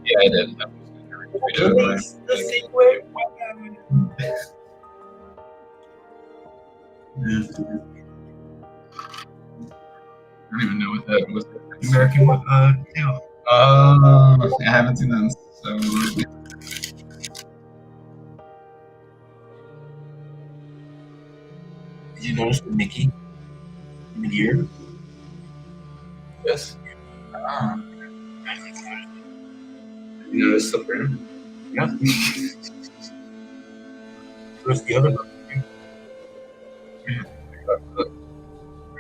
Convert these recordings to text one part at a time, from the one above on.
Yeah, I did. The sequel. I don't even know what that was. American Tail. I haven't seen that. So Did you notice the Mickey in the ear? yes. You notice the print? Yeah. Where's the other one? Yeah.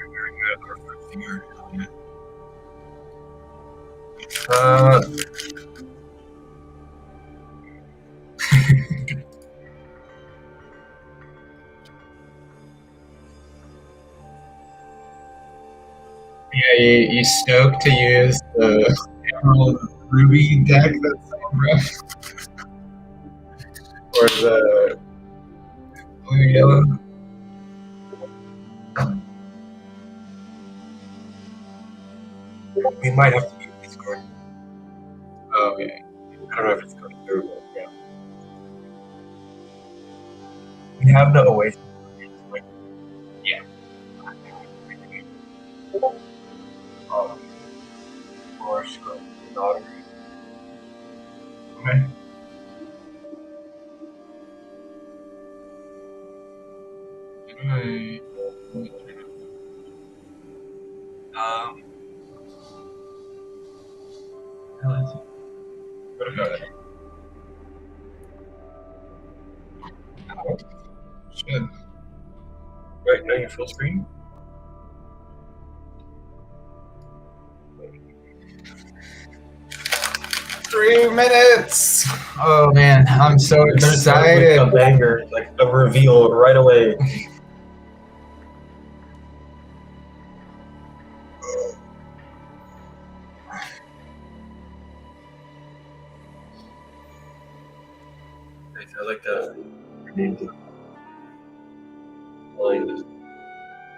Very good. Our finger. Yeah, you stoked to use the Emerald Ruby deck that's on rough. Or the blue yellow. We might have to use this card. Oh, okay. I don't know if it's coming through, but yeah. We have the Oasis. Yeah. Or Scrub Daughter. Okay. What about it? Should. Right now you're full screen. Three minutes. Oh man, I'm so excited. A banger, like a reveal right away. I like that.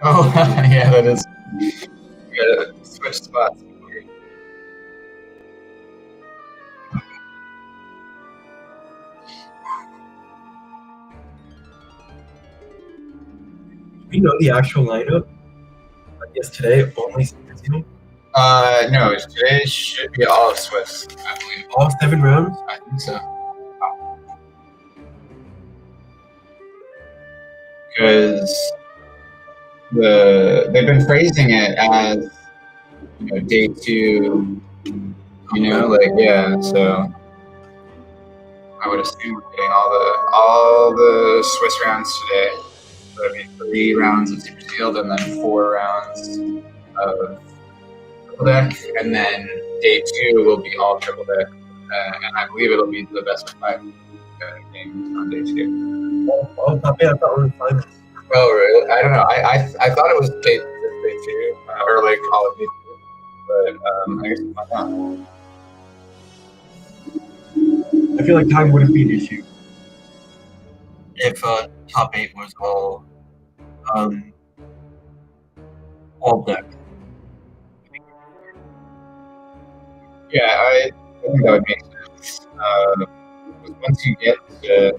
Oh yeah, that is. You gotta switch spots. We know the actual lineup. I guess today only 16. No, today should be all Swiss, I believe. All 7 rounds? I think so. Because they've been phrasing it as day 2, like yeah. So I would assume we're getting all the Swiss rounds today. So it'd be 3 rounds of Super Sealed and then 4 rounds of Triple Deck, and then day 2 will be all Triple Deck, and I believe it'll be the best of 5 games on day 2. Oh, I thought we were finals. Oh, really? I don't know. I thought it was day 2, or like all of day 2, but I guess it's not. I feel like time wouldn't be an issue if top 8 was all deck. Yeah, I think that would make sense. Once you get to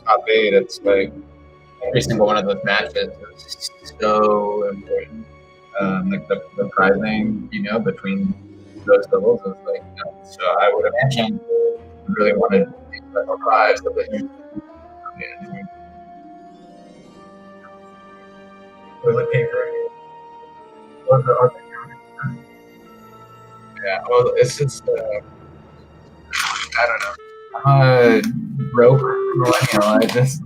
top 8, it's like every single one of those matches is so important. Like the prizing, between those levels is like nuts. So I would imagine you really wanted to make that more prize so that you Toilet paper. Or the other. Yeah, well, it's just I don't know. I'm a broke millennial. I just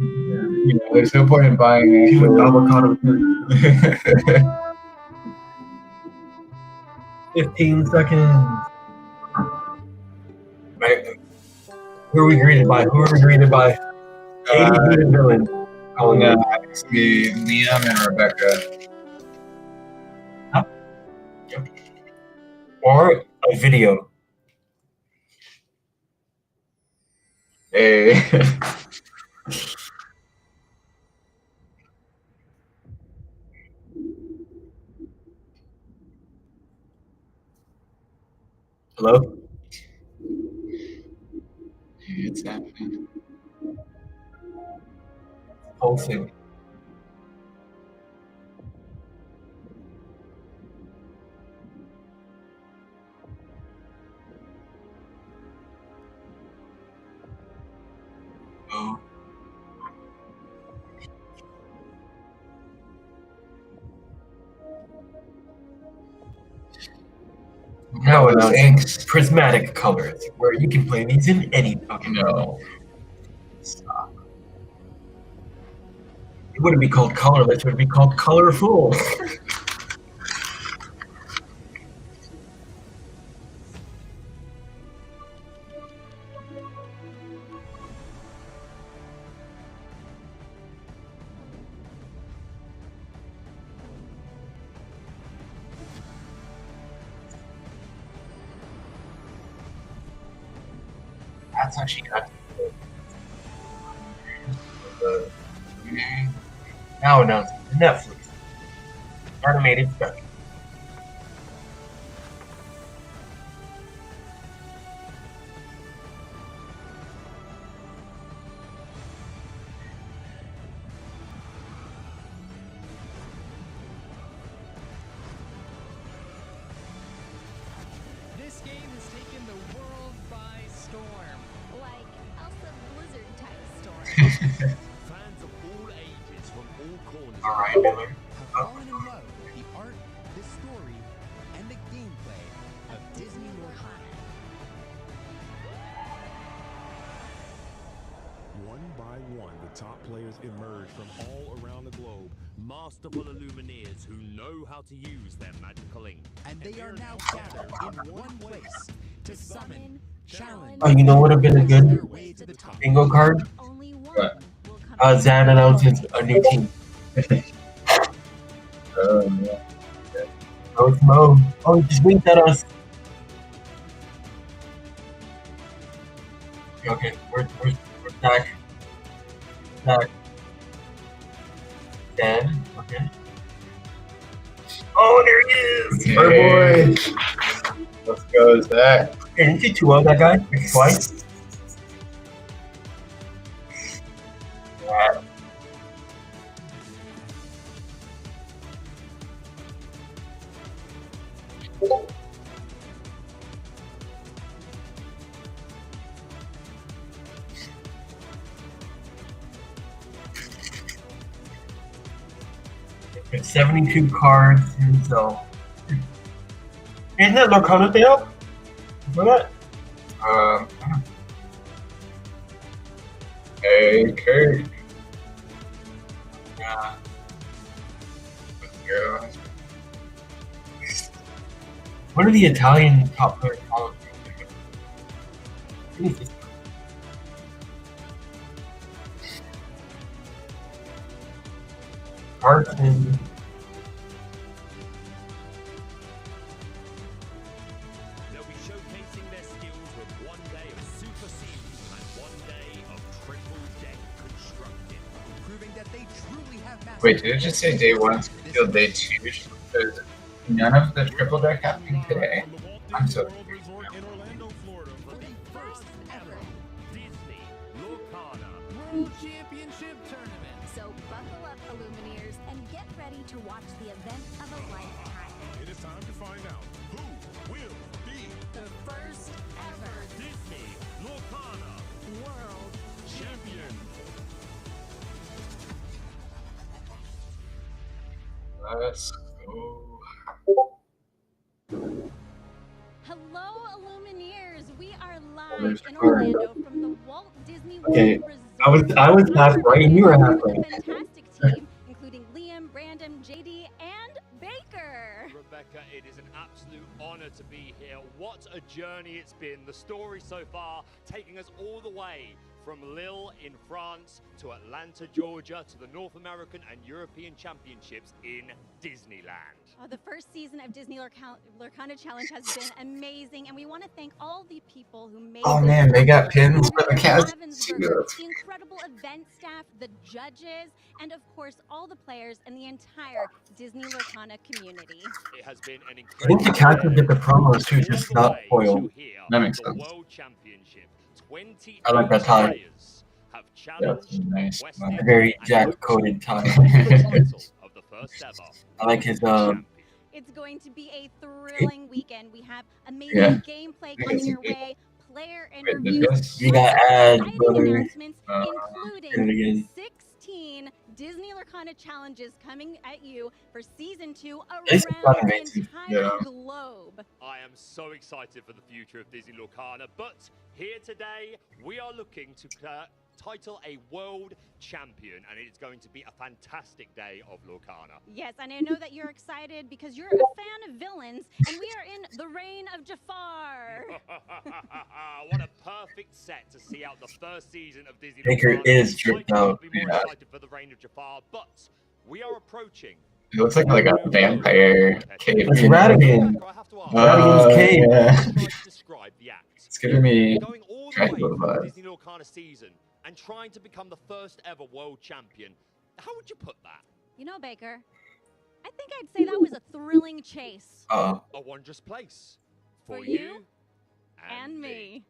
there's no point in buying Human avocado. 15 seconds. Right. Who are we greeted by? 80 beaten villain. Oh no, it's me, Liam and Rebecca. Huh? Yep. Or a video. Hey. Hello? It's happening. Pulsing. Oh. Now announcing prismatic colors, where you can play these in any Pokemon. No. It wouldn't be called colorless, it would be called colorful. That's actually not now announcing Netflix animated special. This game has taken the world by storm. Like Elsa Blizzard type storm. Fans of all ages from all corners All right, of the world Miller. have fallen in love with the art, the story, and the gameplay of Disney Lorcana. One by one, the top players emerge from all around the globe, masterful Illumineers who know how to use their magical ink. And they are now gathered in one place to summon, challenge, Oh, you know what would have been a their good way to the top. bingo card? Only one What? will come. Zan announces a new team. Yeah. Oh, it's Mo. Oh, he just winked at us. Okay, where's Zach? Zach. Dan, okay. Oh, there he is! Hey. Our boy! Let's go, Zach. Hey, didn't you 2-0 that guy? Like, twice? Yeah. Got 72 cards himself. Isn't that Lorcana Day up? For that? Um, hey, Kurt. Yeah. Let's go. What are the Italian top players called? What is this? Carson. They'll be showcasing their skills with one day of Super Series and one day of Triple Deck Constructed. Proving that they truly have mastered. Wait, did it just say day one till day two? Because none of the triple deck happening today. I'm so confused now. In Orlando, Florida, for the First ever Disney Lorcana. World Championship Tournament. So buckle up, Illumineers, and get ready to watch the event of a lifetime. It is time to find out who will be The first ever Disney Lorcana world. champion. Let's go. Hello, Illumineers. We are There's live in the card. Orlando from the Walt Disney World Okay, Resort. I was half right and you were half A right. fantastic team, including Liam, Brandon, JD, and Baker. Rebecca, it is an absolute honor to be here. What a journey it's been. The story so far taking us all the way from Lille in France to Atlanta, Georgia, to the North American and European Championships in Disneyland. The first season of Disney Lorcana Challenge has been amazing, and we want to thank all the people who made Oh this man, they got possible. pins for the cast. Ravensburger, the incredible event staff, the judges, and of course all the players and the entire Disney Lorcana community. It has been an I think incredible the characters get the promos too, all just the not way foil. to here, That makes the sense. World Championship. 28 I like that tie. players have Yeah, challenged, nice. requested, A very and Jack hoped coded to tie. claim the title of the first ever I like his champion. It's going to be a thrilling weekend. We have amazing Yeah. gameplay You coming guys your did. way, player Wait, did interviews, this? You got lots of ads, exciting brother. announcements, Did it including again. 16 Disney Lorcana challenges coming at you for season 2 This is around not the amazing. entire Yeah. globe. I am so excited for the future of Disney Lorcana, but here today we are looking to title a world champion, and it's going to be a fantastic day of Lorcana. Yes, and I know that you're excited because you're a fan of villains, and we are in the reign of Jafar. What a perfect set to see out the first season of Disney Baker Lorcana. is I tricked could out. not be more Yeah. excited for the reign of Jafar, but we are approaching. It looks like a vampire cave. It's Radigan. I have to ask, Radigan's cave. Yeah. try to describe the act. It's giving me Going all the Dracula way through the vibes. Disney Lorcana season and trying to become the first ever world champion. How would you put that? You know, Baker, I think I'd say that was a thrilling chase A wondrous place for for you and me.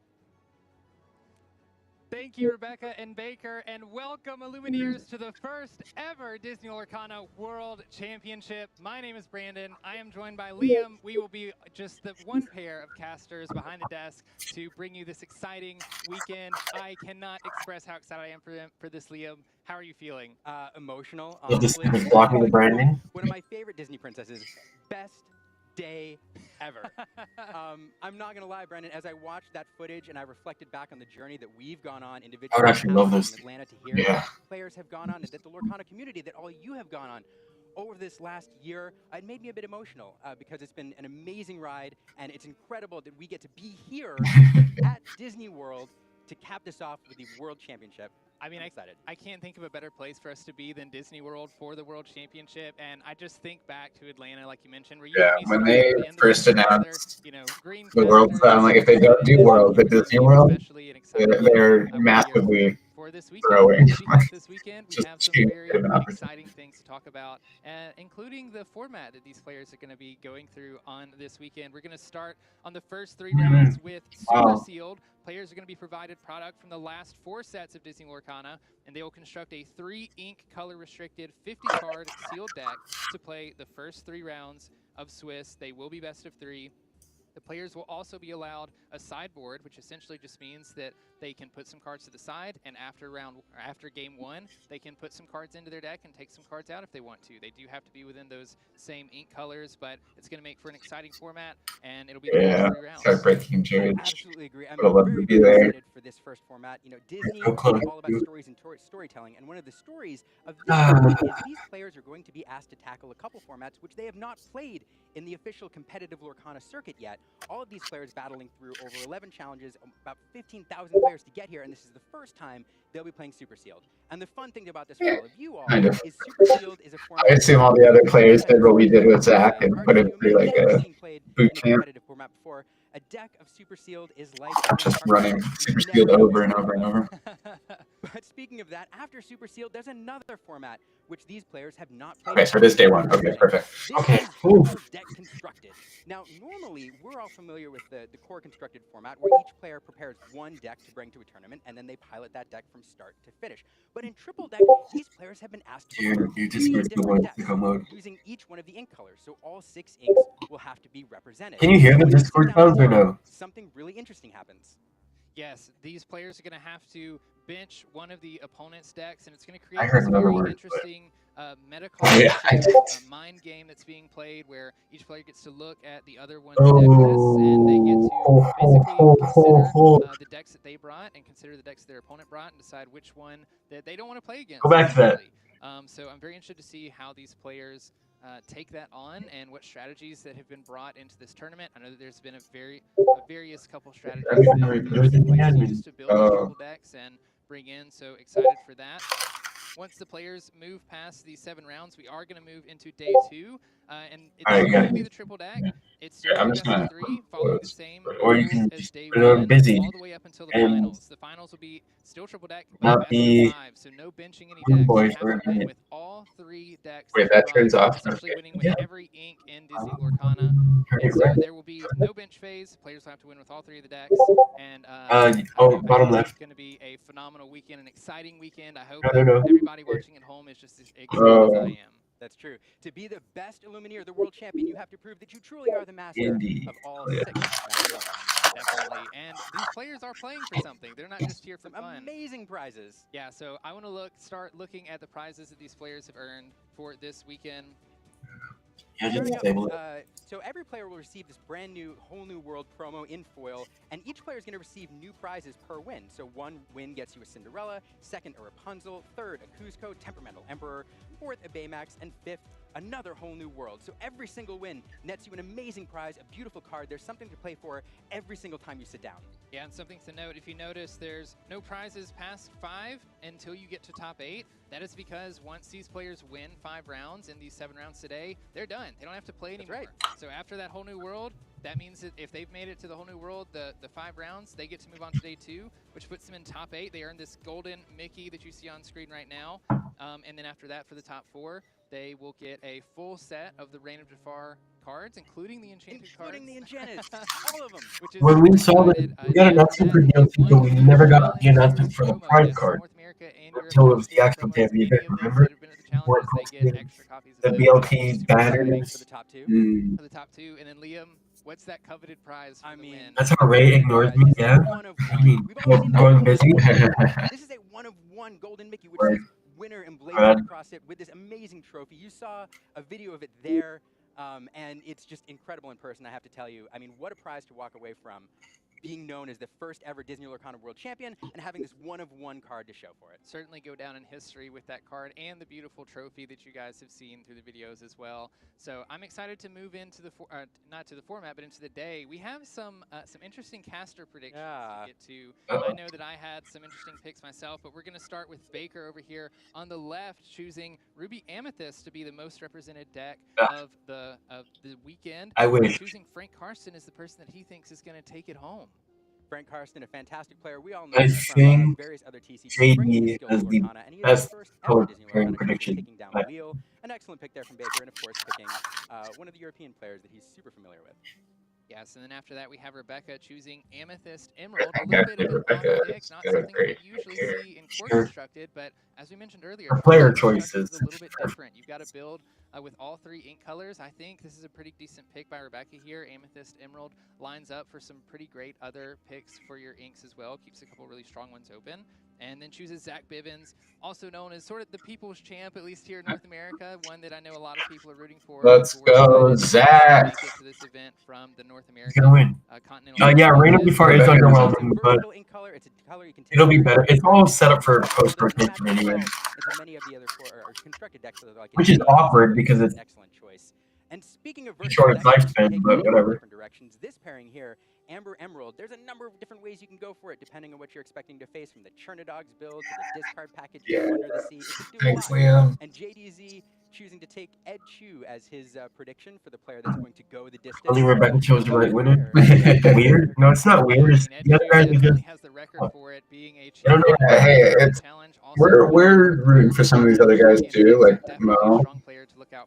Thank you, Rebecca and Baker, and welcome, Illumineers, to the first ever Disney Lorcana World Championship. My name is Brandon. I am joined by Liam. We will be just the one pair of casters behind the desk to bring you this exciting weekend. I cannot express how excited I am for this, Liam. How are you feeling? Emotional. Love this Honestly. blocking with Brandon. One of my favorite Disney princesses. Best day ever. I'm not gonna lie, Brandon. As I watched that footage and I reflected back on the journey that we've gone on individually, I would actually love this. from Atlanta to here, Yeah. players have gone on, and that the Lorcana community, that all you have gone on over this last year, it made me a bit emotional because it's been an amazing ride, and it's incredible that we get to be here at Disney World to cap this off with the World Championship. I mean, I'm excited. I can't think of a better place for us to be than Disney World for the World Championship. And I just think back to Atlanta, like you mentioned, where you Yeah, and me when started they at the end of first the year together, announced you know, green the World, casters, like if they don't do World, but Disney World, especially an exciting they're year massively for this weekend. growing. Because this weekend we Just have some too very good of an opportunity. exciting things to talk about, including the format that these players are going to be going through on this weekend. We're going to start on the first 3 rounds with Super Wow. Sealed. Players are going to be provided product from the last 4 sets of Disney Lorcana, and they will construct a 3-ink color-restricted 50-card sealed deck to play the first 3 rounds of Swiss. They will be best of 3. The players will also be allowed a sideboard, which essentially just means that they can put some cards to the side, and after game 1, they can put some cards into their deck and take some cards out if they want to. They do have to be within those same ink colors, but it's going to make for an exciting format, and it'll be the Yeah, first 3 rounds. start breaking I George. absolutely agree. I'm Would have loved to very, be very there. excited for this first format. You know, Disney so close, is all about dude. stories and storytelling, and one of the stories of this format is these players are going to be asked to tackle a couple formats which they have not played in the official competitive Lorcana circuit yet. All of these players battling through over 11 challenges, about 15,000 players to get here, and this is the first time they'll be playing Super Sealed. And the fun thing about this for all of you all Kind of. is Super Sealed is a format. I assume all the other players did what we did with Zach and Hard put to it through like imagine a ever seen played boot in a camp. competitive format before. A deck of Super Sealed is like Just a card running deck Super you've Sealed never over and seen over and before. over. But speaking of that, after Super Sealed, there's another format which these players have not played. Okay, so this day 1. Okay, perfect. This Okay, is cool. Dual Deck Constructed. Now, normally, we're all familiar with the core constructed format, where each player prepares one deck to bring to a tournament, and then they pilot that deck from start to finish. But in Triple Deck, these players have been asked to Dude, prepare you 3 just switched the different words decks, to come out. using each one of the ink colors, so all 6 inks will have to be represented. Can you hear the When you sit Discord down sounds to or play, no? something really interesting happens. Yes, these players are going to have to bench one of the opponent's decks, and it's going to I create heard this another very word, but- interesting meta Yeah, I did. mind game that's being played, where each player gets to look at the other one's deck lists, and they get to basically consider the decks that they brought and consider the decks that their opponent brought and decide which one that they don't want to play against. Go back to that. essentially. So I'm very interested to see how these players take that on and what strategies that have been brought into this tournament. I know that there's been a various couple strategies that players use to build triple decks and bring in. So excited for that. Once the players move past these 7 rounds, we are going to move into day 2, and it's still going to be the triple deck. It's still going to be best of 3, following the same rules as day 1, all the way up until the finals. The finals will be still triple deck, but best of 5, so no benching any decks. You have to win with all 3 decks. Wait, that turns off. Essentially winning with every ink in Disney Lorcana. And so there will be no bench phase. Players will have to win with all 3 of the decks. And bottom left. It's going to be a phenomenal weekend, an exciting weekend. I hope No. everybody watching at home is just as excited as I am. That's true. To be the best Illumineer, the world champion, you have to prove that you truly are the master of all 6 matches. Definitely. And these players are playing for something. They're not just here for fun. Amazing prizes. Yeah, so I want to start looking at the prizes that these players have earned for this weekend. So every player will receive this brand new Whole New World promo in foil, and each player is going to receive new prizes per win. So 1 win gets you a Cinderella, 2nd a Rapunzel, 3rd a Kuzco, Temperamental Emperor, 4th a Baymax, and 5th another Whole New World. So every single win nets you an amazing prize, a beautiful card. There's something to play for every single time you sit down. Yeah, and something to note, if you notice, there's no prizes past 5 until you get to top 8. That is because once these players win 5 rounds in these 7 rounds today, they're done. They don't have to play anymore. Right. So after that Whole New World, that means that if they've made it to the Whole New World, the 5 rounds, they get to move on to day 2, which puts them in top 8. They earn this golden Mickey that you see on screen right now. And then after that, for the top 4, they will get a full set of the Reign of Jafar cards, including the enchanted cards. Including the enchanted, all of them. When we saw that, we got an announcement for DLC, but we never got the announcement for the Pride card until it was the actual day of the event, remember? The BLT banners. For the top 2. For the top 2, and then Liam, what's that coveted prize for the win? That's how Ray ignores me, yeah? I mean, going busy. This is a 1-of-1 golden Mickey, which says winner emblazoned across it with this amazing trophy. You saw a video of it there, and it's just incredible in person, I have to tell you. I mean, what a prize to walk away from, being known as the first ever Disney Lorcana World Champion and having this 1-of-1 card to show for it. Certainly go down in history with that card and the beautiful trophy that you guys have seen through the videos as well. So I'm excited to move into the not to the format, but into the day. We have some interesting caster predictions to get to. I know that I had some interesting picks myself, but we're going to start with Baker over here on the left, choosing Ruby Amethyst to be the most represented deck of the weekend. I wish. Choosing Frank Karsten is the person that he thinks is going to take it home. Frank Karsten, a fantastic player. We all know him from various other TCGs. JD has the best color pairing prediction. Taking down Wheel. An excellent pick there from Baker, and of course picking one of the European players that he's super familiar with. Yes, and then after that we have Rebecca choosing Amethyst Emerald. A little bit of an odd pick, not something we usually see in core constructed, but as we mentioned earlier, player choices is a little bit different. You've got to build with all 3 ink colors. I think this is a pretty decent pick by Rebecca here. Amethyst Emerald lines up for some pretty great other picks for your inks as well. Keeps a couple really strong ones open. And then chooses Zach Bivens, also known as sort of the people's champ, at least here in North America, one that I know a lot of people are rooting for. Let's go, Zach! Make it to this event from the North American continental. Yeah, Reign of Jafar is underwhelming, but it'll be better. It's all set up for post-rotation anyway. Which is awkward because it's excellent choice. And speaking of short lifespan, but whatever. Different directions. This pairing here, Amber Emerald, there's a number of different ways you can go for it, depending on what you're expecting to face, from the Churnadogs build to the discard package under the sea. Thanks, Liam. And JDZ choosing to take Ed Chu as his prediction for the player that's going to go the distance. Only Rebecca chose the right winner. Weird? No, it's not weird. The other guys are just. Has the record for it being a I don't know. Hey, we're rooting for some of these other guys too, like Mo.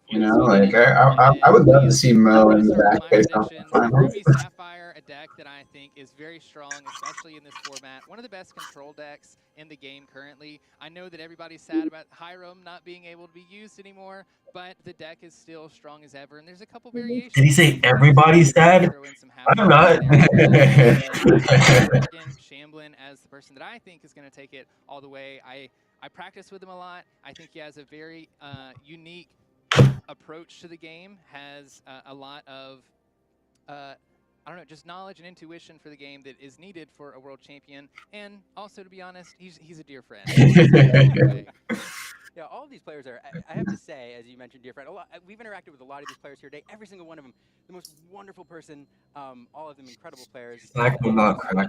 You know, like I would love to see Mo in the back face off the finals. Ruby Sapphire, a deck that I think is very strong, especially in this format. One of the best control decks in the game currently. I know that everybody's sad about Hiram not being able to be used anymore, but the deck is still strong as ever, and there's a couple variations. Did he say everybody's sad? I'm not. Shamblin as the person that I think is going to take it all the way. I practice with him a lot. I think he has a very unique approach to the game, has a lot of I don't know, just knowledge and intuition for the game that is needed for a world champion. And also, to be honest, he's a dear friend. Yeah, all of these players are, I have to say, as you mentioned, dear friend, we've interacted with a lot of these players here today. Every single one of them, the most wonderful person, all of them incredible players. Slack will not crack.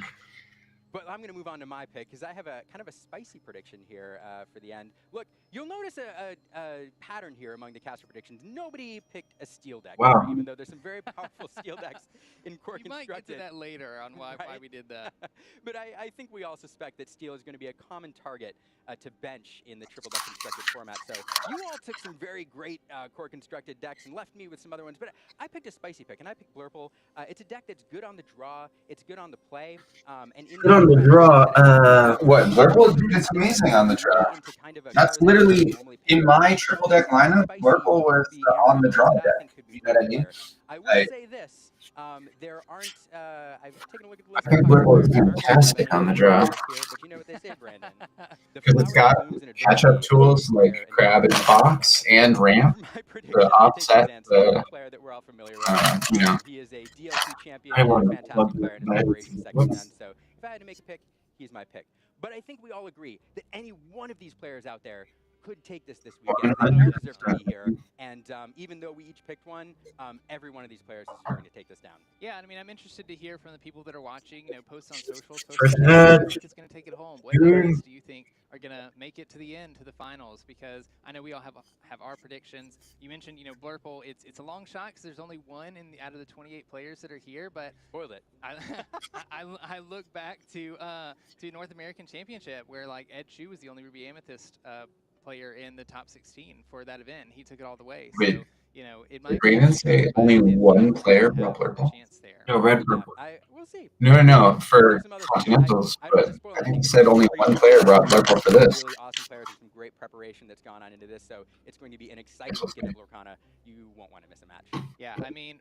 But I'm going to move on to my pick because I have a kind of a spicy prediction here for the end. Look, you'll notice a pattern here among the caster predictions. Nobody picked a steel deck, Wow. here, even though there's some very powerful steel decks in Core You might Constructed. get to that later on why we did that. But I think we all suspect that steel is going to be a common target to bench in the triple deck constructed format. So you all took some very great Core Constructed decks and left me with some other ones. But I picked a spicy pick, and I picked Blurple. It's a deck that's good on the draw. It's good on the play. And in Good on the draw. What, Blurple? It's amazing on the draw. That's literally, in my triple deck lineup, Blurple was on the draw deck. You know what I mean? I will say this. There aren't, I've taken a look at the list. I think Blurple is fantastic on the draw. But you know what they say, Brandon. Because it's got catch-up tools like Crab and Fox and Ramp to offset the, you know. He is a DLC champion I and want a fantastic player and an operations second man. whoops. So if I had to make a pick, he's my pick. But I think we all agree that any one of these players out there could take this weekend. They all deserve to be here. And even though we each picked one, every one of these players is going to take this down. Yeah, I mean, I'm interested to hear from the people that are watching. You know, post on socials. Post First on Twitter. match. Who do you think is going to take it home? What players do you think are going to make it to the end, to the finals? Because I know we all have our predictions. You mentioned, you know, Blurple. It's a long shot because there's only one out of the 28 players that are here. But spoiled it. I look back to North American Championship where like Ed Chu was the only Ruby Amethyst player in the top 16 for that event. He took it all the way. So, Wait, you know, it did might Brandon say only one player brought Blurple? No, red purple. We'll see. No, for Continentals, but I think he said only one player brought Blurple for this. Really awesome players and some great preparation that's gone on into this, so it's going to be an exciting weekend of Lorcana. You won't want to miss a match. Yeah, I mean,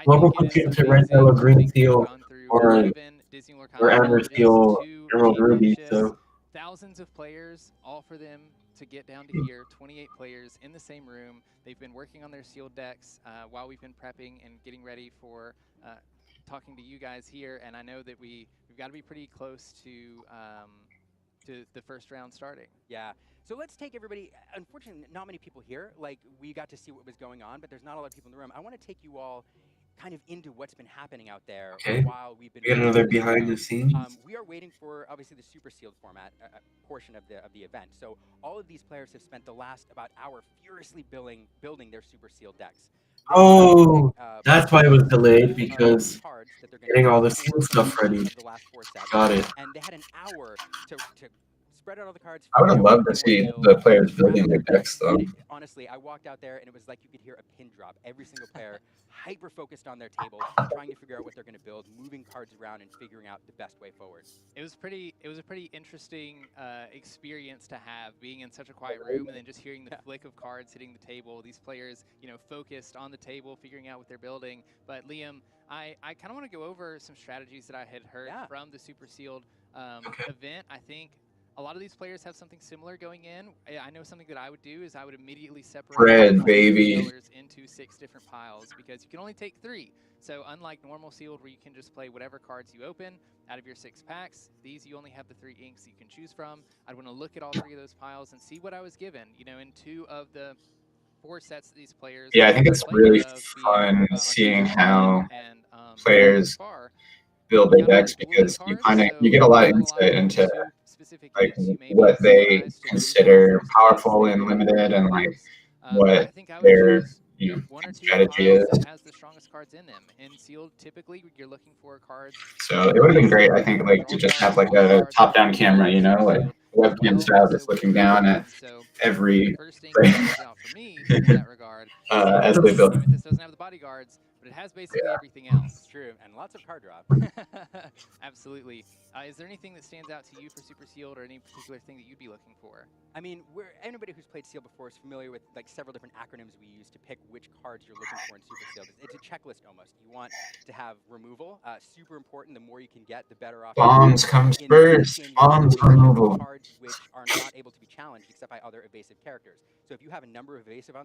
Local puts you into red, yellow, green, steel, or amber, steel, emerald, ruby. So thousands of players, all for them to get down to here. 28 players in the same room. They've been working on their sealed decks while we've been prepping and getting ready for talking to you guys here. And I know that we've got to be pretty close to the first round starting. Yeah. So let's take everybody. Unfortunately, not many people here. Like, we got to see what was going on, but there's not a lot of people in the room. I want to take you all kind of into what's been happening out there while we've been. We got another behind the scenes. We are waiting for obviously the super sealed format portion of the event. So all of these players have spent the last about hour furiously building their super sealed decks. Oh, that's why it was delayed, because getting all the sealed stuff ready. Got it. And they had an hour to spread out all the cards. I would have loved to see the players building their decks, though. Honestly, I walked out there and it was like you could hear a pin drop. Every single player hyper focused on their table, trying to figure out what they're going to build, moving cards around and figuring out the best way forward. It was a pretty interesting experience to have, being in such a quiet room and then just hearing the flick of cards hitting the table. These players, you know, focused on the table, figuring out what they're building. But Liam, I kind of want to go over some strategies that I had heard from the Super Sealed event. I think a lot of these players have something similar going in. I know something that I would do is I would immediately separate colors into 6 different piles because you can only take 3. So unlike normal sealed where you can just play whatever cards you open out of your 6 packs, these you only have the 3 inks you can choose from. I'd want to look at all 3 of those piles and see what I was given. You know, in 2 of the 4 sets that these players. Yeah, I think it's really fun seeing how players build their decks because you get a lot of insight into like what they consider powerful and limited and like what their strategy is. Has the strongest cards in them. In sealed, typically you're looking for cards. So it would have been great, I think, like to just have like a top-down camera, you know, like webcam style, just looking down at every player as they build. This doesn't have the bodyguards, but it has basically everything else. It's true, and lots of card drop. Absolutely. Is there anything that stands out to you for Super Sealed or any particular thing that you'd be looking for? I mean, anybody who's played Sealed before is familiar with like several different acronyms we use to pick which cards you're looking for in Super Sealed. It's a checklist almost. You want to have removal, super important. The more you can get, the better off. Bombs comes first. Bombs removal. Cards which are not able to be challenged except by other evasive characters. So if you have a number of evasive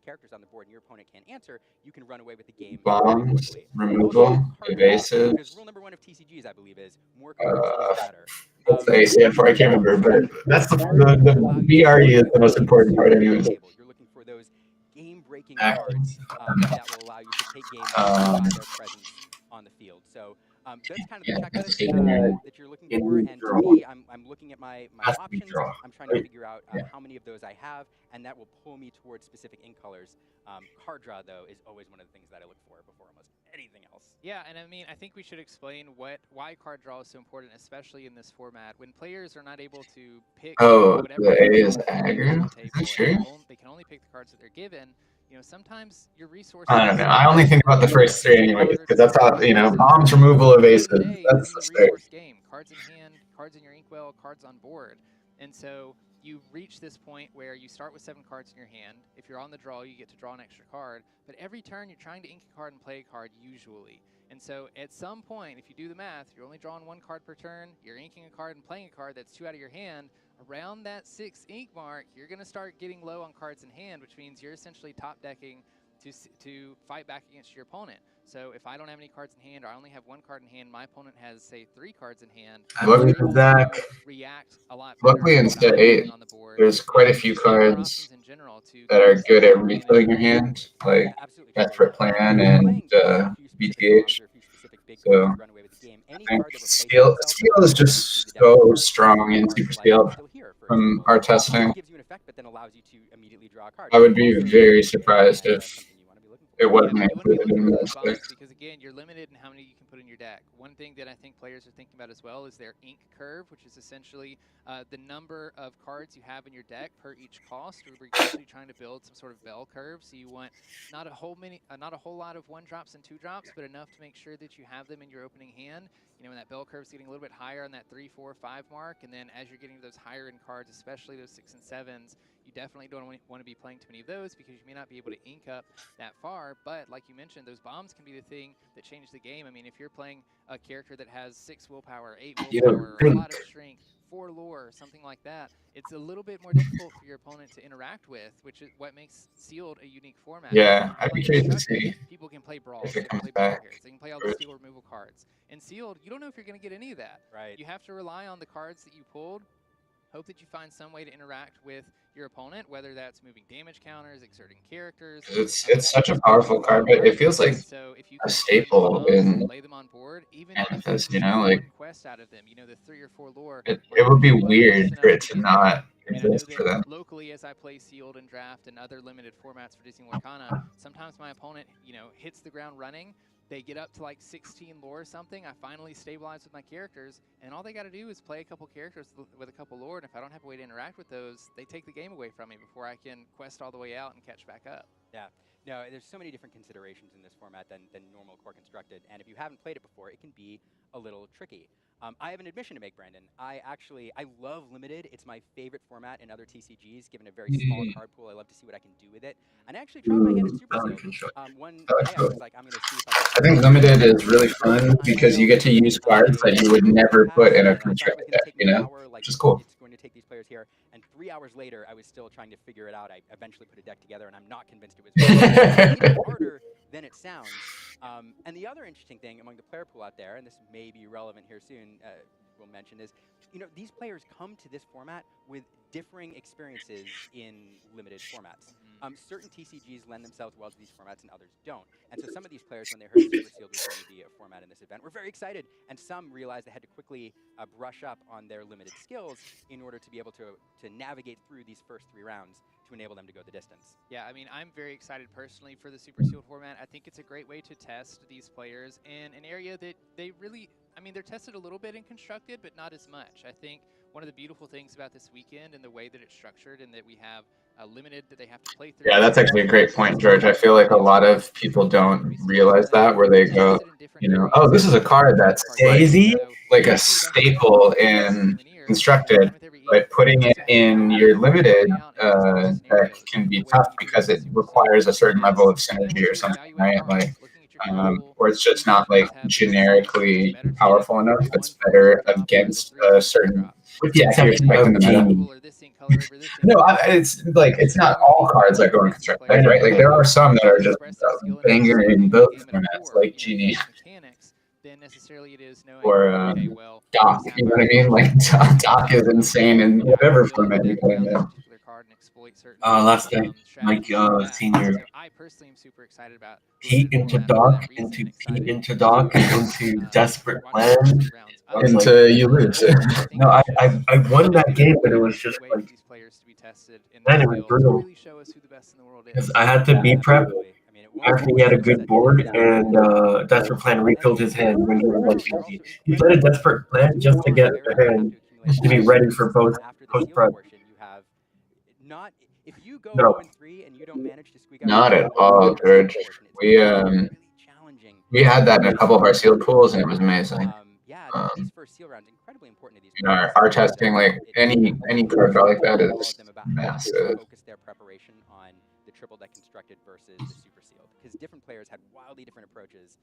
characters on the board and your opponent can't answer, you can run away with the game. Bombs, removal, evasive. Because rule number 1 of TCGs, I believe, is more cards is better. What's the A stand for? I can't remember, but that's the BRE is the most important part, anyways. You're looking for those game-breaking cards that will allow you to take games by their presence on the field. So that's kind of the checklist that you're looking for. And to me, I'm looking at my options. I'm trying to figure out how many of those I have, and that will pull me towards specific ink colors. Card draw, though, is always one of the things that I look for before almost anything else. Yeah, and I mean, I think we should explain why card draw is so important, especially in this format. When players are not able to pick whatever the A is aggro? Sure. they can only pick the cards that they're given. You know, sometimes your resources. I don't know. I only think about the first three anyways, because that's how, you know, bombs, removal, evasive. That's the start. Game. Cards in hand, cards in your inkwell, cards on board. And so you reach this point where you start with 7 cards in your hand. If you're on the draw, you get to draw an extra card. But every turn, you're trying to ink a card and play a card usually. And so at some point, if you do the math, you're only drawing 1 card per turn. You're inking a card and playing a card that's 2 out of your hand. Around that 6 ink mark, you're going to start getting low on cards in hand, which means you're essentially top decking to fight back against your opponent. So if I don't have any cards in hand, or I only have 1 card in hand, my opponent has, say, 3 cards in hand. Luckily for Zach, react a lot. Luckily in set 8, there's quite a few cards that are good at refilling your hand, like Desperate Plan and BTH. So I think Steel is just so strong in Super Steel from our testing. I would be very surprised if it wasn't included in this deck. Because again, you're limited in how many you can put in your deck. One thing that I think players are thinking about as well is their ink curve, which is essentially the number of cards you have in your deck per each cost. We're usually trying to build some sort of bell curve, so you want not a whole lot of 1-drops and 2-drops, but enough to make sure that you have them in your opening hand. You know, when that bell curve's getting a little bit higher on that 3, 4, 5 mark, and then as you're getting to those higher end cards, especially those 6 and 7s, you definitely don't want to be playing too many of those because you may not be able to ink up that far. But like you mentioned, those bombs can be the thing that change the game. I mean, if you're playing a character that has 6 willpower, 8 willpower, a lot of strength, 4 lore, something like that, it's a little bit more difficult for your opponent to interact with, which is what makes Sealed a unique format. Yeah, I'd be curious to see people can play Brawl, if they it can comes play back. Cards, they can play all the Steel removal cards. In Sealed, you don't know if you're going to get any of that. Right. You have to rely on the cards that you pulled. Hope that you find some way to interact with your opponent, whether that's moving damage counters, exerting characters. It's such a powerful card, but it feels like so if you a staple in lay them on board, even Manifest, you know, like quest out of them, you know, the 3 or 4 lore. it would be weird for it to not exist for them. Locally, as I play Sealed and Draft and other limited formats for Disney Lorcana, sometimes my opponent, you know, hits the ground running. They get up to like 16 lore or something. I finally stabilize with my characters, and all they got to do is play a couple characters with a couple lore, and if I don't have a way to interact with those, they take the game away from me before I can quest all the way out and catch back up. Yeah. No, there's so many different considerations in this format than normal core constructed, and if you haven't played it before, it can be a little tricky. I have an admission to make, Brandon. I love Limited. It's my favorite format in other TCGs, given a very small card pool. I love to see what I can do with it. And I actually tried my hand at Super Sealed. One day I was like, I'm going to see if I think Limited is really fun because you get to use cards that you would never put in a constructed deck, you know, which is cool. It's going to take these players here, and 3 hours later, I was still trying to figure it out. I eventually put a deck together, and I'm not convinced it was it's harder than it sounds. And the other interesting thing among the player pool out there, and this may be relevant here soon, we'll mention, is, you know, these players come to this format with differing experiences in limited formats. Certain TCGs lend themselves well to these formats and others don't. And so some of these players, when they heard Super Sealed was going to be a format in this event, were very excited. And some realized they had to quickly brush up on their limited skills in order to be able to navigate through these first 3 rounds to enable them to go the distance. Yeah, I mean, I'm very excited personally for the Super Sealed format. I think it's a great way to test these players in an area that they really, I mean, they're tested a little bit in Constructed, but not as much. I think one of the beautiful things about this weekend and the way that it's structured and that we have limited that they have to play through. Yeah, that's actually a great point, George. I feel like a lot of people don't realize that, where they go, you know, oh, this is a card that's like a staple in Constructed, but putting it in your limited deck can be tough because it requires a certain level of synergy or something, right? Like, or it's just not like generically powerful enough. It's better against a certain. Yeah, you're expecting the meta. No, it's like it's not all cards that go in Constructed, right? Like there are some that are just banger in both formats, like Genie. than necessarily it is knowing, Or okay, well, Doc, you know what I mean? Like Doc is insane in whatever format you play in. Last night, Mike Senior. So I personally am super excited about Pete into Doc, into Pete into Doc, into Desperate Plan. Into you lose. No, I won that game, but it was just like, man, it was brutal. Because I had to be prep after he had a good board, and Desperate Plan refilled his hand when he was like 50. He played a Desperate Plan just to get the hand to be ready for post prep. Not if you go No. 0-3 and you don't manage to squeak out. Not at all, George. We had that in a couple of our sealed pools, and it was amazing. Yeah, these first seal rounds incredibly important to these. You know, our testing, like any card draw like that is massive. Focus their preparation on the triple deck constructed versus the super sealed, because different players had wildly different approaches,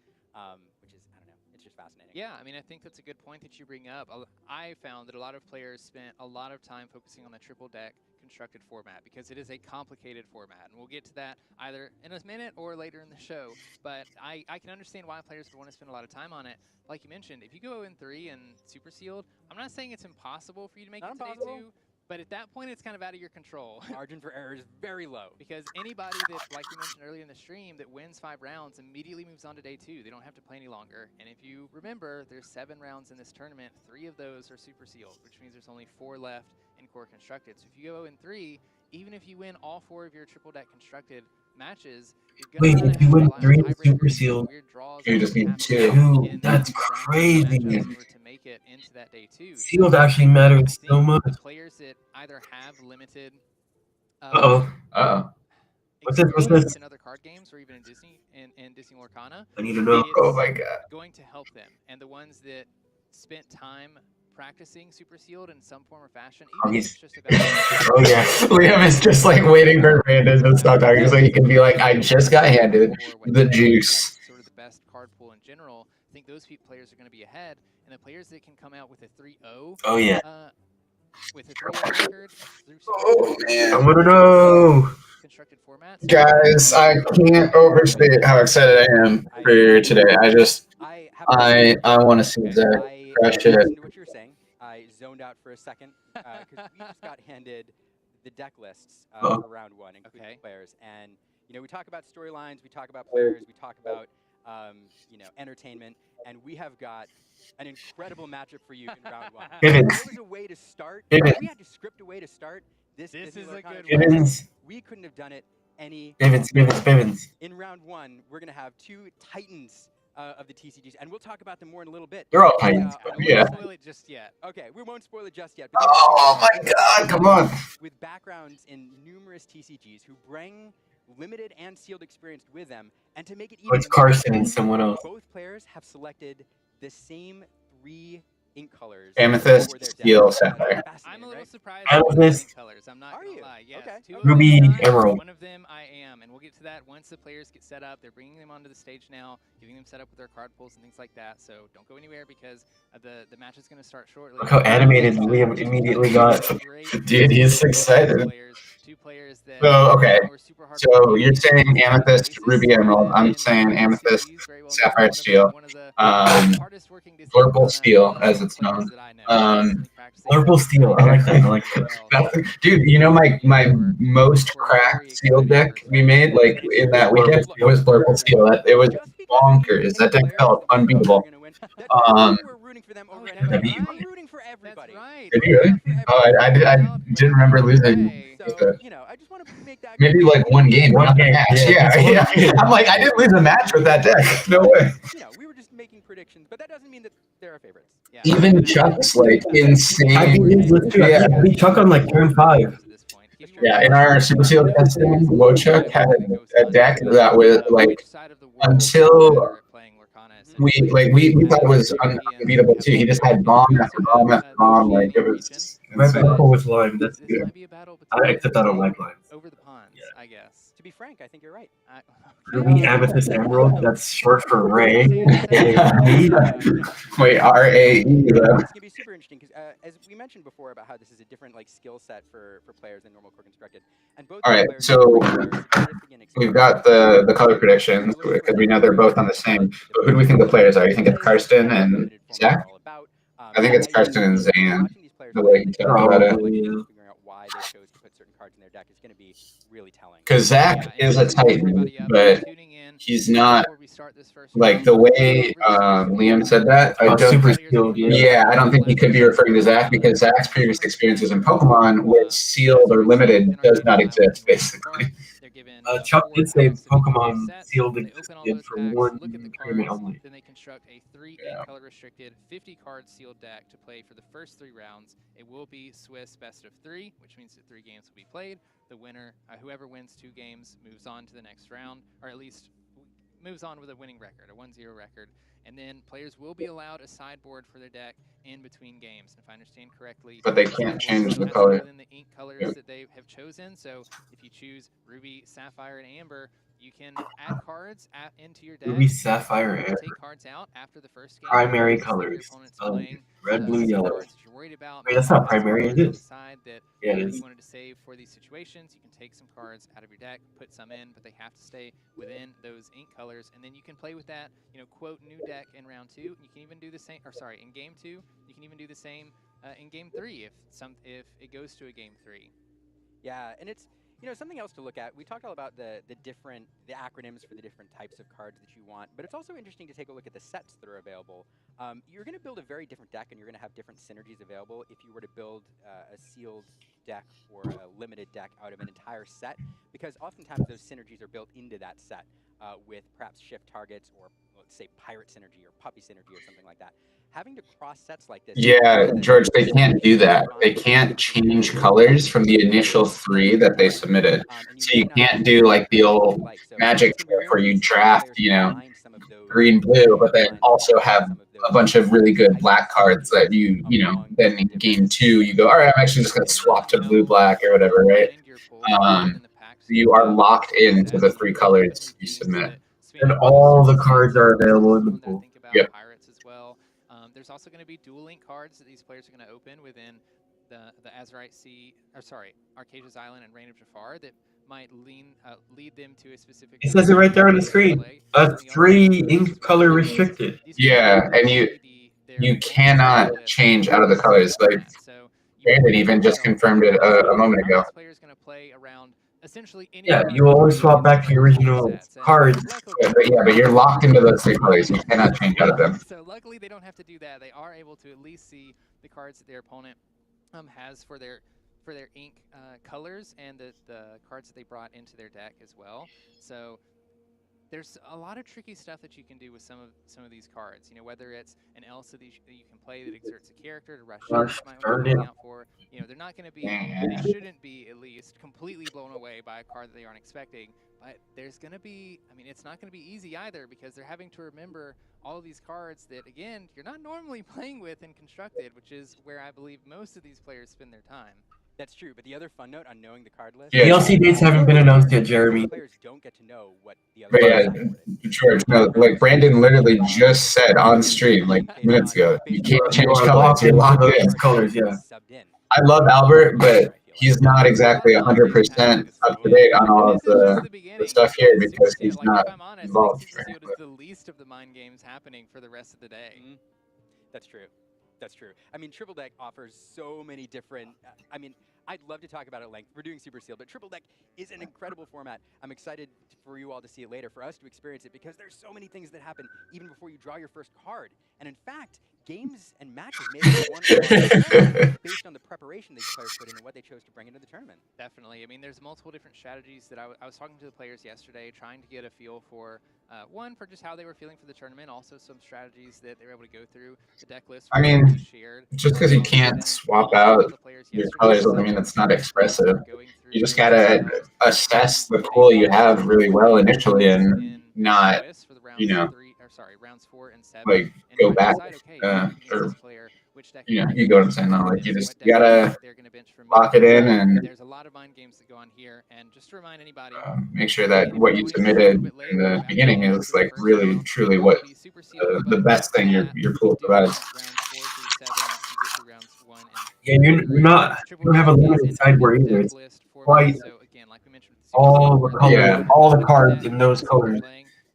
which is, I don't know, it's just fascinating. Yeah, I mean, I think that's a good point that you bring up. I found that a lot of players spent a lot of time focusing on the triple deck constructed format because it is a complicated format, and we'll get to that either in a minute or later in the show. But I can understand why players would want to spend a lot of time on it. Like you mentioned, if you go in 3 and super sealed, I'm not saying it's impossible for you to make it to day 2. But at that point, it's kind of out of your control. Margin for error is very low. Because anybody that, like you mentioned earlier in the stream, that wins 5 rounds immediately moves on to day 2. They don't have to play any longer. And if you remember, there's 7 rounds in this tournament. 3 of those are super sealed, which means there's only 4 left in core constructed. So if you go in 3, even if you win all 4 of your triple deck constructed matches, wait, if you win 3 in super sealed, you just need 2. That's crazy. To make it into that day 2. Sealed actually matters so much. Players that either have limited What's this? in other card games or even in Disney Lorcana. I need to know. Oh my god. Going to help them. And the ones that spent time practicing super sealed in some form or fashion, even if it's just about oh yeah. Liam is just like waiting for Brandon to stop talking so he can be like, I just got handed the juice. Sort of the best card pool in general. I think those players are going to be ahead, and the players that can come out with a 3-0. Oh yeah. With a 3-0 record. Oh man. I want to know. Constructed formats. Guys, I can't overstate how excited I am for today. I want to see Zach crush it. What you're saying, I zoned out for a second because we just got handed the deck lists for round 1, including players. And you know, we talk about storylines, we talk about players, we talk about you know, entertainment, and we have got an incredible matchup for you in round 1. There was a way to start. We had to script a way to start. This is a good one. We couldn't have done it any. Bivens. In round 1, we're gonna have 2 titans of the TCGs, and we'll talk about them more in a little bit. They're all titans. We won't spoil it just yet. Okay, we won't spoil it just yet. Oh my god, come on. With backgrounds in numerous TCGs who bring limited and sealed experience with them, and to make it even it's Carson and someone else. Both players have selected the same 3 ink colors. Amethyst, Steel, Sapphire. I'm a little surprised. Amethyst. Colors. I'm not gonna lie. Yes, Okay. 2 of Ruby, them are. Emerald. One of them I am, and we'll get to that once the players get set up. They're bringing them onto the stage now, getting them set up with their card pools and things like that. So don't go anywhere because the match is going to start shortly. Look how animated Liam immediately got. Dude, he's excited. 2 players that So, okay. were super hard So you're saying Amethyst, Ruby, Emerald. I'm saying Amethyst, Sapphire, Steel. Purple Steel, as it's known. Purple Steel. I like that. Dude, you know my most cracked sealed deck we made, like in that weekend, was Purple Steel. It was bonkers. That deck felt unbeatable. We're rooting for them over and over. I'm rooting for everybody. Did you really? Oh, I didn't remember losing. So, you know, I just want to make that maybe like one game, not a match. Yeah. I'm like, I didn't lose a match with that deck. No way. You know, we were just making predictions, but that doesn't mean that they're our favorites. Yeah. Even Chuck's like insane. I beat Chuck on like turn 5. Yeah, in our super sealed testing, Wochuk had a deck that was like until we thought it was unbeatable too. He just had bomb after bomb after bomb. Like it was Red purple with lime. That's This good. might be a battle between Except I don't like lime. over the ponds, I guess. To be frank, I think you're right. Ruby, amethyst, emerald. That's short for Ray. Wait, RAE though. It's gonna be super interesting because, as we mentioned before, about how this is a different skill set for players than normal core constructed, and both. All right, so we've got the color predictions because we know they're both on the same. But who do we think the players are? You think it's Karsten and Zach? I think it's Karsten and Zan. The way he talked about it. Figuring out why they chose to put certain cards in their deck is going to be really telling. Because Zach is a Titan, but he's not like the way Liam said that. I don't think, yeah, I don't think he could be referring to Zach because Zach's previous experiences in Pokemon with sealed or limited does not exist, basically. Chuck did say Pokemon sealed existed for one tournament only. Then they construct a 3 color restricted 50 card sealed deck to play for the first 3 rounds. It will be Swiss best of 3, which means that 3 games will be played. The winner, whoever wins 2 games, moves on to the next round, or at least moves on with a winning record, a 1-0 record. And then players will be allowed a sideboard for their deck in between games. And if I understand correctly, but they can't change the color. Within the ink colors that they have chosen. So if you choose Ruby, Sapphire, and Amber, you can add cards into your deck. Ruby, Sapphire, Amber. Take cards out after the first game. Primary colors. Red, blue, yellow. Wait, that's not primary, is it? Yeah, it is. You wanted to save for these situations, you can take some cards out of your deck, put some in, but they have to stay within those ink colors, and then you can play with that, quote, new deck in round 2. You can even do the same, in game 2. You can even do the same in game 3 if it goes to a game 3. Yeah, and it's something else to look at. We talked all about the acronyms for the different types of cards that you want, but it's also interesting to take a look at the sets that are available. You're going to build a very different deck, and you're going to have different synergies available if you were to build a sealed deck or a limited deck out of an entire set, because oftentimes those synergies are built into that set with perhaps shift targets or, let's say, pirate synergy or puppy synergy or something like that. Having to cross sets like this. Yeah, George, they can't do that. They can't change colors from the initial 3 that they submitted. So you can't do like the old Magic trick where you draft, green, blue, but then also have a bunch of really good black cards that then in game 2 you go, all right, I'm actually just going to swap to blue, black, or whatever, right? You are locked into the 3 colors you submit. And all the cards are available in the pool. Yep. There's also going to be dual link cards that these players are going to open within the Azurite Sea, Arcasia's Island and Reign of Jafar that might lead them to a specific. It says it right there on the screen. 3 ink color restricted. Yeah, and you cannot change out of the colors. Like Brandon even just confirmed it a moment ago. Players going to play around essentially any. Yeah, you always swap back to your original cards. But you're locked into those 3 colors. You cannot change out of them. So luckily they don't have to do that. They are able to at least see the cards that their opponent has for their ink colors and the cards that they brought into their deck as well. So there's a lot of tricky stuff that you can do with some of these cards. Whether it's an Elsa that you can play that exerts a character to rush in, out for. They're not going to be, they shouldn't be at least completely blown away by a card that they aren't expecting. But there's going to be, it's not going to be easy either because they're having to remember all of these cards that, again, you're not normally playing with in Constructed, which is where I believe most of these players spend their time. That's true, but the other fun note on knowing the card list. Yeah. DLC dates haven't been announced yet, Jeremy. Players don't get to know what the other. George, no, like Brandon literally just said on stream like minutes ago, you can't change colors. You're locked in. Colors, yeah. I love Albert, but he's not exactly 100% up to date on all of the stuff here because he's not involved. It's the least of the mind games happening for the rest of the day. That's true. That's true. Triple Deck offers so many different. I'd love to talk about it at length. We're doing Super Seal, but Triple Deck is an incredible format. I'm excited for you all to see it later, for us to experience it, because there's so many things that happen even before you draw your first card. And in fact, games and matches may be won based on the preparation these players put in and what they chose to bring into the tournament. Definitely. There's multiple different strategies that I was talking to the players yesterday, trying to get a feel for, one, for just how they were feeling for the tournament, also some strategies that they were able to go through. The deck list shared. Just because you can't swap out your colors doesn't mean it's not expressive. You just gotta assess the pool you have really well initially and not, rounds 4 and 7, like go back or which deck. You know, you go what I'm saying. No, like you gotta lock it in and there's a lot of mind games that go on here. And just to remind anybody, make sure that what you submitted in the beginning is like really truly what the best thing your pool provides. Rounds 4 through 7, you get through rounds 1 and Yeah, you don't have a limited sideboard either. It's quite so again, like we mentioned, all the colors, Yeah. all the cards in those colors.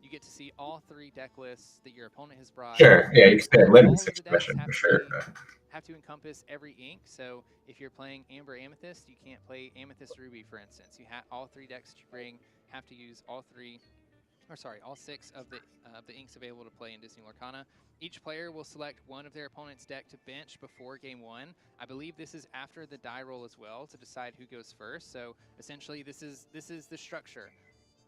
You get to see all 3 deck lists that your opponent has brought. Sure, yeah, you can say a All limited of the decks situation have for to sure. be- have to encompass every ink. So if you're playing Amber Amethyst, you can't play Amethyst Ruby, for instance. You have all 3 decks that you bring have to use all 6 of the inks available to play in Disney Lorcana. Each player will select one of their opponent's deck to bench before game 1. I believe this is after the die roll as well to decide who goes first. So essentially, this is the structure.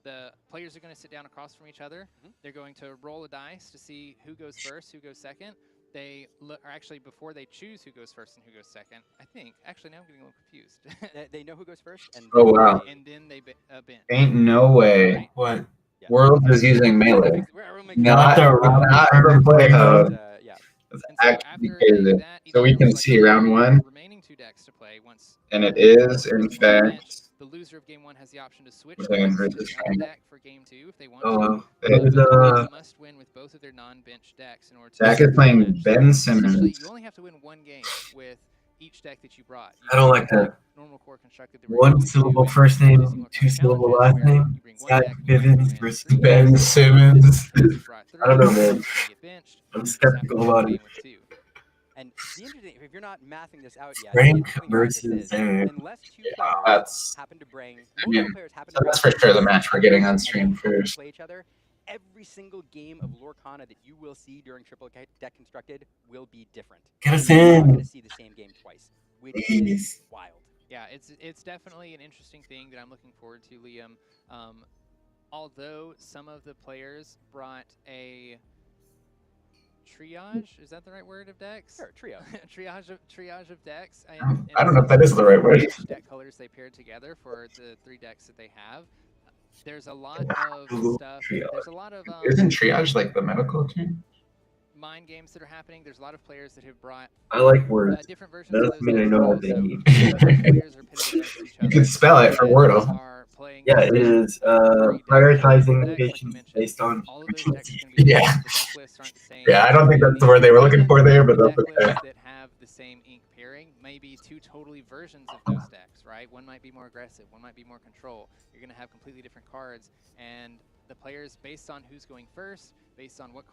The players are going to sit down across from each other. They're going to roll a dice to see who goes first, who goes second. They look, or actually before they choose who goes first and who goes second, I think. Actually, now I'm getting a little confused. They know who goes first, and Oh wow! And then they bench. Ain't no way. Right. What? Yeah. World is using melee, We're not the from play hub. yeah. That's And so actually after they do crazy. that, each So we player can will see select round one of 1, the remaining 2 decks to play once. and it the is opponent in goes on the bench. fact. The loser of game 1 has the option to switch What's that, decks to versus another China? deck for game 2 if they want Oh, to. wow. It But is, both players must win with both of their non-bench decks in order to. Zach is playing bench. Ben So essentially, Simmons. you only have to win 1 game with each deck that you brought. You I don't can't like play that. normal core constructed that we're One used to syllable in first Disney name, Lorcana 2 syllable challenges, last where name. you bring 1 Zach deck and you have to Bivens win versus 3 Ben decks. Simmons. Because you brought 3, I don't know, you're man. gonna get benched. I'm You just have to skeptical win about the it. game with 2. And the interesting, if you're not mathing this out yet, Frank the interesting part of this versus is, Zach. unless 2 Yeah, players that's. happen to bring, I multiple mean, players happen so to bring that's for sure the match we're getting on and stream then happen to first. play each other, every single game of Lorcana that you will see during Triple Deck Constructed will be different. Get us You're not in. going to see the same game twice, which is Please. wild. Yeah, it's definitely an interesting thing that I'm looking forward to, Liam. Although some of the players brought a triage, is that the right word, of decks? Sure, trio. triage of decks. I don't know if that is the right word. Which deck colors they paired together for the 3 decks that they have. There's a lot of stuff. Triage. There's a lot of Isn't triage like the medical team? mind games that are happening. There's a lot of players that have brought I like words. different versions That of doesn't those mean I decks know as what they well. mean. So players are pitted against each You other can spell it for that Wordle. are playing Yeah, it the same is 3 decks. prioritizing Decks, like you patients mentioned. based on All of those decks are going to be Yeah. different. The deck lists aren't the same. Yeah, I don't think that's the word they were looking for there, but that's deck okay. lists that have the same ink pairing may be 2 totally versions of those decks, right? One might be more aggressive, one might be more control. You're going to have completely different cards, and the players, based on who's going first, based on what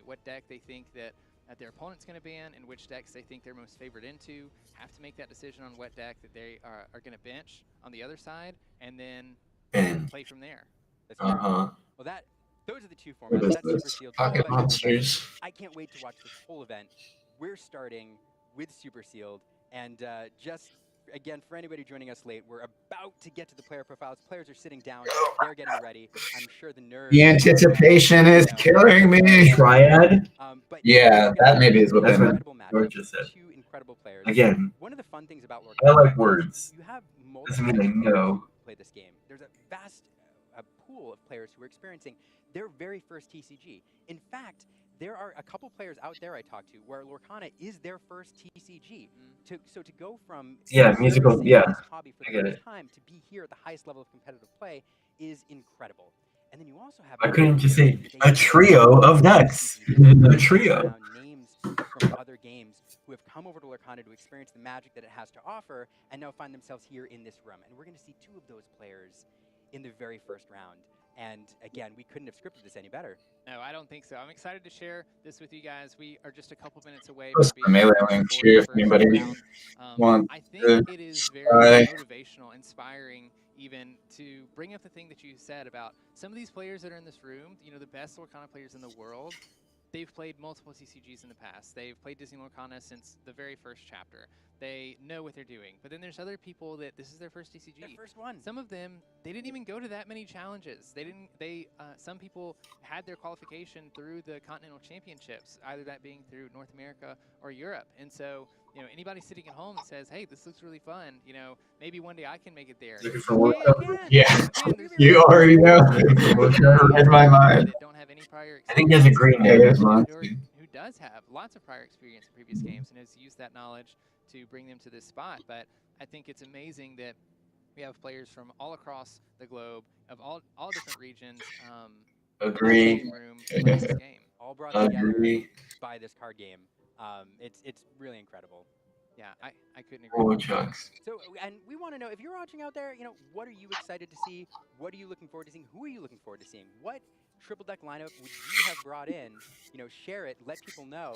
what deck they think that their opponent's going to ban and which decks they think they're most favored into, have to make that decision on what deck that they are going to bench on the other side, and then play from there. That's true. Uh-huh. Well, those are the 2 What formats. is That's Super this? Sealed. Pocket Full event, monsters. I can't wait to watch this whole event. We're starting with Super Sealed, and just again, for anybody joining us late, we're about to get to the player profiles. Players are sitting down. They're getting ready. I'm sure the nerves. The anticipation is killing me. Triad? But Yeah, that maybe is what That's they what meant. incredible matchup. George just said. 2 incredible players. Again, One of the fun things about I like Lorcana is words. you have Doesn't multiple mean I players know. who play this game. There's a vast pool of players who are experiencing their very first TCG. In fact, there are a couple players out there I talked to where Lorcana is their first TCG. So to go from musical, servicing yeah, this hobby for I the get first it. time to be here at the highest level of competitive play is incredible. And then you also have I couldn't just say they a trio of decks. A trio. around names from other games who have come over to Lorcana to experience the magic that it has to offer and now find themselves here in this room. And we're going to see 2 of those players in the very first round. And again, we couldn't have scripted this any better. No, I don't think so. I'm excited to share this with you guys. We are just a couple minutes away Post from the being melee link for too the if first anybody round. wants I think to it is very try. motivational, inspiring, even to bring up the thing that you said about some of these players that are in this room, you know, the best Lorcana players in the world. They've played multiple TCGs in the past. They've played Disney Lorcana since the very first chapter. They know what they're doing. But then there's other people that this is their first TCG. Their first one. Some of them, they didn't even go to that many challenges. Some people had their qualification through the Continental Championships, either that being through North America or Europe. And so, you know, anybody sitting at home that says, hey, this looks really fun, you know, maybe one day I can make it there. Looking for World Cup? Yeah, you already know. In my mind. Don't have any prior I think there's a green Yeah, name. there's one. who does have lots of prior experience in previous games and has used that knowledge to bring them to this spot. But I think it's amazing that we have players from all across the globe of all different regions. Agree. In the same room playing this game. All brought together Agree. by this card game. It's really incredible. Yeah, I couldn't agree more. Oh, Chucks. So, and we want to know, if you're watching out there, what are you excited to see? What are you looking forward to seeing? Who are you looking forward to seeing? What triple deck lineup would you have brought in? Share it. Let people know.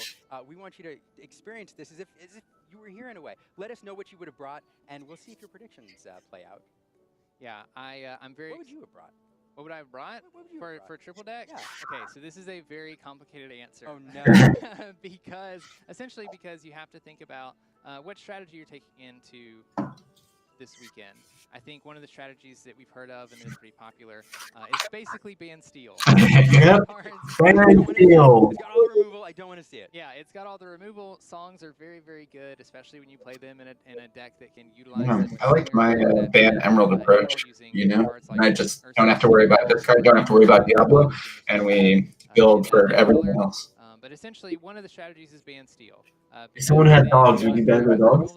We want you to experience this as if you were here in a way. Let us know what you would have brought, and we'll see if your predictions play out. Yeah, I'm very. What would you have brought? What would I have brought for triple deck? Yeah. Okay, so this is a very complicated answer. Oh no! because you have to think about what strategy you're taking into this weekend. I think one of the strategies that we've heard of and is pretty popular is basically ban steal. Yep. Ban steal. It's got all the removal. I don't want to see it. Yeah, it's got all the removal. Songs are very, very good, especially when you play them in a deck that can utilize them. I like my ban Emerald approach, and I just don't have to worry about this card, don't have to worry about Diablo, and we build for everything else. But essentially, one of the strategies is ban steal. If someone had dogs, would you ban their dogs?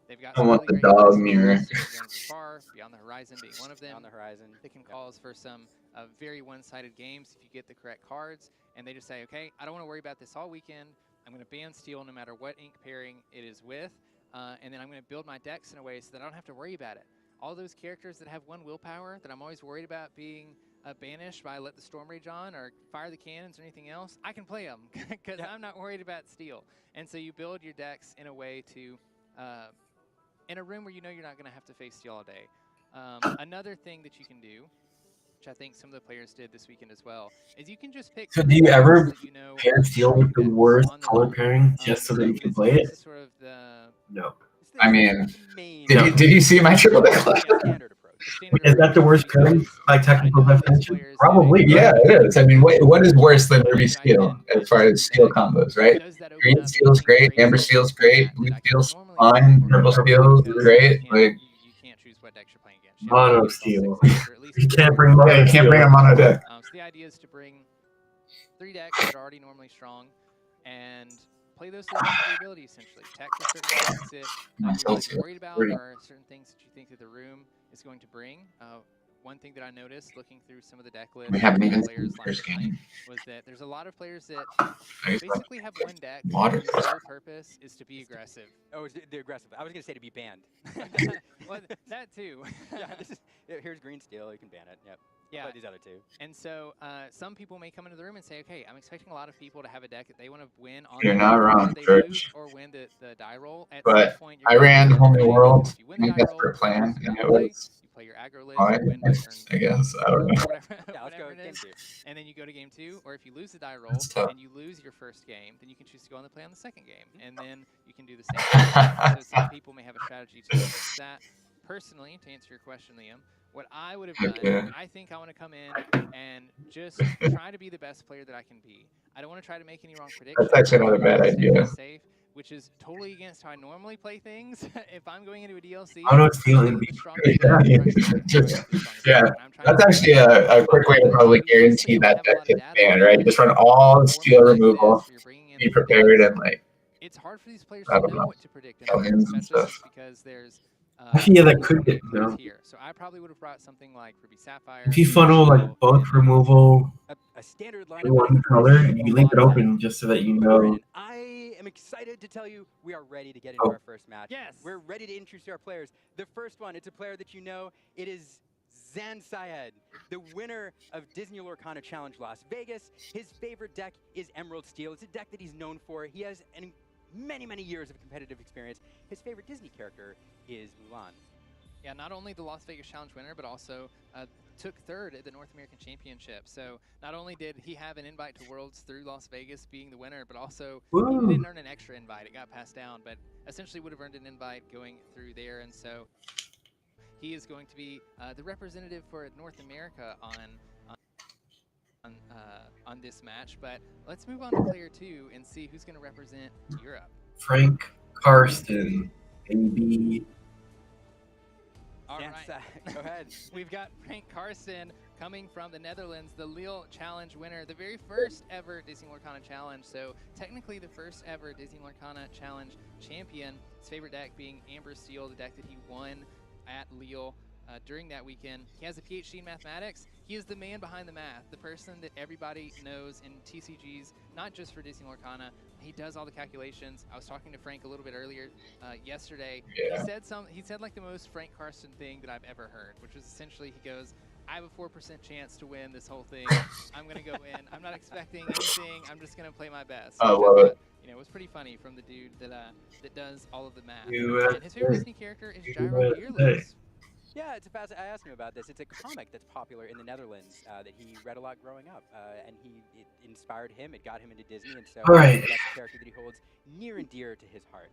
They've got I want the dog mirror. Far, Beyond the Horizon being one of them. On the horizon. They can cause for some very one-sided games if you get the correct cards, and they just say, okay, I don't want to worry about this all weekend. I'm going to ban steal no matter what ink pairing it is with, and then I'm going to build my decks in a way so that I don't have to worry about it. All those characters that have one willpower that I'm always worried about being banished by Let the Storm Rage on or Fire the Cannons or anything else, I can play them because I'm not worried about steal. And so you build your decks in a way to in a room where you're not going to have to face steal all day. Another thing that you can do, which I think some of the players did this weekend as well, is you can just pick. So do you ever pair steal with the worst color pairing just so that you can play it? Sort of the No. I mean, did you see my triple deck? Is that the worst pairing by technical definition? Probably. Yeah, it is. I mean, what is worse than Ruby Steel as far as steel combos, right? Green Steel is great, Amber Steel is great, Blue Steel's fine, Purple Steel is great. Like, you can't choose what decks you're playing against. Mono Steel. You can't bring mono. yeah, you can't bring a mono deck. So the idea is to bring 3 decks that are already normally strong and play those to the best of your ability, essentially. Tech for certain things that you're worried about, or certain things that you think that the room is going to bring. One thing that I noticed looking through some of the deck lists We haven't even seen players the first game. was that there's a lot of players that basically have one deck Water. whose sole purpose is to be aggressive. Oh, they're aggressive. I was going to say to be banned. Well, that too. Here's Green Steel. You can ban it. Yep. Yeah. These other two. And so some people may come into the room and say, okay, I'm expecting a lot of people to have a deck that they want to win on. You're not wrong, they George. lose or win the die roll. At But some point, I ran Whole New World, I guess, for a plan, and it was you play your aggro list, fine, win by turn I guess. I don't know. Yeah, let's go whatever it game is. 2. And then you go to game 2, or if you lose the die roll That's tough. and you lose your first game, then you can choose to go on the play on the second game, and then you can do the same thing. So some people may have a strategy to fix that. Personally, to answer your question, Liam, what I would have done, I think I want to come in and just try to be the best player that I can be. I don't want to try to make any wrong predictions. That's actually not a bad idea. Safe, which is totally against how I normally play things. If I'm going into a DLC, I don't feel it. Yeah, that's actually a quick way to probably guarantee that deck gets banned, right? You just run all the steel removal, be prepared, and like. It's hard for these players I to don't know know. what to predict, Aliens and especially stuff. because there's. Yeah, that could get no. Here. So I probably would have brought something like Ruby Sapphire. If you funnel like bulk removal A standard in lineup. one color, you leave it open just so that you know. And I am excited to tell you we are ready to get into our first match. Yes. We're ready to introduce our players. The first one, it's a player that you know. It is Zan Syed, the winner of Disney Lorcana Challenge Las Vegas. His favorite deck is Emerald Steel. It's a deck that he's known for. He has many years of competitive experience. His favorite Disney character is Mulan. Yeah, not only the Las Vegas Challenge winner, but also took 3rd at the North American Championship. So not only did he have an invite to Worlds through Las Vegas being the winner, but also he didn't earn an extra invite. It got passed down, but essentially would have earned an invite going through there. And so he is going to be the representative for North America on this match. But let's move on to player 2 and see who's going to represent Europe. Frank Karsten, maybe. All Zance, right. go ahead. We've got Frank Carson coming from the Netherlands, the Lille Challenge winner, the very first ever Disney Lorcana Challenge. So technically the first ever Disney Lorcana Challenge champion. His favorite deck being Amber Steel, the deck that he won at Lille during that weekend. He has a PhD in mathematics. He is the man behind the math, the person that everybody knows in TCGs, not just for Disney Lorcana. He does all the calculations. I was talking to Frank a little bit earlier yesterday. Yeah. He said like the most Frank Carson thing that I've ever heard, which was essentially he goes, I have a 4% chance to win this whole thing. I'm going to go in. I'm not expecting anything. I'm just going to play my best. I love it. You know, it was pretty funny from the dude that does all of the math. USA. And his favorite Disney character is Gyro Fearless. Yeah, I asked him about this. It's a comic that's popular in the Netherlands that he read a lot growing up, and it inspired him. It got him into Disney, and so All right. that's a character that he holds near and dear to his heart.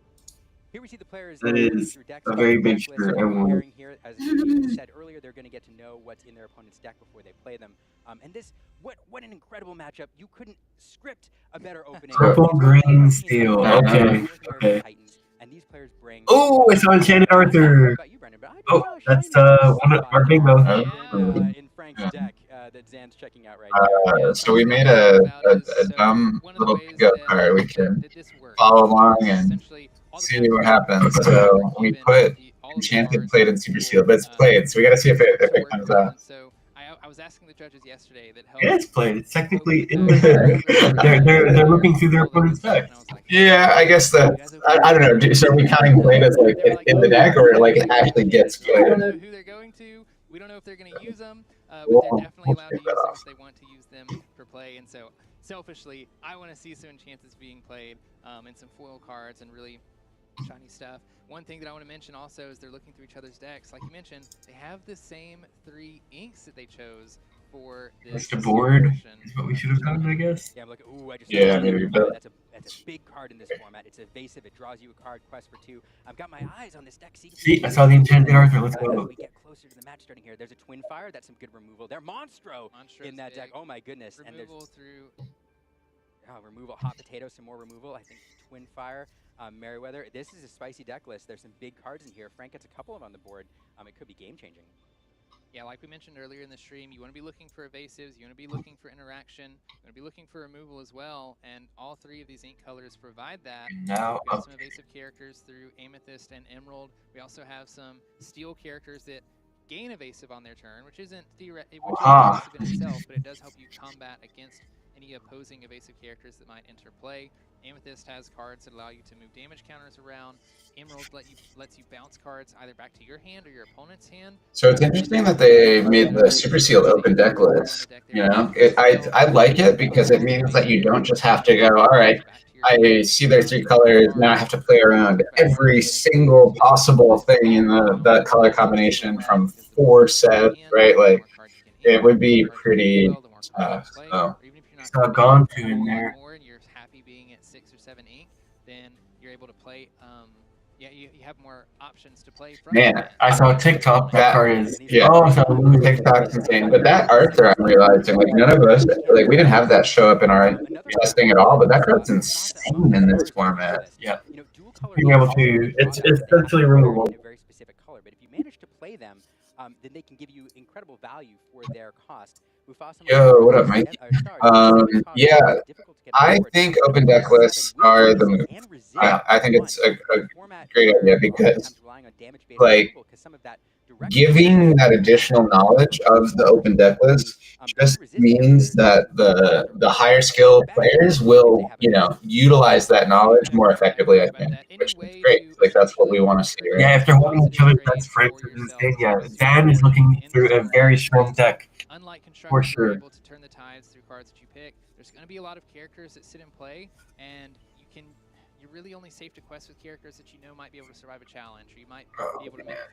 Here we see the players That going is through decks. a very big Deck list, shirt. I want it. comparing here, as you said earlier, they're going to get to know what's in their opponent's deck before they play them. And this, what an incredible matchup! You couldn't script a better opening. Purple, green, steel. Okay. Okay. Titans, and these players bring. Oh, it's on Enchanted Arthur. About you, Brendan, but I Oh, know that's Shiny one of our bingo. in Frank's deck that Zan's checking out right now. So we made a dumb little bingo card. We can follow along and see what happens. So we put Enchanted played in Super Seal, but it's played, so we gotta see if it comes out. So I was asking the judges yesterday that Yeah, it's played. It's technically in the deck. They're looking through their opponent's deck. Yeah, I guess that I don't know. So are we counting played as like in the deck, or like it actually gets We don't played? know who they're going to. We don't know if they're going to use them, but they're definitely allowed to use them if they want to use them for play. And so, selfishly, I want to see some enchantments being played and some foil cards and really shiny stuff. One thing that I want to mention also is they're looking through each other's decks. Like you mentioned, they have the same 3 inks that they chose for this. Mr. Board is what we should have done, I guess. Yeah, I'm like, ooh, I just Yeah, maybe. that's a big card in this format. It's evasive. It draws you a card. Quest for 2. I've got my eyes on this deck. See, I saw the Enchanted Arthur. Let's As go. we get closer to the match starting here, there's a Twin Fire. That's some good removal. They're Monstro in that deck. Oh my goodness. And there's Removal through. removal, hot potato, some more removal. I think Twin Fire, Merryweather. This is a spicy deck list. There's some big cards in here. Frank gets a couple of them on the board. It could be game changing. Yeah, like we mentioned earlier in the stream, you want to be looking for evasives, you want to be looking for interaction, you want to be looking for removal as well, and all 3 of these ink colors provide that. Now, We've got some evasive characters through Amethyst and Emerald. We also have some steel characters that gain evasive on their turn, which isn't evasive in itself, but it does help you combat against any opposing evasive characters that might enter play. Amethyst has cards that allow you to move damage counters around. Emerald lets you bounce cards either back to your hand or your opponent's hand. So it's interesting that they made the Super Seal open deck list. You know, I like it because it means that you don't just have to go, all right, I see their 3 colors, now I have to play around every single possible thing in the color combination from 4 sets, right? Like, it would be pretty tough. So. Saw Gone to in there. And you're happy being at 6 or 7 ink, then you're able to play. Yeah, you have more options to play from. Man, I saw TikTok. That card is TikTok's insane. But that Arthur, I'm realizing, like none of us, like we didn't have that show up in our testing at all. But that card's insane in this format. Yeah, being able to, it's essentially removable. A very specific color, but if you manage to play them, then they can give you incredible value for their cost. Yo, what up, Mike? Yeah, I think open deck lists are the move. I think it's a great idea because, like, giving that additional knowledge of the open deck list just means that the higher skill players will, you know, utilize that knowledge more effectively, I think, which is great. Like, that's what we want to see, right? Yeah, if they're holding each other's decks framed to this thing, yeah, Dan is looking through a very strong deck. Unlike construction, for sure. you're able to turn the tides through cards that you pick. There's going to be a lot of characters that sit in play, and you're really only safe to quest with characters that you know might be able to survive a challenge, or you might be able to make a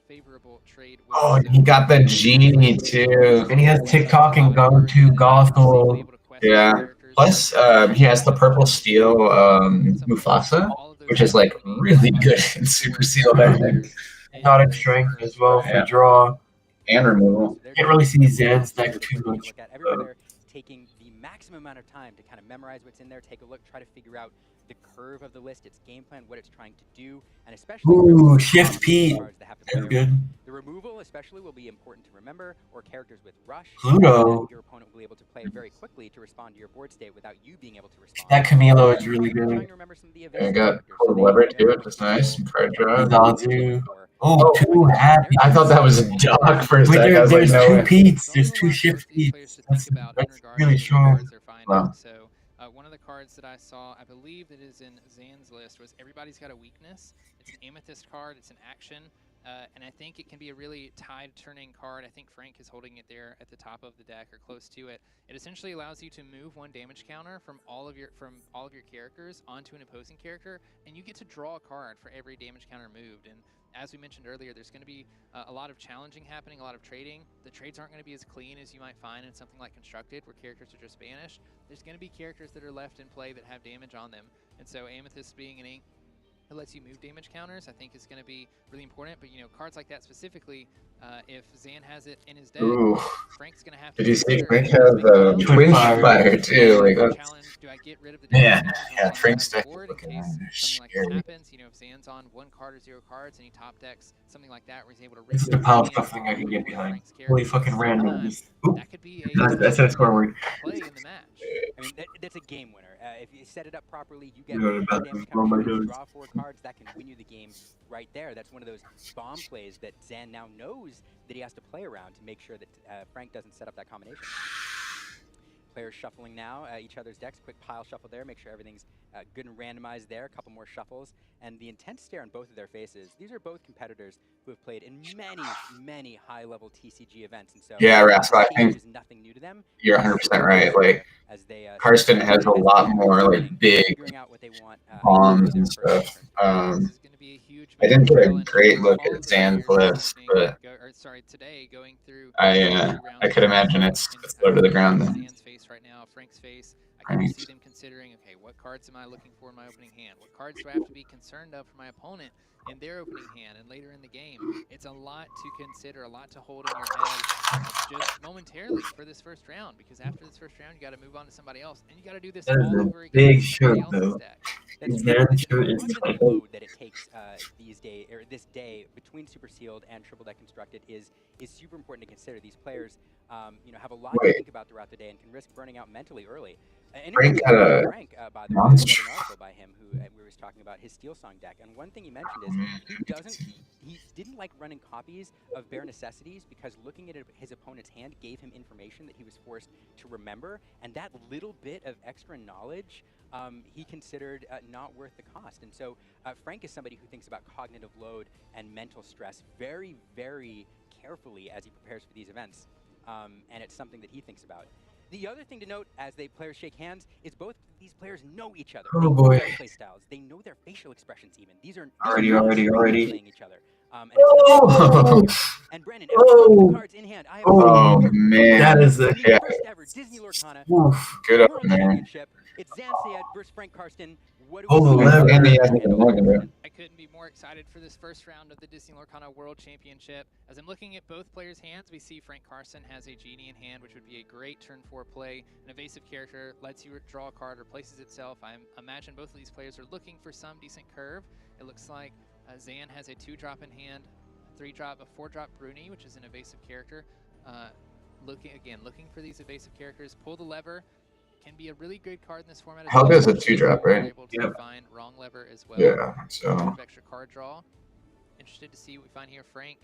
favorable trade with. Oh, he got the genie too. And he has TikTok and Go-To, Gothel. Yeah. Plus, he has the purple steel Mufasa, which is like really good in Super Seal, I think. Exotic strength as well for draw. And removal. Can't really see Zan's deck too much. maximum amount of time to kind of memorize what's in there, take a look, try to figure out the curve of the list, its game plan, what it's trying to do, and especially Ooh, Shift P. cards that have to play That's good. The removal especially will be important to remember, or characters with rush. Pluto. Your opponent will be able to play very quickly to respond to your board state without you being able to respond. That Camilo is really good. Trying to remember some of the I got cold lever too, which is nice. And card draw. Zazu. Oh, two happy. I thought that was a dog for a Wait, second. I was like, there's no two way. Pete's. There's two Shift Pete's. That's really strong. Wow. So one of the cards that I saw, I believe that is in Zan's list, was Everybody's Got a Weakness. It's an Amethyst card. It's an action. And I think it can be a really tide-turning card. I think Frank is holding it there at the top of the deck or close to it. It essentially allows you to move one damage counter from all of your characters onto an opposing character, and you get to draw a card for every damage counter moved. And as we mentioned earlier, there's going to be a lot of challenging happening, a lot of trading. The trades aren't going to be as clean as you might find in something like Constructed, where characters are just banished. There's going to be characters that are left in play that have damage on them. And so Amethyst being an ink that lets you move damage counters, I think is going to be really important. But, you know, cards like that specifically, if Zan has it in his deck, Ooh. Frank's going to have to... Did you see Frank has Twin Fire too? Like, that's... Do I get rid of the Yeah, Frank's deck is board in looking case something like scary. this happens? You know, if Zan's on 1 card or 0 cards and he top decks something like that where he's able to... This is the power stuff thing I can get behind. Holy fucking random. That could be that's a score word. play in the match. I mean, that's a game winner. If you set it up properly, you get Yeah, 4 about damage to blow my counters, you nose. draw 4 cards, that can win you the game right there. That's one of those bomb plays that Zan now knows that he has to play around to make sure that Frank doesn't set up that combination. Players shuffling now each other's decks. Quick pile shuffle there. Make sure everything's good and randomized there. A couple more shuffles. And the intense stare on both of their faces. These are both competitors who have played in many, many high-level TCG events. And so Yeah, Rascal, I think is nothing new to them. you're 100% right. Like, As they, Karsten has a lot more, like, big figuring out what they want, bombs and stuff. I didn't get a great look at Zan's list, but Today going through I could imagine it's low to the ground then. Zan's face right now, Frank's face. I can see them considering, okay, what cards am I looking for in my opening hand? What cards do I have to be concerned of for my opponent in their opening hand and later in the game? It's a lot to consider, a lot to hold in your head just momentarily for this first round, because after this first round, you got to move on to somebody else, and you got to do this That is all a over again. big with somebody shirt, else's though. deck. That's Zan's shirt is the tight. load that it takes these days, or this day between Super Sealed and Triple Deck Constructed is super important to consider. These players, you know, have a lot to think about throughout the day and can risk burning out mentally early. Frank had a Frank, by the way, I read an article by him who we was talking about his Steel Song deck, and one thing he mentioned is he didn't like running copies of Bare Necessities because looking at his opponent's hand gave him information that he was forced to remember, and that little bit of extra knowledge he considered not worth the cost. And so Frank is somebody who thinks about cognitive load and mental stress very, very carefully as he prepares for these events, and it's something that he thinks about. The other thing to note as the players shake hands is both these players know each other. Oh, they know boy. their play styles. They know their facial expressions even. These are Already. playing each other. And, Oh! and Brandon, Oh! cards in hand. I have Oh, man. That is a... Yeah. first ever Disney Lorcana Oof. Good up, World man. Championship. It's Zan Syed versus Frank Karsten. What do Oh, we see? lever. And he hasn't been looking, bro. I couldn't be more excited for this first round of the Disney Lorcana World Championship. As I'm looking at both players' hands, we see Frank Karsten has a Genie in hand, which would be a great turn 4 play. An evasive character lets you draw a card, replaces itself. I imagine both of these players are looking for some decent curve. It looks like Zan has a 2-drop in hand, a 3-drop, a 4-drop Bruni, which is an evasive character. Looking for these evasive characters. Pull the lever. Can be a really good card in this format. Helga is a 2-drop, right? We're able to Yep. find wrong lever as well. Yeah, so Extra card draw. Interested to see what we find here. Frank.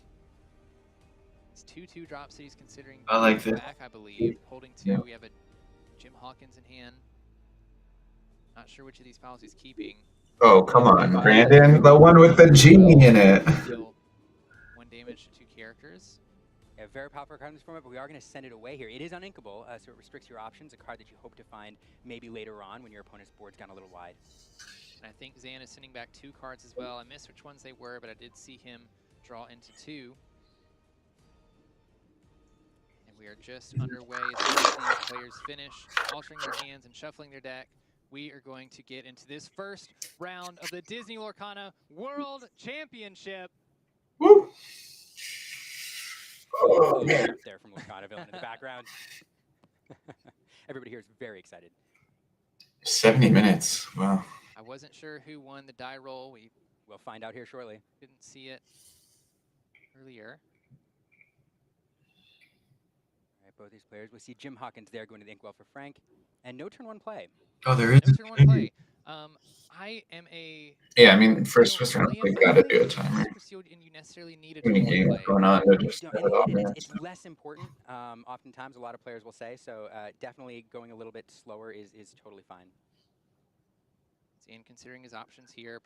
It's 2 drops that he's considering. I like this. Back, I believe. Holding 2. Yeah. We have a Jim Hawkins in hand. Not sure which of these piles he's keeping. oh, come on, Brandon, the one with the genie in it. Deal 1 damage to 2 characters. A very powerful card in this format, but we are going to send it away here. It is uninkable, so it restricts your options, a card that you hope to find maybe later on when your opponent's board's gone a little wide. And I think Zan is sending back 2 cards as well. I missed which ones they were, but I did see him draw into 2. And we are just underway as soon as these players finish altering their hands and shuffling their deck. We are going to get into this first round of the Disney Lorcana World Championship. Woo! Oh, there from Lorcana Villain in the background. Everybody here is very excited. 70 minutes. Wow. I wasn't sure who won the die roll. We'll find out here shortly. Didn't see it earlier. All right, both these players. We see Jim Hawkins there going to the Inkwell for Frank, and no turn one play. Oh, there is no turn one play. I am a yeah. I mean, for Swiss round, we gotta do a timer. And you necessarily need a When a turn game one is play. going on, they're just It's less important. Oftentimes, a lot of players will say so. Definitely going a little bit slower is totally fine. And considering his options here,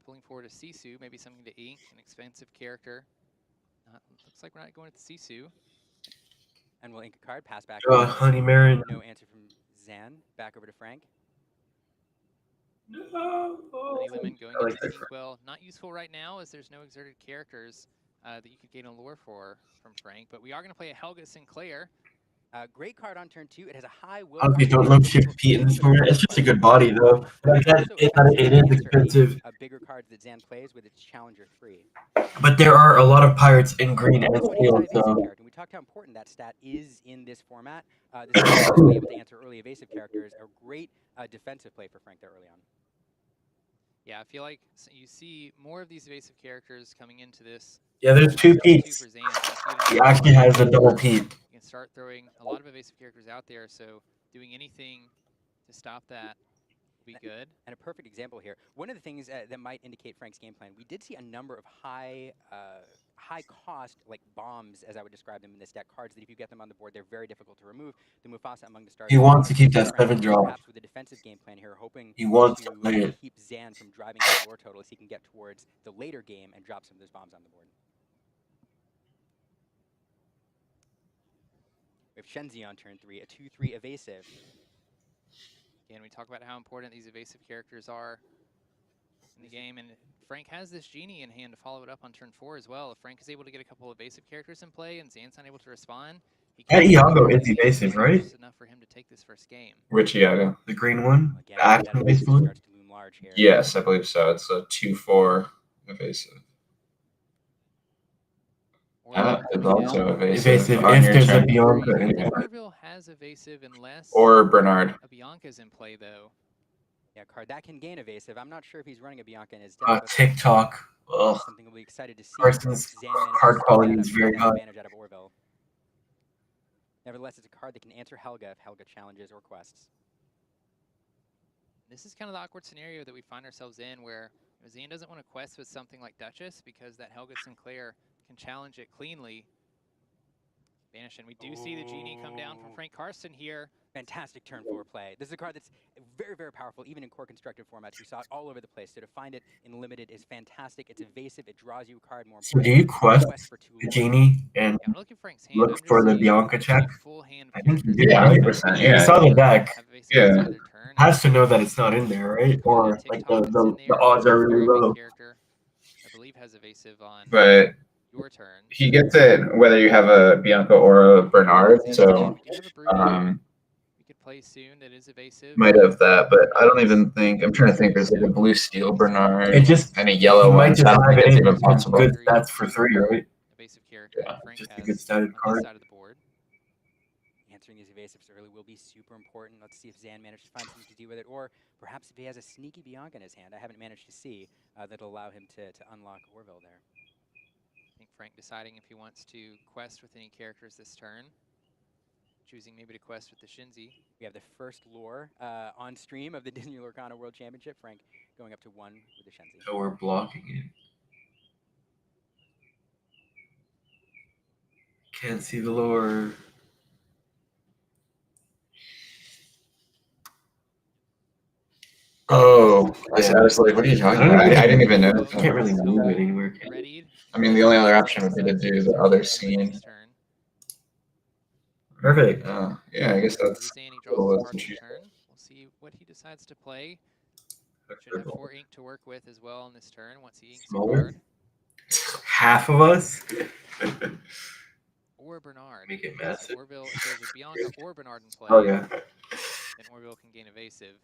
pulling forward a Sisu, maybe something to ink, an expensive character. Looks like we're not going with the Sisu. And we'll ink a card, pass back. Honey Marin. No answer from Zan. Back over to Frank. Honey Lemon going into the Inkwell. Not useful right now as there's no exerted characters that you could gain a lure from Frank. But we are going to play a Helga Sinclair. Great card on turn 2. It has a high will. Obviously, don't look shift Pete in this format. It's just a good body, though. Like it is expensive. Bigger cards that Zan plays with its Challenger 3. But there are a lot of pirates in green and steel, so. We talked how important that stat is in this format. This is to be able to answer early evasive characters. A great defensive play for Frank there early on. Yeah, I feel like you see more of these evasive characters coming into this. Yeah, there's 2 Petes. He actually has a double Pete. You can start throwing a lot of evasive characters out there, so doing anything to stop that will be good. And a perfect example here. One of the things that might indicate Frank's game plan, we did see a number of high cost, like bombs, as I would describe them in this deck, cards that if you get them on the board, they're very difficult to remove. The Mufasa among the stars. He wants to keep that 7 drop. Perhaps with a defensive game plan here, hoping he wants to play it. Keep Zan from driving his lore total so he can get towards the later game and drop some of those bombs on the board. We have Shenzi on turn 3, a 2/3 evasive. Again, we talk about how important these evasive characters are in the game, and Frank has this Genie in hand to follow it up on turn 4 as well. If Frank is able to get a couple of evasive characters in play and Zan's not able to respond, that Iago is evasive, right? Just enough for him to take this first game. Which Iago? The green one? Again, the action-based one? Yes, I believe so. It's a 2/4 evasive. It's also evasive on if your there's turn. a Bianca. Orville has evasive unless or Bernard. A Bianca's in play, though. Yeah, card that can gain evasive. I'm not sure if he's running a Bianca in his deck. TikTok. Ugh. Something we'll be excited to see. Carson's card quality is very high. Advantage out of Orville. Nevertheless, it's a card that can answer Helga if Helga challenges or quests. This is kind of the awkward scenario that we find ourselves in where Zan doesn't want to quest with something like Duchess because that Helga Sinclair can challenge it cleanly. Banish, and we do see the Genie come down from Frank Carson here. Fantastic turn 4 play. This is a card that's very, very powerful, even in core constructed formats. We saw it all over the place. So to find it in limited is fantastic. It's evasive. It draws you a card more. So do you quest the Genie and look for the Bianca check? I think you did, right? You saw the deck. Yeah. Has to know that it's not in there, right? Or like the odds are really low. I believe has evasive on. But your turn. He gets it whether you have a Bianca or a Bernard, so we could play soon that is evasive. Might have that, but I don't even think I'm trying to think there's like a blue steel Bernard and a yellow one. Might just have it it's in even possible. Good stats for 3, right? Evasive character. Yeah, just a good statted card. Side of the board. Answering these evasives early will be super important. Let's see if Zan manages to find something to do with it, or perhaps if he has a sneaky Bianca in his hand. I haven't managed to see that'll allow him to unlock Orville there. I think Frank deciding if he wants to quest with any characters this turn. Choosing maybe to quest with the Shinzi. We have the first lore on stream of the Disney Lorcana World Championship. Frank going up to 1 with the Shinzi. So we're blocking it. Can't see the lore. Oh, I was like, what are you talking about? I didn't even know. Can't really move it anywhere. I mean, the only other option would be to do the other scene. Perfect. Oh, yeah, I guess that's cool. We'll see what he decides to play. Should have 4 ink to work with as well on this turn once he inks a card. Half of us? Or Bernard. Make it massive. Orville, if there's a Bianca or Bernard in play, oh, yeah. then Orville can gain evasive.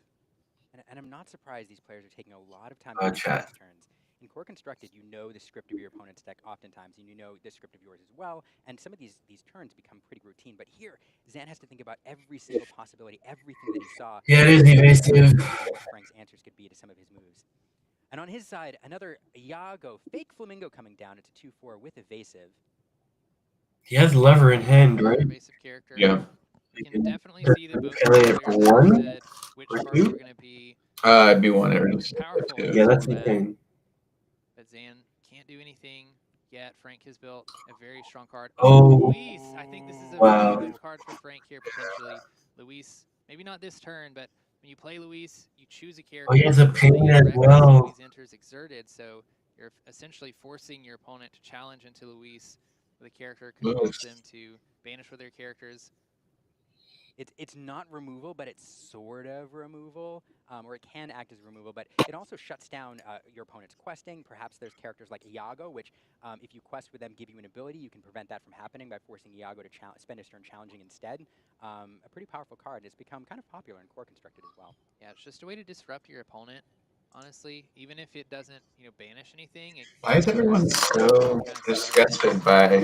And I'm not surprised these players are taking a lot of time chat. turns. in Core Constructed, you know the script of your opponent's deck oftentimes, and you know the script of yours as well, and some of these turns become pretty routine. But here, Zan has to think about every single possibility, everything that he saw. Yeah, it is evasive. What Frank's answers could be to some of his moves. And on his side, another Iago, fake Flamingo coming down. It's a 2/4 with evasive. He has lever in hand, right? Evasive character. Yeah. You can definitely see that both Can I players have one said which or cards two? were going to be It'd be one or most powerful. two. Yeah, that's for that. insane. But Zan can't do anything yet. Frank has built a very strong card. Oh, Luis, I think this is a wow. really good card for Frank here potentially. Luis, maybe not this turn, but when you play Luis, you choose a character. Oh, he has a pain as well. Luis enters exerted, so you're essentially forcing your opponent to challenge into Luis with a character, could cause them to banish with their characters. It's not removal, but it's sort of removal, or it can act as removal, but it also shuts down your opponent's questing. Perhaps there's characters like Iago, which if you quest with them, give you an ability, you can prevent that from happening by forcing Iago to spend his turn challenging instead. A pretty powerful card. It's become kind of popular in Core Constructed as well. Yeah, it's just a way to disrupt your opponent. Honestly, even if it doesn't, banish anything. Why is everyone so disgusted by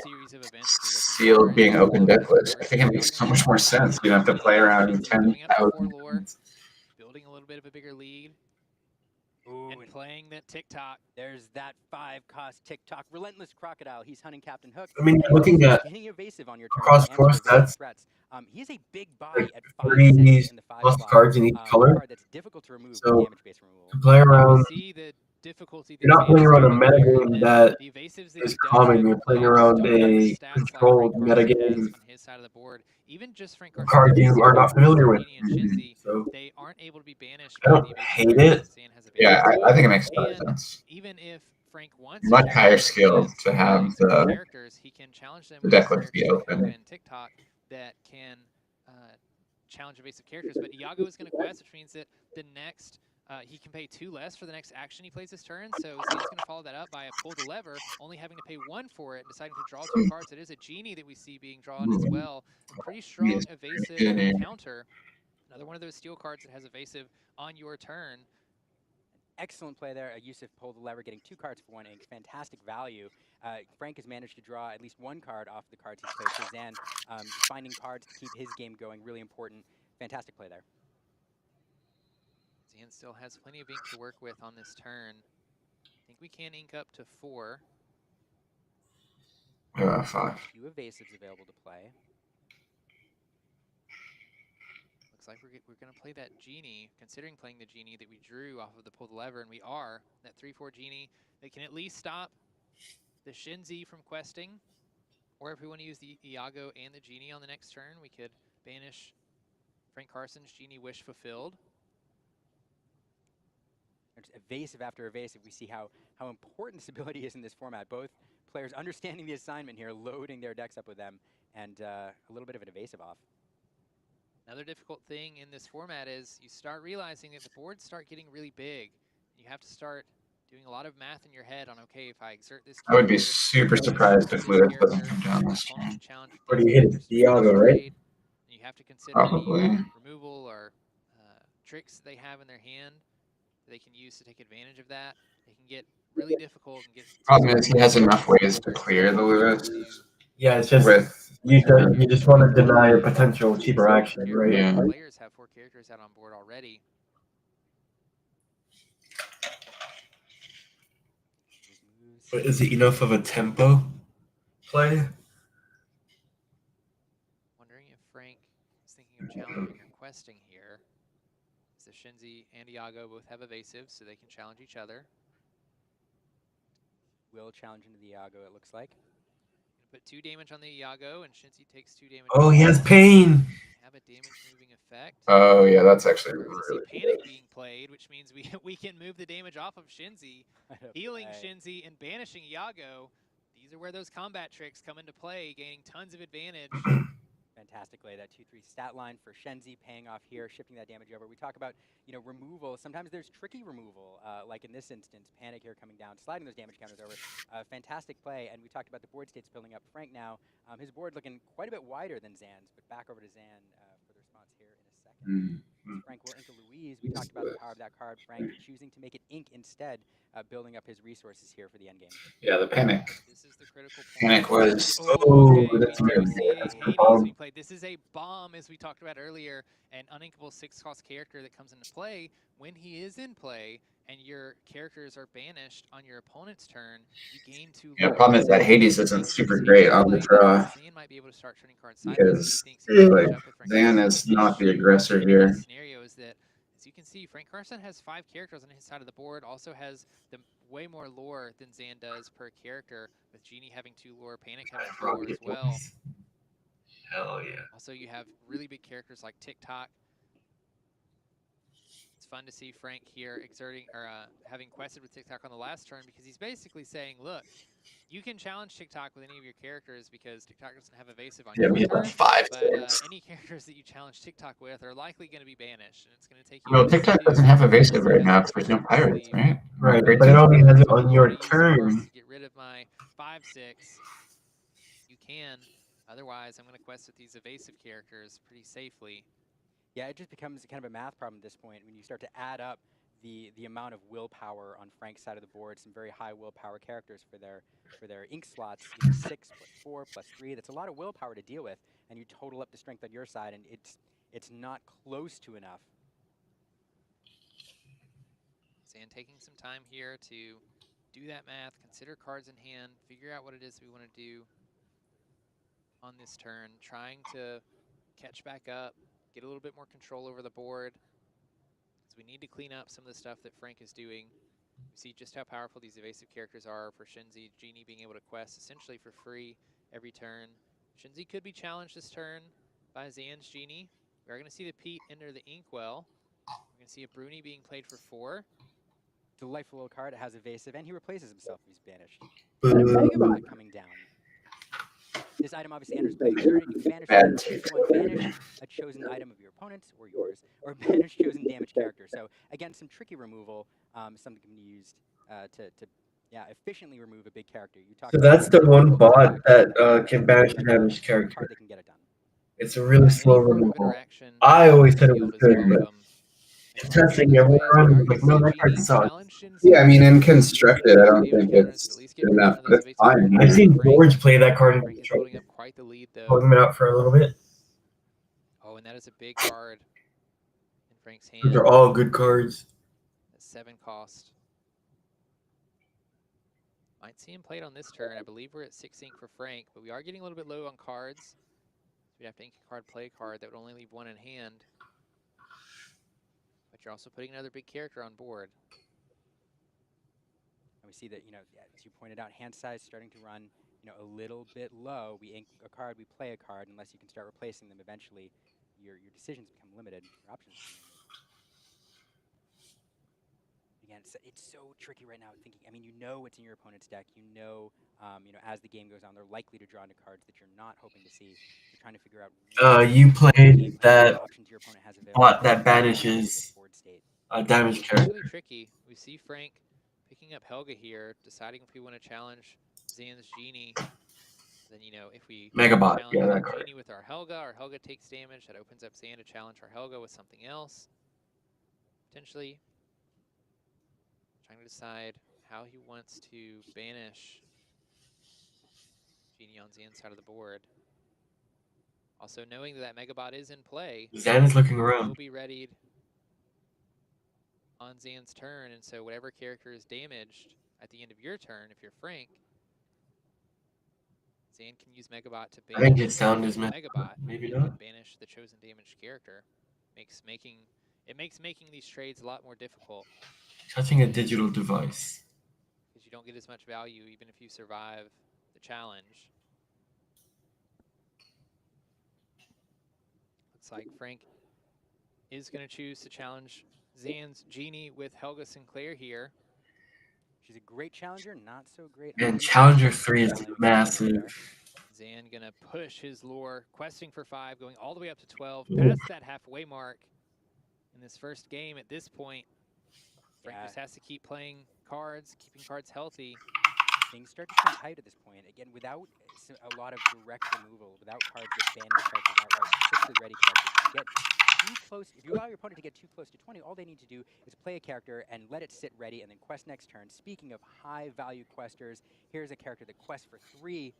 Sealed being open decklist? I think it makes so much more sense. You don't have to play around 10,000. Building a little bit of a bigger lead. Ooh, and playing that TikTok. There's that 5-cost TikTok. Relentless Crocodile. He's hunting Captain Hook. I mean, looking at getting evasive on your turn across 4 sets, threats. He has a big body at 30 5/6 in the 5 plus slot. cards in each color. Card that's difficult to remove So damage-based removal. to play around, See the difficulty you're not playing around a metagame that is common. You're playing around a controlled metagame. On his side of the board, even just Frank A card you are not familiar with. So they aren't able to be banished. I don't hate it. Yeah, I think it makes a lot of sense. Even if Frank wants much higher skill to have the characters, he can challenge them with decklist be open. TikTok that can challenge evasive characters. But Iago is going to quest, which means that the next he can pay 2 less for the next action he plays this turn. So Zane's going to follow that up by a pull the lever, only having to pay 1 for it, and deciding to draw 2 cards. It is a Genie that we see being drawn as well. A pretty strong evasive counter. Another one of those steel cards that has evasive on your turn. Excellent play there. Yusuf pulled the lever, getting 2 cards for 1 ink. Fantastic value. Frank has managed to draw at least 1 card off the cards he's played for Zan. Finding cards to keep his game going, really important. Fantastic play there. Zan still has plenty of ink to work with on this turn. I think we can ink up to 4. 5. A few evasives available to play. Looks like we're going to play that Genie, considering playing the Genie that we drew off of the pull the lever, and we are. That 3/4 Genie that can at least stop the Shinzi from questing. Or if we want to use the Iago and the Genie on the next turn, we could banish Frank Carson's Genie Wish Fulfilled. There's evasive after evasive. We see how important this ability is in this format. Both players understanding the assignment here, loading their decks up with them, and a little bit of an evasive off. Another difficult thing in this format is you start realizing that the boards start getting really big. You have to start doing a lot of math in your head on, okay, if I exert this... I would be super surprised if Lewis doesn't come down this turn. What do you hit? Iago, right? You have to consider Probably. any removal or tricks they have in their hand that they can use to take advantage of that. They can get really difficult and get... Problem is he has enough ways to clear the Lewis. Yeah, it's just you just want to deny a potential cheaper action, right? Yeah. Players have 4 characters out on board already. But is it enough of a tempo play? Wondering if Frank is thinking of challenging or questing here. So Shinzi and Iago both have evasive, so they can challenge each other. Will challenge into the Iago, it looks like. Put 2 damage on the Iago, and Shinzi takes 2 damage. Oh, he has pain. Have a damage moving effect. Oh yeah, that's actually We really see Panic being played, which means we can move the damage off of Shinzi, healing Shinzi and banishing Iago. These are where those combat tricks come into play, gaining tons of advantage. Fantastically, that 2/3 stat line for Shenzi paying off here, shifting that damage over. We talk about, removal. Sometimes there's tricky removal, like in this instance, Panic here coming down, sliding those damage counters over. Fantastic play, and we talked about the board states building up. Frank now, his board looking quite a bit wider than Zan's, but back over to Zan for the response here in a second. since Frank will ink a Louise, we talked about the power of that card. Frank choosing to make it ink instead, building up his resources here for the endgame. Yeah, the panic. This is the critical point. Panic was. Okay, That's we do amazing. see a That's a Hades bomb. being played. This is a bomb, as we talked about earlier, an uninkable 6-cost character that comes into play. When he is in play and your characters are banished on your opponent's turn, you gain 2 Yeah, lore. the problem is that Hades isn't super great on the draw Zan might be able to start turning cards sideways if he thinks he can catch up with Frank Zan Carson. is not the aggressor In here. this scenario is that, as you can see, Frank Carson has 5 characters on his side of the board, also has the way more lore than Zan does per character, with Genie having 2 lore, Panic having 2 lore as well. Hell yeah. Also, you have really big characters like TikTok. It's fun to see Frank here exerting or having quested with TikTok on the last turn, because he's basically saying, look, you can challenge TikTok with any of your characters because TikTok doesn't have evasive on your we have turn, like 5 but things. any characters that you challenge TikTok with are likely going to be banished, and it's going to take you. Well, TikTok doesn't have evasive right now because there's no pirates, right? Right, but it only has it on your turn. To get rid of my 5/6, you can. Otherwise, I'm going to quest with these evasive characters pretty safely. Yeah, it just becomes kind of a math problem at this point when you start to add up the amount of willpower on Frank's side of the board. Some very high willpower characters for their ink slots. 6 + 4 + 3. That's a lot of willpower to deal with, and you total up the strength on your side, and it's not close to enough. Zan taking some time here to do that math, consider cards in hand, figure out what it is we want to do on this turn, trying to catch back up, get a little bit more control over the board, because we need to clean up some of the stuff that Frank is doing. We see just how powerful these evasive characters are for Shinzi. Genie being able to quest essentially for free every turn. Shinzi could be challenged this turn by Zan's Genie. We are going to see the Pete enter the Inkwell. We're going to see a Bruni being played for 4. Delightful little card. It has evasive, and he replaces himself if he's banished. And a Megabot coming down. This item obviously enters play. You can banish banish a chosen item of your opponent's or yours, or banish chosen damaged character. So again, some tricky removal, something can be used to efficiently remove a big character. You talk. So that's the one bot that can banish a damaged character. They can get it done. It's a really slow removal. I always said it was good, but testing every run, like, no, that card sucks. Yeah, I mean, in constructed, I don't think it's good enough, but it's fine. I've seen George play that card in Frank is holding up quite the lead, though. holding it out for a little bit. Oh, and that is a big card in Frank's hand. Those are all good cards. That's 7 cost. Might see him played on this turn. I believe we're at 6 ink for Frank, but we are getting a little bit low on cards. We'd have to ink a card, play a card. That would only leave 1 in hand. But you're also putting another big character on board. And we see that, as you pointed out, hand size starting to run, a little bit low. We ink a card, we play a card. Unless you can start replacing them eventually, your decisions become limited, your options become limited. Again, it's so tricky right now thinking, what's in your opponent's deck. As the game goes on, they're likely to draw into cards that you're not hoping to see. You're trying to figure out. You played that bot that banishes a damaged It's character. really tricky. We see Frank picking up Helga here, deciding if we want to challenge Zan's Genie. Then, if we Megabot, challenge yeah, that our card. Genie with our Helga takes damage. That opens up Zan to challenge our Helga with something else. Potentially trying to decide how he wants to banish Genie on Zan's side of the board. Also knowing that Megabot is in play. Zan is looking Will around. be readied on Zan's turn, and so whatever character is damaged at the end of your turn, if you're Frank, Zan can use Megabot to banish I think his sound is Megabot. maybe and not. banish the chosen damaged character. It makes making these trades a lot more difficult. Touching a digital device. Because you don't get as much value even if you survive the challenge. Looks like Frank is going to choose to challenge Zan's Genie with Helga Sinclair here. She's a great challenger, not so great. And Challenger 3 is massive. Zan going to push his lure, questing for 5, going all the way up to 12, past that halfway mark in this first game. At this point, Frank just has to keep playing cards, keeping cards healthy. Things start to turn tight at this point. Again, without a lot of direct removal, without cards that banish characters outright, particularly ready characters, you get too close, if you allow your opponent to get too close to 20, all they need to do is play a character and let it sit ready and then quest next turn. Speaking of high-value questers, here's a character that quests for 3.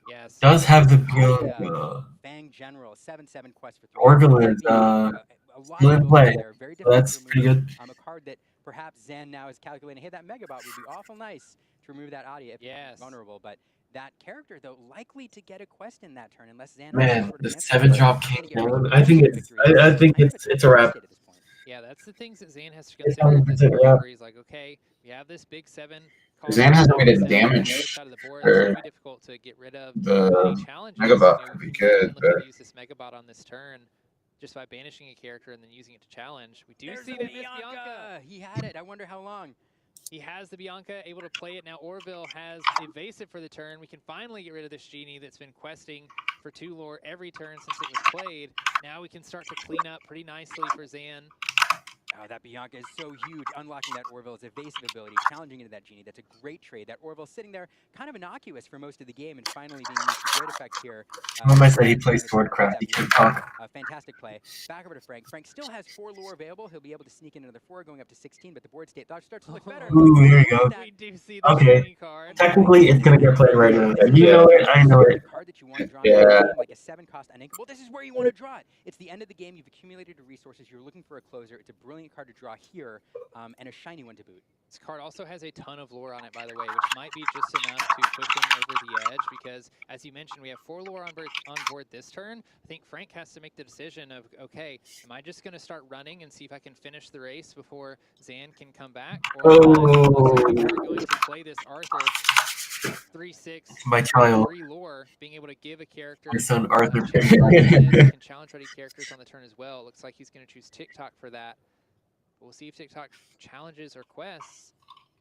Yes. Does have the Bianca. Fang General, 7/7 quest for 3. Orville is a lot still of in play. there. Very So difficult that's to pretty remove. good. A card that perhaps Zan now is calculating, hey, that Megabot would be awful nice to remove that Adia if it's vulnerable. But that character, though, likely to get a quest in that turn unless Zan Man, sort of the answers 7-drop He's came gonna get down. I think it's a wrap. Yeah, that's the things that Zan has to It's consider at this 100% point, wrap. where he's like, okay, we have this big 7. Zan hasn't made a 7 damage on this side of the board. for It's going to be difficult to get rid of any the challenges. Megabot. You Could be can good, look but to use this Megabot on this turn just by banishing a character and then using it to challenge. We do see that Miss Bianca. He had it. I wonder how long. He has the Bianca, able to play it. Now Orville has evasive for the turn. We can finally get rid of this Genie that's been questing for 2 lore every turn since it was played. Now we can start to clean up pretty nicely for Zan. Oh, that Bianca is so huge, unlocking that Orville's evasive ability, challenging into that Genie. That's a great trade. That Orville sitting there kind of innocuous for most of the game and finally being used to great effect here. Remember I said he plays Swordcraft, he can talk. Fantastic play. Back over to Frank. Frank still has 4 lore available. He'll be able to sneak in another 4, going up to 16, but the board state starts to look better. Ooh, here you go. We do see the Okay. Genie card. Technically, it's going to get played right now. You know it, I know it. Card that you want to draw Yeah. like a 7-cost uninkable. This is where you want to draw it. It's the end of the game. You've accumulated your resources. You're looking for a closer. It's a brilliant card to draw here, and a shiny one to boot. This card also has a ton of lore on it, by the way, which might be just enough to push him over the edge because, as you mentioned, we have 4 lore on board this turn. I think Frank has to make the decision of, okay, am I just going to start running and see if I can finish the race before Zan can come back? Or am I going to play this Arthur 3/6, My child. 3 lore, being able to give a character My son Arthur. can challenge ready characters on the turn as well. Looks like he's going to choose TikTok for that. We'll see if TikTok challenges or quests.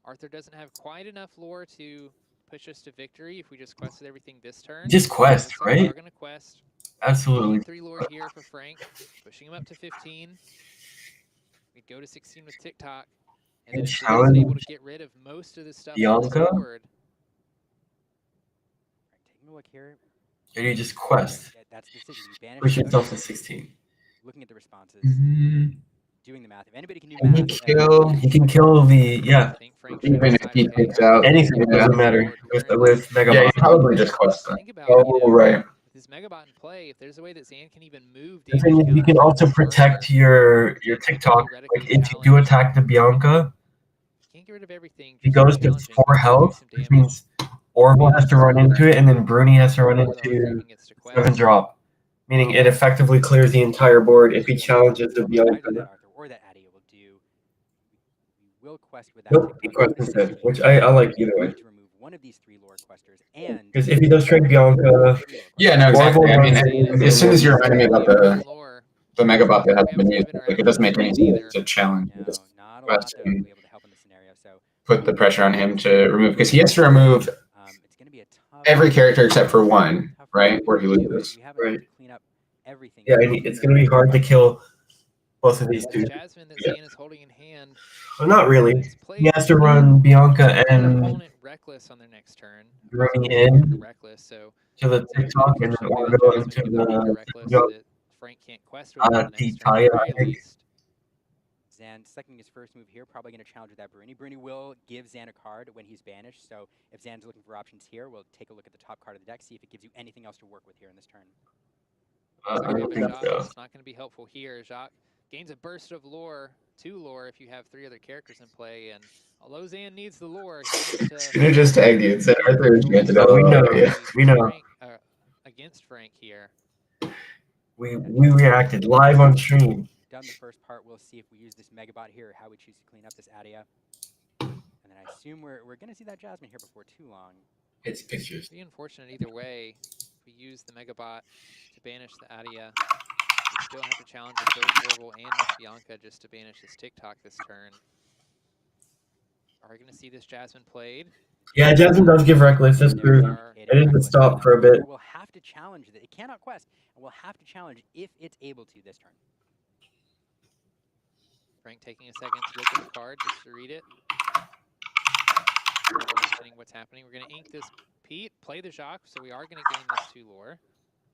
Arthur doesn't have quite enough lore to push us to victory if we just quested everything this turn. Just quest, like right? We are going to quest. Absolutely. 3 lore here for Frank, pushing him up to 15. We'd go to 16 with TikTok. And then if he's able to get rid of most of the stuff on the board. Taking a look here. Or you just quest. That's the decision. You banish Push yourself to 16. Looking at the responses. Doing the math. If anybody can do Can math, he can kill the even if he takes out anything, doesn't matter with Megabot. Yeah, he probably just quests that. Think about Oh, right. this Megabot in play, if there's a way that Zan can even move The thing is, you can also protect your TikTok. Like if you do attack the Bianca, can't get rid of everything. he goes to 4 health, which means Orville has to run into it, and then Bruni has to run into 7-drop. Meaning it effectively clears the entire board if he challenges the Bianca. Or that Adia will do. We will quest with that. Nope, he quests instead, which I like either way. To remove one of these 3 lore questers, and because if he does trade Bianca, yeah, no, exactly. I mean, as soon as you reminded me about the Megabot that hasn't been used, like it doesn't make any sense to challenge. You just quest and put the pressure on him to remove because he has to remove every character except for 1, right? Where he loses. Right. Yeah, and it's going to be hard to kill both of these 2. Jasmine that Zan is holding in hand. Well, not really. He has to run Bianca and reckless on their next turn. Running in reckless, so to the TikTok and then Orville into the Frank can't quest with Taya, I think. Zan selecting his first move here, probably going to challenge with that Bruni. Bruni will give Zan a card when he's banished, so if Zan's looking for options here, we'll take a look at the top card of the deck, see if it gives you anything else to work with here in this turn. I don't think so. It's not going to be helpful here. Jacques gains a burst of lore, 2 lore if you have 3 other characters in play, and although Zan needs the lore, he's going to just tag you and say Arthur enchanted. We know. Against Frank here. We reacted live on stream. Done the first part, we'll see if we use this Megabot here, how we choose to clean up this Adia. And then I assume we're going to see that Jasmine here before too long. It's pictures. It'd be unfortunate either way. If we use the Megabot to banish the Adia, we still have to challenge with both Orville and Miss Bianca just to banish this TikTok this turn. Are we going to see this Jasmine played? Yeah, Jasmine does give reckless. That's true. It is a stop for a bit. We'll have to challenge it. It cannot quest, and we'll have to challenge if it's able to this turn. Frank taking a second to look at the card just to read it. Understanding what's happening. We're going to ink this Pete, play the Jacques, so we are going to gain this 2 lore.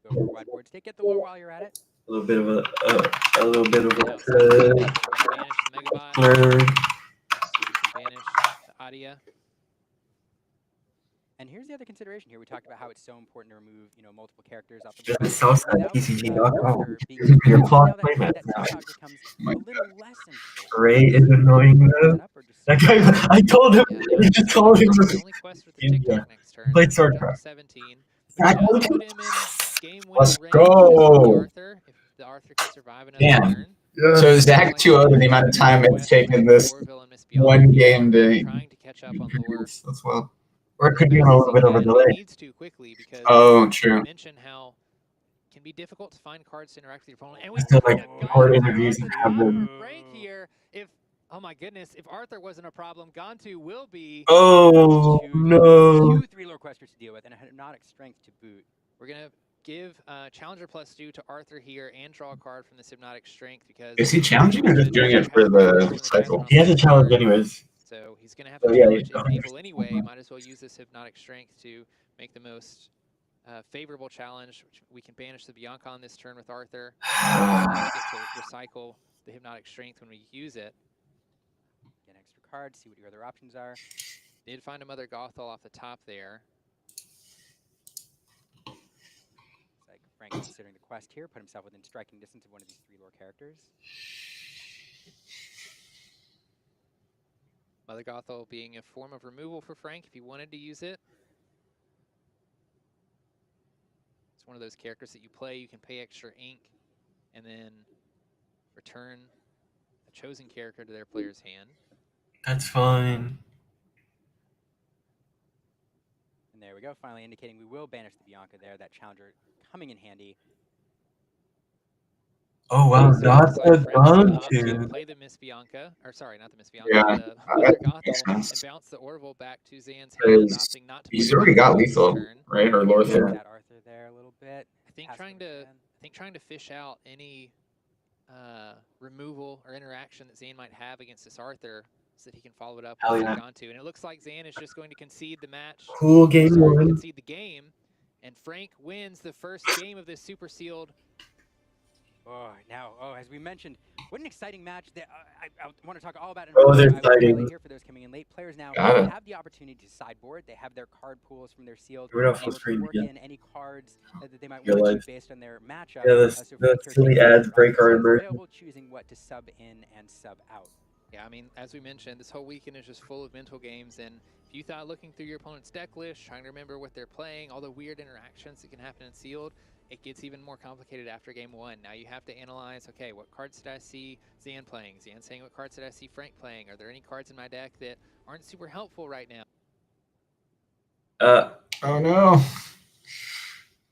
Go for wide board stake. Get the lore while you're at it. A little bit of a little bit of Outside the a we're gonna banish the Megabot. blur. See if we can banish the Adia. And here's the other consideration here. We talked about how it's so important to remove, multiple characters off the Just board. the Southside Without, TCG.com. being Your now plot that playmat. seesaw becomes Oh my a little less important. Ray is annoying though. That guy, I told him. Yeah, I just told him. the only quest with the Yeah. TikTok next turn. Played Jump to Swordcraft. 17. I Which told does him. put him in game-winning Let's range go. with the Arthur. If the Arthur can survive another Damn. turn. So Zach 2-0 the amount of time it's taken this one game to. Trying to catch up on lore. That's well. Or it could be on a little bit of a He delay. needs to quickly because Oh, we true. mentioned how it can be difficult to find cards to interact with your opponent. And we I feel got like a hard Gontu interviews on the have top them. for Frank here. Oh my goodness, if Arthur wasn't a problem, Gontu will be. Oh no! 2 3 lore questers to deal with and a hypnotic strength to boot. We're gonna give Challenger +2 to Arthur here and draw a card from this Hypnotic Strength because Is he challenging or just doing it for the cycle? He has a challenge anyways. So he's gonna have So, to yeah, challenge yeah. his people anyway. Might as well use this Hypnotic Strength to make the most favorable challenge. Which we can banish the Bianca on this turn with Arthur. And we get to recycle the Hypnotic Strength when we use it. Get an extra card, see what your other options are. Did find a Mother Gothel off the top there. It's like Frank considering the quest here, put himself within striking distance of one of these 3 lore characters. Mother Gothel being a form of removal for Frank if he wanted to use it. It's one of those characters that you play, you can pay extra ink, and then return a chosen character to their player's hand. That's fine. And there we go, finally indicating we will banish the Bianca there, that challenger coming in handy. Oh wow, So that's looks like a Frank's gonna opt to Gontu. play the Miss Bianca, or sorry, not the Miss Bianca, Yeah, the Mother that makes Gothel, and sense. bounce the Orville back to Zan's hand, Because opting not to he's put it already in got this lethal, turn. right? Or Lorthor. That Arthur there a little bit. I think Pass trying it to again. trying to fish out any removal or interaction that Zan might have against this Arthur so that he can follow it up Hell with yeah. Gontu. And it looks like Zan is just going to concede the match. Cool game Sorry, one. concede the game. And Frank wins the first game of this super sealed. As we mentioned, what an exciting match that I want to talk all about. Oh, they're I will highlight exciting. here for those coming in late. Players now Got it. have the opportunity to sideboard. They have their card pools from their sealed. We're not able full to screen work again. in any cards that they might Your want to life. based on their matchup. Yeah, So the Frank here silly taking ads advantage break of our seals immersion. available, choosing what to sub in and sub out. Yeah, I mean, as we mentioned, this whole weekend is just full of mental games. And if you thought looking through your opponent's deck list, trying to remember what they're playing, all the weird interactions that can happen in sealed, it gets even more complicated after game one. Now you have to analyze, okay, what cards did I see Zan playing? Zan saying, what cards did I see Frank playing? Are there any cards in my deck that aren't super helpful right now? Oh no.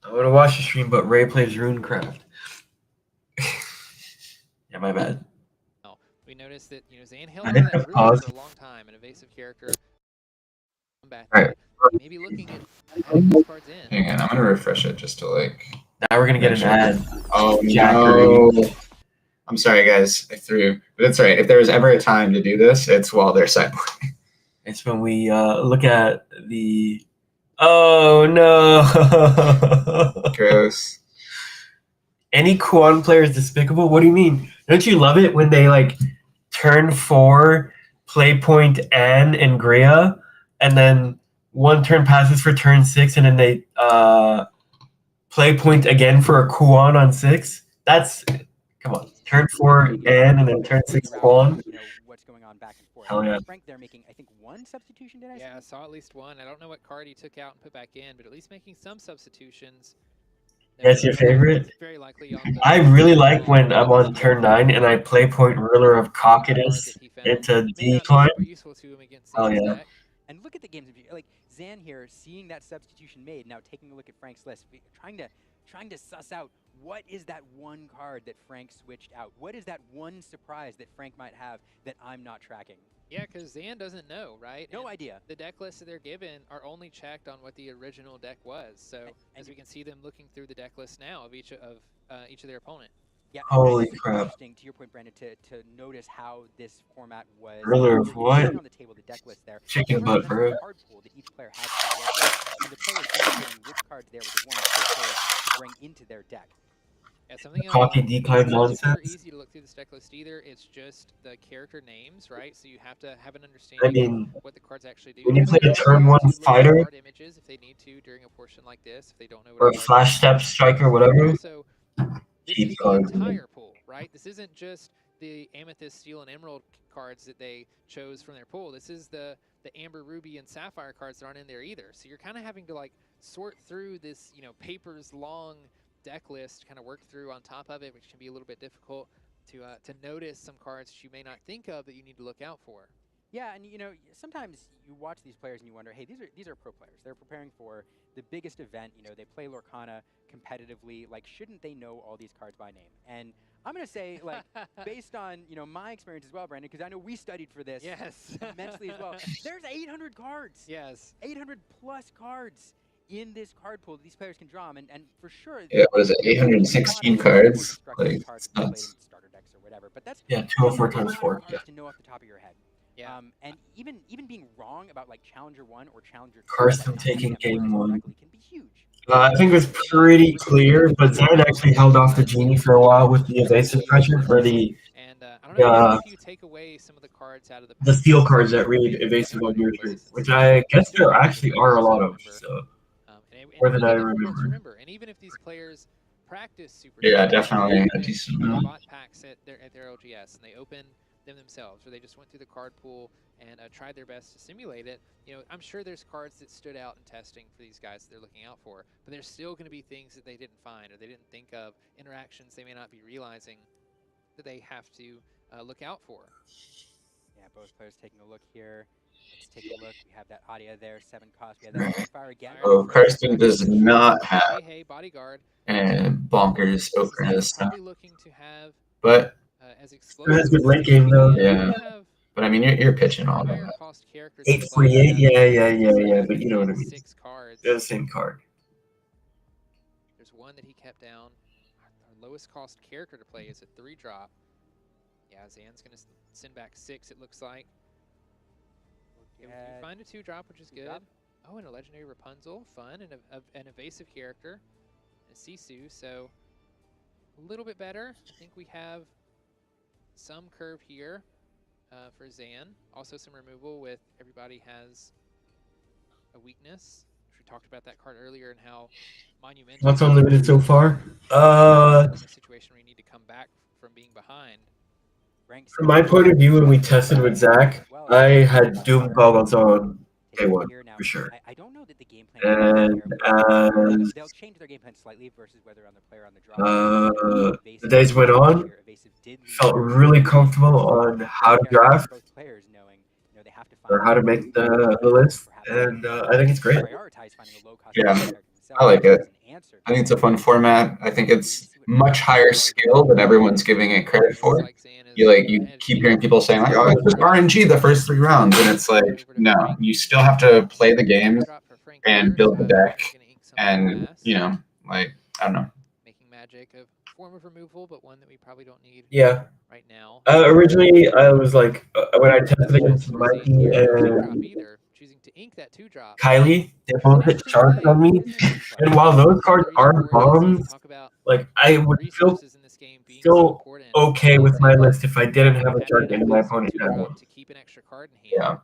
I want to watch the stream, but Ray plays Runecraft. Yeah, my bad. We noticed that, Zan held I on think that that's really paused. for a long time, an evasive character. Back All right. maybe looking at adding these cards in. Hang on, I'm gonna refresh it just to like. Now we're gonna get an ad. Oh Jackery. no. I'm sorry, guys. I threw. But it's right. If there was ever a time to do this, it's while they're sideboarding. It's when we look at the. Oh no! Gross. Any Quan player is despicable. What do you mean? Don't you love it when they like turn 4 play point Anne and Grea, and then one turn passes for turn 6, and then they play point again for a Quan on 6? That's come on. Turn 4 Anne and then turn 6 Quan. What's going on back and forth. Hell yeah. Frank there making, I think, one substitution, did I Yeah, I see? saw at least one. I don't know what card he took out and put back in, but at least making some substitutions. That's your favorite? Very likely on the I really like when I'm on turn 9 and I play point Ruler of Cocytus into decline. useful to him against Oh, Zan's yeah. deck. And look at the games of like Zan here, seeing that substitution made. Now taking a look at Frank's list, trying to suss out what is that one card that Frank switched out. What is that one surprise that Frank might have that I'm not tracking? Yeah, because Zan doesn't know, right? No And idea. The deck lists that they're given are only checked on what the original deck was. So as we can see them looking through the deck list now of each of their opponent. Yeah, Holy it's crap. Interesting to your point, Brandon, to notice how this format was. Ruler of you're what? seeing on the table the deck list there. Chicken It butt, represents bro. the card pool that each player has to work with, and the players indicating which cards they were the ones they chose to bring into their deck. Yeah, something copy decline it's not super nonsense. easy to look through this deck list either. It's just the character names, right? So you have to have an I understanding mean, of what the cards actually do. when you The play a players are turn able 1 to look at fighter card images if they need to during a portion like this, if they don't know what or a a card flash is. step striker, But whatever, also, this cheap is the cards, man. entire pool, right? This isn't just the Amethyst, Steel, and Emerald cards that they chose from their pool. This is the Amber, Ruby, and Sapphire cards that aren't in there either. So you're kind of having to like sort through this, papers long deck list, kind of work through on top of it, which can be a little bit difficult to notice some cards that you may not think of that you need to look out for. Yeah, and sometimes you watch these players and you wonder, hey, these are pro players. They're preparing for the biggest event. They play Lorcana competitively. Like, shouldn't they know all these cards by name? And I'm gonna say, like, based on my experience as well, Brandon, because I know we studied for this immensely as well. There's 800 cards. Yes, 800 plus cards in this card pool that these players can draw, and for sure. Yeah, what is it? 816 cards. Like, it's nuts. Starter decks or whatever, but that's 204 times 4. cards to know off the top of your head. Yeah. And even being wrong about like Challenger 1 or Challenger 2, Carson like, taking game 1. can be huge. I think it was pretty clear, but Zan actually held off the Genie for a while with the evasive pressure for the and I don't know if you take away some of the cards out of the steel cards that read evasive on your turn, which I guess there actually are a lot of. So more than I remember. And even if these players practice super, Yeah, definitely a decent they amount. bought packs at their LGS and they opened them themselves, or they just went through the card pool and tried their best to simulate it. I'm sure there's cards that stood out in testing for these guys that they're looking out for, but there's still going to be things that they didn't find or they didn't think of, interactions they may not be realizing that they have to look out for. Yeah, both players taking a look here. Let's take a look. We have that Adia there, 7 cost. We have that Sapphire again. Oh, Karsten does not have Hey, bodyguard. and bonkers opener stuff. Probably looking to have, but as it has good late game though. Yeah. But I mean, you're pitching all that. 848, yeah. But you know what I mean. 6 cards. They're the same card. There's one that he kept down. Our lowest cost character to play is a 3-drop. Yeah, Zan's gonna send back 6. It looks like. You find a 2-drop, which is good. Oh, and a legendary Rapunzel, fun, and an evasive character, a Sisu. So a little bit better. I think we have some curve here for Zan. Also some removal with everybody has a weakness. We talked about that card earlier and how monumental. What's unlimited so far? In a situation where you need to come back from being behind. From my point of view, when we tested with Zach, I had Doom goggles on day 1 for sure. I don't know that the game plan. And they'll change their game plan slightly versus whether on the player on the draw. the days went on, felt really comfortable on how to draft or how to make the list, and I think it's great. Yeah, I like it. I think it's a fun format. I think it's much higher skill than everyone's giving it credit for. You keep hearing people saying like, "Oh, it's just RNG the first 3 rounds," and it's like, no, you still have to play the games and build the deck, and I don't know. Making magic a form of removal, but one that we probably don't need. Yeah. Right now. Originally, I was like, when I tested against Mikey and choosing to ink that 2-drop. Kylie, they both hit sharks on me, and while those cards are bombs, like I would feel still okay with my list if I didn't have a shark and my opponent had one. To keep an extra card in hand. Yeah.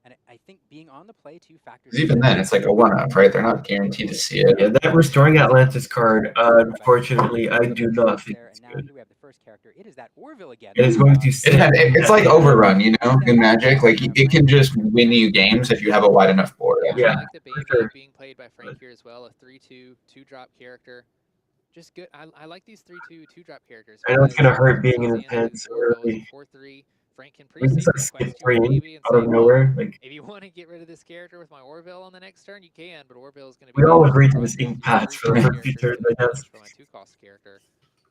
And I think being on the play too factors. Even then, it's like a one-off, right? They're not guaranteed to see it. Yeah, that Restoring Atlantis card, unfortunately, I do not think it's good. We have the first character. It is that Orville again. It is going to it's like Overrun, in Magic. Like it can just win you games if you have a wide enough board. Yeah, I like the baby sure. being played by Frank here as well. A 3/2 2-drop character. Just good. I like these 3/2 2-drop characters. I know it's gonna hurt being in his hands early. 4/3. Frank can pretty It's like safely skip 3 and out of nowhere. Like if you want to get rid of this character with my Orville on the next turn, you can. But Orville is going to be. we all agreed to this ink patch for the first few turns, I guess. For my 2-cost character,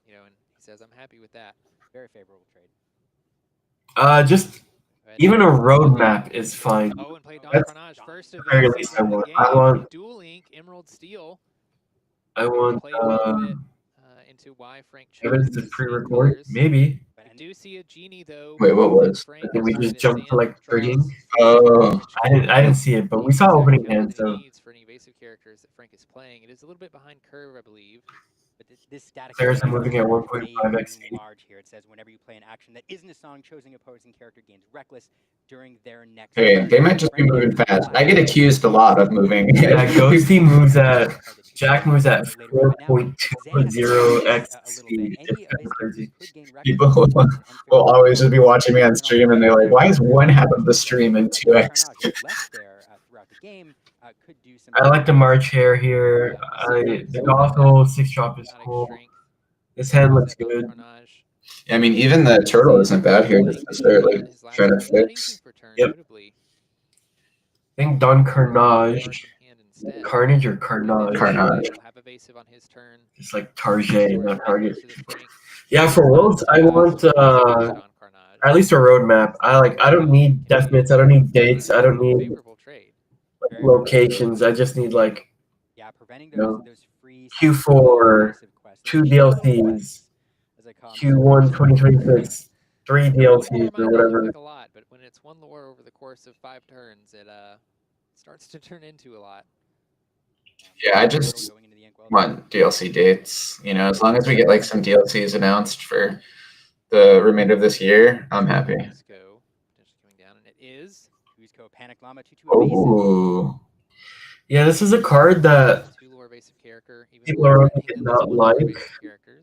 and he says I'm happy with that. Very favorable trade. Just even a roadmap is fine. Oh, and play Don That's Carnage first the of very least I want. I want dual ink Emerald Steel. into why Frank evidence of pre-record, maybe. I do see a genie though. Wait, what was? Did we just jump to like frigging? Oh, I didn't see it, but we saw opening hand, so for any evasive characters that Frank is playing. It is a little bit behind curve, I believe. But this static Players are moving at way 1.5x too large here. It says whenever you play an action that isn't a song choosing opposing character gains reckless during their next Hey, turn. they might just be moving fast. I get accused a lot of moving. Yeah, Ghosty moves at Jack moves at 4.2x speed. It's kind of crazy. People will always just be watching me on stream and they're like, why is one half of the stream in 2x? I like the March hair here. The Gothel 6-drop is cool. This hand looks good. I mean, even the turtle isn't bad here just to start like trying to fix. Yep. I think Don Carnage. Carnage or Carnage? Carnage. It's like Target, not Target. Yeah, for Worlds, I want at least a roadmap. I don't need deathbits. I don't need dates. I don't need locations. I just need like Q4, 2 DLCs, Q1 2026, 3 DLCs or whatever. A lot, but when it's one lore over the course of 5 turns, it starts to turn into a lot. Yeah, I just want DLC dates. You know, as long as we get like some DLCs announced for the remainder of this year, I'm happy. Oh. Yeah, this is a card that people are not like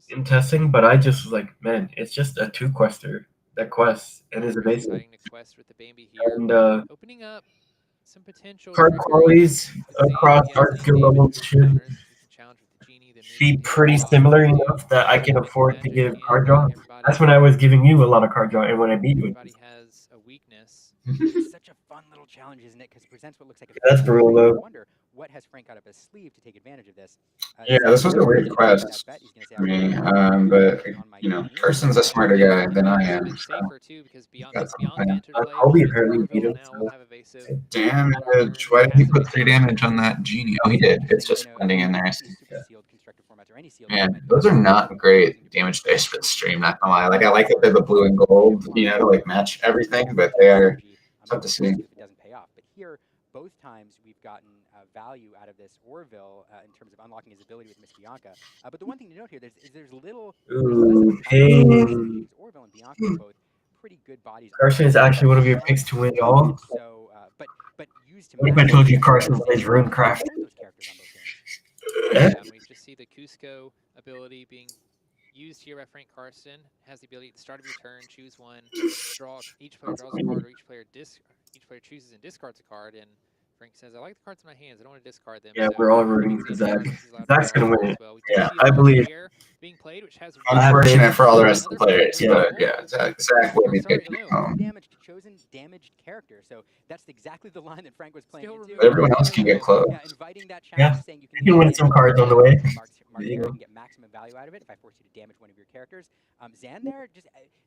in testing, but I just was like, man, it's just a 2-quester that quests and is evasive. And card qualities across art skill levels should be pretty similar enough that I can afford to give card draw. That's when I was giving you a lot of card draw, and when I beat you. Has a weakness. It's such a fun little challenge, isn't it? Because it presents what looks like a that's brutal though. I wonder what has Frank got up his sleeve to take advantage of this. Yeah, this was a weird quest for me, but you know, Carson's a smarter guy than I am. So Kobe apparently beat him. Damage. Why did he put 3 damage on that genie? Oh, he did. It's just blending in there. Man, those are not great damage dice for the stream, not gonna lie. Like, I like that they're the blue and gold, you know, to like match everything, but they are tough to see. It doesn't pay off. But here, both times we've gotten value out of this Orville in terms of unlocking his ability with Miss Bianca. But the one thing to note here is there's little. Pain. Orville and Bianca are both pretty good bodies. Carson is actually one of your picks to win all. So, but used to. What if I told you Carson plays Runecraft? Yeah, we just see the Cusco ability being used here by Frank Carson. Has the ability at the start of your turn, choose one, draw. Each player draws a card, or each player chooses and discards a card. And Frank says, "I like the cards in my hands. I don't want to discard them." Yeah, so we're all rooting for Zach. Zach's gonna win it. Yeah, I believe. Being played, which has unfortunate for all the rest of the players, but yeah, Zach will be taking home. Damaged chosen, damaged character. So that's exactly the line that Frank was playing into. But everyone else can get close. Yeah, inviting that challenge, saying you can win some cards on the way. You can get maximum value out of it if I force you to damage one of your characters. Zan there,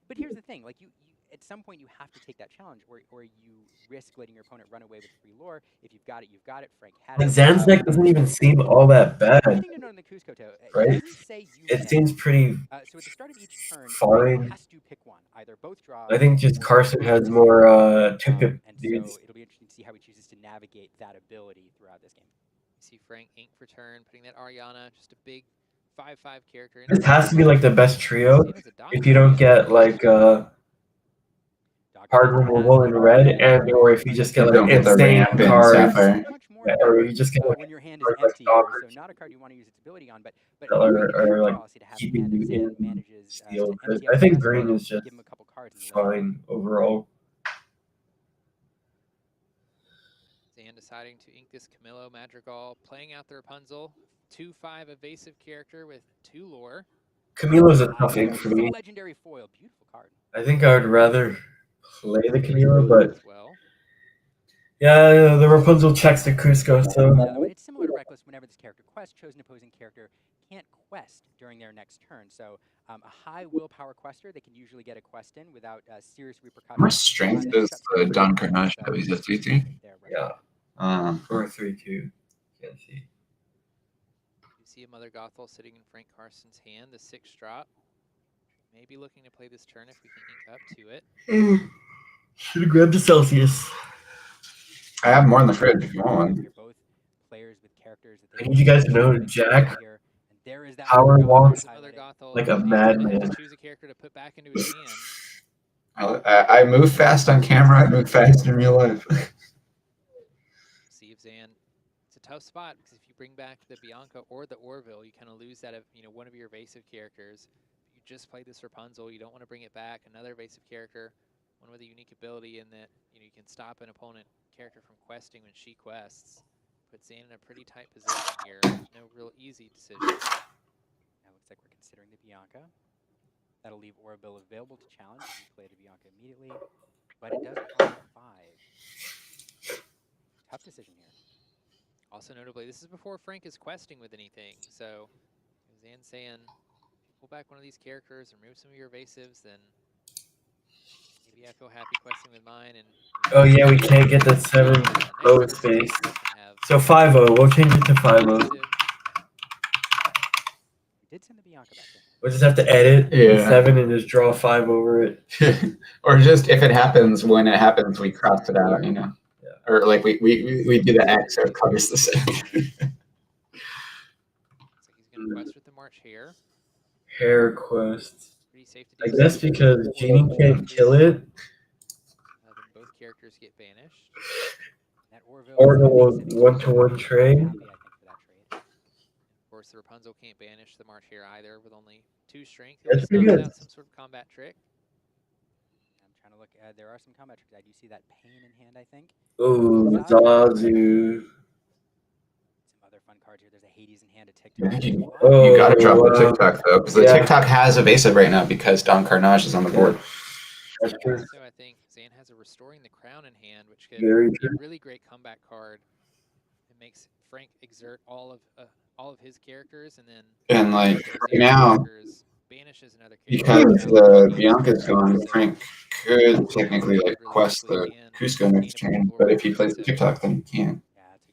but here's the thing, like you at some point you have to take that challenge, or you risk letting your opponent run away with free lore. If you've got it, you've got it. Frank had it. Zan's deck doesn't even seem all that bad, right? It seems pretty so at the start of each turn, fine. Has to pick one, either both draws. I think just Carson has more 2-pip dudes. So it'll be interesting to see how he chooses to navigate that ability throughout this game. See Frank ink for turn, putting that Ariana, just a big 5/5 character. This has to be like the best trio if you don't get like hard removal in red, and or if you just get like insane cards, or you just get like when your hand is empty, so not a card you want to use its ability on, but or like keeping you in steel. I think green is just fine overall. Zan deciding to ink this Camillo Madrigal, playing out the Rapunzel, 2/5 evasive character with 2 lore. Camillo's a tough ink for me. Legendary foil, beautiful card. I think I would rather play the Camillo, but yeah, the Rapunzel checks the Cusco, so it's similar to Reckless. Whenever this character quests, chosen opposing character can't quest during their next turn. So a high willpower quester, they can usually get a quest in without serious repercussions. How much strength does the Don Carnage have? He's a 3/3? Yeah. Or 3/2. Can't see. You see a Mother Gothel sitting in Frank Carson's hand, the 6-drop. Maybe looking to play this turn if we can ink up to it. Should have grabbed the Celsius. I have more in the fridge if you want one. Both players with characters that I need you guys to know Jack There is that Power walks Mother Gothel like a needs to have madman. to choose a character to put back into his hand. I move fast on camera. I move fast in real life. See if Zan. It's a tough spot because if you bring back the Bianca or the Orville, you kind of lose that of one of your evasive characters. You just played this Rapunzel. You don't want to bring it back. Another evasive character, one with a unique ability in that you can stop an opponent character from questing when she quests. Puts Zan in a pretty tight position here. No real easy decision. Now looks like we're considering the Bianca. That'll leave Orville available to challenge if you play the Bianca immediately, but it does cost 5. Tough decision here. Also notably, this is before Frank is questing with anything, so Zan's saying, if you pull back one of these characters and remove some of your evasives, then maybe I feel happy questing with mine. And oh yeah, we can't get that 7-0 space. So 5-0. We'll change it to 5-0. We did send the Bianca back in. We'll just have to edit 7 and just draw 5 over it. Or just if it happens, when it happens, we cross it out, Yeah. Or like we do the X, so it covers the 7. So he's going to quest with the March Hare. Hare quest. Pretty safe to I do guess because Genie can't kill it. Then both characters get banished. That Orville will 1-to-1 trade. Happy, I think, for that trade. Of course, the Rapunzel can't banish the March Hare either with only 2 strength. That's pretty good. Some sort of combat trick. I'm trying to look. There are some combat tricks. I do see that pain in hand, I think. Ooh, Zazu. Some other fun cards here. There's a Hades in hand, a TikTok. You gotta drop the TikTok though, because the TikTok has evasive right now because Don Carnage is on the board. That's true. So I think Zan has a Restoring the Crown in hand, which could Very be a true. really great comeback card. It makes Frank exert all of his characters, and then And Zan's now, characters banishes another character. because Bianca's gone, Frank could technically quest the Cusco next turn, but if he plays the TikTok, then he can't. Yeah, it's a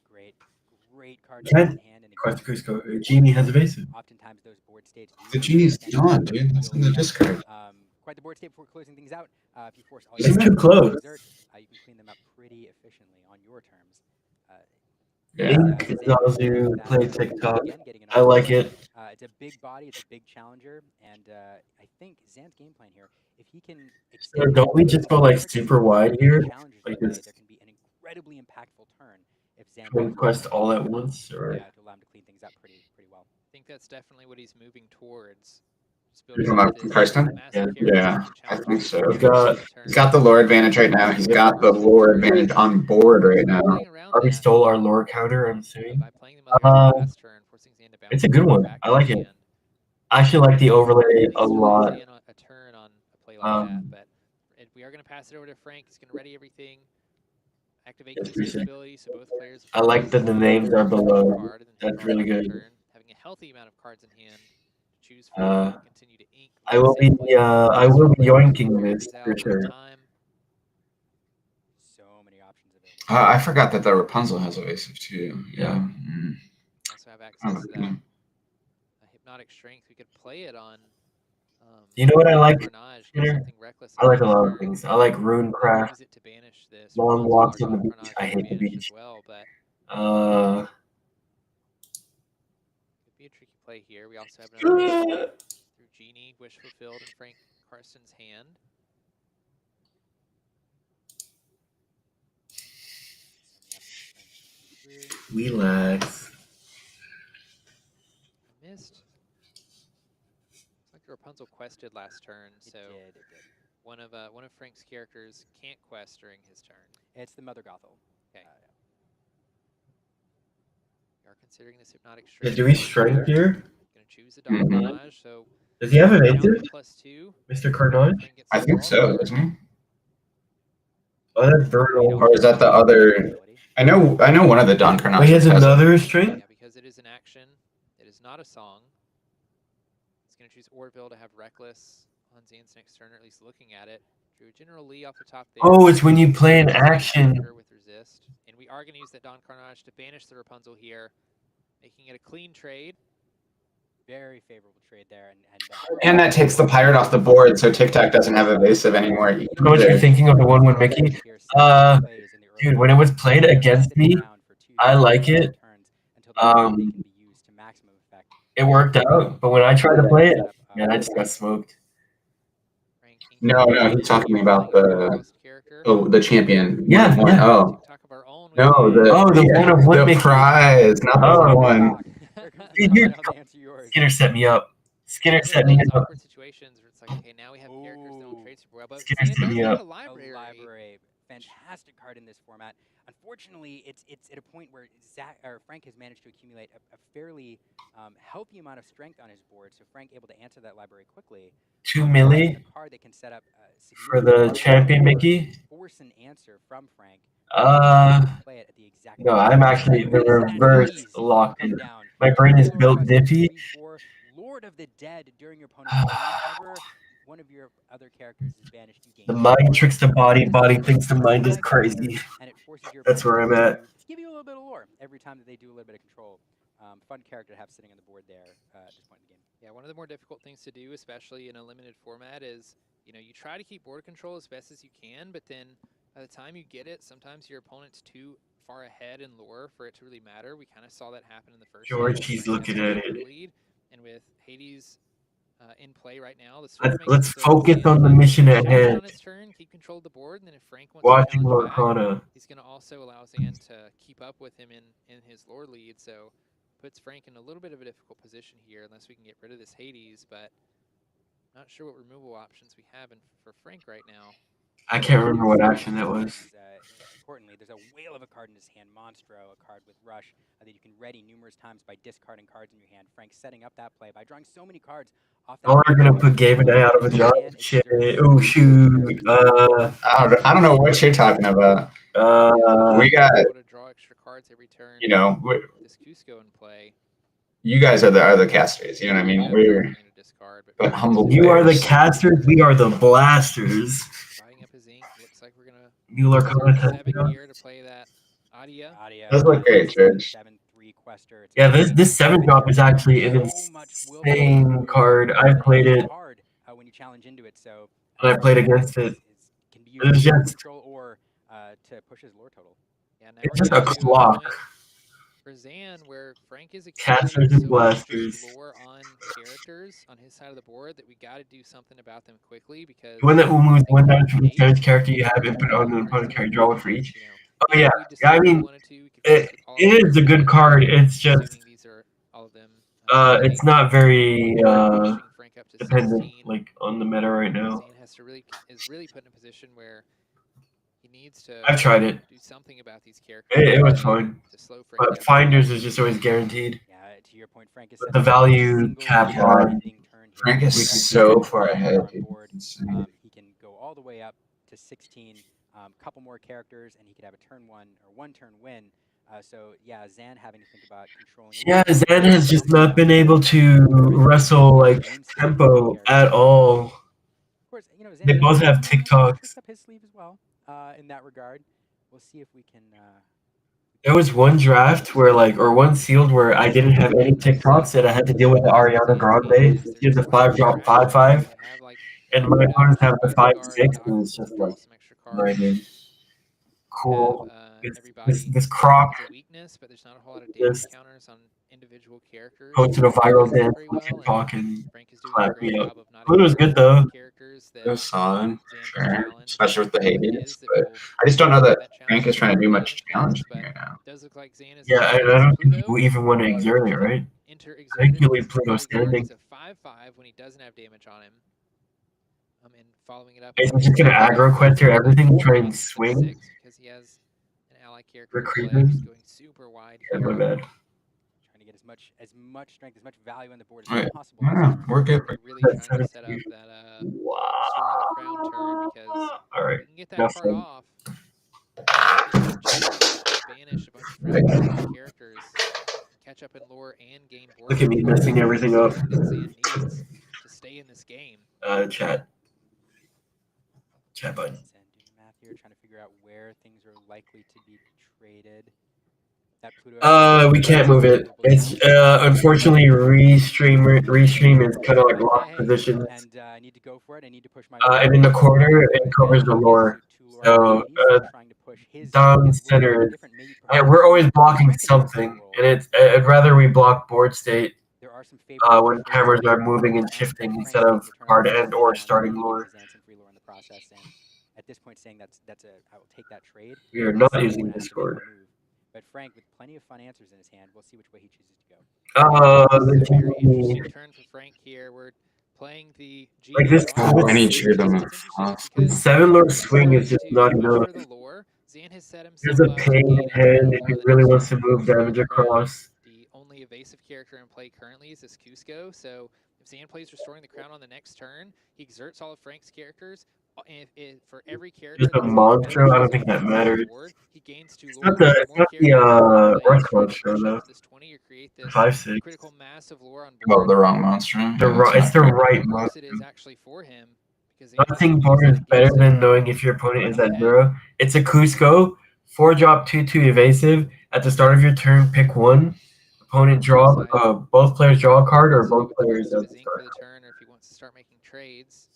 great card Can in hand. And quest Cusco. Genie has evasive. oftentimes those board states. The Genie's gone, dude. That's in the discard. Quite the board state before closing things out. If you force all It's your too close. exert, you can clean them up pretty efficiently on your terms. Yeah. Zazu, play TikTok. I like it. It's a big body, it's a big challenger, and I think Zan's game plan here, if he can So don't we just go super wide here? Like this. There can be an incredibly impactful turn if Zan Can quest all at once, or to allow him to clean things up pretty well. I think that's definitely what he's moving towards. You're talking about Karsten? Yeah, I think so. He's got He's got the lore advantage right now. He's got the lore advantage on board right now. already stole our lore counter, I'm assuming. By playing the Mother last turn, forcing Zan to bounce It's a good one. back I like in it. hand. I actually like the overlay At a least lot. Zan a turn on a play like that, but we are going to pass it over to Frank. He's going to ready everything, activate That's his pretty sick. ability, so both players. I like that the names are below. Card, and then That's really good. turn, having a healthy amount of cards in hand to choose from. Continue to ink. I will be yoinking this for sure. So many options available. I forgot that the Rapunzel has evasive too. Yeah. Mm. Also have access to that hypnotic strength. We could play it on. You know what I like? Carnage, Here? something reckless I like a on lot turn. of things. I like Runecraft, Use it to banish this. long Rapunzel walks or on the Dark beach. Carnage I can hate the banish beach. as well, but could be a tricky play here. We also have another through Genie, Wish Fulfilled, and Frank Karsten's hand. Relax. I missed. Looks like the Rapunzel quested last turn, so It did. one of Frank's characters can't quest during his turn. It's the Mother Gothel. Okay. We are considering this hypnotic Yeah, strength. do we strength here? Gonna choose the Dark Carnage, so Does he have down evasive, +2. Mr. Carnage? Frank gets I think so, doesn't he? Oh, that's Vernal. Or is that the other? I know one of the Don Carnage. Oh, he has another strength? Yeah, because it is an action. It is not a song. He's going to choose Orville to have Reckless on Zan's next turn, or at least looking at it. Drew General Lee off the top there. Oh, it's when you play an action. With resist. And we are going to use that Don Carnage to banish the Rapunzel here, making it a clean trade. Very favorable trade there. And that takes the pirate off the board, so TikTok doesn't have evasive anymore. You know what you're thinking of the one with Mickey? Dude, when it was played against me, I like it. it worked out, but when I tried to play it, man, I just got smoked. No, he's talking about the champion. Yeah. Oh. No, the prize, not the one. Skinner set me up. Skinner set me up. Awkward situations where it's like, okay, now we have characters that don't trade super well, but Skinner set me up. a library. Fantastic card in this format. Unfortunately, it's at a point where Frank has managed to accumulate a fairly healthy amount of strength on his board, so Frank able to answer that library quickly. 2 milli A card that can set up for the champion Mickey. Force an answer from Frank. No, I'm actually the reverse locked in. My brain is built diffy. Lord of the Dead during your opponent's turn. Whenever one of your other characters is banished, you gain. The mind tricks the body. Body thinks the mind is crazy. And it forces your That's where I'm at. give you a little bit of lore every time that they do a little bit of control. Fun character to have sitting on the board there at this point in the game. Yeah, one of the more difficult things to do, especially in a limited format, is you try to keep board control as best as you can, but then by the time you get it, sometimes your opponent's too far ahead in lore for it to really matter. We kind of saw that happen in the first. George, he's looking at it. Lead, and with Hades in play right now, let's focus on the mission at hand. On his turn, keep control of the board, and then if Frank wants watching to Lorcana, he's going to also allow Zan to keep up with him in his lore lead. So puts Frank in a little bit of a difficult position here, unless we can get rid of this Hades. But not sure what removal options we have for Frank right now. I can't remember what action that was. Importantly, there's a whale of a card in his hand, Monstro, a card with Rush that you can ready numerous times by discarding cards in your hand. Frank's setting up that play by drawing so many cards off that. Oh, we're gonna put Gabe and I out of a job. Shit. Oh shoot. I don't know what you're talking about. We got. To draw extra cards every turn. This Cusco in play. You guys are the casters. You know what I mean? We're but humble. You are the casters. We are the blasters. Looks like we're gonna New Lorcana here to play that Adia. Does look great, George. Yeah, this 7-drop is actually an insane card. I played it. When you challenge into it, so and I played against it. It's just or to push his lore total. Yeah, it's just a clock. For Zan, where Frank is casters and blasters. Lore on characters on his side of the board that we got to do something about them quickly because when that moves one down to the challenge character you have input on the opponent character, draw one for each. Oh yeah, I mean it is a good card. It's just it's not very dependent like on the meta right now. Zan is really put in a position where he needs to. I've tried it. Do something about these characters. It was fine, but Finders is just always guaranteed. Yeah, to your point, Frank is the value cap on. Frank is so far ahead. He can go all the way up to 16. Couple more characters, and he could have a turn one or one turn win. So yeah, Zan having to think about controlling. Yeah, Zan has just not been able to wrestle like tempo at all. Of course, Zan they both have TikToks. Up his sleeve as well. In that regard, we'll see if we can. There was one draft where or one sealed where I didn't have any TikToks and I had to deal with the Ariana Grande. She has a 5-drop 5/5, and my opponents have the 5/6, and it's just like, right, cool. This croc. Weakness, but there's not a whole lot of damage counters on individual characters. Posted a viral dance on TikTok and clapped me up. It was good though. It was solid, sure, especially with the Hades. But I just don't know that Frank is trying to do much challenging right now. Yeah, I don't think people even want to exert it, right? I think you leave Pluto standing. 5/5 when he doesn't have damage on him. And following it up. He's just gonna aggro quester everything, try and swing. Because he has an ally character going super wide. Yeah, my bad. Trying to get as much strength, as much value on the board as possible. We're good. We're really trying to set up that strong crown turn because all right. We can get that card off. Banish a bunch of friendly characters, catch up in lore and gain board. Look at me messing everything up. Zan needs to stay in this game. Chat button. And doing math here, trying to figure out where things are likely to be traded. We can't move it. It's unfortunately restream is kind of like locked positions. And I need to go for it. I need to push my. And in the corner, it covers the lore. So down center, we're always blocking something, and I'd rather we block board state are some favorable when cameras are moving and shifting instead of hard and or starting lore. free lore in the process, and at this point saying I will take that trade. We are not using Discord. But Frank, with plenty of fun answers in his hand, we'll see which way he chooses to go. This is a very interesting turn for Frank here. We're playing the like this. I need cheer them. This 7-lord swing is just not enough. There's a pain hand if he really wants to move damage across. The only evasive character in play currently is this Cusco, so if Zan plays Restoring the Crown on the next turn, he exerts all of Frank's characters. For every character, just a monstro. I don't think that matters. He gains 2 it's not the Earth monstro though. 5/6. Critical mass of lore on board. Oh, the wrong monstro. It's the right monstro. It is actually for him. Nothing more is better than knowing if your opponent is at 0. It's a Cusco, 4-drop 2/2 evasive. At the start of your turn, pick one. Opponent draw. Both players draw a card, or both players at the start. Turn, or if he wants to start making trades.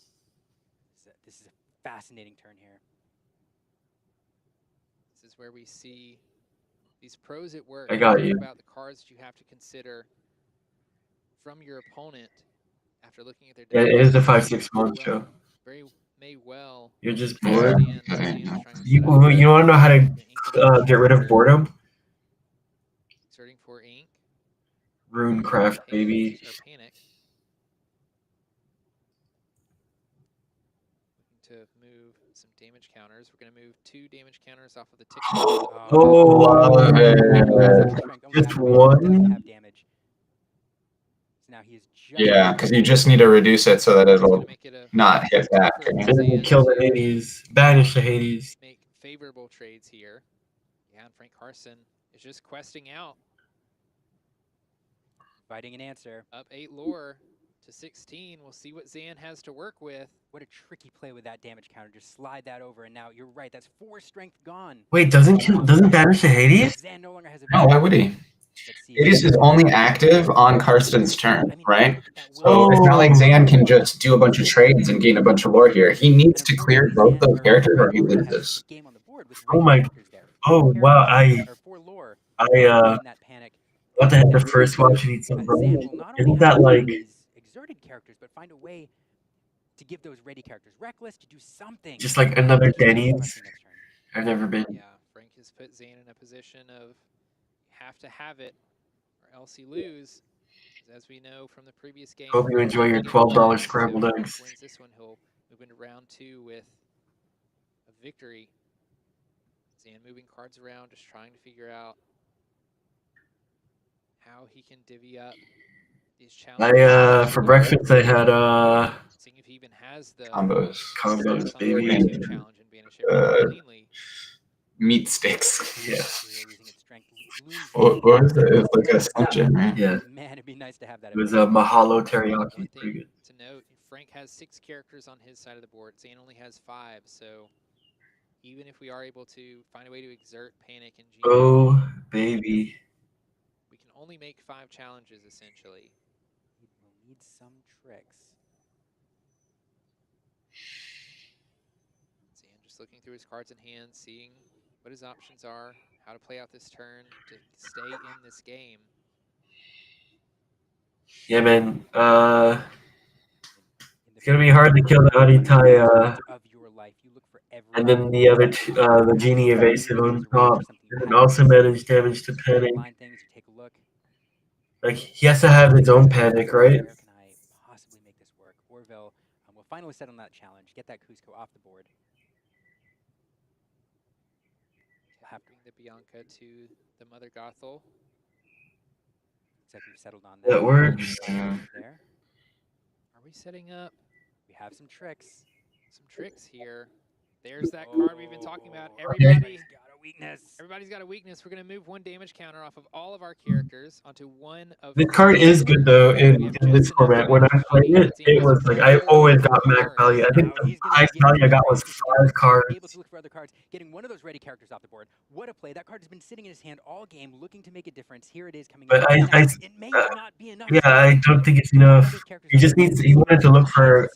This is a fascinating turn here. This is where we see these pros at work. I got you. About the cards that you have to consider from your opponent after looking at their. Yeah, it is the 5/6 monstro. Very may well. You're just bored. You want to know how to get rid of boredom? Searching for ink. Runecraft, baby. Panic. Looking to move some damage counters. We're going to move 2 damage counters off of the tick. Love it. Just one. Now he is yeah, because you just need to reduce it so that it'll not hit back. And then kill the Hades. Banish the Hades. Make favorable trades here. Yeah, and Frank Carson is just questing out. Fighting an answer. Up 8 lore to 16. We'll see what Zan has to work with. What a tricky play with that damage counter. Just slide that over, and now you're right. That's 4 strength gone. Wait, doesn't banish the Hades? Zan no longer has a. No, why would he? Hades is only active on Karsten's turn, right? So it's not like Zan can just do a bunch of trades and gain a bunch of lore here. He needs to clear both those characters or he loses. Oh my! Oh wow! I what the heck? The first watch you need some bro. Isn't that like? Exerted characters, but find a way to give those ready characters reckless to do something. Just like another Denny's. I've never been. Yeah, Frank has put Zan in a position of have to have it or else you lose. As we know from the previous game. Hope you enjoy your $12 scrambled eggs. Wins this one, he'll move into round 2 with a victory. Zan moving cards around, just trying to figure out how he can divvy up these challenges. For breakfast I had seeing if he even has the combos, baby. Meat sticks. Yeah. What was it? It was like a ascension, right? Yeah. Man, it'd be nice to have that. It was a Mahalo teriyaki. Pretty good. To note, Frank has 6 characters on his side of the board. Zan only has 5, so even if we are able to find a way to exert panic and oh baby, we can only make 5 challenges essentially. We'll need some tricks. Zan just looking through his cards in hand, seeing what his options are, how to play out this turn to stay in this game. Yeah, man. It's gonna be hard to kill the Aritai, and then the other two, the Genie evasive on top, and then also manage damage to panic. Like he has to have his own panic, right? Where can I possibly make this work? Orville will finally set on that challenge, get that Cusco off the board. Bring the Bianca to the Mother Gothel. Looks like we've settled on that. That works. There. Are we setting up? We have some tricks. Some tricks here. There's that card we've been talking about. Everybody's got a weakness. Everybody's got a weakness. We're going to move 1 damage counter off of all of our characters onto one of. This card is good though in this format. When I played it, it was like I always got max value. I think the highest value I got was 5 cards. Able to look for other cards, getting one of those ready characters off the board. What a play! That card has been sitting in his hand all game, looking to make a difference. Here it is coming. But it may not be enough. Yeah, I don't think it's enough. He just needs. He wanted to look for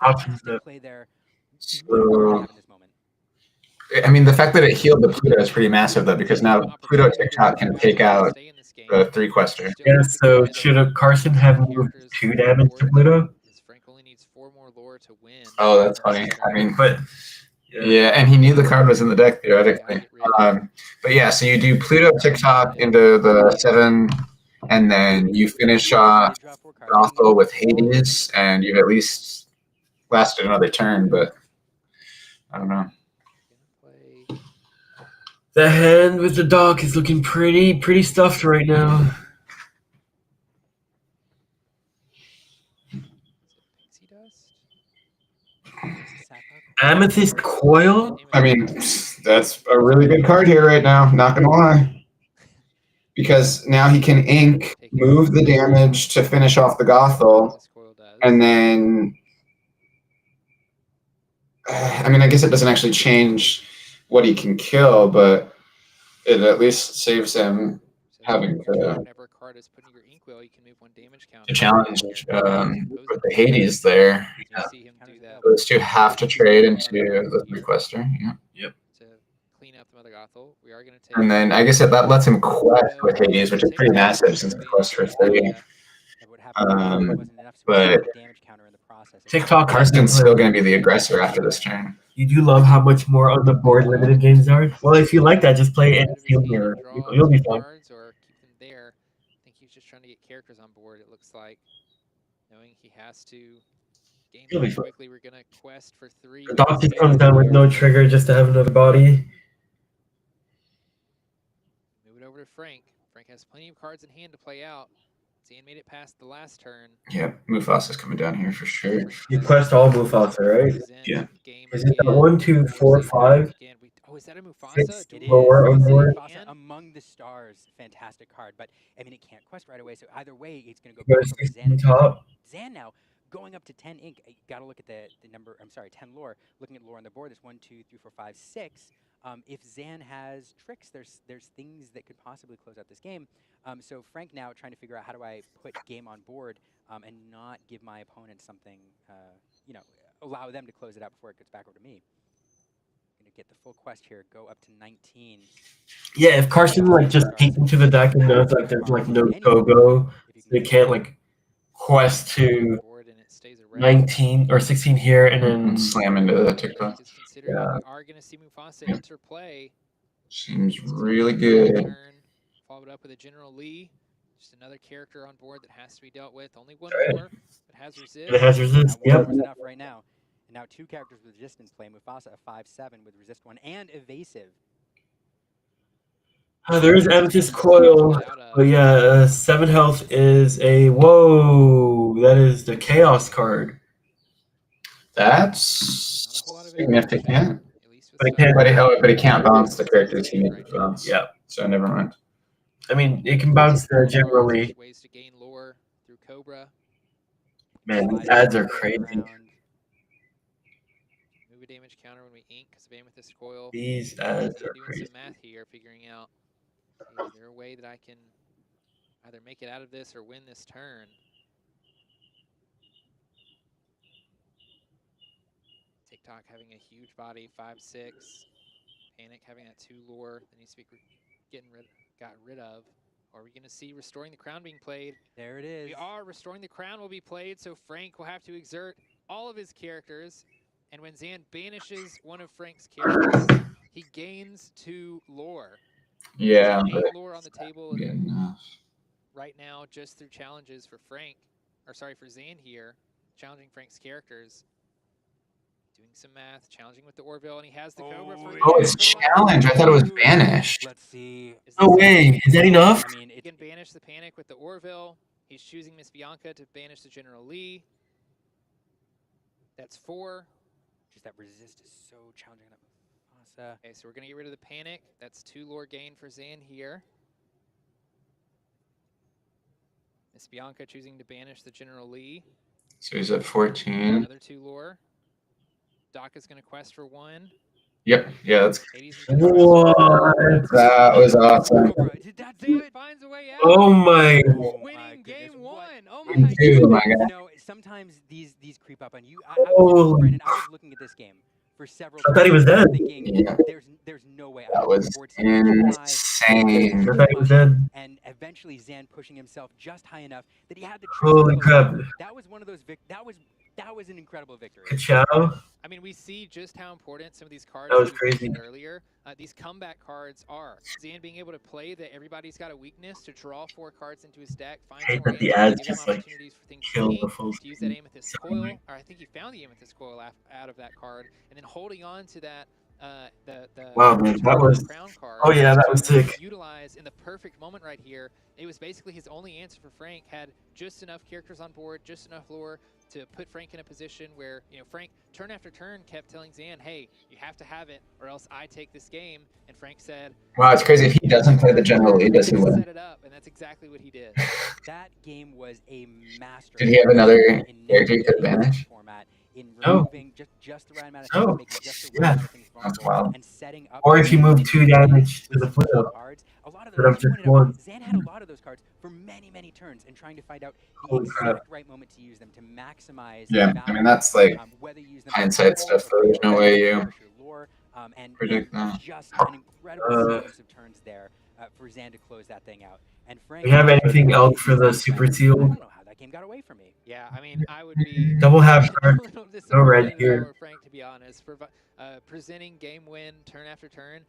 options though. So, I mean, the fact that it healed the Pluto is pretty massive, though, because now Pluto TikTok can take out game. The 3-quester. Yeah, so should a Carson have moved 2 damage to Pluto? Frank only needs 4 more lore to win. Oh, that's funny. I mean, But yeah, and he knew the card was in the deck theoretically. But yeah, so you do Pluto TikTok into the 7, and then you finish off Gothel with Hades, and you've at least lasted another turn, but I don't know. the hand with the dock is looking pretty stuffed right now. Amethyst Coil? I mean, that's a really good card here right now, not gonna lie. Because now he can ink, move the damage to finish off the Gothel, and then I mean, I guess it doesn't actually change what he can kill, but it at least saves him having to challenge with the Hades there. Yeah. Those two have to trade into the requester. Yeah. Yep. And then I guess that lets him quest with Hades, which is pretty massive since it quests for 3. But TikTok Carson's still going to be the aggressor after this turn. You do love how much more on the board limited games are? Well, if you like that, just play any field mirror. You'll be fine. Or keep them there. I think he's just trying to get characters on board, it looks like. Knowing he has to game You'll be fine. quickly, we're going to quest for 3. The dock just comes down with no trigger just to have another body. Move it over to Frank. Frank has plenty of cards in hand to play out. Zan made it past the last turn. Yeah, Mufasa's coming down here for sure. You quest all Mufasa, right? Yeah. Is it the 1, 2, 4, 5? Oh, is that a Mufasa? 6 lower on board? Mufasa Among the Stars, fantastic card, but I mean it can't quest right away. So either way, it's going to go back over Zan. Top. Zan now going up to 10 ink. You got to look at the number. I'm sorry, 10 lore. Looking at lore on the board, there's 1, 2, 3, 4, 5, 6. If Zan has tricks, there's things that could possibly close out this game. So Frank now trying to figure out how do I put game on board and not give my opponent something, allow them to close it out before it gets back over to me. Going to get the full quest here, go up to 19. Yeah, if Carson like just peeked into the deck and knows like there's like no go-go, they can't like quest to 19 or 16 here and then slam into the TikTok. Yeah. We are going to see Mufasa interplay. Seems really good. Followed up with a General Lee. Just another character on board that has to be dealt with. Only one more, but has resist. It has resist, yep. Enough right now. And now 2 characters with resist in play. Mufasa a 5/7 with resist 1 and evasive. There is Amethyst Coil. But yeah, 7 health is a whoa. That is the Chaos card. That's significant. But it can't. But it can't bounce the characters he needs to bounce. Yeah. So never mind. I mean, it can bounce the generally. Ways to gain lore through Cobra. Man, these ads are crazy. Move a damage counter when we ink because of Amethyst Coil. These ads are doing crazy. some math here, figuring out is there a way that I can either make it out of this or win this turn. TikTok having a huge body, 5/6. Panic having that 2 lore that needs to be got rid of. Are we going to see Restoring the Crown being played? There it is. We are. Restoring the Crown will be played, so Frank will have to exert all of his characters. And when Zan banishes one of Frank's characters, he gains 2 lore. Yeah. So 8 lore on the table right now, just through challenges for Frank, or sorry, for Zan here, challenging Frank's characters. Doing some math, challenging with the Orville, and he has the Cobra for Oh, it's challenge. I thought it was banished. Let's see. No way. Is that enough? I mean, he can banish the Panic with the Orville. He's choosing Miss Bianca to banish the General Lee. That's 4. Just that resist is so challenging. Okay, so we're going to get rid of the Panic. That's 2 lore gain for Zan here. Miss Bianca choosing to banish the General Lee. So he's at 14. Another 2 lore. Doc is going to quest for 1. Yep. Yeah, that's What? That was awesome. Did that do it? Finds a way out. Oh my. Winning game 1. Oh Me my too, God. my guy. You know, sometimes these creep up on you. Brandon, I was looking at this game for several I thought he was dead. thinking Yeah. there's no way That out. was The board seemed too high, insane. I thought he was dead. and eventually Zan pushing himself just high enough that he had the tricks Holy to close crap. out. That was one of those that was an incredible victory. Ka-chow. I mean, we see just how important some of these cards That was we crazy. mentioned earlier, these comeback cards are. Zan being able to play that everybody's got a weakness to draw 4 cards into his deck, find Hate some that the answers, ads give him just, like, opportunities for things kill to the gain, full to use that screen. Amethyst So Coil, annoying. or I think he found the Amethyst Coil out of that card, and then holding on to that the Wow, man, that was. crown card. Oh yeah, that was to sick. utilize in the perfect moment right here. It was basically his only answer for Frank. Had just enough characters on board, just enough lore to put Frank in a position where, you know, Frank turn after turn kept telling Zan, hey, you have to have it or else I take this game. And Frank said, Wow, it's crazy. If he doesn't play the general lead, does he win? set it up, and that's exactly what he did. That game was a master. Did he have another character he could advantage? Format in Oh. removing just the right amount of Oh, things, making just the right yeah. amount of things That's vulnerable, wild. and setting up. Or if you move 2 damage to the with some foil. cards, a lot of But those, I'm as you just pointed out, one. Zan had a lot of those cards for many turns and trying to find out the Holy exact crap. right moment to use them to maximize. Yeah, the I mean, value, that's like whether you use them hindsight stuff, though. There's no way you lore, and predict that. just an incredible sequence of turns there for Zan to close that thing out. And Frank, Do you have anything else for the super I seal? don't know how that game got away from me. Yeah, I mean, I would be Double half a card. little No disappointed red if I here. were Frank, to be honest. For presenting game win turn after turn,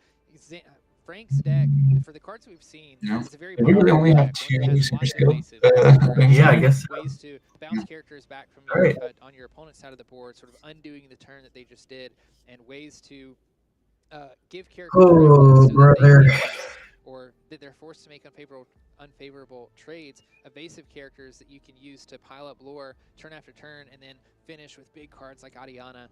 Frank's deck, for the cards we've seen, No. is a very Did we really only have deck, one that 2 has super lots of skill? evasive, Yeah, I guess so. ways to bounce characters back from All your, right. on your opponent's side of the board, sort of undoing the turn that they just did, and ways to give characters Oh, so that they brother. get punished, or that they're forced to make unfavorable trades, evasive characters that you can use to pile up lore turn after turn, and then finish with big cards like Adiana,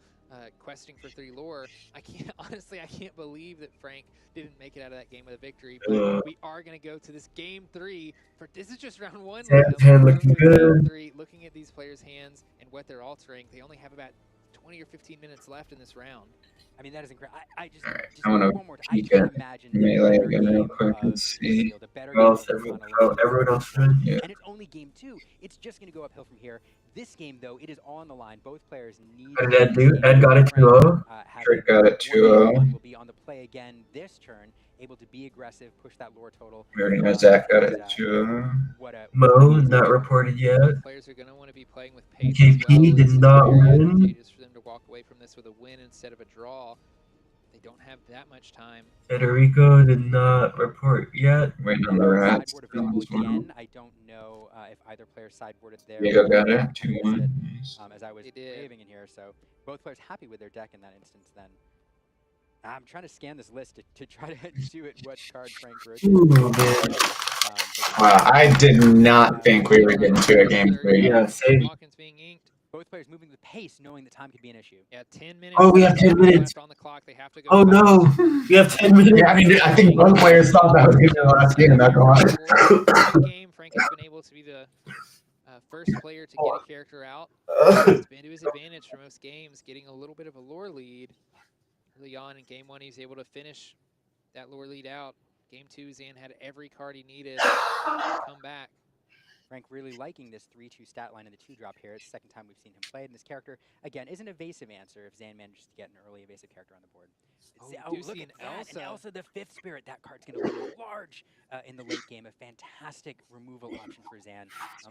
questing for 3 lore. I can't believe that Frank didn't make it out of that game with a victory, but we are going to go to this game 3. This is just round 1. Zan's hand looking Game good. 3, looking at these players' hands and what they're altering. They only have about 20 or 15 minutes left in this round. I mean, that is incredible. I just, Alright, just I'm gonna one more time. I peek can't at imagine Melee a better again real game quick and of see. Seal, the better Who else? game Everyone, of everyone else good? Yeah. And it's only game 2. It's just going to go uphill from here. This game, though, it is all on the line. Both players need. What did Ed do? Ed got it 2-0. Trick got it 2-0. Will be on the play again this turn, able to be aggressive, push that lore total. We already know Zach got it 2-0. Mo, not reported yet. Players are going to want to be playing with pace KP as well. did It's not very win. advantageous for them to walk away from this with a win instead of a draw. They don't have that much time. Federico did not report yet. Waiting on the rats. Sideboard available again. I don't know if either player sideboarded there. Diego got it I missed 2-1. as I was raving in here, so both players happy with their deck in that instance. Then I'm trying to scan this list to try to intuit what card Frank wrote. Ooh, man. Wow, I did not think we were getting to a game 3. Yeah, same. Hawkins being inked. Both players moving with pace, knowing the time could be an issue. Yeah, 10 minutes. Oh, we have 10 minutes. Left on the clock. They have to go. Oh no, we have 10 minutes. Yeah, I mean, I think both players thought that was going to be the last game, not going Good game. Frank has been able to be the first player to get a character out. It's been to his advantage for most games, getting a little bit of a lore lead early on. In game 1, he was able to finish that lore lead out. Game 2, Zan had every card he needed to come back. Frank really liking this 3-2 stat line in the 2-drop here. It's the second time we've seen him play, and this character, again, is an evasive answer if Zan manages to get an early evasive character on the board. Look at that, and Elsa the 5th Spirit. That card's going to loom large in the late game. A fantastic removal option for Zan.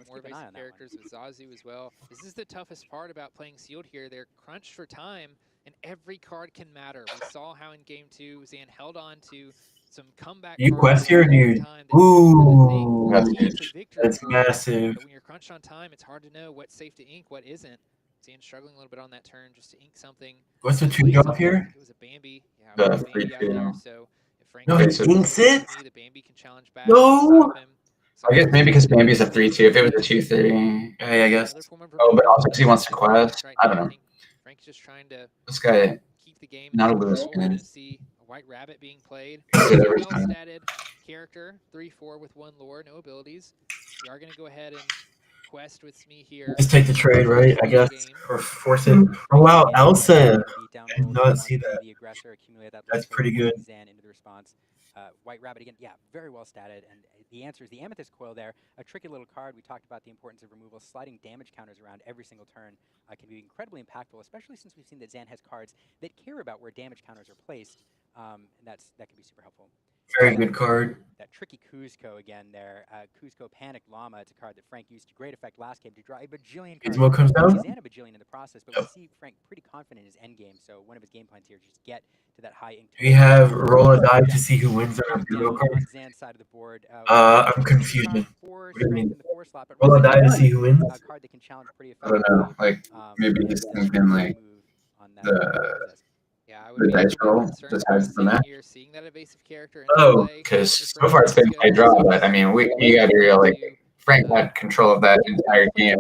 More evasive characters with Zazu as well. This is the toughest part about playing sealed here. They're crunched for time, and every card can matter. We saw how in game 2, Zan held on to some comeback. You quest here, dude. Ooh, that's massive. But when you're crunched on time, it's hard to know what's safe to ink, what isn't. Zan struggling a little bit on that turn just to ink something. What's the 2-drop here? It was a Bambi. Yeah, The it was a Bambi out 3-2. there. So if Frank No, he inks it? the Bambi can challenge back. No. Stop him. I guess maybe because Bambi's a 3-2. If it was a 2-3, hey, I guess. Oh, but also because he wants to quest. I don't know. Frank's just trying to This guy, keep the game not a under loser. control. We're gonna see a White Rabbit being played. Good every time. Well-statted character, 3-4 with 1 lore, no abilities. We are going to go ahead and quest with me here. Just take the trade, right? I guess, or force it. Oh wow, Elsa! I did not see that. The aggressor, accumulate that That's pretty good. Zan into the response. White Rabbit again, yeah, very well statted. And the answer is the Amethyst Coil there, a tricky little card. We talked about the importance of removal. Sliding damage counters around every single turn can be incredibly impactful, especially since we've seen that Zan has cards that care about where damage counters are placed, and that can be super helpful. Very good card. That tricky Kuzco again there. Kuzco Panic Llama. It's a card that Frank used to great effect last game to draw a bajillion cards. What comes down? Zan a bajillion in the process, but we see Frank pretty confident in his end game. So one of his game plans here is just get to that high ink. We have roll a die to see who wins on a Google card. On Zan's side of the board. I'm confused. What do you mean? Slot, Roll a die to see who wins? A card that can challenge pretty I don't know. Like maybe he's thinking like the dice roll decides the match. Oh, because so far it's been my draw, but I mean, you got to realize like Frank had control of that entire game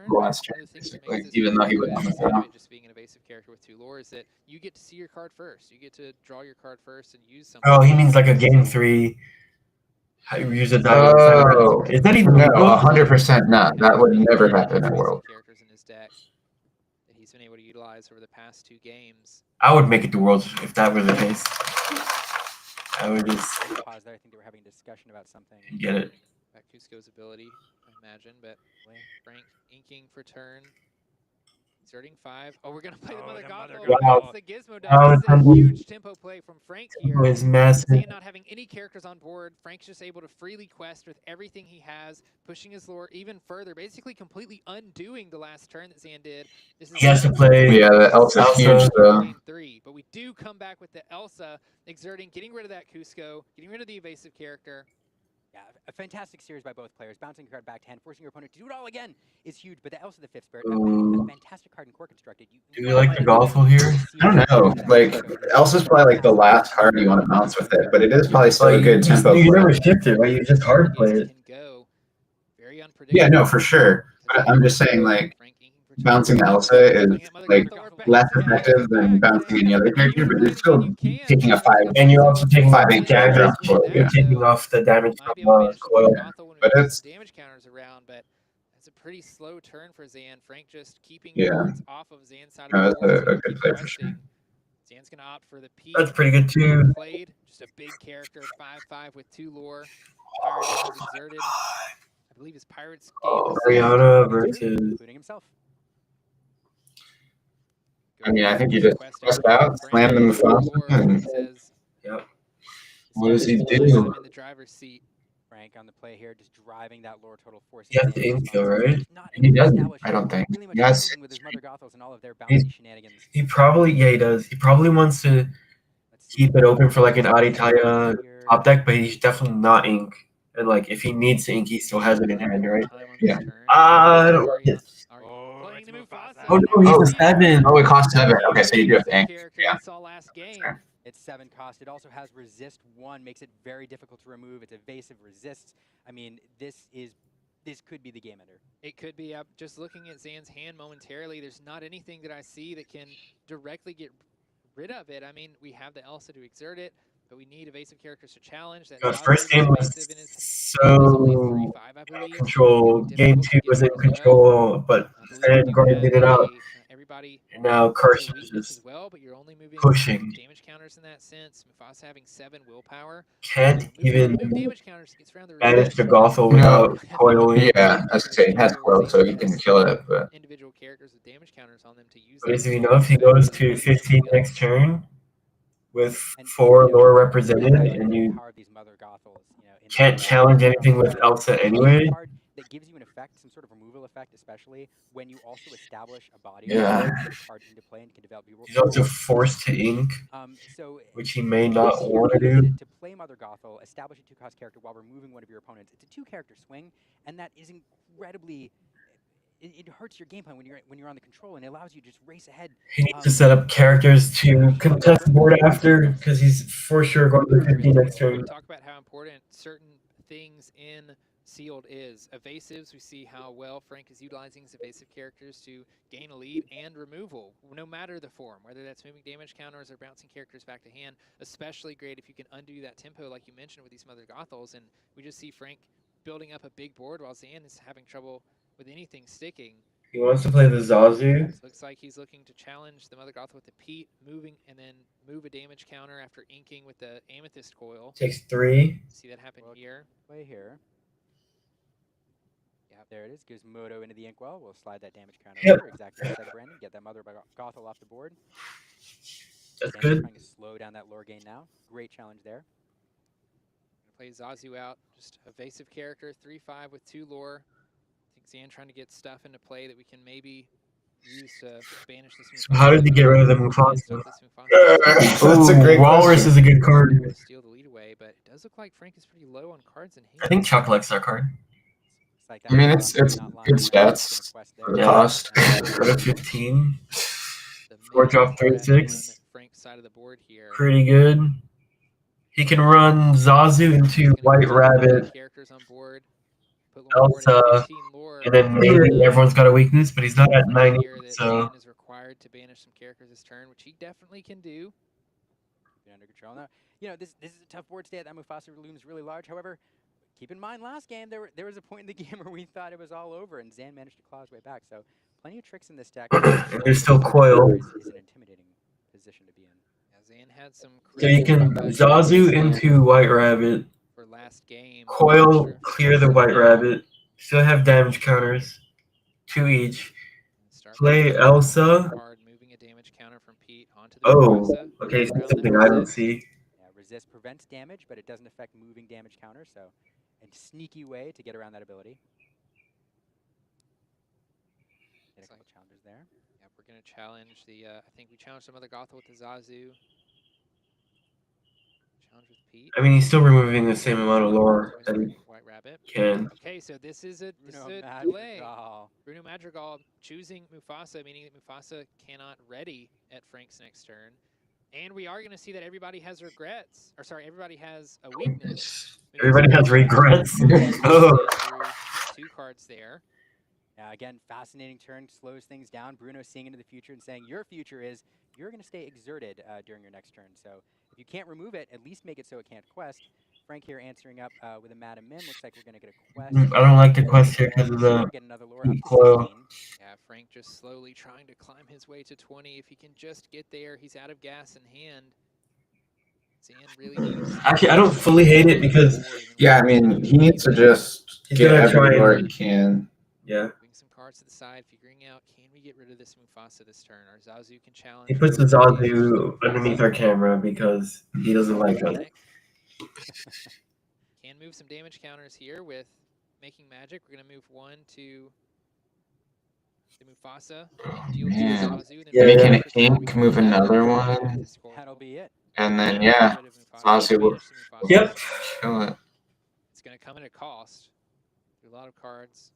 last year, basically, even though he was on the ground. Just being an evasive character with 2 lore is that you get to see your card first. You get to draw your card first and use something. Oh, he means like a game 3. Use a die. Oh, is that even no? 100% not. That would never happen in the world. Characters in his deck that he's been able to utilize over the past 2 games. I would make it to Worlds if that were the case. I would just pause there. I think they were having a discussion about something. Get it. That Kuzco's ability, I imagine, but Frank inking for turn. Exerting 5. Oh, we're going to play the Mother Gothel. Wow. The Gizmo die. This is a huge tempo play from Frank here. It's massive. Zan not having any characters on board. Frank's just able to freely quest with everything he has, pushing his lore even further, basically completely undoing the last turn that Zan did. This is he has to play. Yeah, the Elsa's huge though. Game 3, but we do come back with the Elsa exerting, getting rid of that Kuzco, getting rid of the evasive character. Yeah, a fantastic series by both players. Bouncing your card back to hand, forcing your opponent to do it all again is huge. But the Elsa the Fifth Spirit, a fantastic card in Core Constructed. Do you like the Gothel here? I don't know. Like Elsa's probably like the last card you want to bounce with it, but it is probably still a good tempo. You never shift it, right? You just hard play it. Yeah, no, for sure. But I'm just saying, like, bouncing Elsa is like less effective than bouncing any other character, but you're still taking a 5, and you're also taking 5 inch damage. You're taking off the damage from coil. But it's damage counters around, but it's a pretty slow turn for Zan. Frank just keeping Yeah. cards off of Zan's side No, of the that's board. a good play for sure. Zan's gonna opt for the P. That's pretty good too. Played just a big character, 5/5 with 2 lore. Pirate was exerted. I believe his Pirates game was Ariana versus. including himself. I mean, I think you just quest out, slam the Mufasa, and Yep. what does he do? In the driver's seat. Frank on the play here, just driving that lore total force. He has the ink though, right? He doesn't, I don't think. Yes. With his Mother Gothels and all of their bounty shenanigans. He probably, yeah, he does. He probably wants to keep it open for like an Aditya top deck, but he's definitely not ink. And like, if he needs to ink, he still has it in hand, right? Yeah. I don't like it. Oh no, he's a 7. Oh, it costs 7. Okay, so you do have to ink. Yeah. It's 7 cost. It also has resist 1, makes it very difficult to remove. It's evasive resists. I mean, this could be the game ender. It could be. Just looking at Zan's hand momentarily, there's not anything that I see that can directly get rid of it. I mean, we have the Elsa to exert it, but we need evasive characters to challenge. That The first game was so control. Game 2 was in control, but Stan grinded it out. And now Carson is just pushing. Damage counters in that sense. Mufasa having 7 willpower. Can't even damage counters gets around the manage the Gothel without coiling. Yeah, I was gonna say it has coil, so you can kill it, but individual characters with damage counters on them to use. But as we know, if he goes to 15 next turn with 4 lore represented, and you can't challenge anything with Elsa anyway. That gives you an effect, some sort of removal effect, especially when you also establish a body card into play and can develop. He's also forced to ink, which he may not want to do. To play Mother Gothel, establish a 2-cost character while removing one of your opponents. It's a 2-character swing, and that is incredibly. It hurts your game plan when you're on the control, and it allows you to just race ahead. He needs to set up characters to contest the board after, because he's for sure going to 15 next turn. Talk about how important certain things in Sealed is. Evasives, we see how well Frank is utilizing his evasive characters to gain a lead and removal, no matter the form, whether that's moving damage counters or bouncing characters back to hand. Especially great if you can undo that tempo like you mentioned with these Mother Gothels, and we just see Frank building up a big board while Zan is having trouble with anything sticking. He wants to play the Zazu. Looks like he's looking to challenge the Mother Gothel with the Pete, moving and then move a damage counter after inking with the Amethyst Coil. Takes 3. See that happen here. Play here. Yeah, there it is. Gives Moto into the Inkwell. We'll slide that damage counter over. Exactly as said, Brandon. Get that Mother Gothel off the board. That's good. Trying to slow down that lore gain now. Great challenge there. Play Zazu out. Just evasive character. 3/5 with 2 lore. I think Zan trying to get stuff into play that we can maybe use to banish this Mufasa. So how did he get rid of the Mufasa? That's a great Walrus question. is a good card. Steal the lead away, but it does look like Frank is pretty low on cards in hand. I think Chuck likes that card. Like I mean, it's good stats for the cost. Go to 15. The 4 drop main 36. on Frank's side of the board here. Pretty good. He can run Zazu into White Rabbit, Characters on board. Put Elsa, and then maybe everyone's got a weakness, but he's not at 90, so... Zan is required to banish some characters this turn, which he definitely can do. Under control now. You know, this is a tough board state. That Mufasa looms really large. However, keep in mind, last game there was a point in the game where we thought it was all over, and Zan managed to claw his way back. So plenty of tricks in this deck. There's still Coil. Is an intimidating position to be in. Yeah, Zan had some. So you can Zazu into White Rabbit, for last game. Coil, clear the White Rabbit, still have damage counters, 2 each. Play Elsa. Moving a damage counter from Pete onto the Oh, okay, so something I don't see. Yeah, resist prevents damage, but it doesn't affect moving damage counter, so a sneaky way to get around that ability. Get a couple challenges there. Yeah, we're gonna challenge the. I think we challenged some other Gothel with the Zazu. Challenge with Pete. I mean, he's still removing the same amount of lore that he White Rabbit can. Okay, so this is a delay. Bruno Madrigal choosing Mufasa, meaning that Mufasa cannot ready at Frank's next turn. And we are going to see that everybody has regrets. Or sorry, everybody has a weakness. Everybody has regrets. Oh. 2 cards there. Again, fascinating turn, slows things down. Bruno seeing into the future and saying, your future is you're going to stay exerted during your next turn. So if you can't remove it, at least make it so it can't quest. Frank here answering up with a Madam Mim. Looks like we're going to get a quest. I don't like the quest here because of the Coil. Yeah, Frank just slowly trying to climb his way to 20. If he can just get there, he's out of gas in hand. Zan really needs. Actually, I don't fully hate it because... Yeah, I mean, he needs to just get everywhere he can. Yeah. Moving some cards to the side, figuring out, can we get rid of this Mufasa this turn? Our Zazu can challenge. He puts the Zazu underneath our camera because he doesn't like us. Can move some damage counters here with making magic. We're gonna move 1 to the Mufasa. Deal to Zazu, yeah, we can ink, move another one. That'll be it. And then yeah, Zazu will kill it. It's gonna come at a cost. A lot of cards.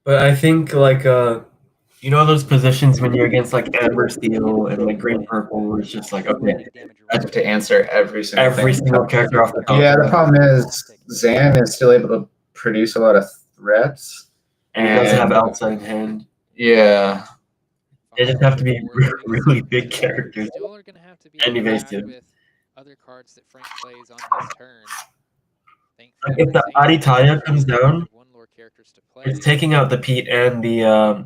But I think like you know those positions when you're against like Amber Steel and like Green Purple, where it's just like okay, I have to answer every single character off the top. Yeah, the problem is Zan is still able to produce a lot of threats, and he doesn't have Elsa in hand. Yeah, they just have to be really big characters Still are gonna have to be and evasive. With other cards that Frank plays on his turn. Like if the Aditya comes down, it's taking out the Pete and the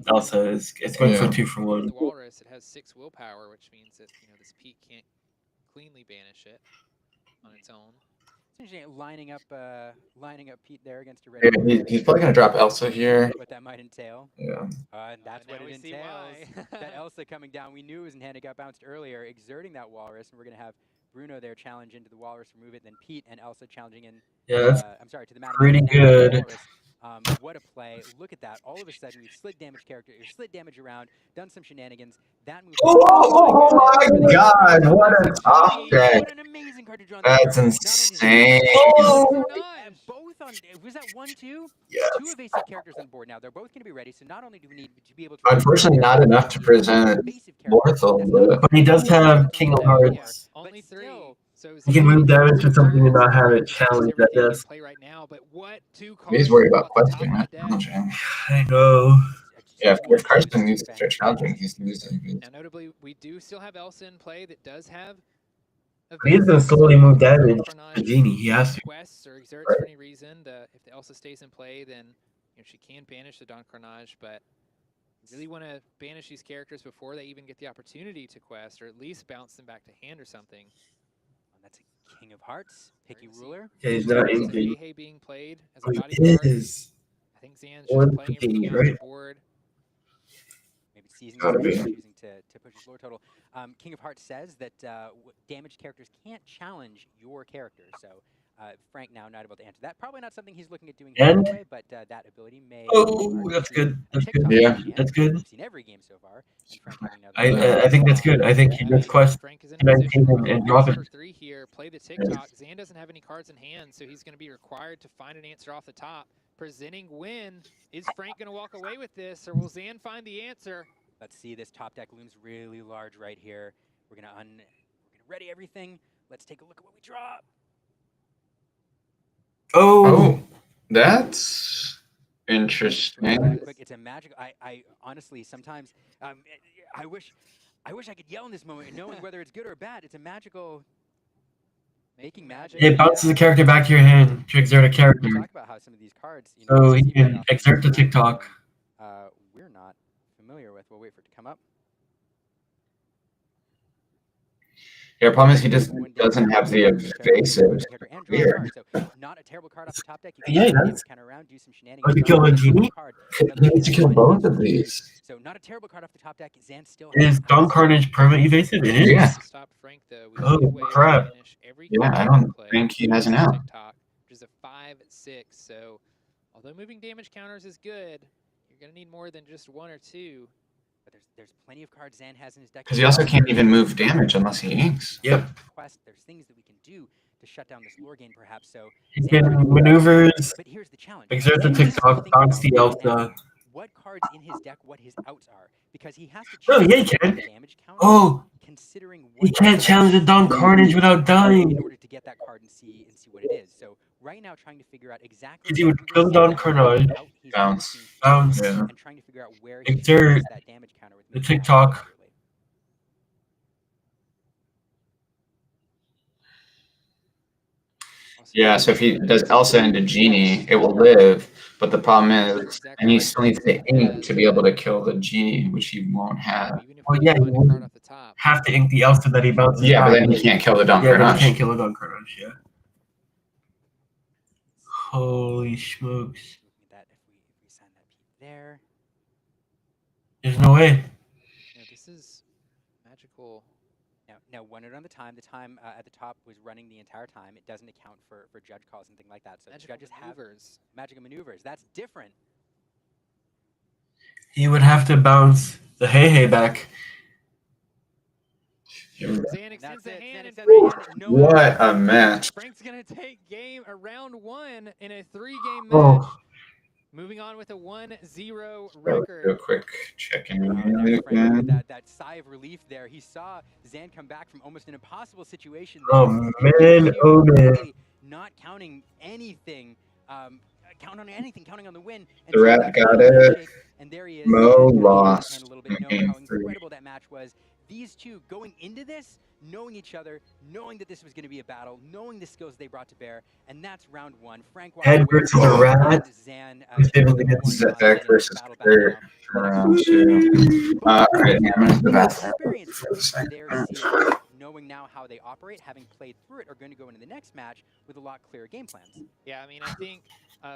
Elsa. It's going for 2 for 1. The Walrus, it has 6 willpower, which means that this Pete can't cleanly banish it on its own. It's interesting lining up Pete there against a red. Yeah, he's probably gonna drop Elsa here. What that might entail. Yeah. And that's what it entails. That Elsa coming down, we knew it was in hand. It got bounced earlier, exerting that Walrus, and we're gonna have Bruno there challenge into the Walrus, remove it, then Pete and Elsa challenging in. Yeah, that's I'm sorry, to the Madam pretty good. What a play. Look at that. All of a sudden, we've slid damage slid damage around, done some shenanigans. That move. Oh my god, what a top deck. What an amazing card to draw. That's insane. And both on, was that 1-2? Yeah. 2 evasive characters on board now. They're both going to be ready, so not only do we need to be able to... Unfortunately, not enough to present Lorthel, but he does have King of Hearts. Only 3. So he can move damage to something and not have it challenged at this. Play right now, but what 2 cards? He's worried about questing, not challenging. I know. Yeah, if Carson needs to start challenging, he's losing. Now, notably, we do still have Elsa in play that does have. He's gonna slowly move damage to Genie. He has to. Quests or exerts for any reason. If the Elsa stays in play, then You know, she can banish the Don Carnage, but you really want to banish these characters before they even get the opportunity to quest, or at least bounce them back to hand or something. That's a King of Hearts, Picky Ruler. Okay, he's not There's a inking. Hey being played as Oh, a he bodyguard. is. I think Zan's One just playing picking, everything out right? on the board. Maybe seizing Gotta this be. moment, choosing to push his lore total. King of Hearts says that damaged characters can't challenge your character. So Frank now not able to answer that. Probably not something he's looking at doing And? anyway, but that ability may. Oh, that's good. That's good. Yeah. That's good. We've seen every game so far. And Frank having another. I think that's good. I think he just quest Frank is in a position 19 and drop it. for 3 here. Play the TikTok. Zan doesn't have any cards in hand, so he's going to be required to find an answer off the top. Presenting win. Is Frank going to walk away with this, or will Zan find the answer? Let's see, this top deck looms really large right here. We're gonna ready everything. Let's take a look at what we draw. Oh, that's interesting. Quick, it's a magical. I honestly sometimes I wish I could yell in this moment, knowing whether it's good or bad. It's a magical. Making magic. It bounces the character back to your hand to exert a character. Talk about how some of these cards, you know, So he can exert the TikTok. We're not familiar with. We'll wait for it to come up. Yeah, problem is he just doesn't have the evasive here. So not a terrible card off the top deck. Yeah, that's. Kind of around, do some shenanigans. Oh, to kill a genie? He needs to kill both of these. So not a terrible card off the top deck. Zan still Is Don Carnage permanent evasive? It is? Yeah. Stop Frank, though. Oh, crap. Yeah, I don't think he has an out. Which is a 5/6. So although moving damage counters is good, you're going to need more than just 1 or 2. But there's plenty of cards Zan has in his deck. Because he also can't even move damage unless he inks. Yep. There's things that we can do to shut down this lore gain, perhaps. So he can maneuvers, but here's the challenge. exert the TikTok, bounce the Elsa. What cards in his deck, what his outs are, because he has to Oh, choose yeah, he can. damage count. Oh, considering he can't challenge the Don Carnage without dying. In order to get that card and see what it is. So right now, trying to figure out exactly. Because he would kill Don Carnage, bounce, yeah. And trying to figure out where he exert that damage counter with the TikTok. Yeah, so if he does Elsa into Genie, it will live. But the problem is, and he still needs the ink to be able to kill the Genie, which he won't have. Well, yeah, he wouldn't have to ink the Elsa that he bounces. Yeah, back. but then he can't kill the Don Yeah, but Carnage. he can't kill the Don Carnage, yeah. Holy smokes. That if we sign that peep there. There's no way. Yeah, this is magical. Now, 1 note on the time. The time at the top was running the entire time. It doesn't account for judge calls and things like that. So Magical judges maneuvers. have magical maneuvers. That's different. He would have to bounce the hey back. Zan extends the hand and What a match. Frank's going to take round 1 in a 3-game match. Oh. Moving on with a 1-0 Do a record. quick check-in. That sigh of relief there. He saw Zan come back from almost an impossible situation. Oh, man. Oh, man. Not counting anything. Counting on the win. The rat got it. And there he is. Mo lost. A little bit, knowing how incredible that match was. These two going into this, knowing each other, knowing that this was going to be a battle, knowing the skills they brought to bear, and that's round 1. Frank Head versus the rat. Zan. Zach versus Kurt for round 2. Alright, I'm going to the bathroom for a second. Knowing now how they operate, having played through it, are going to go into the next match with a lot clearer game plans. Yeah, I mean, I think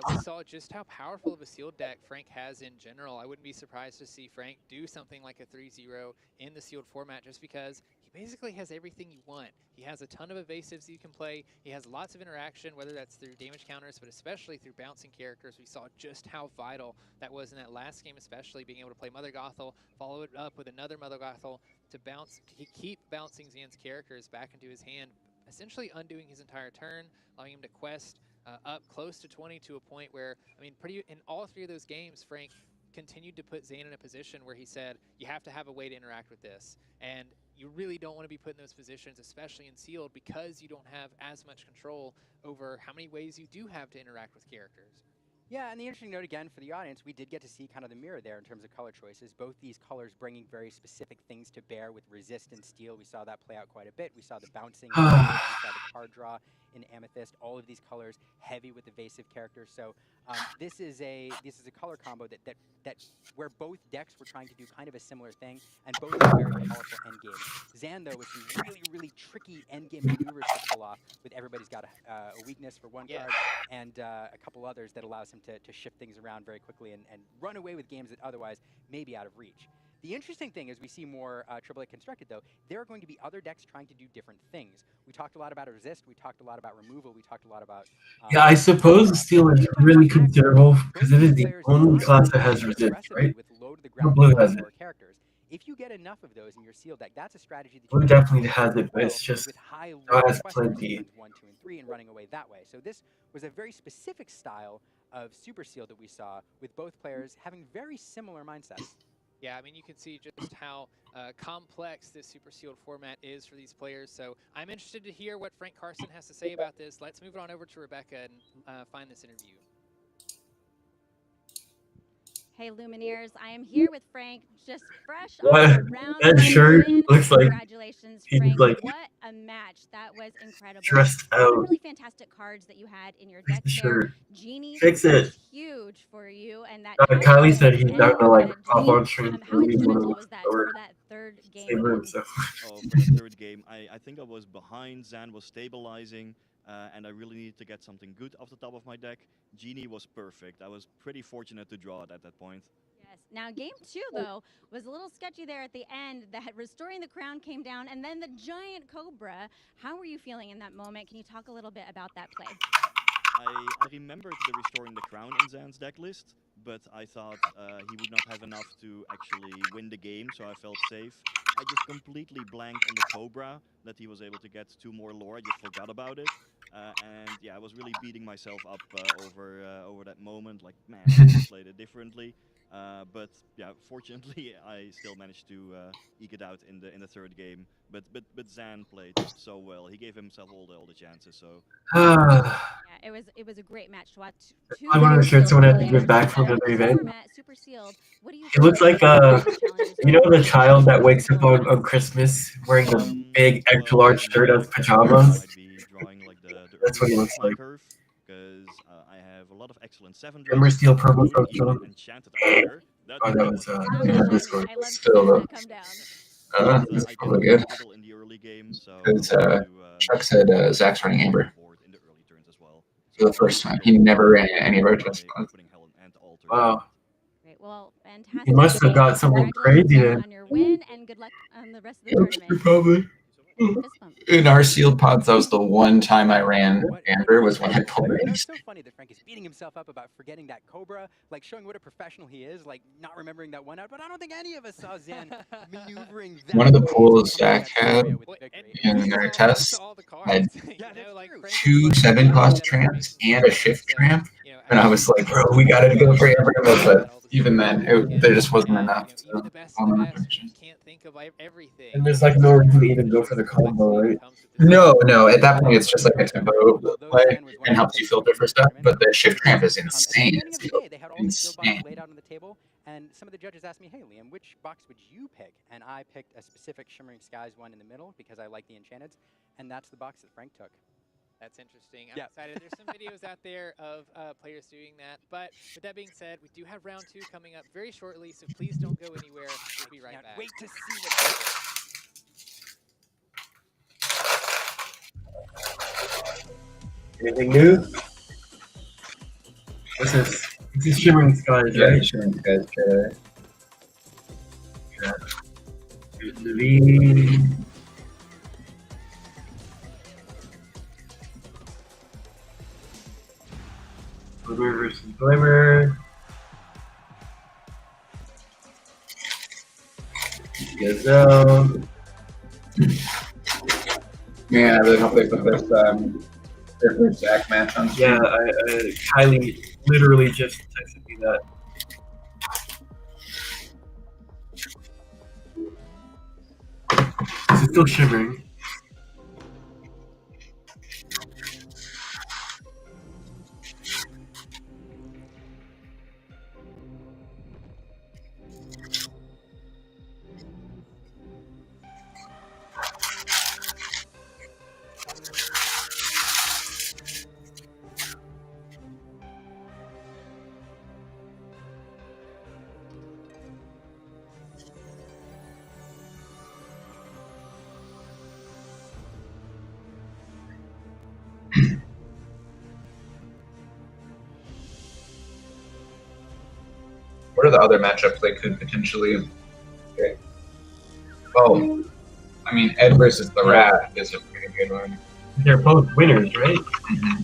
we saw just how powerful of a sealed deck Frank has in general. I wouldn't be surprised to see Frank do something like a 3-0 in the sealed format just because he basically has everything you want. He has a ton of evasives you can play. He has lots of interaction, whether that's through damage counters, but especially through bouncing characters. We saw just how vital that was in that last game, especially being able to play Mother Gothel, follow it up with another Mother Gothel to bounce, keep bouncing Zan's characters back into his hand, essentially undoing his entire turn, allowing him to quest up close to 20 to a point where, I mean, in all 3 of those games, Frank continued to put Zan in a position where he said, you have to have a way to interact with this. And you really don't want to be put in those positions, especially in sealed, because you don't have as much control over how many ways you do have to interact with characters. Yeah, and the interesting note again for the audience, we did get to see kind of the mirror there in terms of color choices. Both these colors bringing very specific things to bear with resist and steel. We saw that play out quite a bit. We saw the bouncing, we saw the card draw in Amethyst. All of these colors heavy with evasive characters. So This is a color combo that where both decks were trying to do kind of a similar thing, and both have very powerful endgames. Zan, though, with some really tricky endgame maneuvers to pull off, with everybody's got a weakness for one card and a couple others that allows him to shift things around very quickly and run away with games that otherwise may be out of reach. The interesting thing is we see more AAA constructed, though, there are going to be other decks trying to do different things. We talked a lot about resist, we talked a lot about removal, we talked a lot about... yeah, I suppose the steal is really considerable because it is the only class that has resist, right? With low to the No ground blue has it. characters. If you get enough of those in your sealed deck, that's a strategy that Blue you definitely has it, but it's just with high not as questers plenty. turns 1, 2, and 3 and running away that way. So this was a very specific style of super seal that we saw with both players having very similar mindsets. Yeah, I mean, you can see just how complex this super sealed format is for these players. So I'm interested to hear what Frank Carson has to say about this. Let's move on over to Rebecca and find this interview. Hey, Lumineers, I am here with Frank, just fresh What? off a round That one shirt win. looks like Congratulations, he's Frank. like What a match. That was incredible. stressed Some out. really fantastic cards that you had in your deck The there. shirt. Genie Fix was it. huge for you, and that Kylie said he's and not gonna like pop Genie, on stream. how instrumental was that for that third game Save win? room, so. Oh, for the third game, I think I was behind. Zan was stabilizing, and I really needed to get something good off the top of my deck. Genie was perfect. I was pretty fortunate to draw it at that point. Yes. Now, game 2, though, was a little sketchy there at the end. That Restoring the Crown came down, and then the giant Cobra. How were you feeling in that moment? Can you talk a little bit about that play? I remembered the Restoring the Crown in Zan's deck list, but I thought he would not have enough to actually win the game, so I felt safe. I just completely blanked on the Cobra, that he was able to get 2 more lore. I just forgot about it. And yeah, I was really beating myself up over that moment, like, man, I should have played it differently. But yeah, fortunately, I still managed to eke it out in the third game. But Zan played so well. He gave himself all the chances. So yeah, it was a great match to watch. I wanted to show someone had to give back from another event. Super sealed. What do you It looks like you know the child that wakes up on Christmas wearing a big extra large shirt as pajamas. That's what he looks like. Because I have a lot of excellent 7 Remember Steel Purple from John? enchanted armor. Oh, that was Discord. I love Still, that come down. That's probably good. In the early game, so Because Chuck said Zach's running Amber in the early turns as well. for the first time. He never ran any of our test spots. Wow. Great. Well, fantastic. He must have got something crazy then. On your win, and good luck on the rest of the tournament. Probably. In our sealed pods, that was the one time I ran Amber, was when I pulled it. It's so funny that Frank is beating himself up about forgetting that Cobra, like showing what a professional he is, like not remembering that one out. But I don't think any of us saw Zan maneuvering that. One of the pools Zach had in their tests had 2 7-cost tramps and a shift tramp. And I was like, bro, we gotta go for Amber. But even then, there just wasn't enough. So, And there's like no reason to even go for the combo, right? No. At that point, it's just like a tempo play and helps you filter for stuff. But the shift tramp is insane. It's They had all the sealed boxes laid out on the table, and some of the judges asked me, "Hey, Liam, which box would you pick?" And I picked a specific Shimmering Skies one in the middle because I like the Enchanteds, and that's the box that Frank took. That's interesting. I'm excited. There's some videos out there of players doing that. But with that being said, we do have round 2 coming up very shortly, so please don't go anywhere. We'll be right back. Wait to see what. Anything new? This is Shimmering Skies, Yeah, right? Shimmering Skies. Yeah. Levine. Glimmer versus Glimmer. Gazelle. Yeah, I really hope they put this their first Zach match on. Yeah, Kylie literally just texted me that. Is it still shimmering? What are the other matchups they could potentially? Okay. Oh, I mean, Ed versus the Rat is a pretty good one. They're both winners, right? Mm-hmm.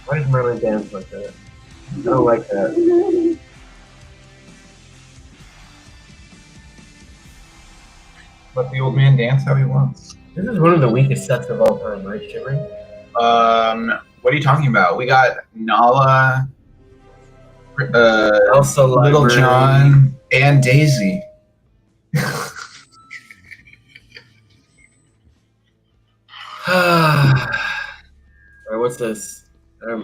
Why does Merlin dance like that? I don't like that. Let the old man dance how he wants. This is one of the weakest sets of all time, right, Shivering? What are you talking about? We got Nala, Elsa Little Library. John, and Daisy. Alright, what's this?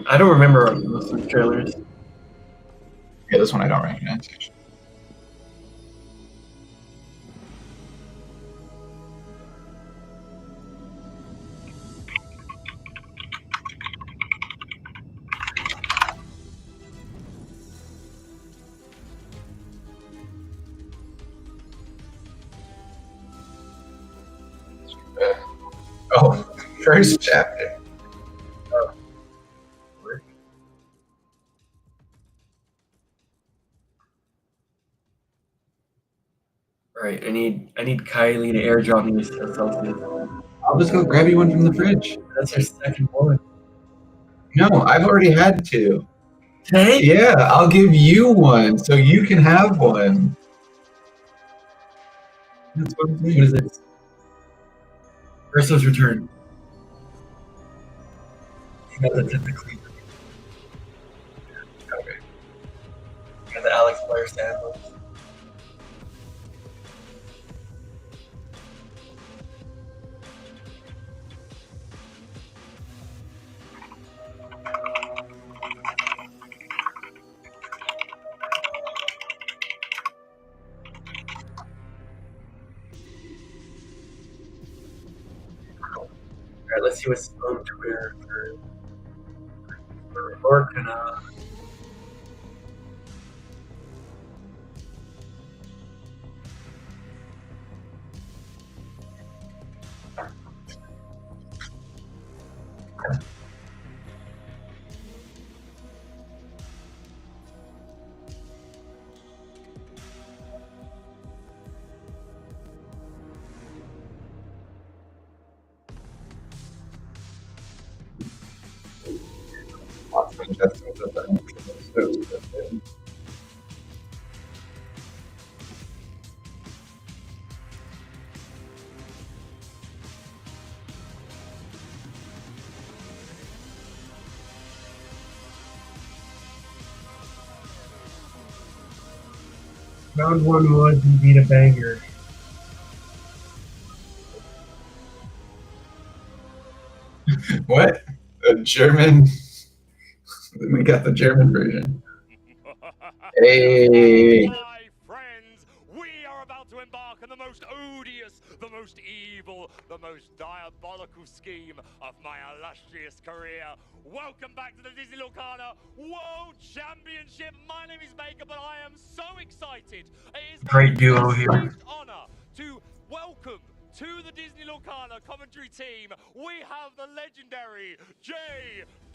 I don't remember most of the trailers. Yeah, this one I don't recognize. Oh, first chapter. Alright, I need Kylie to airdrop me a Celsius. I'll just go grab you one from the fridge. That's your second one. No, I've already had two. Today? Yeah, I'll give you one so you can have one. That's what I'm doing. What is this? Urso's Return. That's a typically. Okay. Got the Alex Blair sandals. Alright, let's see what's on Twitter for Orkana. Round one was indeed a banger. What? A German? We got the German version. Hey. My friends, we are about to embark on the most odious, the most evil, the most diabolical scheme of my illustrious career. Welcome back to the Disney Lorcana World Championship. My name is Baker, but I am so excited. It is Great duo here. honor to welcome to the Disney Lorcana commentary team, we have the legendary JD.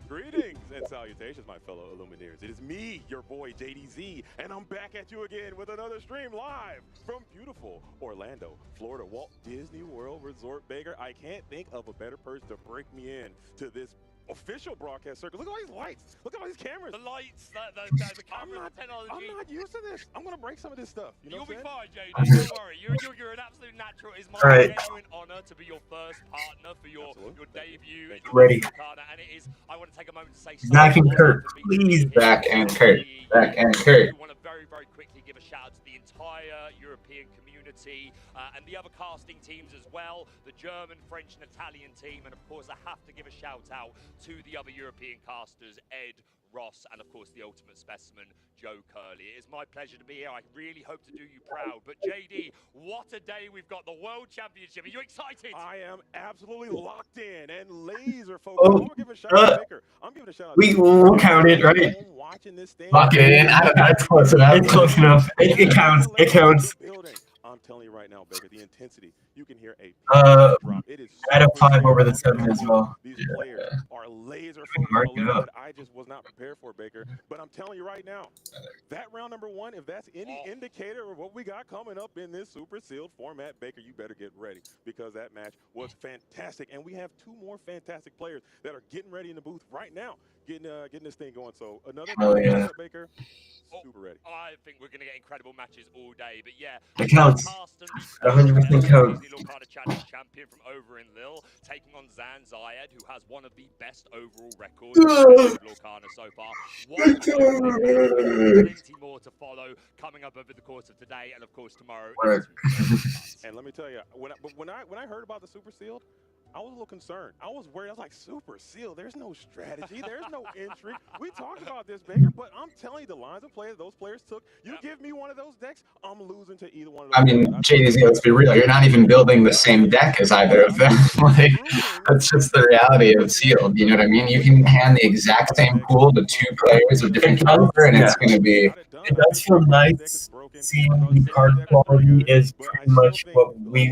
Greetings and salutations, my fellow Illumineers. It is me, your boy JDZ, and I'm back at you again with another stream live from beautiful Orlando, Florida, Walt Disney World Resort. Baker, I can't think of a better person to break me in to this official broadcast circuit. Look at all these lights. Look at all these cameras. The lights, the camera, the technology. I'm not used to this. I'm gonna break some of this stuff. You'll be fine, JD. Don't worry. You're an absolute natural. It's my genuine honor to be your first partner for your debut. Ready. And it is. I want to take a moment to say Zach and Kurt, please. Zach and Kurt. Zach and Kurt. I want to very, very quickly give a shout out to the entire European community and the other casting teams as well, the German, French, and Italian team, and of course I have to give a shout out to the other European casters, Ed, Ross, and of course the ultimate specimen, Joe Curley. It is my pleasure to be here. I really hope to do you proud. But JD, what a day we've got, the World Championship. Are you excited? I am absolutely locked in and laser focused. Oh, I'm gonna give a shout out to Baker. I'm giving a shout out. we'll count it, right? Watching this thing. Lock it in. I don't know. It's close enough. It's close enough. It counts. It counts. I'm telling you right now, Baker, the intensity, you can hear a drop. It is out of 5 over the 7 as well. These players are laser focused on a level that I just was not prepared for, Baker. But I'm telling you right now, that round number 1, if that's any indicator of what we got coming up in this super sealed format, Baker, you better get ready because that match was fantastic. And we have 2 more fantastic players that are getting ready in the booth right now, getting this thing going. So another Baker. Super ready. I think we're going to get incredible matches all day. But yeah, it counts. 100% counts. Disney Lorcana Challenge champion from over in Lille, taking on Zan Zayed, who has one of the best overall records in Lorcana so far. Plenty more to follow coming up over the course of today and of course tomorrow. And let me tell you, when I heard about the Super Sealed, I was a little concerned. I was worried. I was like, Super Seal, there's no strategy. There's no intrigue. We talked about this, Baker, but I'm telling you, the lines of play those players took, you give me one of those decks, I'm losing to either one of those. I mean, JDZ, let's be real. You're not even building the same deck as either of them. Like, that's just the reality of Sealed. You know what I mean? You can hand the exact same pool to 2 players of different caliber, and it's going to be... It does feel nice seeing the card quality is pretty much what we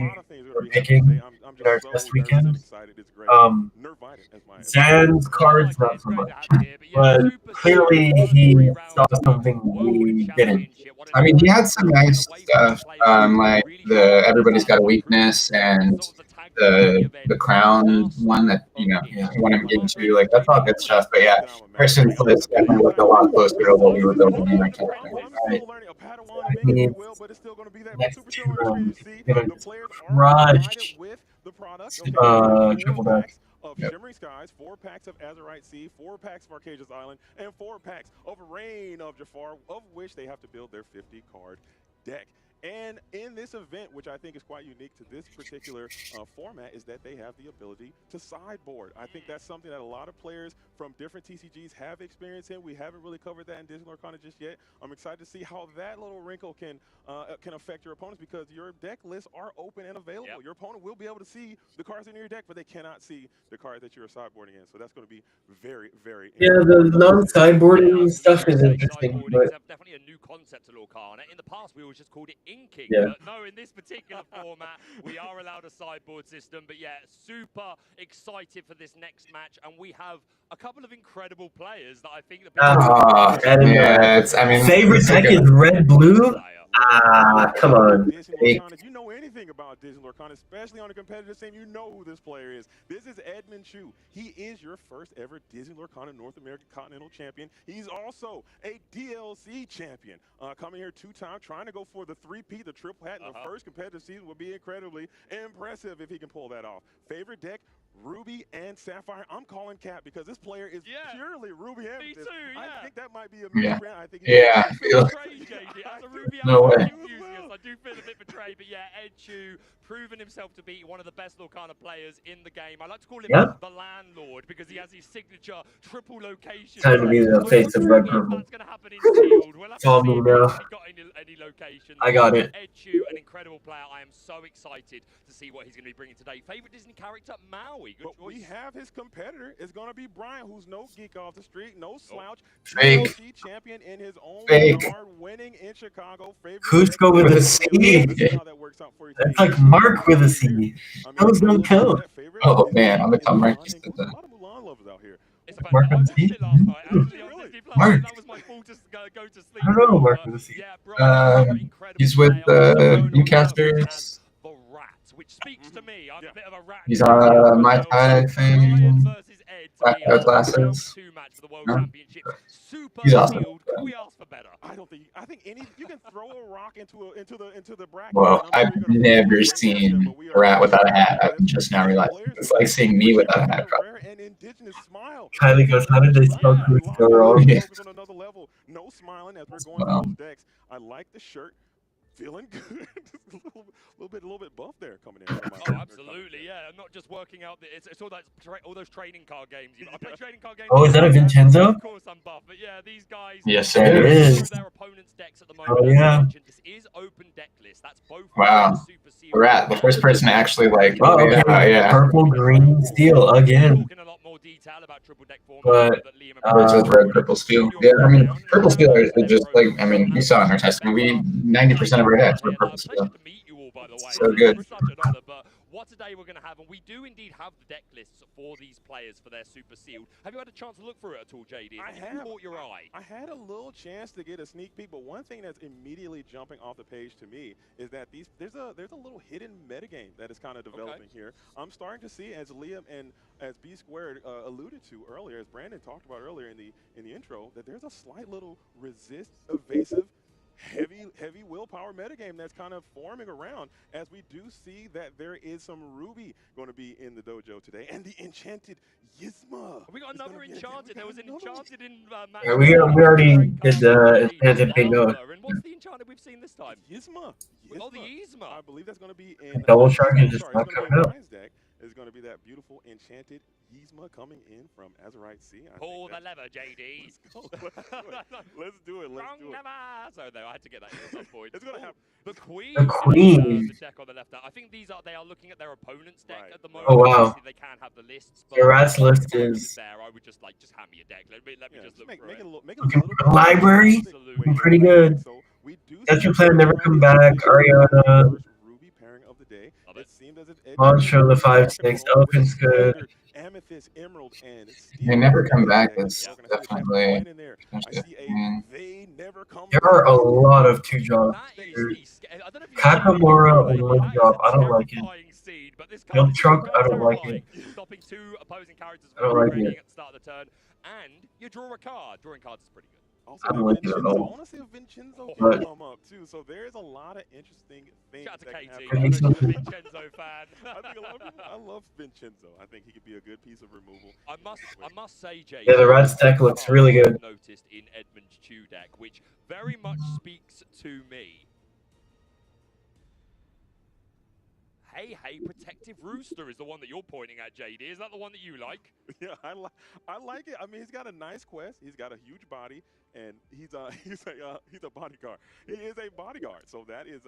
were picking in our test weekend. Zan's cards, not so much. But clearly he saw something we didn't. I mean, he had some nice stuff, like the Everybody's Got a Weakness and the Crown one that, you know, you want to get into. Like, that's all good stuff. But yeah, Christian's list definitely looked a lot closer to what we were building in. I can't remember. Right? I mean, next to gonna crush triple deck. Of Shimmering Skies, 4 packs of Azurite Sea, 4 packs of Arcasia's Island, and 4 packs of Reign of Jafar, of which they have to build their 50-card deck. And in this event, which I think is quite unique to this particular format, is that they have the ability to sideboard. I think that's something that a lot of players from different TCGs have experience in. We haven't really covered that in Disney Lorcana just yet. I'm excited to see how that little wrinkle can affect your opponents, because your deck lists are open and available. Yep. Your opponent will be able to see the cards in your deck, but they cannot see the cards that you're sideboarding in. So that's going to be very, very interesting. Yeah, the non-sideboarding stuff is interesting. But definitely a new concept to Lorcana. In the past, we always just called it inking. Yeah. But no, in this particular format, we are allowed a sideboard system. But yeah, super excited for this next match. And we have a couple of incredible players that I think favorite deck is red-blue? Come on. If you know anything about Disney Lorcana, especially on the competitive scene, you know who this player is. This is Edmund Chu. He is your first ever Disney Lorcana North American Continental Champion. He's also a DLC champion. Coming here 2-time, trying to go for the 3P, the triple hat in the first competitive season would be incredibly impressive if he can pull that off. Favorite deck? Ruby and Sapphire. I'm calling Cap because this player is purely Ruby and me too, I think that might be a mix brand. I think as a Ruby enthusiast, I do feel a bit betrayed, but yeah, Ed Chu proven himself to be one of the best Lorcana players in the game. I like to call him the landlord because he has his signature triple location. Time to be the face of red purple. That's going to happen in Sealed. We'll have to see if he got any locations. I got it. Ed Chu, an incredible player. I am so excited to see what he's going to be bringing today. Favorite Disney character? Maui. Good choice. We have his competitor. It's going to be Brian, who's no geek off the street, no slouch. Fake. Champion in his own regard, winning in Chicago. Cusco with a C. That's like Mark with a C. Those don't count. Oh man, I'm the top rank. Mark with a C? Mark. I don't know Mark with a C. He's with the Newcasters. Which speaks to me. I'm a bit of a rat. He's on my Thai thing. Black glasses. He's awesome. Could we ask for better? I think you can throw a rock into the bracket. Well, I've never seen a rat without a hat. I'm just now realizing. It's like seeing me without a hat. Kylie goes, how did they spell Cusco wrong? No smiling as we're going through those decks. I like the shirt. feeling good. a little bit buff there coming in. Oh, absolutely, yeah. I'm not just working out. It's all all those trading card games. You know, I play trading card games. Oh, is that a Vincenzo? Of course, I'm buff, but yeah, these guys. Yes, it it is. is. Their opponent's decks at the moment. Oh, yeah. This is open deck list. That's both. Wow. Rat, the first person to actually like. Oh, okay. Yeah. Purple, green, steel again. Talking a lot more detail about triple deck format. But Versus red, purple, steel. Yeah, I mean, purple steel is just like, I mean, we saw in our testing, 90% of our decks were purple steel. So good. But what today we're going to have, and we do indeed have the deck lists for these players for their super sealed. Have you had a chance to look through it at all, JD? I have. Caught your eye? I had a little chance to get a sneak peek, but one thing that's immediately jumping off the page to me is that there's a little hidden metagame that is kind of developing here. I'm starting to see, as Liam and as B Squared alluded to earlier, as Brandon talked about earlier in the intro, that there's a slight little resist, evasive, heavy willpower metagame that's kind of forming around, as we do see that there is some Ruby going to be in the dojo today, and the enchanted Yzma. We got another enchanted. There was an enchanted in match. Yeah, we already did the enchanted bingo. And what's the enchanted we've seen this time? Yzma. Oh, the Yzma. I believe that's going to be in Double Shark is just not coming out. Deck is going to be that beautiful enchanted Yzma coming in from Azurite Sea. Pull the lever, JD. Let's do it. Let's do it. So no, I had to get that in at some point. It's going to happen. The Queen. The Queen. The deck on the left. I think they are looking at their opponent's deck at the moment. Oh, wow. They can have the lists. The Rat's list is. There, I would just hand me a deck. Let me just look make through it. Make a Library. Pretty good. That's your plan. Never come back. Ariana. It seemed as if Mantra, the 5/6. Elephant's good. Amethyst, Emerald, and They never come back is definitely. There are a lot of 2-drop. Kakamura on 1-drop. I don't like it. Milk Truck, I don't like it. Stopping 2 opposing characters I don't like it. at the start of the turn, and you draw a card. Drawing cards is pretty good. Also, I don't like it at all. I want to see if Vincenzo can come up too. So there's a lot of interesting things. Shout out to that Katie, can I'm happen. a Vincenzo fan. I think a lot of people, I love Vincenzo. I think he could be a good piece of removal. I must say, Jay. Yeah, the Rat's deck looks really good. Noticed in Edmund's Chew deck, which very much speaks to me. Hey, Protective Rooster is the one that you're pointing at, JD. Is that the one that you like? Yeah, I like it. I mean, he's got a nice quest. He's got a huge body, and he's a bodyguard. He is a bodyguard, so that is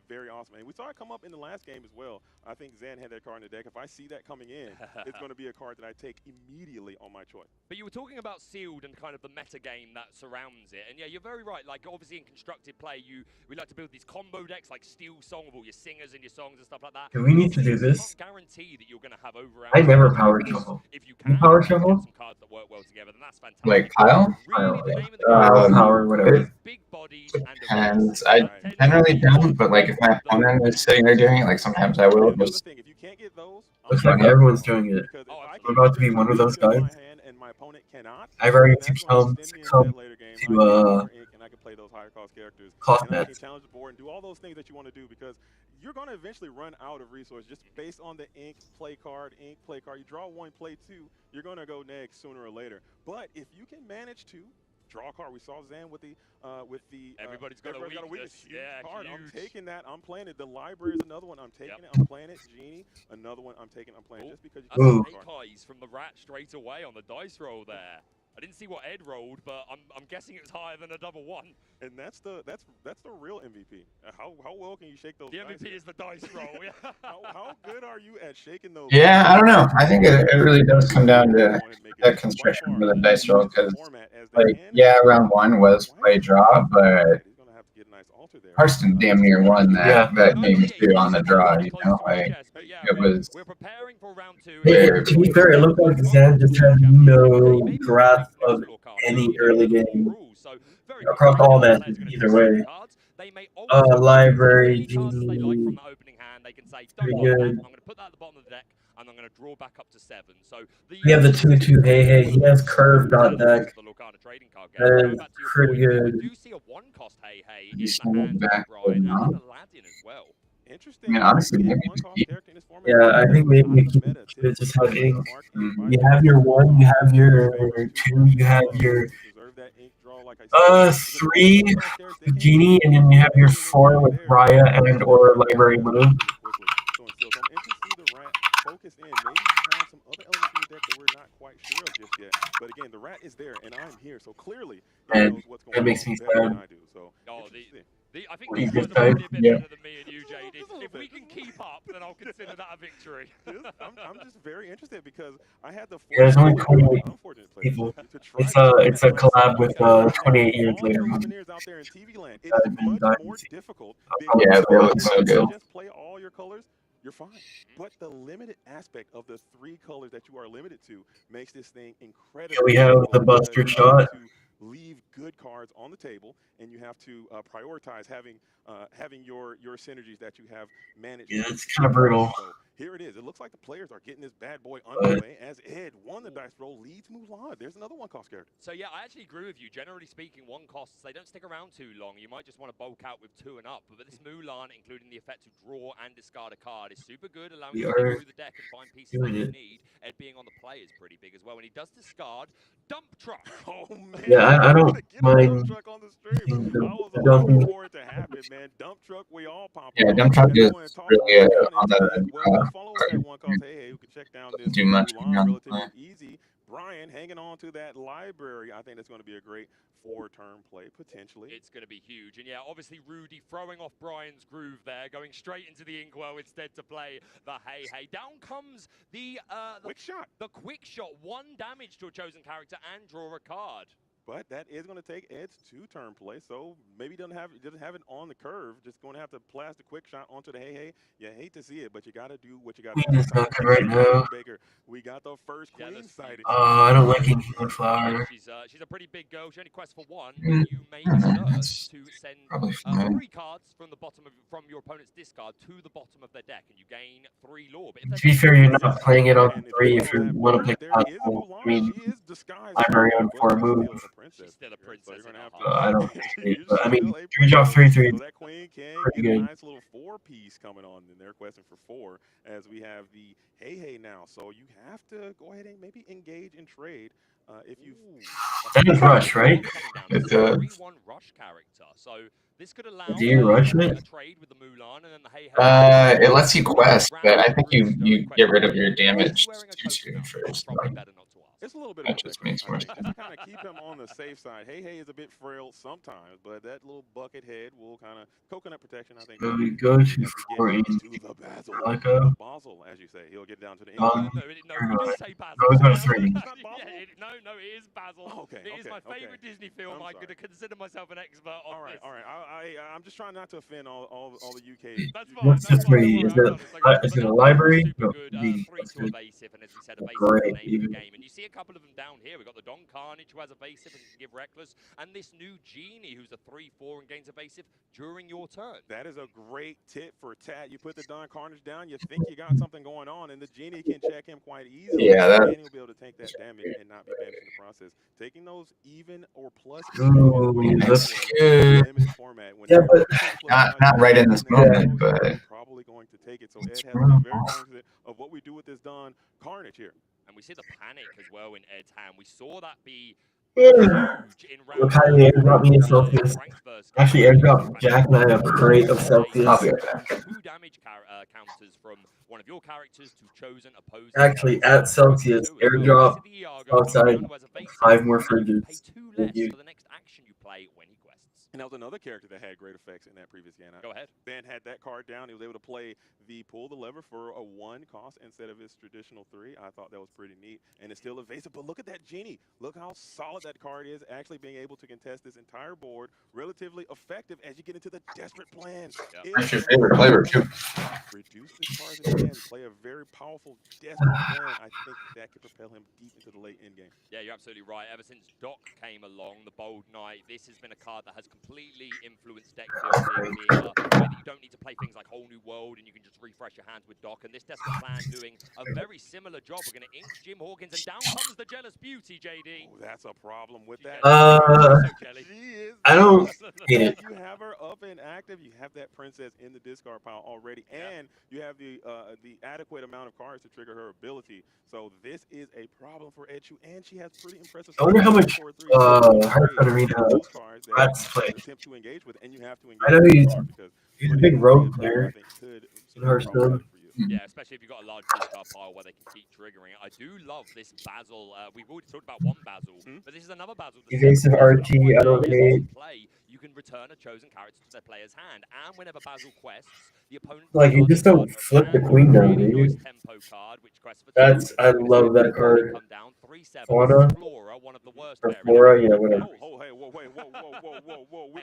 very awesome. And we saw it come up in the last game as well. I think Zan had that card in the deck. If I see that coming in, it's going to be a card that I take immediately on my choice. But you were talking about sealed and kind of the meta game that surrounds it, and yeah, you're very right. Like obviously in constructed play, we like to build these combo decks like Steel Song with all your singers and your songs and stuff like that. Do we need to do this? Guarantee that you're going to have over. I never power shuffle. If you can power shuffle? Some cards that work well together, then that's fantastic. Like Kyle? Power, whatever. Big bodies And I generally don't, but like if my opponent is sitting there doing it, like sometimes I will just. If you can't get those, Looks like everyone's doing it. I'm about to be one of those guys. I've already succumbed to cost and I can bets. challenge the board and do all those things that you want to do, because you're going to eventually run out of resources just based on the ink play card. You draw 1, play 2, you're going to go next sooner or later. But if you can manage to draw a card, we saw Zan with the everybody's got a weakness. Huge Yeah, card. huge. I'm taking that. I'm playing it. The library is another one. I'm taking it. I'm playing it. Genie, another one. I'm taking. I'm playing just because you can eyes from the Rat straight away on the dice roll there. I didn't see what Ed rolled, but I'm guessing it was higher than a double 1. And that's the real MVP. How well can you shake those? The MVP is the dice roll. Yeah. how good are you at shaking those? Yeah, I don't know. I think it really does come down to that construction for the dice roll, because like round 1 was play draw, but Harston damn near won that game too on the draw. You know, like it was. We're preparing for round 2. To be fair, it looked like Zan just had no grasp of any early game across all matches either way. Library, Genie, pretty good. I'm going to put that at the bottom of the deck, and I'm going to draw back up to 7. So we have the 2/2 Hey. He has curved dot deck. That is pretty good. I do see a 1-cost Hey in He's the hand back and now. Aladdin as well. Interesting. I mean, honestly, maybe just keep. Yeah, I think maybe you should just have ink. You have your 1, you have your 2, you have your that ink draw, like I said. 3 Genie, and then you have your 4 with Raya and or Library Move. So I'm interested to see the rat focus in. Maybe you have some other elements in your deck that we're not quite sure of just yet. But again, the rat is there, and I'm here, so clearly he knows what's going That makes on me better than sad. I do. So I think You these just guys are typed, probably a bit yeah. better than me and you, JD. If we can keep up, then I'll consider that a victory. I'm just very interested because I had the Yeah, there's only fortunate 28 unfortunate player people. to try It's this a format it's a myself. collab with Now, 28 years all later. your Lumineers out there in TV land, it is much more difficult than Yeah, they look if so you good. just play all your colors. You're fine. But the limited aspect of the 3 colors that you are limited to makes this thing incredibly Here we have difficult the because Buster you shot. have to leave good cards on the table, and you have to prioritize having your synergies that you have managed. Yeah, it's kind of brutal. So here it is. It looks like the players are getting this bad boy underway as Ed won the dice roll, leads Mulan. There's another 1 cost character. So yeah, I actually agree with you. Generally speaking, 1 costs, they don't stick around too long. You might just want to bulk out with 2 and up. But this Mulan, including the effect to draw and discard a card, is super good, allowing We you to dig are through the deck and find pieces that doing you it. need. Ed being on the play is pretty big as well. When he does discard, dump truck. Oh man, Yeah, I don't get a mind dump truck on the stream. I was the hoping dumping. for it to happen, man. Dump truck, we all pop Yeah, on. dump truck And is then when toss really Brian down on into the it, well, we'll follow up that 1 cost. Hey, we can check down this doesn't do much when you're Mulan on the play. relatively easy. Brian hanging on to that library. I think that's going to be a great 4-turn play potentially. It's going to be huge. And yeah, obviously Rudy throwing off Brian's groove there, going straight into the inkwell instead to play the hey. Down comes the quick shot. The quick shot, 1 damage to a chosen character and draw a card. But that is going to take Ed's 2-turn play, so maybe he doesn't have it on the curve. Just going to have to blast a quick shot onto the hey. You hate to see it, but you got to do what you got to do. Queen is not good right now. Baker, we got the first queen sighted. I don't like England Flower. She's a pretty big girl. She only quests for 1. You may assert to send Probably fine. 3 cards from your opponent's discard to the bottom of their deck, and you gain 3 lore. But To be fair, you're not playing it on 3 if you want to play classical. I mean, library on 4 move. She's still a princess. I don't think it, but I mean, 3-drop 3/3. So that queen can Pretty get a good. nice little 4-piece coming on, and they're questing for 4 as we have the hey now. So you have to go ahead and maybe engage in trade if you. That is rush, right? It's a 3/1 rush character. So this could allow Do you rush it? a trade with the Mulan and then the hey. It lets you quest, but I think you get rid of your damage too first. Probably better not to ask. It's a little bit That of just protection, makes I more think, just to kind of keep him on the safe side. Hey is a bit frail sometimes, but that little bucket head will kind of coconut protection. I think. So we go to 4 in to the Basil, Calico. Basel, as you say. He'll get down to the. No, you do say Basil. No, it's not 3. No, it is Basil. Okay, It is my favorite Disney film. I'm going to consider myself an expert on this. All right. I'm just trying not to offend all the UK. That's fine. What's the 3? Is it a library? No, Good. the 3 to evasive, and as we said, evasive Great, is the name of even. the game. And you see a couple of them down here. We've got the Don Carnage, who has evasive and can give reckless, and this new Genie, who's a 3/4 and gains evasive during your turn. That is a great tip for Tat. You put the Don Carnage down, you think you got something going on, and the Genie can check him quite easily. Yeah, and he'll be able to take that damage and not be banished in the process. Taking those even or plus. That's good. Limited format. Yeah, but Not right in this moment, but probably going to take it. So Ed has to be very cognizant of what we do with this Don Carnage here. And we see the panic as well in Ed's hand. We saw that be huge in round How did airdrop me in Celsius? Frank's first Actually, game. airdrop Jack and I a crate of Celsius. I'll be right back. 2 damage counters from one of your characters to chosen opposing. Actually, at Celsius, airdrop outside 5 more fridges. Pay 2 Thank less you. for the next action you play when he quests. And that was another character that had great effects in that previous game. Go ahead. Ben had that card down. He was able to play the pull the lever for a 1 cost instead of his traditional 3. I thought that was pretty neat. And it's still evasive. But look at that Genie. Look how solid that card is. Actually being able to contest this entire board. Relatively effective as you get into the desperate plan. Yep. That's your favorite flavor too. Reduce this card again. Play a very powerful desperate plan. I think that could propel him deep into the late end game. Yeah, you're absolutely right. Ever since Doc came along, the Bold Knight, this has been a card that has completely influenced deck building. Whether you don't need to play things like Whole New World and you can just refresh your hands with Doc. And this Desperate Plan doing a very similar job. We're going to ink Jim Hawkins, and down comes the Jealous Beauty, JD. Oh, that's a problem with that. I don't hate it. You have her up and active. You have that princess in the discard pile already, and you have the adequate amount of cards to trigger her ability. So this is a problem for Echu, and she has pretty impressive. I wonder how much Hearthstone Arena those cards that Rats play. attempt to engage with, and you have to engage. I know he's a big rogue player in Hearthstone. Yeah, especially if you've got a large discard pile where they can keep triggering. I do love this Basil. We've already talked about one Basil, but this is another Basil. Evasive RT, I don't hate. Play, you can return a chosen character to their player's hand, and whenever Basil quests, the opponent. Like you just don't flip the queen down, do you? That's I love that card. Fauna. Or Flora, yeah, whatever. Oh, hey, whoa, wait, whoa.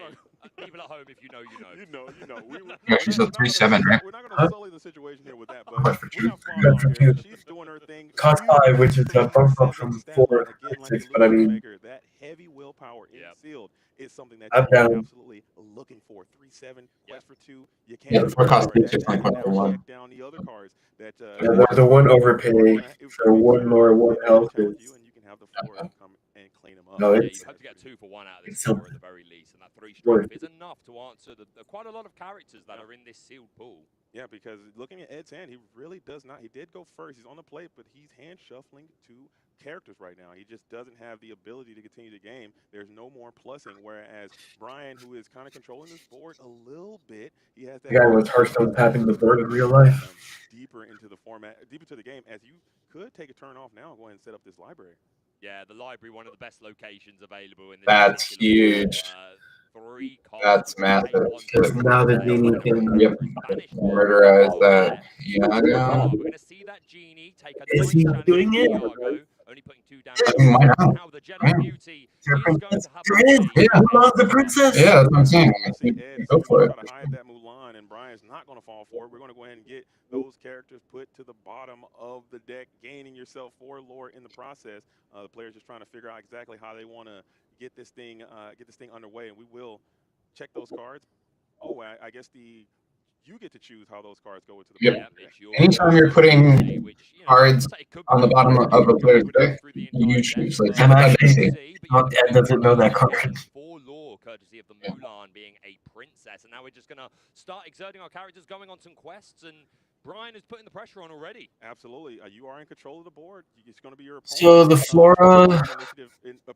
People at home, if you know, you know. You know. Yeah, she's a 3/7, right? We're not going to sully the situation here with that, but For we got two. Fauna on here. She's doing her thing. Cost 5, which is a bump up from 4 to 6, but I mean, that heavy willpower in sealed is something that I'm you're down. absolutely looking for. 3/7, quest for 2. You can't. Yeah, the 4 cost 6 is like what for 1. Down the other cards that. The one overpay for 1 more 1 health is. And you can have the 4 come and clean them up. No, Yeah, it's. you hope to get 2 for 1 out of this It's score something. at the very least, and that 3 Worth strength is enough to answer the quite a lot of characters that are in this sealed pool. Yeah, because looking at Ed's hand, he really does not. He did go first. He's on the plate, but he's hand shuffling 2 characters right now. He just doesn't have the ability to continue the game. There's no more plussing, whereas Brian, who is kind of controlling this board a little bit, he has that. The guy with Hearthstone tapping the board in real life. Deeper into the format, deeper to the game, as you could take a turn off now and go ahead and set up this library. Yeah, the library, one of the best locations available in this. That's huge. 3 That's massive. Because now the Genie can. Murderize that Iago. We're going to see that Genie take a Is he doing it? Only putting 2 down. Why not? How the Jedi Beauty is going to have There is. Yeah. Mulan's the princess. Yeah, that's what I'm saying. Go for it. Try to hide that Mulan, and Brian's not going to fall for it. We're going to go ahead and get those characters put to the bottom of the deck, gaining yourself 4 lore in the process. The players just trying to figure out exactly how they want to get this thing underway, and we will check those cards. Oh, I guess you get to choose how those cards go into the Yep. Anytime you're putting cards on the bottom of a player's deck, you choose. Like, I'm actually. Ed Ed doesn't know that card. 4 lore, courtesy of the Mulan being a princess, and now we're just going to start exerting our characters, going on some quests, and Brian is putting the pressure on already. Absolutely. You are in control of the board. It's going to be your opponent. So the Flora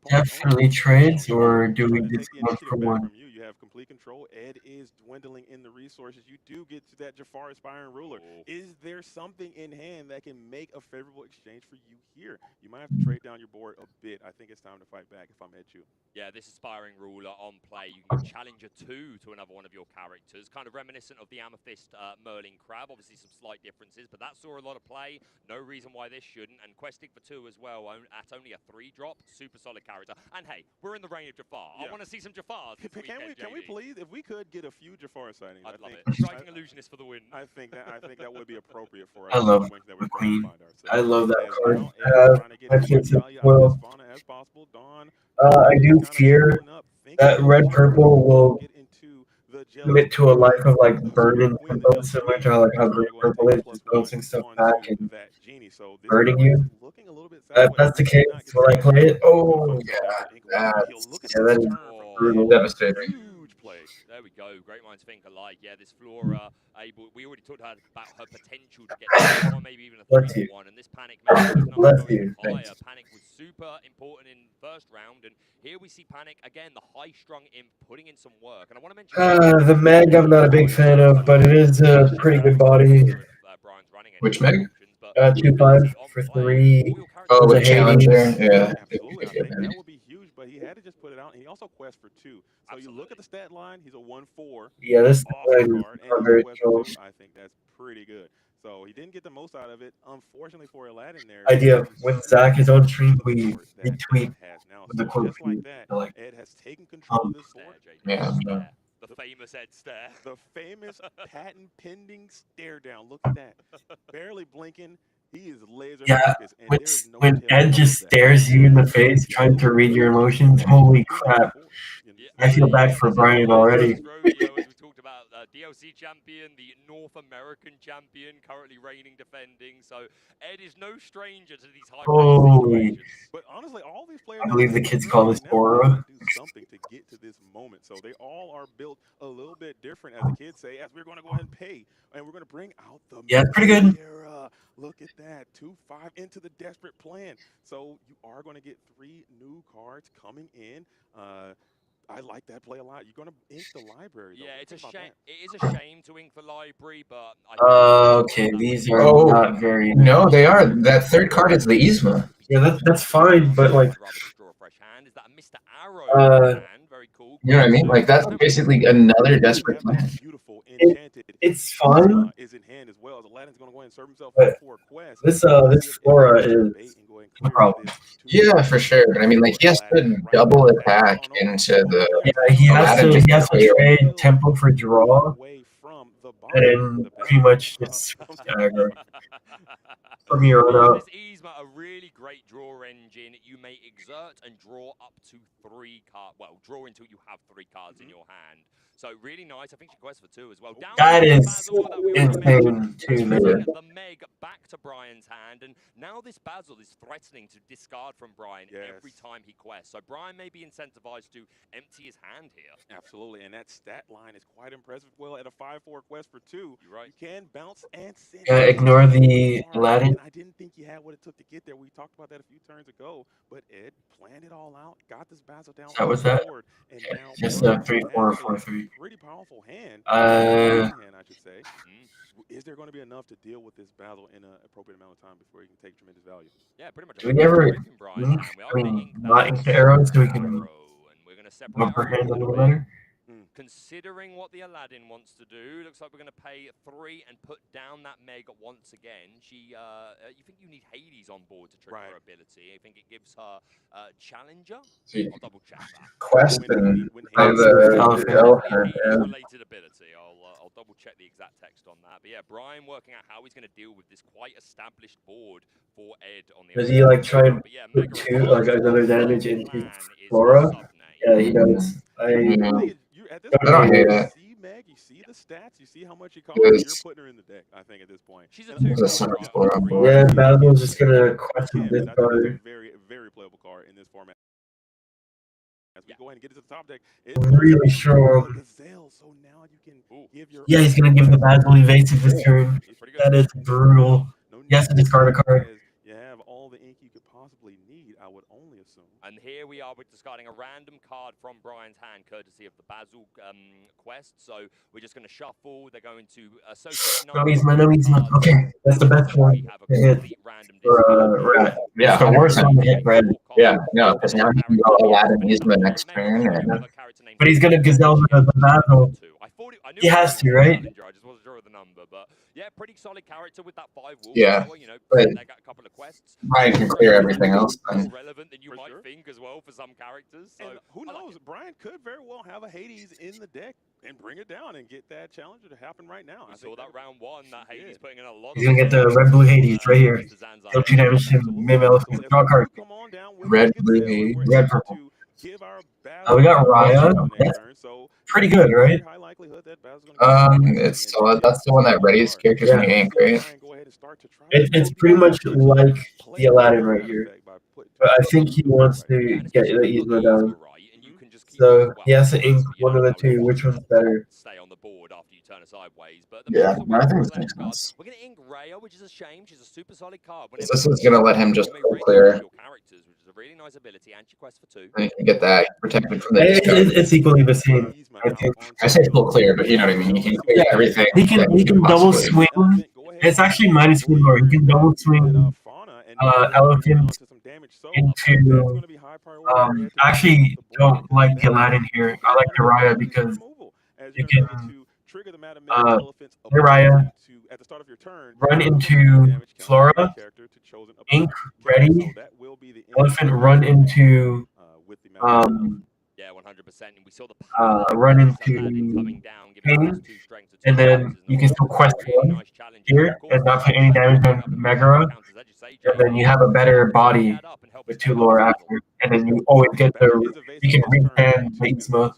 definitely trades, or do we just go for 1? You have complete control. Ed is dwindling in the resources. You do get to that Jafar Aspiring Ruler. Is there something in hand that can make a favorable exchange for you here? You might have to trade down your board a bit. I think it's time to fight back if I'm Echu. Yeah, this Aspiring Ruler on play. You can Challenger 2 to another one of your characters, kind of reminiscent of the Amethyst Merlin Crab. Obviously some slight differences, but that saw a lot of play. No reason why this shouldn't. And questing for 2 as well, at only a 3-drop. Super solid character. And hey, we're in the reign of Jafar. Yeah. I want to see some Jafars this weekend, Can we please, if we could get a few Jafar sightings? I'd love it. Striking Illusionist for the win. I think that would be appropriate for us. I love that the Queen. I ourselves. love that As card. well as trying to get I as think much it's value out of well. this fauna as possible. Dawn, I do kinda fear pulling up, thinking that red purple will get into the commit to a life of like burning tempo, similar to how green purple is, just bouncing stuff back and that Genie. So this burning card you. is looking a little bit If sideways. that's the He case, did not get will I the play it? Oh, He'll look at that this is turn for brutal. Devastating. huge play. There we go. Great minds think alike. Yeah, this Flora we already talked about her potential to get 1, maybe even a 3-1, and this Panic maybe was Bless not you. going higher. Thanks. Panic was super important in first round, and here we see Panic again, the high-strung imp putting in some work. And I want to mention The Mag I'm not a big fan of, but it is a pretty good body. Brian's running it. Which Meg? 2/5 for 3. Oh, With with a Challenger. Hades. Yeah. Absolutely. I think that would be huge, but he had to just put it out, and he also quests for 2. So you look at the stat line, he's a 1/4. Yeah, this Awesome line card, is and very he quests for cool. 2. I think that's pretty good. So he didn't get the most out of it, unfortunately for Aladdin there. Idea. When Zach is on stream, we retweet has now. with the So quote just like feed. that, Like, Ed has taken control of this board. Yeah. The famous Ed stare. The famous patent pending stare down. Look at that. Barely blinking. He is laser Yeah, focused. And there is no when tell Ed just that. stares you in the face, trying to read your emotions, holy crap. I feel bad for Brian already. As we talked about DLC champion, the North American champion, currently reigning, defending. So Ed is no stranger to these high-pressure situations. But honestly, all these players, I believe the kids really call right this now are Aura. trying to do something to get to this moment. So they all are built a little bit different, as the kids say, as we're going to go ahead and pay. And we're going to bring out the Yeah, it's pretty good. Era. Look at that. 2-5 into the desperate plan. So you are going to get 3 new cards coming in. I like that play a lot. You're going to ink the library, though. Yeah, it's a Think about shame. that. It is a shame to ink the library, but I think Okay, these are not very. No, they are. That third card is the Yzma. Yeah, that's fine, but like, I'd rather just draw a fresh hand. Is that a Mr. Arrow hand? Very cool. You know what I mean? Like that's basically another desperate plan. Beautiful enchanted. It's fun. Is in hand as well. Aladdin's going to go ahead and serve himself But for a quest. this Flora is a problem. Yeah, for sure. But I mean, like he has to double attack into the. Yeah, he has to trade tempo for draw, and then pretty much just aggro from here on out. This Yzma, a really great draw engine. You may exert and draw up to 3 cards. Well, draw until you have 3 cards in your hand. So really nice. I think she quests for 2 as well. Down That is Basil that we insane too, man. the Meg back to Brian's hand, and now this Basil is threatening to discard from Brian every time he quests. So Brian may be incentivized to empty his hand here. Absolutely, and that stat line is quite impressive. Well, at a 5-4 quest for 2, you can bounce and send. Yeah, ignore the Aladdin. I didn't think you had what it took to get there. We talked about that a few turns ago, but Ed planned it all out, got this Basil down. That was that. And now Just a 3-4-4-3. Pretty powerful hand. I should say. Is there going to be enough to deal with this Basil in an appropriate amount of time before he can take tremendous value? Yeah, pretty much. Do we ever not ink the arrows so we can bumper hand a little better? Considering what the Aladdin wants to do, looks like we're going to pay 3 and put down that Meg once again. You think you need Hades on board to trigger her ability? I think it gives her Challenger. I'll double check that. Quest and the elephant. Related ability. I'll double check the exact text on that. But yeah, Brian working out how he's going to deal with this quite established board for Ed on the. Does he like try and put 2 like another damage into Flora? Yeah, he does. I don't hate it. See Meg, you see the stats, you see how much he costs. You're putting her in the deck, I think, at this point. She's a 2. Yeah, Basil's just gonna question this card. Very, very playable card in this format. As we go ahead and get it to the top deck, really strong. Gazelle, so now you can give your Yeah, he's gonna give the Basil evasive this turn. That is brutal. He has to discard a card. You have all the ink you could possibly need, I would only assume. And here we are, we're discarding a random card from Brian's hand, courtesy of the Basil quest. So we're just going to shuffle. They're going to associate. No Yzma. Okay, that's the best one to hit for Rat. Yeah, the worst one to hit Red. Yeah, no, because now he can go Aladdin Yzma next turn. And... But he's gonna Gazelle the Basil. He has to, right? I just wasn't sure of the number, but yeah, pretty solid character with that 5 wolves. Yeah, you know, but they got a couple of quests. Brian can clear everything else. More relevant than you might think as well for some characters. So and who knows? Brian could very well have a Hades in the deck and bring it down and get that challenger to happen right now. I saw that round 1. That Hades putting in a lot. He's gonna get the red blue Hades right here. Deal 2 damage to Mim Elephant. Draw card. Red blue Hades. Red purple. We got Raya. That's pretty good, right? It's that's the one that readies characters in the ink, right? It's pretty much like the Aladdin right here, but I think he wants to get the Yzma down. So he has to ink one of the 2. Which one's better? Stay on the board after you turn it sideways. But yeah, I think this makes sense. We're going to ink Raya, which is a shame. She's a super solid card. This is going to let him just go clear. Characters, which is a really nice ability. And she quests for 2. And you can get that protected from the. It's equally the same. I think. I say full clear, but you know what I mean. He can clear everything. He can double swing. It's actually minus 1 more. He can double swing Elephant into. I actually don't like the Aladdin here. I like the Raya because you can Raya run into Flora, ink ready, Elephant run into yeah, 100%. And we saw the run into Pain, and then you can still quest 1 here and not put any damage on Megara, and then you have a better body with 2 lore after, and then you always get you can re-pan the Yzma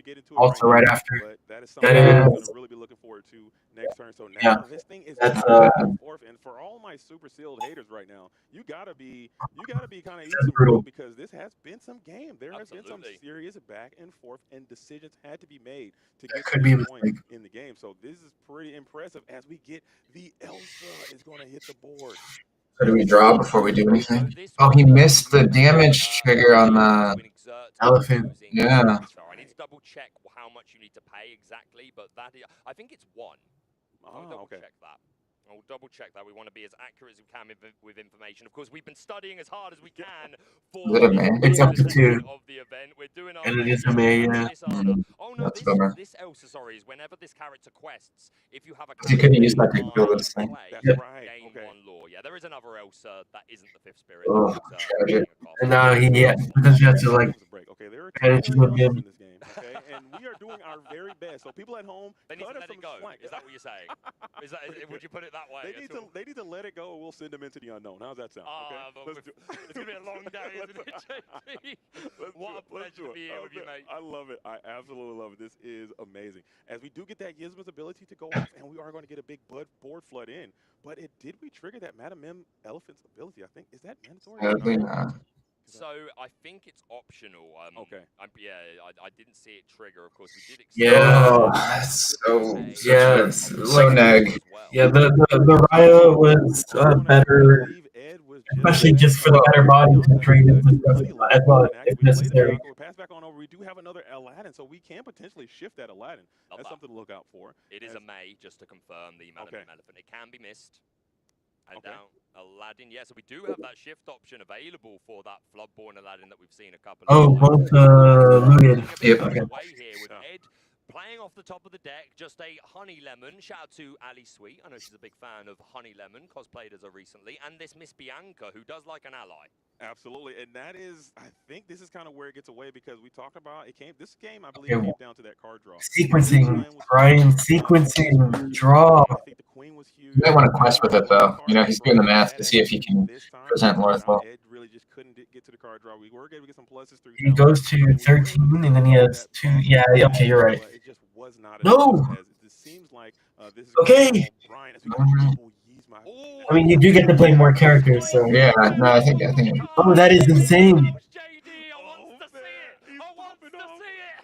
get into it Also right right now, after. but that is That something that I'm is. going to really be looking forward to next turn. So now Yeah. this thing is That's back and forth, and for all my super sealed haters right now, you gotta be kind of eating some brutal. crow because this has been some game. There has been some serious back and forth, and decisions had to be made to That get could to be a this point mistake. in the game. So this is pretty impressive as we get the Elsa is going to hit the board. So do we draw before we do anything? Oh, he missed the damage trigger on the elephant. Yeah. I need to double check how much you need to pay exactly, but I think it's 1. I'll double check that. I'll double check that. We want to be as accurate as we can with information. Of course, we've been studying as hard as we can for Is it a man? It's up to 2. of the event. We're doing our And it best is a May, yeah. this honor. Oh no, That's a bummer. this Elsa, sorry, is whenever this character quests, if you have a You couldn't use that to kill this thing. That's Yep. right. gain Okay. 1 lore. Yeah, there is another Elsa that isn't the 5th spirit. Oh, that is, tragic. And now because he has to like Okay, there are manage two to Elsa's him. in this game, okay, and we are doing our very best. So people at home, they need to cut us let it some go. slack. Is that what you're saying? Would you put it that way? They need to let it go, or we'll send them into the unknown. How's that sound? Okay, It's gonna be a long day, isn't it, JT? What a pleasure to be here with you, mate. I love it. I absolutely love it. This is amazing. As we do get that Yzma's ability to go off, and we are going to get a big board flood in. But did we trigger that Madam M Elephant's ability? I think is that mandatory? Sadly not. So I think it's optional. Okay. I didn't see it trigger. Of course, we did. Yeah. Oh, that's so Yeah, so neg. Yeah, the Raya was better, especially just for the better body to drain into as well if necessary. We're passed back on over. We do have another Aladdin, so we can potentially shift that Aladdin. That's something to look out for. It is a May, just to confirm the Madam Elephant. It can be missed. And down Aladdin, yeah. So we do have that shift option available for that Floodborn Aladdin that we've seen a couple. Oh, both looted. Yep. Okay. Here with Ed playing off the top of the deck, just a Honey Lemon. Shout out to Ali Sweet. I know she's a big fan of Honey Lemon, cosplayed as her recently, and this Miss Bianca, who does like an ally. Absolutely, and that is, I think this is kind of where it gets away because we talked about this game, I believe, came down to that card draw. Sequencing, Brian, sequencing, draw. I think the queen was huge. You might want to quest with it though. You know, he's doing the math to see if he can present North well. Ed really just couldn't get to the card draw. We were able to get some pluses through. He goes to 13, and then he has 2. Yeah, okay, you're right. It just was not No. It seems like this is Okay. Brian, as we got a double Yzma. I mean, you do get to play more characters, so. Yeah, no, I think. Oh, that is insane.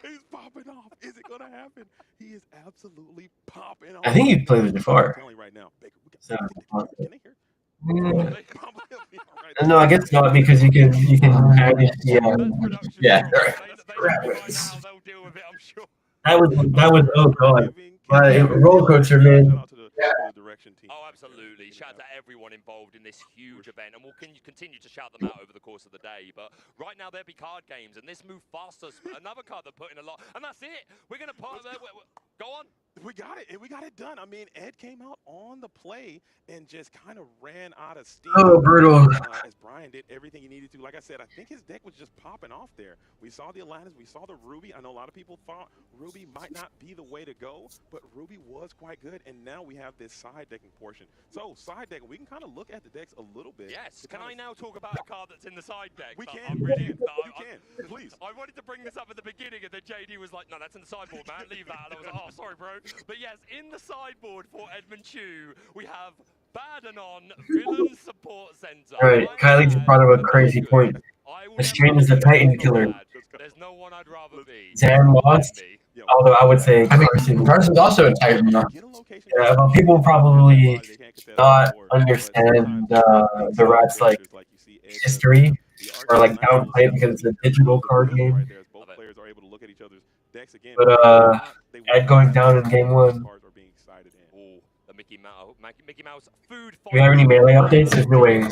He's popping off. Is it gonna happen? He is absolutely popping off. I think you play the Jafar. Right now, Baker. So, Can they hear? no, I guess not because you can manage the Yeah. that was oh god, roller coaster, man. Oh, absolutely. Shout out to everyone involved in this huge event, and we'll continue to shout them out over the course of the day. But right now, there'll be card games, and this move faster. Another card that put in a lot, and that's it. We're gonna go on. We got it, and we got it done. I mean, Ed came out on the play and just kind of ran out of steam. Oh, brutal. As Brian did everything he needed to. Like I said, I think his deck was just popping off there. We saw the Atlantis, we saw the Ruby. I know a lot of people thought Ruby might not be the way to go, but Ruby was quite good, and now we have this side decking portion. So, side deck, we can kind of look at the decks a little bit. Yes. Can I now talk about a card that's in the side deck? We can. I'm really, you can. Please. I wanted to bring this up at the beginning, and then JD was like, no, that's in the sideboard, man. Leave that. And I was like, oh, sorry, bro. But yes, in the sideboard for Edmund Chu, we have Badanon, Villain Support Center. Alright, Kylie just brought up a crazy point. The strain is a Titan killer. There's no one I'd rather be. Zan lost, although I would say Carson's also a Titan. Yeah, but people probably not understand the Rat's like history or like downplay it because it's a digital card game. But Ed going down in game 1. Mickey Mouse food. Do you have any melee updates? There's no way.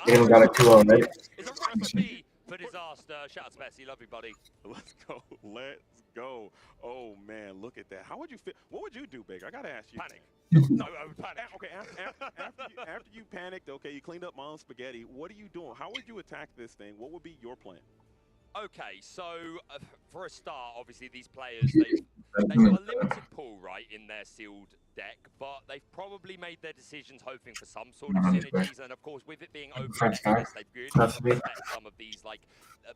We haven't got a 2-0, right? It's a recipe for disaster. Shout out to Betsy, love you, buddy. Let's go. Let's go. Oh man, look at that. How would you feel? What would you do, Baker? I gotta ask you. Panic. No, I would panic. Okay, after you panicked, okay, you cleaned up mom's spaghetti. What are you doing? How would you attack this thing? What would be your plan? Okay, so for a start, obviously these players, they've got a limited pool, right, in their sealed deck, but they've probably made their decisions hoping for some sort of synergies, and of course, with it being open deck list, they've really respect some of these, like,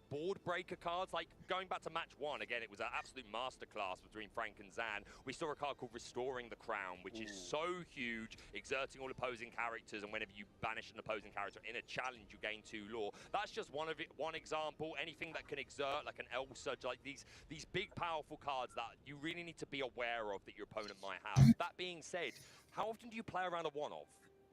board breaker cards, like going back to match 1, again, it was an absolute masterclass between Frank and Zan. We saw a card called Restoring the Crown, which is so huge, exerting all opposing characters, and whenever you banish an opposing character in a challenge, you gain 2 lore. That's just one example. Anything that can exert, like an Elsa, like these big, powerful cards that you really need to be aware of that your opponent might have. That being said, how often do you play around a one-off?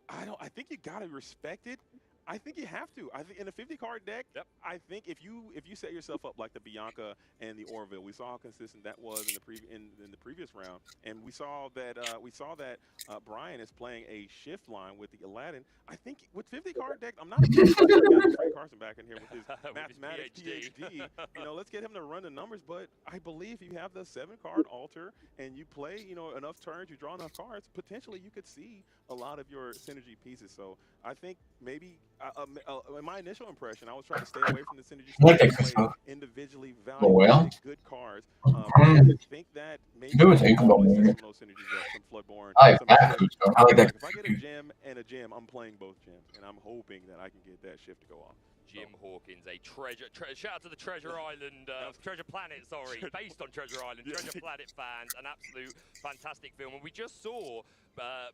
I think you gotta respect it. I think you have to. I think in a 50-card deck, I think if you set yourself up like the Bianca and the Orville, we saw how consistent that was in the previous round, and we saw that Brian is playing a shift line with the Aladdin. I think with 50-card deck, I'm not opposed to getting Frank Carson back in here with his mathematics PhD. You know, let's get him to run the numbers. But I believe you have the 7-card altar and you play, you know, enough turns, you draw enough cards, potentially you could see a lot of your synergy pieces. So I think maybe. In my initial impression, I was trying to stay away from the synergy stuff, individually valuable good cards. I think that maybe some of those synergies up, some Floodborn. I like that. If I get a gem and a gem, I'm playing both gems, and I'm hoping that I can get that shift to go off. Jim Hawkins, a shout out to the Treasure Island, Treasure Planet, sorry, based on Treasure Island, Treasure Planet fans, an absolute fantastic film. And we just saw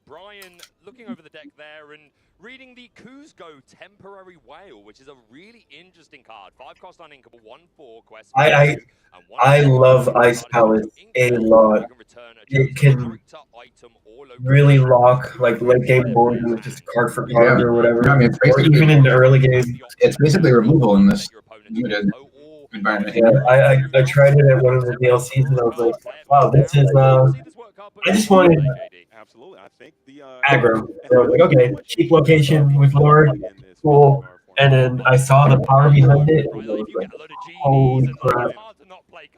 Brian looking over the deck there and reading the Kuzco Temporary Whale, which is a really interesting card. 5-cost uninkable, 1/4 quest. I love Ice Palace a lot. It can really lock like late game board with just card for card or whatever. I mean, or even in the early game. It's basically removal in this limited environment. Yeah, I tried it at one of the DLCs and I was like, wow, this is I just wanted absolutely. I think the aggro. So I was like, okay, cheap location with Lord, cool. And then I saw the power behind it, and I was like, holy crap.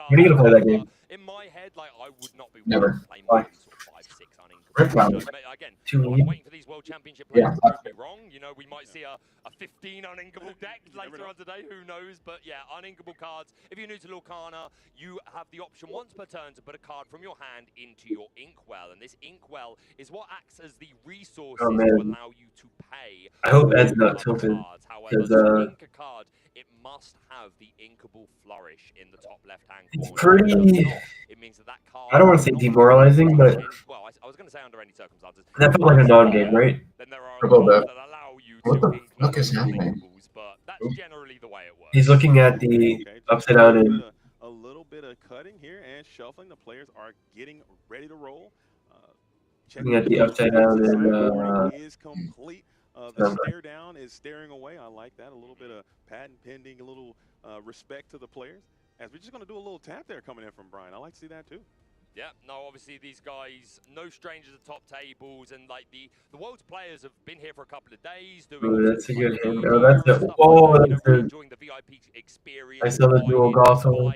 When are you gonna play that game? In my head, like I would not be Never. playing more than sort of 5, 6 uninkable. Again, I'm waiting for these World Championship players to prove me wrong. You know, we might see a 15 uninkable deck later on today. Who knows? But yeah, uninkable cards. If you're new to Lorcana, you have the option once per turn to put a card from your hand into your inkwell, and this inkwell is what acts as the resources to allow you to pay. I hope Ed's not tilted. However, to ink a card, it must have the inkable flourish in the top left-hand corner. It's pretty. It means that card. I don't want to say demoralizing, but well, I was going to say under any circumstances. that felt like a non-game, right? Then there are A little bit. that allow you What to the fuck is happening? But that's generally the way it works. He's looking at the upside down and a little bit of cutting here and shuffling. The players are getting ready to roll. looking at the upside down and is complete. The stare down is staring away. I like that. A little bit of patent pending, a little respect to the players. As we're just going to do a little tap there coming in from Brian. I like to see that too. Yeah, no, obviously these guys, no strangers at top tables, and like the world's players have been here for a couple of days. Doing that's a good hand. Oh, that's a, oh, that's a, enjoying the VIP experience. I saw the dual golf. Walt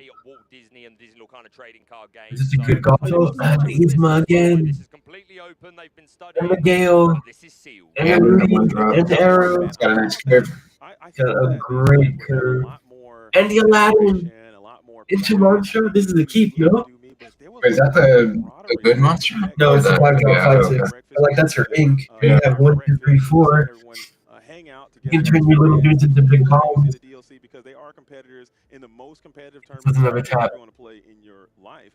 Disney and Disney Lorcana trading card game. Is this a good golf? Yzma again. This is completely open. They've been studying. And the Gale. This is sealed. And the Arrow. It's got a nice curve. Got a great curve. And the Aladdin. Into Monster. This is a keep, no? Is that the good monster? No, it's a 5-6. Like that's her ink. You have 1, 2, 3, 4. You can turn your little dudes into big bombs. Because they are competitors in the most competitive tournament Doesn't have a tap. you want to play in your life.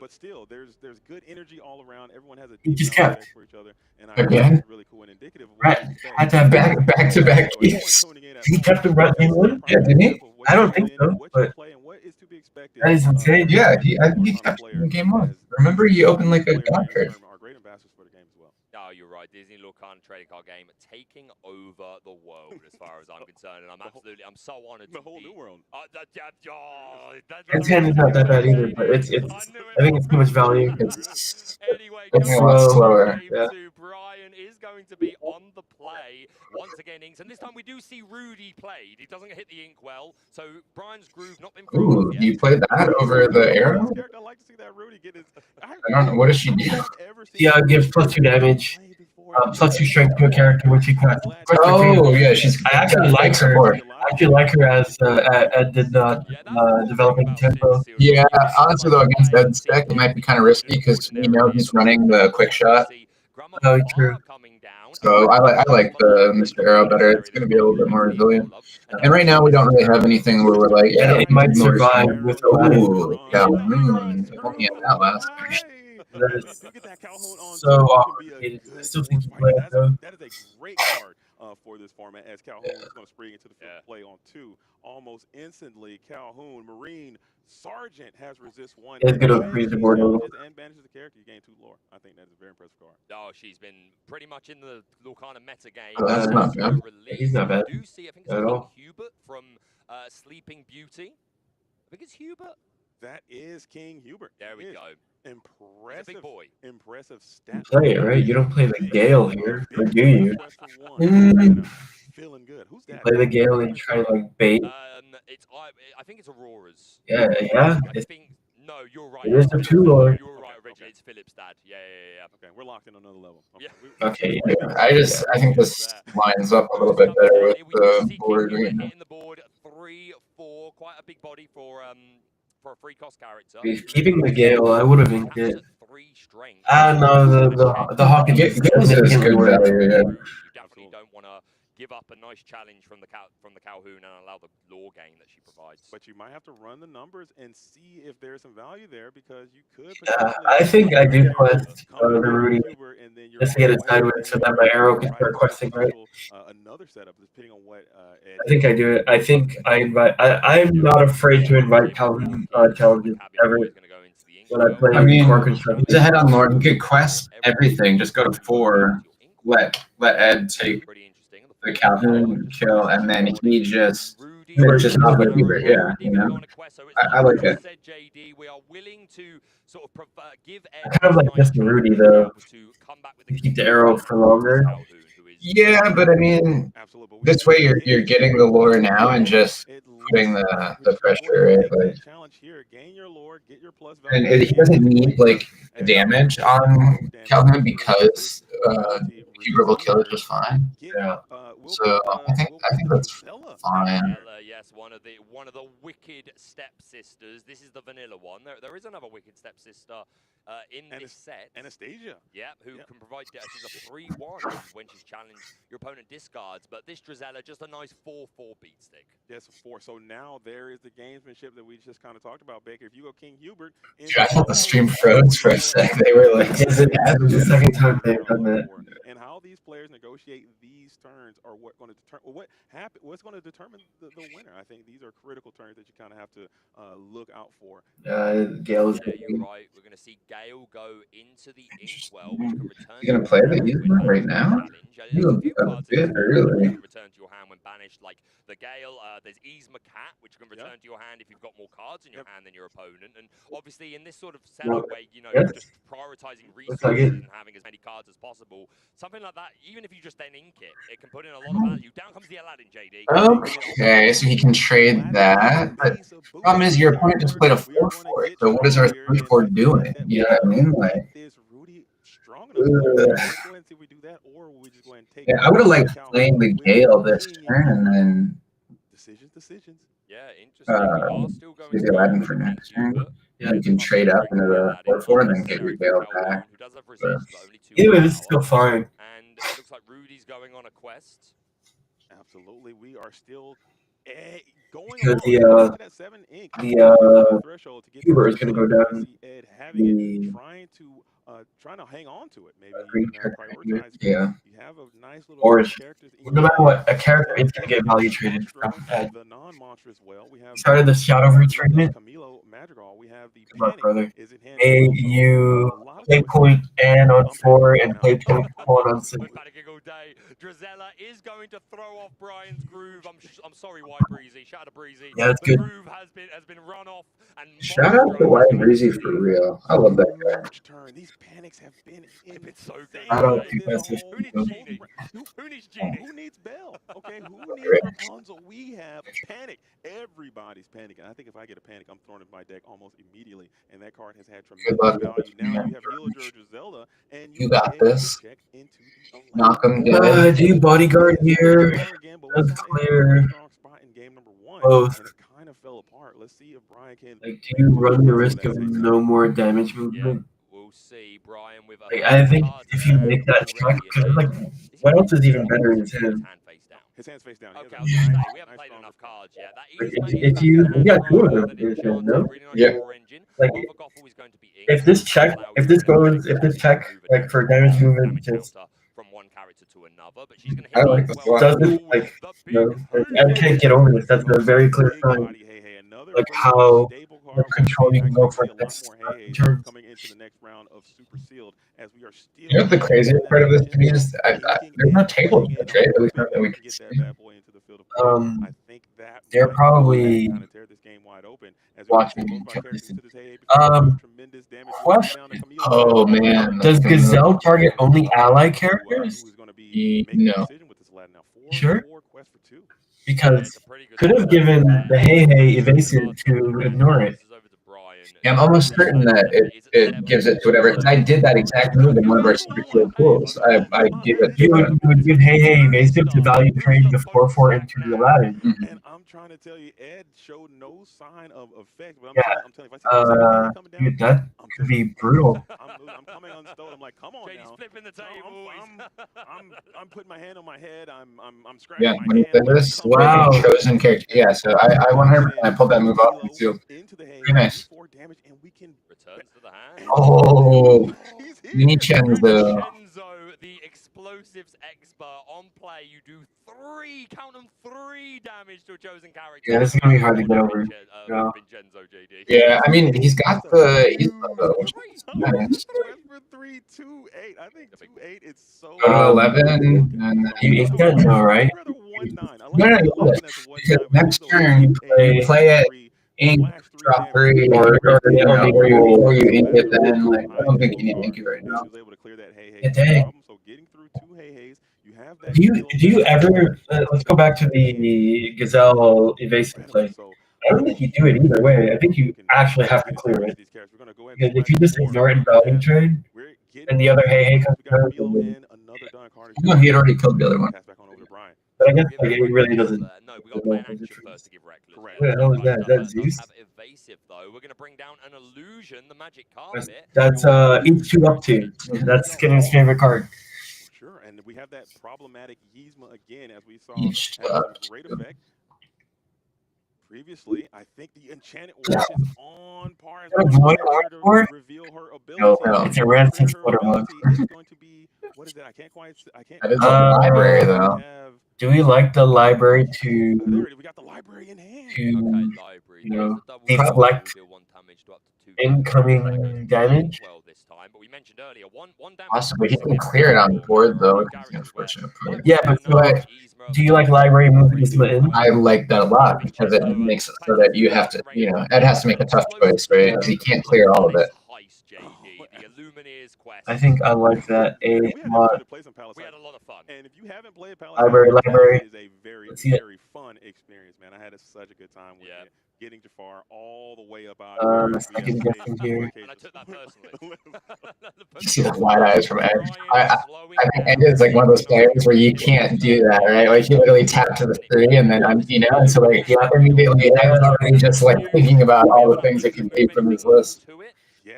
But still, there's good energy all around. Everyone has a He just kept. for each other, and I think it's really cool and indicative of Right. Had to have back to back keys. He kept him right in one. Yeah, didn't he? I don't think so, but that is insane. Yeah, I think he kept in game 1. Remember, he opened like a god card. Are great ambassadors for the game as well. Oh, you're right. Disney Lorcana trading card game taking over the world as far as I'm concerned, and I'm so honored. The whole new world. Its hand is not that bad either, but it's I think it's too much value. Anyway, It's a lot slower. Yeah. Brian is going to be on the play once again, Inks, and this time we do see Rudy played. He doesn't hit the inkwell, so Brian's groove not been Ooh, yet. you played that over the arrow? I like to see that Rudy get his. I don't know. What does she do? Yeah, it gives +2 damage, +2 strength to a character when she cuts. Oh, yeah, she's. I actually like her. support. I actually like her as Ed did not developing tempo. Yeah, honestly though, against Ed's deck, it might be kind of risky because we know he's running the quick shot. Oh, true. So I like the Mr. Arrow better. It's going to be a little bit more resilient. And right now we don't really have anything where we're like, yeah, it might survive with Aladdin. Ooh, Calhoun. If only it had that last. That is You get that Calhoun on so too, it can be a complicated. I good still think you fight. play it though. That is a great card for this format, as Calhoun is going to spring into the field of play on 2 almost instantly. Calhoun, Marine, Sergeant has resist 1. It's gonna freeze the board a little. And banishes the character. You gain 2 lore. I think that is a very impressive card. Oh, she's been pretty much in the Lorcana meta game. That's not bad. He's not bad I do see, I think it's at all. Hubert from Sleeping Beauty. I think it's Hubert. That is King Hubert. There we go. Impressive, big boy. Impressive You stat. play it, right? You don't play the Gale here, or do you? Feeling good. Who's You that? play the Gale and try to like bait. I think it's Aurora's. Yeah. I think no, you're right. It is a 2 lore. You're right, Richard. It's Philip's dad. Yeah. Okay, we're locked in on another level. Yeah. Okay. I think this lines up a little bit better with the board right now. Hitting the board 3-4, quite a big body for a free cost character. If keeping the Gale, I would have inked it. 3 strength. No, the Hawk and Gale's is good value. Yeah. You definitely don't want to give up a nice challenge from the Calhoun and allow the lore gain that she provides. But you might have to run the numbers and see if there's some value there, because you could. I think I do quest the Rudy just to get it sideways so that my arrow can start questing right. Another setup, depending on what. I think I do it. I think I invite. I'm not afraid to invite Calvin challenges ever. When I play, he's ahead on lore. He could quest everything. Just go to 4. Let Ed take the Calhoun kill, and then he just finishes off with Hubert. Yeah, you know. I like it. We are willing to sort of give I kind of like this Rudy though. To keep the arrow for longer. Yeah, but I mean, this way you're getting the lore now and just putting the pressure, right? Like, and he doesn't need like damage on Calhoun because Hubert will kill it just fine. Yeah. So I think that's fine. Yes, one of the wicked stepsisters. This is the vanilla one. There is another wicked stepsister in this set. Anastasia. Yeah, who can provide she's a 3-1 when she's challenged. Your opponent discards, but this Drizella just a nice 4-4 beat stick. Yes, 4. So now there is the gamesmanship that we just kind of talked about, Baker. If you go King Hubert, Dude, I thought the stream froze for a sec. They were like, "Is it the second time they've done that?" And how these players negotiate these turns are what's going to determine the winner. I think these are critical turns that you kind of have to look out for. Gale is. Yeah, you're right. We're going to see Gale go into the Inkwell, which can return. You're gonna play the Yzma right now? You a bit early. Return to your hand when banished, like the Gale. There's Yzma Cat, which can return to your hand if you've got more cards in your hand than your opponent. And obviously, in this sort of setup where you're just prioritizing resources and having as many cards as possible, something like that, even if you just then ink it, it can put in a lot of value. Down comes the Aladdin, JD. Okay, so he can trade that. But the problem is your opponent just played a 4 for it. So what is our 3-4 doing? You know what I mean? Like, yeah, I would have liked playing the Gale this turn and then decisions. Yeah, interesting. maybe Aladdin for next turn. Yeah, you can trade up into the 4-4 and then get your Gale back. Anyway, this is still fine. And it looks like Rudy's going on a quest. Absolutely, we are still going because on. the Hubert is going to go down. Trying to hang on to it, maybe. Prioritize. Yeah. You have a nice little Or no matter what, a character is going to get value traded. The non-monstrous well. We have started the Shadow retreatment. We have the good luck, brother. Hey, you play point and on 4 and play point on 6. Drizella is going to throw off Brian's groove. I'm sorry, White Breezy. Shout out to Breezy. Yeah, that's good. The groove has been run off. And shout out to White Breezy for real. I love that guy. These panics have been so good. I don't think that's Who needs Genie? Who needs Belle? Okay, who needs Rapunzel? We have panic. Everybody's panicking. I think if I get a panic, I'm throwing it in my deck almost immediately. And that card has had tremendous value. Now you have Healer Zelda, and you got this. Knock him down. Do you bodyguard here? That's clear. Both. And it kind of fell apart. Let's see if Brian can. Like, do you run the risk of no more damage movement? We'll see Brian with Like, I think if you make that check, because like, what else is even better than him? His hands face down. Okay, I was going to say, we haven't played enough cards yet. That Like, is you got two of them, no? Yeah. Like, if this check, if this check, like for damage movement, just from one character to another, but she's going to I hit like this one. doesn't like, I can't get over this. That's a very clear sign, like how the control you can go for next turns. Coming into the next round of Super Sealed, as we are still. You know what the craziest part of this to me is? There's no table damage, right? At least not that we can see. They're probably watching me kill this. Question. Oh man, Does Gazelle target only ally characters? No. Sure. Because could have given the Hey evasive to ignore it. Yeah, I'm almost certain that it gives it to whatever. Because I did that exact move in one of our super sealed pools. I gave it to You would give Hey evasive to value trade the 4/4 into the Aladdin. And I'm trying to tell you, Ed showed no sign of effect. But I'm telling you, if Yeah. I see coming down, Dude, that could be brutal. I'm coming unstowed. I'm like, come on now. flipping the table. I'm putting my hand on my head. I'm scratching Yeah, my when you hand. did this, Wow. chosen character. Yeah, so I 100% I pulled that move off and sealed. Pretty nice. Damage, and we can returns to the hand. Oh, Vincenzo. Vincenzo, the explosives expert on play. You do three damage to a chosen character. Yeah, this is gonna be hard to get over. Yeah. Vincenzo, JD. Yeah, I mean he's got the which is nice. for 3-2-8. I think 2-8 is so. Go to 11, and then You can know, right? no, because next turn you play it. Ink, drop 3, or you ink it, then like I don't think you need to ink it right now. Yeah, dang. So getting through 2 Hey-Heys, you have that. Do you ever? Let's go back to the Gazelle evasive play. I don't think you do it either way. I think you actually have to clear it. Because if you just ignore it in value trade, and the other Hey comes out, No, he had already killed the other one. but I guess like, it really doesn't. No, we got to play an action first to give Reckless. Correct. What the hell is that? Is that Zeus? Have evasive though. We're going to bring down an illusion, the magic carpet. That's each 2 up 2. That's Skinner's favorite card. Sure, and we have that problematic Yzma again, as we saw Each have up a great effect. Previously, I think the Enchanted Watch is on par. Is that a void or reveal her ability. No, it's a red 6-footer one. Is going to be, what is that? I can't. That is a library though. Do we like the library to We got the library in hand. Library. you know, deflect incoming damage? But we mentioned earlier, one damage. Possibly he can clear it on board though. It's the unfortunate part. Yeah, but do you like library move Yzma in? I like that a lot because it makes it so that you have to, Ed has to make a tough choice, right? Because he can't clear all of it. I think I like that a lot. We had a lot of fun. And if you haven't played Library. it is a very, Let's see it. very fun experience, man. I had such a good time with it. Getting Jafar all the way about. Second guessing here. And I took that personally. You see the wide eyes from Ed. I think Ed is like one of those players where you can't do that, right? Like he literally tapped to the 3 and then and so like immediately Ed's already just like thinking about all the things it can do from his list.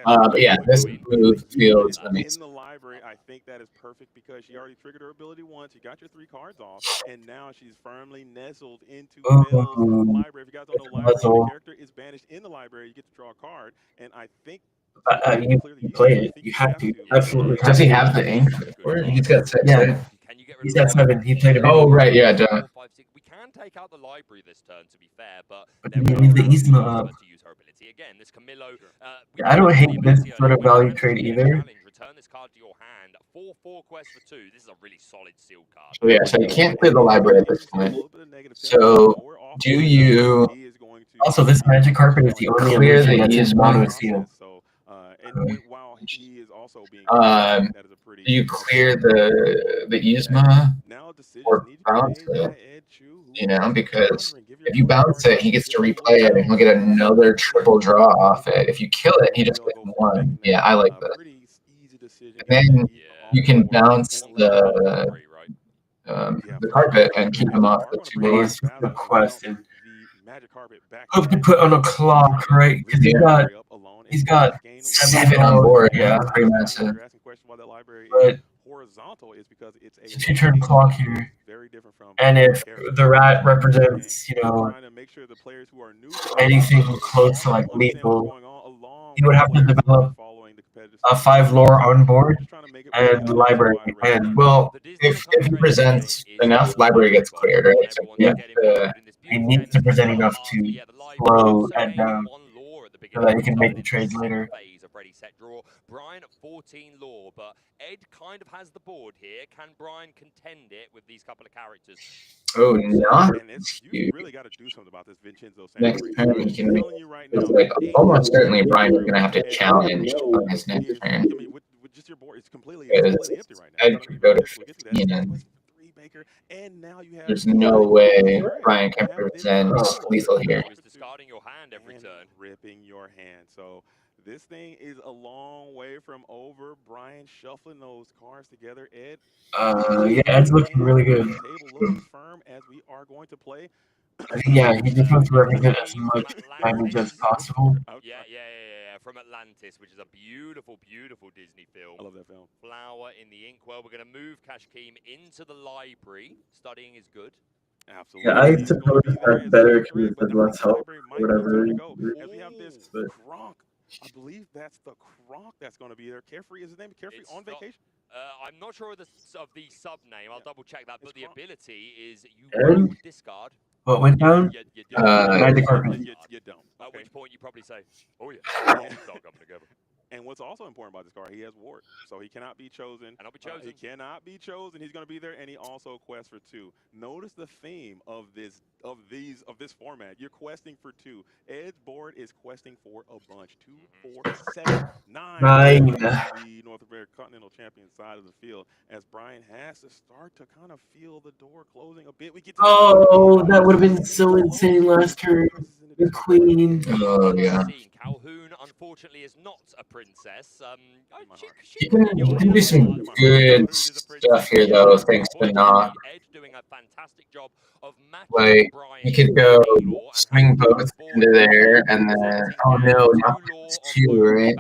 But yeah, this move feels amazing. In the library, I think that is perfect because she already triggered her ability once. You got your 3 cards off, and now she's firmly nestled into Bill's library. If you guys don't know, library, the character is banished in the library. You get to draw a card, and I think You play it. You have to. Absolutely. Does he have the ink for it? He's got 6, right? He's got 7. He played it. Oh, right, yeah, John. We can take out the library this turn, to be fair, but you leave the Yzma up. to use her ability. Again, this Camillo. I don't hate this sort of value trade either. Return this card to your hand. 4/4 quest for 2. This is a really solid sealed card. So yeah, so you can't clear the library at this point. So do you Also, this magic carpet is the only clear illusion the that's in mono seal. do you clear the Yzma or bounce it? Because if you bounce it, he gets to replay it and he'll get another triple draw off it. If you kill it, he just gets 1. Yeah, I like that. And then you can bounce the carpet and keep him off the 2 days. Good question. Hope to put on a clock, right? Because He's got 7 on board. Yeah, pretty massive. You're asking questions why that library but is horizontal is because it's a it's a 2-turn clock here. very different from And if character. the rat represents, you know, Trying to make sure the players who are new to anything it close to like also understand what's lethal, going on along you would with have to players who are develop following the competitive a scene. 5 lore on board Just trying to make it more and library. And Well, if he presents enough, library gets cleared, right? So Yeah. he he needs to present enough to slow that down so that he can make the trades later. Phase of ready set draw. Brian at 14 lore, but Ed kind of has the board here. Can Brian contend it with these couple of characters? Oh, not And it's, you really got to do something about this Vincenzo next Santori. turn. I'm He can telling you right now, it's like eight almost is certainly Brian is through, going to have to and challenge no on his next is, turn. I mean, with just your board, it's completely Because empty right now. Ed could go to 15 and Baker, and now you have there's no way Brian can present lethal here. Discarding your hand every turn. Ripping your hand. So this thing is a long way from over. Brian shuffling those cards together. Ed. Yeah, Ed's looking really good. Table looking firm as we are going to play. I think, yeah, he just wants to represent as much damage as possible. Yeah. From Atlantis, which is a beautiful, beautiful Disney film. I love that film. Flower in the Inkwell. We're going to move Kashkeem into the library. Studying is good. Absolutely. Yeah, I suppose that's better because it does less help, whatever. As we have this But Kronk, I believe that's the Kronk that's going to be there. Carefree is his name. Carefree on vacation. I'm not sure of the sub name. I'll double check that. But the ability is you Ed? would discard. what went down? Magic Carpet. You don't. At which point you probably say, oh yeah, it's all coming together. And what's also important about this card, he has ward, so he cannot be chosen. Cannot be chosen. He cannot be chosen. He's going to be there, and he also quests for 2. Notice the theme of this format. You're questing for 2. Ed's board is questing for a bunch. 2, 4, 7, 9. The North American Continental Champion side of the field, as Brian has to start to kind of feel the door closing a bit. We get to that would have been so insane last turn. The queen. Oh, yeah. Calhoun, unfortunately, is not a princess. He can do some good stuff here, though, thanks to Knock. Ed doing a fantastic job of Like, he could go swing both into there, and then, oh no, Knock is 2, right?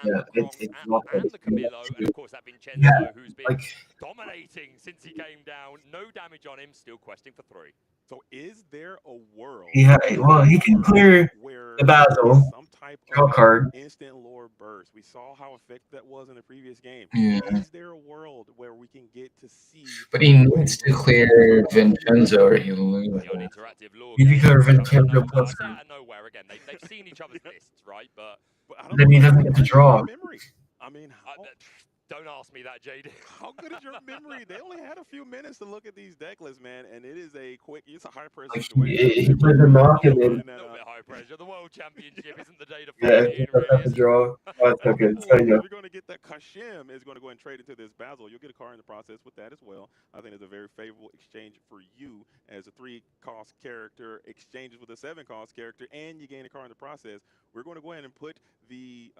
Yeah, it's not and the Camillo, and of course that Vincenzo, Yeah, who's been like, dominating since he came down. No damage on him, still questing for 3. So is there a world? yeah, well, he can clear the Basil, some type draw card. instant lore burst. We saw how effective that was in the previous game. Yeah. Is there a world where we can get to see? But he needs to clear Vincenzo or he loses. You can clear Vincenzo plus. Out of nowhere again. They've seen each other's lists, right? But I don't Then he know. doesn't get to draw. Memory. I mean, don't ask me that, JD. how good is your memory? They only had a few minutes to look at these deck lists, man, and it is a quick. It's a high pressure Like, situation. he played the knock and then A little bit high pressure. The World Championship isn't the day to yeah, fight he in, does have to really. draw. Oh, it's okay. It's fine, yeah. You're going to get that. Kashim is going to go and trade into this Basil. You'll get a card in the process with that as well. I think it's a very favorable exchange for you as a 3-cost character exchanges with a 7-cost character, and you gain a card in the process. We're going to go ahead and put the.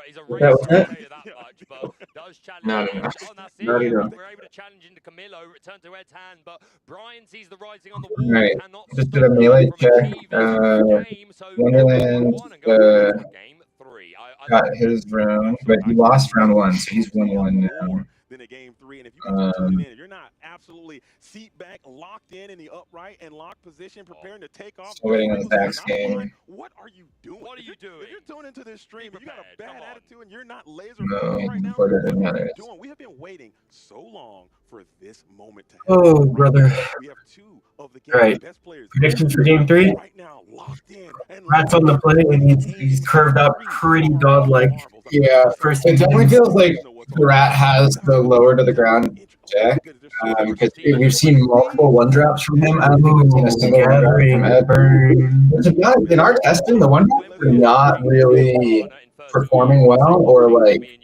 He's a race to tell you that much, but does challenge. No. Oh, that's it. Not enough. We're able to challenge into Camillo, return to Ed's hand, but Brian sees the writing on the wall. Right. Cannot Just stop did a melee him from check. achieving the game, so Wonderland one and go into game 3. I got his round, but he lost round 1, so he's 1-1 now. Than a game 3, and if you can tune in, if you're not absolutely seat back, locked in the upright and locked position, preparing to take off. Still waiting on Zach's game. What are you doing? What are you doing? If you're tuning into this stream, if you got a bad Come on. attitude and you're not laser No, focused right now, for the what are you others. doing? We have been waiting so long for this moment to happen. Oh, brother. We have 2 of the game's All right. best players Predictions for game 3? right now, locked in. And Rat's on the play, and he's curved up pretty godlike. Yeah, First, it definitely feels like the Rat has the lower to the ground deck. Because we've seen multiple 1-drops from him. I don't think we've seen a single 1-drop from Ed. In our testing, the 1-drops are not really performing well or like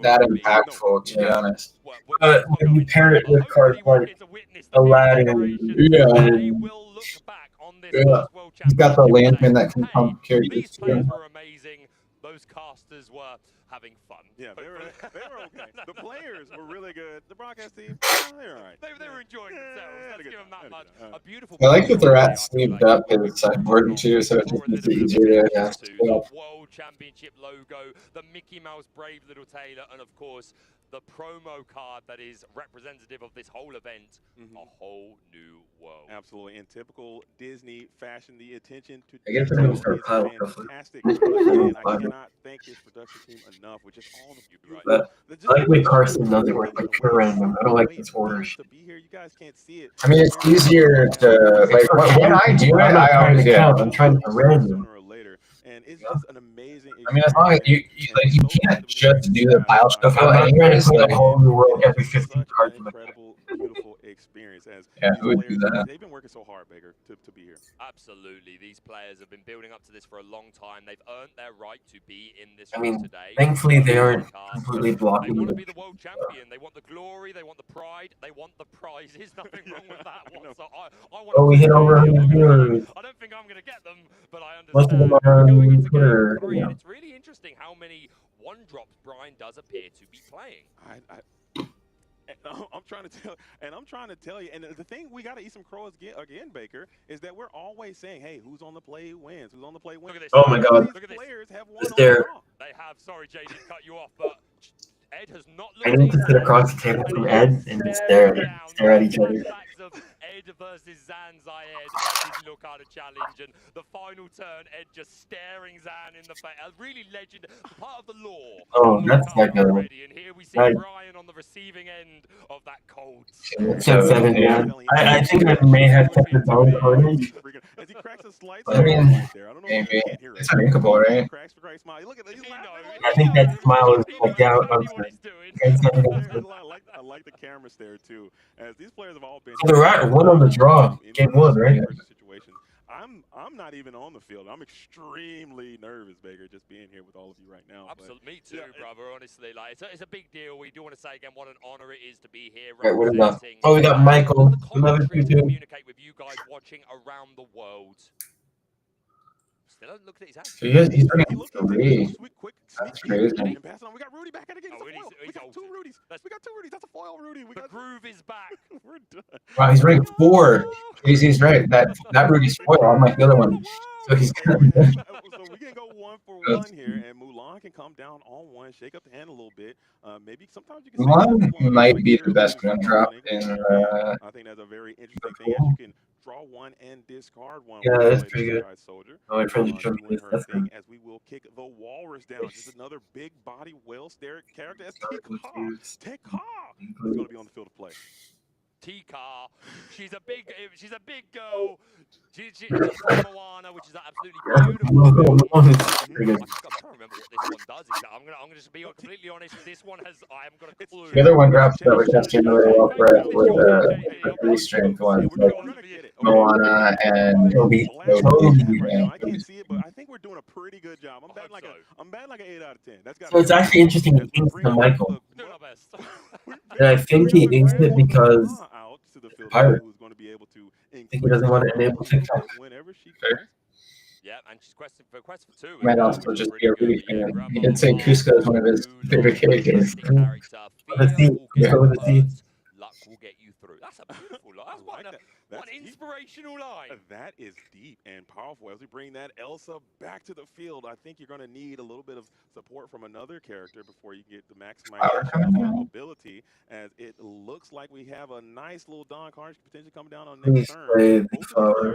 that impactful, to be honest. But when you pair it with cards like Aladdin, Yeah. Yeah. He's got the lantern that can pump characters These players too. were amazing, those casters were having fun. Yeah, they were okay. The players were really good. The broadcast team, they were all right. They were enjoying themselves. Let's give them that much. A beautiful. I like that they're at sleeved up his sideboard too, so it just makes it easier to the World Championship logo, the Mickey Mouse brave little tailor, and of course the promo card that is representative of this whole event, a whole new world. Absolutely. In typical Disney fashion, the attention to I guess detail I'm gonna start is piling fantastic. Again, I cannot thank his production team enough, which is all the But I like when Carson does it where it's like pure random. I don't like this order to shit. be here. You guys can't see it. I mean, it's easier to like when I do it. I'm not I trying always to count. I'm trying to random. Sooner or later, and it's just an amazing. I mean, as long as you like, you can't just do the pile shuffle I'm not trying to anyways. put Like, a whole new world every 15 such cards an in the deck. incredible, beautiful experience. As Yeah, these who would do players, that? they've been working so hard, Baker, to be here. Absolutely, these players have been building up to this for a long time. They've earned their right to be in this I room mean, today. thankfully they aren't completely They blocking want to it. be the world champion. They want the glory. They want the pride. They want the prizes. Nothing wrong with that whatsoever. I want. Oh, we hit over 100 viewers. I don't think I'm going to get them, but I Most of understand. them are We're going on into Twitter. game 3, Yeah. and it's really interesting how many one-drops Brian does appear to be playing. I'm trying to tell you, and the thing we got to eat some crows again, Baker, is that we're always saying, hey, who's on the play wins, who's on the play wins. Look at this. Oh my God. Look at this. Players have won Just on there. the draw. They have. Sorry, JD, to cut you off, but Ed has not I looked need to easy. sit across the table from Ed and just stare at each other. Flashbacks of Ed versus Zan Zayed at Disney Locata Challenge, and the final turn, Ed just staring Zan in the face. A really legend, part of the lore. Oh, that's like a already, and here we see nice. Brian on the receiving end of that cold. It said 7, man. I think I may have kept the zone carnage. As he cracks a slight I mean, right there. I don't know if maybe you can't hear it. it's unlinkable, right? Cracks for great smile. Look at that. He's laughing. I think that smile is like out of I like the camera stare too, as these players have all been. So they're at 1 on the draw. Game 1, right? Situation. I'm not even on the field. I'm extremely nervous, Baker, just being here with all of you right now. Absolutely, me too, brother. Honestly, like it's a big deal. We do want to say again what an honor it is to be here. Right, what is that? Oh, we got Michael. To communicate with you guys watching around the world. Still haven't looked at his hands. He's running 3. That's crazy. And pass it on. We got Rudy back at again. We got 2 Rudys. We got 2 Rudys. That's a foil Rudy. The groove is back. We're done. Wow, he's running 4. He's right. That Rudy's spoiled. I'm like the other one. So he's So we can go 1 for 1 here, and Mulan can come down on 1, shake up the hand a little bit. Maybe sometimes you can. Mulan might be the best gun drop in. I think that's a very interesting thing. As you can draw 1 and discard 1. Yeah, that's pretty good. Soldier. Oh, my friends are showing me Doing this. her That's thing good. as we will kick the Walrus down. Just another big body, well-stared character. As Tekka is going to be on the field of play. T-Car, she's a big girl. She's from Moana, which is absolutely beautiful. I'm trying to remember what this one does. I'm gonna just be completely honest. This one I haven't got a clue. The other one drops that were testing really well for it with the 3 strength ones, like Moana and Toby. I can't see it, but I think we're doing a pretty good job. I'm batting like an 8 out of 10. So it's actually interesting he inks the Michael. Doing our best. And I think he inks it because Pirate. I think he doesn't want to enable TikTok. Yeah, and she's quest for 2. Might also just be a Rudy fan. He did say Cusco is one of his favorite characters. Luck will get you through. That's a beautiful line. That's one inspirational line. That is deep and powerful. As we bring that Elsa back to the field, I think you're going to need a little bit of support from another character before you get the maximization of her ability. As it looks like we have a nice little Don Carnage potentially coming down on next turn.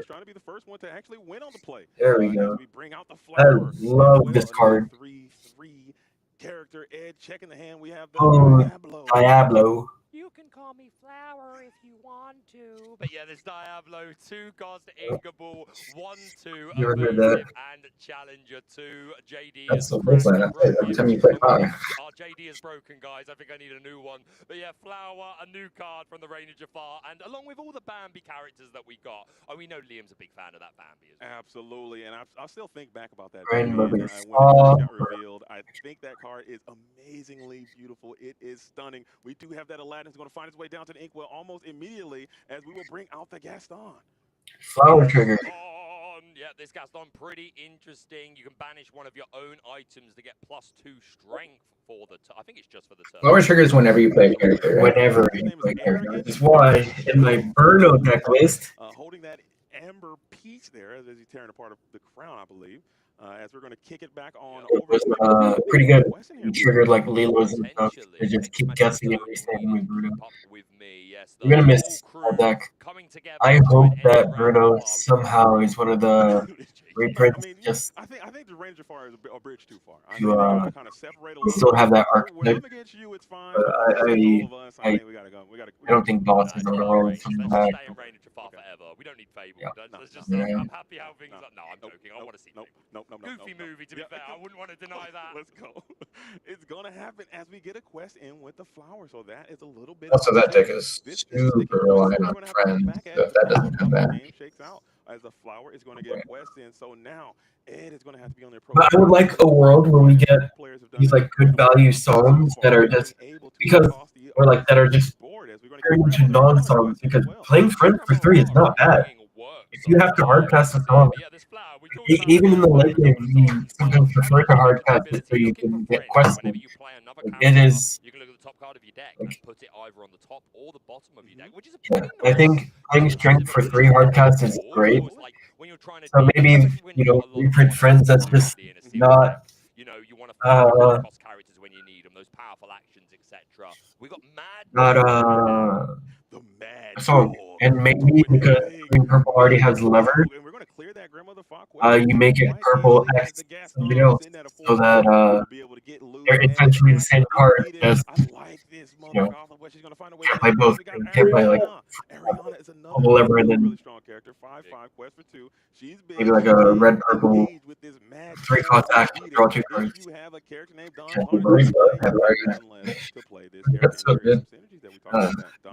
Trying to be the first one to actually win on the play. There we go. We bring out the I flower. love this card. 3/3 character. Ed checking the hand. We have the Oh, Diablo. You can call me Flower if you want to. But yeah, there's Diablo, 2 cards to Ingable, 1/2 elusive and Challenger 2. JD. That's the first line I play every time you play Fire. Our JD is broken, guys. I think I need a new one. But yeah, Flower, a new card from the Reign of Jafar, and along with all the Bambi characters that we got. And we know Liam's a big fan of that Bambi as well. Absolutely, and I still think back about that. Rainbow When it Beast. got revealed, I think that card is amazingly beautiful. It is stunning. We do have that Aladdin's going to find his way down to the inkwell almost immediately as we will bring out the Gaston. Flower trigger. Yeah, this Gaston pretty interesting. You can banish one of your own items to get +2 strength for the. I think it's just for the turn. Flower triggers whenever you play a character. Whenever you play a character. That's why in my Burno deck list, holding that amber peach there as he's tearing apart the crown, I believe. As we're going to kick it back on it over. was pretty good. You triggered like Lilos and stuff. They just keep guessing and restanding with Bruno. You're gonna miss that deck. I hope that Bruno somehow is one of the reprints. Just I think the Ranger Fire is a bridge too far. I to kind of separate a little still have that We're him archetype. against you, it's fine. But all of us, I think we gotta go. I don't think boss is on the roll from Let's that. stay in Ranger Far forever. We don't need Fable. Yeah. Let's just. Yeah. I'm happy how things are. No, I'm joking. I want to see. Goofy movie. To be fair, I wouldn't want to deny that. Let's go. It's gonna happen as we get a quest in with the flower, so that is a little bit. Also, that deck is super reliant on friends. So if that doesn't come back, game shakes out as the flower is going to get a quest in. So now Ed is going to have to be on their. But I would like a world where we get these like good value songs that are just because or like that are just turned into non-songs because playing Friends for 3 is not bad. If you have to hardcast a song, even in the late game, we sometimes prefer to hardcast it so you can get quested. It is. You can look at the top card of your deck and put it either on the top or the bottom of your deck, which is a Yeah, I think playing Strength for 3 hardcast is great. So maybe reprint Friends that's just not. You want to cost characters when you need them, those powerful actions, etc. We got Not a song, and maybe because Green Purple already has lever, you make it purple X something else, so that they're essentially the same card. Just play both. You can't play like double lever and then maybe like a red purple 3 cost action, draw 2 cards. That's so good.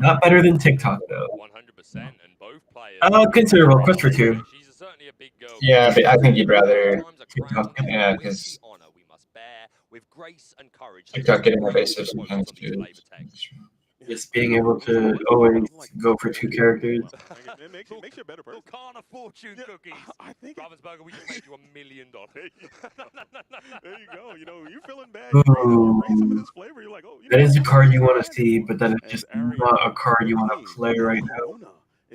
Not better than TikTok though. 100%, and both players. Considerable quest for 2. She's certainly a big girl. Yeah, but I think you'd rather TikTok. Yeah, because we must bear with grace and courage. TikTok getting evasive sometimes too. Just being able to always go for 2 characters. It makes you a better person. Can't afford fortune cookies. I think Ravensburger, we just made you $1 million. There you go. You're feeling bad. Ooh. You read some of this flavor, you're like, oh. That is a card you want to see, but that is just not a card you want to play right now.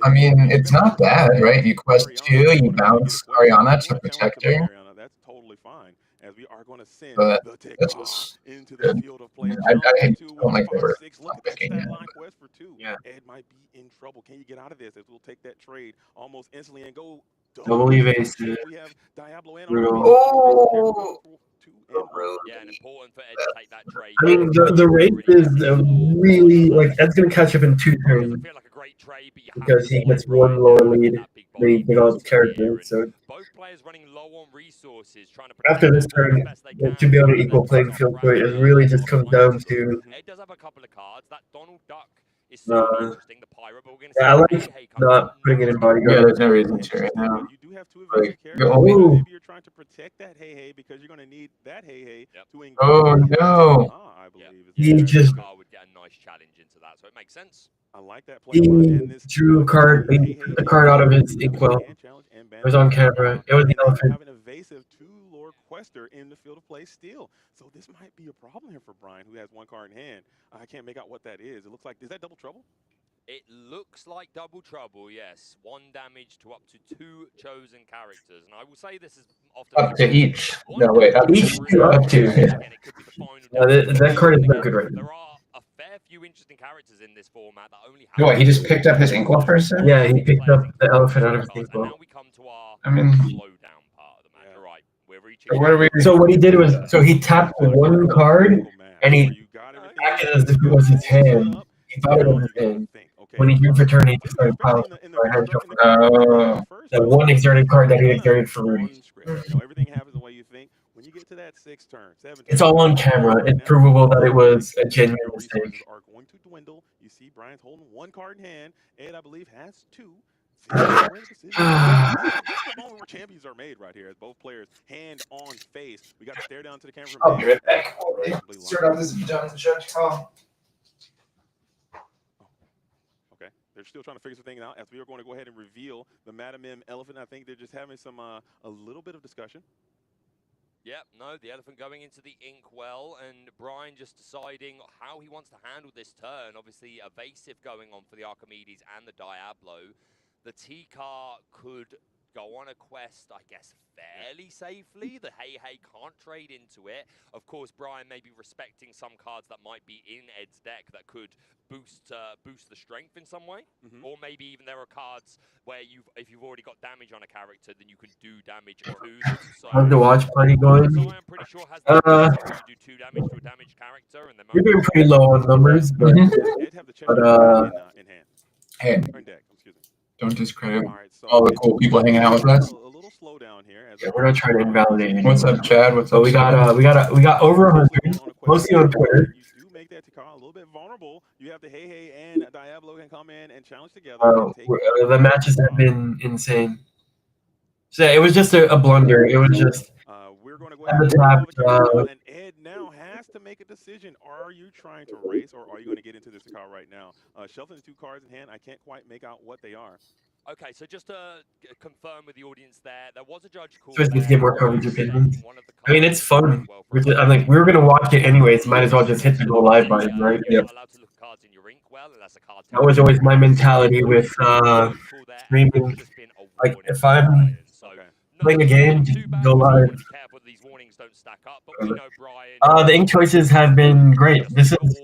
I mean, it's not bad, right? You quest 2, you bounce Ariana to protect her. That's totally fine. As we are going to send So the that's just into the good. field of play. I don't like the word. Look at that line quest for 2. Yeah. Ed might be in trouble. Can you get out of this? As we'll take that trade almost instantly and go Double evasive. We have Diablo and Brutal. Oh! Yeah, and important for Ed to take that trade. I mean, the race is really like Ed's gonna catch up in 2 turns Feel like a great trade, but you have because to he sort gets of 1 lower lead. They get all his characters. So both players running low on resources, trying to after this turn, to be able to equal playing field for it, it really just comes down to. Ed does have a couple of cards. That Donald Duck is super interesting. The pirate, but we're gonna Yeah, I like not putting it in bodyguard. Yeah, there's no reason to right now. You do have 2 Like, characters. oh. Maybe you're trying to protect that hey because you're going to need that hey to engage. Oh no! I believe He just would get a nice challenge into that, so it makes sense. I like that play. he drew a card. He took the card out of his inkwell. It was on camera. It was the elephant. Have an evasive 2-lord quester in the field of play still. So this might be a problem here for Brian, who has 1 card in hand. I can't make out what that is. It looks like, is that double trouble? It looks like double trouble, yes. 1 damage to up to 2 chosen characters. And I will say this is often Up to each. No, wait, up Each to. Up to. Yeah. That card is not good right now. There are a fair few interesting characters in this format that only have. What, he just picked up his inkwell first? Yeah, he picked up the elephant out of his And inkwell. now we come to our I mean- slowdown part of the match. Right, we're reaching. What are we? So what he did was, so he tapped 1 card and he acted as if it was his hand. He thought it was his hand. When he drew for turn, he just started piling. So I had to go for that 1 exerted card that he exerted for Rudy. Everything happens the way you think. When you get to that 6th turn, 7th turn, It's all on camera. It's provable that it was a genuine mistake. are going to dwindle. You see Brian's holding 1 card in hand. Ed, I believe, has 2. This is the moment where champions are made right here, as both players hand on face. We got to stare down to the camera. I'll be right back. Start off this John's judge call. Okay. They're still trying to figure some things out as we are going to go ahead and reveal the Madam M elephant. I think they're just having some a little bit of discussion. Yep, no, the elephant going into the inkwell, and Brian just deciding how he wants to handle this turn. Obviously, evasive going on for the Archimedes and the Diablo. The T-Car could go on a quest, I guess, fairly safely. The Hey can't trade into it. Of course, Brian may be respecting some cards that might be in Ed's deck that could boost the strength in some way. Or maybe even there are cards where if you've already got damage on a character, then you can do damage to them. So How's the watch party going? Zion pretty sure has the ability where you do 2 damage to a damaged character, and then We've been pretty low on numbers, but Ed have the check in hand. Hey, Or in deck, excuse me. don't discredit All right, so all the cool people hanging out with us. a little slow down here. As yeah, we're not trying to invalidate anything. What's up, Chad? What's So up? we got over 100, mostly on Twitter. You do make that T-Car a little bit vulnerable. You have the Hey and Diablo can come in and challenge together. The matches have been insane. So it was just a blunder. It was just we're going to go ahead and Ed now has to make a decision. Are you trying to race, or are you going to get into this car right now? Shelton has 2 cards in hand. I can't quite make out what they are. Okay, so just to confirm with the audience there was a judge call. supposed to get more coverage opinions. I mean, it's fun. I'm like, we were gonna watch it anyways. Might as well just hit the go live button, right? Yep. That was always my mentality with streaming. Like, if I'm playing a game, just go live. The ink choices have been great. This is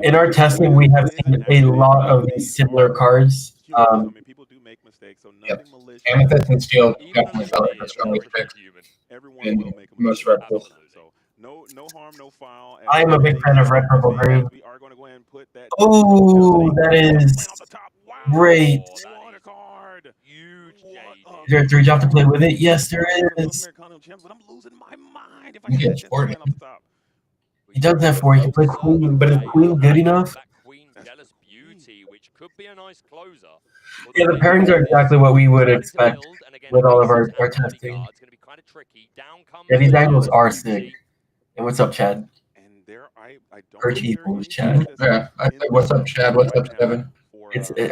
in our testing, we have seen a lot of these similar cards. People do make mistakes, so Yep. nothing malicious. Amethyst and Steel definitely felt like a strongly picked Everyone in will make a most mistake. replicas. So no harm, no foul. I am a big fan of red, purple, green. We are going to go ahead and put that. Oh, that is great. What a card! Huge. Is there a 3-drop to play with it? Yes, there is. But I'm losing my mind if I You can't get get sporty. off the top. He does that for you. He can play Queen, but is Queen good enough? That Queen Jealous Beauty, which could be a nice closer. Yeah, the pairings are exactly what we would expect with all of our testing. Yeah, these angles are sick. And what's up, Chad? And there, I don't Arch think there equals is Chad. Yeah, I say, what's up, Chad? What's up, Devin?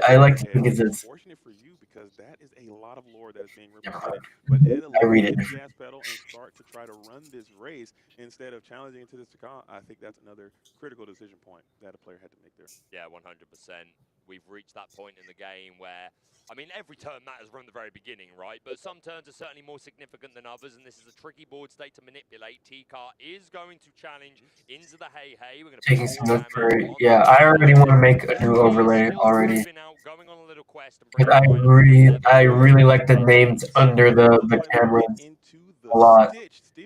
I like to think it's this. Unfortunate for you because that is a lot of lore that is being represented. But Ed I read it. the gas pedal and start to try to run this race instead of challenging into this Takal. I think that's another critical decision point that a player had to make there. Yeah, 100%. We've reached that point in the game where, I mean, every turn matters from the very beginning, right? But some turns are certainly more significant than others, and this is a tricky board state to manipulate. T-Car is going to challenge into the Hey. We're going to Taking some notes for it. Yeah, I already want to make a new overlay already. Because I really like the names under the cameras a lot. The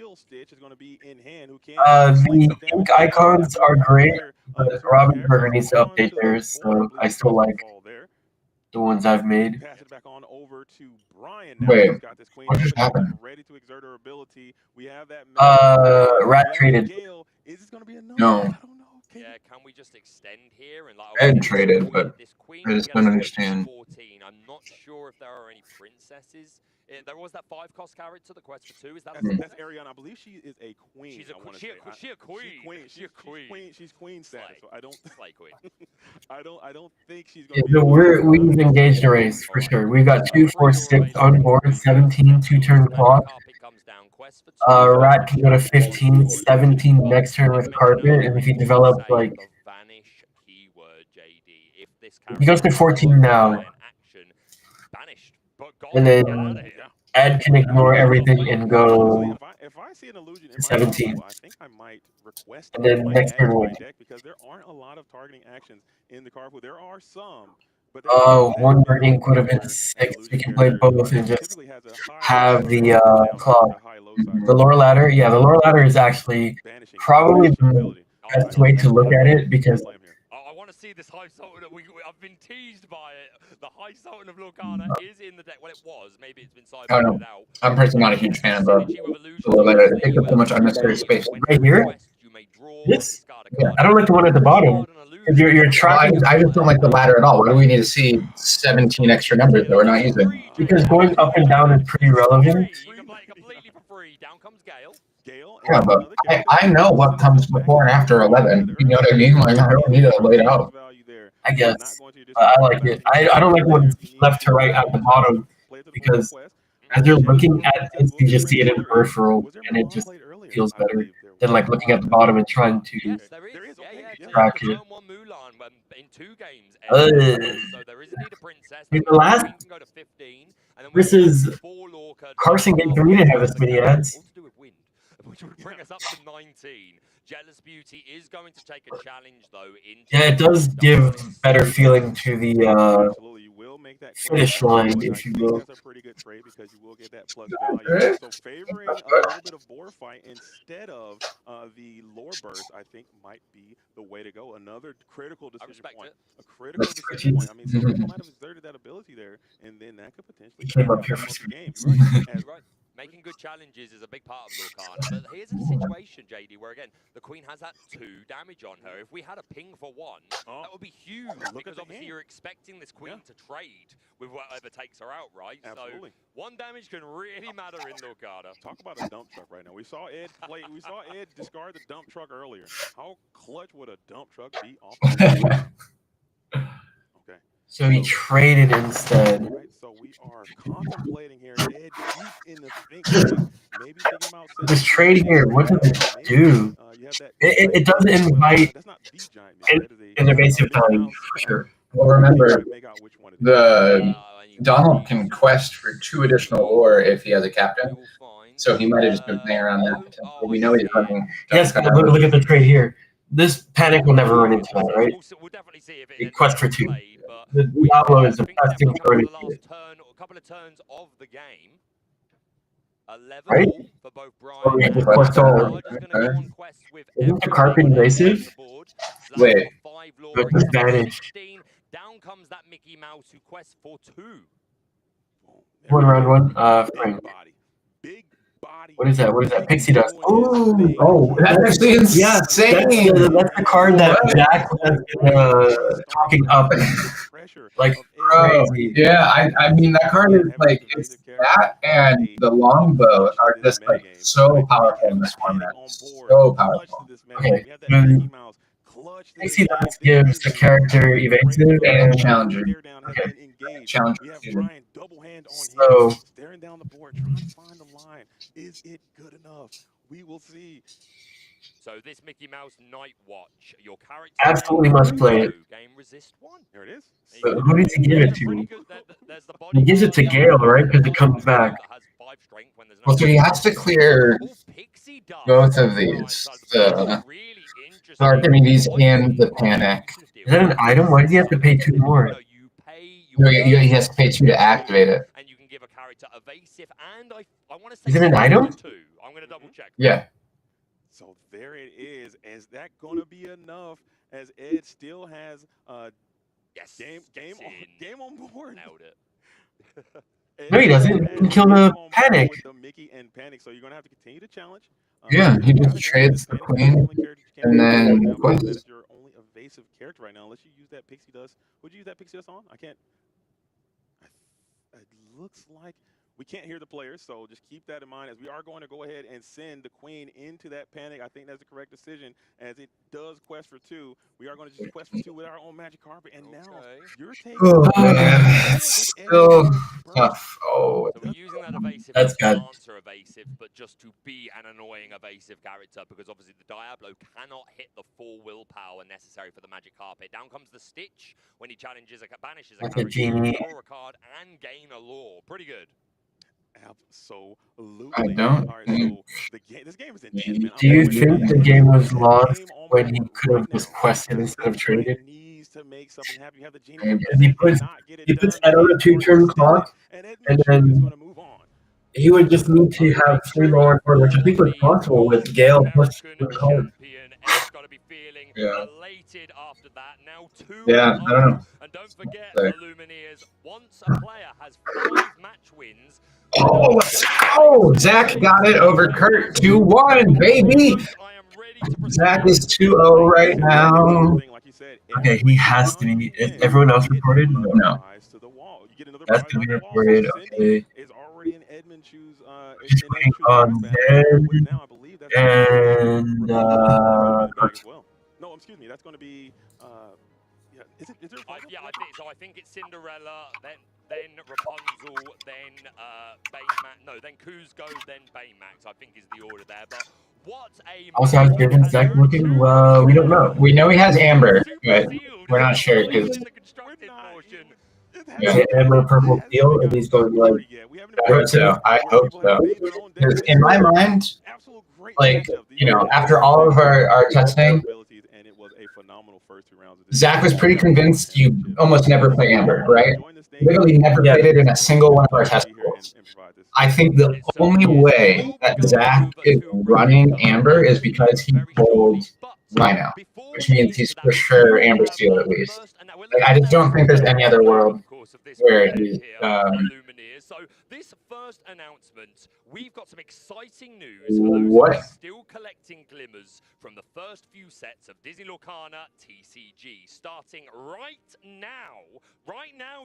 ink icons are great, but Robin Burger needs to update theirs, so I still like the ones I've made. Pass it back on over to Brian. Wait, He's got this queen what just happened? ready to exert her ability. We have that Rat traded. Is this going to be enough? No. I don't know. Yeah, can we just extend here and like Ed traded, but I just don't understand. 14. I'm not sure if there are any princesses. There was that 5-cost character, the quest for 2. Is that that's Ariana? I believe she is a queen. She's a queen. She's queen status. So I don't. Slay queen. I don't think she's Yeah, going to be. we've engaged a race for sure. We've got 2, 4, 6 on board, 17, 2-turn clock. Rat can go to 15, 17 next turn with carpet, and if he develops like, he goes to 14 now, and then Ed can ignore everything and go If I see an illusion in to my 17. combo, I think I might request And then my next turn Ed win. deck because there aren't a lot of targeting actions in the card pool. There are some. But Wonder Ink would have been 6. We can play both and just have the clock. The lore ladder, yeah, the lore ladder is actually probably the best way to look at it because I want to see this High Sultan. I've been teased by it. The High Sultan of Lorcana is in the deck. Well, it was. Maybe it's been I don't know. I'm personally not a huge fan of the letter. It takes up so much unnecessary space. right here, this, yeah, I don't like the one at the bottom. If you're trying, I just don't like the ladder at all. Why do we need to see 17 extra numbers that we're not using? because going up and down is pretty relevant. You can play it completely for free. Down comes Gale. Yeah, but I know what comes before and after 11. You know what I mean? Like, I don't need to lay it out. I guess. I like it. I don't like when it's left to right at the bottom because as you're looking at things, you just see it in peripheral, and it just feels better than like looking at the bottom and trying to Yes, there is. track it. Turn one Mulan in 2 games. So there is indeed a princess. The last Queen can go to 15, and then this is Carson game for me to have this many ads. All to do with wind, which would bring us up to 19. Jealous Beauty is going to take a challenge though. Yeah, it does give better feeling to the finish line, if you will. That's a pretty good trade because you will get that plus value. So favoring a little bit of board fight instead of the lore burst, I think might be the way to go. Another critical decision point. A critical decision point. I mean, some people might have exerted that ability there, and then that could potentially came up here for the game. Right. Making good challenges is a big part of Lorcana, but here's a situation, JD, where again the Queen has that 2 damage on her. If we had a ping for 1, that would be huge because obviously you're expecting this Queen to trade with whatever takes her out, right? Absolutely. So 1 damage can really matter in Lorcana. Talk about a dump truck right now. We saw Ed discard the dump truck earlier. How clutch would a dump truck be off of that? Okay. So he traded instead. Right, so we are contemplating here. Ed deep in the thinking, maybe thinking about this trade here, what does it do? It doesn't invite an evasive time for sure. Well, remember, the Donald can quest for 2 additional lore if he has a captain. So he might have just been playing around that. We know he's running. Yes, look at the trade here. This panic will never run into that, right? Quest for 2. The Diablo is the best thing to run into it. A couple of turns of the game. 11 right? for both Brian Or we have the quest all. Isn't the carpet invasive? Wait. But the Spanish. Down comes that Mickey Mouse who quests for 2. 1 round 1. Frank. What is that? What is that? Pixie dust. Oh, that's actually insane. Yeah, that's the card that Jack has been talking up. Like, crazy. Yeah, I mean, that card is like, it's that and the longbow are just like so powerful in this format. So powerful. Okay. Pixie dust gives the character evasive and challenger. Okay. Challenger. So, staring down the board, trying to find the line. Is it good enough? We will see. So this Mickey Mouse Night Watch, your character absolutely must play it. Game resist 1. There it is. But who does he give it to? He gives it to Gale, right? Because it comes back. Well, so he has to clear both of these. I mean, these and the panic. Is that an item? Why does he have to pay 2 more? No, he has to pay 2 to activate it. And you can give a character evasive and I want to say is it an item? I'm going to double check. Yeah. So there it is. Is that going to be enough? As Ed still has yes, game on board. Nailed it. No, he doesn't. He can kill the panic. The Mickey and panic. So you're going to have to continue to challenge. Yeah, he just trades the queen and then quests. That is your only evasive character right now, unless you use that pixie dust. Would you use that pixie dust on? I can't. It looks like we can't hear the players, so just keep that in mind as we are going to go ahead and send the queen into that panic. I think that's the correct decision as it does quest for 2. We are going to just quest for 2 with our own magic carpet, and now you're taking. Oh man, it's so tough. Oh, so we're using that evasive that's good. Answer evasive, but just to be an annoying evasive character because obviously the Diablo cannot hit the full willpower necessary for the magic carpet. Down comes the Stitch when he banishes a character, draw a card and gain a lore. Pretty good. Absolutely. I don't. All right, so this game is intense, man. Do you think the game was lost when he could have just quested instead of traded? He puts that on a 2-turn clock, and then he would just need to have 3 more, which I think was possible with Gale plus the card. Yeah. Elated after that. Now 2 yeah, I don't know. And don't forget, the Lumineers, once a player has 5 match wins. Oh, Zach got it over Kurt 2-1, baby. Zach is 2-0 right now. Okay, he has to be. Is everyone else reported? No. That's to be reported. Okay. Just waiting on Zen and No, excuse me. That's going to be Is there a vote? Yeah, I think so. I think it's Cinderella, then Rapunzel, then Baymax. No, then Kuzco, then Baymax. I think is the order there. But what a Also, how's Gavin's deck looking? We don't know. We know he has Amber, but we're not sure because in the constructed portion. Is it Amber Purple Steel, and he's going to like. I hope so. I hope so. Because in my mind, like, you know, after all of our testing, Zach was pretty convinced you almost never play Amber, right? Literally never played it in a single one of our test pools. I think the only way that Zach is running Amber is because he pulled Rhino, which means he's for sure Amber Steel at least. Like, I just don't think there's any other world where he's. So this first announcement, we've got some exciting news for those What? who are still collecting glimmers from the first few sets of Disney Lorcana TCG. Starting right now,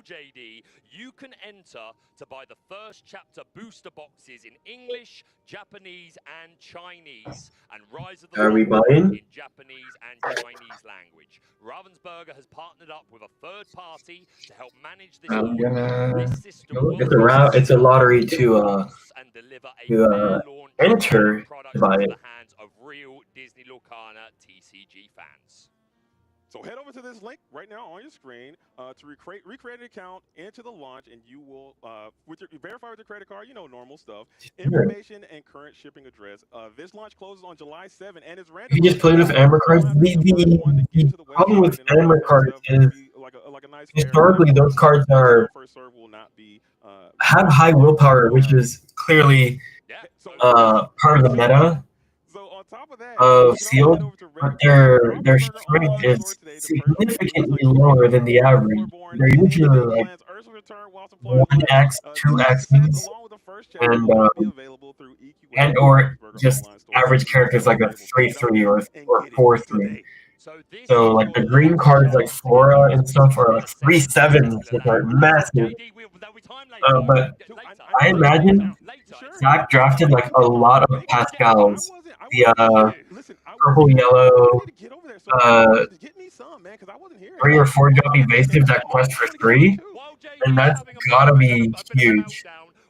JD, you can enter to buy the first chapter booster boxes in English, Japanese, and Chinese, and Rise of the Are we Lightning buying? in Japanese and Chinese language. Ravensburger has partnered up with a third party to help manage this I'm order. gonna. This system It's a lottery to and deliver a fair launch enter product to buy into it. the hands of real Disney Lorcana TCG fans. So head over to this link right now on your screen to recreate an account, enter the launch, and you will verify with your credit card. You know, normal stuff. Information and current shipping address. This launch closes on July 7th and is random. You just played with Amber cards. The problem with Amber cards is historically those cards have high willpower, which is clearly part of the meta of sealed, but their strength is significantly lower than the average. They're usually like 1x, 2x's, and or just average characters like a 3/3 or 4/3. So like the green cards like Flora and stuff are like 3/7s, which are massive. But I imagine Zach drafted like a lot of Pascals. The purple, yellow, 3 or 4 drop evasive that quest for 3, and that's gotta be huge.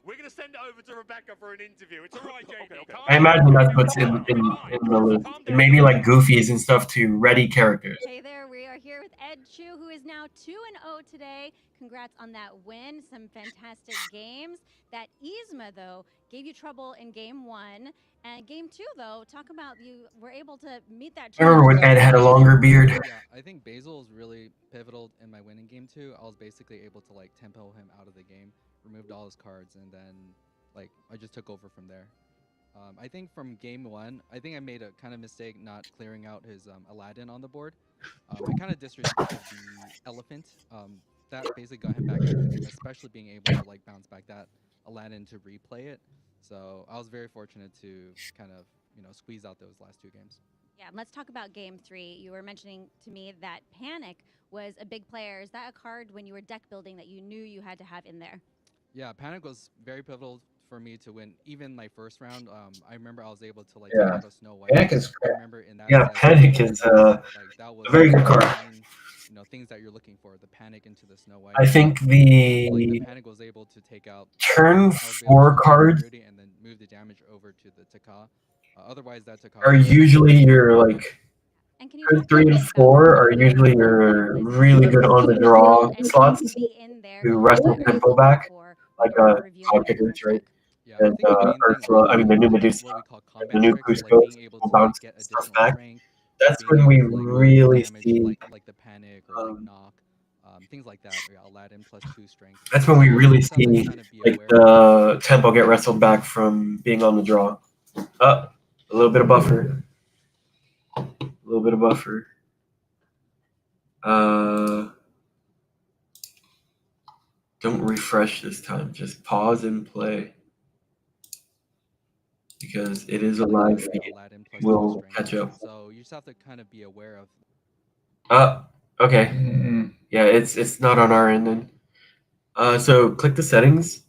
We're going to send it over to Rebecca for an interview. It's all right, JD. I imagine that's what's in the list. And maybe like goofies and stuff to ready characters. Hey there, we are here with Ed Chu, who is now 2-0 today. Congrats on that win. Some fantastic games. That Yzma, though, gave you trouble in game 1. And game 2, though, talk about you were able to meet that. I remember when Ed had a longer beard. Yeah, I think Basil is really pivotal in my win in game 2. I was basically able to like tempo him out of the game, removed all his cards, and then like I just took over from there. I think from game 1, I think I made a kind of mistake not clearing out his Aladdin on the board. I kind of disrespected the elephant. That basically got him back into the game, especially being able to like bounce back that Aladdin to replay it. So I was very fortunate to kind of, squeeze out those last 2 games. Yeah, let's talk about game 3. You were mentioning to me that Panic was a big player. Is that a card when you were deck building that you knew you had to have in there? Yeah, Panic was very pivotal for me to win even my first round. I remember I was able to like Yeah. take out a Snow White. Panic is I remember in that Yeah, set, Panic is that was a very good card. main, things that you're looking for, the Panic into the Snow White. I think Like, the Panic was able to take out turn I was able 4 to cards and then move the damage over to the Taka. Otherwise, that Taka are usually your like And can you turn talk 3 a and bit about 4 are the usually other your cards really good on the draw and slots to be in there? to wrestle What are you tempo looking back, for like when you're reviewing Cloud your Kickers, right? Yeah, I And think the main thing Ursula, I mean the new is Medusa, what we call and the combat new tricks, Cusco like being able will to like bounce get stuff additional back. strength. That's being when we able to, like, really damage, see like the Panic or like knock, things like that. Yeah, Aladdin plus 2 strength. that's when we really You just have to see kind of be like aware the tempo get wrestled back from being on the draw. A little bit of buffer. A little bit of buffer. Don't refresh this time. Just pause and play. Because it is a live feed. Aladdin plus We'll 2 strength. catch up. So you just have to kind of be aware of. Okay. Yeah, it's not on our end then. So click the settings.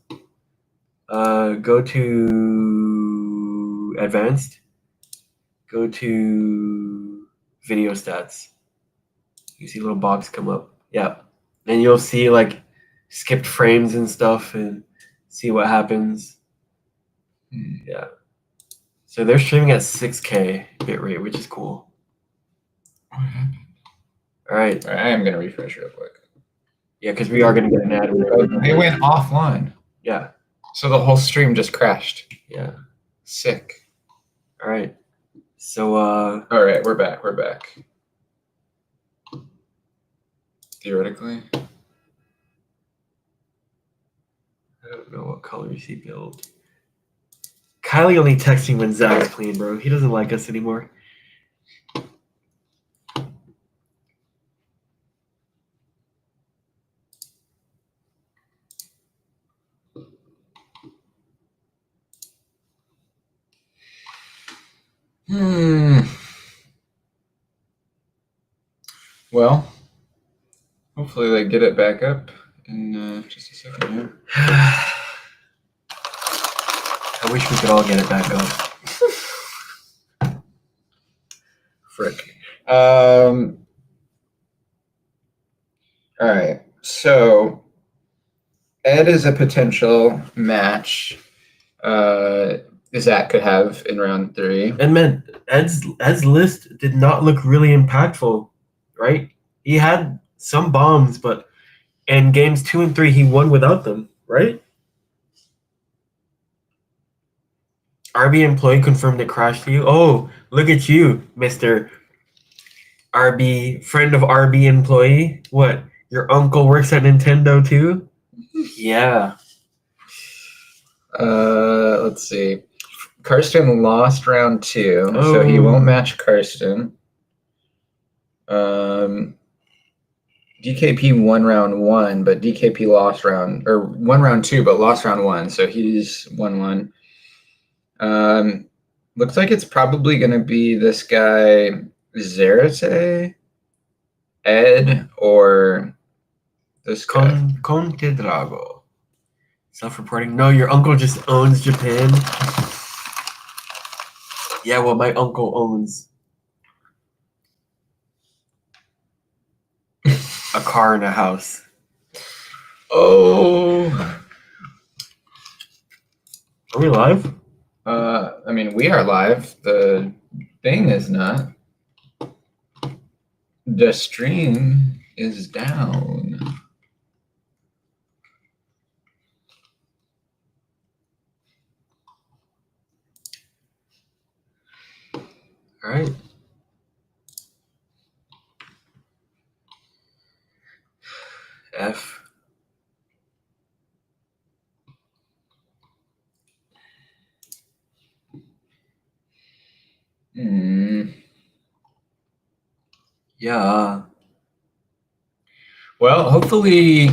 Go to advanced. Go to video stats. You see a little box come up. Yeah, and you'll see like skipped frames and stuff, and see what happens. Yeah. So they're streaming at 6K bitrate, which is cool. What happened? All right. I am gonna refresh real quick. Yeah, because we are gonna get an ad. They went offline. Yeah. So the whole stream just crashed. Yeah. Sick. All right. So all right, we're back. We're back. Theoretically. I don't know what colors he built. Kylie only texting when Zach's clean, bro. He doesn't like us anymore. Well, hopefully they get it back up in just a second here. I wish we could all get it back up. Frick. All right. So Ed is a potential match Zach could have in round 3. And man, Ed's list did not look really impactful, right? He had some bombs, but in games 2 and 3 he won without them, right? RB employee confirmed it crashed to you. Oh, look at you, Mr. RB, friend of RB employee. What? Your uncle works at Nintendo too? Yeah. Let's see. Karsten lost round 2, so he won't match Karsten. DKP won round 1, but DKP lost won round 2, but lost round 1, so he's 1-1. Looks like it's probably going to be this guy, Zarate, Ed, or this guy. Conte Drago. Self-reporting. No, your uncle just owns Japan. Yeah, well, my uncle owns a car and a house. Oh. Are we live? I mean, we are live. The thing is not. The stream is down. All right. F. Yeah. Well, hopefully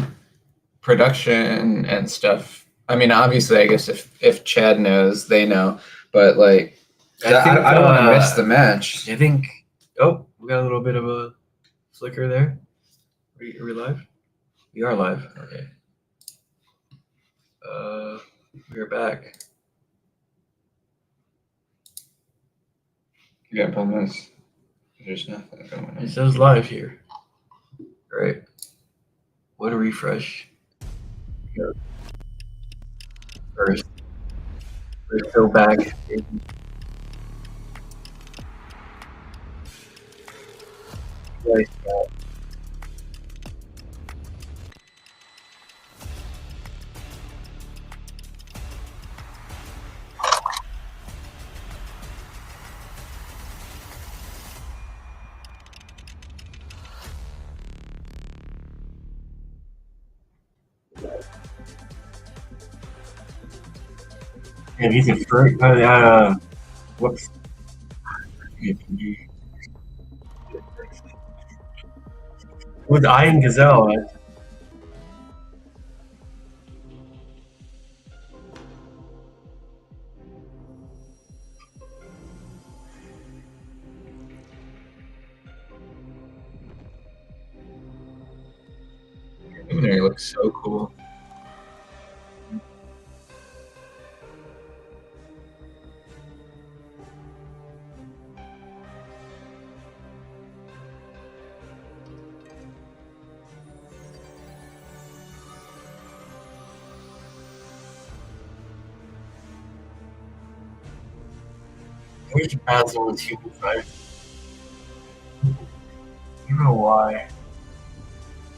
production and stuff. I mean, obviously, I guess if Chad knows, they know. But like, I don't want to miss the match. I think. Oh, we got a little bit of a flicker there. Are we live? We are live. Okay. We're back. Yeah, problem is, there's nothing going on. It says live here. All right. What a refresh. First, we're still back. Nice. And he's a first. Whoops. With Iron Gazelle. Luminary looks so cool. Here's the Basil with human fight. I don't know why.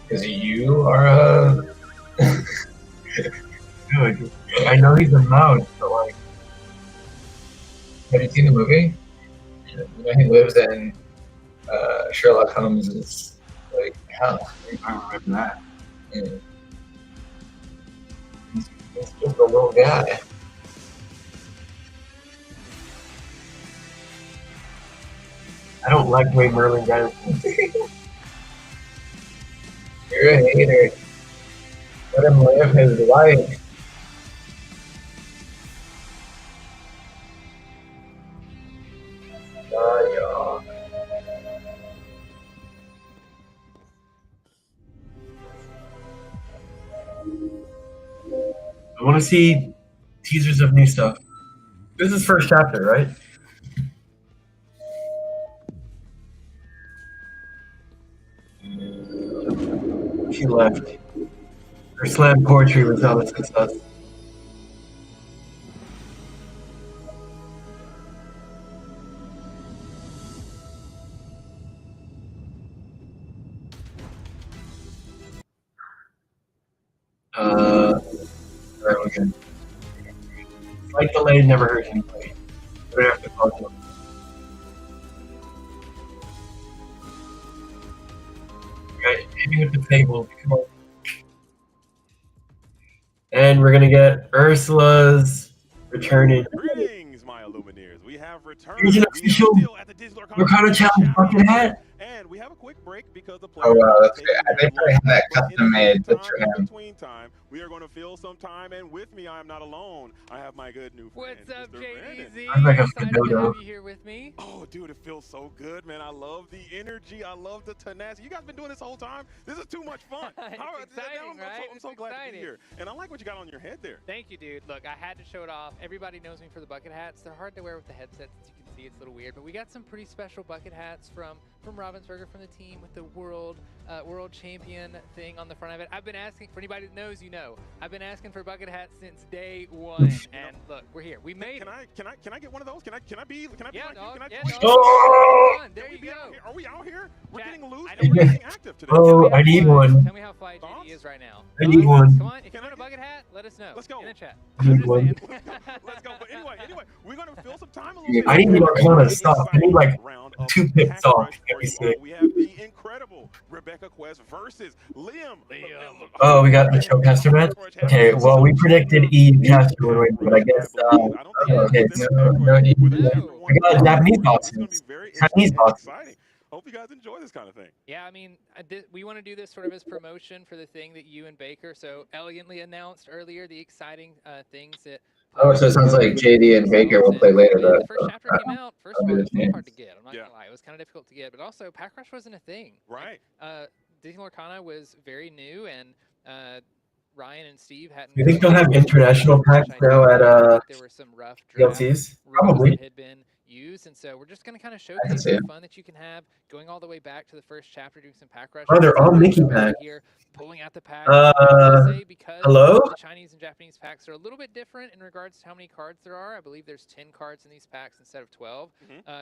Because you are a. Dude, I know he's a mouse, but like. Have you seen the movie? You know, he lives in Sherlock Holmes's like house. I remember that. Yeah. He's just a little guy. I don't like the way Merlin got You're a hater. Let him live his life. Y'all. I want to see teasers of new stuff. This is first chapter, right? She left. Her slam poetry was not a success. Alright, we're good. Slight delay never hurts anybody. We're gonna have to pause it. Alright, hitting with the table. Come on. And we're gonna get Ursula's returning. Greetings, my Illumineers. We have returned. Here's an official Lorcana Challenge bucket hat. And we have a quick break because the Oh wow, that's good. They probably have that custom made just for him. between time, we are going to fill some time, and with me, I am not alone. I have my good new friend. What's up, Mr. JDZ? I'm like a Excited to Fedora. have you here with me. Oh, dude, it feels so good, man. I love the energy. I love the tenacity. You guys been doing this whole time? This is too much fun. It's exciting, right? I'm so glad to be here. And I like what you got on your head there. Thank you, dude. Look, I had to show it off. Everybody knows me for the bucket hats. They're hard to wear with the headset, as you can see. It's a little weird, but we got some pretty special bucket hats from Ravensburger from the team with the world champion thing on the front of it. I've been asking, for anybody that knows, you know, I've been asking for bucket hats since day one. And look, we're here. We made it. Can I get one of those? Can I be Yeah, like dog. you? Can I Yeah, be dog. Oh! There you go. Are we out here? We're Chat, getting loose. I And know we're we're- getting active today. Oh, I need one. Tell me how fly JD is right now. I need one. Come on, if you want a bucket hat, let us know. Let's go. In the chat. I need I'm just one. saying. Let's go. But anyway, we're going to fill some time a little bit. I need the Lorcana stuff. I need like Round of 2-pip Pack song. Rush Let me for see you it. all. We have the incredible Rebecca Quest versus Liam. Oh, we got the showcaster match? Okay, well, we predicted EU caster would win, but I guess, okay, no need. We got Japanese boxes. Chinese boxes. Hope you guys enjoy this kind of thing. Yeah, I mean, we want to do this sort of as promotion for the thing that you and Baker so elegantly announced earlier, the exciting things that... Oh, so it sounds like JD and Baker will play later. The first chapter came out. First of all, it was a little hard to get. I'm not going to lie. It was kind of difficult to get. But also, Pack Rush wasn't a thing. Right. Disney Lorcana was very new, and Ryan and Steve hadn't... You think they'll have international packs now at there were some rough DLCs? rules Probably. that had been used, and so we're just going to kind of showcase the fun that you can have going all the way back to the first chapter, doing some pack rush. Oh, they're all Mickey packs. Here, pulling out the pack. Because hello? the Chinese and Japanese packs are a little bit different in regards to how many cards there are. I believe there's 10 cards in these packs instead of 12.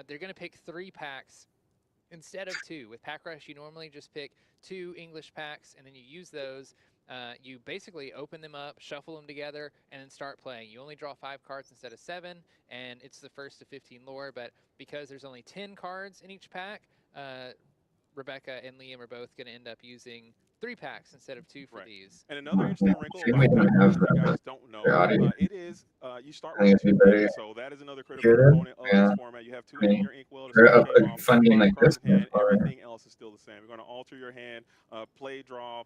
They're going to pick 3 packs instead of 2. With Pack Rush, you normally just pick 2 English packs, and then you use those. You basically open them up, shuffle them together, and then start playing. You only draw 5 cards instead of 7, and it's the first to 15 lore, but because there's only 10 cards in each pack, Rebecca and Liam are both going to end up using 3 packs instead of 2 for these. And another interesting wrinkle We don't have you guys don't know, it is you start I think with it'd 2 be better inks, so that is another critical here then. component of Yeah. this format. You have 2 I mean, in your inkwell. for a fun game like this, Everything else is still the same. You're going to alter your hand, play, draw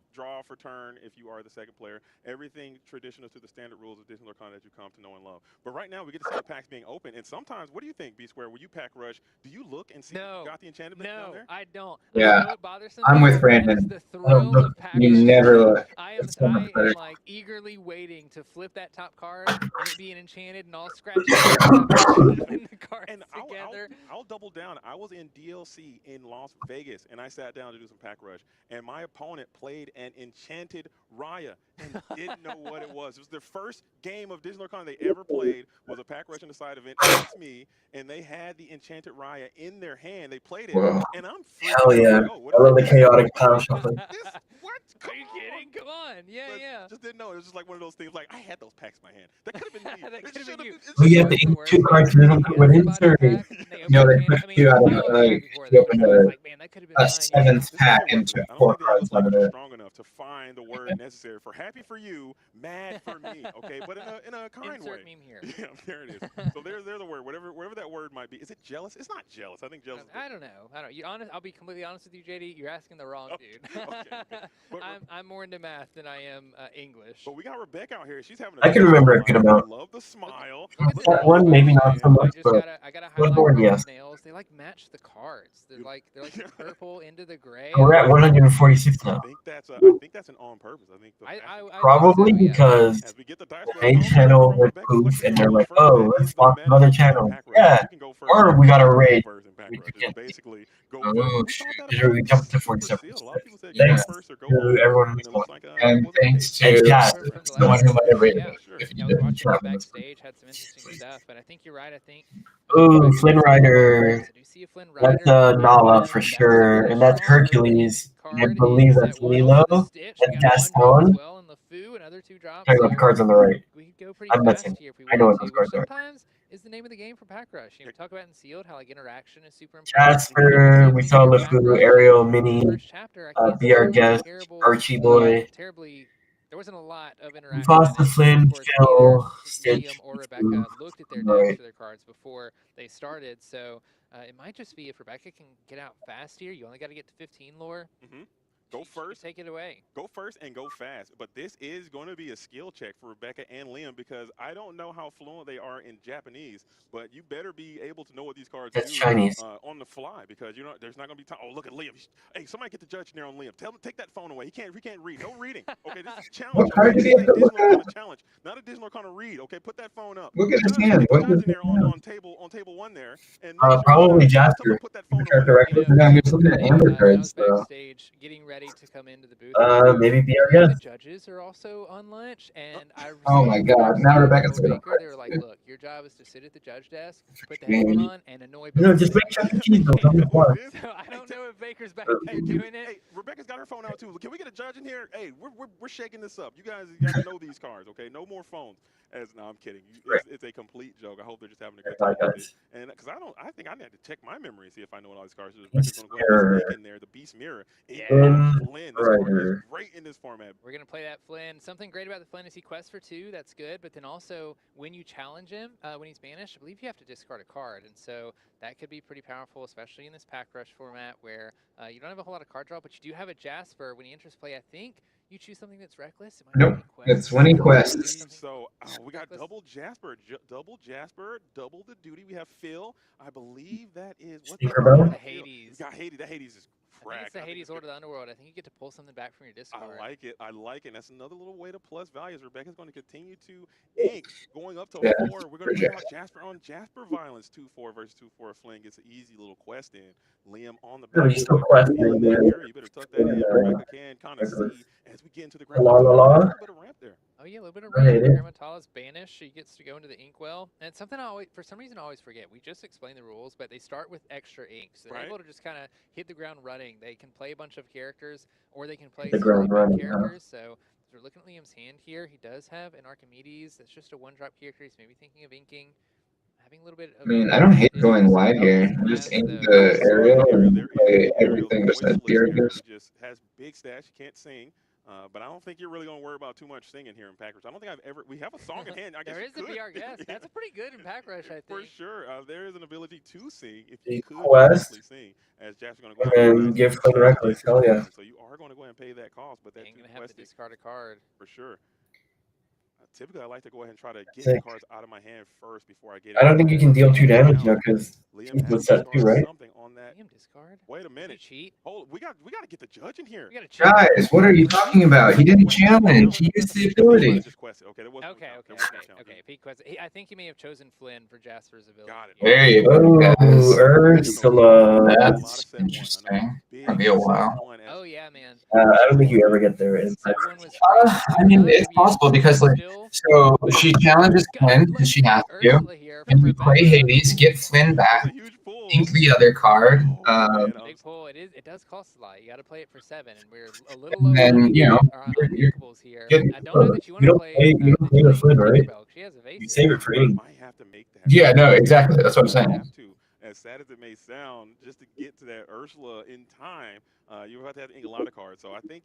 for turn if you are the second player. Everything traditional to the standard rules of Disney Lorcana that you come to know and love. But right now, we get to see the packs being open, and sometimes, what do you think, B-Square? When you pack rush, do you look and see if you got the enchanted bit down there? I don't. Yeah, I know it bothers some I'm people, with but that is Brandon. the thrill of pack You rush. never look. I am It's so much better. like eagerly waiting to flip that top card and it being enchanted and all scratchy and the cards And together. I'll double down. I was in DLC in Las Vegas this, and I sat down to do some pack rush, and my opponent played an enchanted Raya and didn't know what it was. It was their first game of Disney Lorcana they ever played, was a pack rush in the side event against me, and they had the enchanted Raya in their hand. They played it, Whoa. and I'm Hell freaking yeah. out. Like, oh, what I is love the this? chaotic pile shuffling. This, what? Are you kidding? Come on. Yeah, But yeah. just didn't know. It was just like one of those things. Like I had those packs in my hand. That could have been me. That could have been you. Oh, you have to eat 2 cards and then put in, or No, they put you out of you opened a 7th pack and took 4 cards out of it. Strong enough to find the word necessary for happy for you, mad for me. Okay, but in a kind Insert way. meme here. Yeah, there it is. So there's the word. Whatever that word might be. Is it jealous? It's not jealous. I think jealous. I don't know. I'll be completely honest with you, JD. You're asking the wrong dude. But I'm more into math than I am English. But we got Rebecca out here. She's having. I can remember a good amount. I love the smile. That one, maybe not so much, but I gotta Bloodborne, highlight yes. nails. They like match the cards. They're like the purple into the gray. We're at 146 now. I think that's an on purpose. I think Probably because they channel with poof and they're like, oh, let's swap another channel. Yeah. Or we got a raid. Basically go. Oh shoot! We jumped to 47. Thanks to everyone who's watching. And thanks to And chat. the one who might have rated it. Yeah, If I you was didn't watching chat the with us. backstage, had some interesting stuff, but I think you're right. I think. Ooh, Flynn Rider. I do see a Flynn Rider. That's Nala for sure. And that's Hercules. And I believe that's Lilo. And Gaston. Well, and LeFou, another 2 drops. Talking about the cards on the right. We could go pretty I'm fast missing. here if we I know wanted what those to, cards which are. sometimes is the name of the game for Pack Rush. You know, we talk about in Sealed how like interaction is super important. Jasper, we saw LeFou, Ariel, Mini, First chapter, I can't Be Our say Guest, terrible, Archie Boy. terribly. There wasn't a lot of We interaction. paused the and Flynn, of course, Phil, either Stitch, Liam or Rebecca looked at their right. decks or their cards before they started, so it might just be if Rebecca can get out fast here. You only got to get to 15 lore. Go first. Take it away. Go first and go fast. But this is going to be a skill check for Rebecca and Liam because I don't know how fluent they are in Japanese, but you better be able to know what these cards That's do Chinese. On the fly because you know there's not going to be time. Oh, look at Liam. Hey, somebody get the judge in there on Liam. Tell him take that phone away. He can't read. No reading. Okay, this is a challenge. What card This did he is have a to look Disney at? Lorcana challenge, not a Disney Lorcana read. Okay, put that phone up. Look at his Judge, hand. get the What judge does in there he have? on table 1 there and make sure Probably tell him Jasper. to put that phone Character away. record. Yeah, I'm just looking at Amber I was cards. So. backstage getting ready to come into the booth. Maybe Be Our The Guest. judges are also on lunch, and I Oh my God! Now Rebecca's told gonna. Baker, they were like, "Look, your job is to sit at the judge desk, put the Man. headphone on, and annoy." No, just make Chuck E. Cheese. Don't be more. So I don't know if Baker's back there doing it. Hey, Rebecca's got her phone out too. Can we get a judge in here? Hey, we're shaking this up. You guys got to know these cards, okay? No more phones. No, I'm kidding. It's a complete joke. I hope they're just having a good time with it. And because I think I need to check my memory and see if I know what all these cards are. Rebecca's going to go ahead and sneak in there. The Beast Mirror. Flynn. This card is great in this format. We're going to play that Flynn. Something great about the Flynn is he quests for 2. That's good. But then also, when you challenge him, when he's banished, I believe you have to discard a card. And so that could be pretty powerful, especially in this Pack Rush format where you don't have a whole lot of card draw, but you do have a Jasper. When he enters play, I think you choose something that's reckless. It might Nope, it's 20 quests. So we got double Jasper, double the duty. We have Phil. I believe that is what the Hades. We got Hades. That Hades is I think it's the Hades Order of the Underworld. I think you get to pull something back from your discard. I like it. That's another little way to plus values. Rebecca's going to continue to ink. Going up to 4. We're going to talk about Jasper on Jasper Violence. 2-4 versus 2-4. Flynn gets an easy little quest in. Liam on the back. Still questing, man. You better tuck that in. Rebecca can kind of see as we get into the ground. La la la. A little bit of ramp there. Oh yeah, a little bit of Right. ramp. Grammatala's banished. She gets to go into the inkwell. And it's something I always, for some reason, I always forget. We just explained the rules, but they start with extra ink. So they're able to just kind of hit the ground running. They can play a bunch of characters, or they can play some really big characters. So if you're looking at Liam's hand here, he does have an Archimedes. That's just a 1-drop character. He's maybe thinking of inking. Having a little bit of I don't hate going wide here. I just ink the Ariel and play everything besides Be Our Guest. Just has big stats. You can't sing. But I don't think you're really going to worry about too much singing here in Pack Rush. I don't think we have a song in hand. I guess there is a Be Our Guest. That's a pretty good in Pack Rush, I think. For sure. There is an ability to sing if you could actually sing. As Jasper's going to go ahead and give Flynn reckless. Hell yeah. So you are going to go ahead and pay that cost. But that's going to have to discard a card. For sure. Typically, I like to go ahead and try to get the cards out of my hand first before I get. I don't think you can deal 2 damage now because he's with set 2, right? On that. Liam discard. Wait a minute. Cheat. Hold. We got to get the judge in here. Guys, what are you talking about? He didn't challenge. He used the ability. Okay. If he quests, I think he may have chosen Flynn for Jasper's ability. Got it. There you go. Ursula. That's interesting. That'd be a while. Oh yeah, man. I don't think you ever get there in That one was crazy. I mean, it's possible because like, so she challenges Flynn because she has to, and you play Hades, get Flynn back, ink the other card. Big pull. It does cost a lot. You got to play it for 7, and we're a little low. And then you know, you're here. I don't know that you want to play. You don't play the Flynn, right? She has evasive. You save it for ink. Yeah, no, exactly. That's what I'm saying. As sad as it may sound, just to get to that Ursula in time, you're about to have to ink a lot of cards. So I think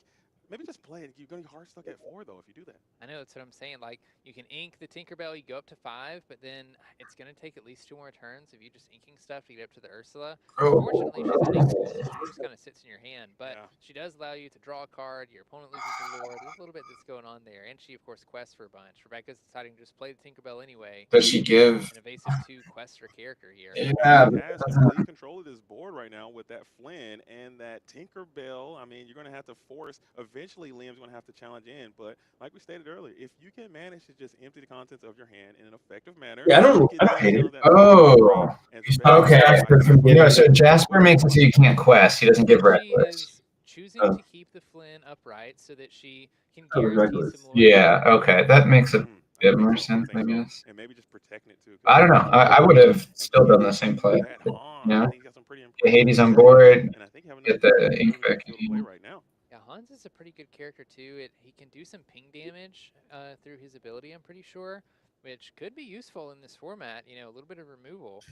maybe just play it. You're going to be hard stuck at 4, though, if you do that. I know, that's what I'm saying. Like, you can ink the Tinkerbell, you go up to 5, but then it's going to take at least 2 more turns if you just inking stuff to get up to the Ursula. Unfortunately, she's uninkable, so she just kind of sits in your hand. But she does allow you to draw a card. Your opponent loses the lore. There's a little bit that's going on there. And she, of course, quests for a bunch. Rebecca's deciding to just play the Tinkerbell anyway. Does she give an evasive 2 quest for character here? Yeah, has complete control of this board right now with that Flynn and that Tinkerbell. I mean, you're going to have to force. Eventually, Liam's going to have to challenge in. But like we stated earlier, if you can manage to just empty the contents of your hand in an effective manner, I don't hate it. Oh, okay. You know, so Jasper makes it so you can't quest. He doesn't give reckless. Choosing to keep the Flynn upright so that she can guarantee some lore. Yeah, okay, that makes a bit more sense, I guess. And maybe just protecting it too. I don't know. I would have still done the same play. Yeah, get Hades on board, get the ink back. Yeah, Hans is a pretty good character too. He can do some ping damage through his ability, I'm pretty sure, which could be useful in this format. You know, a little bit of removal.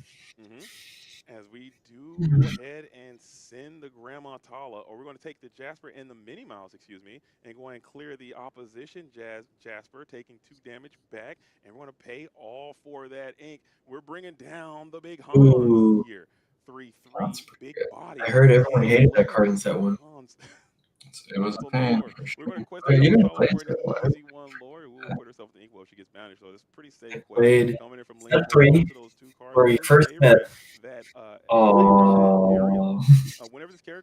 As we do go ahead and send the Grandma Tala, or we're going to take the Jasper and the Minnie Mouse, excuse me, and go ahead and clear the opposition Jasper, taking 2 damage back, and we're going to pay all for that ink. We're bringing down the big Hans here. 3/3 big body. I heard everyone hated that card in set 1. It was a pain for sure. But you didn't play it so well. We'll put herself in the ink while she gets banished, so it's pretty safe. Played set 3 where he first met.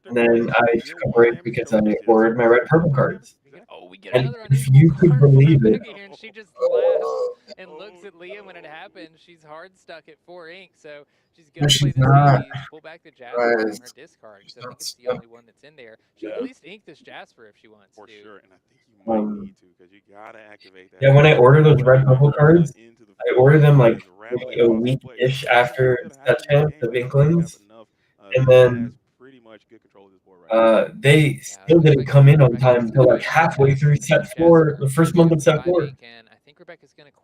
And then I took a break because I ordered my red purple cards. Oh, we get And another if you could believe it, and she just laughs and looks at Liam when it happens. She's hard stuck at 4 ink, so she's gonna play this Hades, pull back the Jasper from her discard. So I think it's the only one that's in there. She can at least ink this Jasper if she wants to. For sure, and I think you might need to because you gotta activate that. Yeah, when I ordered those red purple cards, I ordered them like maybe a week-ish after that chance of Inklings, and then they still didn't come in on time until like halfway through set 4, the first month of set 4.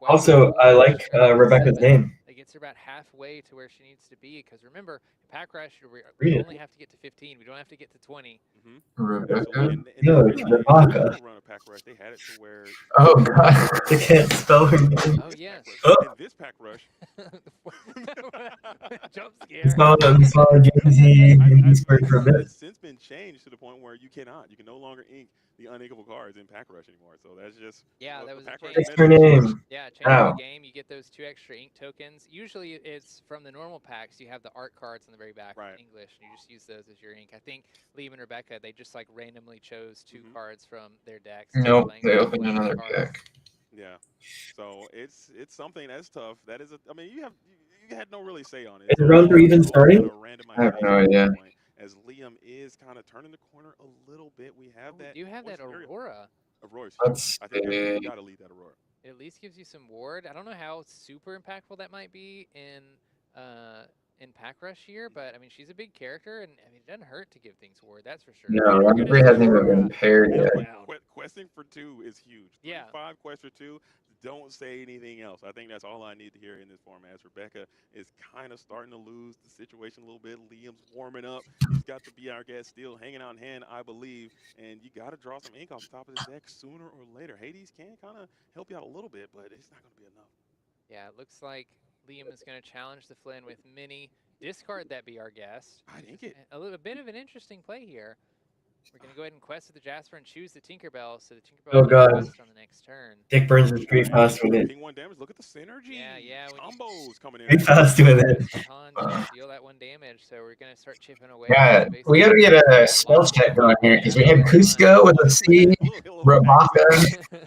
Also, I like Rebecca's name. It gets her about halfway to where she needs to be, because remember, Pack Rush, we only have to get to 15. We don't have to get to 20. Rebecca? No, it's Rebecca. Oh, God. They can't spell her name. Oh, yes. Oh. In this Pack Rush. Jump scare. It's not Jay-Z squared for a bit. It's since been changed to the point where you can no longer ink the uninkable cards in Pack Rush anymore. So that's just that was a change. It's her name. Yeah, change the game. You get those 2 extra ink tokens. Usually it's from the normal packs. You have the art cards on the very back in English, and you just use those as your ink. I think Liam and Rebecca, they just like randomly chose 2 cards from their decks. Nope, they opened another deck. Yeah, so it's something that's tough. That is, I mean, you had no really say on it. Is round 3 even starting? I have no idea. As Liam is kind of turning the corner a little bit, we have that. You have that Aurora. Aurora. Let's I think you gotta lead that Aurora. It at least gives you some ward. I don't know how super impactful that might be in Pack Rush here, but I mean, she's a big character, and I mean, it doesn't hurt to give things ward. That's for sure. No, round 3 hasn't even been paired yet. Questing for 2 is huge. 5 quests for 2. Don't say anything else. I think that's all I need to hear in this format. As Rebecca is kind of starting to lose the situation a little bit. Liam's warming up. He's got to be our guest, still hanging out in hand, I believe. And you got to draw some ink off the top of this deck sooner or later. Hades can kind of help you out a little bit, but it's not going to be enough. Yeah, it looks like Liam is going to challenge the Flynn with Minnie. Discard that be our guest. I think it. A bit of an interesting play here. We're going to go ahead and quest with the Jasper and choose the Tinkerbell, so the Tinkerbell will quest on the next turn. Dick Burns is pretty fast with it. 1 damage. Look at the synergy. Yeah. Combos coming in. Pretty fast with it. Deal that 1 damage, so we're going to start chipping away. Yeah, we got to get a spell check going here, because we have Cusco with a C, Rebecca.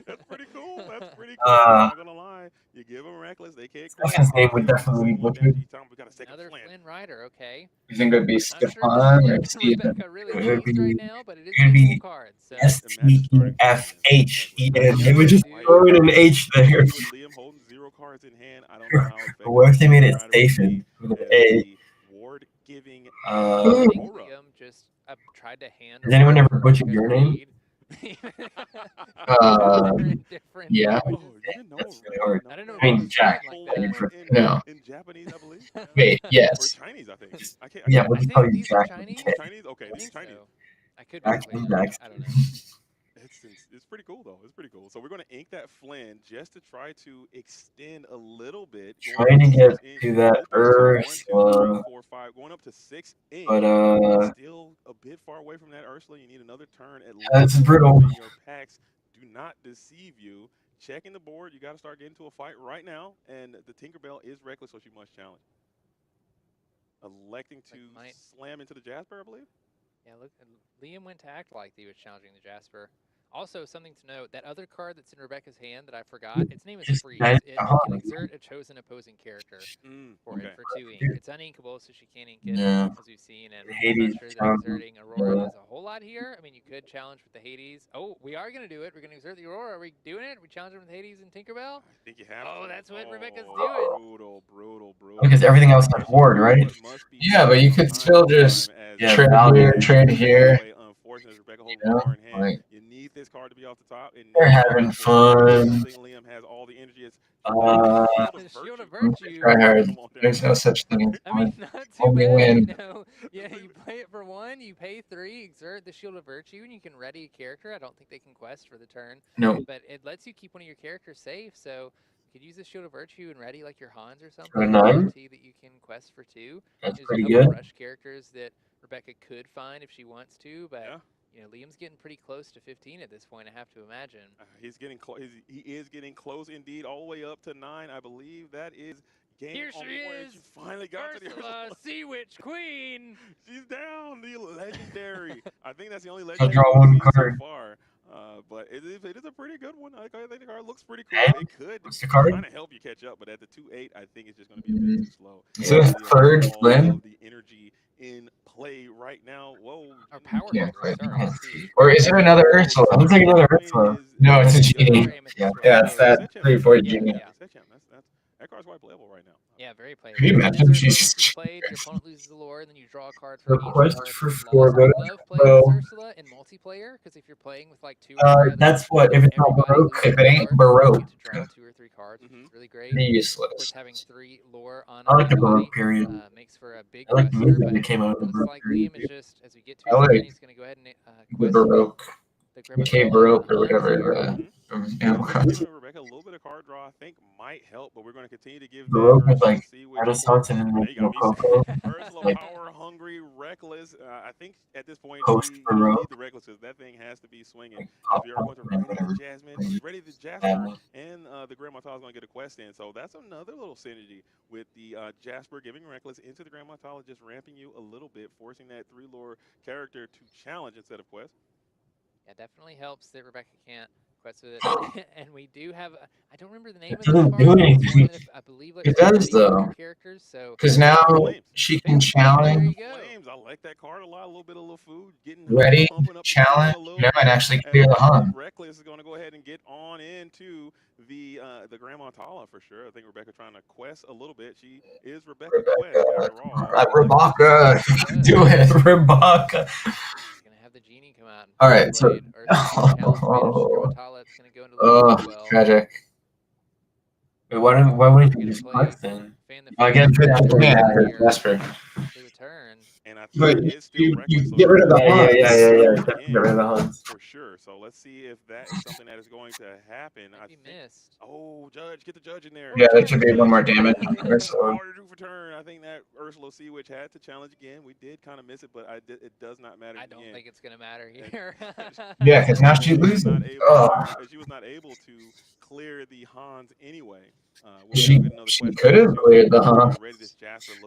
That's pretty cool. I'm not going to lie. line. You give them reckless, they can't Stefan's quest. name would definitely be butchered. We got a second Another Flynn. Flynn rider, okay. You think it would be Not sure if Stefan this or is what Rebecca really It would needs be- right now, but it is It would getting full be cards. So STEFHEN. They would just Right. throw in an H there. With Liam holding 0 cards in hand, I don't know how effective. But what if they made it Rider would be Stefan with an as A? the ward giving I Uh, think Aurora. Liam just tried to hand. Has anyone Aurora ever for butchered Rebecca's your name? read. Uh, Different yeah. Oh, languages. you didn't know. That's really hard. I don't know. I mean, if it was Jack. written Full like that. No. in Japanese, I believe. Wait, Or yes. Chinese, I think. I can't. Yeah, I we'll I just call think you these are Jack. Chinese. Chinese. Okay, I this is think Chinese. so. I could be Jackson, completely wrong. Jackson. I don't know. It's pretty cool though. It's pretty cool. So we're going to ink that Flynn just to try to extend a little bit. Trying to get to that Ursula. Ursula, 4, 5, going up to 6 ink. but Still a bit far away from that Ursula. You need another turn at least. that's brutal. Your packs do not deceive you. Checking the board, you got to start getting to a fight right now. And the Tinkerbell is reckless, so she must challenge. Electing to slam into the Jasper, I believe. Yeah, look, Liam went to act like he was challenging the Jasper. Also, something to note, that other card that's in Rebecca's hand that I forgot, its name is Just Freeze. nice. It can exert a chosen opposing character for it for 2 ink. It's uninkable, so she can't ink it, Yeah. as we've seen. And Hades I'm not sure that exerting Aurora yeah. does a whole lot here. I mean, you could challenge with the Hades. Oh, we are going to do it. We're going to exert the Aurora. Are we doing it? Are we challenging with Hades and Tinkerbell? I think you have Oh, to. that's what Rebecca's doing. Brutal. Because everything else has ward, right? Yeah, but you could still just trade here, trade here. You know, like You need this card to be off the top. And they're having fun. Liam has all the energy. It's Shield of Virtue. Try hard. There's no such thing as I mean, not too only bad, win. you know. Yeah, you play it for 1, you pay 3, exert the Shield of Virtue, and you can ready a character. I don't think they can quest for the turn. No. But it lets you keep one of your characters safe, so you could use the Shield of Virtue and ready like your Hans or something. For 9? Guarantee that you can quest for 2. That's There's pretty a couple good. rush characters that Rebecca could find if she wants to, but you know, Liam's getting pretty close to 15 at this point, I have to imagine. He's getting close. He is getting close indeed, all the way up to 9. I believe that is game. Here she is. You finally got to the Ursula, Sea Witch Queen. She's down. The legendary. I think that's the only I'll legendary draw one we've seen card. so far. But it is a pretty good one. I think the card looks pretty cool. It could. What's the card? Trying to help you catch up, but at the 2-8, I think it's just going to be a bit too slow. So it's third Flynn? The energy in play right now. Whoa. Our power Yeah, sorry. or is it another Ursula? Looks like another Ursula. No, it's a genie. Yeah. Yeah, it's that 3-4 genie. That card's quite playable right now. Yeah, very playable. Can you imagine Insert she's Ursula played, your opponent loses the lore, and then you draw a card for each Request lore for that's 4 lost. go I to love playing Pro. as Ursula in multiplayer, because if you're playing with like 2 or 3 other That's people, what, if it's not everybody Baroque. loses If it ain't lore, Baroque. you get to draw 2 or 3 cards, which is really great. Pretty Of useless. course, having 3 lore on I like the everybody, Baroque period. makes for a big I like the quester, music but that came out of the looks Baroque like period. Liam is just, as we get to I his turn, like he's going to go ahead and the quest Baroque. the MK Grimmatala Baroque or Hans whatever. here. Animal Crossing. Giving Rebecca a little bit of card draw, I think, might help, but we're going to continue to give Baroque that with like Ursula Sea Witch Renaissance and There then you go. Rococo. Ursula power hungry, reckless. I think at this point Post you don't Baroque. need the reckless because that thing has to be swinging. Like If you're going to ready the Jasmine, ready the Jasper, and the Grandma Tala is going to get a quest in. So that's another little synergy with the Jasper giving reckless into the Grandma Tala, just ramping you a little bit, forcing that 3 lore character to challenge instead of quest. Yeah, definitely helps that Rebecca can't quest with it. And we do have, I don't remember the name It of this doesn't card. do It's anything. one that I believe It lets you does, ready one of though. your characters. So Because now Flames. she Fan can the Flames, there challenge, you go. Flames. I like that card a lot. A little bit of little food, getting ready, pumping up the challenge, team a you little know, and bit. actually clear the Han. Reckless is going to go ahead and get on into the Grandma Tala for sure. I think Rebecca trying to quest a little bit. She is Rebecca Quest after all. Rebecca, do it, Rebecca. He's going to have the genie come out. And All right, so blade, or challenge Grandma Tala. It's going to go into the oh, as well. tragic. Wait, why wouldn't you Gonna just play quest then? Fan the I guess Flames it's Yeah, here Jasper. for the turn. And I think But it is still you reckless. So get rid of the Yeah. Huns Definitely get rid of the Huns. for sure. So let's see if that is something that is going to happen. Might I be think. missed. Oh, Judge, get the Judge in there. Yeah, that should be one more damage. Ursula. Harder to do for turn. I think that Ursula Sea Witch had to challenge again. We did kind of miss it, but it does not matter. I don't think it's going to matter here. Yeah, because now she's losing. She was not able to clear the Hans anyway. She could have cleared the Han,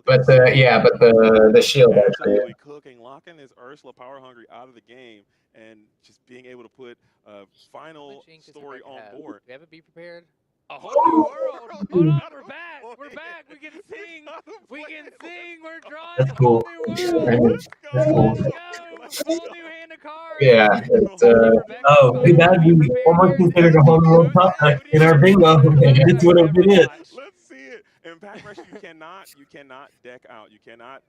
but the shield actually. Absolutely cooking, locking this Ursula power hungry out of the game, and just being able to put a final story on board. Do we have a be prepared? A whole new world. Hold on, we're back. We're back. We can sing. We can sing. We're drawing That's a whole cool. new Yeah, world. that's cool. Let's go. Whole new hand of cards. Yeah, it's Oh, too bad we almost considered a whole new World Cup in our bingo. This would have been it. Let's see it. In Pack Rush, you cannot deck out. You cannot.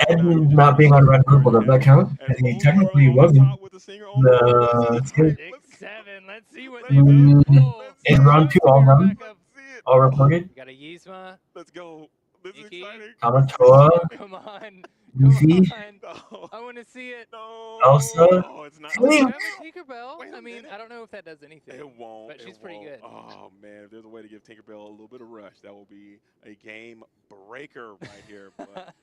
Edmund not being on red purple, does that count? And Because he Holy World technically on the wasn't. top with the singer on board. Let's see it. 6-7. Let's see what Let's they see pull. Is round 2 all done? Let's see it. All reported? We got a Yzma. Let's go. This is Iki. exciting. Kamatoa, Come on. Lucy, No. I want to see it. No. Elsa. Oh, it's not. Slim. Grab a Tinkerbell. Wait a I mean, minute. I don't know if that does anything. It won't. But she's it pretty won't. good. Oh man, if there's a way to give Tinkerbell a little bit of rush, that will be a game breaker right here. But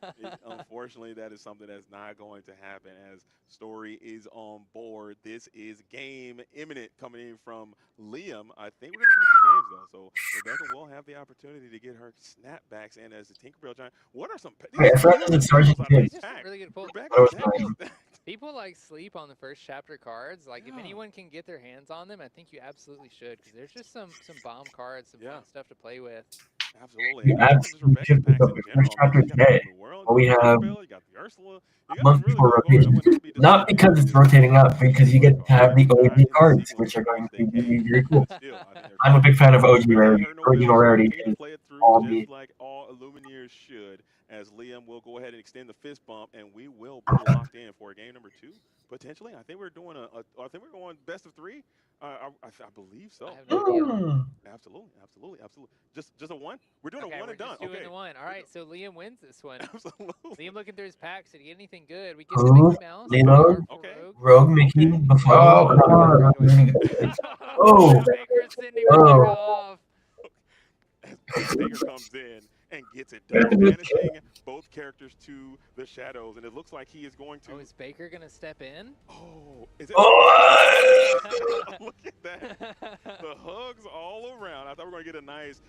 unfortunately, that is something that's not going to happen. As Story is on board, this is game imminent coming in from Liam. I think we're going to see 2 games though, so Rebecca will have the opportunity to get her snapbacks in as the Tinkerbell giant. What are some? Wait, I forgot that Sergeant Kid. It's just a really good pull. People like sleep on the first chapter cards. Like if anyone can get their hands on them, I think you absolutely should, because there's just some bomb cards, some fun stuff to play with. Absolutely. You absolutely should pick up the first chapter today. Well, we have a month before rotation. Not because it's rotating up, because you get to have the OG cards, which are going to be very cool. I'm a big fan of OG rarity, original rarity. Play it through just like all Illumineers should, as Liam will go ahead and extend the fist bump, and we will be locked in for game number 2 potentially. I think we're doing I think we're going best of 3. I believe so. I have no idea. Absolutely. Just a 1. We're doing a 1 and done. Just doing the 1. All right, so Liam wins this one. Absolutely. Liam looking through his packs. Did he get anything good? We get the Mickey Mouse. Lilo, Rogue, Mickey, Buffalo. Oh, come on. Oh. Baker sending Rebecca off. As Baker comes in and gets it done, banishing both characters to the shadows, and it looks like he is going to. Oh, is Baker gonna step in? Oh, is it? Oh. Look at that! The hugs all around. I thought we were gonna get a nice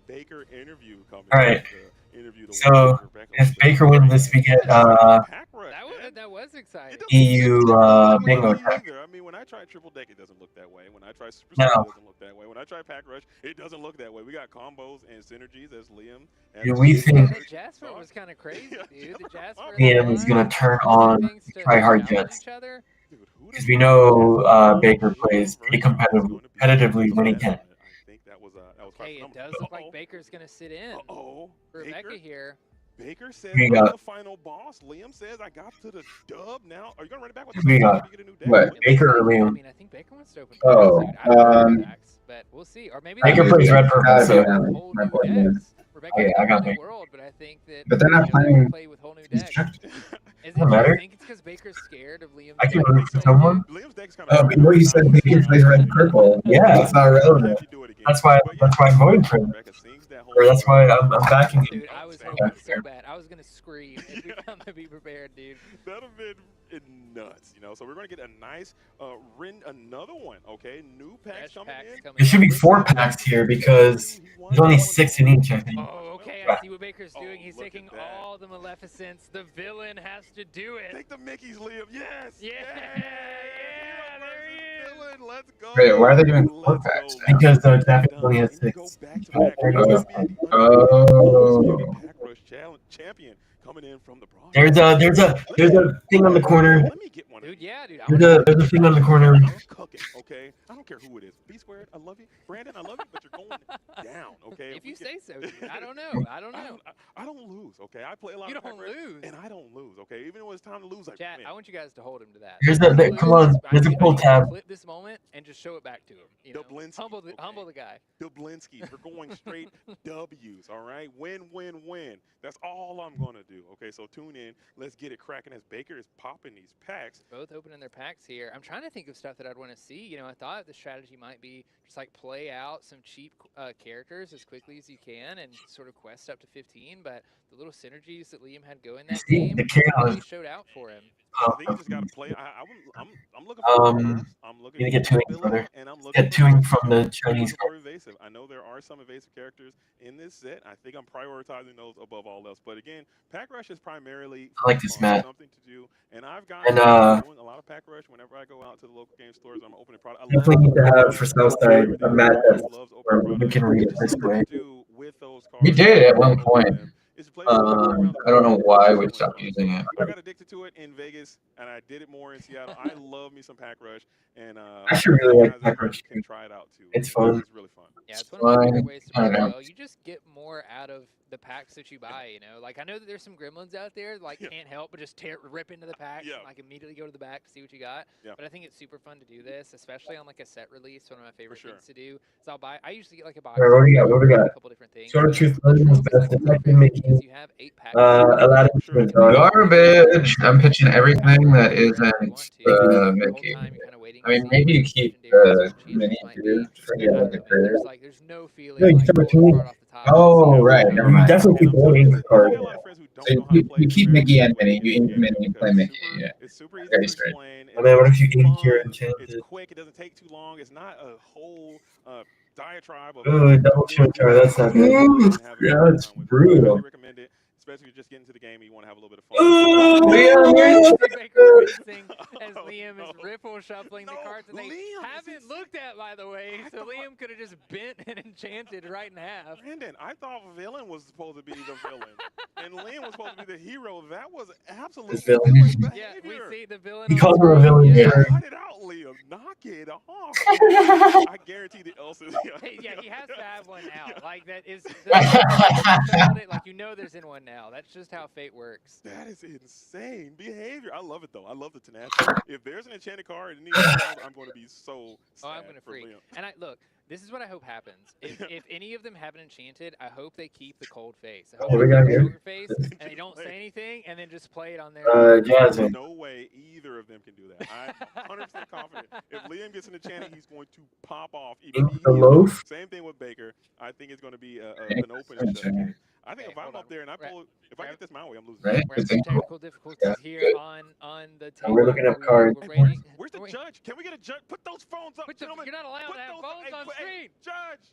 Baker interview coming. All right. Interview So if Baker wins this, we get that was exciting. EU bingo track. I mean, when I try triple deck, it doesn't look that way. When I try super No. Star, it doesn't look that way. When I try pack rush, it doesn't look that way. We got combos and synergies as Liam. Do we think The Jasper was kind of crazy, dude. The Jasper. Liam is going to turn on Try Hard Jets? Because we know Baker plays pretty competitively when he can. I think that was Okay, it does look like Baker's gonna sit in. Rebecca here. Baker says We I'm got- the final boss. Liam says I got to the dub. Now, are you gonna run it back with We got what, Baker or I Liam? mean, I think Baker wants to open. Oh, packs, dude. I don't know packs, but we'll see. Or maybe Baker they plays red play purple, Gotta so be on whole my new board, yeah. decks. Rebecca Oh, yeah, I got whole new Baker. world, but I think that. But they're not usually playing- they play with whole new He's decks. checked. Is Doesn't it? matter. Do you think it's because Baker's scared of Liam's I can deck root for playing someone. it? Liam's deck's kind of. Before you said Baker plays red and purple. Yeah, it's not relevant. That's why I'm voting for him. Or that's why I'm backing him. Dude, I was hoping so bad. I was gonna scream if we found to be prepared, dude. That'd have been nuts, you know. So we're gonna get a nice another one, okay? New packs coming in. There should be 4 packs here because there's only 6 in each, I think. Oh, okay. I see what Baker's doing. He's taking all the Maleficents. The villain has to do it. Take the Mickeys, Liam. Yes. Yeah. There he is. Villain, let's go. Wait, why are they doing 4 packs? Because the Japanese only has 6. Oh. Pack Rush champion coming in from the Bronx. There's a thing on the corner. Let me get one. Dude, yeah, dude. There's a thing on the corner. Cooking, okay? I don't care who it is. B squared, I love you. Brandon, I love you, but you're going down, okay? If you say so, dude. I don't know. I don't know. I don't lose, okay? I play a lot You of don't Pack Rush, lose. and I don't lose, okay? Even when it's time to lose, I Chat, win. I want you guys to hold him to that. Here's If he come on, loses, there's a I pull need to tab. Clip this moment and just show it back to him. You know? Humble the guy. Dublinskis, we're going straight W's, all right? Win, win, win. That's all I'm going to do, okay? So tune in. Let's get it cracking as Baker is popping these packs. Both opening their packs here. I'm trying to think of stuff that I'd want to see. You know, I thought the strategy might be just like play out some cheap characters as quickly as you can and sort of quest up to 15, but the little synergies that Liam had going that See, game the chaos. really showed out for him. I think you just got to play. I'm looking for removals. I'm looking You for get tuning, mobility, brother. and I'm looking Get for tuning switches. from the I'm Chinese looking for evasive. I know there are some evasive characters in this set. I think I'm prioritizing those above all else. But again, Pack Rush is primarily I for like this fun, map. something to do. And I've And gotten doing a lot of Pack Rush whenever I go out to the local game stores. I'm opening product. I love definitely need to opening have for products. Southside a Everything map everybody that's loves where opening we products. can read It's it just this something way. to do with those We cards. did at one Open point. them. Is to play with them, walk around the I don't know booth. why It's we so much stopped fun. using So it. I got addicted to it in Vegas, and I did it more in Seattle. I love me some Pack Rush, and I actually hopefully really you like guys Pack Rush. can try it out too. It's It's, fun. it's really fun. Yeah, it's one of my favorite ways to I don't play know. well. You just get more out of the packs that you buy, you know? Like, I know that there's some gremlins out there that, like, can't help but just rip into the packs and, like, immediately go to the back to see what you got. Yeah. But I think it's super fun to do this, especially on, like, a set release. One of my favorite sure. things to do is I usually get, like, a box. All right, what do we got? What do we got? A couple different things. Sword of but Truth, Legends, Controls is, Best like, one of my Detective, favorite Mickey, because you have 8 packs. Aladdin, Sure. Garbage. I'm pitching everything that isn't Mickey. I mean, maybe you keep the mini dude for the creator. There's no feeling No, you like start pulling a tuning. card off the top. and Oh, seeing right. how Never You mind. definitely keep one anchor I card. got a lot of friends who don't So know how to play. you It's keep very Mickey and easy way to Minnie. get You into the ink game, Minnie, though, you because play Mickey. Yeah. it's super easy Very to straight. explain. And then what if you It's ink your fun, enchanted? It's quick. It doesn't take too long. It's not a whole diatribe of Ooh, double this, scimitar, do that's that. not You good. can play it and have a Yeah, great that's time with it. I brutal. highly recommend it, especially if you're just getting into the game and you want to have a little bit of fun. Liam Baker wincing as Liam is ripple shuffling the cards that they haven't looked at, by the way. So Liam could have just bent and enchanted right in half. Brandon, I thought villain was supposed to be the villain, and Liam was supposed to be the hero. That was absolute villain. villain behavior. Yeah, we see the villain. He on called her a screen. villain. Yeah. Cut it out, Liam. Knock it off. I guarantee the Elsa's. Yeah, he has to have one now. Like, that is, spelled it, like, you know there's in one now. That's just how fate works. That is insane behavior. I love it, though. I love the tenacity. If there's an enchanted card and needs I'm going to be so sad I'm going to freak. Liam. And look, this is what I hope happens. If any of them haven't enchanted, I hope they keep the cold face. I hope What we they got keep the here? poker face and they don't say anything and then just play it on their Jasmine. No way either of them can do that. I'm 100% confident. If Liam gets an enchanted, he's going to pop off Ink the immediately. loaf. Same thing with Baker. I think it's going to be an open shut here. I think Okay, if I'm hold up on. there and I pull, if I get this my way, I'm losing. Right? We're having some technical difficulties here on the table. we're looking up cards. We're Hey, rating- where's the judge? Can we get a judge? Put those phones up, gentlemen. You're not allowed Put to have those- phones hey, on hey, screen. Judge!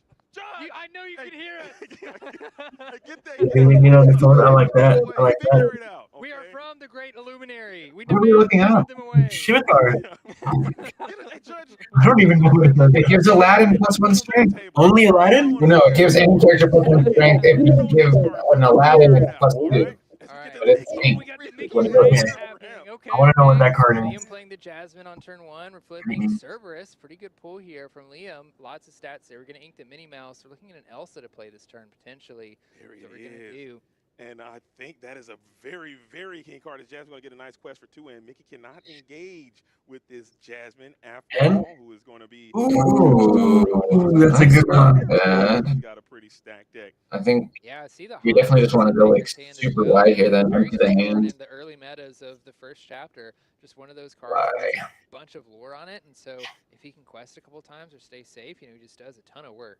I know you can hear us. Hey, get that. You can lean on the phone. I like that. I like that. Figure it out. We are okay? from the great Illuminary. We What are we looking demand up? put them away. Scimitar. Hey, Judge. I don't even know what it It gives Aladdin +1 strength. Only Aladdin? No, it gives any character +1 strength if you give an Aladdin +2. All right. But it's Oh, ink. we got the It's Mickey what it Mouse is. happening. Okay. I want to know what okay. that card is. Liam playing the Jasmine on turn 1. We're flipping Cerberus. Pretty good pull here from Liam. Lots of stats there. We're going to ink the Minnie Mouse. We're looking at an Elsa to play this turn potentially. There That's what it we're going to is. do. And I think that is a very, very king card. As Jasmine's going to get a nice quest for 2, and Mickey cannot engage with this Jasmine after And? all, who is going to be. Ooh, that's a good one. He's got a pretty stacked deck. I think Yeah, I see the we Hans definitely just want to go like Baker's hand as super well. wide here then Very into the strong hand. in the early metas of the first chapter. Just one of those cards Why? with a bunch of lore on it, and so if he can quest a couple times or stay safe, he just does a ton of work.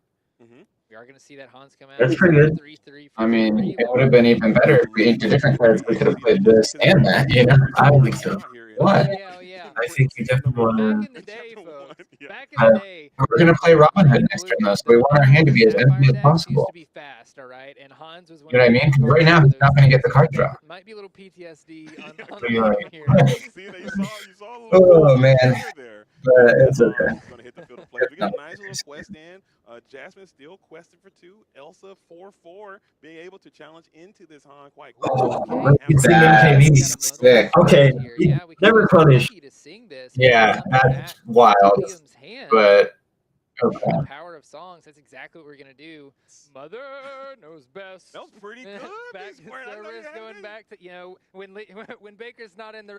We are going to see that Hans come out. That's pretty good. 3-3 I mean, it would have been even better if we inked a different cards. We could have played this and that, you know? I don't think so. What? Yeah. I think you definitely want Back to. in the day, folks. Back Uh, in the day. We're going to play Robin Hood next turn, though, so we want our hand to be as empty as Used possible. to be fast, all right? And Hans was one You know what I of mean? the 'Cause right now, he's not going to get the card draw. Might be a little PTSD on You're right. here. See, you saw a little Oh, man. there. But it's okay. He's going to hit the field of play. We got a nice little quest in. Jasmine still questing for 2. Elsa 4-4, being able to challenge into this Han quite Oh, quickly. It's the that's MKB. sick. Okay, Yeah, we never can punish. to sing this. Yeah, that's wild. Liam's hand. But The okay. power of songs. That's exactly what we're gonna do. Mother knows best. That was pretty good. Back Big to Square. I know you service, had going me. back to when Baker's not in the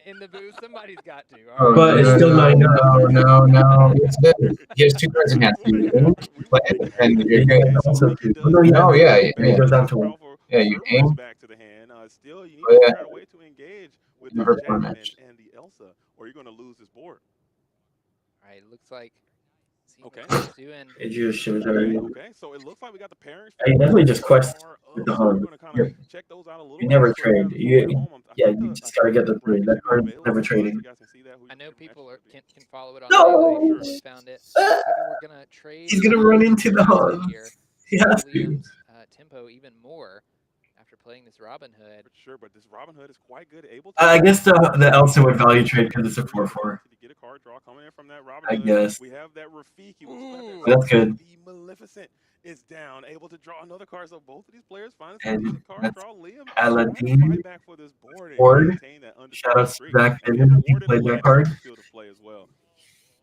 in the booth, somebody's got to. all Oh, right? But it's still no, 9-0. no. He has 2 cards in hand. So you ink, play it, and you're good. Also, Oh, yeah. It goes down to 1. Yeah, you aim. Back to the hand. Still, you need Oh, to yeah. figure out a way to engage with the Never Jasmine punished. and the Elsa, or you're going to lose this board. All right, looks like. Okay. Doing. It just Scimitar. Okay, so it looks like we got the pairings. You definitely just quest with the So we're Han. going to kind of check those out a little You bit. never So we have trade. the board at home. I Yeah, you just gotta get the 3. That card's never trading. I know people can follow it on No! Melee. Just found it. Looks like we're gonna trade. He's gonna run into the Hans. Here. He has to. Liam's tempo even more after playing this Robin Hood. For sure, but this Robin Hood is quite good, able to. I guess the Elsa would value trade because it's a 4/4. To get a card draw coming in from that Robin I Hood. guess. We have that Rafiki. That's good. The Maleficent is down, able to draw another card. So both of these players find And some card draw. Liam Aladdin back for this board. Shout out to Zach David. He played that card. As well.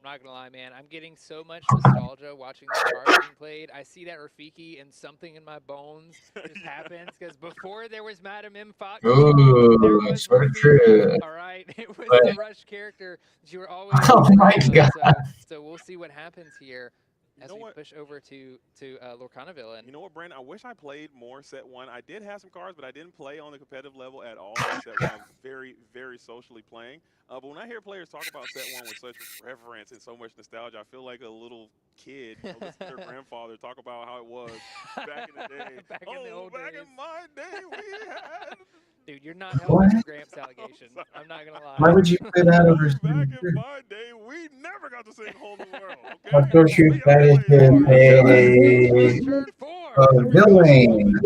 I'm not gonna lie, man. I'm getting so much nostalgia watching this card being played. I see that Rafiki, and something in my bones just happens because before there was Madam M Fox. Ooh, there was sort of Rafiki, true. all right, it was But- the Rush character that you were always. Oh my God. So we'll see what happens here as we push over to Lorcana Villain. You know what, Brandon? I wish I played more set 1. I did have some cards, but I didn't play on the competitive level at all. Set 1, I was very, very socially playing. But when I hear players talk about set 1 with such reverence and so much nostalgia, I feel like a little kid listening to their grandfather talk about how it was back in the day. Back in the old back days. in my day, we had. Dude, you're not helping your Gramps allegation. I'm not gonna lie. Why would you play that over? Back in my day, we never got to sing "Whole New World." Okay? Of course, you that is a villain.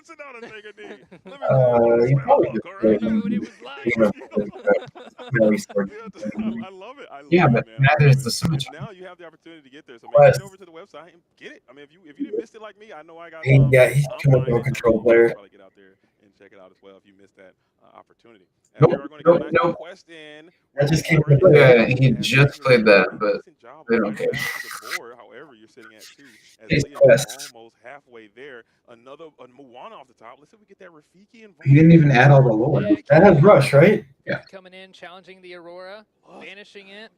Sit down and take a knee. Let me You probably just alright? Dude, it was like. I love it. I love Yeah, it, but man. that I love is it. the symmetry. And now you have the opportunity to get there. So Plus- maybe get over to the website and get it. I mean, if you didn't miss it like me, I know I got. Yeah, he's I'm too much buying of a it. control You player. can probably get out there and check it out as well if you missed that opportunity. And we are going to get a nice quest in. That just came Already- from the- Yeah, he just played that, but Decent job they of don't fighting care. back to the board. However, you're sitting at 2. As He's Liam quest. is almost halfway there. Another Moana off the top. Let's see if we get that Rafiki involved. he didn't even add all the lore. Yeah, That has Rush, right? Yeah. Coming in, challenging the Aurora, banishing it.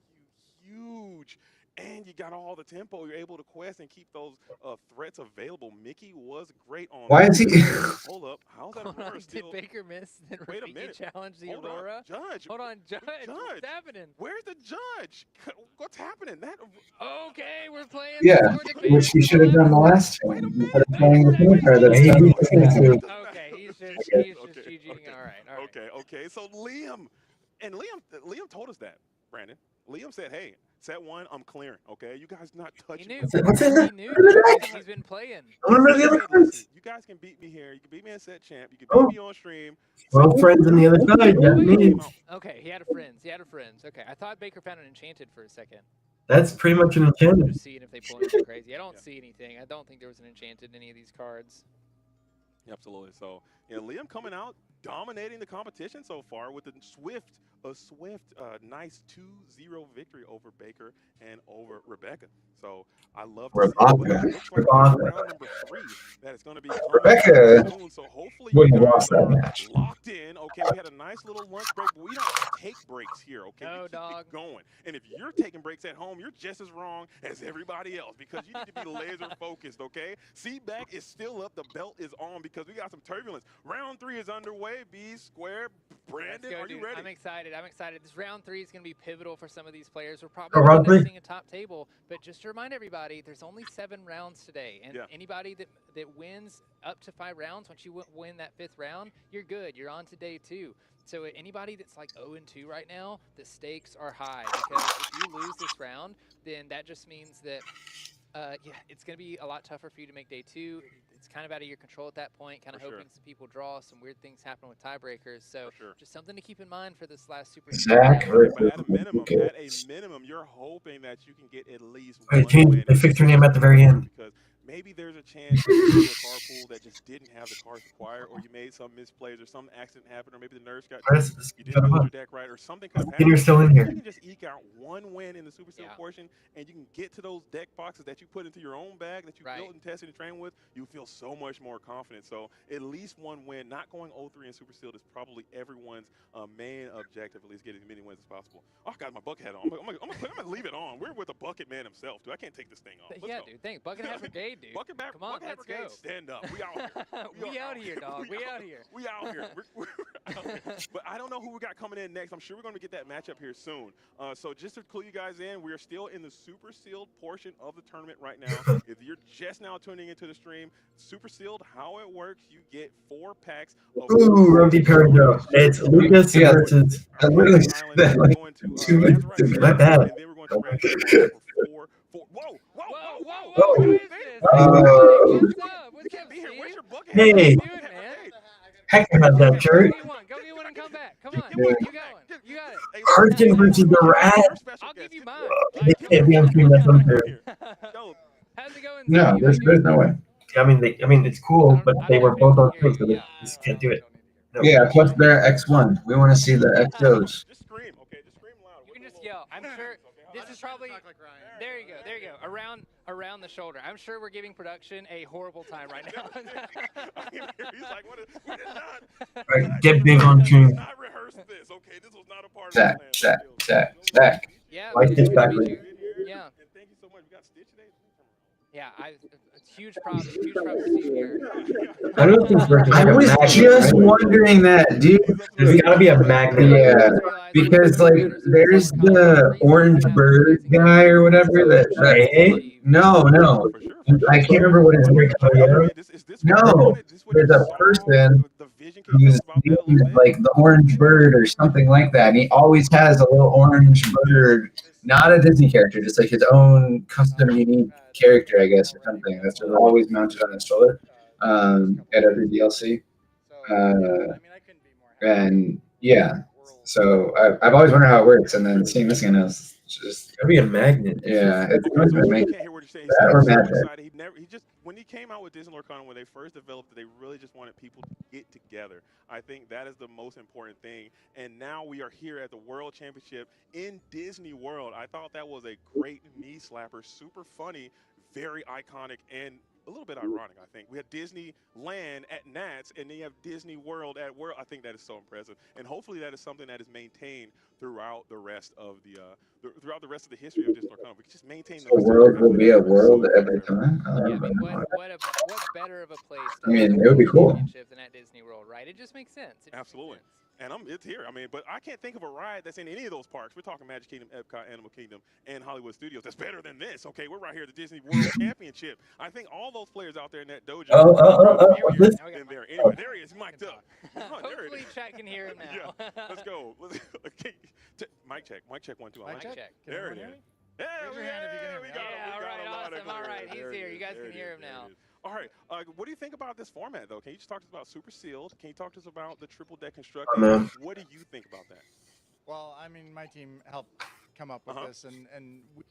Huge. And you got all the tempo. You're able to quest and keep those threats available. Mickey was great on Why that. is he? Hold up. How's that Hold on, Aurora still? did Baker miss? Did Wait a Rafiki minute. challenge the Hold on. Aurora? Judge. Hold on, Judge. Judge. What's happening? Where's the judge? What's happening? That Okay, we're playing. Yeah, Sword to which he Fate should have done the 11. last Wait a time. minute. Instead of playing the Second card that's Hey, Okay, he's just GGing. Okay. All right. Okay. So Liam told us that, Brandon. Liam said, "Hey, set 1, I'm clearing. Okay, you guys not He touching knew. me." What's in He that? knew. What is that? He's been playing. I want to know the other cards. You guys can beat me here. You can beat me in set champ. You can Oh. beat me on stream. Well, friends on the other side. That means Okay, he had a friends. Okay, I thought Baker found an enchanted for a second. that's pretty much an I'm enchantment. just seeing if they pull anything crazy. I don't see anything. I don't think there was an enchanted in any of these cards. Absolutely. So, Liam coming out, dominating the competition so far with a swift, nice 2-0 victory over Baker and over Rebecca. So, I love to see it, but it looks like round number 3 that is going to be coming Rebecca soon. So, hopefully, wouldn't you have guys lost that are match. locked in. Okay, we had a nice little lunch break, but we don't take breaks here. Okay, No, we keep dog. it going. And if you're taking breaks at home, you're just as wrong as everybody else because you need to be laser focused. Okay, C-back is still up. The belt is on because we got some turbulence. Round 3 is underway. B square. Brandon, Let's go, are you dude. ready? I'm excited. This round 3 is going to be pivotal for some of these players. We're Oh, probably round going to three? sing a top table, but just to remind everybody, there's only 7 rounds today, and Yeah. anybody that wins up to 5 rounds, once you win that 5th round, you're good. You're on to day 2. So anybody that's like 0-2 right now, the stakes are high because if you lose this round, then that just means that it's going to be a lot tougher for you to make day 2. It's kind of out of your control at that point, kind of For sure. hoping some people draw, some weird things happen with tiebreakers. So For sure. just something to keep in mind for this last Super Zach Series. versus But at a Lucas. minimum, you're hoping that you can get at least Wait, one change- win. they fixed her name at the very end. Because maybe there's a chance that you made a card pool that just didn't have the cards required, or you made some misplays, or some accident happened, or maybe the nerves got Chris, cheated, this you is didn't build fun. your deck right, or something could have And you're happened. still in If here. you can just eke out one win in the Super Seal Yeah. portion, and you can get to those deck boxes that you put into your own bag that you Right. built and tested and trained with, you feel so much more confident. So at least one win, not going 0-3 in Super Seal is probably everyone's main objective, at least getting as many wins as possible. Oh, I got my bucket hat on. I'm gonna leave it on. We're with the bucket man himself, dude. I can't take this thing off. Let's Yeah, go. dude. Thanks. Bucket Hat Brigade dude. Bucket Come on, Hat let's Brigade, go. stand up. We out here. We out here, dog. We out here. We out here. We're out here. But I don't know who we got coming in next. I'm sure we're going to get that matchup here soon. So just to clue you guys in, we are still in the super sealed portion of the tournament right now. If you're just now tuning into the stream, super sealed, how it works, you get 4 packs of Ooh, Rumpy Perjo. It's Lucas versus. Island. We're going to Lazarite, My bad. and then we're going to Transform for 4. Whoa! Whoa, who is this? What's up? You can't be here. Where's your bucket? Hey. What are you doing, man? Hector has that shirt. Go get one and come back. Come on. Yeah. You got one. You got it. Harkin versus the Rat. I'll give you mine. It can't be on stream. That's unfair. How's it going? No, there's no way. I mean, it's cool, but they were both on stream, so they just can't do it. No. Yeah, plus they're X1. We want to see the XOs. Just scream, okay? Just scream loud. You can just yell. I'm sure this is probably. There you go. There you go. Around the shoulder. I'm sure we're giving production a horrible time right now. He's like, what is, we did not. Right, get big on stream. Not rehearse this, okay? This was not a part of the plan. Stack. Yeah. Like this backwards. Yeah. And thank you so much. We got Stitch today. Yeah, it's huge props to you here. I don't think it's I was just wondering that, dude. There's gotta be a magnet. Yeah, because like there's the orange bird guy or whatever no. I can't remember what his name is. No, there's a person whose name is like the orange bird or something like that. And he always has a little orange bird, not a Disney character, just like his own custom unique character, I guess, or something. That's just always mounted on his shoulder at every DLC. And yeah, so I've always wondered how it works, and then seeing this again, I was just Gotta be a magnet. yeah, it's going to make Can't hear what you're saying. that or He's so magic. excited. He just when he came out with Disney Lorcana, when they first developed it, they really just wanted people to get together. I think that is the most important thing. And now we are here at the World Championship in Disney World. I thought that was a great knee slapper, super funny, very iconic, and a little bit ironic, I think. We had Disneyland at Nats, and then you have Disney World at World. I think that is so impressive, and hopefully that is something that is maintained throughout the rest of the history of Disney Lorcana. We can just maintain The world will be a world every time. Yeah, I mean, what better of a place to I mean, have it would be a cool. championship than at Disney World, right? It just makes sense. It just makes Absolutely. sense. And it's here. I mean, but I can't think of a ride that's in any of those parks. We're talking Magic Kingdom, Epcot, Animal Kingdom, and Hollywood Studios. That's better than this. Okay, we're right here at the Disney World Championship. I think all those players out there in that dojo. In there. Anyway, there he is, mic'd up. Oh, there it Hopefully, is. chat can hear him now. Yeah, let's go. Okay. Mic check. Mic check 1 2. Mic check. There it is. Yeah, Raise your hand if you can hear me. we got him. Yeah, We all got right, him loud and awesome. All clear. right, he's There it here. is. You guys There can it hear is. him There now. it is. All right. What do you think about this format, though? Can you just talk to us about Super Sealed? Can you talk to us about the triple deck constructing? man. What do you think about that? Well, I mean, my team helped come up with this, and we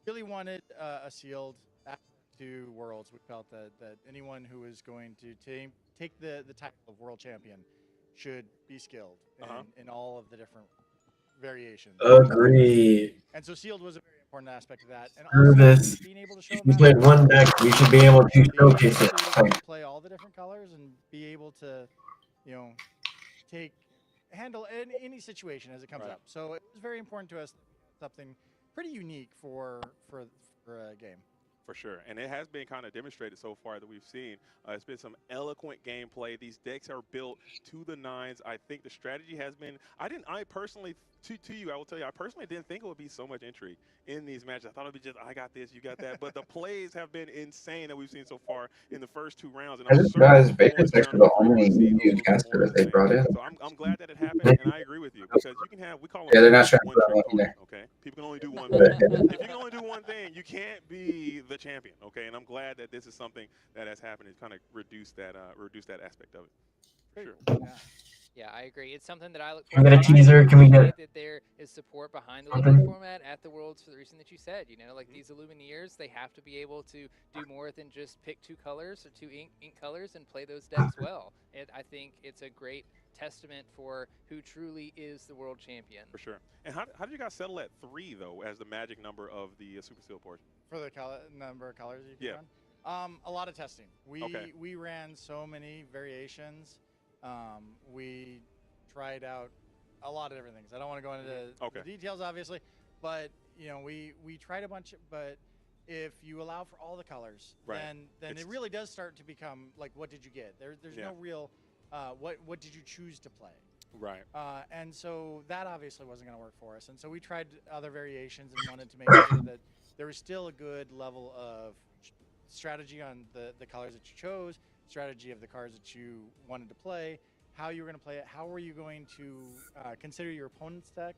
really wanted a sealed after 2 worlds. We felt that anyone who is going to take the title of world champion should be skilled in all of the different variations. Agree. And so sealed was a very important aspect of that. And Screw also this. being able to show If you played one deck, you should be able to showcase it. to play all the different colors and be able to, handle any situation as it comes up. So it was very important to us, something pretty unique for a game. For sure. And it has been kind of demonstrated so far that we've seen. It's been some eloquent gameplay. These decks are built to the nines. I think the strategy has been, I personally, to you, I will tell you, I personally didn't think it would be so much entry in these matches. I thought it would be just, I got this, you got that. But the plays have been insane that we've seen so far in the first 2 rounds. And I just realized Baker's actually the only EU caster that they brought in. So I'm glad that it happened, and I agree with you, because you can have, we call them Yeah, they're not trying to one put trick on either. pony, okay? People can only do one thing. If you can only do one thing, you can't be the champion, okay? And I'm glad that this is something that has happened. It's kind of reduced that aspect of it. For sure. Yeah, I agree. It's something that I look Can we forward get a to. teaser? Can we get That there is support behind the something? Olympic format at the Worlds for the reason that you said. Like these Illumineers, they have to be able to do more than just pick 2 colors or 2 ink colors and play those decks well. I think it's a great testament for who truly is the world champion. For sure. And how did you guys settle at 3, though, as the magic number of the Super Seal portion? For the number of colors you can run? A lot of testing. We ran so many variations. We tried out a lot of different things. I don't want to go into the details, obviously, but we tried a bunch. But if you allow for all the colors, Right. then it really does start to become like, what did you get? There's no real, what did you choose to play? Right. And so that obviously wasn't going to work for us. And so we tried other variations and wanted to make sure that there was still a good level of strategy on the colors that you chose, strategy of the cards that you wanted to play, how you were going to play it, how were you going to consider your opponent's deck.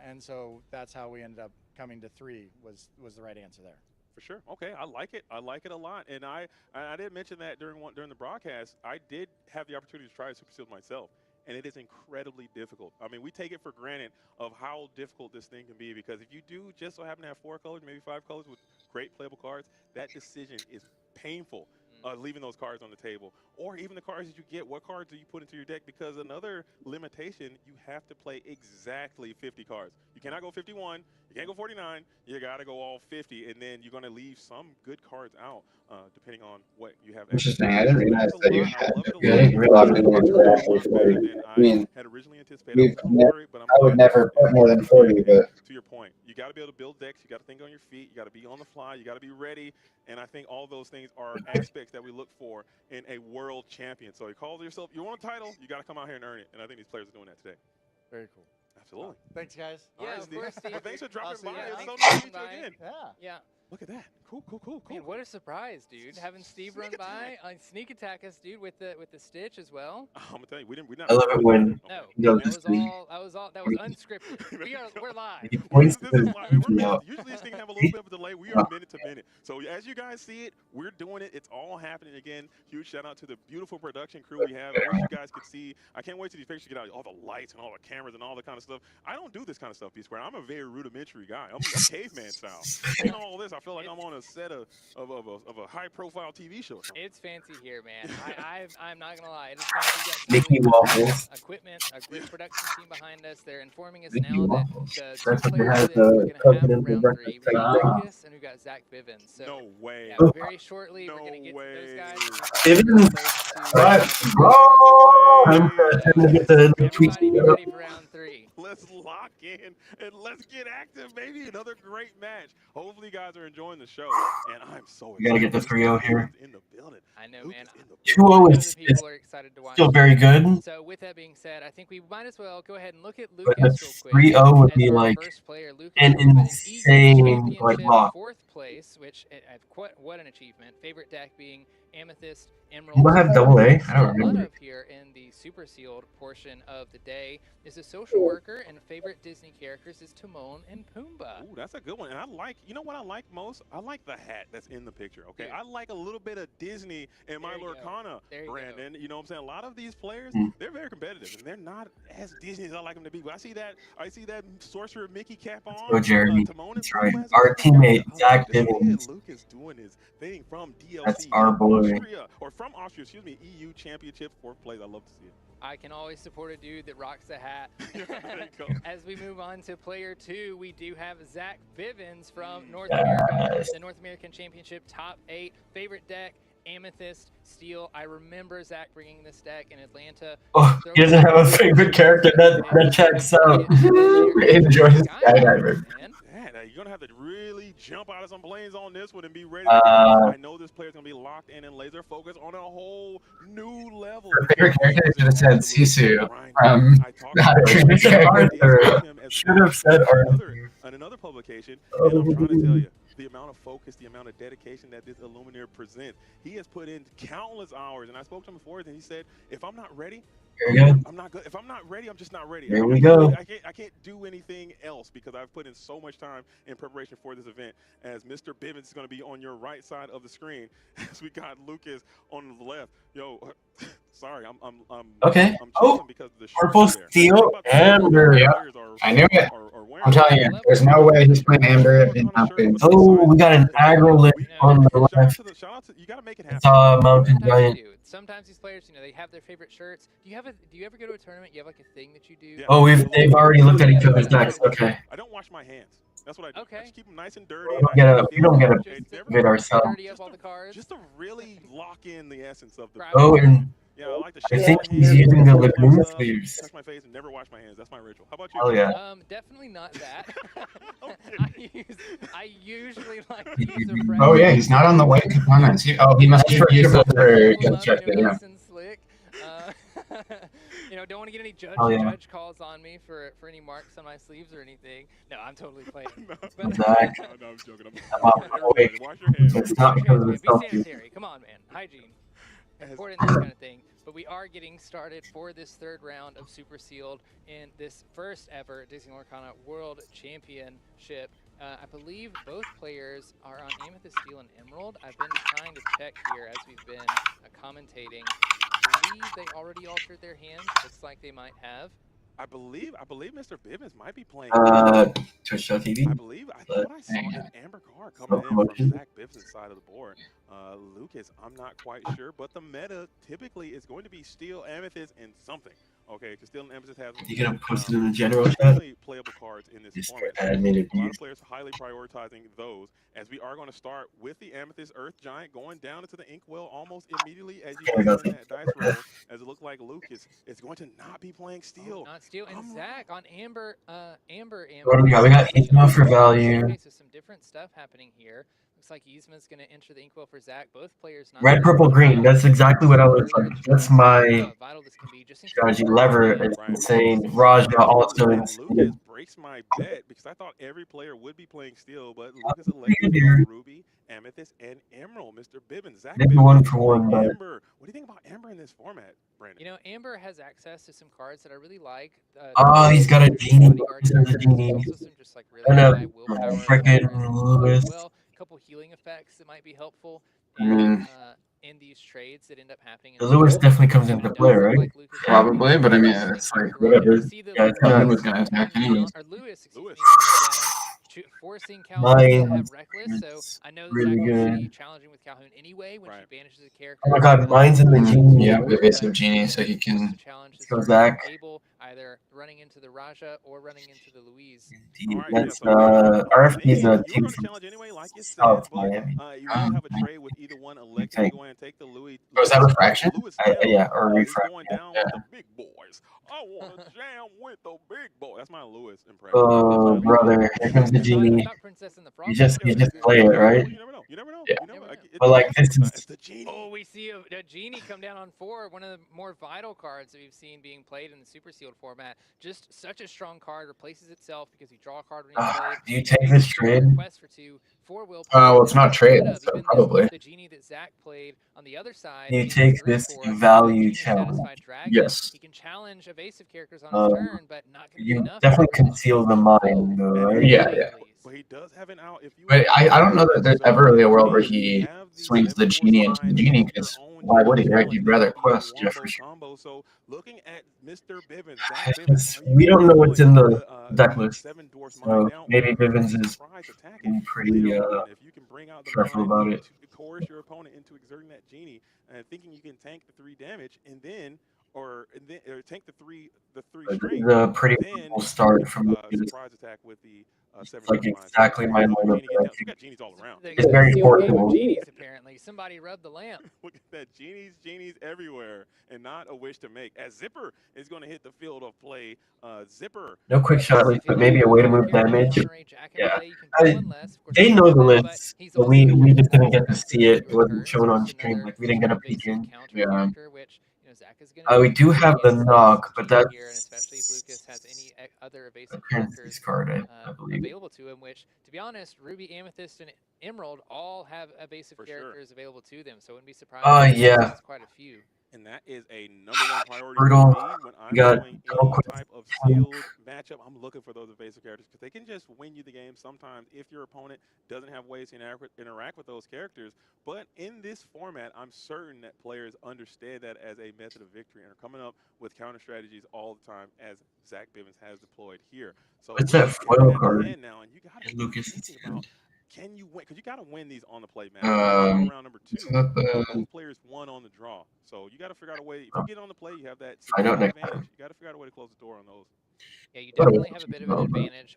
And so that's how we ended up coming to 3 was the right answer there. For sure. Okay, I like it. I like it a lot. And I did mention that during the broadcast. I did have the opportunity to try Super Sealed myself, and it is incredibly difficult. I mean, we take it for granted of how difficult this thing can be, because if you do just so happen to have 4 colors, maybe 5 colors with great playable cards, that decision is painful. Leaving those cards on the table, or even the cards that you get, what cards do you put into your deck? Because another limitation, you have to play exactly 50 cards. You cannot go 51, you can't go 49, you got to go all 50, and then you're going to leave some good cards out, depending on what you have. Interesting. I didn't realize that you had Yeah, a lot of more than actually 40. I mean, had originally anticipated. I would never put more than 40, but to your point, you got to be able to build decks. You got to think on your feet. You got to be on the fly. You got to be ready. And I think all those things are aspects that we look for in a world champion. So you call yourself, you want a title, you got to come out here and earn it. And I think these players are doing that today. Very cool. Absolutely. Thanks, guys. Yeah, of course, Steve. Well, thanks for dropping by. Yeah, It's so thanks for nice to meet dropping you by. again. Yeah. Look at that. Cool. Man, what a surprise, dude! Having Steve run by, sneak attack us, dude, with the Stitch as well. I'm gonna tell you, we not. I love it when No, he does that was this thing. all. That was unscripted. We're live. He points This to is the live. We're yeah. minute. Usually these things have a little bit of a delay. We are minute to minute. So as you guys see it, we're doing it. It's all happening again. Huge shout out to the beautiful production crew we have. I wish you guys could see. I can't wait till these pictures get out. All the lights and all the cameras and all the kind of stuff. I don't do this kind of stuff, B Square. I'm a very rudimentary guy. I'm caveman style. Seeing all this, I feel like I'm on a set of a high-profile TV show. It's fancy here, man. I'm not gonna lie. It is fancy. Mickey Waffles. Equipment, a great production team behind us. They're informing us Mickey now that Waffles. the That's two what they players had that we're the gonna have coconut round breakfast 3. We got thing. Lucas and we got Zach Bivens. So No way. yeah, very shortly we're gonna get to those guys. Bivens. Time to get the tweets. Everybody be ready for round 3. Let's lock in and let's get active, baby. Another great match. Hopefully, you guys are enjoying the show, and I'm so excited. We gotta get the 3-0 here. In the building. I know, Luke man. is in the 2-0 Other is people are excited to watch still very good. So with that being said, I think we might as well go ahead and look at But Lucas the real quick. 3-0 would As be our like first player, Lucas an with an EU insane like championship lock. 4th place, which what an achievement. Favorite deck being Amethyst, Emerald. You might have double A. I don't A lot remember. of here in the super sealed portion of the day is a social worker, and favorite Disney characters is Timon and Pumbaa. Ooh, that's a good one. And I like, you know what I like most? I like the hat that's in the picture, okay? Dude. I like a little bit of Disney in my There you go. Lorcana, There you Brandon. You know what I'm saying? A lot of these players, they're very competitive, and they're not as Disney as I like them to be. But I see that Sorcerer Mickey cap on. Go, Jeremy. Timon and That's right. Pumbaa as Our well. teammate, I Zach love to see it. Bivens. Luke is doing his thing from DLC. That's our boy. Austria, or from Austria, excuse me, EU Championship, 4th place. I love to see it. I can always support a dude that rocks a hat. There you go. As we move on to player 2, we do have Zach Bivens from North America, the North American Championship top 8. Favorite deck, Amethyst, Steel. I remember Zach bringing this deck in Atlanta. Oh, he doesn't have a favorite character. That checks out. Enjoys skydiving. Yeah, you're gonna have to really jump out of some planes on this one and be ready. I know this player's gonna be locked in and laser focused on a whole new level. Her favorite character should have said Sisu from How to Train Your Dragon. Arthur. Should have said Arthur. On another publication, and I'm trying to tell you, the amount of focus, the amount of dedication that this Illuminator presents, he has put in countless hours. And I spoke to him before, and he said, if I'm not ready, I'm not good. If I'm not ready, I'm just not ready. There we go. I can't do anything else because I've put in so much time in preparation for this event. As Mr. Bivens is going to be on your right side of the screen, as we got Lucas on the left. Yo, sorry, I'm okay. I'm because of the Purple, Steel, Amber. Yeah, I knew it. I'm telling you, there's no way he's playing Amber if he's not playing. Oh, we got an aggro lit on the left. You gotta make it It's happen. Mountain Giant. Sometimes these players, they have their favorite shirts. Do you ever go to a tournament? You have like a thing that you do? Yeah. Oh, they've already looked at each other's decks. Okay. I don't wash my hands. That's what I do. Okay. I just keep them nice and dirty. We don't get a bit ourselves. Dirty up all the cards. Just to really lock in the essence of the. Oh, and Yeah, I like to I shake think my he's hands, using the touch my Laguna stuff, sleeves. touch my face, and never wash my hands. That's my ritual. How about you? Oh yeah. Definitely not that. Okay. I usually like to use a fresh. Oh yeah, he's not on the white components. He must be beautiful for constructed. Yeah. Nice and slick. Don't want to get any Oh, yeah. judge calls on me for any marks on my sleeves or anything. No, I'm totally playing. But, Zach. No, I'm joking. Wait. Wash your hands. It's not wash your hands, because man. of Be the selfie. sanitary. Come on, man. Hygiene. Important, this kind of thing. But we are getting started for this third round of Super Sealed in this first ever Disney Lorcana World Championship. I believe both players are on Amethyst, Steel, and Emerald. I've been trying to check here as we've been commentating. I believe they already altered their hands. Looks like they might have. I believe Mr. Bivens might be playing. Twitch.tv. I thought I saw an amber card coming in from Zach Bivens' side of the board. Lucas, I'm not quite sure, but the meta typically is going to be Steel, Amethyst, and something. Okay, because Steel and Amethyst has You gonna post it in the general chat? really playable cards in this format. So a lot of players highly prioritizing those. As we are going to start with the Amethyst Earth Giant going down into the Inkwell almost immediately as you guys in that dice roll. As it looks like Lucas is going to not be playing Steel. Not Steel, and Zach on Amber. What do we got? We got Yzma for value. Okay, so some different stuff happening here. Looks like Yzma's going to enter the Inkwell for Zach. Both players not Red, purple, green. That's exactly what I was like. That's my strategy. Lever is insane. Raja also insane. Lucas breaks my bet because I thought every player would be playing Steel, but Lucas elected to go Ruby, Amethyst, and Emerald. Mr. Bivens, Zach Maybe Bivens, one for one, but Amber. What do you think about Amber in this format, Brandon? Amber has access to some cards that I really like. He's got a genie. He's a genie. Also some just like really And a high willpower freaking Lewis. well. A couple healing effects that might be helpful. I mean, in these trades that end up happening. The Lewis definitely comes into play, right? Probably, but I mean, it's like whatever. Yeah, it's not was going to attack anyways. Or Lewis, coming down, forcing Calhoun to have reckless. So I know that really Zach will be good. challenging with Calhoun anyway when she banishes a character. Oh my God, mine's in the genie. Yeah, evasive genie, so he can. So Zach. Able either running into the Raja or running into the Louise. That's RFP's a team going to challenge anyway, like you said, but Miami. you will have a trade with either one electing to go ahead and take the Louis. Was that refraction? Yeah, or refraction. Going down with the big boys. I want to jam with the big boy. That's my Lewis impression. Oh, brother, here comes the genie. You just play it, right? You never know. You never know. Yeah. You never know. But like this is It's the genie. Oh, we see a genie come down on 4. One of the more vital cards that we've seen being played in the Super Sealed format. Just such a strong card. Replaces itself because you draw a card when you play. Do you take this trade? Request for 2 for willpower. Well, it's not trade, so probably. The genie that Zach played on the other side. You take this value challenge. Yes. He can challenge evasive characters on his turn, but not going to be You enough. definitely conceal the mind, though, right? Yeah, yeah. But he does have an out. If you But I don't know that there's ever really a world where he swings the genie into the genie, because why would he, right? He'd rather quest, yeah, for sure. So looking at Mr. Bivens, We don't know what's in the deck list, so maybe Bivens is being pretty careful about it. Coerce your opponent into exerting that genie and thinking you can tank the 3 damage and then or tank the three strings. It's a pretty cool start from surprise attack with the like exactly my lineup. You got genies all around. It's very portable. Genies, apparently. Somebody rubbed the lamp. Look at that. Genies everywhere, and not a wish to make. As Zipper is going to hit the field of play. Zipper. No quick shot, but maybe a way to move damage. Yeah. They know the list, but we just didn't get to see it. It wasn't shown on stream. Like, we didn't get a peek in. Yeah. We do have the knock, but that's especially if Lucas has any other evasive characters card, I believe. available to him, which, to be honest, Ruby, Amethyst, and Emerald all have evasive characters available to them, so it wouldn't be surprising if yeah. there's quite a few. And that is a #1 priority Brutal. for me when I'm Got playing any type of sealed matchup. I'm looking for those evasive characters because they can just win you the game sometimes if your opponent doesn't have ways to interact with those characters. But in this format, I'm certain that players understand that as a method of victory and are coming up with counter strategies all the time, as Zach Bivens has deployed here. So it's that foil card. Now, and you got and Lucas is can you win? Because you got to win these on the play, man. Round number 2, both players won on the draw. So you got to figure out a way. If you get on the play, you have that advantage. You got to figure out a way to close the door on those. Yeah, you definitely have a bit of an advantage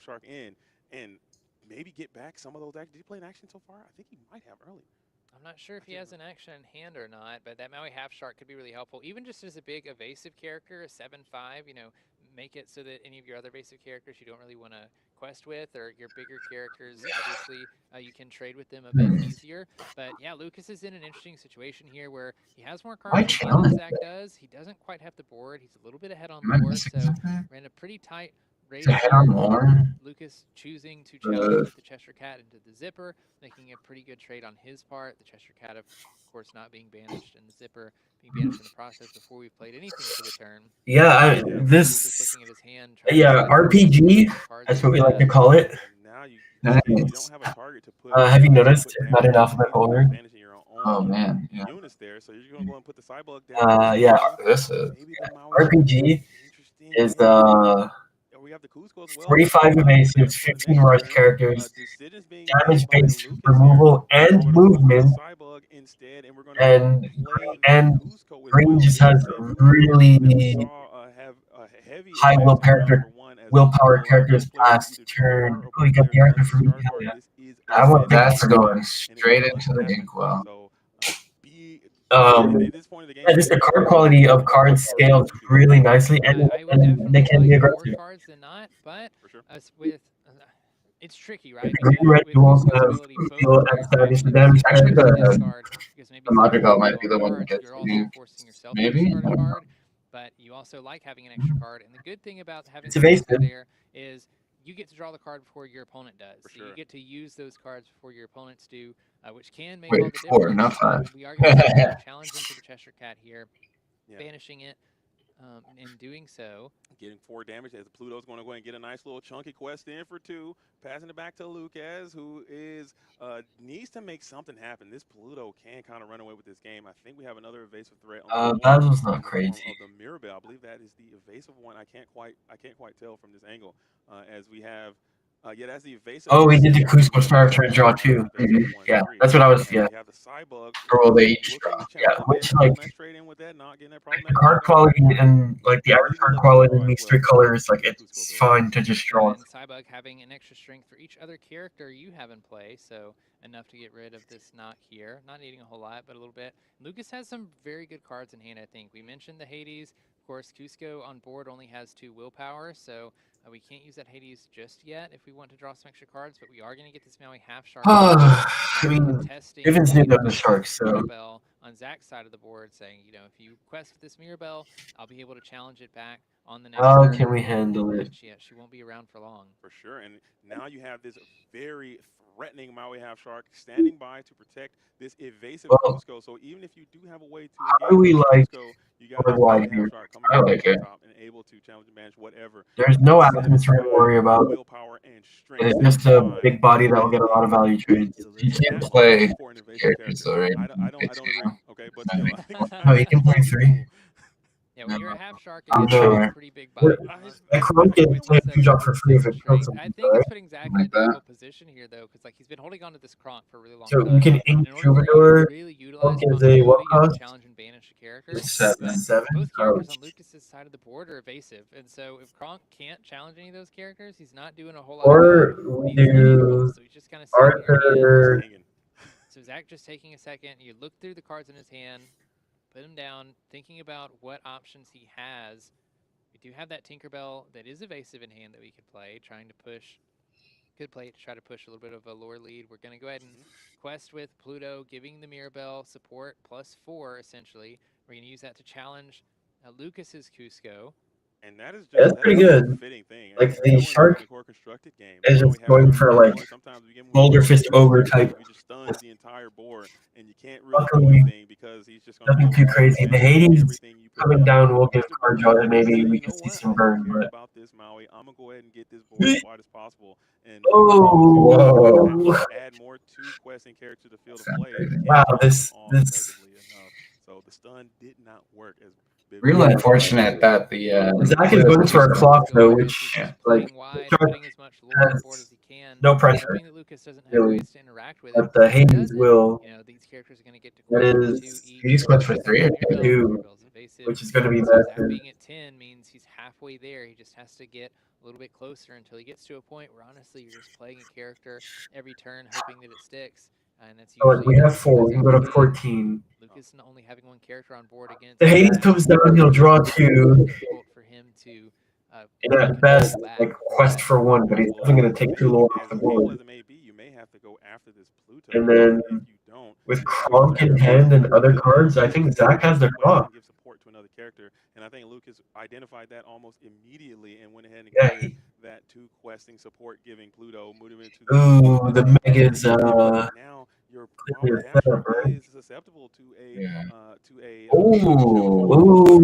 Snap Shark in and maybe get back some of those actions. Did he play an action so far? I think he might have early. I'm not sure if he has an action in hand or not, but that Maui Half Shark could be really helpful. Even just as a big evasive character, a 7/5, make it so that any of your other evasive characters you don't really want to quest with, or your bigger characters, obviously, you can trade with them a bit easier. But yeah, Lucas is in an interesting situation here where he has more cards in hand than Zach does. He doesn't quite have the board. He's a little bit ahead on board, so we're in a pretty tight race here. Lucas choosing to challenge with the Cheshire Cat into the Zipper, making a pretty good trade on his part. The Cheshire Cat, of course, not being banished, and the Zipper being banished in the process before we've played anything for the turn. Yeah, Lucas looking at his hand, RPG, that's what we like to call it. Now you don't have a target to put. Have you noticed? Not in alphabetical order. Oh man, yeah. Units there, so you're gonna go and put the Cybug down. Yeah. This is RPG is we have the Cusco as well. 45 evasives, 15 rush characters, damage-based removal and movement, and Green just has really high willpower characters past turn. Oh, you got the Arthur for me. Hell yeah. I want that's going straight into the inkwell. Yeah, just the card quality of cards scales really nicely, and they can be aggressive. More cards than not, but with it's tricky, right? Green red duels have feel damage to them. Actually, the Magic Belt might be the one that gets me. Maybe? I don't know. But you also like having an extra card, and the good thing about having there is you get to draw the card before your opponent does. So you get to use those cards before your opponents do, which can make all the difference. Not 5. We are going to challenge into the Cheshire Cat here, banishing it. In doing so, getting 4 damage as Pluto's going to go and get a nice little chunky quest in for 2, passing it back to Lucas, who is needs to make something happen. This Pluto can kind of run away with this game. I think we have another evasive threat. That was not crazy. Of the Mirabelle, I believe that is the evasive one. I can't quite tell from this angle, as we have. Yeah, that's the evasive. Oh, we did the Cusco Star turn draw too. Yeah, that's what I was. Yeah. Or will they each draw? Yeah, which like the card quality and like the average card quality in these 3 colors, like it's fine to just draw. And Cybug having an extra strength for each other character you have in play, so enough to get rid of this knock here. Not needing a whole lot, but a little bit. Lucas has some very good cards in hand, I think. We mentioned the Hades. Of course, Cusco on board only has 2 willpower, so we can't use that Hades just yet if we want to draw some extra cards, but we are going to get this Maui Half Shark. I mean, Evans knew the Sharks, so. Mirabelle on Zach's side of the board saying, if you quest with this Mirabelle, I'll be able to challenge it back on the next turn. Can we handle it? Yeah, she won't be around for long. For sure, and now you have this very threatening Maui Half Shark standing by to protect this evasive Cusco. So even if you do have a way to how do we like Cusco, you got wide here? I like it. And able to challenge and manage whatever. There's no atmosphere to worry about. It's just a big body that will get a lot of value trades. You can't play characters though, right? I don't agree. Okay, but still, I think Oh, you can play 3. Yeah, when you're a half shark, I'm it's a pretty big bite. I couldn't get play a 2-drop for free if it killed I something. think it's putting Zach in a difficult position here, though, because he's been holding on to this Kronk for a really long So time. we can ink In order Troubadour. to really utilize Is a what you have to cost? challenge and banish a character. It's 7. Both characters Ouch. on Lucas's side of the board are evasive, and so if Kronk can't challenge any of those characters, he's not doing a whole lot. Or we do so he's just kind of Arthur. So Zach just taking a second. You look through the cards in his hand, put him down, thinking about what options he has. We do have that Tinkerbell that is evasive in hand that we could play, trying to push. Could play it to try to push a little bit of a lower lead. We're going to go ahead and quest with Pluto, giving the Mirabelle support +4, essentially. We're going to use that to challenge Lucas's Cusco. And that is That's pretty good. Like the Shark is just going for like Boulder Fist Ogre type. The entire board, and you can't really do anything because he's just nothing too crazy. The Hades coming down will give card draw, and maybe we can see some burn. But about this Maui, I'm gonna go ahead and get this board as wide as possible, and add more 2 questing characters to the field of play. Wow, this. So the stun did not work as. Real unfortunate that the Zach is going for a clock though, which like Shark has no pressure. Really, but the Hades will. These characters are going to get to That is, he's quest for 3 or 2, which is going to be best. Being at 10 means he's halfway there. He just has to get a little bit closer until he gets to a point where honestly you're just playing a character every turn, hoping that it sticks. and it's So, like, usually we have just 4. We can go to because 14. Lucas only having one character on board against The Hades comes down, he'll draw 2. difficult for him to And at best, like, quest for 1, but he's definitely going to take 2 lore off the As board. painful as it may be, you may have to go after this Pluto. And then if you don't, with Kronk in hand and other cards, I think Zach has the draw. give support to another character, and I think Lucas identified that almost immediately and went ahead and Yeah, cleared that 2 questing support, giving Pluto, moved him into Ooh, the Meg is now your clear Half setup, Shark right? is susceptible to a Ooh.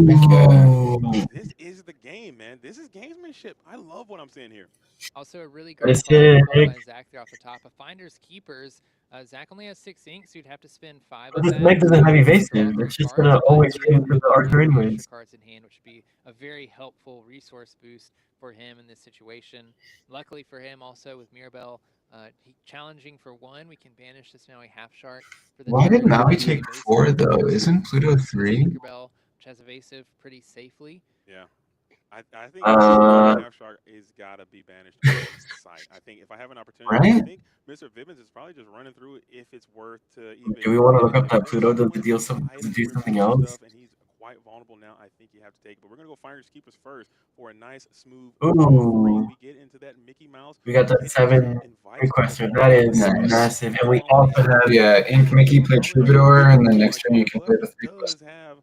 This is the game, man. This is gamesmanship. I love what I'm seeing here. Also, a really What great is card pulled it? by Zach there off the top. A Finder's Keepers. Zach only has 6 inks, so you'd have to spend 5 But of this that. Meg doesn't have Draw evasive. 3 It's just cards, going to but always be hit able for the to Arthur get the anyways. extra cards in hand, which would be a very helpful resource boost for him in this situation. Luckily for him, also with Mirabelle, challenging for 1, we can banish this Maui Half Shark for the Why did turn. Maui With take evasive, 4 though? we Isn't Pluto can 3? Tinkerbell, which has evasive pretty safely. Yeah. I think Half Shark is gotta be banished from sight. I think if I have an opportunity, Right? I think Mr. Vivens is probably just running through it if it's worth to even. Do we want to look up that there's Pluto so to much deal some to item do something removal else? stuff, and he's quite vulnerable now. I think you have to take it, but we're gonna go Finders Keepers first for a nice smooth. Ooh. We get into that Mickey Mouse. We got that 7 requester. That is Nice. massive. And we also have Yeah, Ink Mickey play Troubadour, and then next turn you can play the 3 does have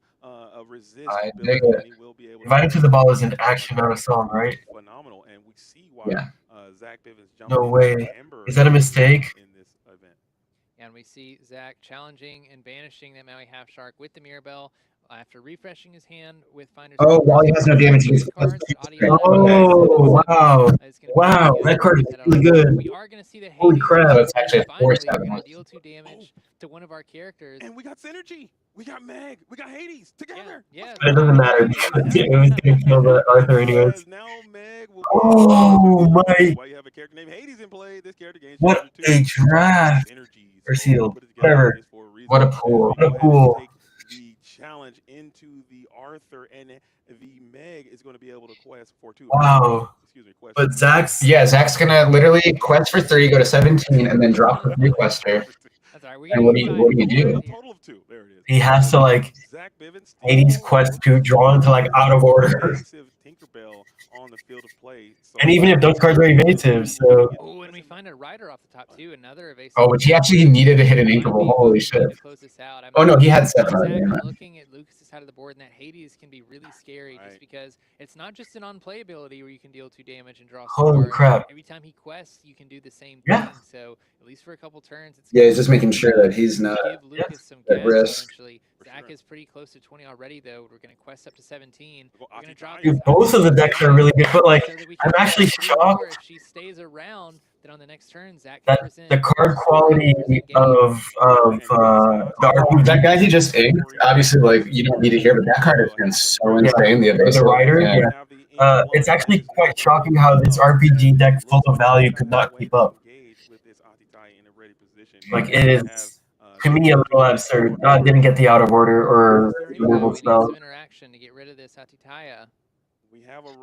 a resist I ability, dig it. and he will be able to Invited to the Ball is an action, not a song, right? phenomenal, and we see why Yeah. Zach Bivens jumped No in way. Ember Is that a mistake? in this event. And we see Zach challenging and banishing that Maui Half Shark with the Mirabelle after refreshing his hand with Finder's Oh, Keepers. while he has no damage, he gets cards. okay. Oh, wow. Wow, that card is really good. We are going to see the Holy Hades crap. So it's actually a finally 4/7 are going one. to deal 2 damage to one of our characters. And we got synergy. We got Meg. We got Hades together. Yeah. But it doesn't matter. It was going to kill the Arthur anyways. Now Meg will Oh, my. why you have a character named Hades in play. This character gains What a draft. Or sealed. Whatever. What a pool. What a pool. Take the challenge into the Arthur, and the Meg is going to be able to quest for 2. Wow. Excuse me, quest But for 2. Zach's. Yeah, Zach's gonna literally quest for 3, go to 17, and then drop the requester. That's all right. And what do you do? A total of 2. There it is. He has to, like, Zach Bivens, Hades quest to draw into, like, out of order. evasive Tinkerbell on the field of play. So And even if those cards are evasive, so. Oh, and we find a rider off the top too. Another evasive. Oh, but he actually needed to hit an inkable. Holy shit. To close this out. Oh no, he had Zach, Sephiroth. I'm looking at Lucas's side of the board, and that Hades can be really scary just because it's not just an on-play ability where you can deal 2 damage and draw. Holy crap. Every time he quests, you can do the same Yeah. thing. So at least for a couple turns, it's Yeah, he's just making sure that he's not give Lucas some at gas. risk. Essentially, Zach is pretty close to 20 already, though. We're going to quest up to 17. We're going to drop. Dude, both of the decks are really good, but, like, I'm actually shocked if she stays around, then on the next turn, Zach that the card quality of that guy he just inked, obviously, like, you don't need to hear, but that card has been so insane. The evasive. the rider, Yeah. it's actually quite shocking how this RPG deck full of value could not keep up. Like, it is, to me, a little absurd. Didn't get the out of order or removal spell. some interaction to get rid of this Atitaya.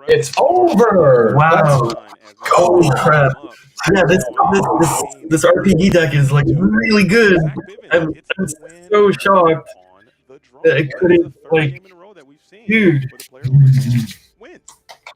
It's over. Wow. Holy crap. Yeah, this RPG deck is, like, really good. I'm so shocked that it couldn't, like, dude.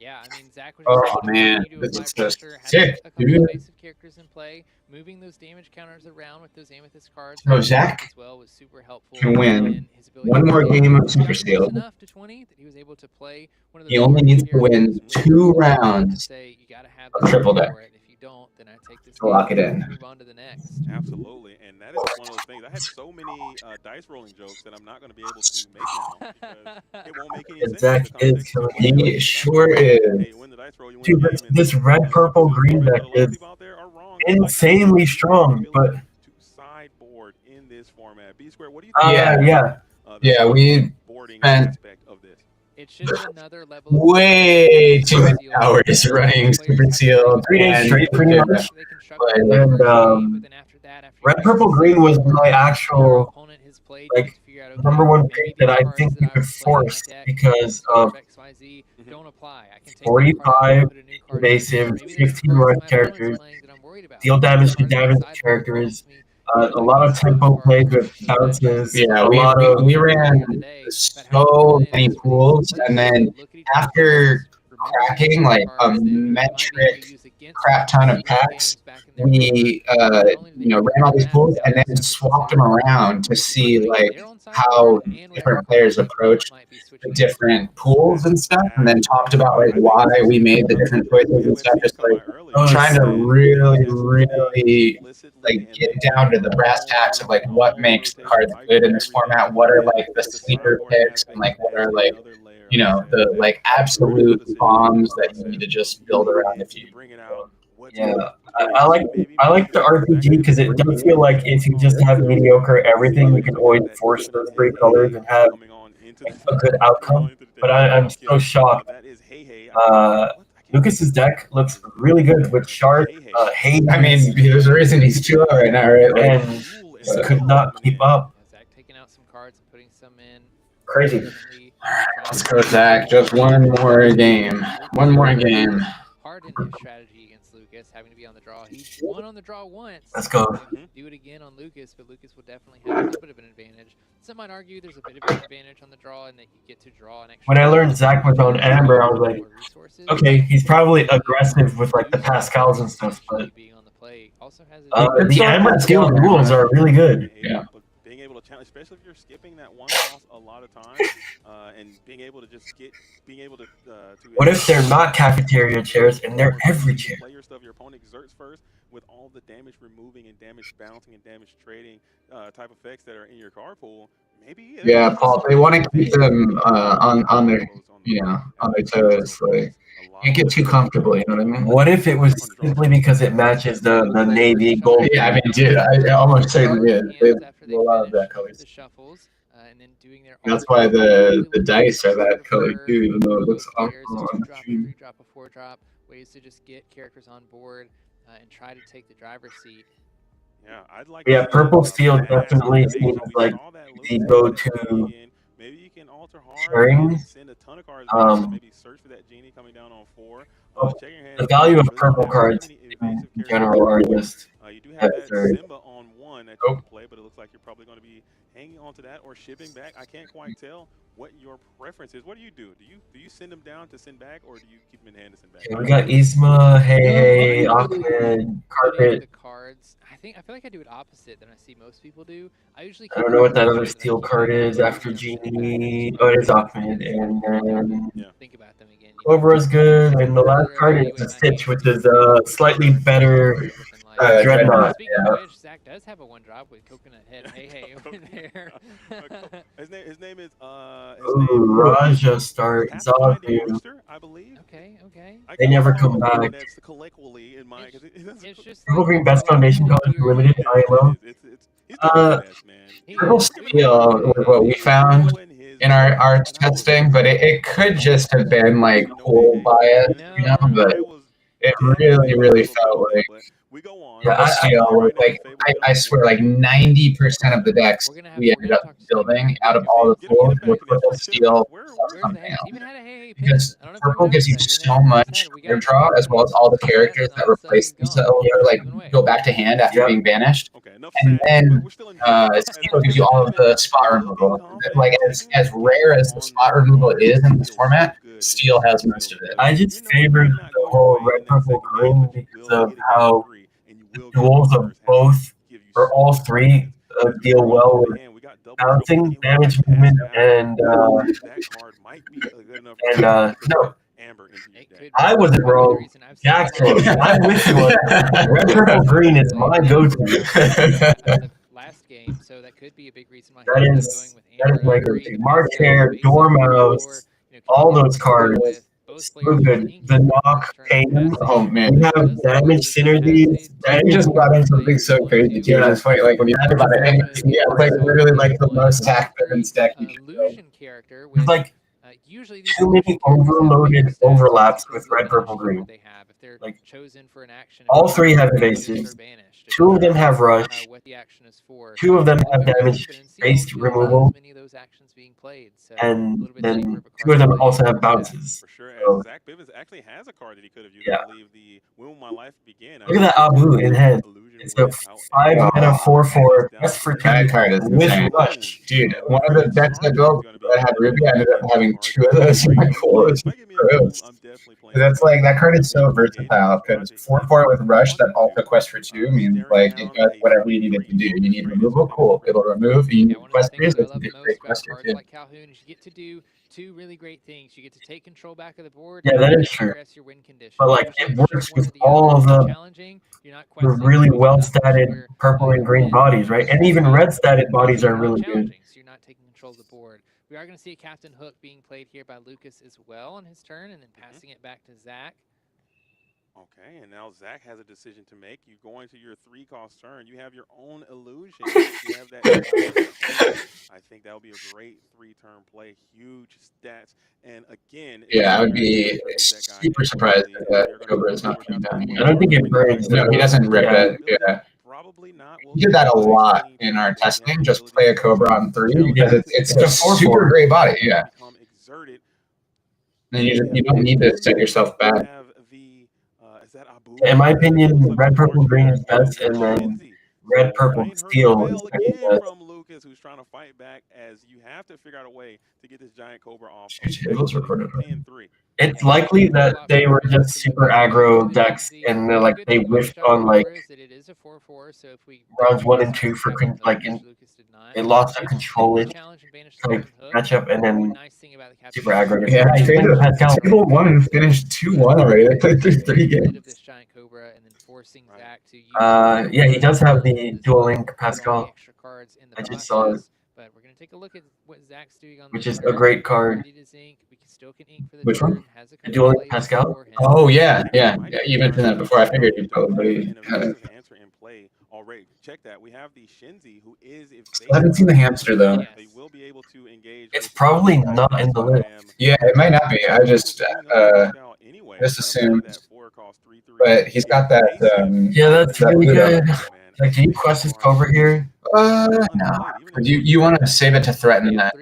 Yeah, I mean, Zach was Oh man, this is just sick, a couple dude. basic characters in play, moving those damage counters around with those amethyst cards. No, Zach as well was super helpful can win in his ability one to more play. game of He Super got close Sealed. enough to 20 that he was able to play one of He those only needs to characters win 2 rounds say you gotta have of triple deck for it. If you don't, then I take this to lock game it and in. move on to the next. Absolutely, and that is one of those things. I had so many dice rolling jokes that I'm not going to be able to make now because it won't make any sense. Zach is killing me. He sure is. Hey, win the dice roll, you win Dude, the game, and this red, purple, green deck is insanely strong, but to sideboard in this format. B Square, what do you think? Yeah, we boarding spent aspect of this. It's just another level way too many hours running Super Sealed. 3 days straight, pretty much. And red, purple, green was my actual, like, #1 pick that I think you could force because of 45 invasive, 15 rush characters, deal damage to damage characters, A lot of tempo plays with bounces. Yeah, a lot of we ran so many pools, and then after cracking like a metric crap ton of packs, we ran all these pools and then swapped them around to see like how different players approached the different pools and stuff, and then talked about like why we made the different choices and stuff. Just like trying to really like get down to the brass tacks of like what makes the cards good in this format. What are like the sleeper picks, and like what are like the like absolute bombs that you need to just build around if you. Yeah, I like the RPG because it does feel like if you just have mediocre everything, you can always force those 3 colors and have a good outcome. But I'm so shocked. Lucas's deck looks really good with Shark, Hayden. I mean, there's a reason he's 2-0 right now, right? Like, and just could not keep up. Zach taking out some cards and putting some in. Crazy. Let's go, Zach. Just one more game. One more game. Hard in his strategy against Lucas, having to be on the draw. He won on the draw once. Let's go. Do it again on Lucas, but Lucas will definitely have a little bit of an advantage. Some might argue there's a bit of an advantage on the draw and that you get to draw an extra. When I learned Zach was on Amber, I was like, okay, he's probably aggressive with like the Pascals and stuff, but the Amber skill rules are really good. Yeah. Being able to challenge, especially if you're skipping that one toss a lot of times, and being able to just being able to. What if they're not cafeteria chairs and they're every chair? Play your stuff. Your opponent exerts first with all the damage removing and damage bouncing and damage trading type effects that are in your card pool. Maybe. Yeah, Paul. They want to keep them on their on their toes. Like, can't get too comfortable. You know what I mean? What if it was simply because it matches the navy gold? Yeah, I mean, dude, I almost certainly did. They love that color. That's why the dice are that color too, even though it looks awful on the stream. Drop a 4-drop, ways to just get characters on board and try to take the driver's seat. Yeah, I'd like. Yeah, purple steel definitely seems like the go-to Maybe you can alter sharing. hard, send a ton of cards, maybe search for that genie coming down on 4. Check your hand. The value of purple cards in general are just you do have that Simba on 1 that you can play, but it looks like you're probably going to be hanging on to that or shipping back. I can't quite tell what your preference is. What do? Do you send them down to send back, or do you keep them in hand to send back? Okay, we got Isma, Hey, Ahmed, Carpet. The cards. I feel like I do it opposite than I see most people do. I don't know what that other steel card is after Genie. Oh, it is Ahmed, and then think about them again. Cobra's good, and the last card is the Stitch, which is slightly better. Dreadnought. Speaking of which, Zach does have a 1-drop with Coconut Head Hey over there. his name is Raja start Zavu. I believe. Okay. They never come back. It's just Purple Green Best Foundation College Limited IMO. Purple steel was what we found in our testing, but it could just have been like pool bias, but it really felt like I swear, like 90% of the decks we ended up building out of all the pools were purple steel plus something else. Because purple gives you so much card draw, as well as all the characters that replace themselves, like go back to hand after being banished. And then steel gives you all of the spot removal. Like as rare as the spot removal is in this format, steel has most of it. I just favored the whole red, purple, green because of how the duels of both or all three deal well with bouncing, damage movement, and no. I wasn't wrong. Jackson, I'm with you. Red, purple, green is my go-to. Last game, so that could be a big reason why that is my go-to. March Hair, Dormouse, all those cards. So good. The knock, pain. Oh man, we have damage synergies. You just brought in something so crazy too. It's funny, like when you think about it, it's like literally like the most attack balance deck you can illusion character. There's like too many overloaded overlaps with red, purple, green. They have if they're like chosen for an action. All three have evasives. to Two of them determine, have rush. what the action is for. 2 of them A little have bit rare, damage but in sealed, based you don't see removal, as many of those actions being played. So a and little bit safer then of a 2 of card to them play also in have this deck. bounces. For sure, So, as Zach Bivens actually has a card that he could have used. yeah. I believe the When Will My Life Begin. Look at that Abu in hand. It's a 5 mana 4/4 quest for 2 That card is with insane. rush. Dude, one of the decks I built that had Ruby, I ended up having 2 of those in my core, which is gross. That's like, that card is so versatile, because 4/4 with rush that also quest for 2 means like it does whatever you need it to do. You need removal, cool. It'll remove. You need One of quest the things freeze, I it's a love the great most about quester cards too. like Calhoun is you get to do 2 really great things. You get to take control back of the board. Yeah, and that you is get to true. progress your win condition. But like Usually it it's just works one with or the all other. of If the you're challenging, you're not questing. really If you're well not much statted where, purple and green win, bodies, right? And even red statted bodies are really good. challenging, so you're not taking control of the board. We are going to see a Captain Hook being played here by Lucas as well on his turn, and then passing it back to Zach. Okay, and now Zach has a decision to make. You go into your 3-cost turn. You have your own illusion. You have that. I think that would be a great 3-turn play. Huge stats, and again, Yeah, I would be super surprised if that Cobra is not coming down here. I don't think it burns. No, he doesn't rip it. Yeah. Probably not. We did that a lot in our testing. Just play a Cobra on 3 because it's a super great body. Yeah. And you don't need to set yourself back. In my opinion, red, purple, green is best, and then red, purple, steel is second best. From Lucas, who's trying to fight back, as you have to figure out a way to get this giant Cobra off. It's likely that they were just super aggro decks, and they're like they whiffed on like rounds 1 and 2 for they lost a control type matchup, and then super aggro. Yeah, I think table 1 and finished 2-1 already. They played through 3 games. Yeah, he does have the dual link Pascal. I just saw it. But we're going to take a look at what Zach's doing on which this is turn. a great card. We still can ink for the Which one? turn. Has a The dual link Pascal. Oh yeah, yeah. You mentioned that before. I figured you probably had it. Answer in play already. Check that. We have the Shinzi, who is I haven't seen the hamster though. They will be able to engage. It's probably not in the list. Yeah, it might not be. I just assumed. But he's got that. Yeah, that's really good. Like, can you quest his Cobra here? No. You want to save it to threaten that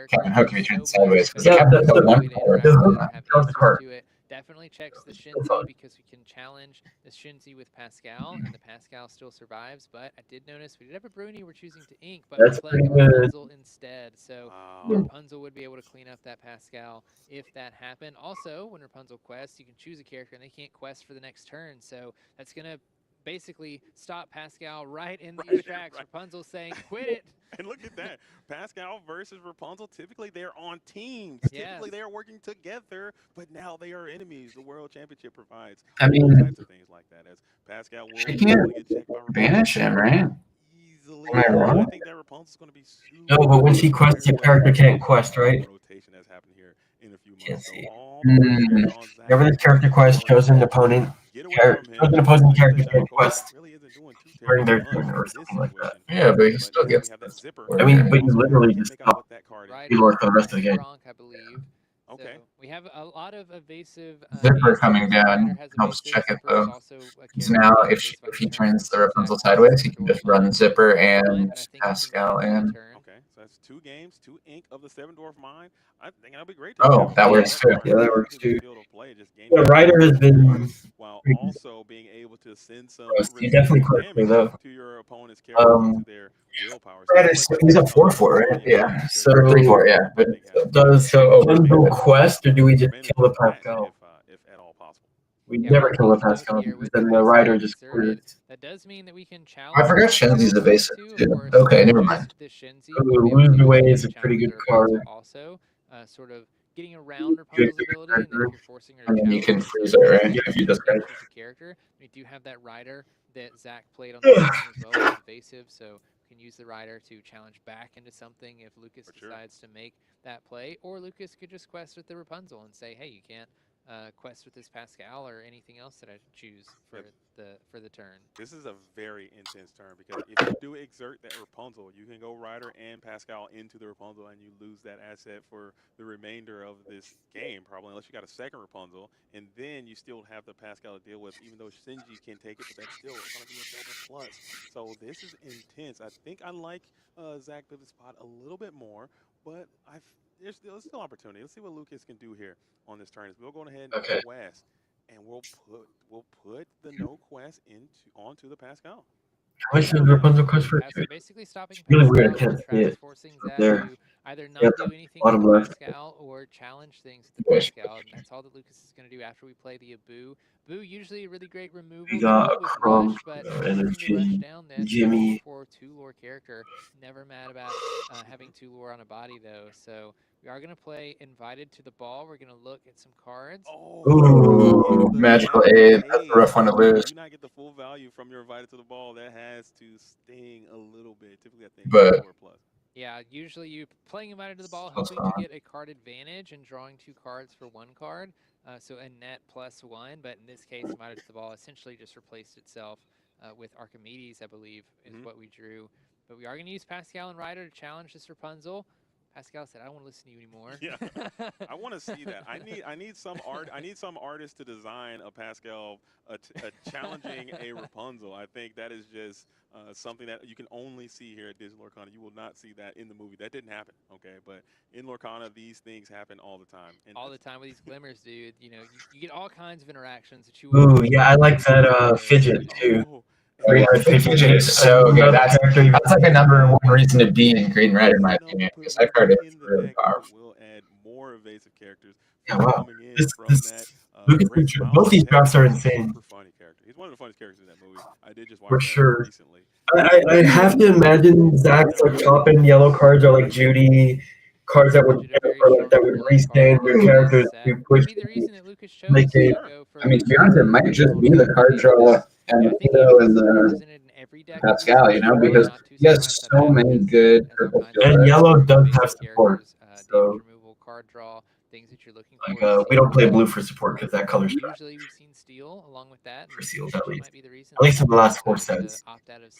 Captain Hook if he turns sideways. Because Yeah, the one card. Definitely checks the Shinzi because we can challenge the Shinzi with Pascal, and the Pascal still survives. But I did notice we did have a Bruni we're choosing to ink, but we're playing a Rapunzel instead. So Rapunzel would be able to clean up that Pascal if that happened. Also, when Rapunzel quests, you can choose a character and they can't quest for the next turn. So that's going to basically stop Pascal right in the tracks. Rapunzel saying, quit it. And look at that. Pascal versus Rapunzel. Typically, they're on teams. Yes. Typically, they are working together, but now they are enemies. The World Championship provides I mean, all types of things like that. As Pascal will she can't banish him, right? easily. Am I wrong? I think that Rapunzel's going to be super. No, but when she quests, your character can't quest, right? Rotation has happened here in a few months. Can't see it. Whenever this character quest, chosen opponent, chosen opposing character can't quest during their turn or something like that. Yeah, but he still gets. I mean, but you literally just stop Lord for the rest of the game. I believe. Okay. So we have a lot of evasive. Zipper coming down helps check it though. So now if he turns the Rapunzel sideways, he can just run Zipper and Pascal in. Okay, so that's 2 games, 2 ink of the 7 Dwarf Mine. I think that'll be great. Oh, that works too. Yeah, that works too. The Rider has been while also being able to send some he definitely quests me though. to your opponent's character to their willpower. He's a 4/4, right? Yeah. So 3/4, yeah. But Does Rapunzel quest, or do we just kill the Pascal? If at all possible. We never kill the Pascal because then the Rider just quits. That does mean that we can challenge. I forgot Shenzi's evasive too. Okay, never mind. Lose Away is a pretty good card. Also, sort of getting around Rapunzel's ability, and then if you're forcing her to And then you can challenge, freeze it, right? If you just as a character. We do have that Rider that Zach played on the season as well, with evasive, so we can use the Rider to challenge back into something if Lucas decides to make that play, or Lucas could just quest with the Rapunzel and say, hey, you can't quest with this Pascal or anything else that I choose for for the turn. This is a very intense turn because if you do exert that Rapunzel, you can go Ryder and Pascal into the Rapunzel, and you lose that asset for the remainder of this game, probably, unless you got a second Rapunzel, and then you still have the Pascal to deal with, even though Shinji can take it, but that's still going to be a double plus. So this is intense. I think I like Zach Bivens' spot a little bit more, but there's still opportunity. Let's see what Lucas can do here on this turn. We'll go ahead and quest, and we'll put the no quest onto the Pascal. How much does Rapunzel cost for So basically stopping really Pascal weird. I can't see it. forcing Zach There. to either not Yeah, do anything bottom with the left. Pascal or challenge things with the Pascal, and that's all that Lucas is going to do after we play the Abu. Boo, usually a really great removal We got tool a with Crump, Rush, but looking to rush Energy, down this Jimmy. 4 2-lore character. Never mad about having 2-lore on a body, though, so we are going to play Invited to the Ball. We're going to look at some cards. Ooh, magical aid. That's a rough one to lose. Do not get the full value from your Invited to the Ball. That has to sting a little bit. Typically, I think But 4 plus. Yeah, usually you playing Invited to the Ball, hoping to get a card advantage and drawing 2 cards for 1 card. So a net +1, but in this case, Invited to the Ball essentially just replaced itself with Archimedes, I believe, is what we drew. But we are going to use Pascal and Ryder to challenge this Rapunzel. Pascal said, "I don't want to listen to you anymore." Yeah, I want to see that. I need some art. I need some artist to design a Pascal challenging a Rapunzel. I think that is just something that you can only see here at Disney Lorcana. You will not see that in the movie. That didn't happen, okay? But in Lorcana, these things happen all the time. And all the time with these glimmers, dude. You know, you get all kinds of interactions that you. Ooh, yeah, I like that fidget too. Green Red Fidget is so good. That's like a #1 reason to be in Green Red, in my opinion, because that card is really powerful. Will add more evasive characters. Yeah, wow. Coming in This, from this, that, Lucas, both these drafts are insane. Super funny character. He's one of the funniest characters in that movie. I did just watch For that sure. recently. I have to imagine Zach's like top end yellow cards are like Judy cards that would restand your characters to push. Like a, I mean, to be honest, it might just be the card draw and the Nito and the Pascal, you know, because he has so many good purple field and cards. yellow does have support. So card draw, things that you're looking for. We don't play blue for support because that color's usually we've seen steel along with that. For seals at least. Might be the reason at least in the last 4 sets.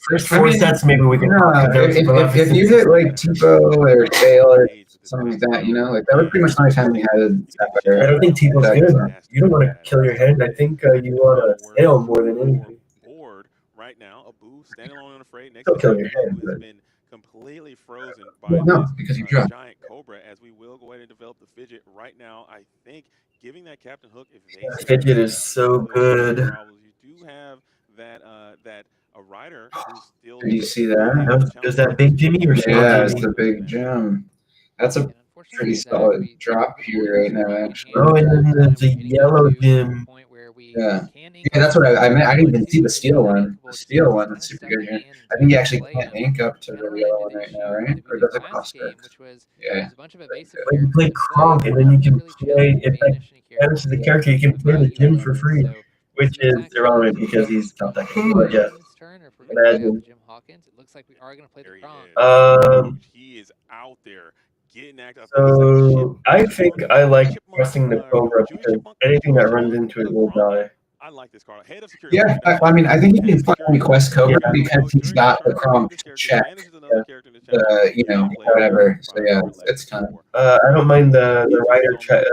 First 4 sets, maybe we can. If you get like Tipo or Tail or something like that, you know, like that was pretty much the only time we had Sapphire. I don't think Tipo's good. You don't want to kill your hand. I think you want to sail more than anything. Board right now, Abu standing alone on the freight next Still to kill your Shinji, hand, who has but- been completely frozen by Well, no, this because you draw. giant Cobra. As we will go ahead and develop the fidget right now, I think giving that Captain Hook evasive. Fidget is so good. You do have that a rider who's still. Do you see that? Is that big Jimmy or small Yeah, it's Jimmy? the big gem. That's a pretty solid drop here right now, actually. Oh, and then there's a yellow Jim. Yeah. Yeah, that's what I meant. I didn't even see the steel one. The steel one is super good here. I think you actually can't ink up to the yellow one right now, right? Or does it cost it? Yeah. Like you play Kronk, and then you can play, if that happens to the character, you can play the Jim for free, which is irrelevant because he's not that good. But yeah. Imagine. It looks like we are going to play the There Kronk. he is out there getting active. So I think I like pressing the Cobra because anything that runs into it will die. I like this card. Head of security. Yeah, I mean, I think he can finally quest Cobra because he's got the Chrome check. You know, whatever. So yeah, it's time. I don't mind the rider check.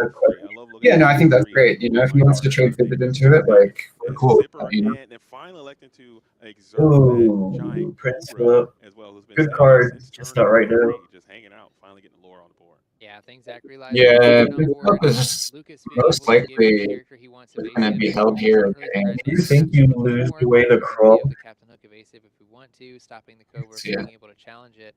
Yeah, no, I think that's great. You know, if he wants to trade Fidget into it, like, we're cool with that, you know. And then finally electing to exert Ooh, that giant Prince Cobra Philip. as well, who's been Good standing card, since just turn not right now. 3, just hanging out, finally getting the lore on the board. Yeah, things Zach realized. Yeah, Philip is most likely going to be held here. Do you think you lose the way the Chrome? The Captain Hook evasive if we want to, stopping the Cobra from being able to challenge it.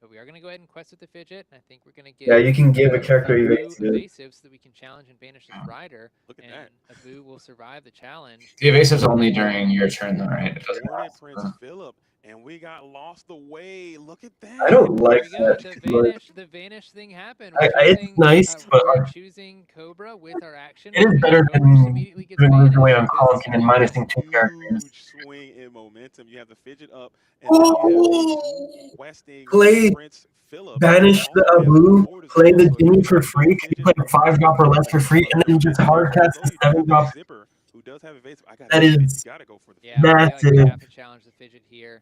But we are going to go ahead and quest with the Fidget, and I think we're going to get. Yeah, you can give a character evasive so that we can challenge and banish this rider. Look at and that. Abu will survive the challenge. The evasive's only during your turn, though, right? It doesn't Boarded last. Prince Philip, and we got lost the way. Look at that. I don't like There we go. that. The vanish thing happened. It's nice, but we're choosing Cobra with our action. it is better Cobra than just immediately gets doing lose away on banished Kronk and then because- minusing 2 characters. Huge swing in momentum. You have the Fidget up, and then you have a questing Play Prince Philip. Banish the Abu, play the Jimmy for free, you play 5 drop or less for free, and then just hard cast the 7 drop who does have evasive. That is you gotta go for the Yeah, I feel like we massive. have to challenge the Fidget here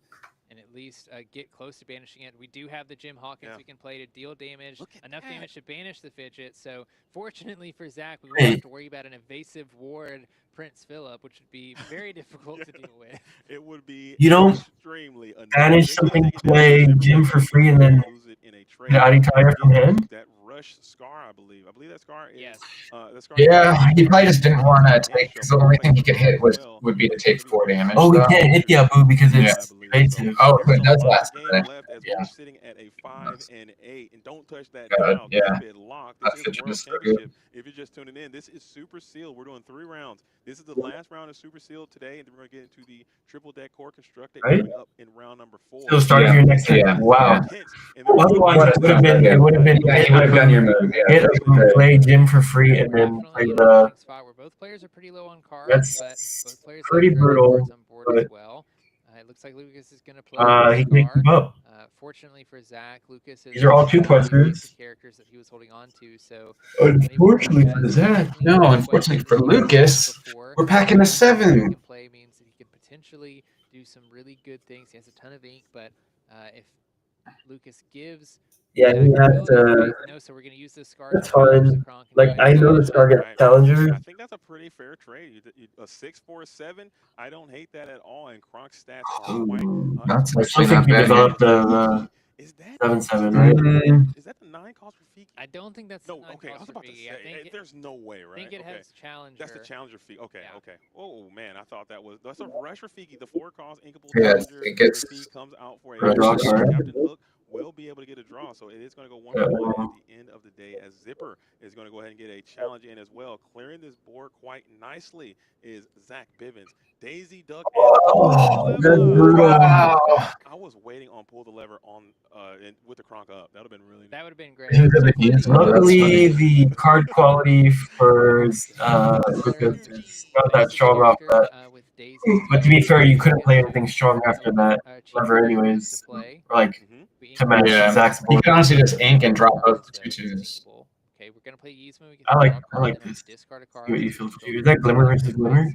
and at least get close to banishing it. We do have the Jim Hawkins we can play to deal damage, enough damage to banish the Fidget. So fortunately for Zach, we won't have to worry about an evasive ward Prince Philip, which would be very difficult to deal with. It would be You don't extremely annoying. banish something, play Jim for free, and then lose it in a trade. get Aditya from him. That rush scar, I believe that scar is that scar Yeah, he probably just didn't want to take, because the only thing he could hit would be to take 4 damage. Oh, we so. can't hit the Abu because it's evasive. Oh, so it does last a game minute. left as Yeah. we're sitting at a 5 and 8, and don't touch that God, dial. yeah. Keep it locked. That This is Fidget World is so Championship. If you're just tuning in, this is Super Sealed. We're doing 3 rounds. This is the last round of Super Sealed today, and then we're going to get into the triple deck core constructed coming up in round number 4. So start of your next turn. Wow. Otherwise, it would have been. It would have been. Yeah, he would have done your move. Hit Abu, play Jim for free, and then play the. Spot where both players are pretty low on cards, That's but both players pretty have brutal. cards on board But as well. It looks like Lucas is going to play he can keep up. Fortunately for Zach, Lucas is These are all 2+2s. the characters that he was holding on to. So Unfortunately for Zach. No, unfortunately for Lucas, we're packing a 7. Play means that he can potentially do some really good things. He has a ton of ink, but if Lucas gives Yeah, he has to. no, so we're going to use this scar. That's fine. Like, I know this target challenger. I think that's a pretty fair trade. A 6-4-7. I don't hate that at all. And Kronk's stats are quite. That's I actually still think not we bad. developed the Is that 7/7, right? Is that the 9 cost for Fiki? I don't think that's No, the 9 okay, I was cost about for to Fiki. say, I think there's no way, right? I think it okay. has challenger. That's the challenger fee. Okay, okay. Oh man, I thought that's a rush for Fiki. The 4 cost inkable Yes, challenger. it gets The fee comes out for a draw card. Captain Hook will be able to get a draw, so it is going to go 1-1 at the end of the day. As Zipper is going to go ahead and get a challenge in as well. Clearing this board quite nicely is Zach Bivens. Daisy Duck. Oh, that's brutal. Wow. I was waiting on pull the lever on with the Kronk up. That would have been really. That would have been great. Luckily, the card quality for Lucas is not that strong off that. But to be fair, you couldn't play anything strong after that lever anyways. Or like, to match Zach's He board. can honestly just ink and drop both the 2/2s. Okay, we're gonna play Yzma. We can I like this. discard a See card. what you feel for you. Is that Glimmer versus Glimmer?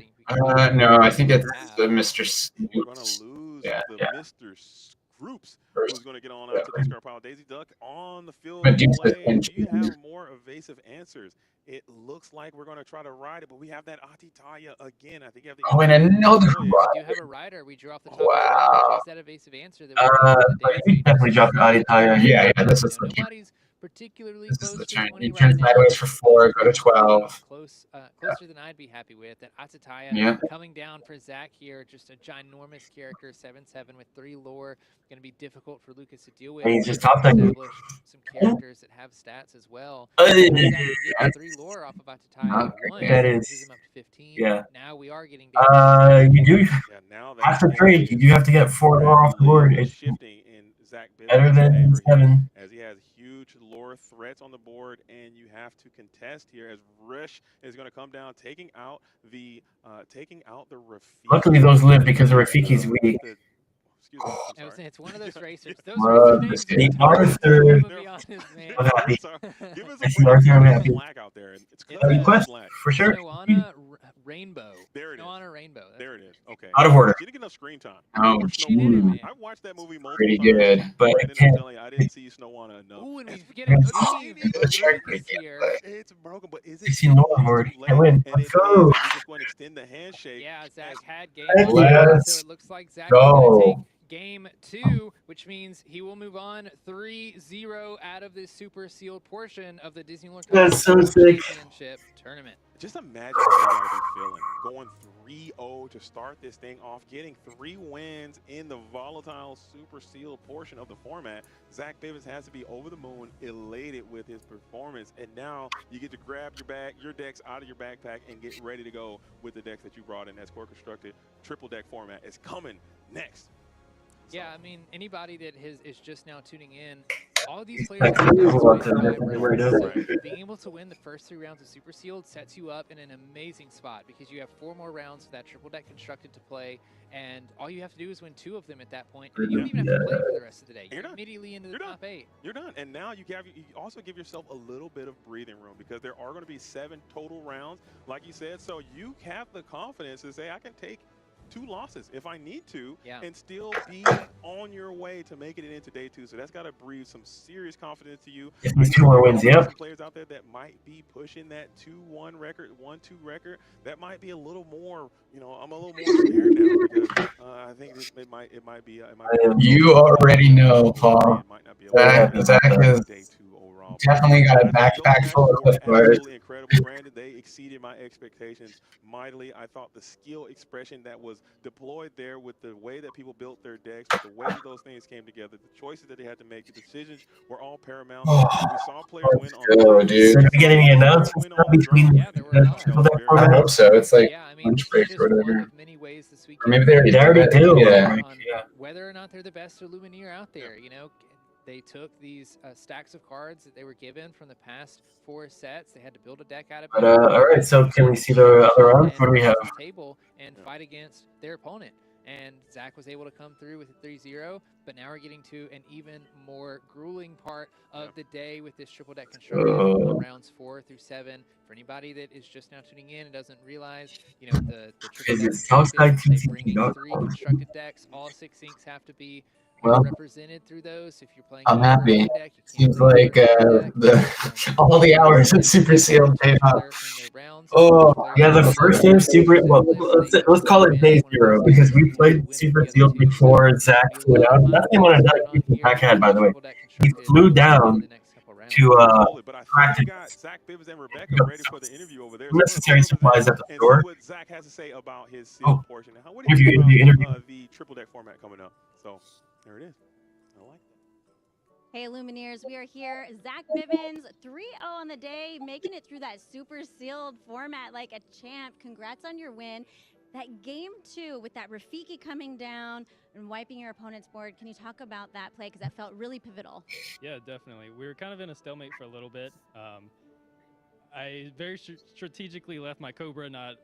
No, I think it's the Mr. We're gonna Snoops. lose Yeah. the Mr. Scroops, who's going to get on out to discard pile. Daisy Duck on the field. But Duke's Play. the Do you have more evasive answers? It looks like we're going to try to ride it, but we have that Atitaya again. I think you have the. Oh, and another We do have a rider. We drew off the top Wow. as well, which is that evasive answer that we You definitely dropped Aditya. Yeah, this is the nobody's particularly This close is the to turn. 20 You right turn now. sideways for 4, go to 12. Closer than I'd be happy with. That Atitaya Yeah. coming down for Zach here, just a ginormous character, 7/7 with 3 lore. Going to be difficult for Lucas to deal with. And he's just top decking. Establish some characters that have stats as well. Uh, Zach can get 3 lore off of Atitaya Not at great. once, That pushes is- him up to 15. yeah. Now we are getting You do Yeah, now that after game trade, is you do have to get 4 more off the board. It's shifting in Zach better Bivens' than favor here, 7. as he has huge lore threats on the board, and you have to contest here as Rish is going to come down, taking out the Rafiki. Luckily, those live because the Rafiki's weak. Excuse me, I'm sorry. It's one of those racers. Those Well, racer names the are Arthur- I'm gonna be honest, man. I'm happy. Give us I a see break. Arthur, I'm Give us happy. slack out there. It's It's cut Request, slack. for sure. Snowana Rainbow. There it is. Snowana Rainbow. That's There it. it is. Okay. Out of order. She didn't get enough screen time. Oh, For She did it, Snowana. man. I watched that movie multiple Pretty times. good. But Brandon, I'm can't. telling you, I didn't see Snowana enough. Ooh, and we get Yeah. a Eve It's of Lucas here. It's broken, but is it 16 lower board. too I late? win. And Let's it go. is, as we just want to extend the handshake. Yeah, Zach had game Let's one, so it looks like Zach is going to take go. game 2, which means he will move on 3-0 out of this super sealed portion of the Disney World That's so sick. Championship tournament. Just imagine how you got to be feeling. Going 3-0 to start this thing off, getting 3 wins in the volatile super sealed portion of the format. Zach Bivens has to be over the moon, elated with his performance, and now you get to grab your decks out of your backpack and get ready to go with the decks that you brought in as core constructed. Triple deck format is coming next. Yeah, I mean, anybody that is just now tuning in, all these players have move on win to the by next game right now. rounds. So being able to win the first 3 rounds of Super Sealed sets you up in an amazing spot because you have 4 more rounds of that triple deck constructed to play, and all you have to do is win 2 of them at that point, and you don't even have to play for the rest of the day. You're immediately into the top 8. You're done. And now you also give yourself a little bit of breathing room because there are going to be 7 total rounds, like you said. So you have the confidence to say, I can take 2 losses if I need to, and still be on your way to making it into day 2. So that's got to breathe some serious confidence to you. If these 2 more wins, Some players out there that might be pushing that 2-1 record, 1-2 record. That might be a little more. You know, I'm a little more scared now because I think it might be. You already know, Paul. Zach is definitely got a backpack full of cliff bars. Absolutely incredible, Brandon. They exceeded my expectations mightily. I thought the skill expression that was deployed there with the way that people built their decks, with the way that those things came together, the choices that they had to make, the decisions were all paramount. We saw players win on dude. Are we getting any announcements between the triple deck format? I hope so. It's like lunch breaks or whatever. Or maybe they already do. Yeah. Whether or not they're the best Lumineer out there, you know, they took these stacks of cards that they were given from the past 4 sets. They had to build a deck out of it. But all right, so can we see the other round? What do we have? Table and fight against their opponent. And Zach was able to come through with a 3-0, but now we're getting to an even more grueling part of the day with this triple deck construction on rounds 4 through 7. For anybody that is just now tuning in and doesn't realize, you know, the triple deck, they bring in 3 constructed decks. All 6 inks have to be represented through those. If you're playing, I'm happy. Seems like all the hours of Super Sealed paid off. Oh, yeah, the first game Super. Well, let's call it day 0 because we played Super Sealed before Zach flew down. That's the one that Zach had, by the way. He flew down to practice necessary supplies at the store. What Zach has to say about his Oh, portion. What do you think about the triple deck format coming up? So there it is. I like that. Hey, Lumineers, we are here. Zach Bivens, 3-0 on the day, making it through that Super Sealed format like a champ. Congrats on your win. That game 2 with that Rafiki coming down and wiping your opponent's board. Can you talk about that play? Because that felt really pivotal. Yeah, definitely. We were kind of in a stalemate for a little bit. I very strategically left my Cobra not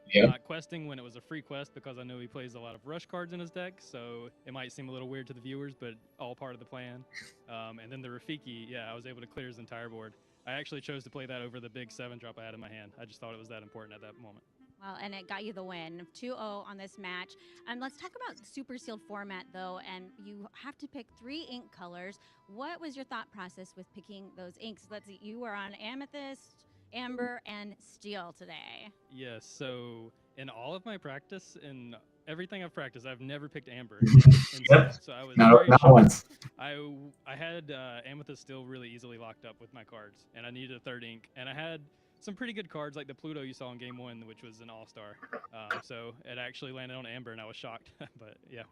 questing when it was a free quest because I know he plays a lot of rush cards in his deck, so it might seem a little weird to the viewers, but all part of the plan. And then the Rafiki, I was able to clear his entire board. I actually chose to play that over the big 7-drop I had in my hand. I just thought it was that important at that moment. Well, and it got you the win, 2-0 on this match. Let's talk about Super Sealed format, though, and you have to pick 3 ink colors. What was your thought process with picking those inks? Let's see, you were on Amethyst, Amber, and Steel today. Yes, so in all of my practice and everything I've practiced, I've never picked Amber. So I was not once. I had Amethyst still really easily locked up with my cards, and I needed a 3rd ink, and I had some pretty good cards like the Pluto you saw in game 1, which was an all-star. So it actually landed on Amber, and I was shocked. But yeah.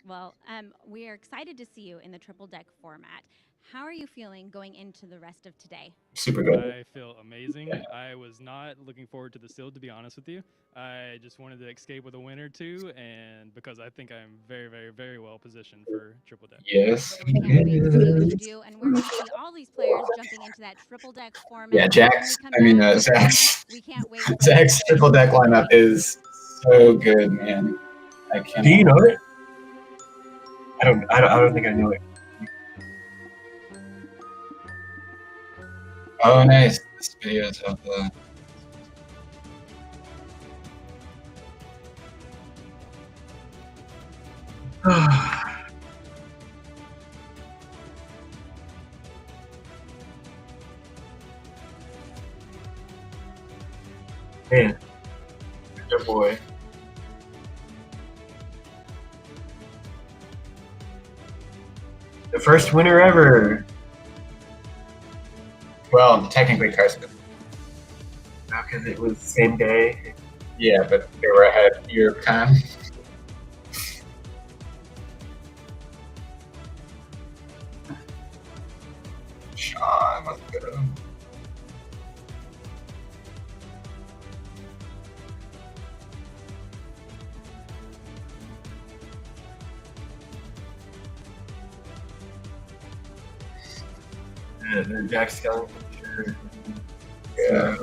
Well, we are excited to see you in the triple deck format. How are you feeling going into the rest of today? Super good. I feel amazing. I was not looking forward to the Sealed, to be honest with you. I just wanted to escape with a win or 2, and because I think I'm very, very, very well positioned for triple deck. Yes. We can't wait to see what you do, and we're going to see all these players jumping into that triple deck format. Yeah, Zach's triple deck lineup is so good, man. I can't. Do you know it? I don't think I know it. Oh, nice. This video's of the. Man, good boy. The first winner ever. Well, technically Carson. Because it was the same day. Yeah, but they were ahead your time. Sean, let's go. The Jack Skellington shirt. Yeah.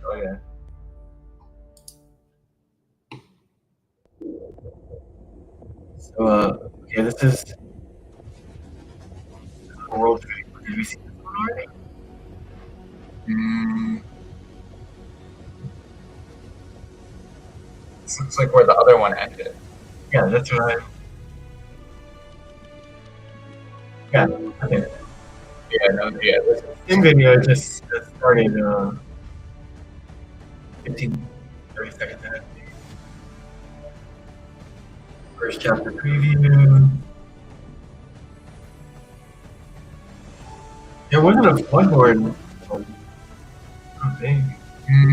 Oh yeah. So okay, this is World Trade. Did we see this one already? This looks like where the other one ended. Yeah, that's right. Yeah, okay. Yeah, no, yeah. This Same video just started 15, 30 seconds ahead. First chapter preview. There wasn't a Bloodborne. Okay.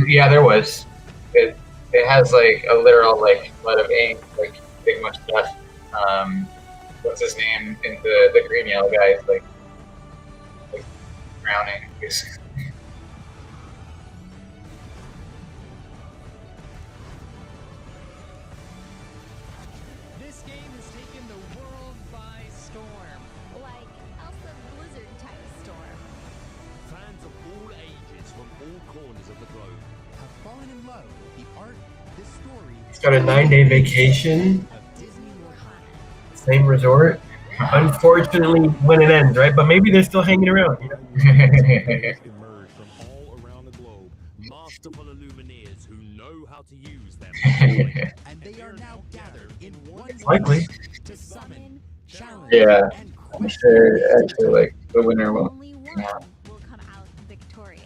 Yeah, there was. It has like a literal like flood of ink, like big much stuff. What's his name? In the green yellow guy is like drowning, basically. This game has taken the world by storm. Like Elsa Blizzard type storm. Fans of all ages from all corners of the globe Have fallen in love with the art, the story, He's got a 9-day vacation, of Disney Lorcana. same resort. Unfortunately, when it ends, right? But maybe they're still hanging around. You know? emerge from all around the globe, masterful Illumineers who know how to use their power. And they are now gathered in one Likely. place to summon, challenge, Yeah, and I'm sure actually like the winner will. Only one will come out victorious.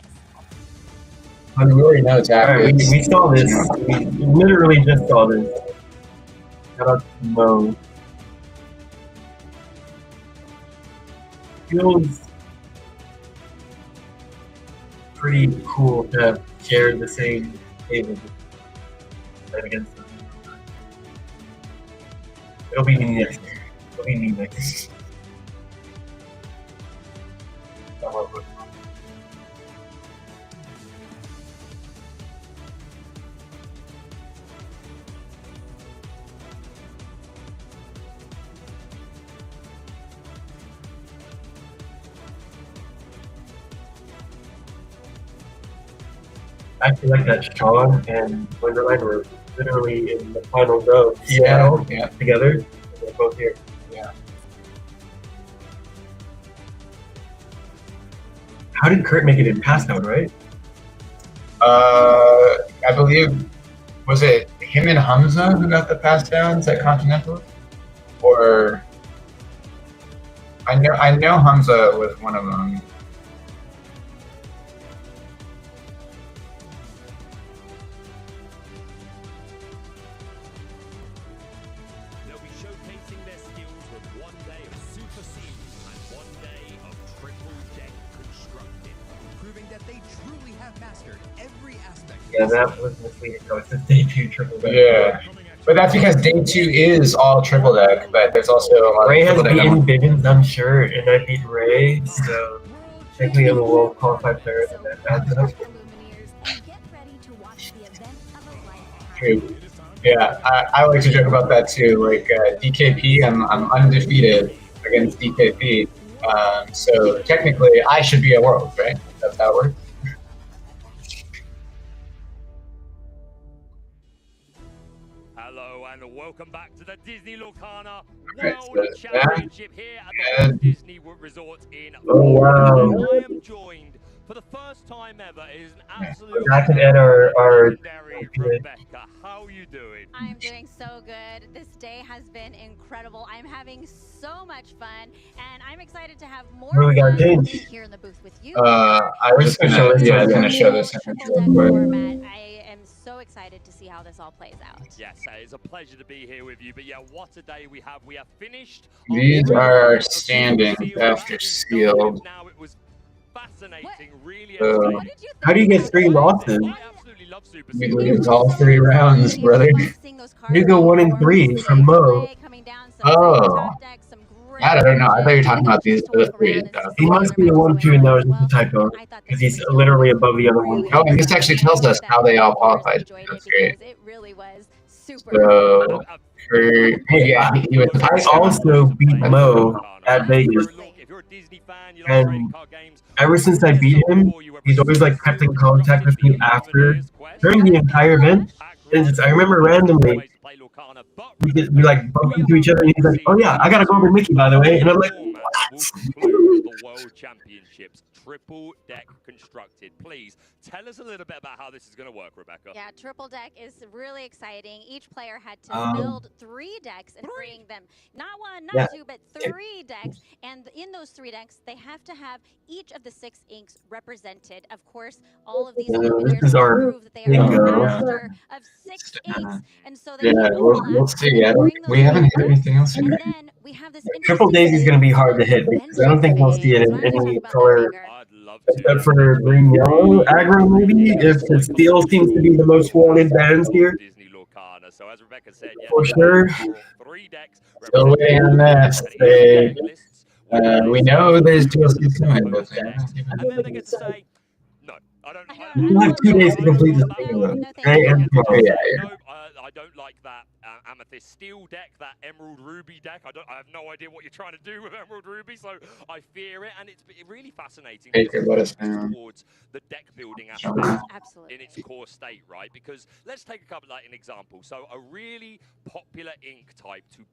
I mean, we already know Zach. All right, we saw this. We literally just saw this. Shout out to Mo. Feels pretty cool to have shared the same table against them. It'll be me next year. It'll be me next. I feel like that Sean and Wonderland were literally in the final row of Seattle Yeah. together. And they're both here. Yeah. How did Kurt make it in pass down, right? I believe, was it him and Hamza who got the pass downs at Continental? Or I know Hamza was one of them. They'll be showcasing their skills with one day of Super Series and one day of Triple Deck Constructed. proving that they truly have mastered every aspect. Yeah, that was misleading. No, it's just day 2 triple deck. Yeah. But that's because day 2 is all triple deck, but there's also a lot Ray of has triple deck. beaten Bivens, I'm sure, and I beat Ray, so technically I'm a well-qualified player in that matchup. Get ready to watch the event of a lifetime. True. Yeah, I like to joke about that too. Like DKP, I'm undefeated against DKP. So technically, I should be at Worlds, right? That's how it works. Hello and welcome back to the Disney Lorcana Okay, World so Championship here at the and- Walt Disney Resort in Oh, wow. I am joined for the first time ever. It is an absolute Back and Ed are legendary Rebecca. How are you doing? I am doing so good. This day has been incredible. I'm having so much fun, and I'm excited to have more What do we got, fun James? here in the booth with you. I was gonna show this image Triple real deck quick. format. I am so excited to see how this all plays out. Yes, it's a pleasure to be here with you. But yeah, what a day we have. We have finished. our These three are rounds of standings Super after Sealed. sealed. Now it was fascinating, really So, entertaining. What did you think? How do you get 3 losses? I absolutely love We lose all 3 rounds, brother. You go 1 and 3 from Mo. Oh. I don't know. I thought you were talking about these other 3. He must be a 1-2, and that was just a typo. Because he's literally above the other one. Oh, and this actually tells us how they all qualified. That's great. It really was super. So, yeah, he was. I also beat Mo at Vegas. And ever since I beat him, he's always like kept in contact with me after, during the entire event. And I remember randomly, we like bumped into each other, and he's like, "Oh yeah, I gotta go over Mickey, by the way," and I'm like, "What?" The World Championships triple deck constructed. Please tell us a little bit about how this is going to work, Rebecca. Yeah, triple deck is really exciting. Each player had to build 3 decks and bring them, not 1, not 2, but 3 decks. And in those 3 decks, they have to have each of the 6 inks represented. Of course, all of these This is our prove that they are a master of 6 inks, and so they we'll see. We haven't hit anything else in and there. then we have this Triple Daisy is gonna be hard to hit because I don't think we'll see it in any color except for green yellow aggro. Maybe if the steel seems to be the most wanted bands here. So as Rebecca said, For sure. 3 decks. Still waiting on that. We know there's DLCs coming, but and then they get to say, no, I don't. You have 2 days to complete this thing, right? And tomorrow. No, I don't like that Amethyst Steel deck, that Emerald Ruby deck. I have no idea what you're trying to do with Emerald Ruby, so I fear it. And it's really fascinating towards the deck building aspect in its core state, right? Because let's take a couple, like an example. So a really popular ink type to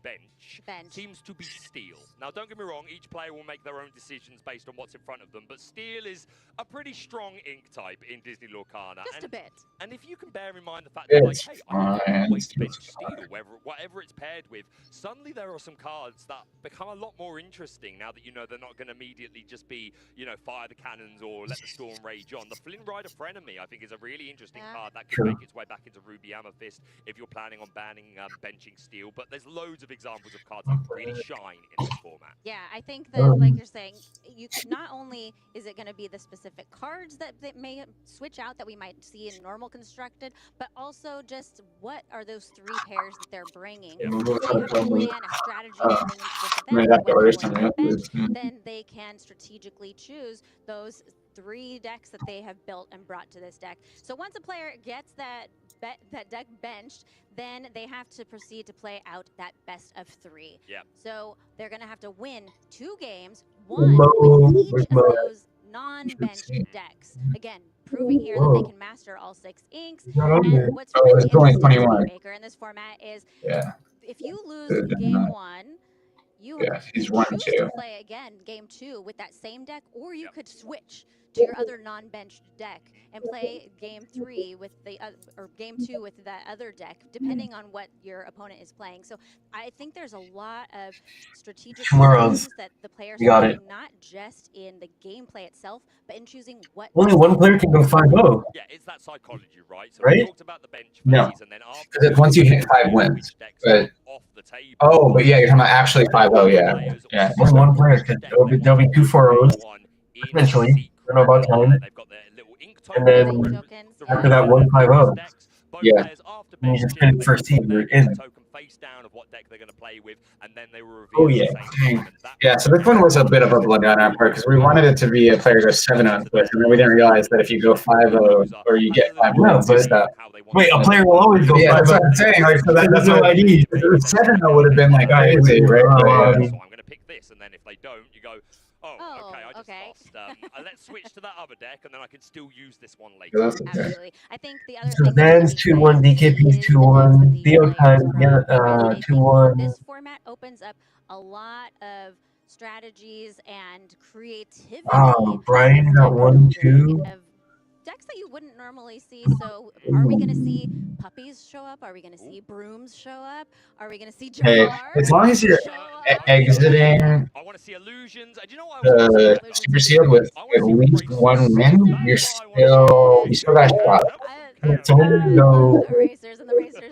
bench seems to be Steel. Now, don't get me wrong, each player will make their own decisions based on what's in front of them, but Steel is a pretty strong ink type in Disney Lorcana. Just a bit. And if you can bear in mind the fact that, like, hey, I don't always bench Steel, whatever it's paired with, suddenly there are some cards that become a lot more interesting now that you know they're not going to immediately just be, you know, fire the cannons or let the storm rage on. The Flynn Rider Frenemy, I think, is a really interesting card that could make its way back into Ruby Amethyst if you're planning on banning benching Steel. But there's loads of examples of cards that really shine in this format. Yeah, I think that, like you're saying, you could not only is it going to be the specific cards that may switch out that we might see in normal constructed, but also just what are those 3 pairs that they're bringing. If they have a plan, a strategy going into this event, then they can strategically choose those 3 decks that they have built and brought to this deck. So once a player gets that deck benched, then they have to proceed to play out that best of 3. Yep. So they're going to have to win 2 games, 1 with each of those non-benched decks. Again, proving here that they can master all 6 inks. And what's really interesting, Baker, in this format is if you lose game 1, you choose to play again game 2 with that same deck, or you could switch to your other non-benched deck and play game 3 with the or game 2 with that other deck, depending on what your opponent is playing. So I think there's a lot of strategic decisions that the players are making, not just in the gameplay itself, but in choosing what. Only one player can go 5-0. Yeah, it's that psychology, right? So right? We talked about the bench phase, no, and then after once you hit 5 wins, but but yeah, you're talking about actually 5-0, yeah. Only one player can. There'll be 2 4-0s eventually. I don't know about time. And then after that 1 5-0, yeah, and you just finish first team. You're in. Oh yeah, yeah. So this one was a bit of a blunder on our part because we wanted it to be a player goes 7-0 quick, and then we didn't realize that if you go 5-0 or you get 5-0, wait, a player will always go 5-0. Yeah, that's what I'm saying. Like, so that's no ID. 7-0 would have been like crazy, right? So I'm going to pick this, and then if they don't, you go, oh, okay, I just lost. Let's switch to that other deck, and then I can still use this one later. Absolutely. I think the other So Zan's 2-1, DKP's 2-1, Theo Time 2-1. This format opens up a lot of strategies and creativity. Brian got 1-2. Decks that you wouldn't normally see. So are we going to see puppies show up? Are we going to see brooms show up? Are we going to see Hey, as long as you're exiting I want to see illusions. Do you know what the super sealed with at least 1 win, you still got a shot. So I'm going to go Racers and the Racers deck is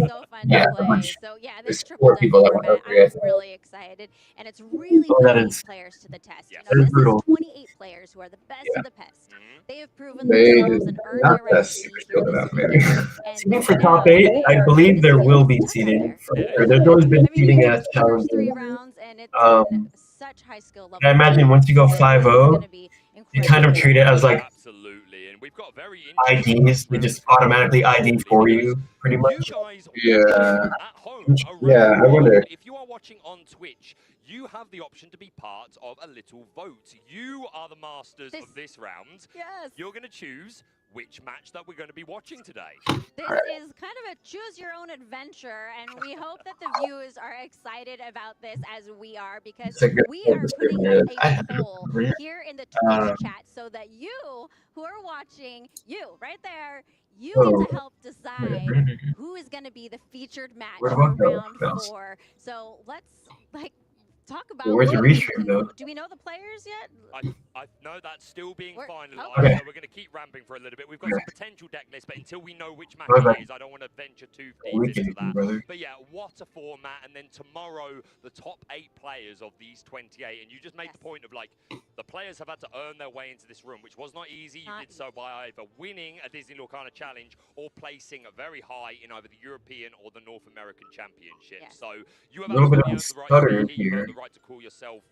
so fun. fun Yeah, to a play. bunch. So yeah, There's this triple 4 double people that went format, over. Yeah. I'm really excited, and it's really Oh, that putting these is- players to the test. Yes. You know, That is this brutal. is 28 players who are the best Yeah. of the best. Mhm. They have proven They themselves and earned not their right the to super be here skilled this enough, maybe. weekend. And Seeding for now top 8, they I are, believe this there field will is be tough out seeding. there. It is. There's always been I mean, seeding these as first challenges. 3 rounds, and it's been such high skill level. I imagine once you go 5-0, be they kind of treat it as like Absolutely, and we've got very IDs. They just automatically ID for you, pretty you much. guys Yeah. watching at home Yeah, around I wonder. if you are watching on Twitch, you have the option to be part of a little vote. You are the masters of this round. Yes. You're going to choose which match that we're going to be watching today. This is kind of a choose your own adventure, and we hope that the viewers are excited about this as we are, because It's a good we point are this putting stream up is. a poll here in the Twitch chat so that you who are watching, you right there, you get to help decide who is going to be the featured match Where'd for Buck go? round 4. So let's talk about Where's the who restream, though? do we know the players yet? I know that's still being finalised, Okay. so we're going to keep ramping for a little bit. We've got some potential deck lists, but until we know which match Okay. it is, I don't want to venture too We deep can into do, that. brother. But yeah, what a format, and then tomorrow, the top 8 players of these 28, and you just made the point of, like, the players have had to earn their way into this room, which was not easy. You did so by either winning a Disney Lorcana Challenge or placing very high in either the European or the North American Championship. Yes. So you have A little bit absolutely of earned the right stutter to be here. You've here. earned the right to call yourself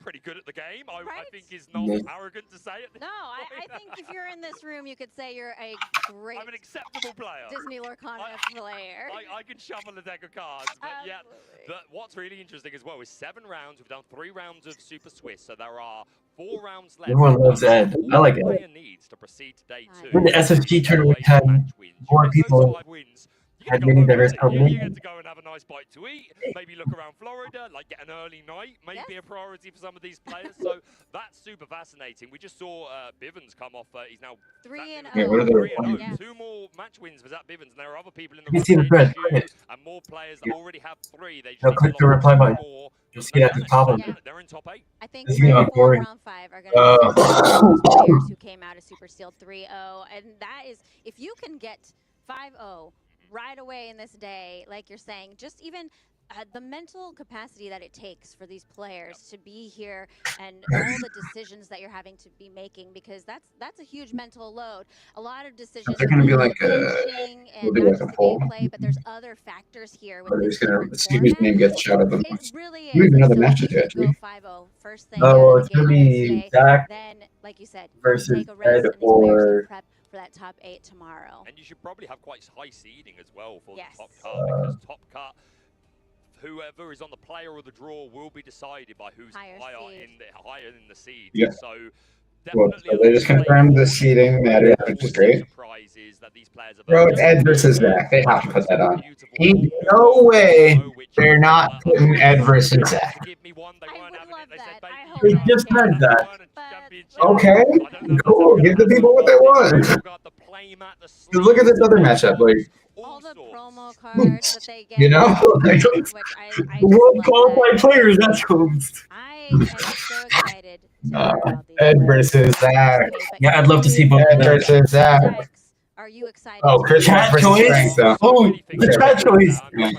pretty good at the game. I think is not Yes. arrogant to say it. No, I think if you're in this room, you could say you're a great I'm an acceptable player. Disney Lorcana player. I can shuffle a deck of cards, but yeah. But what's really interesting as well is 7 rounds. We've done 3 rounds of Super Swiss, so there are 4 rounds left. Everyone loves Ed. I like All it. player needs to proceed to day 2. When the SSG tournament had more people, had many diverse You company. get to go and have a nice bite to eat, maybe look around Florida, like get an early night, maybe a priority for some of these players. So that's super fascinating. We just saw Bivens come off. He's now 3-0. Yeah, what are the 3-0. Yes. 2 more match wins for Zach Bivens, and there are other people in the You can see the thread. and more players that already have 3. They just Now need to click the lock reply in button. more. You'll see it at the top of it. They're in top 8. I think This is not round 4 boring. and round 5 are going to be those players who came out of Super Steel 3-0. And that is, if you can get 5-0 right away in this day, like you're saying, just even the mental capacity that it takes for these players to be here and all the decisions that you're having to be making, because that's a huge mental load. A lot of decisions They're gonna be like pitching we'll and do not like just a the poll. gameplay, but there's other factors here with Or they're this just gonna different see whose format. name gets shouted the It most. really We is. even know the So matches if you actually. go 5-0 first thing Oh, out well, of it's the gonna game be today, Zach then, like you said, versus take a rest Ed and these players or can prep for that top 8 tomorrow. And you should probably have quite high seeding as well for Yes. the top cut, because top cut, whoever is on the player or the draw will be decided by who's higher in the seed. Yeah. So Well, definitely so they just confirmed the seeding matter, which is great. surprises that these players have Bro, it's Ed versus Zach. They have to put that on. Ain't no way they're not putting Ed versus Zach. Give me one, they weren't having it. They said, I "Baby, They just said that. Okay, cool. Give the people what they want. Because look at this other matchup. Like, All the promo cards that they get, you know, like, which I The just world love qualified that. players, that's host. I am so excited to hear about these Ed players. versus Zach. Okay, but Yeah, I'd love to see both. Ed versus Zach. Dex, are you excited? Oh, to Chris see Chat versus choice? Frank, though. Oh, the chat choice. Yeah.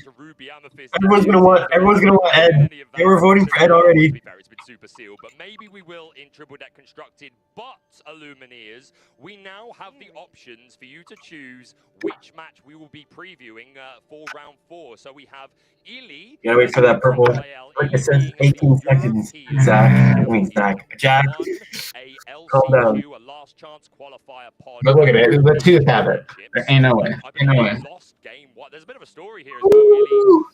Everyone's gonna want Ed. They were voting for Ed already. To be fair, it's been super sealed, but maybe we will in Triple Deck Constructed. But, Illumineers, we now have the options for you to choose which match we will be previewing for round 4. So we have Illy. Gotta wait for that purple. Like it says, 18 seconds. Zach. I mean, Zach. Jack. Calm down. A last chance qualifier pod. But look at it. The two have it. There ain't no way. I Ain't no way. believe lost game. What? There's a bit of a story here as well, Illy.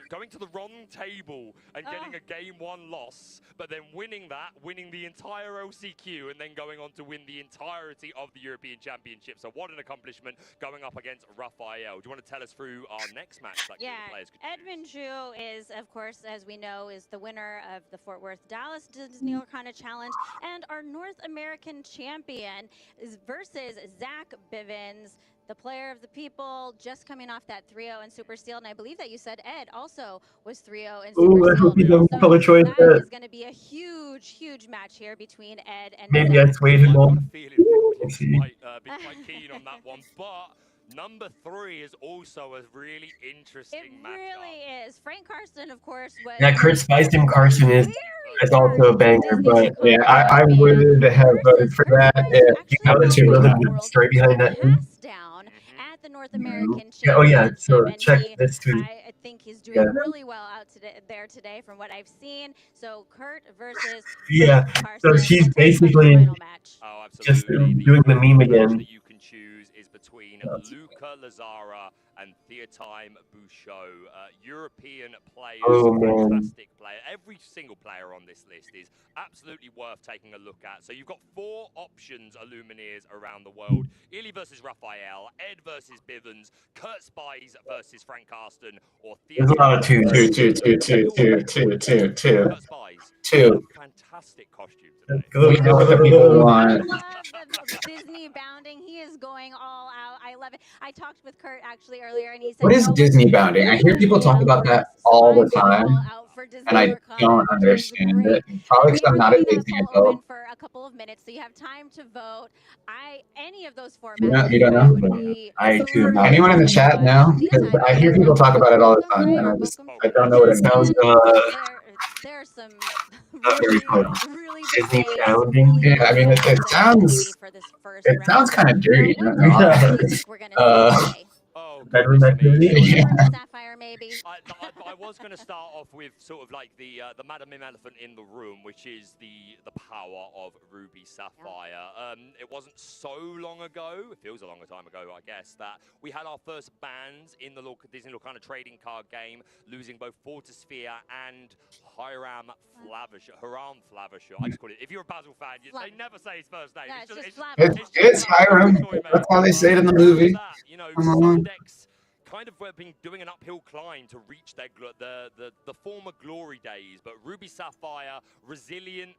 Going to the wrong table and getting a game 1 loss, but then winning the entire OCQ, and then going on to win the entirety of the European Championship. So what an accomplishment going up against Raphael. Do you want to tell us through our next match that the players could Edmund Ju is, of course, as we know, is the winner of the Fort Worth Dallas Disney Lorcana Challenge, and our North American champion is versus Zach Bivens, the player of the people, just coming off that 3-0 in Super Steel. And I believe that you said Ed also was 3-0 in Super Ooh, I Steel. hope he doesn't So color choice that that. is going to be a huge match here between Ed and Maybe I Zach. swayed him I've got a on. feeling Nick would Let's see. be quite keen on that one, but Number 3 is also a really interesting matchup. It really is. Frank Karsten, of course, was Yeah, Kurt Spicem Carson is also a banger, but Yeah, I would have voted for that if you wanted to know the story behind that. pass down at the North American Yeah, oh yeah, Championship, so and check this too. I think he's doing really well out there today from what I've seen. So Kurt versus Yeah, Frank so Karsten. she's Let's talk about the basically final match. Oh, just absolutely. doing the meme match again. that you can choose is between Luca Lazara and Theotime Bouchot. European players, fantastic player. Every single player on this list is absolutely worth taking a look at. So you've got 4 options, Illumineers, around the world. Illy versus Raphael, Ed versus Bivens, Kurt Spies versus Frank Karsten, or There's a lot of twos. Two. Kurt Spies. Two. Fantastic costume We know what the people want. I love the Disney bounding. He is going all out. I love it. I talked with Kurt actually earlier, and he said, What is Disney bounding? I hear people talk about that all the time, and I don't understand it. Probably because I'm not a Disney adult. for a couple of minutes, so you have time to vote. Any of those formats. You don't know? I too. Anyone in the chat know? Because I hear people talk about it all the time, and I don't know what it sounds. There's some Not very fun. really Disney sounding. Yeah, I mean, it sounds kind of dirty. We're gonna say. Bedroom activity. Yeah. Sapphire, maybe. I was going to start off with sort of like the Madam Mim elephant in the room, which is the power of Ruby Sapphire. It wasn't so long ago, it feels a longer time ago, I guess, that we had our first bans in the Disney Lorcana trading card game, losing both Fortisphere and Hiram Flavisher. I just call it. If you're a Basil fan, they never say his first name. No, It's Hiram. That's how they say it in the movie. You know, some decks kind of been doing an uphill climb to reach the former glory days, but Ruby Sapphire, resilient,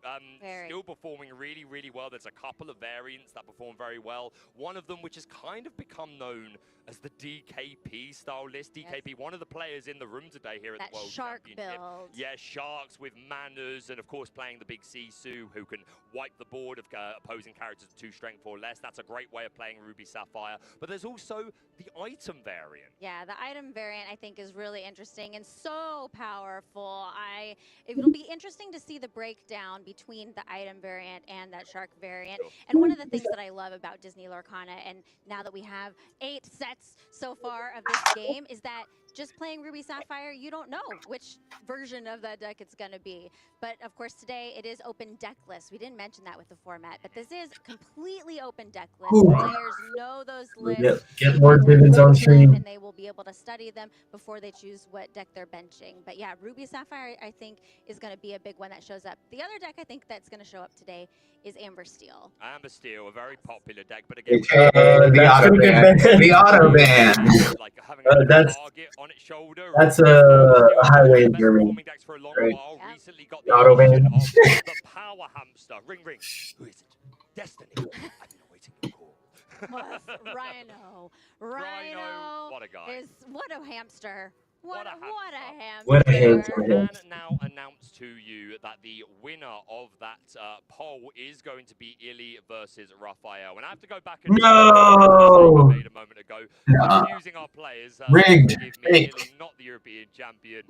still performing really, really well. There's a couple of variants that perform very well. One of them, which has kind of become known as the DKP style list. DKP, one of the players in the room today here at the World Championship. Build. Yeah, Sharks with manners, and of course playing the big Sisu, who can wipe the board of opposing characters at 2 strength or less. That's a great way of playing Ruby Sapphire. But there's also the item variant. Yeah, the item variant I think is really interesting and so powerful. It'll be interesting to see the breakdown between the item variant and that shark variant. And one of the things that I love about Disney Lorcana, and now that we have 8 sets so far of this game, is that just playing Ruby Sapphire, you don't know which version of that deck it's going to be. But of course, today it is open deck list. We didn't mention that with the format, but this is completely open deck list. Players know those lists. Get more Bivens on stream. And they will be able to study them before they choose what deck they're benching. But yeah, Ruby Sapphire, I think, is going to be a big one that shows up. The other deck I think that's going to show up today is Amber Steel. Amber Steel, a very popular deck, but again, the auto ban. The auto ban. Like having a target on its shoulder. That's a highway in Germany. For a long Right. while. Recently got The auto ban. the power hamster. Ring. Who is it? Destiny. I've been awaiting your call. Rhino. What a guy. What a hamster. What a hamster. What a hamster. Can now announce to you that the winner of that poll is going to be Illy versus Raphael. And I have to go back and No! made a moment ago, confusing our players. Rigged. Illy, not the European champion.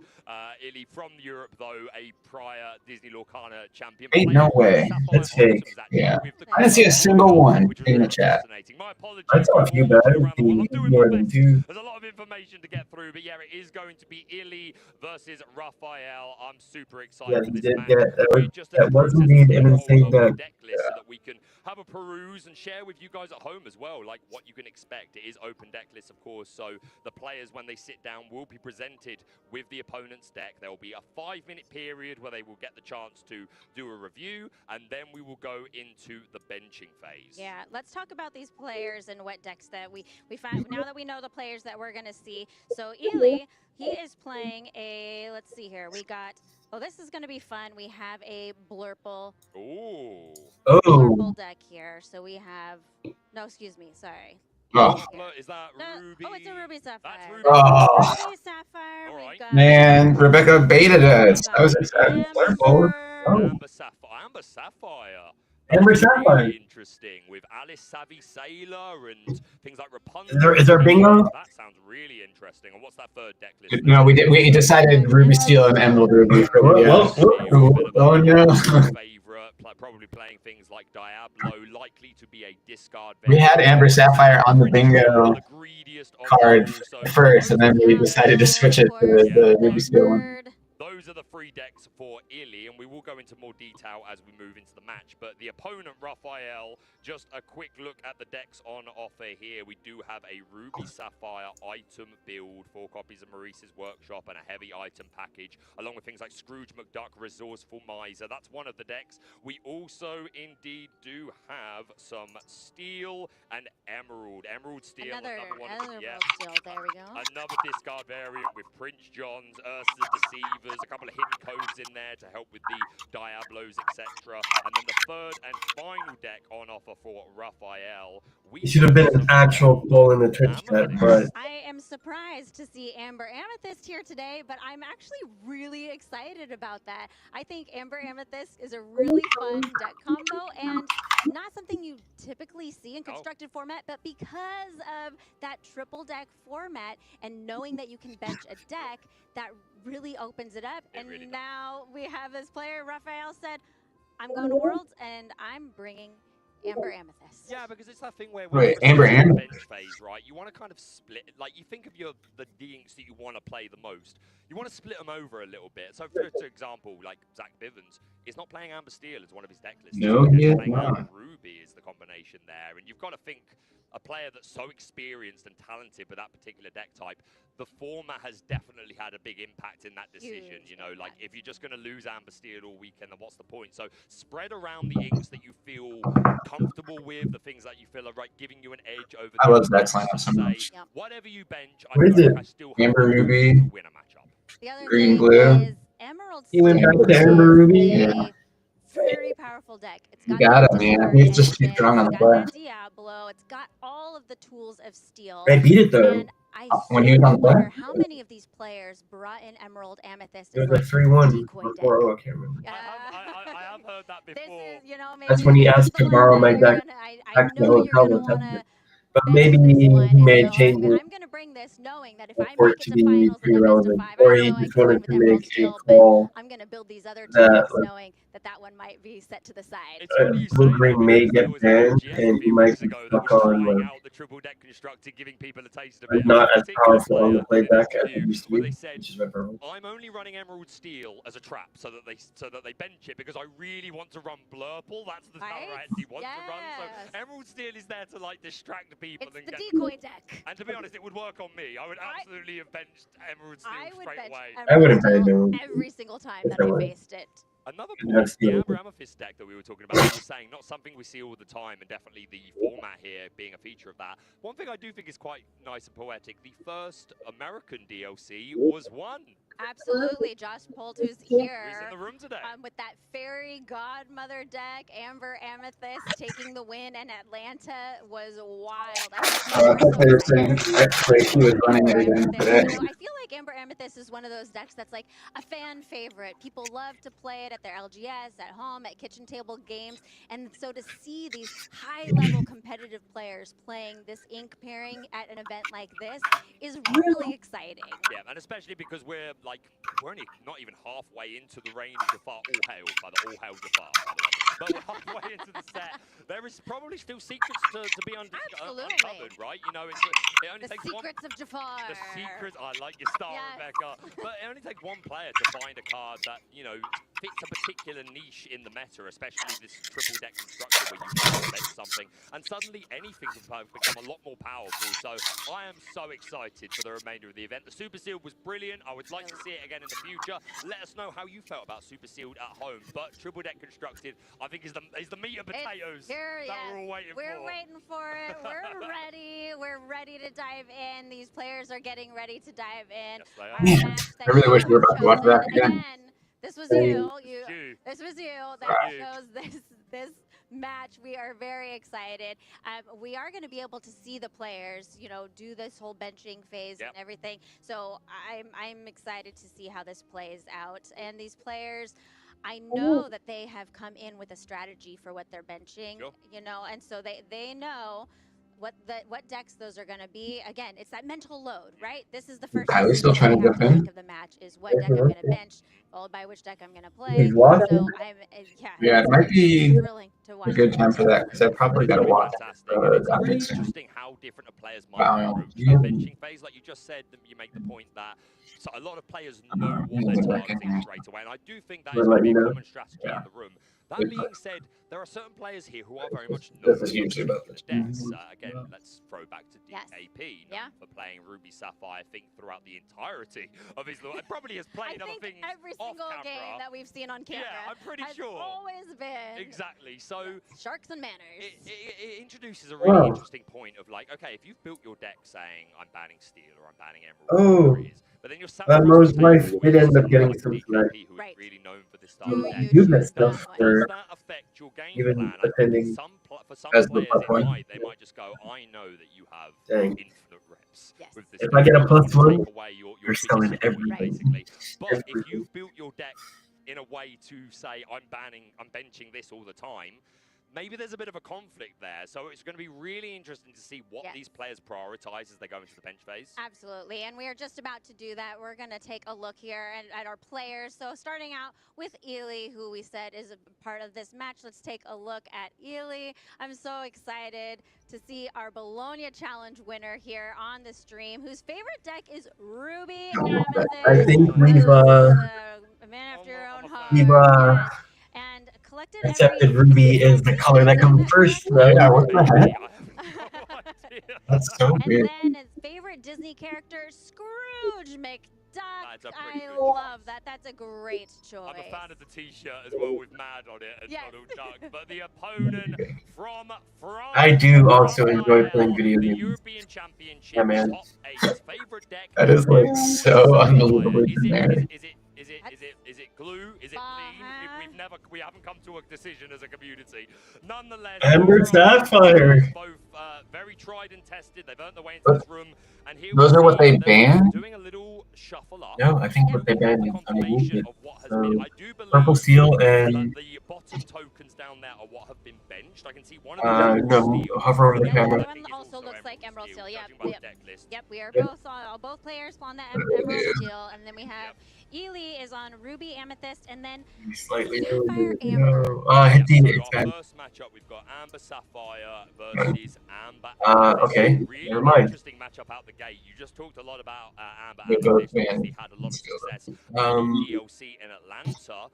Illy from Europe, though, a prior Disney Lorcana champion. Ain't no way. That's fake. Yeah. I didn't see a single one in the chat. My apologies. I saw a few bad. More than 2. There's a lot of information to get through, but yeah, it is going to be Illy versus Raphael. I'm super excited. Yeah, for he this did match. get That was indeed an insane deck. Deck list so that we can have a peruse and share with you guys at home as well, like what you can expect. It is open deck list, of course, so the players, when they sit down, will be presented with the opponent's deck. There will be a 5-minute period where they will get the chance to do a review, and then we will go into the benching phase. Yeah, let's talk about these players and what decks that we find now that we know the players that we're going to see. So Illy, he is playing a, let's see here, we got, oh, this is going to be fun. We have a Blurple. Blurple deck here. So we have, no, excuse me, sorry. Oh. Is that Ruby? Oh, it's a Ruby Sapphire. That's Ruby. Oh. Ruby Sapphire. All right. Man, Rebecca baited us. I was excited. Amber Sapphire. Amber Sapphire. Really interesting with Alice Savvy Sailor and things like Rapunzel. Is there bingo? That sounds really interesting. And what's that third deck list? No, we decided Ruby Steel and Emerald Ruby. Oh no. Favorite, probably playing things like Diablo, likely to be a discard. We had Amber Sapphire on the bingo card first, and then we decided to switch it to the Ruby Steel one. Those are the 3 decks for Illy, and we will go into more detail as we move into the match. But the opponent, Raphael, just a quick look at the decks on offer here. We do have a Ruby Sapphire item build, 4 copies of Maurice's Workshop, and a heavy item package, along with things like Scrooge McDuck, Resourceful Miser. That's one of the decks. We also indeed do have some Steel and Emerald. Emerald Steel, another one. Emerald Steel, there we go. Another discard variant with Prince John's, Ursa Deceivers, a couple of hidden codes in there to help with the Diablos, etc. And then the third and final deck on offer for Raphael. It should have been an actual poll in the Twitch chat, but I am surprised to see Amber Amethyst here today, but I'm actually really excited about that. I think Amber Amethyst is a really fun deck combo and not something you typically see in constructed format, but because of that triple deck format and knowing that you can bench a deck, that really opens it up. And really now we have this player, Raphael said, I'm going to Worlds and I'm bringing Amber Amethyst. Yeah, because it's that thing where wait, Amber Amethyst bench phase, right? You want to kind of split, like you think of the inks that you want to play the most. You want to split them over a little bit. So, for example, like Zach Bivens is not playing Amber Steel as one of his deck lists. No, he is playing not. Amber Ruby is the combination there, and you've got to think a player that's so experienced and talented with that particular deck type. The format has definitely had a big impact in that decision. You know, like if you're just going to lose Amber Steel all weekend, then what's the point? So spread around the inks that you feel comfortable with, the things that you feel are right, giving you an edge over. I love that lineup so much. Whatever you bench, What is it? Amber Ruby, win a matchup. The other Green thing Glue. is Emerald he went Steel back to Amber Ruby. Yeah. very powerful deck. It's You got got him, man. He's just too strong on the it's got play. that Diablo. It's got all of the tools of Steel. I beat it though. And I When he was on the play? wonder how many of these players brought in Emerald Amethyst. It was like 3-1 or 4-0, I can't remember. I have heard that before. This is, you know, maybe That's when he asked to borrow my deck back to the hotel to test it. But maybe he may change it. I'm going to bring this knowing that if I for make it it to to be finals in the best of irrelevant, 5, or I he know I just can win wanted with to Emerald make a Steel, call but I'm going to build these other two that, decks like, knowing that that one might be set to the side. Blue Green may get banned, and he might be stuck on like the triple deck constructed, giving people a taste of it. not as powerful on the playback as it used to be, They said, which is my purpose. I'm only running Emerald Steel as a trap so that they bench it because I really want to run Blurple. That's the power I actually want to run. So Emerald Steel is there to like distract the people. It's and the get decoy deck. And to be honest, it would work on me. I would absolutely have benched Emerald Steel straight away. I would have benched Emerald every single time that I faced it. Another Yeah, point, the Steel. Amber Amethyst deck that we were talking about, we were saying not something we see all the time, and definitely the format here being a feature of that. One thing I do think is quite nice and poetic, the first American DLC was won. Absolutely, Josh Polt, who's here. He's in the room today. With that fairy godmother deck, Amber Amethyst taking the win, and Atlanta was wild. I thought they were saying he was running it again today. You know, I feel like Amber Amethyst is one of those decks that's like a fan favorite. People love to play it at their LGS, at home, at kitchen table games. And so to see these high-level competitive players playing this ink pairing at an event like this is really exciting. Yeah, and especially because we're only not even halfway into the reign of Jafar. All hail, by the all hail Jafar, by the way. But we're halfway into the set. There is probably still secrets to be uncovered, right? You know, it only takes one. The secrets of Jafar. The secrets. I like your style, Rebecca. But it only takes one player to find a card that, you know, fits a particular niche in the meta, especially this triple deck construction where you can bet something, and suddenly anything can become a lot more powerful. So I am so excited for the remainder of the event. The Super Sealed was brilliant. I would like to see it again in the future. Let us know how you felt about Super Sealed at home. But triple deck constructed, I think, is the meat and potatoes that we're all waiting for. We're waiting for it. We're ready. We're ready to dive in. These players are getting ready to dive in. Yes, I really wish we were about to watch that again. This was you. This was you that chose this match. We are very excited. We are going to be able to see the players, you know, do this whole benching phase and everything. So I'm excited to see how this plays out. And these players, I know that they have come in with a strategy for what they're benching, Sure. you know, and so they know what decks those are going to be. Again, it's that mental load, right? This is the first Kylie's still decision trying that to we jump have to in. make of the match is what deck I'm going to bench, followed by which deck I'm going to play. He's watching. So I'm Yeah, it might be thrilling to watch. a good time for that because I probably got to watch Fantastic. And it's that really soon. interesting how different a players might Wow. approach that benching phase. Like you just said, you make the point that so a lot of players know what they're targeting straight away, and I do think that is going to be a common strategy in the room. That being said, there are certain players here who are very much known for picking the decks. Again, let's throw back to DKP, known for playing Ruby Sapphire, I think, throughout the entirety of his life. Probably has played other things every single game that we've seen on camera. Yeah, I'm pretty sure. Always been. Exactly. So sharks and manners. It introduces a really interesting point of like, okay, if you've built your deck saying I'm banning Steel or I'm banning Emerald, whatever it is, but then you're Rose wife did end up getting some flack. who is really known for this style of deck. You get stuff Does for that affect your game even plan? attending For some as the players, top one. they might just go, I know that you have Dang. infinite reps with this. If I get a plus take one, away your you're selling everything. basically. But if you've built your deck in a way to say, I'm benching this all the time, maybe there's a bit of a conflict there. So it's going to be really interesting to see what these players prioritize as they go into the bench phase. Absolutely, and we are just about to do that. We're going to take a look here at our players. So starting out with Ely, who we said is a part of this match. Let's take a look at Ely. I'm so excited to see our Bologna Challenge winner here on the stream, whose favorite deck is Ruby Amethyst. I think we've a man after your own heart. And collected accepted Ruby is the color that comes first, right? Yeah, what the heck? That's so weird. And then his favorite Disney character, Scrooge McDuck. I love that. That's a great choice. I'm a fan of the t-shirt as well with Mad on it and Donald Duck. But the opponent from France. I do also enjoy playing video games. European Championship, Yeah, man. top 8, favorite deck. That is like so unbelievably generic. Is it glue? Is it clean? We haven't come to a decision as a community. Nonetheless, Amber Sapphire. both very tried and tested. They've earned their way into this room, and here Those we are what see they them banned? doing a little shuffle up. No, I think what they banned is Confirmation unmoved. of what has So, been. I do believe Purple Seal that and the bottom tokens down there are what have been benched. I can see one of them. no, hover over the The camera. other one also looks like Emerald Steel. Yep, we are both players on the Emerald Steel, and then we have Ely is on Ruby Amethyst, and then Slightly Sapphire no. Amber. Hit the Our expand. first matchup, we've got Amber Sapphire versus Amber Amethyst. Okay, Really never mind. interesting matchup out the gate. You just talked a lot about Amber They both Amethyst. Obviously banned. had a lot of success in Um, DLC in Atlanta.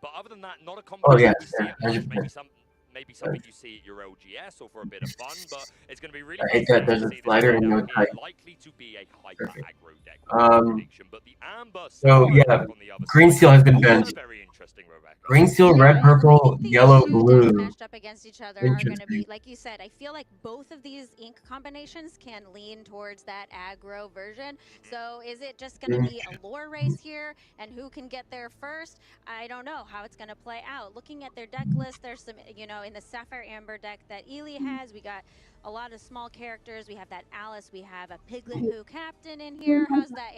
But other than that, not a Oh, combination yes, you see yeah, at much. Maybe something you see at your LGS or for a bit of fun, but it's going to be really I hate that there's fascinating to a see this slider play and no out here. type. Likely to be a hyper Perfect. aggro deck with my prediction, but the Amber So Sapphire yeah, deck on the other Green side, Steel has been also benched. very interesting, Rebecca. Green Steel, Yeah, red, I purple, think these yellow, two decks blue. matched up against each other are going to be, Interesting. like you said, I feel like both of these ink combinations can lean towards that aggro version. So is it just going to be a lore race here, and who can get there first? I don't know how it's going to play out. Looking at their deck list, there's some, you know, in the Sapphire Amber deck that Ely has, we got a lot of small characters. We have that Alice, we have a Piglet Who Captain in here. How's that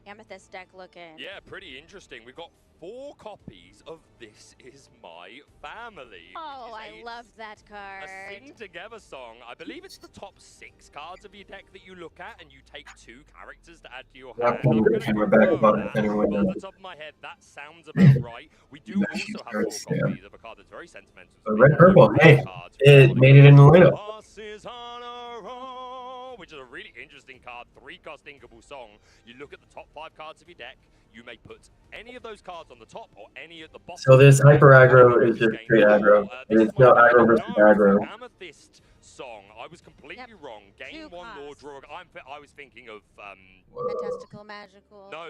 Amethyst deck looking? Yeah, pretty interesting. We've got 4 copies of This Is My Family. Oh, I love that card. A Sing Together song. I believe it's the top 6 cards of your deck that you look at, and you take 2 characters to add to your Yeah, hand. pull I'm the gonna camera back confirm about it, that, anyone but off knows. the top of my head, that sounds about right. We do That also have 4 hurts, yeah. copies of a card that's very sentimental. to But me. red, purple, hey, Cards it from made it in the lineup. Buses on a roll, which is a really interesting card, 3-cost inkable song. You look at the top 5 cards of your deck, you may put any of those cards on the top or any at the bottom. So this hyper aggro is just straight aggro. And it's no aggro versus aggro. Amethyst song. I was completely wrong. Game 1 lore draw. I was thinking of Fantastical, magical. no.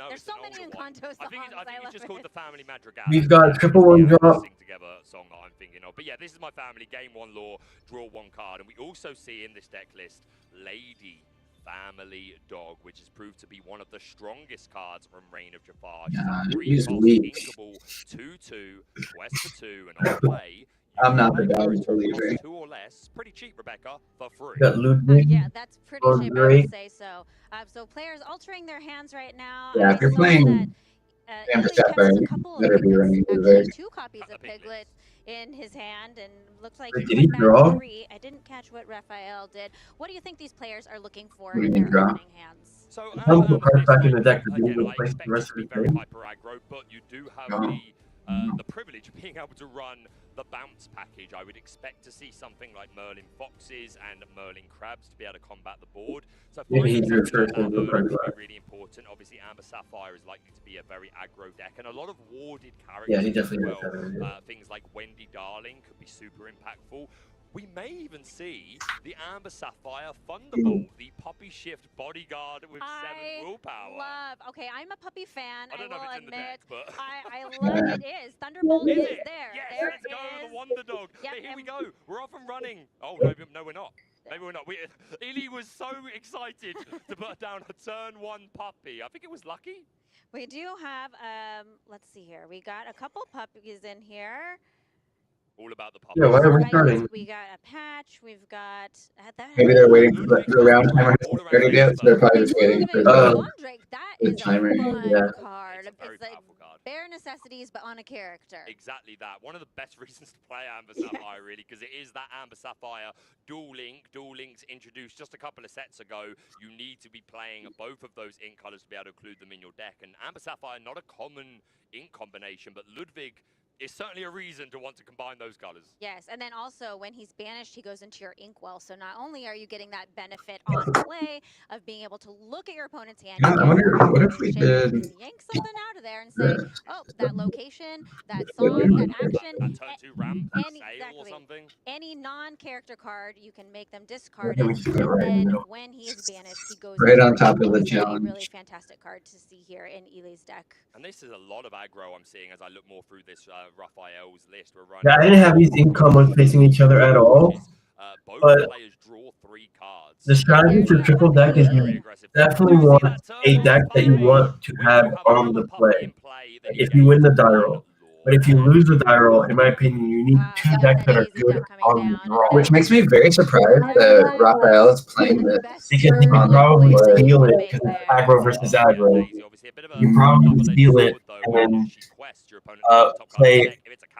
There's it's so an many older one. Encanto songs. I think it's just called the Family Madrigal. We've got That's triple the one drop. Sing Together song that I'm thinking of. But yeah, this is my family. Game 1 lore. Draw 1 card, and we also see in this deck list Lady Family Dog, which has proved to be one of the strongest cards from Reign of Jafar. He's weak. Inkable 2/2, quest for 2, and on play. I'm not the play dog cards from believer. cost 2 or less. Pretty cheap, Rebecca, for free. We got Ludwig. Yeah, that's pretty Oh, cheap, I great. would say so. So players altering their hands right now. Yeah, I if you're saw playing that I'm Ely just kept a couple of piglets, actually 2 copies of piglets in his hand, and looks like Wait, he did he put back draw? 3. I didn't catch what Raphael did. What do you think these players are looking for What do in you their draw? opening hands? So Some out of cards this back in one, the deck for being again, able I to play the expect it rest to of be the very game. hyper aggro, but you do have No. the privilege of being able to run the bounce package. I would expect to see something like Merlin Foxes and Merlin Crabs to be able to combat the board. So Yeah, he finding drew something like first that and blue early card will be back. really important. Obviously, Amber Sapphire is likely to be a very aggro deck, and a lot of warded characters Yeah, he as definitely well. does that, yeah. Things like Wendy Darling could be super impactful. We may even see the Amber Sapphire Thunderbolt, the Puppy Shift bodyguard with 7 willpower. Okay, I'm a puppy fan. I don't know if it's in the deck, but I love it. Is Thunderbolt is is it? there? Yes, There let's go, is. the Wonder Dog. Yep, Hey, here we and- go. We're off and running. Oh, no, we're not. Maybe we're not. Ely was so excited to put down a turn 1 puppy. I think it was lucky. We do have, let's see here. We got a couple puppies in here. All about the puppies. Yeah, why are we starting? We got a patch. We've got Maybe they're waiting for the round timer to start yet, so they're probably just waiting for Drake. That the is a timer. fun Yeah. card. It's a very like powerful card. bare necessities, but on a character. Exactly that. One of the best reasons to play Amber Sapphire, really, because it is that Amber Sapphire dual link. Dual links introduced just a couple of sets ago. You need to be playing both of those ink colors to be able to include them in your deck. And Amber Sapphire, not a common ink combination, but Ludwig is certainly a reason to want to combine those colors. Yes, and then also when he's banished, he goes into your inkwell. So not only are you getting that benefit on play of being able to look at your opponent's hand, I wonder, what if we did yank something out of there and say, oh, that location, that song, that action, That turn 2 ramp, sail or something. any non-character card, you can make them discard Yeah, we it. just put it And right in the then middle. when he is banished, he goes right into on your top of inkwell. the So a challenge? really fantastic card to see here in Ely's deck. And this is a lot of aggro I'm seeing as I look more through this Raphael's list. We're running. Yeah, I didn't have these ink combos facing each other at all. Both But players draw 3 cards. the strategy for triple deck is you definitely want a deck that you want to have on the play. If you win the die roll. But if you lose the die roll, in my opinion, you need 2 decks that are good on the draw. Which makes me very surprised that Raphael is playing this. Because you can probably steal it because it's aggro versus aggro. You can probably steal it and then play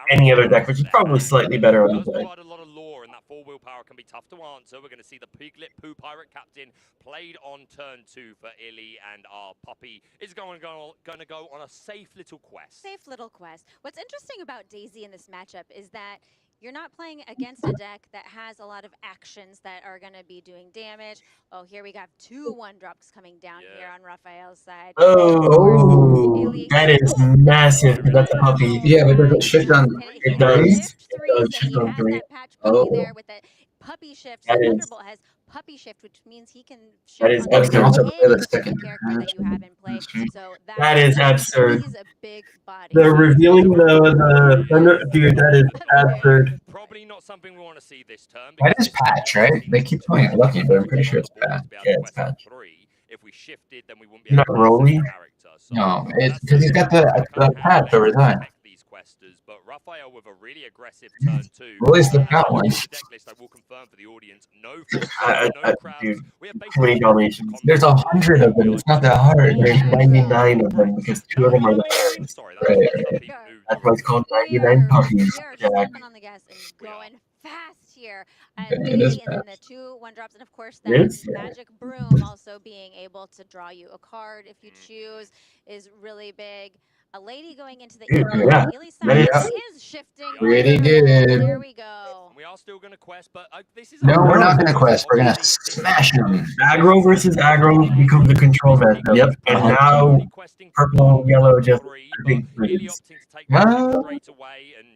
any other deck, which is probably slightly better on the play. Provide a lot of lore, and that 4 willpower can be tough to answer. We're going to see the Piglet Poo Pirate Captain played on turn 2 for Illy, and our puppy is going to go on a safe little quest. Safe little quest. What's interesting about Daisy in this matchup is that you're not playing against a deck that has a lot of actions that are going to be doing damage. Oh, here we got 2 1-drops coming down here on Raphael's side. Oh, that is massive. That's a puppy. Yeah, but does it shift on It does. Shift 3, It does so shift he on has 3. that patch puppy there with that puppy shift. So That is- Thunderbolt has puppy shift, which means he can That shift is on You can also play the any second character that you have in play. So That is absurd. He's a big body. The revealing the Thunder, dude, that is absurd. Probably not something we want to see this turn. That is patch, right? They keep calling it lucky, but I'm pretty sure it's patch. Yeah, it's patch. If we shifted, then we wouldn't be Not able to play Rolly? second character. So No, it's because he's got the patch over time. these questers, but Raphael with a really aggressive turn 2. Rolly's the cat one. The deck list I will confirm for the audience. No Foxes, no crabs. Dude, We have too many dominations. There's 100 of them. It's not that hard. There's 99 of them because 2 of them are the fairies. Sorry, Right. That's why it's called 99 puppies. We are Jack. stepping on the gas and going fast here. It is And then the 2 1-drops, and of course It that is? magic broom also being able to draw you a card if you choose is really big. A lady going into the Yeah, Ely that side is- is shifting. Pretty There good. we go. We are still going to quest, but this is No, we're not gonna quest. We're gonna smash them. Aggro versus aggro becomes the control matchup. Yep. And now purple, yellow just big threes.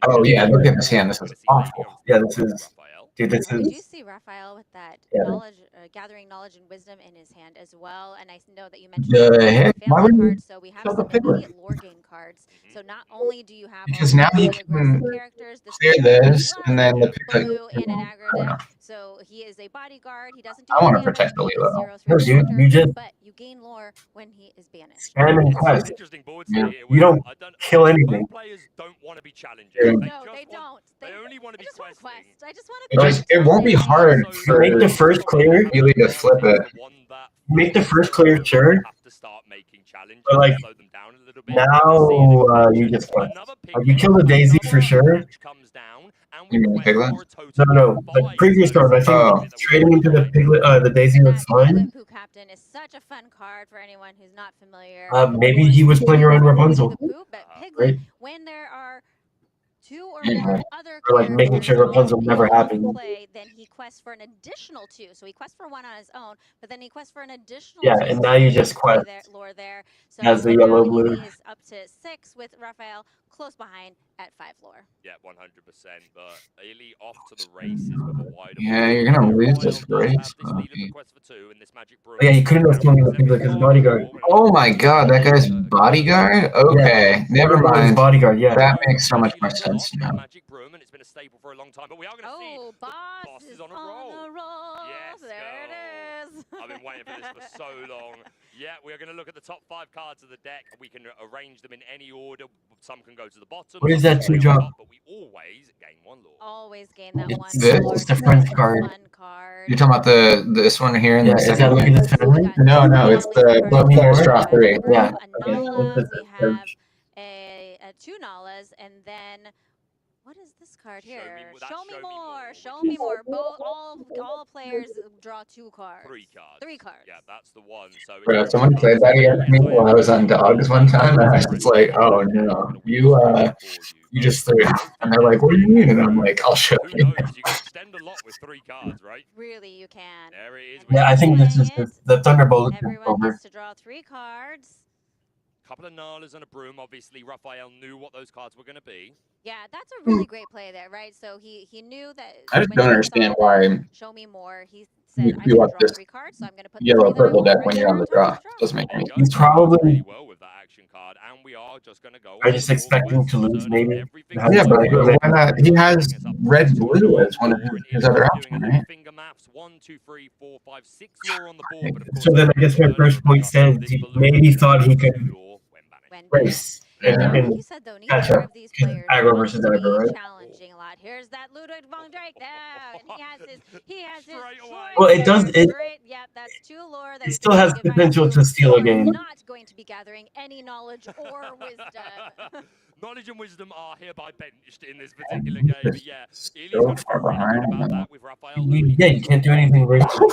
Oh yeah, look at this hand. This is awful. Yeah, this is, dude, this We do is, see Raphael with that Yeah. knowledge, gathering knowledge and wisdom in his hand as well. And I know that you mentioned The the heck? Why family would you cards, so we have kill some the piglet? immediate lore gain cards. So not only do you have Because all now these you really can aggressive characters, clear this, and then the piglet. blue in an aggro I don't know. deck. So he is a bodyguard. He doesn't do I any want to damage. protect the He's a Lilo. 0/3 No, dude, character, you just but you gain lore when he is banished. spam and quest. Interesting boards Yeah. here. You don't I don't- kill anything. Most players don't want to be challenging. Yeah. No, just they want- don't. They only want to be I just want to questing. quest. I just want to Like, it won't be hard You for make the first clear, Ely to flip it. make the first clear turn, Have to start making challenges, but like, slow them down a little little bit. Now you just quest. Like you kill the daisy for sure. You mean piglet? No. The previous card, I think trading into the piglet, the daisy was fine. Pooh Captain is such a fun card for anyone who's not familiar. Maybe he was playing around Rapunzel. But Piglet, Right? when there are 2 or Yeah. more other Or like making characters sure Rapunzel in never happened. play, then he quests for an additional 2. So he quests for 1 on his own, but then he quests for an additional 2. Yeah, and now you just quest lore there. So as the now yellow blue. Ely is up to 6 with Raphael, close behind at 5 lore. Yeah, 100%. But Ely off to the races with a wider. Yeah, you're gonna lose this race. Yeah, he couldn't have killed the piglet because bodyguard. Oh my god, that guy's bodyguard? Okay, Yeah. never mind. Bodyguard, yeah. That makes so much more sense now. Magic Broom, and it's been a staple for a long time. But we are going to see Boss is on a roll. Yes, there it is. I've been waiting for this for so long. Yeah, we are going to look at the top 5 cards of the deck. We can arrange them in any order. Some can go to the bottom. What is that 2-drop? But we always gain 1 lore. Always gain that one. It's the French card. You're talking about this one here in Yeah, the is that second look at this family? No, it's the Players Draw 3. Yeah. We have a 2 Nalas, and then what is this card here? Show me more. Show me more. All players draw 2 cards. 3 cards. 3 cards. Yeah, that's the one. So Bro, someone played that against me while I was on dogs one time, and I was just like, oh no, you just threw it. And they're like, what do you mean? And I'm like, I'll show you. You can extend a lot with 3 cards, right? Really, you can. There it is. Yeah, I think this is the Thunderbolt. Everyone gets to draw 3 cards. Couple of Nalas and a Broom. Obviously, Raphael knew what those cards were going to be. Yeah, that's a really great play there, right? So he knew that. I just don't understand why Show me more. He said, you I'm queue going up to draw this 3 cards, so I'm going to put yellow 3 that I purple want deck right when there you're on the top of draw. his Doesn't make any sense. He's probably. Well with that action card, and we are just going to go. I just expecting to lose, maybe. Yeah, but why not? He has red blue as one of his other options, right? Finger maps 1, 2, 3, 4, 5, 6 lore on the board. But of course, So then I guess my first point says he maybe thought he could race and he said though, neither catch of up. these players Aggro wants versus to be aggro, right? challenging a lot. Here's that Ludwig von Drake there, and he has his choice. Well, it does. Yep, that's 2 lore. It still has potential to steal a game. Not going to be gathering any knowledge or wisdom. Knowledge and wisdom are hereby benched in this particular game. But yeah, So far behind. about that with Raphael. Yeah, you can't do anything right. Knowing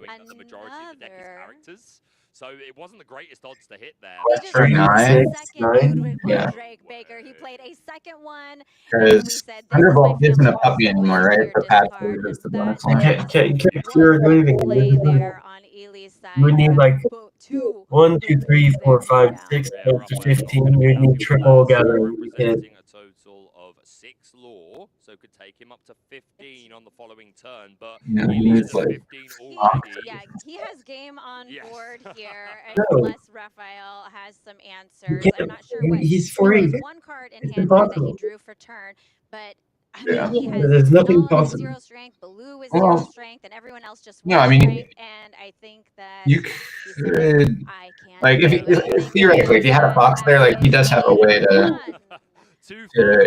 that the majority of the deck is characters. So it wasn't the greatest odds to hit there. That's for 9. Yeah. Drake Baker, he played a second one. Because Thunderbolt isn't a puppy anymore, right? For path is the bonus You line. can't clear or do anything. Play there on Ely's side. You would need like 2, 1, 2, 3, 4, 5, 6, up to 15. You'd need triple gathering. You can't. Representing a total of 6 lore, so could take him up to 15 on the following turn. But Yeah, Ely's it's at like 15 already. Yeah, he has game on Yes. board here, No. unless Raphael has some answers. can't- I'm not sure what. he's there was free. 1 card in It's hand here that he impossible. drew for turn, but I Yeah. mean, he has There's nothing Null is possible. 0 strength, Baloo is Well, 0 strength, and everyone else just no, 1 I mean, strength, and I think that You he said, could, I can't like, do if anything theoretically, if you had a box there, like, he does have a way to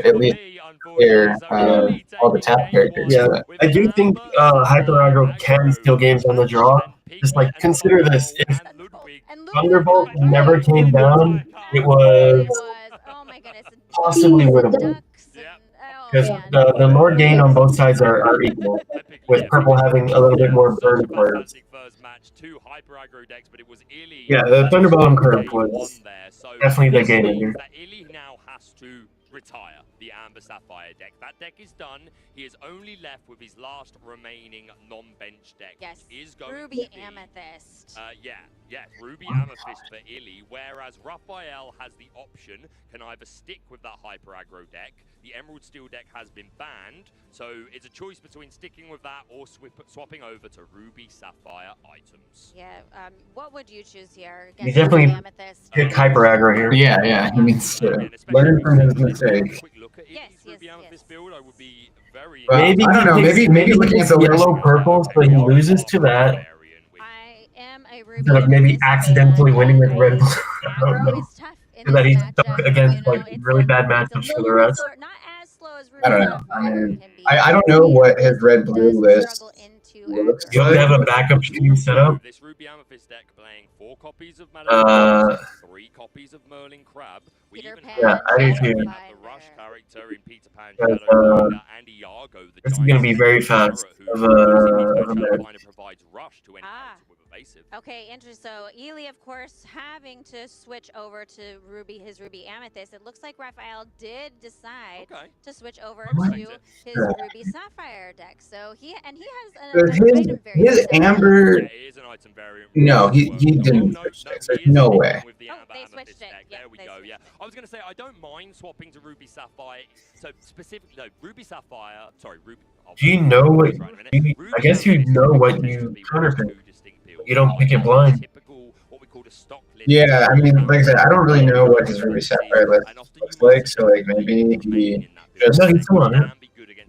at least clear all the tap characters. Yeah, But I do think Hyper Aggro can steal games on the draw. Just like consider this: if Thunderbolt never came down, it was oh my goodness, possibly winnable. ducks and, oh, Because man. the lore gain on both sides are equal, with purple having a little bit more burn cards. Yeah, the Thunderbolt on curve was definitely the game ender. Illy now has to retire the Amber Sapphire deck. That deck is done. He is only left with his last remaining non-bench deck, Yes, which is going Ruby to be, Amethyst. yeah, Ruby Amethyst for Illy, whereas Raphael has the option, can either stick with that Hyper Aggro deck. The Emerald Steel deck has been banned, so it's a choice between sticking with that or swapping over to Ruby Sapphire items. Yeah, what would you choose here? You against definitely Ruby Amethyst? pick Hyper Aggro here. yeah, he needs to learn from his mistake. Yes, Ruby Amethyst build, I would be very Well, Maybe I don't know, he maybe looking at the list. yellow purple, so he loses to that. I am a Ruby Instead of maybe Amethyst accidentally fan. winning with red blue. I don't Aggro know. is tough in So that this he's stuck matchup, against you know, like it's really a- bad it's a matchups for the little rest. slower, not as slow as Ruby I don't know. Sapphire I mean, can be. I don't know what his red blue Does list struggle into You have to have a backup stream set up. This Ruby Amethyst deck playing 4 copies of 3 copies of Merlin Crab. We even yeah, I do too. have the Rush character in Peter Pan, Shadowfinder, and Iago, the this is going to be very fast of a match. provides Rush to any character with evasive. Okay, interesting. So Ely, of course, having to switch over to his Ruby Amethyst. It looks like Raphael did decide to switch over to his Ruby Sapphire deck. So he has an item variant. His Amber. Yeah, it is an item variant. No, he didn't switch decks. There's no way. They switched it. There we go. Yeah, I was going to say I don't mind swapping to Ruby Sapphire. So specifically, no, Ruby Sapphire. Sorry, Ruby. Do you know what? I guess you know what you counterpick. You don't pick it blind. Yeah, I mean, like I said, I don't really know what his Ruby Sapphire list looks like, so like maybe he just.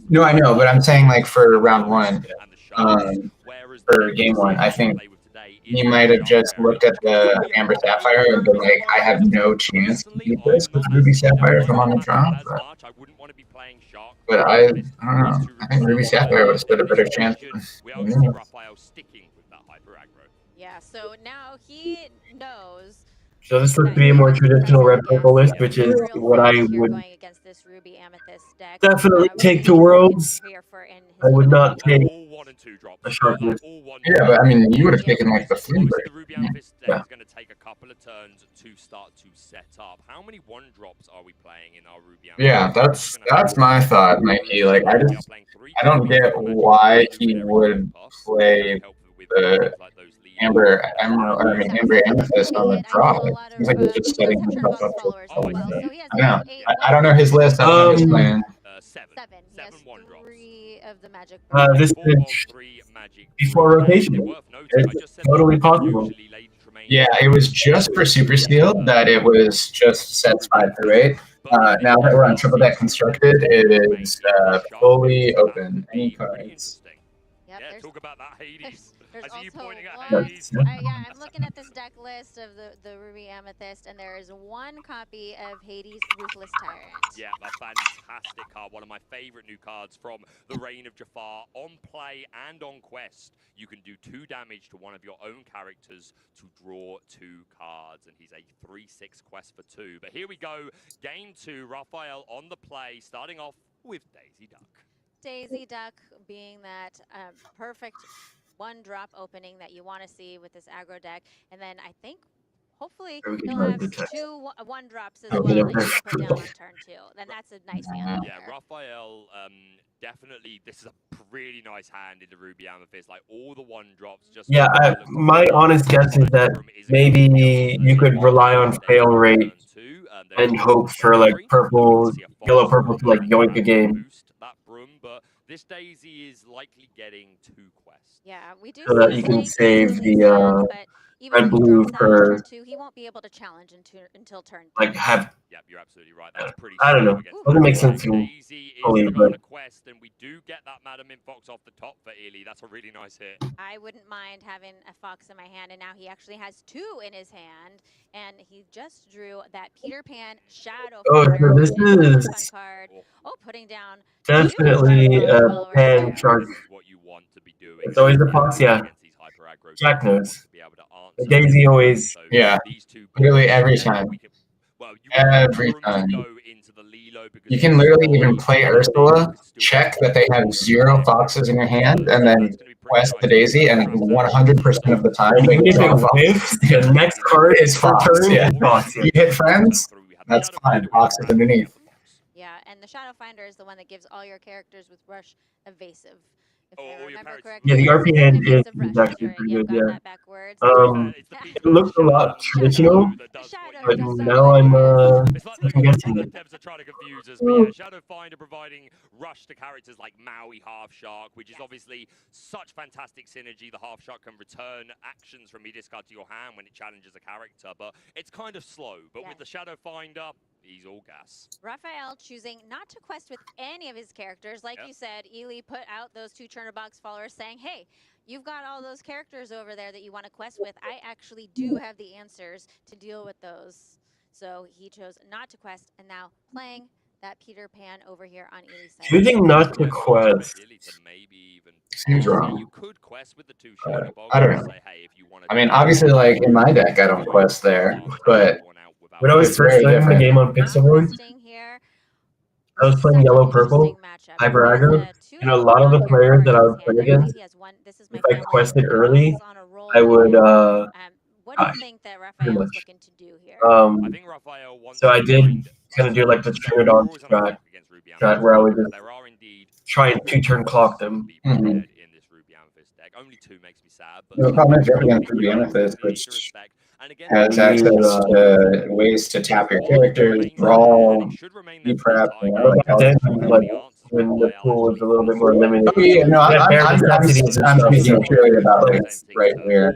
No, I know, but I'm saying like for round 1, for game 1, I think he might have just looked at the Amber Sapphire and been like, I have no chance to beat this with Ruby Sapphire if I'm on the draw. But I don't know. I think Ruby Sapphire would have stood a better chance. Yeah, so now he knows. So this looks to be a more traditional red purple list, which is what I would definitely take to Worlds. I would not take a sharpness. Yeah, but I mean, you would have taken like the Flimber. Yeah. Is going to take a couple of turns to start to set up. How many 1-drops are we playing in our Ruby Amethyst? Yeah, that's my thought, Mikey. Like I don't get why he would play the Amber Amethyst on the draw. It seems like he's just setting himself up for I know. I don't know his list. I don't know his plan. 7 1-drops. 3 of the magic. This is before rotation. It's totally possible. Yeah, it was just for Super Steel that it was just sets 5 through 8. Now that we're on Triple Deck Constructed, it is fully open. Any cards. Yeah, talk about that Hades. There's I see you also pointing at one, Hades. yeah, I'm looking at this deck list of the Ruby Amethyst, and there is 1 copy of Hades' Ruthless Tyrant. Yeah, a fantastic card. One of my favorite new cards from the Reign of Jafar. On play and on quest, you can do 2 damage to one of your own characters to draw 2 cards. And he's a 3/6 quest for 2. But here we go. Game 2, Raphael on the play, starting off with Daisy Duck. Daisy Duck being that perfect 1-drop opening that you want to see with this aggro deck. And then I think hopefully he'll have 2 1-drops as well that you can put down on turn 2. Then that's a nice hand. Yeah, Raphael, definitely, this is a really nice hand in the Ruby Amethyst. Like all the 1-drops. Just yeah, my honest guess is that maybe you could rely on fail rate and hope for like yellow purple to like yoink a game. That broom, but this Daisy is likely getting 2 quests. Yeah, we do. So that you can save the red blue for. Turn 2, he won't be able to challenge until turn 3. Like have. Yep, you're absolutely right. That's pretty. I don't know. Doesn't make sense to me. But a quest, and we do get that Madam in Fox off the top for Ely. That's a really nice hit. I wouldn't mind having a Fox in my hand, and now he actually has 2 in his hand, and he just drew that Peter Pan Shadow. Oh, so this is card. Oh, putting down definitely a pan charge. What you want to be doing. It's always the Fox, yeah. Jack knows. Daisy always. Yeah, literally every time. Every time. You can literally even play Ursula, check that they have 0 foxes in your hand, and then quest the Daisy, and 100% of the time they draw fox. The next card is fox. Yeah. Fox, yeah. You hit friends, that's fine. Fox is underneath. Yeah, and the Shadow Finder is the one that gives all your characters with Rush evasive. If I remember correctly. Yeah, the RP hand is actually pretty good, yeah. It looks a lot traditional, but now I'm second guessing it. Shadow Finder providing Rush to characters like Maui Half Shark, which is obviously such fantastic synergy. The Half Shark can return actions from your discard to your hand when it challenges a character, but it's kind of slow. But with the Shadow Finder, he's all gas. Raphael choosing not to quest with any of his characters. Like you said, Ely put out those 2 Churnabox followers saying, hey, you've got all those characters over there that you want to quest with. I actually do have the answers to deal with those. So he chose not to quest, and now playing that Peter Pan over here on Ely's side. Choosing not to quest. Maybe even Seems wrong. You could quest with the 2 Shiner Bogs. I don't know. Say, hey, if you want I mean, obviously, like in my deck, I don't quest there, but when I was first playing the game on Pixel Board, I was playing yellow purple, hyper aggro, and a lot of the players that I would play against, if I quested early, I would What do you think that pretty Raphael's much. looking to do here? I think Raphael wants So I to did find kind of do like the so string it we're on always on attack against Ruby strat where I would just There are indeed try and 2-turn clock them. in this Ruby Amethyst deck. Only 2 makes me sad, but the problem is you're up against Ruby Amethyst, which has access to ways to tap your characters, brawl, E-prep, you know, But then, like, when the pool was a little bit more limited, Oh, yeah, no, yeah, bare necessities and I'm stuff. speaking purely about like right here.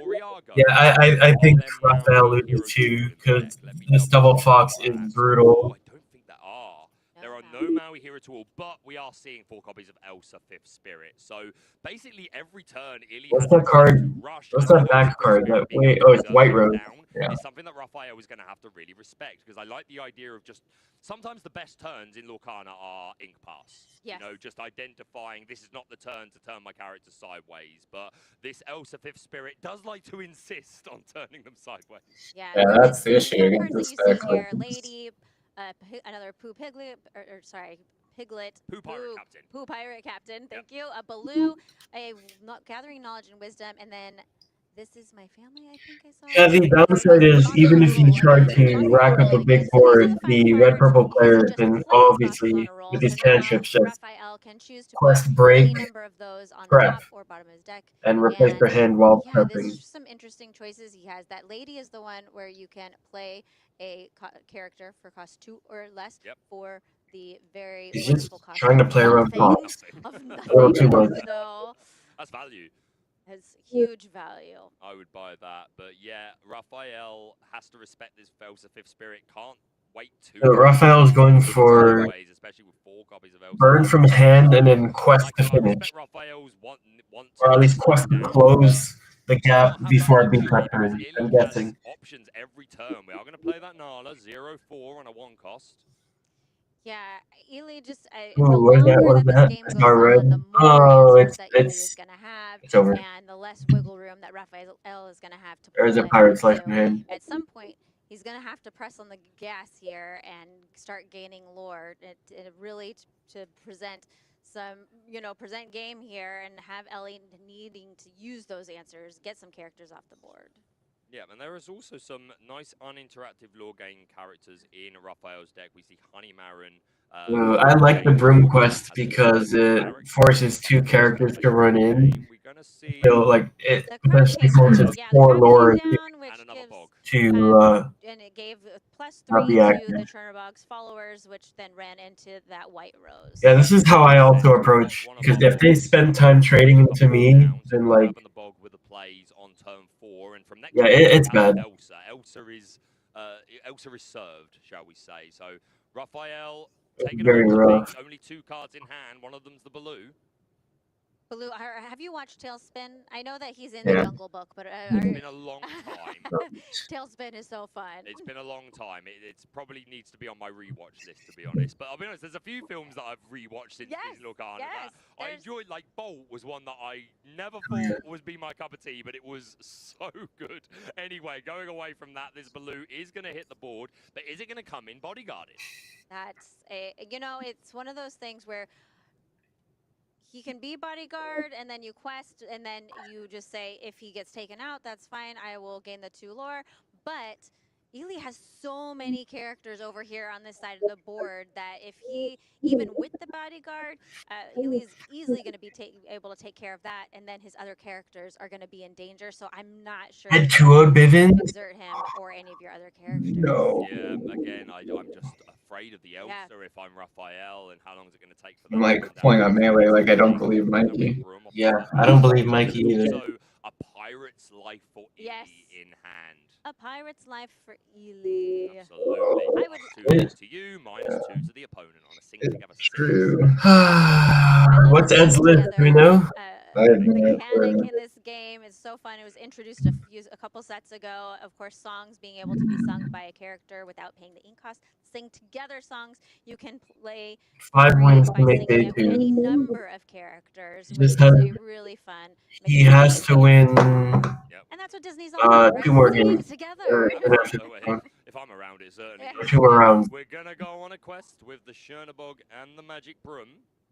Yeah, I think Raphael loses too because this double fox is brutal. There are no Maui here at all, but we are seeing 4 copies of Elsa 5th Spirit. So basically every turn, Illy What's has that access card? to Rush. What's and that back card? Spirit That being wait, able oh, to it's zero White them Rose. down Yeah. is something that Raphael is going to have to really respect, because I like the idea of just sometimes the best turns in Lorcana are Ink Pass. Yes. You know, just identifying this is not the turn to turn my character sideways, but this Elsa 5th Spirit does like to insist on turning them sideways. Yeah, that's the it's issue cards against that this you see deck. here, Lady, another Pooh Piglet, or sorry, Piglet, Pooh Pirate Captain. Pooh Pirate Captain, thank you. A Baloo, gathering knowledge and wisdom, and then this is my family, I think I saw. Yeah, the downside is even if you try to rack up a big board, the red-purple player can obviously, with these cantrips, just quest break, prep, and replace their hand while Yeah, prepping. there's some interesting choices he has. That Lady is the one where you can play a character for cost 2 or less for the very He's just wonderful cost trying to play around blocks. of A little too nothing. much. So That's value. has huge value. I would buy that, but yeah, Raphael has to respect this Elsa 5th Spirit. Can't wait too. So Raphael's going for especially with 4 copies of Elsa. burn from hand and then quest to finish, or at least quest to close the gap before I beat that turn. I'm guessing. Options every turn. We are going to play that Nala 0-4 on a 1 cost. Yeah, Ely just Ooh, the what is that? longer What is that that? this game goes Star red. on, the more Oh, answers that Ely is gonna have, it's over. and the less wiggle room that Raphael is gonna have to There's a play. pirate's life in hand. At some point, he's gonna have to press on the gas here and start gaining lore, really to present some, present game here and have Ellie needing to use those answers, get some characters off the board. Yeah, and there is also some nice uninteractive lore game characters in Raphael's deck. We see Honey Marin. I like the Broom Quest because it forces 2 characters to run in. So, like, it essentially forces 4 lore to and it gave +3 not be to active. the Chernobog's followers, which then ran into that White Rose. Yeah, this is how I also approach, because if they spend time trading into me, then like, on turn 4, and from next yeah, it's bad. Elsa is served, shall we say? So Raphael taking Very rough. only 2 cards in hand. One of them's the Baloo. Baloo, have you watched Tailspin? I know that he's in Yeah. the Jungle Book, but It's been a long time. Tailspin is so fun. It's been a long time. It probably needs to be on my rewatch list, to be honest. But I'll be honest, there's a few films that I've rewatched since Disney Lorcana that I enjoyed. Like Bolt was one that I never thought would be my cup of tea, but it was so good. Anyway, going away from that, this Baloo is going to hit the board, but is it going to come in bodyguarded? That's it's one of those things where he can be bodyguard, and then you quest, and then you just say, if he gets taken out, that's fine, I will gain the 2 lore. But Ely has so many characters over here on this side of the board that if he, even with the bodyguard, Ely is easily going to be able to take care of that, and then his other characters are going to be in danger, so I'm not sure Had Tua Bivens? exert him or any of your other characters. No. Yeah, again, I'm just afraid of the Elsa if I'm Raphael, and how long is it going to take for them I'm like pulling on melee, like I don't believe Mikey. Yeah, I don't believe Mikey either. Also, a pirate's life for Ely in hand. A pirate's life for Ely. Absolutely. I would. -2 to you, -2 to the opponent on a single together. True. What's Ed's list? Do we know? mechanic in this game is so fun. It was introduced a couple sets ago. Of course, songs being able to be sung by a character without paying the ink cost. Sing together songs you can play 5 wins to by make singing day it with any 2. number of characters, He which just is has, a really fun he mechanic. has to win And that's what Disney's all about, right? 2 more Singing games. together. If I'm around it, certainly. Yeah. 2 more rounds. We're gonna go on a quest with the Chernabog and the Magic Broom.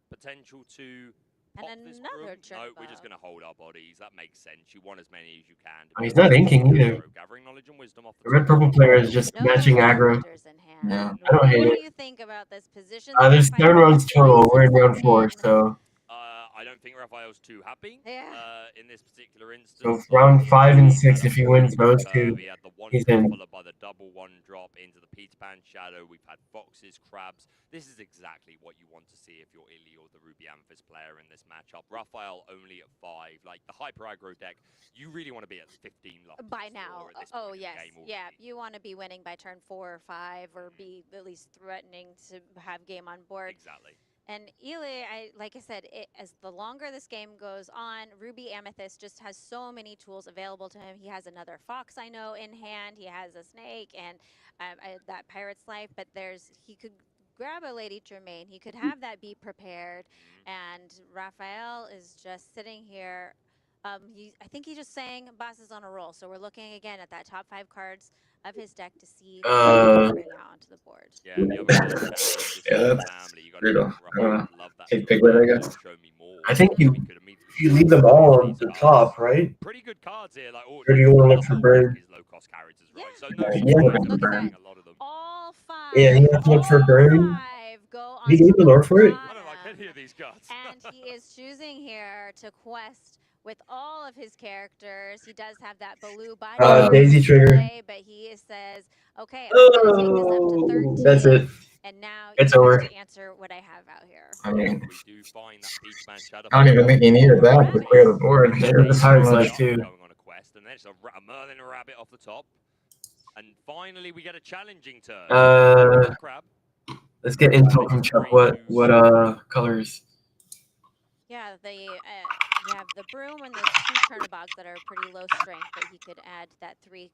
Potential to pop this broom. No, we're just gonna hold our bodies. That makes sense. You want as many as you can. Oh, he's not inking either. Gathering knowledge and wisdom off The red purple player is just matching aggro. Yeah. I don't hate What it. do you think about this position? There's 7 rounds total. We're in round 4, so. I don't think Raphael's too happy in this particular instance. So round 5 and 6, if he wins those 2, He had the one he's drop in. followed by the double one drop into the Peter Pan Shadow. We've had foxes, crabs. This is exactly what you want to see if you're Illy or the Ruby Amethyst player in this matchup. Raphael only at 5. Like the hyper aggro deck, you really want to be at 15 losses by now. Oh yes, yeah. You want to be winning by turn 4 or 5, or be at least threatening to have game on board. Exactly. And Ely, like I said, as the longer this game goes on, Ruby Amethyst just has so many tools available to him. He has another fox, I know, in hand. He has a snake and that pirate's life. But he could grab a Lady Germain. He could have that be prepared. And Raphael is just sitting here. I think he's just saying boss is on a roll. So we're looking again at that top 5 cards of his deck to see what he can bring out onto the board. Yeah, the other challenges that's family. You got brutal. love that. Take Piglet, I guess. Show me more. I think you leave them all on the top, right? Pretty good cards here. Like, Or do you want to look for Bird? Low cost characters, right? Yeah. So no, Look at that. All 5. Yeah, he has to look for Bird. 5 go on. He gave the lore for it? I don't like any of these cards. And he is choosing here to quest with all of his characters. He does have that Baloo body. Daisy trigger. But he says, okay, I'm going to take this up to 13. That's it. And now It's you over. have to answer what I have out here. I mean, We do find that Peach Man Shadow. I don't even think he needed that to clear the board. The Pirate's Life too. Going on a quest, and there's a Merlin Rabbit off the top. And finally, we get a challenging turn. Crab. Let's get intel from Chuck. What colors? Yeah, you have the broom and the 2 Chernabogs that are pretty low strength, but he could add that 3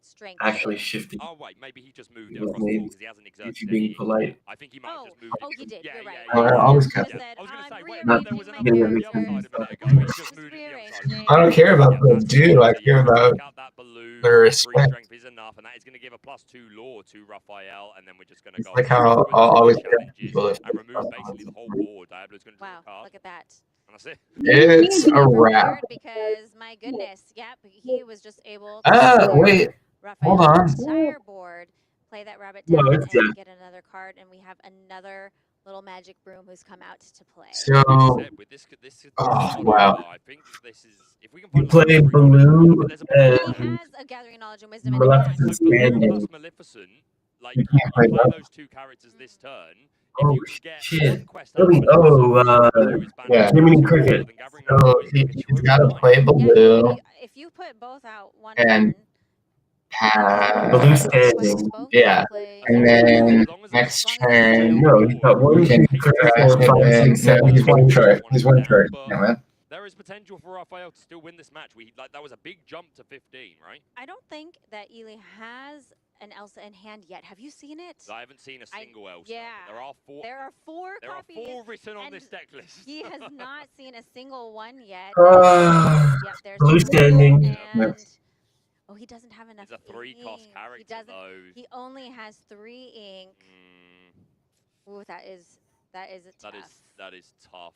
strength. Actually shifting. Oh wait, maybe he just moved it Those across the board names. because he hasn't exerted If you're being any. polite. I think he might have just moved it. Oh, he did. Yeah, You're right. yeah, I always kept He it. said, I was going to say, I'm wait a minute, there was rearranging another my theory on the character. other side a minute ago. He just moved it. Rearranging. I don't care about the do. I care about the respect. Strength is enough, and that is going to give a +2 lore to Raphael, and then we're just going to It's go. like how I'll always get people if and remove basically the whole board. Diablo's going to draw Wow, a card. look at that. And that's it. it's a wrap. Because my goodness, yep, he was just able to Wait, hold on. entire board, play that rabbit No, down, it's and dead. get another card, and we have another little magic broom who's come out to play. So, With this oh wow. I think this is if we can You find play Baloo He and has a gathering knowledge and wisdom in Maleficent hand. Standing. plus Maleficent, like You you can't play play that. those 2 characters this turn. Oh, If you can get shit. one quest out of Maleficent, Yeah. Jiminy Cricket. So he's got to play Yeah, Baloo if you put both out one and turn, Baloo pass. standing. Yeah, and then next turn No, he's got 1, you 2, can 3, crash 4, it 5, in. 6, No, 7, he's 8. one turn. He's one turn. Yeah, man. there is potential for Raphael to still win this match. That was a big jump to 15, right? I don't think that Ely has an Elsa in hand yet. Have you seen it? I haven't seen a single Elsa. Yeah. There are 4. There are 4 There are copies. 4 written on and this deck list. He has not seen a single one yet. Yep, there's Baloo Baloo standing. and oh, he doesn't have enough. It's a 3-cost ink. character, He doesn't. though. He only has 3 ink. Ooh, that is tough. That is tough.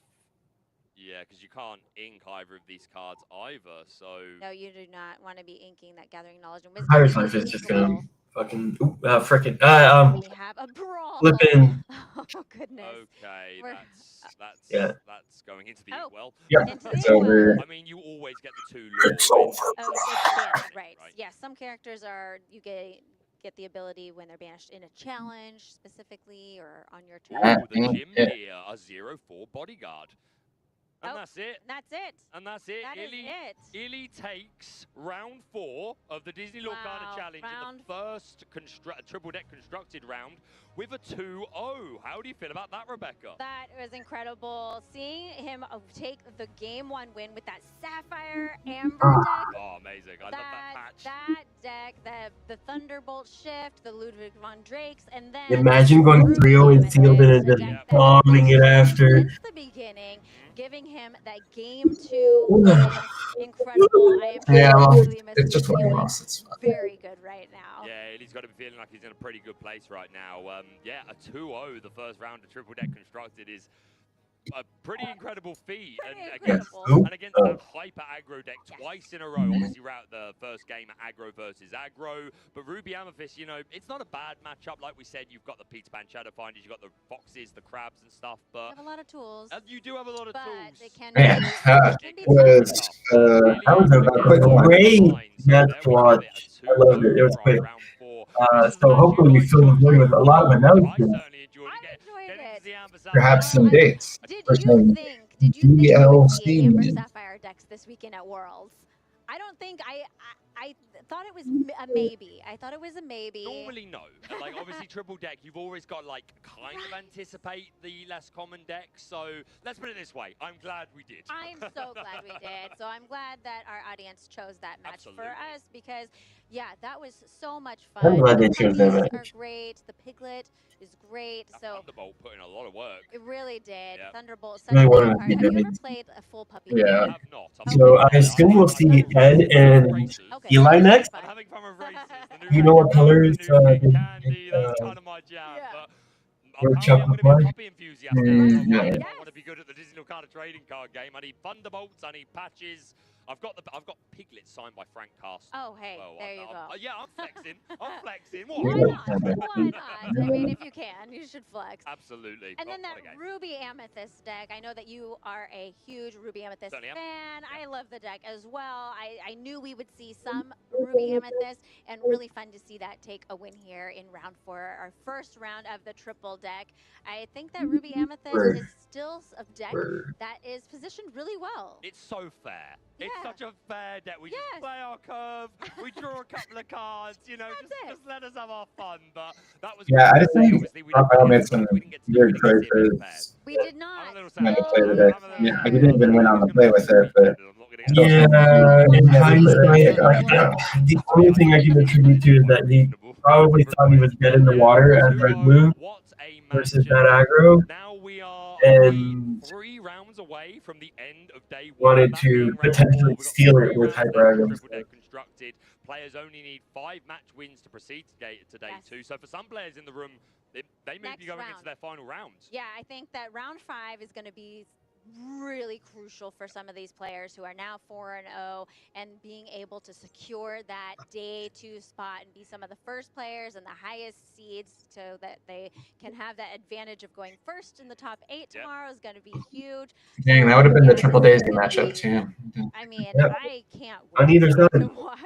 Yeah, because you can't ink either of these cards either. So No, you do not want to be inking that gathering knowledge and wisdom. Pirate's Life is just gonna fucking frickin' We have a brawl. flipping. Oh goodness. okay, We're- that's going into the Oh. well. Yeah, Into the it's ink over. well. I mean, you always get the 2 It's lore. over. Oh, it's banned, right? Yeah, some characters are you get the ability when they're banished in a challenge specifically or on your turn. Yeah. The Gym Yeah. Deer, a 0-4 bodyguard. And that's it. That's it. And that's it. That is it. Illy takes round 4 of the Disney Lorcana Challenge in the first triple deck constructed round with a 2-0. How do you feel about that, Rebecca? That was incredible. Seeing him take the game 1 win with that Sapphire Amber deck. Oh, amazing. I love that patch. That deck, the Thunderbolt Shift, the Ludwig von Drakes, and then Imagine going 3-0 and sealed and just bombing it after. Since the beginning, giving him that game 2 win. Incredible. I am really it's just what he wants. It's very good right now. Yeah, he's got to be feeling like he's in a pretty good place right now. Yeah, a 2-0 the first round of triple deck constructed is a pretty incredible feat. And against that hyper aggro deck twice in a row. Obviously, we're out the first game aggro versus aggro. But Ruby Amethyst, you know, it's not a bad matchup. Like we said, you've got the Peter Pan Shadow Finders, you've got the Foxes, the Crabs and stuff. But you have a lot of tools. You do have a lot of tools. It can Man, that was a great match to watch. I loved it. It was great. So hopefully we fill the void with a lot of announcements. Perhaps some dates. Did you think we would see Amber Sapphire decks this weekend at Worlds? I don't think I thought it was a maybe. I thought it was a maybe. Normally, no. Like, obviously, triple deck, you've always got, like, kind of anticipate the less common deck. So let's put it this way. I'm glad we did. I'm so glad we did. So I'm glad that our audience chose that match for us because, yeah, that was so much fun. I'm glad they chose that match. Are great. The Piglet is great. Thunderbolt put in a lot of work. It really did. Yep. Thunderbolt. Really wanted to Have be you Jimmy. ever played a full puppy? Yeah. I have not. So I assume we'll see Ed and Eli next. I'm having fun with races. You know what colors? Candy, that's kind of my jam. But apparently I'm going to be a puppy enthusiast now. I want to be good at the Disney Lorcana trading card game. I need Thunderbolts. I need patches. I've got Piglet signed by Frank Castle. Oh, hey, there you go. Yeah, I'm flexing. I'm flexing. Why not? Why not? I mean, if you can, you should flex. Absolutely. And then that Ruby Amethyst deck. I know that you are a huge Ruby Amethyst fan. I love the deck as well. I knew we would see some Ruby Amethyst, and really fun to see that take a win here in round 4, our first round of the triple deck. I think that Ruby Amethyst is still a deck that is positioned really well. It's so fair. It's such a fair deck. We just play our curve, we draw a couple of cards, you know, just let us have our fun. But that was I just think Raphael made some weird choices. We did not. Yeah, I didn't even win on the play with it, but Yeah, in hindsight, the only thing I can attribute to is that he probably thought he was dead in the water as Red Blue versus that aggro, and 3 rounds away from the end of day 1. wanted to potentially steal it with hyper aggro. Constructed. Players only need 5 match wins to proceed to day 2. So for some players in the room, they may be going into their final round. Yeah, I think that round 5 is going to be really crucial for some of these players who are now 4-0 and being able to secure that day 2 spot and be some of the first players and the highest seeds so that they can have that advantage of going first in the top 8 tomorrow is going to be huge. Dang, that would have been the Triple Daisy matchup too. I mean, I can't On either wait side. to watch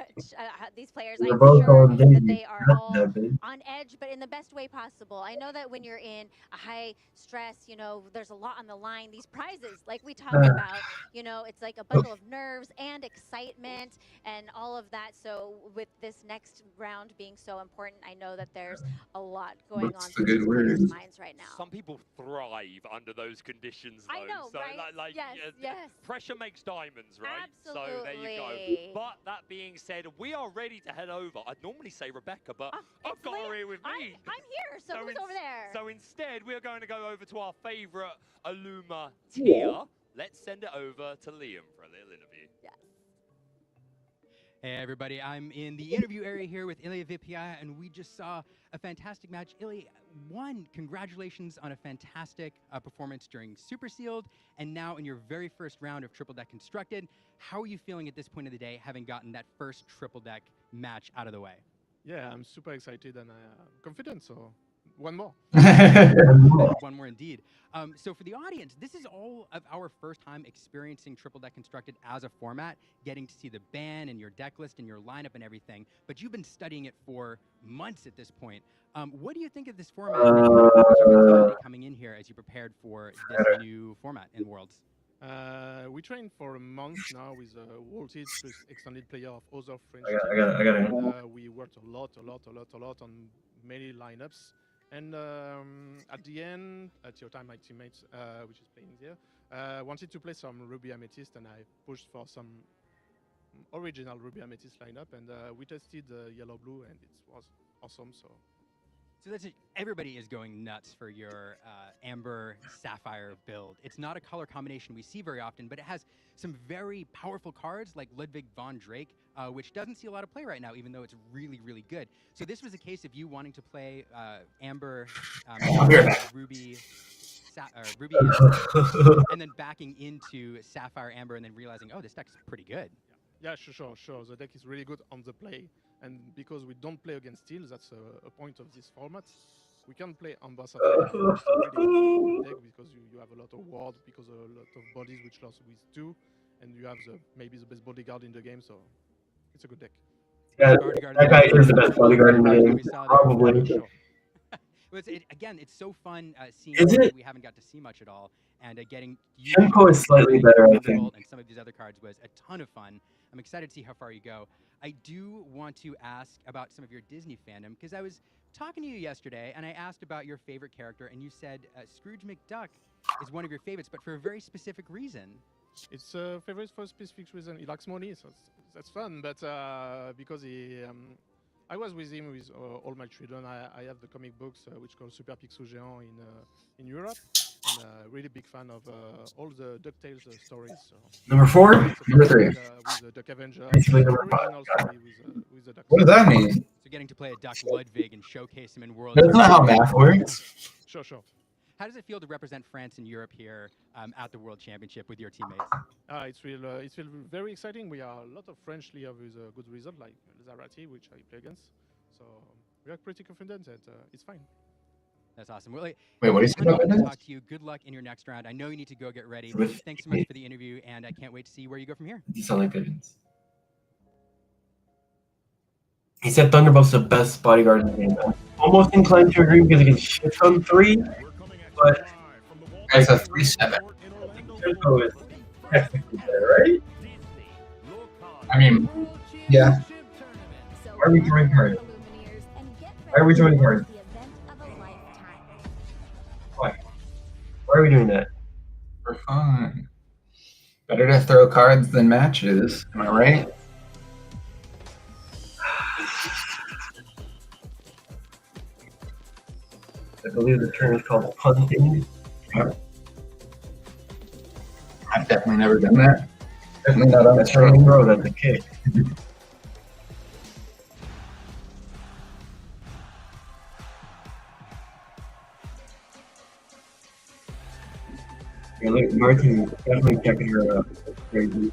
these players. They're I'm both sure on that Daisy. they are Not all that big. on edge, but in the best way possible. I know that when you're in a high stress, you know, there's a lot on the line. These prizes, like we talked about, you know, it's like a bundle of nerves and excitement and all of that. So with this next round being so important, I know that there's a lot going on a good these word? players' minds right now. Some people thrive under those conditions, though. I know, so, right? Yes. Pressure makes diamonds, right? Absolutely. So there you go. But that being said, we are ready to head over. I'd normally say Rebecca, but I've got her here with me. I'm here, so who's over there? So instead, we're going to go over to our favorite Illuma tier. Let's send it over to Liam for a little interview. Yes. Hey everybody, I'm in the interview area here with Ilya Vipia, and we just saw a fantastic match. Ilya, one, congratulations on a fantastic performance during Super Sealed, and now in your very first round of Triple Deck Constructed. How are you feeling at this point of the day, having gotten that first Triple Deck match out of the way? Yeah, I'm super excited and confident, so one more. One more indeed. So for the audience, this is all of our first time experiencing Triple Deck Constructed as a format, getting to see the ban and your deck list and your lineup and everything, but you've been studying it for months at this point. What do you think of this format and what was your mentality coming in here as you prepared for this new format in Worlds? We trained for a month now with Walted plus extended player of other French I teams. got it. And, we worked a lot on many lineups. And at the end, at your time, my teammates, which is playing there, wanted to play some Ruby Amethyst, and I pushed for some original Ruby Amethyst lineup, and we tested yellow blue, and it was awesome. So that's it. Everybody is going nuts for your Amber Sapphire build. It's not a color combination we see very often, but it has some very powerful cards like Ludwig von Drake, which doesn't see a lot of play right now, even though it's really, really good. So this was a case of you wanting to play Amber, Ruby, Ruby Amber, and then backing into Sapphire Amber, and then realizing, oh, this deck's pretty good. Yeah, sure. The deck is really good on the play, and because we don't play against steel, that's a point of this format. We can play Amber Sapphire. It's a really good deck because you have a lot of ward, because a lot of bodies which lost with 2, and you have maybe the best bodyguard in the game, so it's a good deck. Yeah, that guy is the best bodyguard in the game, probably. Again, it's so fun seeing that we haven't got to see much at all, and getting Tempo is slightly better, I think. And some of these other cards was a ton of fun. I'm excited to see how far you go. I do want to ask about some of your Disney fandom, because I was talking to you yesterday, and I asked about your favorite character, and you said Scrooge McDuck is one of your favorites, but for a very specific reason. It's a favorite for a specific reason. He likes money, so that's fun. But because I was with him with all my children. I have the comic books, which called Super Picsou Géant in Europe. And really big fan of all the DuckTales stories. So. Number 4? Number 3. With the Duck Avenger. Basically number 5. With the Duck. What does that mean? So getting to play a Duck Ludwig and showcase him in World. That's not how math works. Sure. How does it feel to represent France and Europe here at the World Championship with your teammates? It's feel very exciting. We are a lot of French players with a good result, like Zarate, which I play against. So we are pretty confident that it's fine. That's awesome. Wait, what do you say? Talk to you. Good luck in your next round. I know you need to go get ready. Thanks so much for the interview, and I can't wait to see where you go from here. You sound like Pigeons. He said Thunderbolt's the best bodyguard in the game. I'm almost inclined to agree because he can shift on 3, but Guys, a 3/7. Tempo is technically better, right? I mean, yeah. Why are we drawing cards? Why are we drawing cards? Why? Why are we doing that? For fun. Better to throw cards than matches. Am I right? I believe the term is called punting. Yep. I've definitely never done that. Definitely not on the training. Throw that's a kick. Yeah, look, Martin definitely checking her out. That's crazy.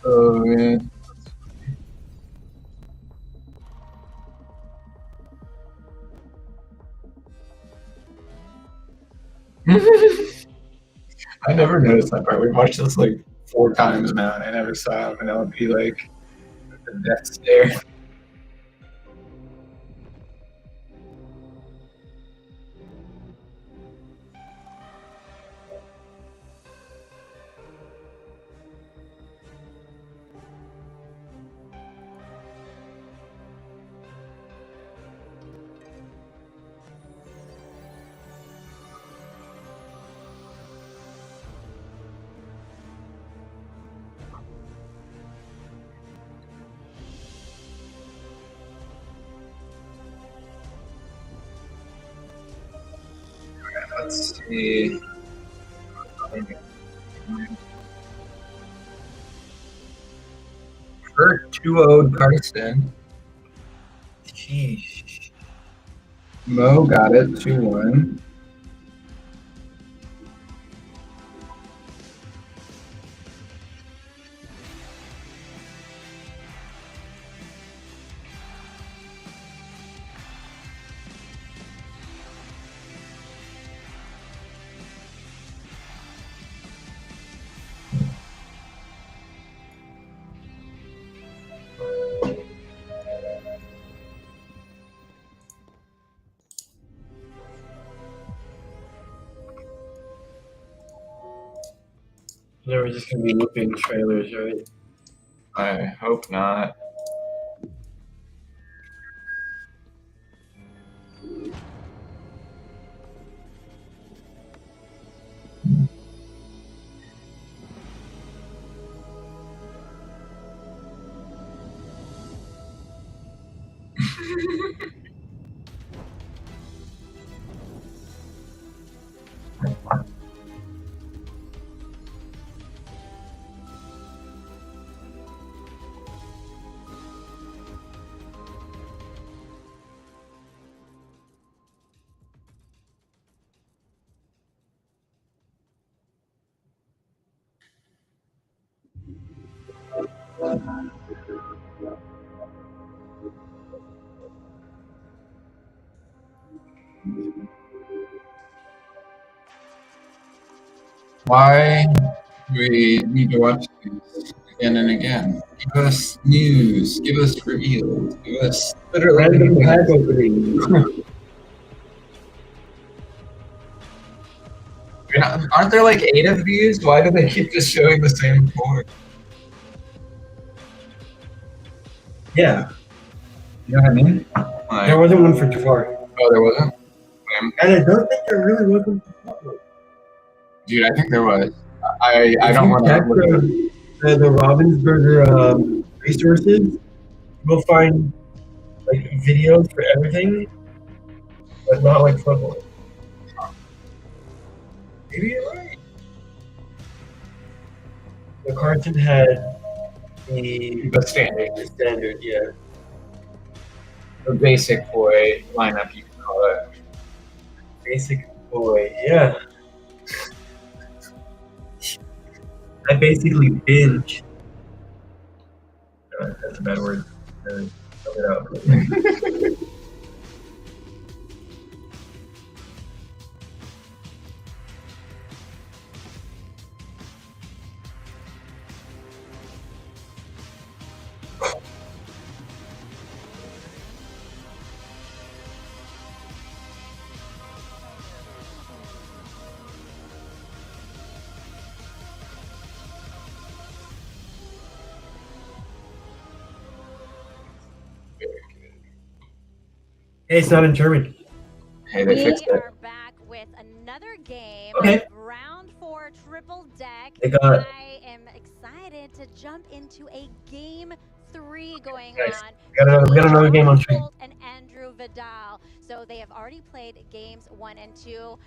Oh, man. I never noticed that part. We watched this like 4 times now, and I never saw him, and I would be like, the death stare. Let's see. Kurt 2-0'd Carson. Sheesh. Mo got it 2-1. They're just gonna be looping trailers, right? I hope not. Why do we need to watch these again and again? Give us news, give us reveals, give us literally Random pack opening. Aren't there like 8 of these? Why do they keep just showing the same 4? Yeah. You know what I mean? Like, There wasn't one for Jafar. Oh, there wasn't? And I don't think there really was one for Jafar. Dude, I think there was. I If don't you want check to. the Ravensburger resources, you'll find like videos for everything, but not like football. Maybe you're right. The Carton had the standard. The standard, yeah. The basic boy lineup, you can call it. Basic boy, yeah. I basically binge. That's a bad word. Sum it out. Hey, it's not in German. Hey, they fixed it. We are back with another game Okay. of round 4 triple deck. They got it. I am excited to jump into a game 3 going Nice. on. We got another game on stream. Holt and Andrew Vidal. So they have already played games 1 and 2.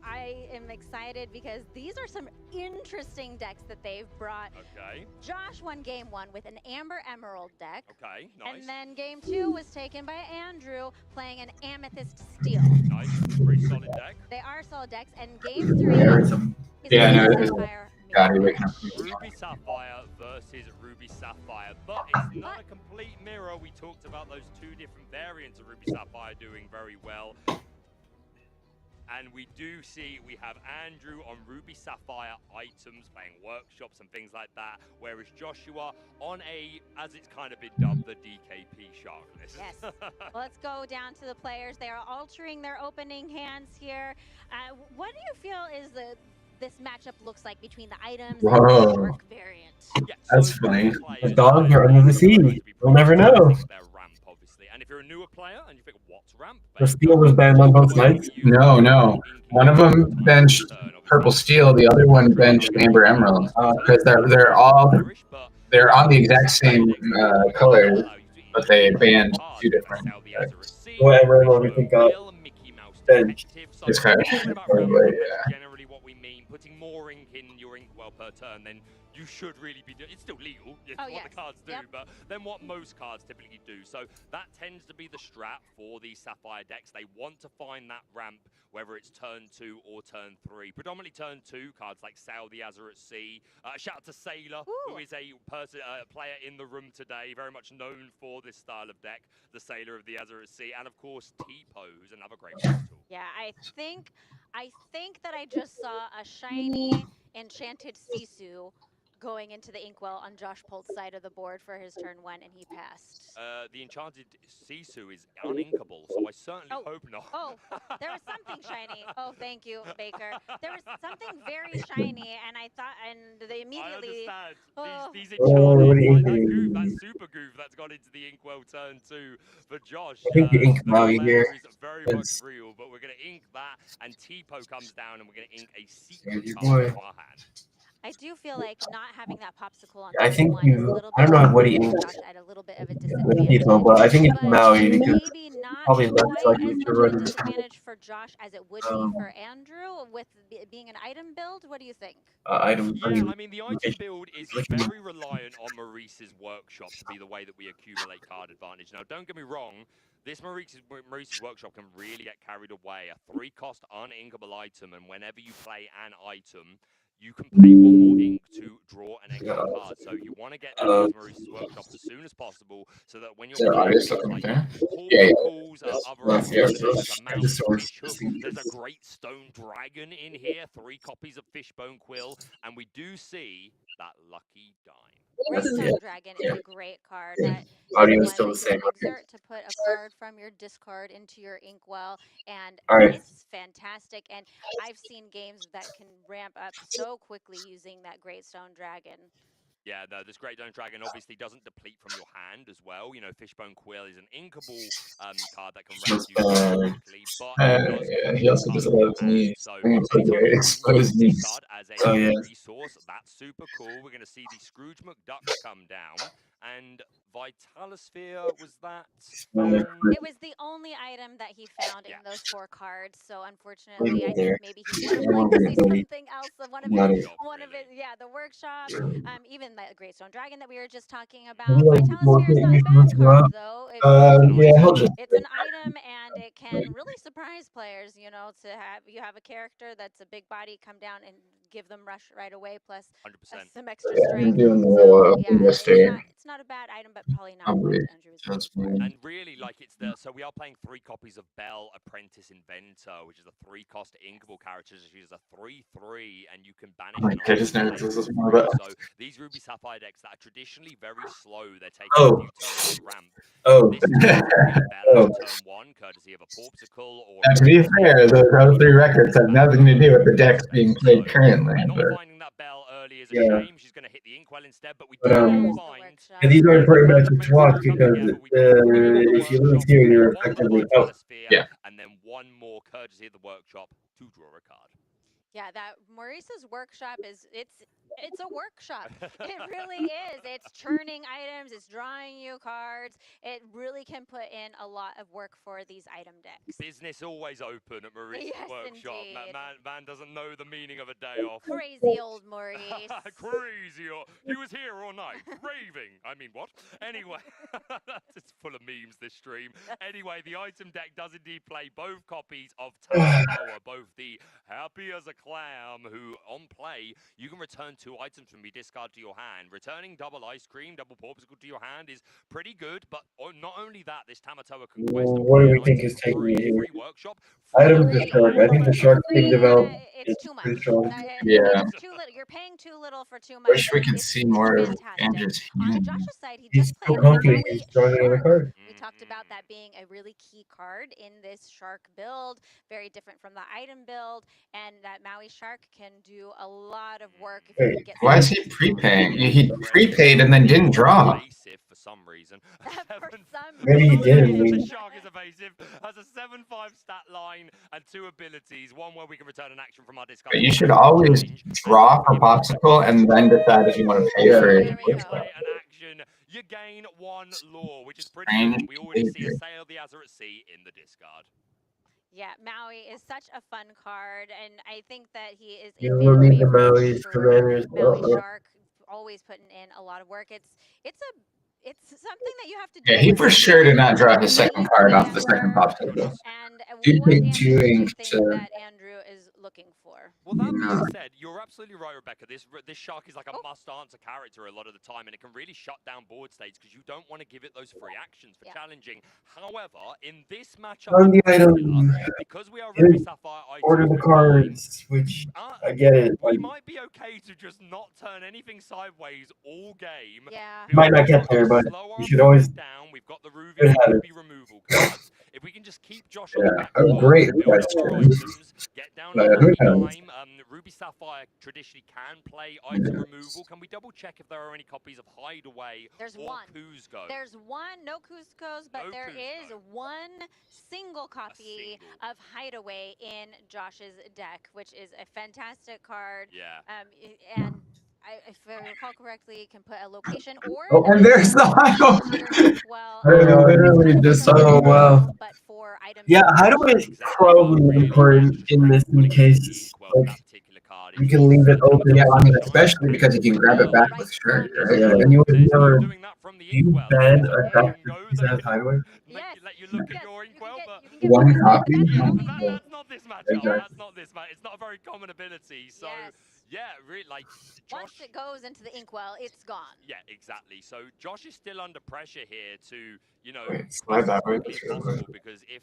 I am excited because these are some interesting decks that they've brought. Okay. Josh won game 1 with an Amber Emerald deck. Okay, nice. And then game 2 was taken by Andrew playing an Amethyst Steel. Nice, pretty solid deck. They are solid decks, and game 3 is Yeah, no, Ruby it is. Sapphire. God, you're waking up. Ruby Sapphire versus Ruby Sapphire, but it's not a complete mirror. We talked about those 2 different variants of Ruby Sapphire doing very well. And we do see we have Andrew on Ruby Sapphire items, playing workshops and things like that, whereas Joshua on as it's kind of been dubbed, the DKP shark list. Yes. Well, let's go down to the players. They are altering their opening hands here. What do you feel is this matchup looks like between the items and the shark variant? Yeah, That's funny. The dogs are under the sea. We'll never know. And if you're a newer player and you think, what's ramp? The steel was banned on both sides. No. One of them benched Purple Steel, the other one benched Amber Emerald. Because they're on the exact same color, but they banned 2 different decks. What Amber Emerald we think got benched. It's kind of Generally what we mean, putting more ink in your inkwell per turn, then you should really be doing. It's still legal, it's what the cards do, but then what most cards typically do. So that tends to be the strat for these Sapphire decks. They want to find that ramp, whether it's turn 2 or turn 3. Predominantly turn 2 cards like Sail the Azure at Sea. Shout out to Sailor, who is a player in the room today, very much known for this style of deck, the Sailor of the Azure at Sea, and of course Tipo, who's another great tool. Yeah, I think that I just saw a shiny enchanted Sisu going into the inkwell on Josh Polt's side of the board for his turn 1, and he passed. The enchanted Sisu is uninkable, so I certainly hope not. Oh, there was something shiny. Oh, thank you, Baker. There was something very shiny, and I thought, and they immediately. I understand. Oh. These enchanted, like that goof, that super goof that's gone into the inkwell turn 2 for Josh. I think the ink the Maui here glare is very much real, but we're going to ink that, and Tipo comes down, and we're going to ink a secret card from our hand. I do feel like not having that popsicle on I think turn 1 is a you. little I don't know bit what he puts inked Josh at a little bit of a with disadvantage. people, but I think it's But Maui because maybe not probably less quite likely as to much of a run. disadvantage for Josh as it would be for Andrew with being an item build. What do you think? Item. Yeah, I mean, the item build is very reliant on Maurice's workshop to be the way that we accumulate card advantage. Now, don't get me wrong, this Maurice's workshop can really get carried away. A 3-cost uninkable item, and whenever you play an item, you can pay 1 more ink to draw an extra card. So you want to get them into Maurice's workshop as soon as possible, so that when you're playing things like Portacles, other abilities, a Maui Fish Hook, there's a great Stone Dragon in here, 3 copies of Fishbone Quill, and we do see that lucky dime. Greystone Dragon is a great card. That is Audio one is still that the you same. can exert to put a card from your discard into your inkwell, and Alright. it's fantastic. And I've seen games that can ramp up so quickly using that Greystone Dragon. Yeah, no, this Greystone Dragon obviously doesn't deplete from your hand as well. You know, Fishbone Quill is an inkable card that can ramp you very quickly, but it does He also does a lot of me. so Expose anytime you can use knees. this card as a resource, that's super cool. We're going to see the Scrooge McDuck come down, and Vitalosphere, was that? It was the only item that he found in those 4 cards. So unfortunately, I think maybe he would have liked to see something else. One of it, yeah, the workshop, even the Greystone Dragon that we were just talking about. Vitalosphere is not a bad card though. It's an item, and it can really surprise players. You know, to have a character that's a big body come down and give them rush right away, plus 100%. some extra strength. So, yeah, it's not a bad item, but probably not what Andrew was looking for. And really, like, so we are playing 3 copies of Bell, Apprentice Inventor, which is a 3-cost inkable character. She's a 3/3, and you can banish an item. So these Ruby Sapphire decks that are traditionally very slow, they're taking a few turns to ramp. This is Bell on turn 1, courtesy of a Porpsicle or. Now, to be fair, those 3 records have nothing to do with the decks being played currently. Not finding that Bell early is a shame. She's going to hit the inkwell instead, but we do find. And these are important matches to watch because if you lose here, you're effectively out. Yeah. And then 1 more courtesy of the workshop to draw a card. Yeah, that Maurice's workshop it's a workshop. It really is. It's churning items, it's drawing you cards. It really can put in a lot of work for these item decks. Business always open at Maurice's workshop. Indeed. Man doesn't know the meaning of a day off. Crazy old Maurice. Crazy. He was here all night, raving. I mean, what? Anyway, it's full of memes, this stream. Anyway, the item deck does indeed play both copies of Tamatoa, both the Happy as a Clam, who on play, you can return 2 items from your discard to your hand. Returning double ice cream, double Porpsicle to your hand is pretty good, but not only that, this Tamatoa can quest and What do play we an think item is taking free, it here? free workshop. Item the shark. I think the shark being developed is It's too much. pretty strong. Yeah. It's too little. You're paying too little for too much. Wish we could see more of Andrew's On hand. Josh's side, he He's just so played confident Maui he's drawing another Shark. card. We talked about that being a really key card in this shark build, very different from the item build, and that Maui Shark can do a lot of work if you can get. Why is he prepaying? He prepaid and then didn't draw. Evasive for some reason. Maybe he didn't. The shark is evasive. Has a 7/5 stat line and 2 abilities. One where we can return an action from our discard. But you should always draw for Popsicle and then decide if you want to pay for it. Play an action. You gain 1 lore, which is pretty good. We already see a Sail the Azure at Sea in the discard. Yeah, Maui is such a fun card, and I think that he is a You will fan need the favorite Maui's for commanders. Maui Shark, always putting in a lot of work. It's something that you have to do. Yeah, he for sure did not draw his second card off the second Popsicle. And Dude what paid Andrew, 2 ink thing to. that Andrew is looking looking for. Well, that being said, you're absolutely right, Rebecca. This shark is like a must-answer character a lot of the time, and it can really shut down board states because you don't want to give it those free actions for challenging. However, in this matchup, On the item, because we are Ruby Sapphire order the cards, which I get it. we might be okay to just not turn anything sideways all game. Yeah. Might not get there, but you should always down. We've got the Ruby have it. removal cards. If we can just keep Josh on the back Oh, foot, great build up our items, get down to Who knows? time. Ruby Sapphire traditionally can play item removal. Can we double check if there are any copies of Hideaway or Kuzco? There's one, no Kuzco's, but there is one single copy of Hideaway in Josh's deck, which is a fantastic card. Yeah. And if I recall correctly, it can put a location or And there's the Hideaway. well. Literally just wow. But for items Yeah, Hideaway is probably important in this case. Like, you can leave it open. Yeah, I mean, especially because you can grab it back with shirt, right? Yeah, and you would never. You ban a deck that has Hideaway? Let you look at your inkwell, but One copy. That's not this matchup. Exactly. That's not this match. It's not a very common ability. So yeah, really, like Josh. Once it goes into the inkwell, it's gone. Yeah, exactly. So Josh is still under pressure here to, you know, Slide that way. possible because if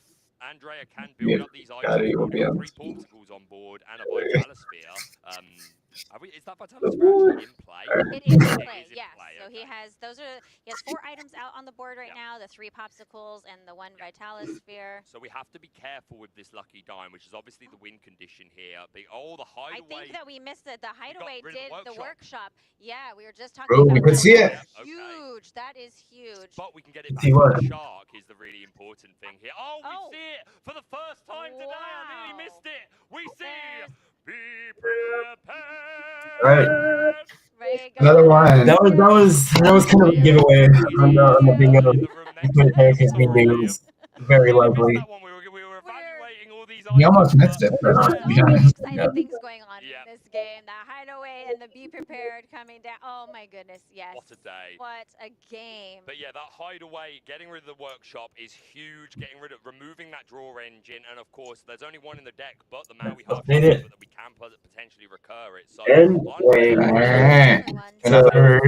Andrea can build up these items, it will be got 3 portacles on board and a Vitalosphere. Is that Vitalosphere actually in play? It is in play, yes. So he has 4 items out on the board right now, the 3 popsicles and the 1 Vitalosphere. So we have to be careful with this lucky dime, which is obviously the win condition here. The Hideaway. I think that we missed it. The Hideaway did the workshop. Yeah, we were just talking Oh, about we could see it. Huge. That is huge. But we can get it back See to what? the shark is the really important thing here. Oh, we see it for the first time today. I nearly missed it. We see. Be prepared. All right. Another one. That was kind of a giveaway on the bingo. You put it there because we knew it was very likely. We were evaluating all these He almost missed it. So many exciting things going on in this game. The Hideaway and the Be Prepared coming down. Oh my goodness, yes. What a day. What a game. But yeah, that Hideaway, getting rid of the workshop is huge. Removing that draw engine, and of course, there's only one in the deck, but the Maui half Made it. that we can potentially recur it. So And Another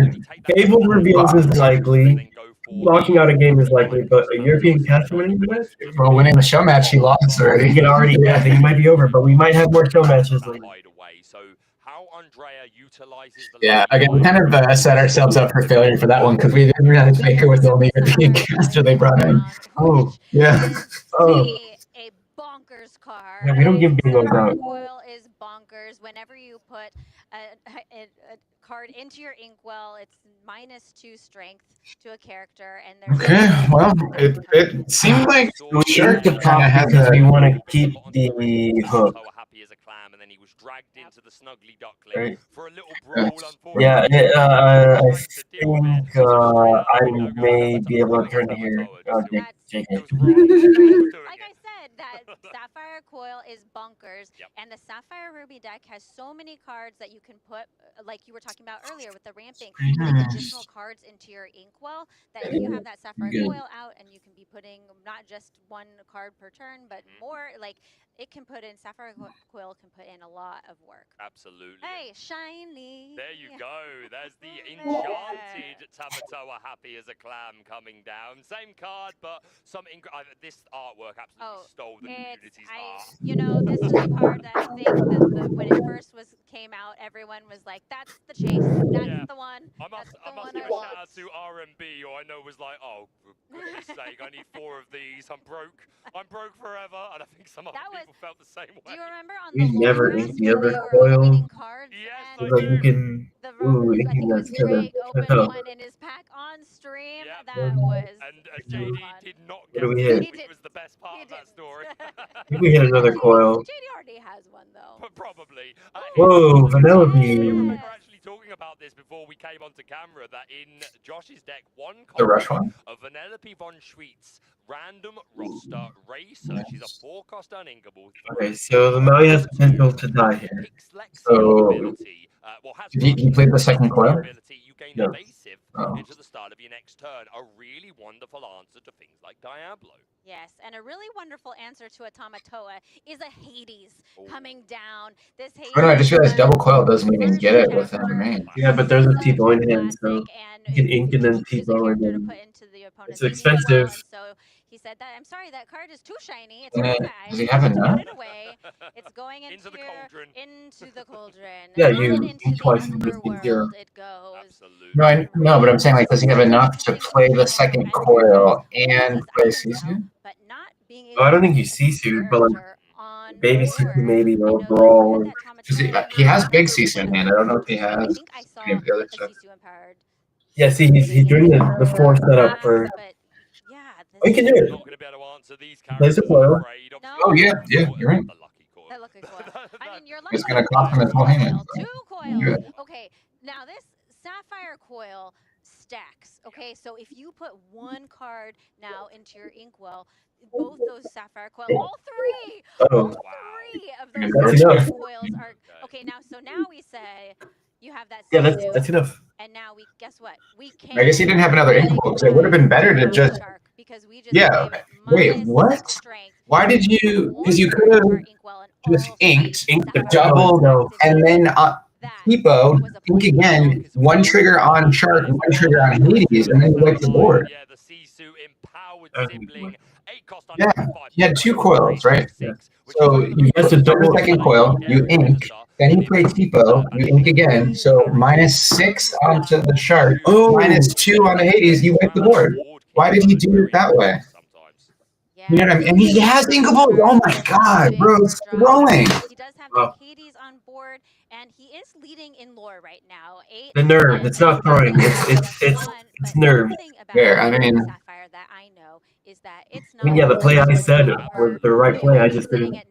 Fabled Reveals is likely. Locking out a game is likely, but a European caster winning the match? Well, winning the show match, he lost already. You can already, I think it might be over, but we might have more show matches later. So how Andrea utilizes the Yeah, again, we kind of set ourselves up for failure for that one because we didn't realize Baker was the only European caster they brought in. Oh, yeah. Oh. A bonkers card. Yeah, we don't give bingos out. Foil is bonkers. Whenever you put a card into your inkwell, it's -2 strength to a character, and there's Okay, well, it seemed like Shark the pop because we want to keep the hook. happy as a clam, and then he was dragged into the snuggly duckling Right. for a little brawl. Yeah, Unfortunately, I think I may be able to turn to here. Okay, like I said, that Sapphire Coil is bonkers, and the Sapphire Ruby deck has so many cards that you can put, like you were talking about earlier with the ramping, putting additional cards into your inkwell, that if you have that Sapphire Coil out and you can be putting not just 1 card per turn, but more, like it can put in, Sapphire Coil can put in a lot of work. Absolutely. Hey, shiny. There you go. There's the enchanted Tamatoa happy as a clam coming down. Same card, but this artwork absolutely stole the community's heart. You know, this is the card that I think that when it first came out, everyone was like, "That's the chase. That's the one." I must give a shout out to RMB, who I know was like, "Oh, for goodness sake, I need 4 of these. I'm broke forever." And I think some other people felt the same way. Do you remember on You the never Lord ate Rest the when other they were coil. opening cards? Yes, and Like you can. the Ooh, I think it was that's killer. Greg opened one in his pack on stream. That was. And JD did not What get do we it, hit? which was the best part of that story. I think we hit another coil. JD already has one though. Probably. Whoa, Vanilla I Bean. remember actually talking about this before we came onto camera, that in Josh's deck, one The rush copy one? of Vanellope von Schweetz Random roster racer. She's a 4-cost uninkable. Okay, so the Maui has potential to die here. So you played the second coil? You gain No. evasive Oh. into the start of your next turn. A really wonderful answer to things like Diablo. Yes, and a really wonderful answer to a Tamatoa is a Hades coming down. This Hades. Oh no, I just realized double coil doesn't even get it with him. Yeah, but there's a T-bow in hand, so you can ink and then T-bow and then it's expensive. So he said that I'm sorry, that card is too shiny. It's And too then, fast. does he have enough? Put it away. It's going into the cauldron. Into the cauldron. Yeah, On you into ink the twice and just ink zero. underworld it goes. Absolutely. No, but I'm saying like, does he have enough to play the second coil and play Sisu? But not being Oh, I don't think he's Sisu, but like baby Sisu maybe or brawl. Because he has big Sisu in hand. I don't know if he has any of the other stuff. Yeah, see, he's doing the 4 setup for. Oh, he can do it. Plays the coil. Oh yeah, you're right. The lucky coil. I mean, you're He's lucky. gonna cost him his whole hand. Two coils. Okay, now this sapphire coil stacks. Okay, so if you put one card now into your inkwell, both those sapphire coils, all three of That's those enough. coils are okay. Now we say you have that. Yeah, that's enough. And now we guess what? We can. I guess he didn't have another inkwell, because it would have been better to just. Yeah. Wait, what? Why did you? Because you could have just inked the double, and then Tipo, ink again, one trigger on Shark, one trigger on Hades, and then you wipe the board. Yeah, the Sisu empowered sibling. 8-cost Yeah, he had 2 coils, right? Yeah. So you get the double second coil, you ink, then you play Tipo, you ink again, so -6 onto the Shark, -2 on the Hades, you wipe the board. Why did he do it that way? You know what I mean? And he has inkables. Oh my god, bro, it's throwing. He does have the Hades on board, and he is leading in lore right now. 8. The nerve. It's not throwing. It's nerve. There, I mean. Sapphire that I know is that it's I mean, yeah, the play I said was the right play. I just didn't.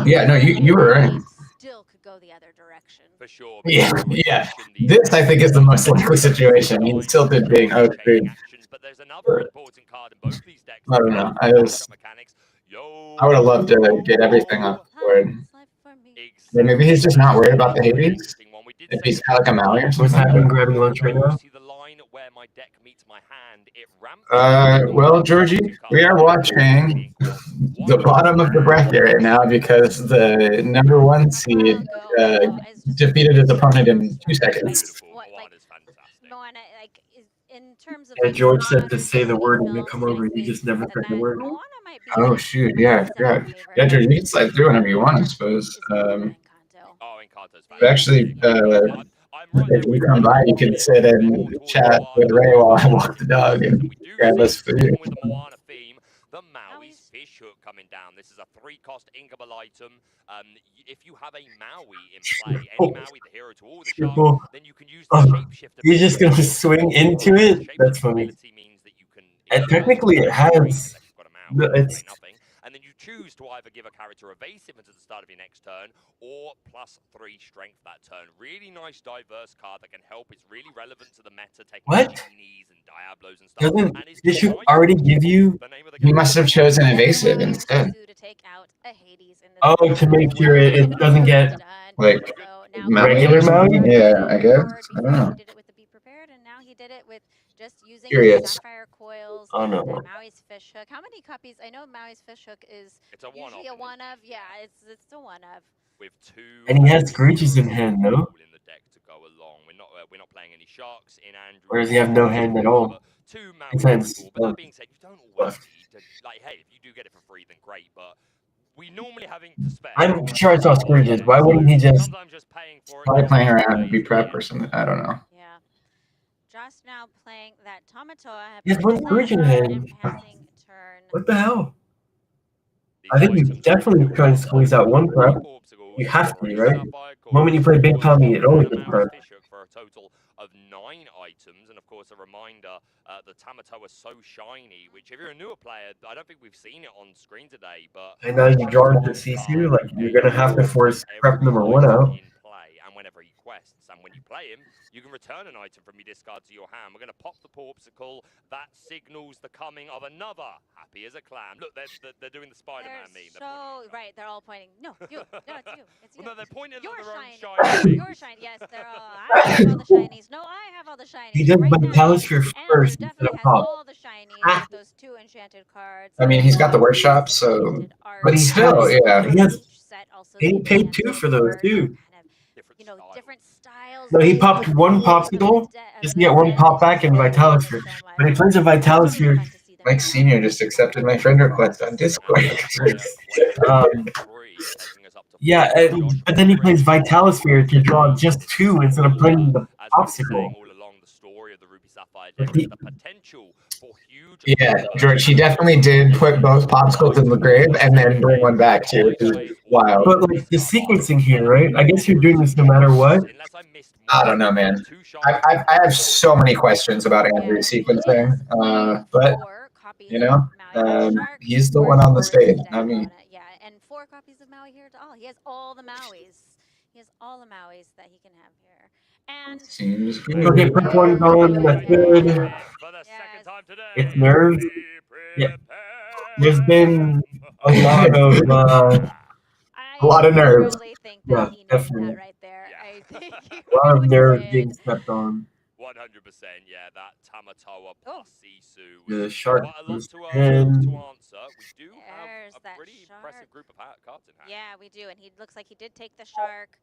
Yeah, no, you were right. Still could go the other direction. For sure. Yeah. This I think is the most likely situation. He's tilted being outfit. But there's another important card in both these decks. I don't know. I would have loved to get everything off the board. Yeah, maybe he's just not worried about the Hades. If he's kind of like a Maui or What's something. happening? Grabbing lunch right now. Well, Georgie, we are watching the bottom of the bracket right now because the #1 seed defeated his opponent in 2 seconds. In terms of Yeah, George said to say the word and then come over. He just never said the word. Oh shoot, yeah, I forgot. Yeah, Georgie, you can slide through whenever you want, I suppose. Actually, if you come by, you can sit and chat with Ray while I walk the dog and grab us food. The Maui's fish hook coming down. This is a 3-cost inkable item. If you have a Maui in play, any Maui, the hero to all the sharks, then you can use the shapeshifter. You're just gonna swing into it? That's funny. And technically, it has. No, it's. And then you choose to either give a character evasive until the start of your next turn, or +3 strength that turn. Really nice, diverse card that can help. It's really relevant to the meta, taking genies and Diablos and stuff. Doesn't Fish already give you? He must have chosen evasive instead. Oh, to make sure it doesn't get like regular Maui? Yeah, I guess. I don't know. He did it with just using Curious. sapphire coils. Oh no. Maui's fish hook. How many copies? I know Maui's fish hook is usually a one of. Yeah, it's a one of. With 2. And he has Screeches in hand, no? In the deck to go along. We're not playing any sharks in Andrew. Or does he have no hand at all? 2 Makes sense. But that being said, you don't always need to. Like, hey, if you do get it for free, then great. But we normally having to spare. I'm sure it's all Screeches. Why wouldn't he just? Probably playing around, be prep or something. I don't know. Yeah. Just now playing that Tamatoa. He has 1 Screech in hand. What the hell? I think you definitely try to squeeze out 1 prep. You have to, right? The moment you play Big Tommy, it always is prep. For a total of 9 items, and of course a reminder, the Tamatoa is so shiny, which if you're a newer player, I don't think we've seen it on screen today, but... And now you draw into Sisu, like, you're gonna have to force prep #1 out. and whenever he quests. And when you play him, you can return an item from your discard to your hand. We're going to pop the Porpsicle. That signals the coming of another happy as a clam. Look, they're doing the Spider-Man meme. So right, they're all pointing. No, you. No, it's you. It's you. Well, no, they're pointing your at their own shiny. shiny. Your shiny. Yes, they're all. I have all the shinies. No, I have all the shinies. He does right Vitalis now, first Andrew instead definitely of has pop. all the shinies with those 2 enchanted cards. I mean, he's got the workshop, so. But still, yeah. He has. He they paid 2 for those too. Different styles. No, he popped 1 popsicle just to get 1 pop back in Vitalis Sphere. When he plays a Vitalis Sphere, Mike Senior just accepted my friend request on Discord. Yeah, but then he plays Vitalis Sphere to draw just 2 instead of playing the popsicle. Yeah, George, he definitely did put both popsicles in the grave and then bring one back too, which is wild. But like the sequencing here, right? I guess you're doing this no matter what. I don't know, man. I have so many questions about Andrew's sequencing, but you know, he's the one on the stage, not me. Yeah, and 4 copies of Maui here. He has all the Mauis. He has all the Mauis that he can have here. And seems good. Okay, prep 1 going. That's good. It's nerves. Yeah. There's been a lot of nerves. Yeah, definitely. A lot of nerves being stepped on. 100%, yeah, that Tamatoa plus Sisu The was shark quite a lot was to in. answer. We do There's have a pretty impressive group of cards in hand. Yeah, we do, and he looks like he did take the shark.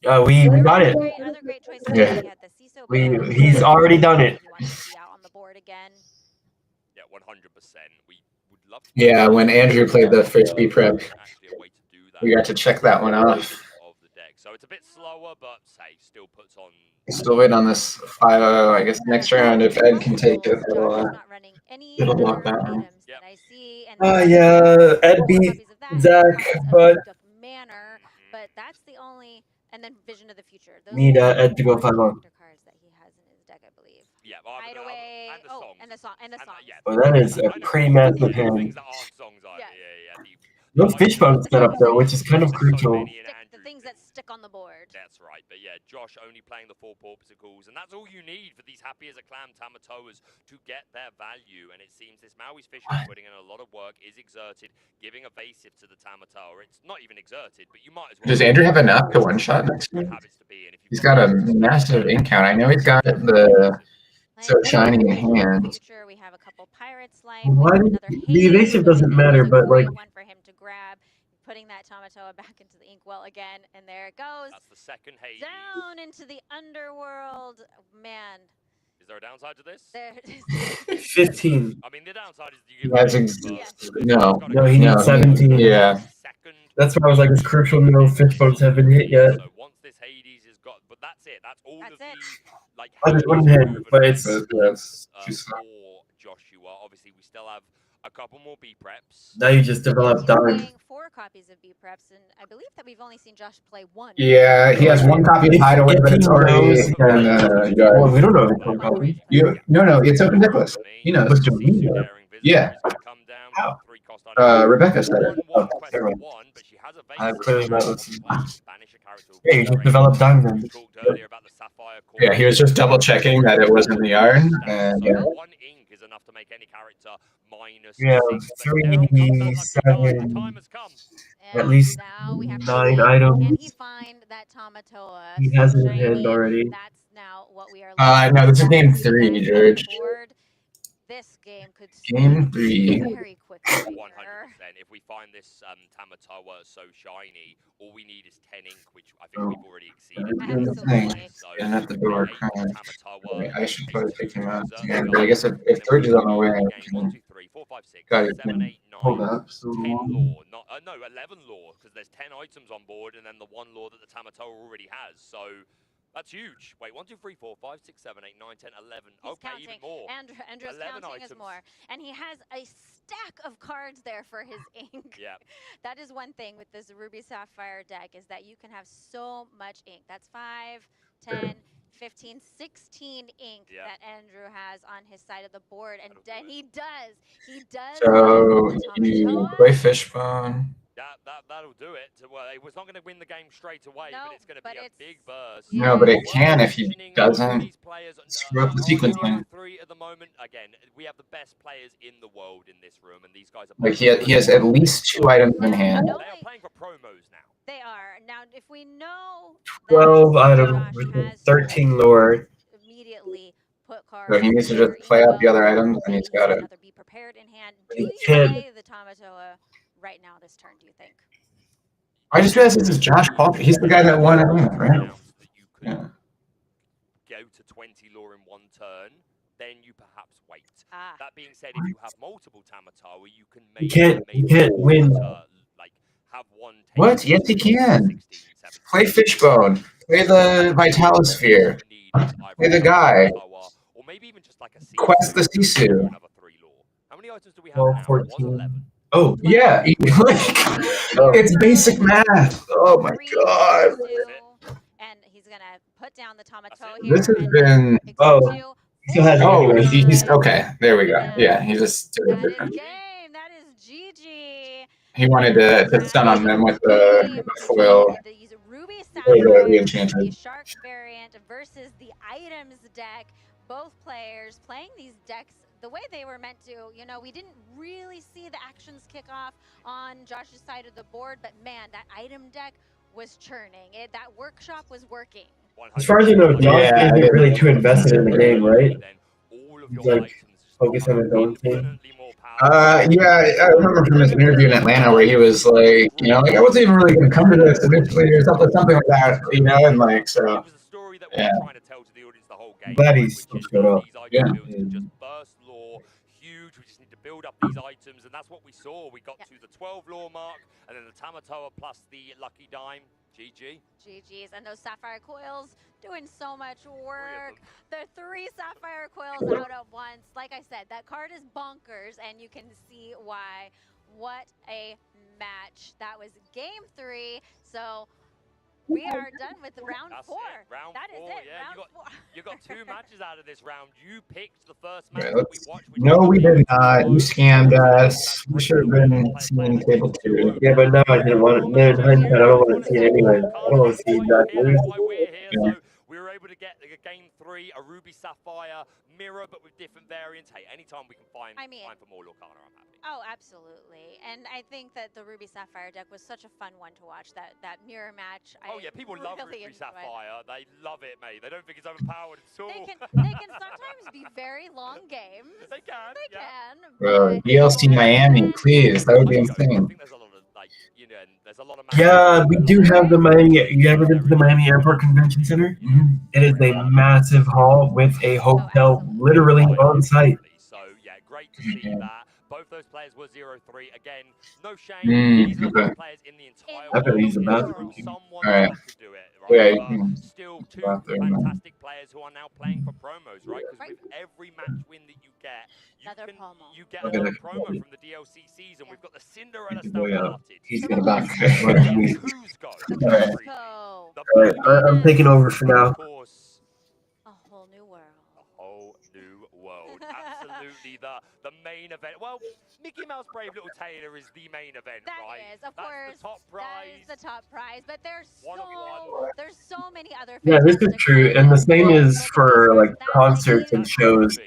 We got it. Other great choices. Yeah. He had the Siso, He's already done it. He wanted to see out on the board again. Yeah, 100%. We would love to. Yeah, when Andrew played the frisbee prep, we got to check that one off. So it's a bit slower, but say still puts on. Still waiting on this 5-0. I guess next round, if Ed can take it, it'll lock that one. Yeah, Ed beat Zach, but but that's the only. And then Vision of the Future. Those need Ed to go 5-0. cards that he has in his deck, I believe. Yeah, Hideaway. And the song. Well, that is a pretty massive hand. No fishbone setup though, which is kind of crucial. The things that stick on the board. That's right, but yeah, Josh only playing the 4 Porpsicles, and that's all you need for these happy as a clam Tamatoas to get their value. And it seems this Maui's Fisherman putting in a lot of work, is exerted, giving evasive to the Tamatoa. It's not even exerted, but you might as well. Does Andrew have enough to one-shot next game? He's got a massive ink count. I know he's got the so shiny in hand. We have a couple Pirates Why the evasive doesn't matter, but like. One for him to grab. Putting that Tamatoa back into the inkwell again, and there it goes. That's the second Hades. Down into the underworld. Man. Is there a downside to this? There is. 15. I mean, the downside is you get No, he needs 17. Yeah. That's why I was like, it's crucial no fishbones haven't hit yet. So once this Hades is got, but that's it. That's all of the like. I just wouldn't hit, but it's for Joshua. Obviously, we still have a couple more B preps. Now you just develop dime. 4 copies of B preps, and I believe that we've only seen Josh play 1. Yeah, he has 1 copy of Hideaway, but it's already. Well, we don't know if it's copy. No, it's Open Nicholas. He knows. Yeah. How? Rebecca said it. Oh, never mind. I've clearly not listened. Yeah, you just developed dime then. Yeah, he was just double checking that it wasn't the yarn, and yeah. Enough to make any character minus yeah, 3, 7, at least 9 items. Can he find that Tamatoa? He has it in hand already. That's now what we are no, this is game 3, George. This game could game 3. Very quickly. 100%. If we find this Tamatoa so shiny, all we need is 10 ink, which I think we've already exceeded. So, at the door. I should probably take him out. Yeah, but I guess if George is on the way, I can. Hold up. So 10 lore, no, 11 lore, because there's 10 items on board, and then the 1 lore that the Tamatoa already has. So. That's huge. Wait, 1, 2, 3, 4, 5, 6, 7, 8, 9, 10, 11. He's okay, counting. Even more. Andrew's counting is more. And he has a stack of cards there for his ink. Yeah. That is one thing with this Ruby Sapphire deck, is that you can have so much ink. That's 5, 10, 15, 16 ink that Andrew has on his side of the board. And he does. He does. So you play Fishbone. That'll do it. Well, it was not going to win the game straight away, but it's going to be a big burst. No, but it can if he doesn't screw up the sequencing. 3 at the moment. Again, we have the best players in the world in this room, and these guys are Like he has at least 2 items in hand. They are playing for promos now. They are. Now, if we know 12 items with 13 lore. immediately put cards. So he needs to just play out the other items, and he's got it. Be prepared in hand. Do you can. play the Tamatoa right now this turn, do you think? I just realized this is Josh Palmer. He's the guy that won it, right? Yeah. Go to 20 lore in 1 turn, then you perhaps wait. That being said, if you have multiple Tamatoa, you can You can't win. Like have one. What? Yes, he can. Play Fishbone. Play the Vitalosphere. Play the guy. Or maybe even just like a Quest the Sisu. How many items do we have 12, now? 14. Oh, yeah. It's basic math. Oh my god. And he's gonna put down the Tamatoa here. This has been. Oh. He's okay. There we go. Yeah, he just did it different. That is GG. He wanted to stun on them with the foil. These Ruby The enchanted. the Shark variant versus the items deck. Both players playing these decks the way they were meant to. You know, we didn't really see the actions kick off on Josh's side of the board, but man, that item deck was churning. That workshop was working. As far as I know, Josh isn't really too invested in the game, right? He's like focused on his own thing. Yeah, I remember from his interview in Atlanta where he was like, you know, like I wasn't even really going to come to this initially or something like that, you know, and like so. Yeah. Glad he's still showed up. Yeah. Just burst lore, huge. We just need to build up these items, and that's what we saw. We got to the 12 lore mark, and then the Tamatoa plus the Lucky Dime. GG. GG's, and those Sapphire Coils doing so much work. The 3 Sapphire Coils out at once. Like I said, that card is bonkers, and you can see why. What a match. That was game 3. So we are done with round 4. Round that 4, is it. yeah. Round 4. You got 2 matches out of this round. You picked the first match Right, that we watched. no, we did not. You scammed us. We should have been seeing table 2. Yeah, but now I didn't want it. Then in hindsight, I don't want to see it anyway. I don't want to see that lose. So we were able to get game 3, a Ruby Sapphire mirror, but with different variants. Hey, anytime we can find for more Lorcana, I'm happy. Oh, absolutely. And I think that the Ruby Sapphire deck was such a fun one to watch, that mirror match. Oh, yeah, people love really Ruby Sapphire. They love it, mate. They don't think it's overpowered at all. They can sometimes be very long games. They can. They can. DLC Miami, please. That would be insane. Yeah, we do have the Miami. You ever been to the Miami Airport Convention Center? It is a massive hall with a hotel literally on site. So, yeah, great to see that. Both those players were 0-3. Again, no shame. These are the best players in the entire world. Someone had to do it, right? Yeah, still 2 fantastic players who are now playing for promos, right? Because with every match win that you get, you get another promo from the DLC season. We've got the Cinderella style started. He's going back. Alright, I'm taking over for now. A whole new world. A whole new world. Absolutely the main event. Well, Mickey Mouse Brave Little Taylor is the main event, right? That is, of course. The top prize. That is the top prize. But there's so many other. Yeah, this is true, and the same is for like concerts and shows.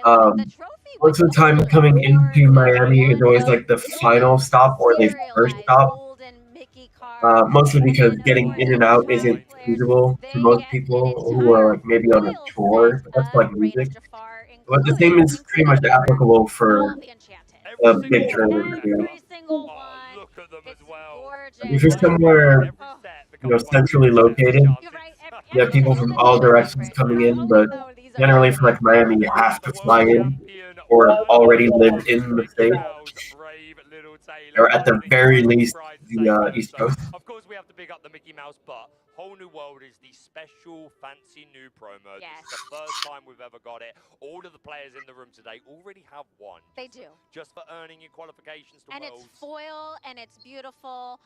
Most of the time, coming into Miami is always like the final stop or the first stop. Mostly because getting in and out isn't feasible for most people who are like maybe on a tour. But that's like music. But the same is pretty much applicable for a big tournament. Look at them as well. If you're somewhere, centrally located, you have people from all directions coming in. But generally, for like Miami, you have to fly in or already live in the state, or at the very least, the East Coast. Of course, we have to big up the Mickey Mouse, but Whole New World is the special fancy new promo. Yes. This is the first time we've ever got it. All of the players in the room today already have one. They do. Just for earning your qualifications to and Worlds. It's foil, and it's beautiful.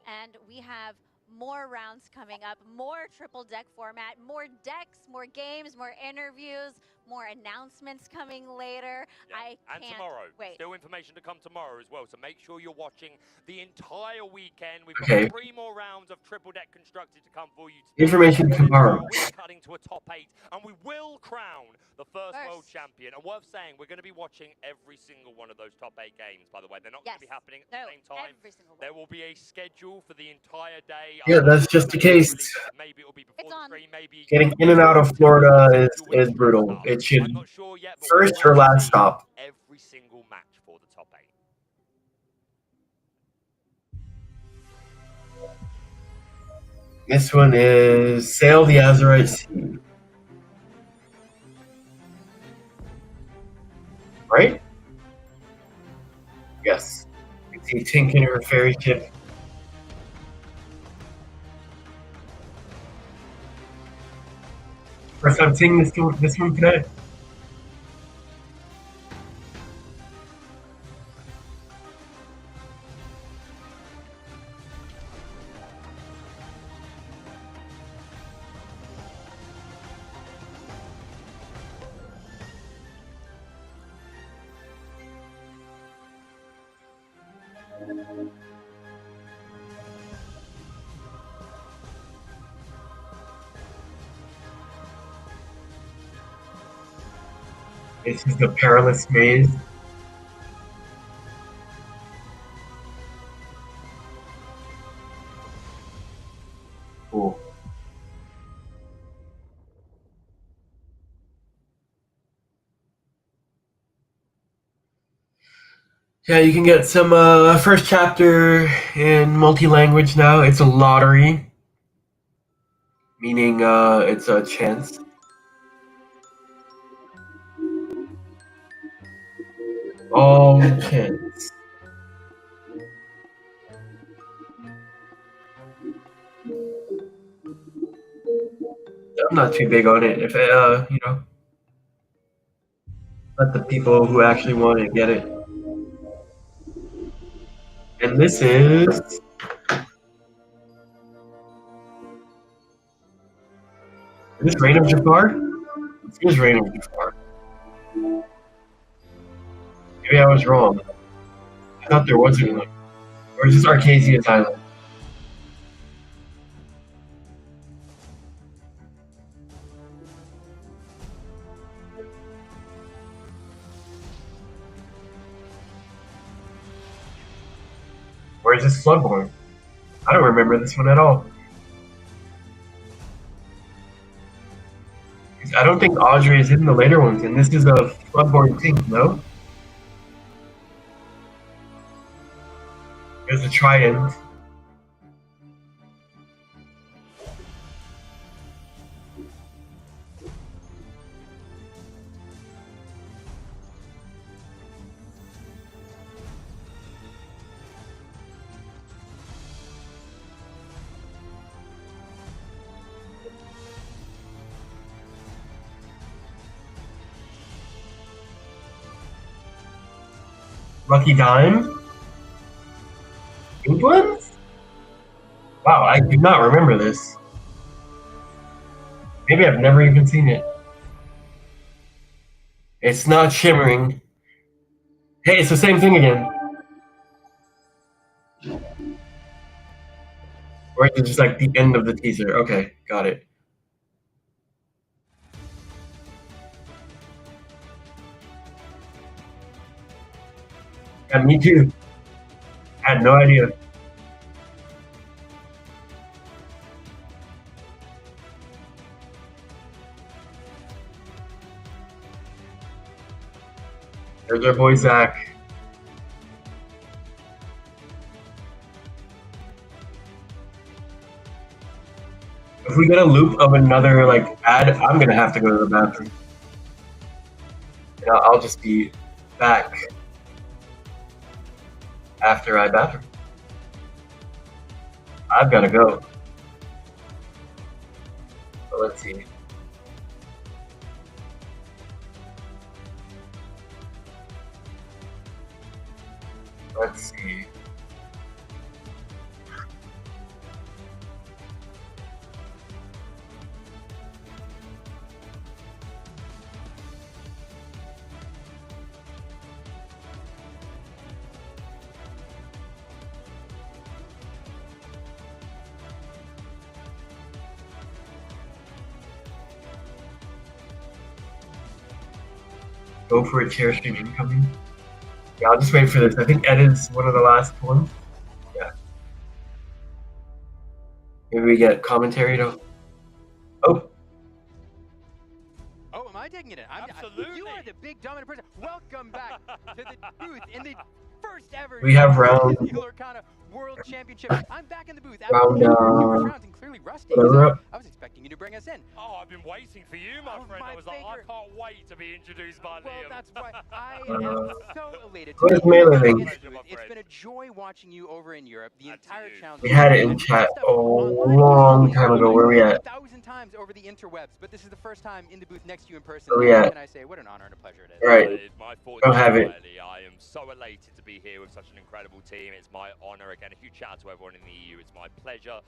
And we have more rounds coming up, more triple deck format, more decks, more games, more interviews, more announcements coming later. I And can't tomorrow. wait. Still information to come tomorrow as well, so make sure you're watching the entire weekend. We've got Okay. 3 more rounds of triple deck constructed to come for you today. Information tomorrow. We're cutting to a top 8, and we will crown the first world champion. And worth saying, we're going to be watching every single one of those top 8 games, by the way. They're not going to be happening at the same time. Every single one. There will be a schedule for the entire day. Yeah, that's just the case. Maybe it'll be before the stream, maybe Getting in and out of Florida is brutal. It should first or last stop. every single match for the top 8. This one is Sail the Azurite Sea. Right? Yes. You can see Tink in her ferry ship. First time seeing this one today. This is the perilous maze. Cool. Yeah, you can get some first chapter in multi-language now. It's a lottery, meaning it's a chance. All chance. I'm not too big on it. If you know, let the people who actually want it get it. And this is this Reign of Jafar? This is Reign of Jafar. Maybe I was wrong. I thought there wasn't one. Or is this Arcasia's Island? Or is this Floodborne? I don't remember this one at all. I don't think Audrey is in the later ones, and this is a Floodborne thing, no? There's a trident. Lucky Dime? England? Wow, I do not remember this. Maybe I've never even seen it. It's not shimmering. Hey, it's the same thing again. Or is it just like the end of the teaser? Okay, got it. Yeah, me too. I had no idea. There's our boy Zach. If we get a loop of another like ad, I'm gonna have to go to the bathroom. And I'll just be back after I bathroom. I've gotta go. So let's see. Let's see. Go for a chair stream incoming. Yeah, I'll just wait for this. I think Ed is one of the last ones. Yeah. Maybe we get commentary though. Oh. Oh, am I taking it in? Absolutely. You are the big dominant person. Welcome back to the booth in the first ever We have round Lorcana World Championship. I'm back in the booth after round numerous rounds and clearly rusty. I was expecting you to bring us in. Oh, I've been waiting for you, my friend. I was like, I can't wait to be introduced by Liam. Well, that's why I am so elated. Where's Melee Link? It's been a joy watching you over in Europe. The entire challenge. We had it in chat a long time ago. Where we at? 1,000 times over the interwebs, but this is the first time in the booth next to you in person. Where we at? Can I say what an honor and a pleasure it is? Right. Don't have it. I am so elated to be here with such an incredible team. It's my honor. Again, a huge shout out to everyone in the EU. It's my pleasure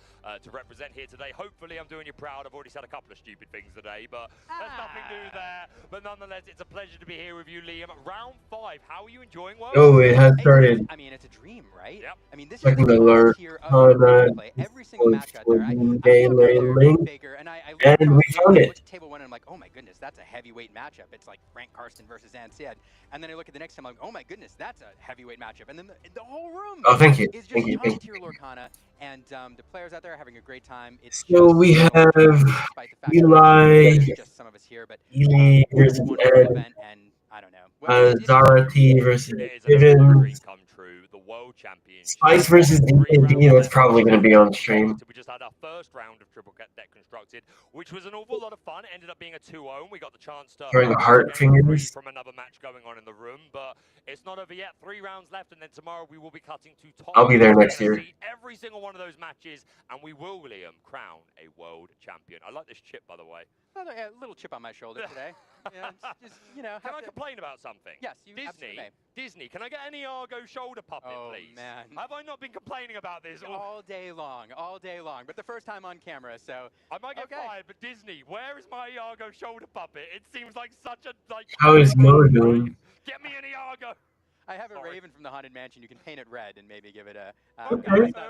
to represent here today. Hopefully, I'm doing you proud. I've already said a couple of stupid things today, but there's nothing new there. But nonetheless, it's a pleasure to be here with you, Liam. Round 5. How are you enjoying Worlds? Oh, it has started. I mean, it's a dream, right? Yep. I mean, this Checking is the alert on every single match out there. Melee Link, and we found it. Table 1 and I'm like, oh my goodness, that's a heavyweight matchup. It's like Frank Karsten versus Ansiad. And then I look at the next time, I'm like, oh my goodness, that's a heavyweight matchup. And then the whole room is just top tier Lorcana, and the players out there are having a great time. It's so we have Eli, just some of us here, but Ely versus Ed, and I don't know. Zara T versus Givens, Spice versus D&D. That's probably going to be on stream. We just had our first round of triple deck constructed, which was an awful lot of fun. It ended up being a 2-0, and we got the chance to Throwing heart fingers from another match going on in the room. But it's not over yet. 3 rounds left, and then tomorrow we will be cutting to top. I'll be there next year. Every single one of those matches, and we will, Liam, crown a world champion. I like this chip, by the way. A little chip on my shoulder today. Just, you know. Can I complain about something? Yes, you absolutely may. Disney, can I get any Argo shoulder puppet, please? Oh, man. Have I not been complaining about this? All day long. But the first time on camera, so. I might get fired, but Disney, where is my Argo shoulder puppet? It seems like such a, How is Mo doing? Get me any Argo! I have a Raven from the Haunted Mansion. You can paint it red and maybe give it a... Okay, we can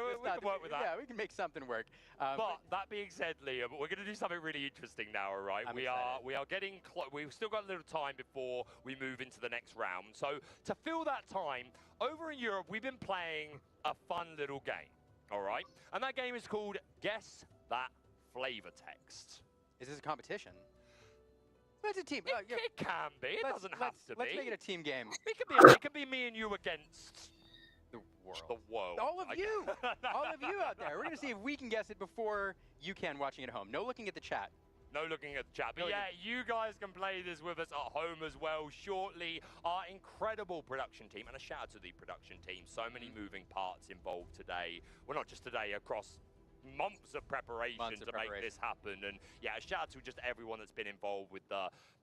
work with that. Yeah, we can make something work. But that being said, Liam, we're going to do something really interesting now, all right? We are getting close. We've still got a little time before we move into the next round. So to fill that time, over in Europe, we've been playing a fun little game, all right? And that game is called Guess That Flavor Text. Is this a competition? It's a team. It can be. It doesn't have to be. Let's make it a team game. It could be me and you against the world. The world. All of you. All of you out there. We're going to see if we can guess it before you can watching at home. No looking at the chat. No looking at the chat. But yeah, you guys can play this with us at home as well shortly. Our incredible production team, and a shout out to the production team. So many moving parts involved today. Well, not just today, across months of preparation to make this happen. And yeah, a shout out to just everyone that's been involved with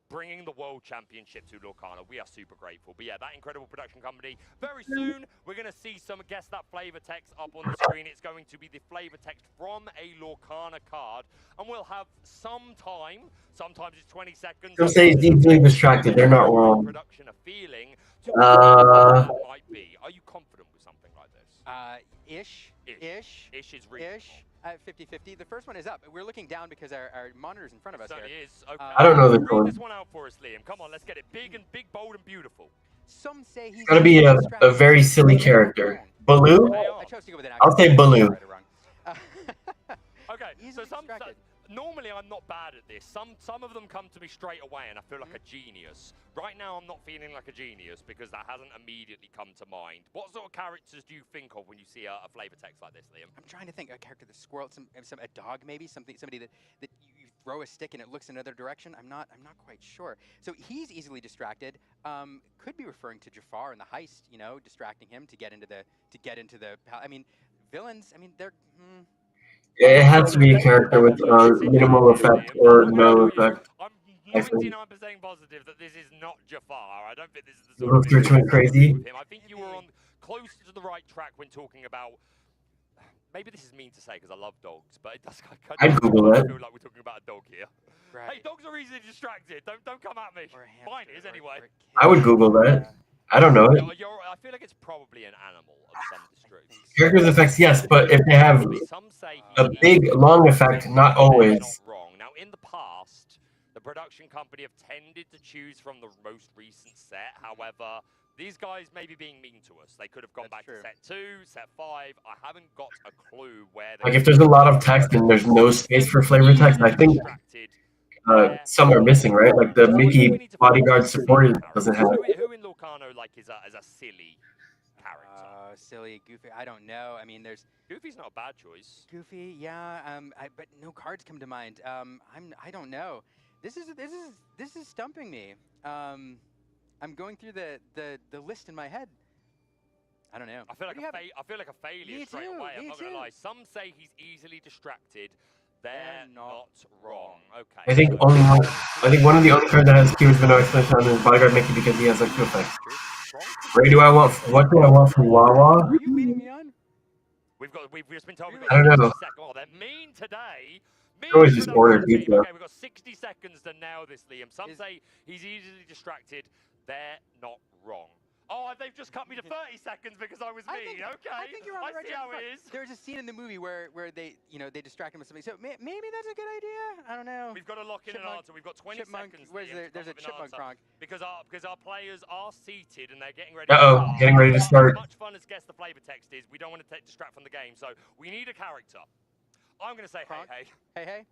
bringing the World Championship to Lorcana. We are super grateful. But yeah, that incredible production company. Very soon, we're going to see some Guess That Flavor text up on the screen. It's going to be the flavor text from a Lorcana card. And we'll have some time, sometimes it's 20 seconds. Don't say it's easily distracted. They're not wrong. Production, a feeling to what might be. Are you confident with something like this? Ish. Ish is reasonable. Ish. 50-50. The first one is up. We're looking down because our monitor's in front of us here. Is. Okay. I don't know this one. Read this one out for us, Liam. Come on, let's get it big, bold, and beautiful. Some say he's gotta be a very silly character. Baloo? I chose to go with an I'll say Baloo. Okay, so normally I'm not bad at this. Some of them come to me straight away and I feel like a genius. Right now I'm not feeling like a genius because that hasn't immediately come to mind. What sort of characters do you think of when you see a flavor text like this, Liam? I'm trying to think. A character that squirrel, a dog maybe, somebody that you throw a stick and it looks in another direction. I'm not quite sure. So he's easily distracted. Could be referring to Jafar in the heist, you know, distracting him to get into the I mean, villains, I mean, they're It has to be a character with minimal effect or no effect. I'm 99% positive that this is not Jafar. I don't think this is the sort of thing with crazy. him. I think you were on close to the right track when talking about. Maybe this is mean to say because I love dogs, but it does kind of Google that. feel like we're talking about a dog here. Right. Hey, dogs are easily distracted. Don't come at me. Mine is anyway. I would Google that. I don't know it. I feel like it's probably an animal of some description. Characters effects, yes, but if they have a big, long effect, not always. Not wrong. Now, in the past, the production company have tended to choose from the most recent set. However, these guys may be being mean to us. They could have gone back to set 2, set 5. I haven't got a clue where they... Like, if there's a lot of text and there's no space for flavor text, I think some are missing, right? Like, the Mickey bodyguard support doesn't have it. Who in Lorcano, like, is a silly character? Silly, Goofy, I don't know. I mean, there's... Goofy's not a bad choice. Goofy, yeah, but no cards come to mind. I don't know. This is stumping me. I'm going through the list in my head. I don't know. I feel like a failure straight away. I'm not gonna lie. Some say he's easily distracted. They're not wrong. Okay. I think one of the only cards that has Q has been no explanation on is bodyguard Mickey because he has like 2 effects. What do I want from Wawa? Are you leading me on? We've just been told we've I got don't know. 60 seconds. Oh, they're mean today. Always just order pizza. Okay, we've got 60 seconds to nail this, Liam. Some say he's easily distracted. They're not wrong. Oh, they've just cut me to 30 seconds because I was mean. Okay. I think you're on the right see how it is. There's a scene in the movie where they distract him with something. So maybe that's a good idea. I don't know. We've got to lock in an answer. We've got 20 seconds. There's a chipmunk pronk. Because our players are seated and they're getting ready. Getting ready to start. As much fun as guess the flavor text is, we don't want to distract from the game. So we need a character. I'm going to say hey. Hey.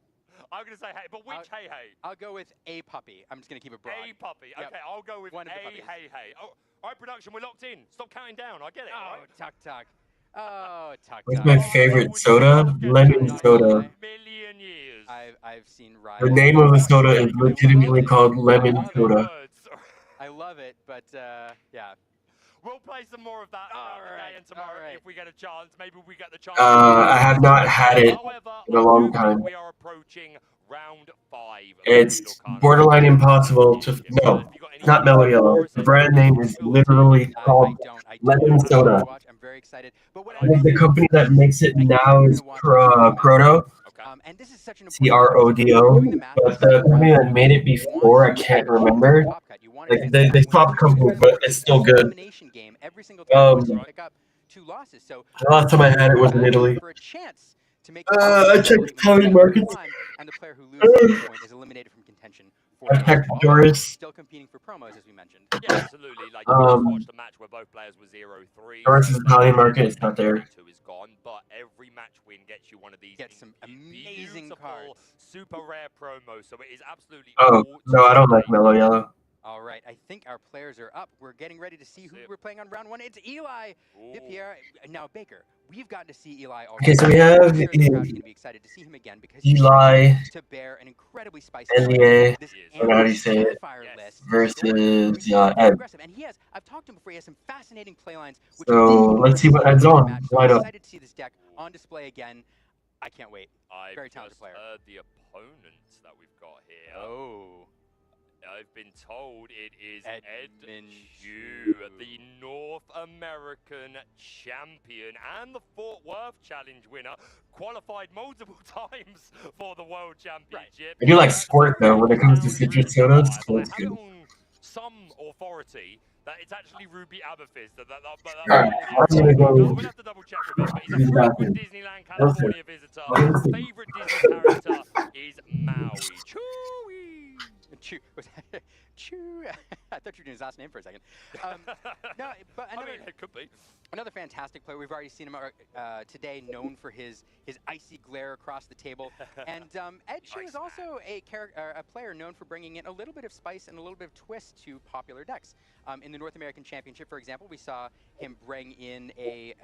I'm going to say hey, but which hey? I'll go with a puppy. I'm just going to keep it broad. A puppy. Yep. Okay, I'll go with One of the hey. Oh, all right, production, we're locked in. Stop counting down. I get it. Oh, right? Tuck. Oh, Tuck. What's my favorite soda? Lemon soda. Million years. I've seen Ryan. The name of the soda is legitimately called lemon soda. I love it, but yeah. We'll play some more of that today and tomorrow if we get a chance. Maybe we get the chance. I have not had it in a long time. We are approaching round 5. It's borderline impossible to... No, it's not Mellow Yellow. The brand name is literally called Lemon Soda. I'm very excited. But what I think the company that makes it now is Crodo. And this is such an Crodo. But the company that made it before, I can't remember. Like, they swapped companies, but it's still good. The last time I had it was in Italy. I checked Italian markets. And the player who loses the point is eliminated from contention. I checked Doris. Still competing for promos, as we mentioned. Yeah, absolutely. Like, we just watched a match where both players were 0-3. Doris' Italian market is not there. 2 is gone, but every match win gets you one of these. Get some amazing cards. Super rare promos, so it is absolutely... Oh, no, I don't like Mellow Yellow. All right, I think our players are up. We're getting ready to see who we're playing on round 1. It's Eli. Pierre. Now, Baker, we've gotten to see Eli already. Okay, so we have going to be excited to see him again because Eli to bear an incredibly spicy Elia, I don't know how do you say it, versus Ed. And he has, I've talked to him before, he has some fascinating play lines. So let's see what Ed's on. Line up. Excited to see this deck on display again. I can't wait. Very talented player. The opponents that we've got here. Oh. I've been told it is Edmund Chu, the North American champion and the Fort Worth Challenge winner, qualified multiple times for the World Championship. I do like Squirt though when it comes to citrus sodas. Squirt's I have good. it on some authority that it's actually Ruby Amethyst. I'm gonna go. We'll have to double check with him, but he's a frequent Disneyland California visitor. Favorite Disney character is Maui. Chewie. Chew. I thought you were doing his last name for a second. No, but another, I mean, it could be. Another fantastic player. We've already seen him today, known for his icy glare across the table. And Ed Chu is also a player known for bringing in a little bit of spice and a little bit of twist to popular decks. In the North American Championship, for example, we saw him bring in a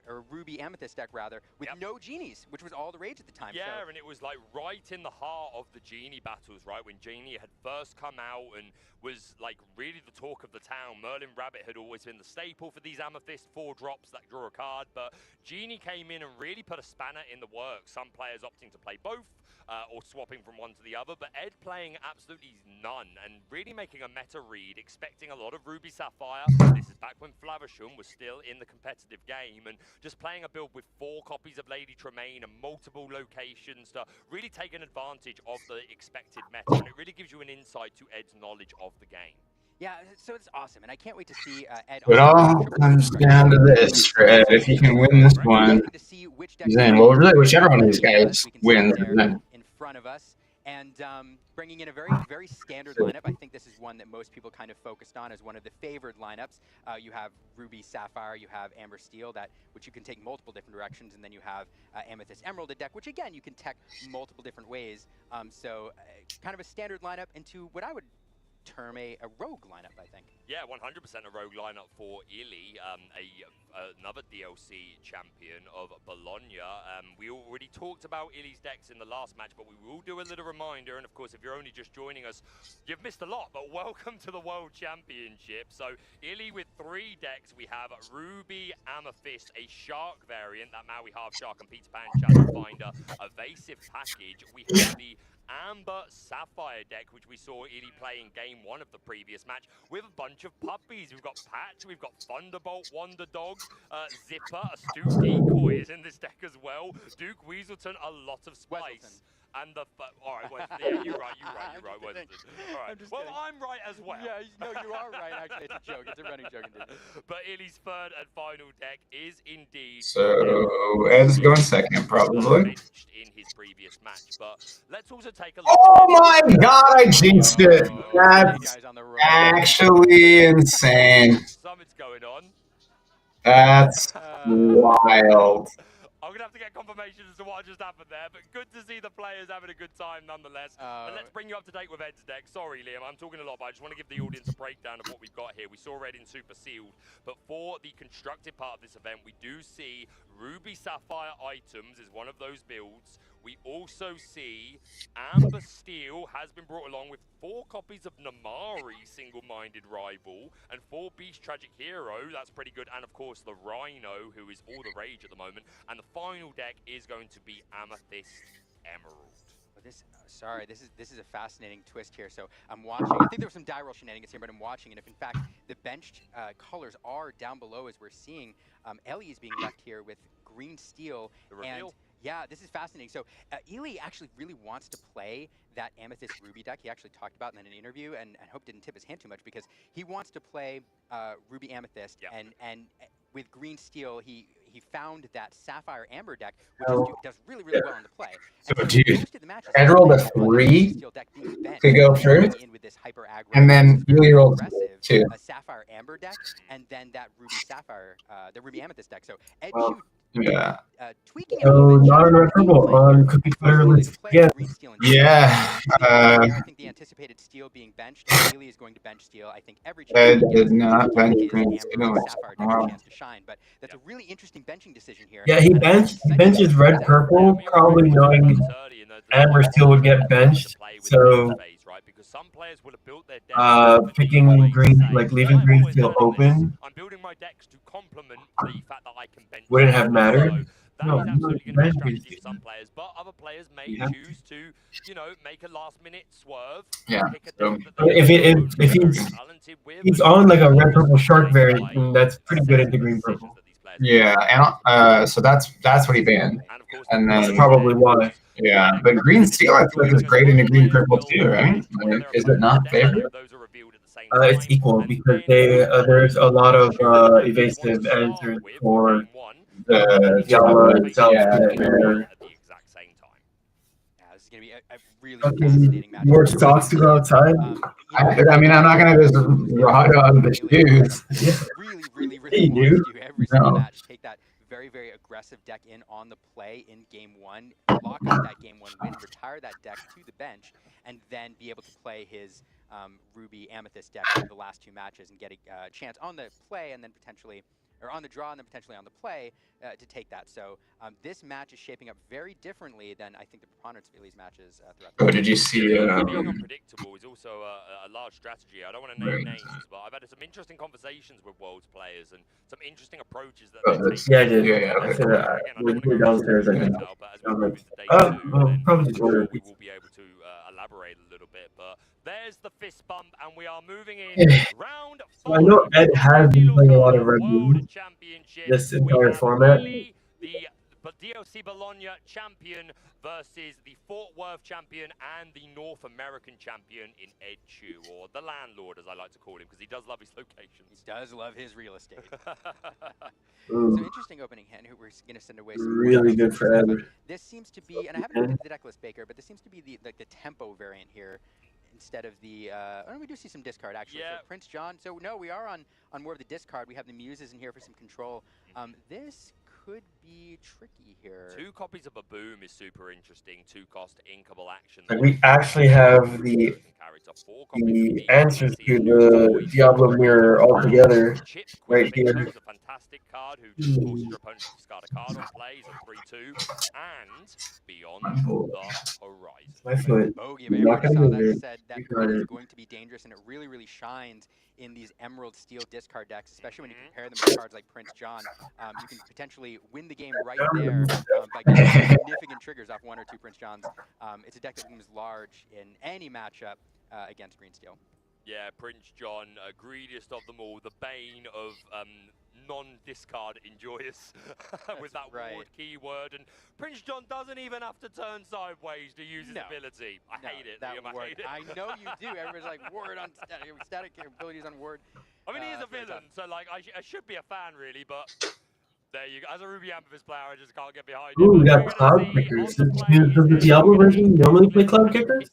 or Ruby Amethyst deck rather, with no genies, which was all the rage at the time. Yeah, and it was like right in the heart of the genie battles, right? When Genie had first come out and was like really the talk of the town. Merlin Rabbit had always been the staple for these Amethyst 4-drops that draw a card, but Genie came in and really put a spanner in the works. Some players opting to play both, or swapping from one to the other, but Ed playing absolutely none and really making a meta read, expecting a lot of Ruby Sapphire. This is back when Flavisham was still in the competitive game, and just playing a build with 4 copies of Lady Tremaine and multiple locations to really take an advantage of the expected meta, and it really gives you an insight to Ed's knowledge of the game. Yeah, so it's awesome, and I can't wait to see Ed. It all comes down to this for Ed. If he can win this one, then well, really, whichever one of these guys wins, then in front of us. And bringing in a very, very standard lineup. I think this is one that most people kind of focused on as one of the favored lineups. You have Ruby Sapphire, you have Amber Steel, which you can take multiple different directions, and then you have Amethyst Emerald deck, which again you can tech multiple different ways. So kind of a standard lineup into what I would term a rogue lineup, I think. Yeah, 100% a rogue lineup for Illy, another DLC champion of Bologna. We already talked about Illy's decks in the last match, but we will do a little reminder. And of course, if you're only just joining us, you've missed a lot, but welcome to the World Championship. So Illy with 3 decks, we have Ruby Amethyst, a Shark variant, that Maui Half Shark and Peter Pan Shadow Finder evasive package. We have the Amber Sapphire deck, which we saw Illy play in game 1 of the previous match, with a bunch of puppies. We've got Patch, we've got Thunderbolt, Wonder Dogs, Zipper, Astute Decoy is in this deck as well, Duke Weaselton, a lot of spice. And the all right, yeah, you're right, Weaselton. All right, well, kidding. I'm right as well. Yeah, no, you are right. Actually, it's a joke. It's a running joke indeed. But Illy's 3rd and final deck is indeed. So Ed's going second, probably. In his previous match, but let's also take a look. Oh my God! I jinxed it. That's actually insane. Something's going on. That's wild. I'm going to have to get confirmation as to what just happened there, but good to see the players having a good time nonetheless. And let's bring you up to date with Ed's deck. Sorry, Liam, I'm talking a lot, but I just want to give the audience a breakdown of what we've got here. We saw Red in Super Sealed, but for the constructed part of this event, we do see Ruby Sapphire items is one of those builds. We also see Amber Steel has been brought along with 4 copies of Namari, Single-Minded Rival, and 4 Beast Tragic Hero. That's pretty good. And of course, the Rhino, who is all the rage at the moment. And the final deck is going to be Amethyst Emerald. This is a fascinating twist here. So I'm watching. I think there were some die roll shenanigans here, but I'm watching, and if in fact the benched colors are down below as we're seeing, Ellie is being left here with green steel. The reveal. And yeah, this is fascinating. So Illy actually really wants to play that Amethyst Ruby deck. He actually talked about in an interview, and Hope didn't tip his hand too much because he wants to play Ruby Amethyst, and with green steel, he found that Sapphire Amber deck, which does really, really well on the play. So, dude, Ed rolled a 3 to go first, and then Illy rolled 2. A Sapphire Amber deck, and then that Ruby Sapphire, the Ruby Amethyst deck. So Ed Yeah. tweaking it. So not a red purple on Cookie Cutter. Let's get. Yeah. I think the anticipated steel being benched, and Illy is going to bench steel. I think every Ed did not bench green steel. chance to shine, but that's a really interesting benching decision here. Yeah, he benches red purple, probably knowing Amber Steel would get benched. So picking green, like leaving green steel open, I'm building my decks to complement the fact that I can bench. wouldn't have mattered. That is absolutely going to be a strategy for some players, but other players may choose to, you know, make a last-minute swerve. Yeah. If he's on like a red purple shark variant, then that's pretty good into green purple. Yeah, and so that's what he banned, and then That's probably why. Yeah, but green steel I feel like is great into green purple too, right? Like, is it not favorite? It's equal because there's a lot of evasive answers for the Yama itself. This is going to be a really fascinating match. More stocks to go outside. I mean, I'm not gonna just rod on the shoes. Really want to do every single match. Take that very, very aggressive deck in on the play in game 1, lock up that game 1 win, retire that deck to the bench, and then be able to play his Ruby Amethyst deck in the last 2 matches and get a chance on the play and then potentially, or on the draw and then potentially on the play to take that. So this match is shaping up very differently than I think the preponderance of Illy's matches throughout the did you see? Being unpredictable is also a large strategy. I don't want to name names, but I've had some interesting conversations with Worlds players and some interesting approaches that they take. Yeah, I did. We're downstairs. Probably just order. We will be able to elaborate a little bit, but there's the fist bump, and we are moving in round 5. I know Ed has been playing a lot of Red Bull this entire format. The But DLC Bologna champion versus the Fort Worth champion and the North American champion in Ed Chu, or the landlord, as I like to call him, because he does love his locations. He does love his real estate. Ooh. So interesting opening hand. We're going to send away some Really good for Ed. This seems to be, and I haven't looked at the deck list, Baker, but this seems to be the tempo variant here instead of the. Oh, we do see some discard actually. Yeah. So Prince John. So no, we are on more of the discard. We have the muses in here for some control. This could be tricky here. 2 copies of a boom is super interesting. 2-cost inkable action. Like we actually have the answers to the Diablo mirror altogether right here. Is a fantastic card who just forces your opponent to discard a card on play. Is a 3/2 and Beyond the Horizon. My foot. Bogey, if anybody saw that, said that card is going to be dangerous, and it really, really shines in these Emerald Steel discard decks, especially when you compare them with cards like Prince John. You can potentially win the game right there by getting significant triggers off 1 or 2 Prince Johns. It's a deck that looms large in any matchup against Green Steel. Yeah, Prince John, greediest of them all, the bane of non-discard enjoyers with that ward keyword. And Prince John doesn't even have to turn sideways to use his ability. I hate it. That Liam, word. I hate it. I know you do. Everybody's like, word on static abilities on word. I mean, he is a villain, so like I should be a fan, really, but there you go. As a Ruby Amethyst player, I just can't get behind Ooh, him. we got Cloud Kickers. Does the Diablo version normally play Cloud Kickers?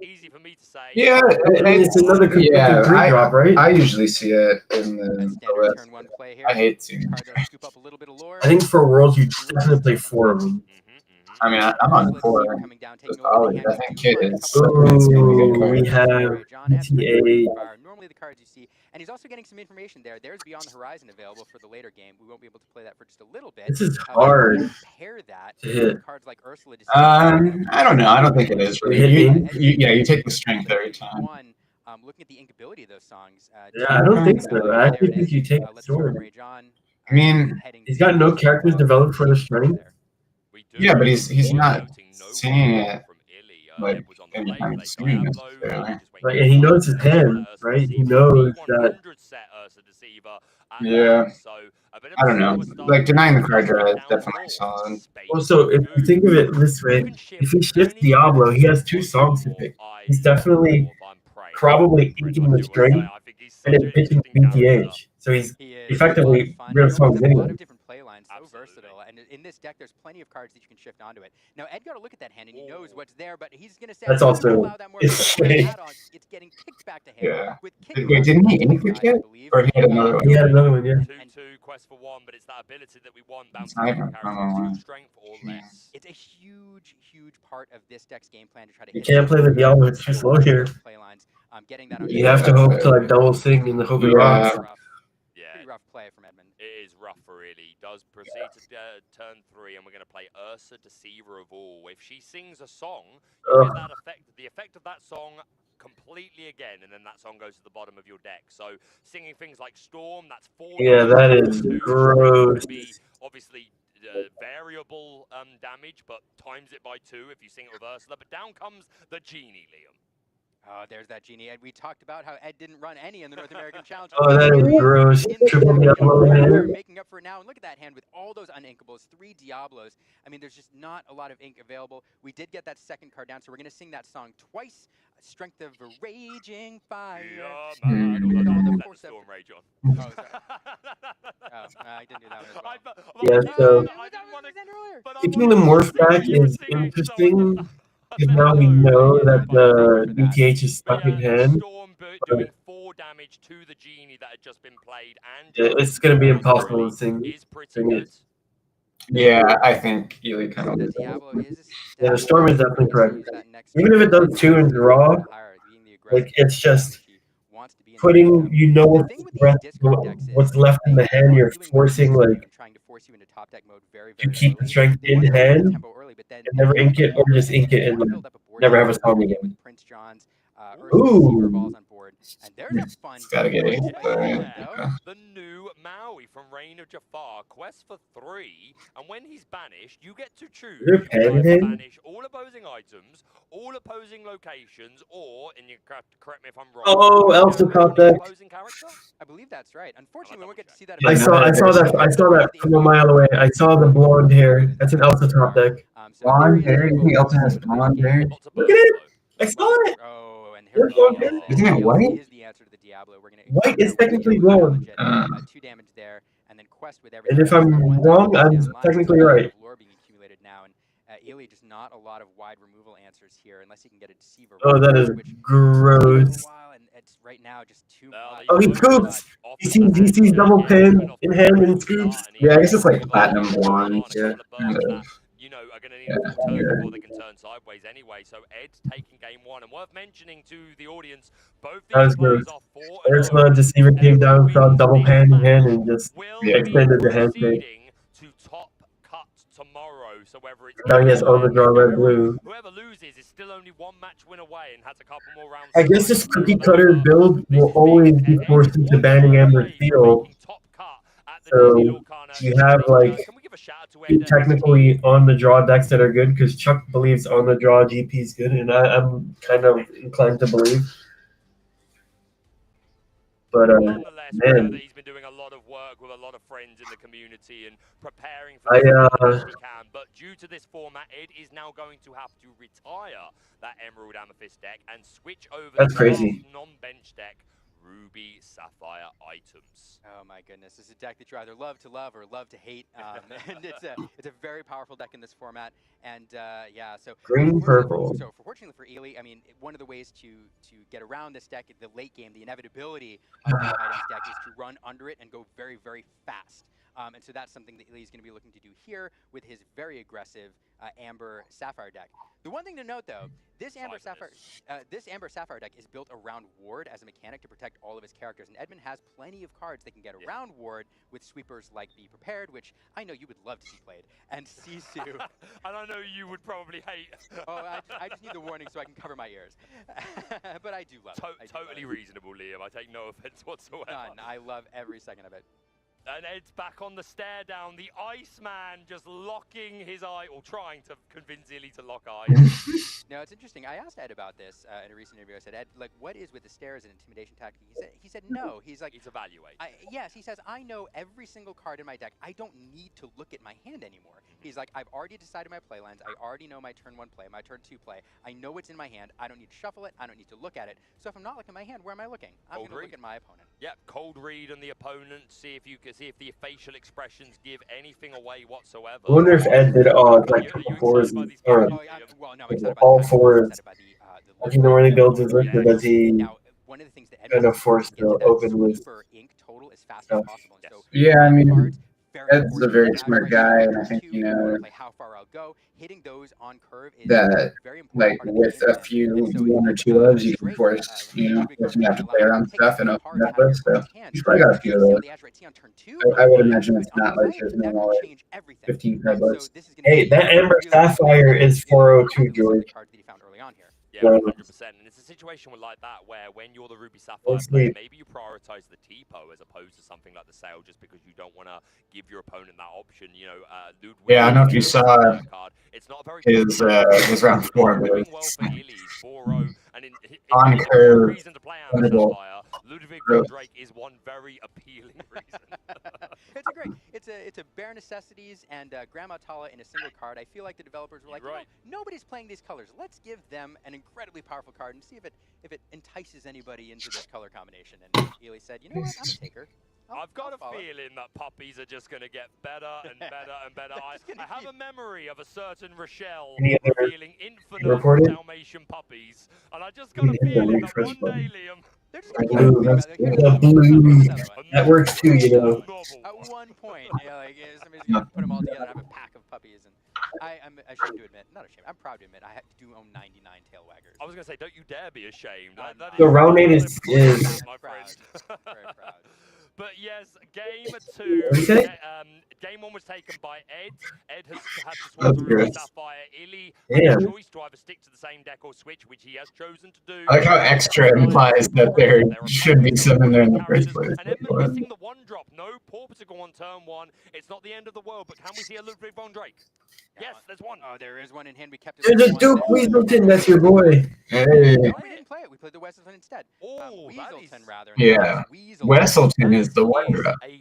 Easy for me to say. Yeah, I mean, it's another good 3-drop, right? I usually see it in the list. I hate to. I think for Worlds, you definitely play 4 of them. I mean, I'm on 4. Just always. I think Kid is. Ooh, we have ETA. Normally the cards you see, and he's also getting some information there. There's Beyond the Horizon available for the later game. We won't be able to play that for just a little bit. This is hard Compare that to hit. with cards like Ursula. I don't know. I don't think it is really. You take the strength every time. Looking at the ink ability of those songs. Yeah, I don't think so. I actually think you take the sword. I mean, he's got no characters developed for the strength. Yeah, but he's not saying it like anytime soon necessarily. Like, and he knows his hand, right? He knows that. Yeah. I don't know. Like denying the card draw is definitely solid. Well, so if you think of it this way, if he shifts Diablo, he has 2 songs to pick. He's definitely probably inking the strength and then pitching BTH. So he's effectively real songs anyway. So versatile, and in this deck, there's plenty of cards that you can shift onto it. Now, Ed got to look at that hand, and he knows what's there, but he's going to say, that's also it's getting kicked back to him. Yeah. Wait, didn't he ink the kit? Or he had another one? He had another one, yeah. 2/2 quest for 1, but it's that ability that we want. It's not even strength or less. It's a huge, huge part of this deck's game plan to try to. You can't play the Diablo; it's too slow here. Getting that. You have to hope to like double sing in the hope it rocks. Pretty rough play from Edmund. It is rough, really. Does proceed to turn 3, and we're going to play Ursa, Deceiver of All. If she sings a song, you get that effect. The effect of that song completely again, and then that song goes to the bottom of your deck. So singing things like Storm, that's 4. Yeah, that is gross. Obviously variable damage, but times it by 2 if you sing it with Ursula. But down comes the Genie, Liam. Oh, there's that Genie. Ed, we talked about how Ed didn't run any in the North American Challenge. Oh, that is gross. Triple Diablo hand. Making up for it now, and look at that hand with all those uninkables, 3 Diablos. I mean, there's just not a lot of ink available. We did get that second card down, so we're going to sing that song twice. Strength of a Raging Fire. Yeah, man. Let the storm rage on. Oh, sorry. I didn't do that one as well. Yeah, so keeping the morph back is interesting. Because now we know that the BTH is stuck in hand. Doing 4 damage to the Genie that had just been played, and it's going to be impossible to sing it. Yeah, I think Ely kind of. Yeah, the Storm is definitely correct. Even if it does 2 and draw, like it's just putting, what's left in the hand. You're forcing like to keep the strength in hand and never ink it, or just ink it and never have a song again. Ooh. And there's a fun. Gotta get it. The new Maui from Reign of Jafar, quest for 3, and when he's banished, you get to choose. You're banish all opposing items, all opposing locations, or, and you correct me if I'm wrong. Oh, Elsa caught that. I believe think that's right. Unfortunately, we won't get to see that. I saw that from a mile away. I saw the blonde hair. That's an Elsa top deck. Blonde hair? You think Elsa has blonde hair? Look at it. I saw it. Oh, and There's blonde hair. Isn't it white? is the answer to the Diablo. We're gonna White is technically blonde. 2 damage there, and then Quest with everything. And if I'm wrong, I'm technically right. Lore being accumulated now, and Ely just not a lot of wide removal answers here, unless he can get a Deceiver. Oh, that is gross. And it's right now just too much. Oh, he scoops. He sees double pin in hand and scoops. Yeah, I guess it's like platinum blonde. Yeah. You know, are going to need a full turn before they can turn sideways anyway. So Ed's taking game 1, and worth mentioning to the audience, both these players are 4 Eric's not Deceiver came down, saw double pan in hand, and just extended the handshake. To top cut tomorrow. So whether it's now he has overdraw red blue. whoever loses is still only 1 match win away and has a couple more rounds. I guess this cookie cutter build will always be forced into banning Amber Steel. So you have like technically on the draw decks that are good because Chuck believes on the draw GP is good, and I'm kind of inclined to believe. But man, he's been doing a lot of work with a lot of friends in the community and preparing for this as best he can. But due to this format, Ed is now going to have to retire that Emerald Amethyst deck and switch over to the non-bench deck, Ruby Sapphire items. Oh my goodness, this is a deck that you either love to love or love to hate, and it's a very powerful deck in this format. And yeah, so green purple. So fortunately for Ely, I mean, one of the ways to get around this deck, the late game, the inevitability of the items deck is to run under it and go very, very fast. And so that's something that Ely is going to be looking to do here with his very aggressive Amber Sapphire deck. The one thing to note, though, this Amber Sapphire deck is built around Ward as a mechanic to protect all of his characters, and Edmund has plenty of cards that can get around Ward with sweepers like Be Prepared, which I know you would love to see played, and Sisu. And I know you would probably hate. Oh, I just need the warning so I can cover my ears. But I do love it. Totally reasonable, Liam. I take no offense whatsoever. None. I love every second of it. And Ed's back on the stare down. The Iceman just locking his eye, or trying to convince Illy to lock eyes. Now, it's interesting. I asked Ed about this in a recent interview. I said, Ed, like, what is with the stares an intimidation tactic? He said no. He's like, he's evaluating. Yes, he says, I know every single card in my deck. I don't need to look at my hand anymore. He's like, I've already decided my play lines. I already know my turn 1 play, my turn 2 play. I know what's in my hand. I don't need to shuffle it. I don't need to look at it. So if I'm not looking at my hand, where am I looking? I'm going to look at my opponent. Yep, cold read on the opponent. See if you can see if the facial expressions give anything away whatsoever. I wonder if Ed did like fours or all fours. Do you know where he builds his list, or does he kind of force to open with stuff? Yeah, I mean, Ed's a very smart guy, and I think, you know, that, like, with a few 1 or 2 ofs, you can force, you know, you have to play around stuff and open that list, so he's probably got a few of those. I would imagine it's not like his normal, like, 15 card list. Hey, that Amber Sapphire is 402, George. Yeah, 100%. And it's a situation like that where when you're the Ruby Sapphire player, maybe you prioritize the T-Po as opposed to something like the Sale just because you don't want to give your opponent that option. You know, Ludwig, yeah, I don't know if you saw his round 4, but it was on curve. Ludwig Drake is one very appealing reason. It's a bare necessities and Grandma Tala in a single card. I feel like the developers were like, you know, nobody's playing these colors. Let's give them an incredibly powerful card and see if it entices anybody into this color combination. And Ely said, you know what, I'm a taker. I've got a feeling that puppies are just going to get better and better and better. I have a memory of a certain Rochelle feeling infinite Dalmatian puppies, and I just got a feeling that one day, Liam, the blue. That works too, you know. At one point, yeah, like somebody's gonna put them all together and have a pack of puppies, and I'm ashamed to admit, not ashamed, I'm proud to admit, I do own 99 tail waggers. I was gonna say, don't you dare be ashamed. The round 8 is my friend. Very proud. But yes, game 2. Game 1 was taken by Ed. Ed has had to swap to Ruby Sapphire. Illy had a choice to either stick to the same deck or switch, which he has chosen to do. I like how extra implies that there should be some in there in the first place. And Edmund missing the 1-drop. No Pauper to go on turn 1. It's not the end of the world, but can we see a Ludwig von Drake? Yes, there's one. Oh, there is one in hand. We kept it. There's a Duke Weaselton. That's your boy. Hey. No, we didn't play it. We played the Weselton instead. Oh, Weaselton, rather. Yeah. Weselton is the one drop. A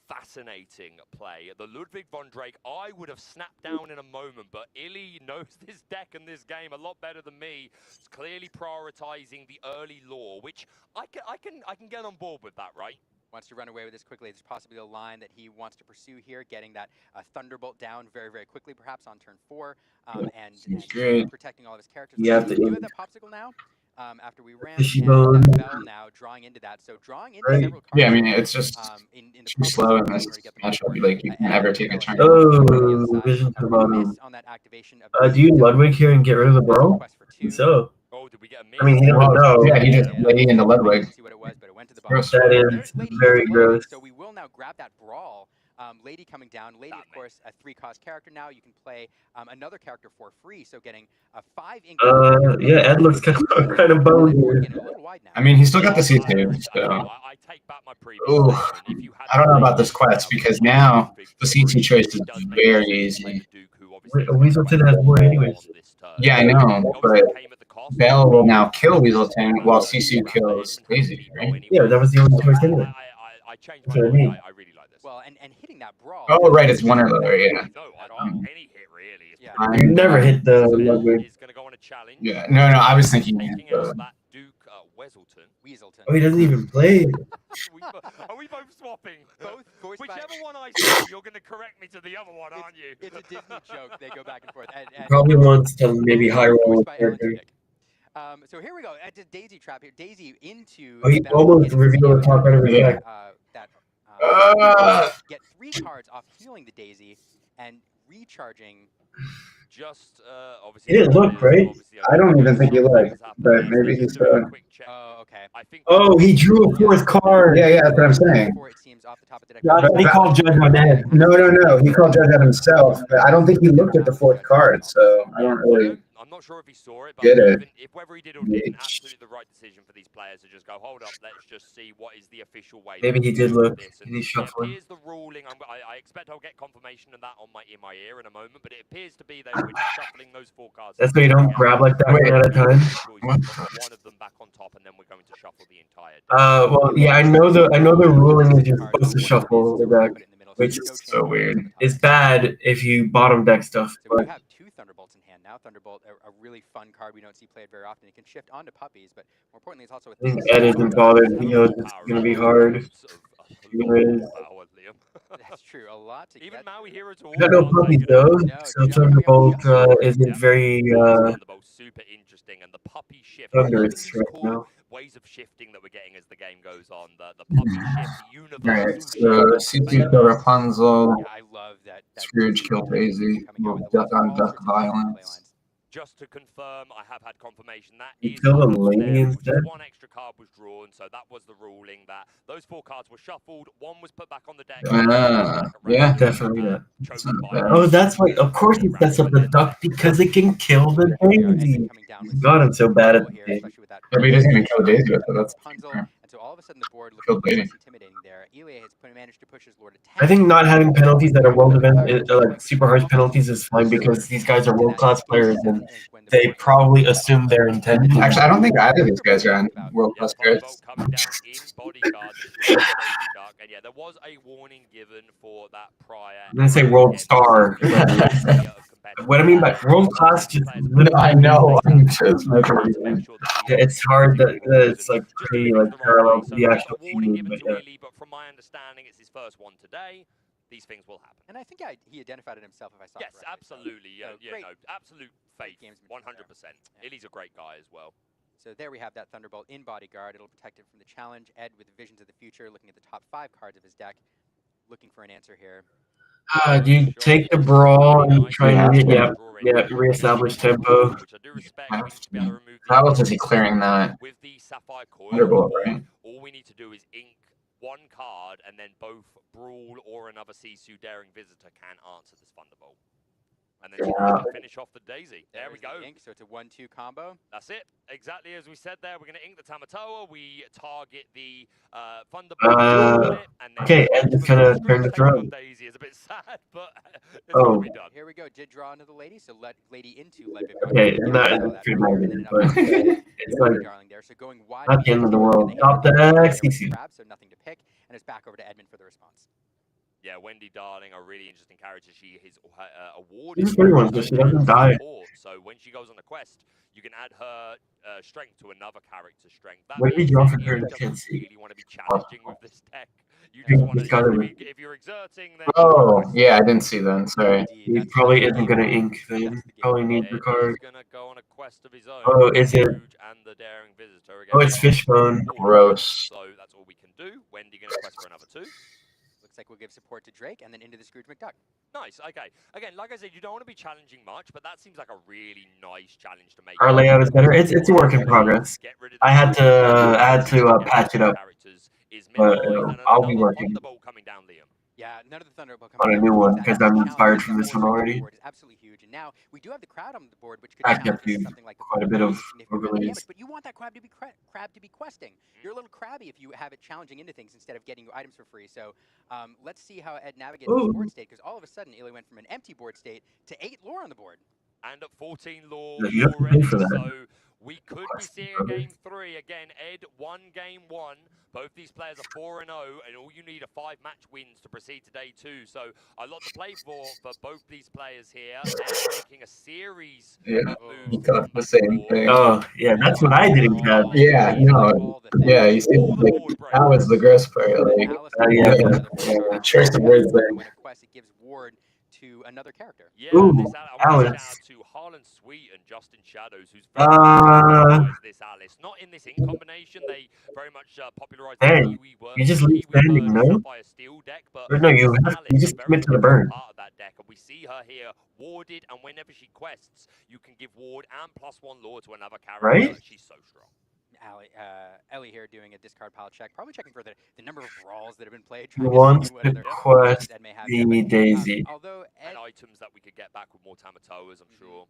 fascinating play. The Ludwig von Drake, I would have snapped down in a moment, but Illy knows this deck and this game a lot better than me. It's clearly prioritizing the early lore, which I can get on board with that, right? Wants to run away with this quickly. There's possibly a line that he wants to pursue here, getting that Thunderbolt down very, very quickly, perhaps on turn 4, and protecting all of his characters. You have to do have that popsicle now. After we ran and Bell now drawing into that, so drawing into several cards. Yeah, I mean it's just in the too slow in this matchup. Like you can never take a turn. Oh, vision to the bottom. On that activation Do you Ludwig here and get rid of the Burrow? So. Oh, did we get a miss? I mean, he doesn't know. Yeah, he just lay into Ludwig. See what it was, but it went to the Gross. bottom. That is very gross. So we will now grab that Brawl. Lady coming down. Lady, of course, a 3-cost character now. You can play another character for free, so getting a 5 ink. Yeah, Ed looks kind of boned here. I mean, he's still got the C2, so. I take back my previous Ooh, statement. I don't know about this quest because now the C2 choice is very easy. Weaselton has more anyways. Yeah, I know, but Bell will now kill Weaselton while C2 kills Daisy, right? Yeah, that was the only choice anyway. I changed my mind. I really like this. Well, and hitting that Brawl. Oh, right, it's one or the other, yeah. No, I don't. Any hit really. Yeah. You never hit the Ludwig. He's going to go on a challenge. Yeah, no, I was thinking Taking out that Duke Weaselton. Oh, he doesn't even play. Are we both swapping? Both voiced Whichever one I say, you're going to correct me to the other one, aren't you? It's a Disney joke. They go back and forth. And Probably wants to maybe high roll a character. So here we go. At the Daisy trap here. Daisy into. Oh, he almost revealed the top right of his deck. Get 3 cards off healing the Daisy and recharging. Just obviously. He didn't look great. I don't even think he looked, but maybe he's Oh, okay. Oh, he drew a 4th card. Yeah, that's what I'm saying. It seems off the top of the deck. He called Judge on Ed. No. He called Judge on himself, but I don't think he looked at the 4th card, so I don't really. I'm not sure if he saw it, but Get it. if whether he did or didn't, absolutely the right decision for these players to just go, hold up, let's just see what is the official way. Maybe he did look. And He's shuffling. here's the ruling. I expect I'll get confirmation of that in my ear in a moment, but it appears to be that we're just shuffling those 4 cards. That's why you don't grab like that one at a time. One of them back on top, and then we're going to shuffle the entire deck. Well, yeah, I know the ruling is you're supposed to shuffle the deck, which is so weird. It's bad if you bottom deck stuff. So we But have 2 Thunderbolts in hand now. Thunderbolt, a really fun card we don't see played very often. It can shift onto puppies, but more importantly, it's also a. I think Ed isn't bothered. He knows it's gonna be hard. That's true. A lot to Even get. Maui Hero to You got no puppies though, so Thunderbolt isn't very super interesting, and the puppy shift. thunderous right now. Ways of shifting that we're getting as the game goes on. The puppy shift, the universal. Alright, so C2 kill Rapunzel, Yeah, I love that. Scrooge kill Daisy, duck on duck violence. Just to confirm, I have had confirmation that You is kill a the rules lady there, instead? One extra card was drawn, so that was the ruling that those 4 cards were shuffled. 1 was put back on the deck. Yeah, definitely not. Oh, that's why. Of course, he sets up the duck because it can kill the Daisy. God, I'm so bad at the game. Yeah, but he doesn't even kill Daisy with it. That's And so all of a sudden the board Killed looks Lady. less intimidating there. Elia has managed to push his lord to 10. I think not having penalties that are world event, like super harsh penalties, is fine because these guys are world class players and they probably assume their intent. Actually, I don't think either of these guys are on world class players. Coming down in bodyguard. And yeah, there was a warning given for that prior. I'm gonna say world star. What I mean by world class, just I know. I'm just making it's hard that it's like pretty like parallel to the actual team, but yeah. But from my understanding, it's his first one today. These things will happen. And I think he identified it himself if I saw yes, it correctly. absolutely. Yeah, great, absolute faith. 100%. Illy's a great guy as well. So there we have that Thunderbolt in bodyguard. It'll protect him from the challenge. Ed with visions of the future, looking at the top 5 cards of his deck, looking for an answer here. Do you take the brawl and try and get reestablish tempo? Which I do respect. We need to be able to remove How else is he clearing that with the Sapphire Coil? Thunderbolt, right? All we need to do is ink one card, and then both Brawl or another Sisu Daring Visitor can answer this Thunderbolt. And then she's going to finish off the Daisy. There we go. The ink, so it's a 1-2 combo. That's it. Exactly as we said there. We're going to ink the Tamatoa. We target the Thunderbolt. Okay, and just kind of turn the throne. Daisy is a bit sad, but it's going to be done. Here we go. Did draw into the lady, so let lady into let Okay, not pretty much, but it's like not the end of the world. Top deck, CC. So nothing to pick, and it's back over to Edmund for the response. Yeah, Wendy Darling, a really interesting character. She is awarded. She's pretty one, so she doesn't die. So when she goes on a quest, you can add her strength to another character's strength. That What did you offer her? I can't see. Really want to be challenging with this deck. You just want to, if you're exerting, then. Oh, yeah, I didn't see that. Sorry. He probably isn't gonna ink then. Probably needs the card. He's gonna go on a quest of his own. Oh, is it? And the Daring Visitor Oh, it's Fishbone. Gross. So that's all we can do. Wendy gonna quest for another 2. Looks like we'll give support to Drake and then into the Scrooge McDuck. Nice. Okay. Again, like I said, you don't want to be challenging much, but that seems like a really nice challenge to make. Our layout is better. It's a work in progress. I had to patch it up, but I'll be working Yeah, none of the Thunderbolt on a new one because I'm inspired from this one already. Is absolutely huge, and now we do have the crowd on the board, which could I challenge have something like quite a bit of overlays. but you want that crab to be questing. You're a little crabby if you have it challenging into things instead of getting your items for free. So let's see how Ed navigates the board state, because all of a sudden Illy went from an empty board state to 8 lore on the board. And at 14 lore Yeah, already, for that. so we could be seeing a game 3. Again, Ed won game 1. Both these players are 4-0, and all you need are 5 match wins to proceed to day 2. So a lot to play for both these players here. Ed making a series of He moves. thought the same thing. Oh, yeah, that's what I didn't have. Yeah, no. Yeah, you see, like, that was the gross part. Like, yeah, share some words there. When a quest, it gives ward to another character. Yeah, Ooh, this I want to Alice. shout out to Harlan Sweet and Justin Shadows, who's very popularized this Alice. Not in this ink combination, they very much popularized the Dang, Kiwi word. you just leave standing, no? Sapphire Steel deck, but Or no, you Alice, just a very commit to the important burn. part of that deck, and we see her here warded, and whenever she quests, you can give ward and +1 lore to another character. Right? She's so strong. Ellie here doing a discard pile check, probably checking for the number of brawls that have been played. He wants to quest the Daisy. Although and items that we could get back with more Tamatoas, I'm sure.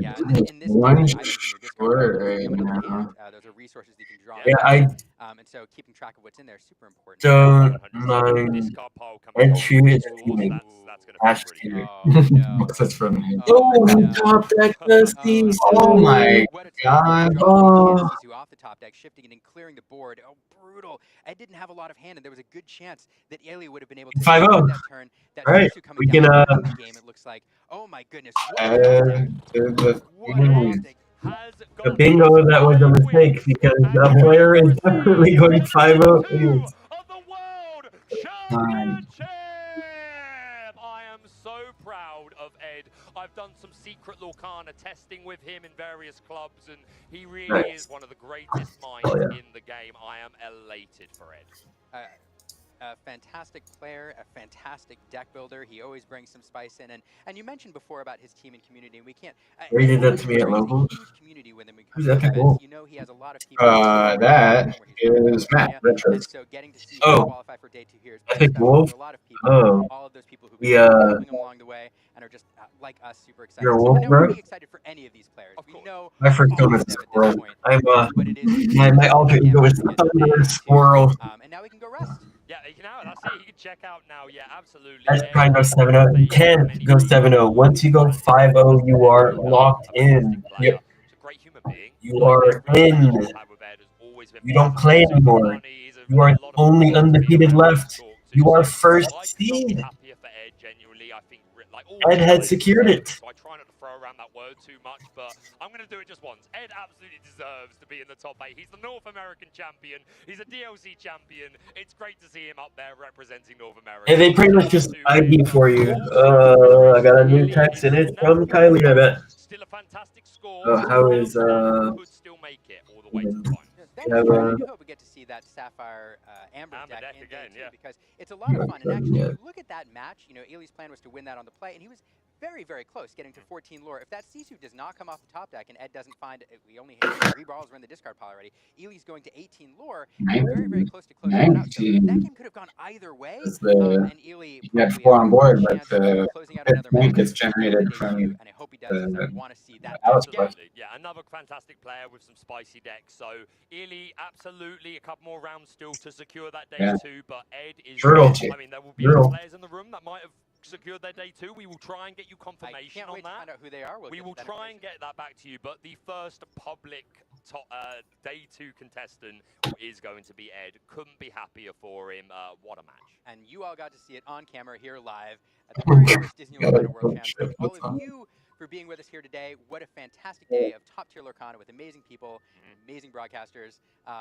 Yeah, and in this One items in your discard pile, you have another hand. Those are resources that you can draw. Yeah, and so keeping track of what's in there is super important. don't mind. And shoot is teaming. Ash teaming. That's from me. Oh, top deck dusties. Oh my god. Oh. Off the top deck, shifting it and clearing the board. Oh, brutal. Ed didn't have a lot of hand, and there was a good chance that Ailey would have been able to 5-0. that turn. That Right, coming we down can, the game, it looks like. Oh my goodness. The bingo, that was a mistake because the player is definitely going 5-0. I am so proud of Ed. I've done some secret Lorcana testing with him in various clubs, and he really is one of the greatest minds in the game. I am elated for Ed. A fantastic player, a fantastic deck builder. He always brings some spice in, and you mentioned before about his team and community. And we can't. He did that to me at local. Community when we Who's that cool? You know, he has a lot of people. That is Matt Retro. So getting to see Oh, qualify for day 2 here is Epic special Wolf. for a lot of people. Oh, All of those people who've yeah. been helping him along the way and are just like us, super excited. You're a So wolf, we're bro? really excited for any of these players. We know My first film is Squirrel. I'm my alter ego is Thunder Squirrel. and now we can go rest. Yeah, you can now. That's it. You can check out now. Yeah, absolutely. That's trying to go 7-0. You can't go 7-0. Once you go 5-0, you are locked in. He's a great human being. You are in. You don't play anymore. You are the only undefeated left. You are first seed. Ed had secured it. So I try not to throw around that word too much, but I'm going to do it just once. Ed absolutely deserves to be in the top 8. He's the North American champion. He's a DLC champion. It's great to see him up there representing North America. And they pretty much just ID for you. I got a new text in it from Kylie, I bet. Still a fantastic score. How is could still make it all the way to the final. I do hope we get to see that Sapphire Amber deck in again, day 2 yeah. because it's a lot of fun. And actually, if you look at that match, you know, Ely's plan was to win that on the play, and he was very, very close, getting to 14 lore. If that Sisu does not come off the top deck and Ed doesn't find, we only have 3 balls are in the discard pile already. Ely's going to 18 lore, and very, very close to closing that out. So that game could have gone either way. And Ely you had probably 4 has on a board, good but chance of closing out the another point match gets here generated day from 2, and I hope he does, because I want to see that. Alice again. Quest. Yeah, another fantastic player with some spicy decks. So Ely, absolutely a couple more rounds still to secure that day 2, but Ed is. I mean, there will be other players in the room that might have secured their day 2. We will try and get you confirmation on that. To find out who they are. We will try and get that back to you, but the first public day 2 contestant is going to be Ed. Couldn't be happier for him. What a match. And you all got to see it on camera here live at the very first Disney Lorcana World Champs. Thank all of you for being with us here today. What a fantastic day of top-tier Lorcana with amazing people, amazing broadcasters.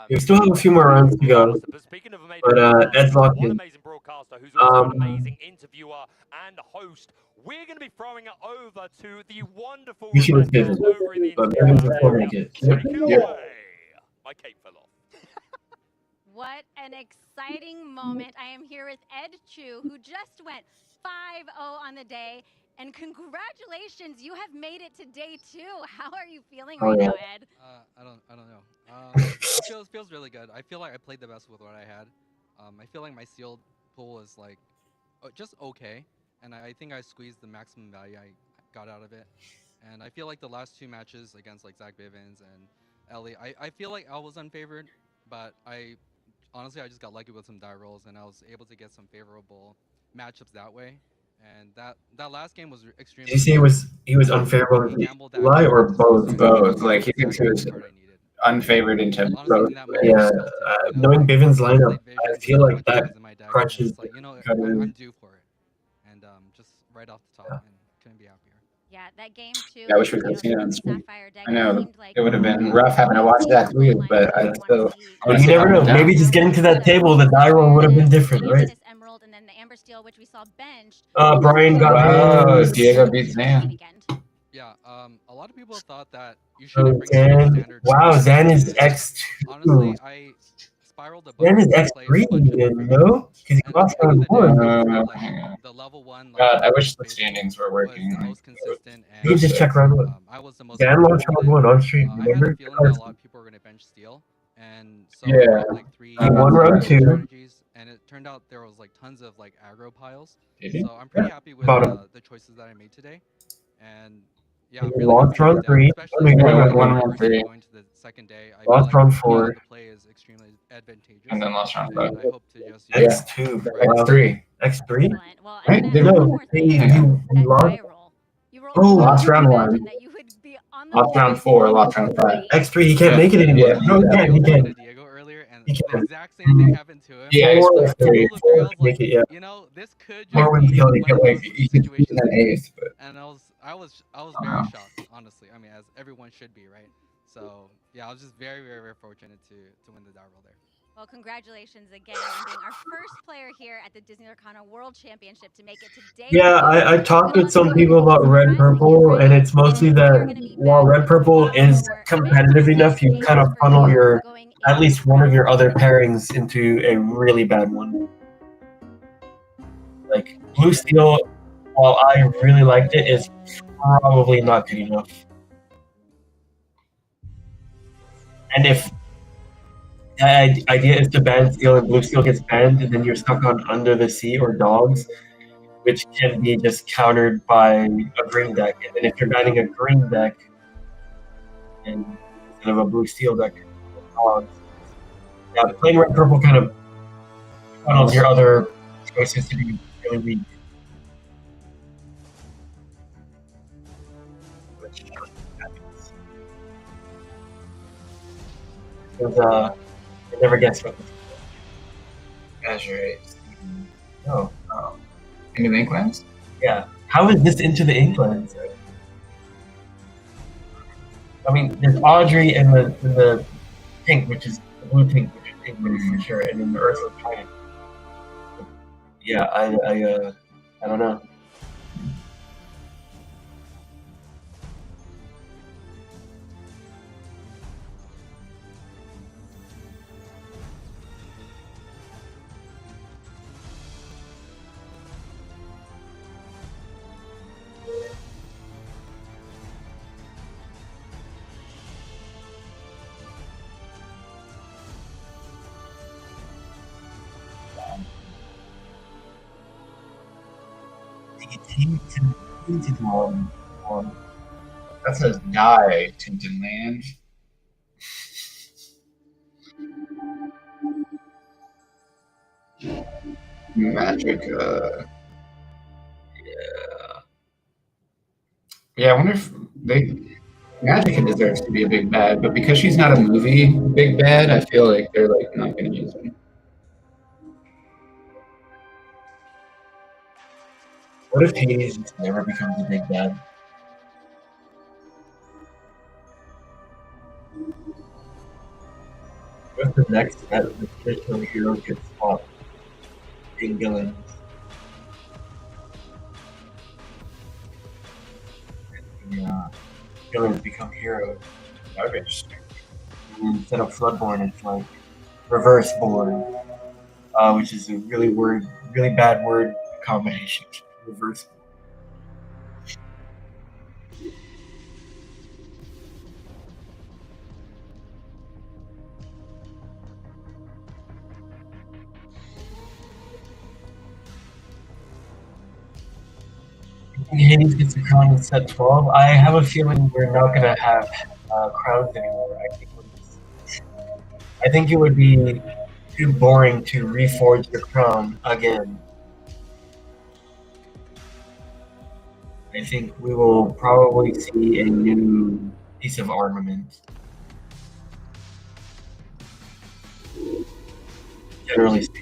We still have a few more rounds to go, But speaking of but Ed's locked one in. amazing broadcaster who's also an amazing interviewer and host. We're going to be throwing it over to the wonderful We should have Rebecca pivoted, over in the but interview Bivens will area. make it. Take it away. My cape fell off. What an exciting moment. I am here with Ed Chu, who just went 5-0 on the day. And congratulations, you have made it to day 2. How are you feeling right now, Ed? I don't know. It feels really good. I feel like I played the best with what I had. I feel like my sealed pool is like just okay, and I think I squeezed the maximum value I got out of it. And I feel like the last 2 matches against like Zach Bivens and Ellie, I feel like I was unfavored, but honestly I just got lucky with some die rolls, and I was able to get some favorable matchups that way. And that last game was extremely. Did you say he was unfavorable in Eli or both? Both. Like he was unfavored into both. Yeah, knowing Bivens' lineup, I feel like that crunches. I'm due for it, and just right off the top, and couldn't be happier. Yeah, that game too. Yeah, I wish we could have seen it on screen. Deck, I know like it would have been rough having to watch that lose, but I still. You never know. Maybe just getting to that table, the die roll would have been different, right? Emerald, and then the Amber Steel, which we saw benched. Brian got. Oh, Diego beat Zan. Yeah, a lot of people thought that you shouldn't bring standard. Wow, Zan is X2. Honestly, I spiraled above. Zan is X3, no? Because he lost on one. The level 1. Like, God, I wish the standings were working. Was the most consistent. You can just check round 1. I was the most. Zan launched round 1 on stream. I had a feeling that a lot of people were going to bench Steel, and so yeah. I had like 3 won round 2. strategies, and it turned out there was like tons of like aggro piles. So I'm pretty happy with the choices that I made today, and yeah, I'm really lost round 3. Especially round 3. Going to the second day, I lost feel like round 4. The play is extremely advantageous. And then lost round 5. I hope to just X2. X3. X3? Well, Right? No, he lost. Oh, lost round 1. Lost round 4. Lost round 5. X3, he can't make it anymore. No, he can't. He can't. Diego earlier, and He the can. exact same thing happened to him. Yeah, Four could make it, yeah. You know, this could More wins be he only get one of like those situations. an eighth, but And I was very shocked, honestly. I mean, as everyone should be, right? So yeah, I was just very, very, very fortunate to win the die roll there. Well, congratulations again on being our first player here at the Disney Lorcana World Championship to make it today. Yeah, I talked with some people about red purple, and it's mostly that while red purple is competitive enough, you kind of funnel your at least one of your other pairings into a really bad one. Like blue steel, while I really liked it, is probably not good enough. And if the idea is to ban steel and blue steel gets banned, and then you're stuck on Under the Sea or Dogs, which can be just countered by a green deck. And then if you're banning a green deck and instead of a blue steel deck, Dogs. Yeah, playing red purple kind of funnels your other choices to be really weak. Because it never gets from Azure. No. Into the Inklands? Yeah. How is this into the Inklands? I mean, there's Audrey and the pink, which is the blue pink, which is England for sure, and then the Ursula Trident. Yeah, I don't know. Tinted one. That says die, Tinted Land. Magic, yeah, I wonder if Magic deserves to be a big bad, but because she's not a movie big bad, I feel like they're like not gonna use her. What if Hades just never becomes a big bad? What's the next step? The traditional hero gets swapped. Big villains. Yeah. Villains become heroes. That would be interesting. And instead of Floodborn, it's like Reverse Born, which is a really bad word combination. Reverse Born. Hades gets a crown in set 12. I have a feeling we're not going to have crowns anymore. I think it would be too boring to reforge the crown again. I think we will probably see a new piece of armament. Generally speaking.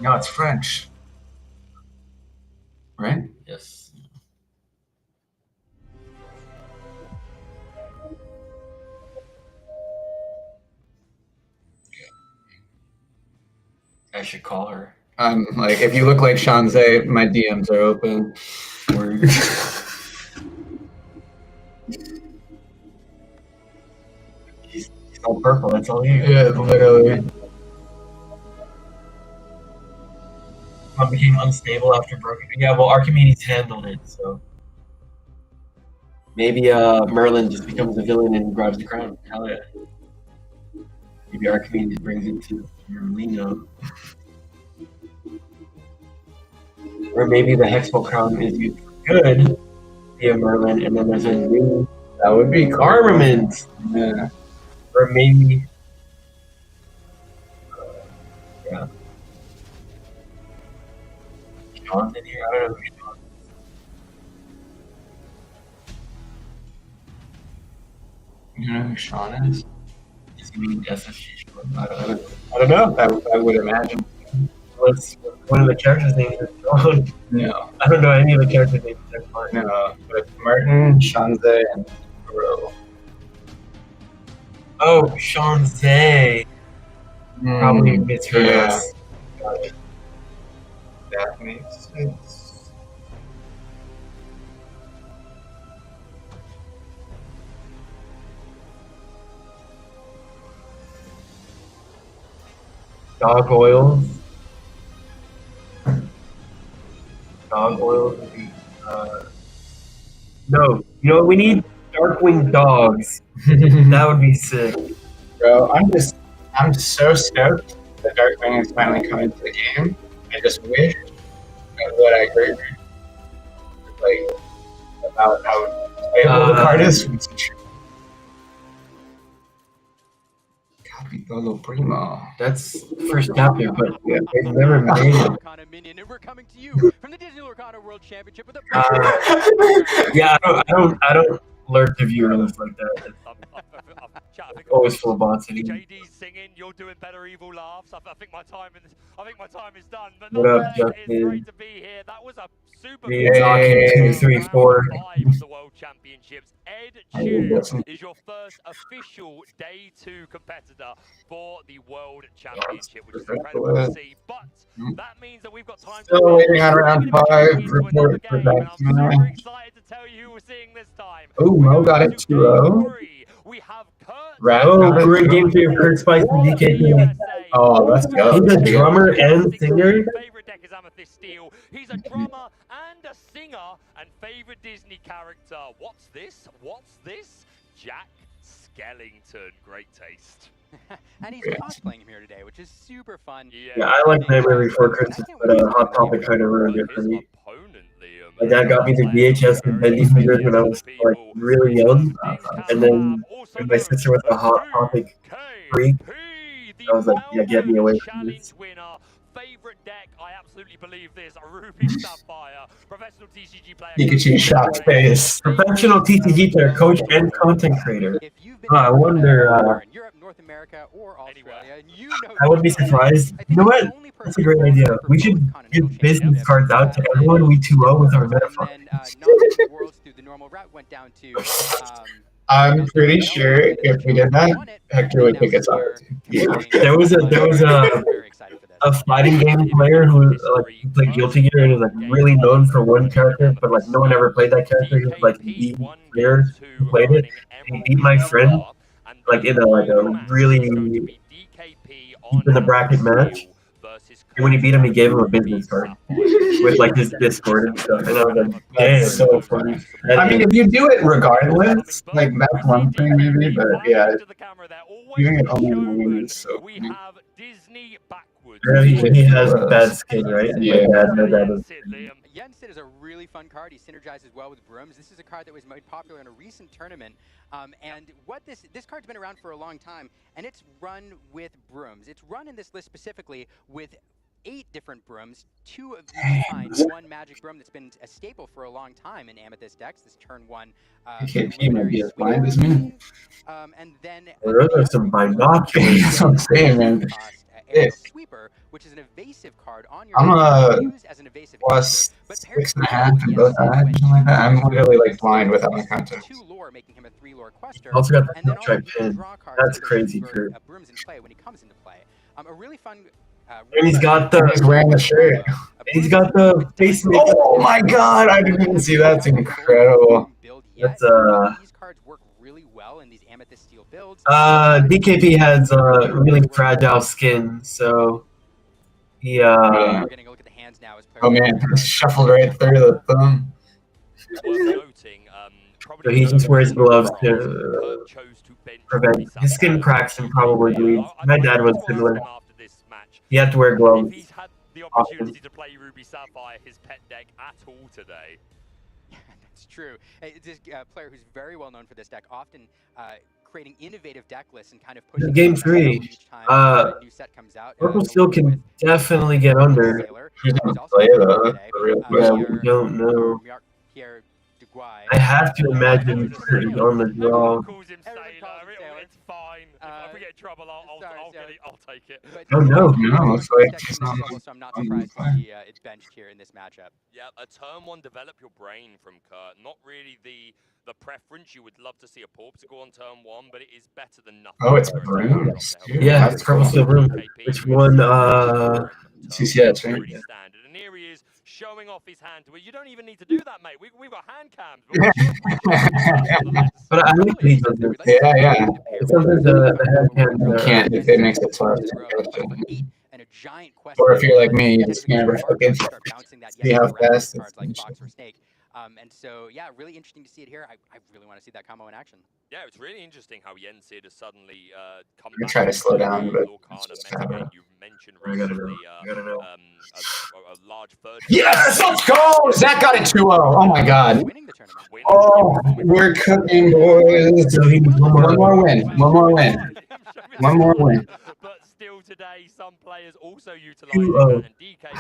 No, it's French. Right? Yes. I should call her. Like, if you look like Shanzay, my DMs are open. She's all purple, that's all you. Yeah, literally. Became unstable after broken. Yeah, well, Archimedes handled it, so maybe Merlin just becomes a villain and grabs the crown. Hell yeah. Maybe Archimedes brings it to Merlino. Or maybe the Hexball crown is used for good via Merlin, and then there's a new that would be cool. Armament. Yeah. Or maybe yeah. Sean's in here. I don't know who Sean is. You know who Sean is? Does he mean SSG Sean? I don't know. I would imagine. What's one of the characters' names is Sean? No. I don't know any of the characters' names except Martin. No, but Martin, Shanzay, and Bro. Oh, Shanzay. Probably misheard us. Got it. That makes sense. Dog oils. Dog oils would be. No, you know what we need? Darkwing dogs. That would be sick. Bro, I'm so stoked that Darkwing is finally coming to the game. I just wish that what I heard, like, about how playable the card is. Capitolo Primo. That's first chapter, but yeah, they've never made it. Minion, and we're coming to you from the Disney Lorcana World Championship with a yeah, I don't alert the viewers like that. Always full of bots. JD's singing, you're doing better evil laughs. I think my time is done. But what up, Justin? Justin? It's great to be here. That was a super Hey, 2, 3, 4. 5 of the World Championships. Ed Chu is your first official Day 2 competitor for the World Championship, which is incredible to see. But that means that we've got time Still waiting on round 5 report for that. I'm super excited to tell you who we're seeing this time. Oh, Mo got it 2-0. Oh, great game for Kurt Spice and DKP. Oh, let's go. He's a drummer and singer. Favorite deck is Amethyst Steel. He's a drummer and a singer, and favorite Disney character. What's this? What's this? Jack Skellington. Great taste. And he's cosplaying him here today, which is super fun. Yeah, I like Nightmare Before Christmas, but Hot Topic kind of ruined it for me. My dad got me the VHS and Bendy Fingers when I was like really young, and then when my sister was a Hot Topic freak, I was like, yeah, get me away from this. Favorite deck, I absolutely believe this. Ruby Sapphire, professional TCG player. Pikachu shocked face. Professional TCG player, coach, and content creator. I wonder. Europe, North America, or Australia, and you know I wouldn't be surprised. You know what? That's a great idea. We should give business cards out to everyone we 2-0 with our metaphor. I'm pretty sure if we did that, Hector would pick us up. Yeah, there was a fighting game player who played Guilty Gear and was like really known for one character, but like no one ever played that character. He was like the player who played it. And he beat my friend like in a really deep in the bracket match. And when he beat him, he gave him a business card with like his Discord and stuff. And I was like, damn, so funny. I mean, if you do it regardless, like that's one thing maybe, but yeah, doing it only in the league is so funny. Yeah, he has a bad skin, right? Yeah. My dad was. Yensid is a really fun card. He synergizes well with Brooms. This is a card that was made popular in a recent tournament. And what this card's been around for a long time, and it's run with Brooms. It's run in this list specifically with 8 different Brooms, 2 of each kind, 1 magic Broom that's been a staple for a long time in Amethyst decks, this turn 1. KP might be as blind as me. And then There's some binoculars. That's what I'm saying, man. Sweeper, which is an evasive card on your I'm used as an evasive plus 6.5 in both eyes, something like that. I'm literally like blind without my contacts. 2 lore, making him a 3 lore quester. Also got the and then try also pin. draw card That's so that crazy, Broom- Kurt. Broom's in play when he comes into play. A really fun. And he's got the. He's wearing the shirt. He's got the face makeup. Oh my god, I didn't even see that. That's incredible. That's These cards work really well in these Amethyst Steel builds. DKP has a really fragile skin, so he We're getting a look at the hands now as players. Oh man, shuffled right through the thumb. So he just wears gloves to prevent his skin cracks and probably bleeds. My dad was similar. He had to wear gloves. He's had the opportunity to play Ruby Sapphire, his pet deck, at all today. That's true. It's a player who's very well known for this deck, often creating innovative deck lists and kind of pushing Game 3, each time a new set comes out. Purple Steel can definitely get under. Who's gonna play though? That's the real Yeah, question. we don't know. I have to imagine Kurt is on the draw. It's fine. If we get in trouble, I'll take it. Oh no. No, it's like it's not. So I'm not surprised to see it benched here in this matchup. Yeah, a turn 1, develop your brain from Kurt. Not really the preference. You would love to see a Porpsicle on turn 1, but it is better than nothing. Oh, it's Brooms. Yeah, it's Purple Steel Room. Which one? CCS, right? Pretty standard. And here he is showing off his hand. Well, you don't even need to do that, mate. We've got hand cams. But I like these ones. Yeah. It's something the hand You can't if it makes it tough. And a giant Or if you're like me, you just never fucking see how fast it's like Fox or Snake. And so, yeah, really interesting to see it here. I really want to see that combo in action. Yeah, it's really interesting how Yensid has suddenly come I'm back. trying to slow down, but Lorcana it's just metagame. kinda- You mentioned I gotta recently know. a large third. Yes, let's go! Zach got it 2-0. Oh my god. Winning the tournament. Oh, we're cooking, boys. So he needs One more win. One more win. One more win. But still today, some players also utilize 2-0. it. And DK,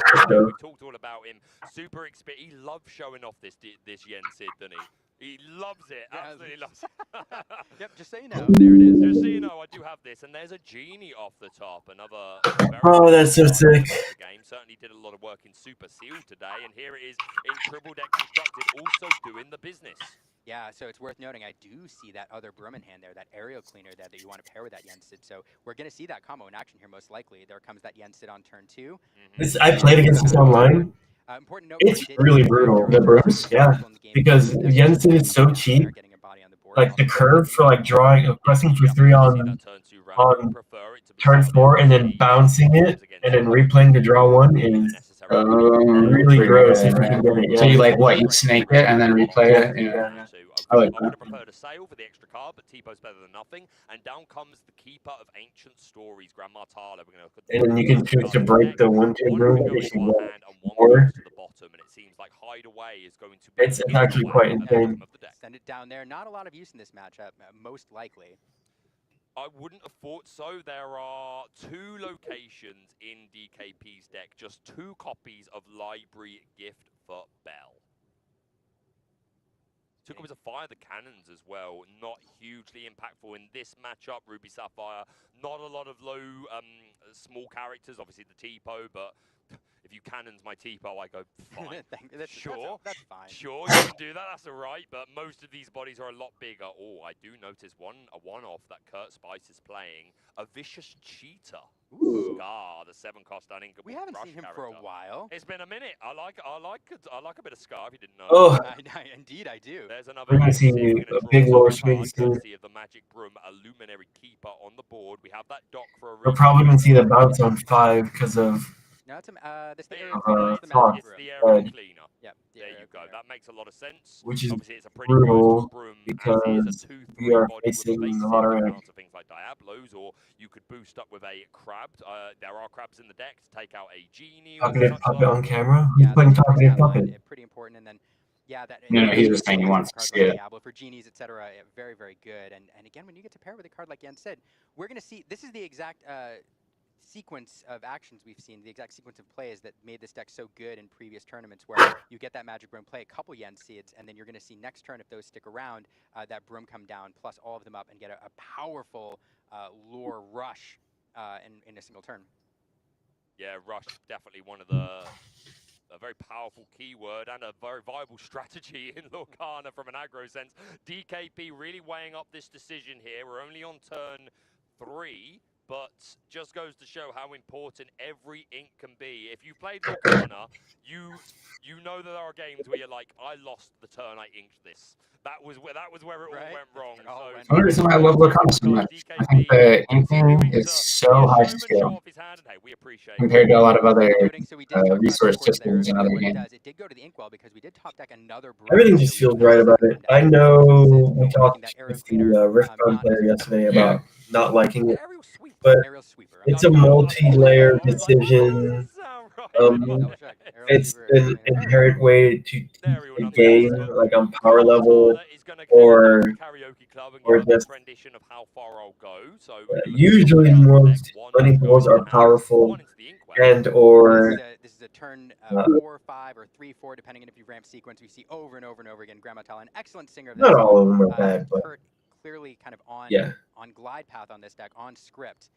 we talked all about him. Super experienced. He loves showing off this Yensid, doesn't he? He loves it. Absolutely loves it. Yep, just so you know, there it is. Just so you know, I do have this. And there's a genie off the top. Another very Oh, that's so sick. game. Certainly did a lot of work in Super Seal today. And here it is in Triple Deck Constructed, also doing the business. Yeah, so it's worth noting, I do see that other Broom in hand there, that aerial cleaner there that you want to pair with that Yensid. So we're going to see that combo in action here most likely. There comes that Yensid on turn 2. I played against this online. Important note, It's really brutal. The Brooms? Yeah, because Jensen is so cheap. like the curve for like drawing, pressing for 3 on turn 4 and then bouncing it and then replaying to draw 1 is really gross if you can get it. So you like what? You snake it and then replay it. Yeah. I like I would that. have preferred a sale for the extra card, but T-Po's better than nothing. And down comes the keeper of ancient stories, Grandma Tala. We're going to look at And then you can choose to break the 1-2 room if you want one more. goes to the bottom, and it seems like Hideaway is going to be It's actually quite insane. Send it down there. Not a lot of use in this matchup, most likely. I wouldn't have thought so. There are 2 locations in DKP's deck, just 2 copies of Library Gift for Bell. 2 copies of Fire the Cannons as well, not hugely impactful in this matchup. Ruby Sapphire, not a lot of low, small characters, obviously the T-Po, but if you cannons my T-Po, I go, fine. Sure. That's fine. Sure, you can do that, that's all right, but most of these bodies are a lot bigger. Oh, I do notice a one-off that Kurt Spice is playing, a Vicious Cheetah. Ooh. Scar, the 7-cost uninkable. We haven't seen him for a while. It's been a minute. I like a bit of Scar, if you didn't know. Oh. Indeed, I do. There's another We're gonna see a big lore swing soon. of the Magic Broom, a Luminary Keeper on the board. We have that dock for a We're probably gonna see the bounce on 5 because of No, it's the Todd. aerial cleaner. Yep. There you go. That makes a lot of sense. Which is obviously it's a pretty brutal broom because we are facing a lot of ramp. things like Diablos, or you could boost up with a crab. There are crabs in the deck to take out a genie. Talkative Puppet on camera? Who's playing Talkative Puppet? Pretty important, and then that. No, he's just saying he wants to see it. Diablo for genies, etc. Very, very good. And again, when you get to pair with a card like Yen said, we're gonna see. This is the exact sequence of actions we've seen, the exact sequence of plays that made this deck so good in previous tournaments, where you get that Magic Broom, play a couple Yen Seeds, and then you're going to see next turn, if those stick around, that Broom come down, plus all of them up, and get a powerful lore rush in a single turn. Yeah, rush, definitely one of a very powerful keyword and a very viable strategy in Lorcana from an aggro sense. DKP really weighing up this decision here. We're only on turn 3. But just goes to show how important every ink can be. If you played Lorcana, you know that there are games where you're like, I lost the turn I inked this. That was where it all went wrong. One of the reasons why I love Lorcana so much. I think the inking is so high scale compared to a lot of other resource systems in other games. It did go to the inkwell because we did top deck another Broom. Everything just feels right about it. I know we talked with the Riftbound player yesterday about not liking it, but it's a multi-layer decision. It's an inherent way to teach a game, like on power level, or just usually most money pools are powerful, and or this is a turn 4, 5, or 3, 4, depending on if you ramp sequence. We see over and over and over again. Grandma Tala, an excellent singer. Not all of them are bad, but Kurt clearly kind of on glide path on this deck, on script.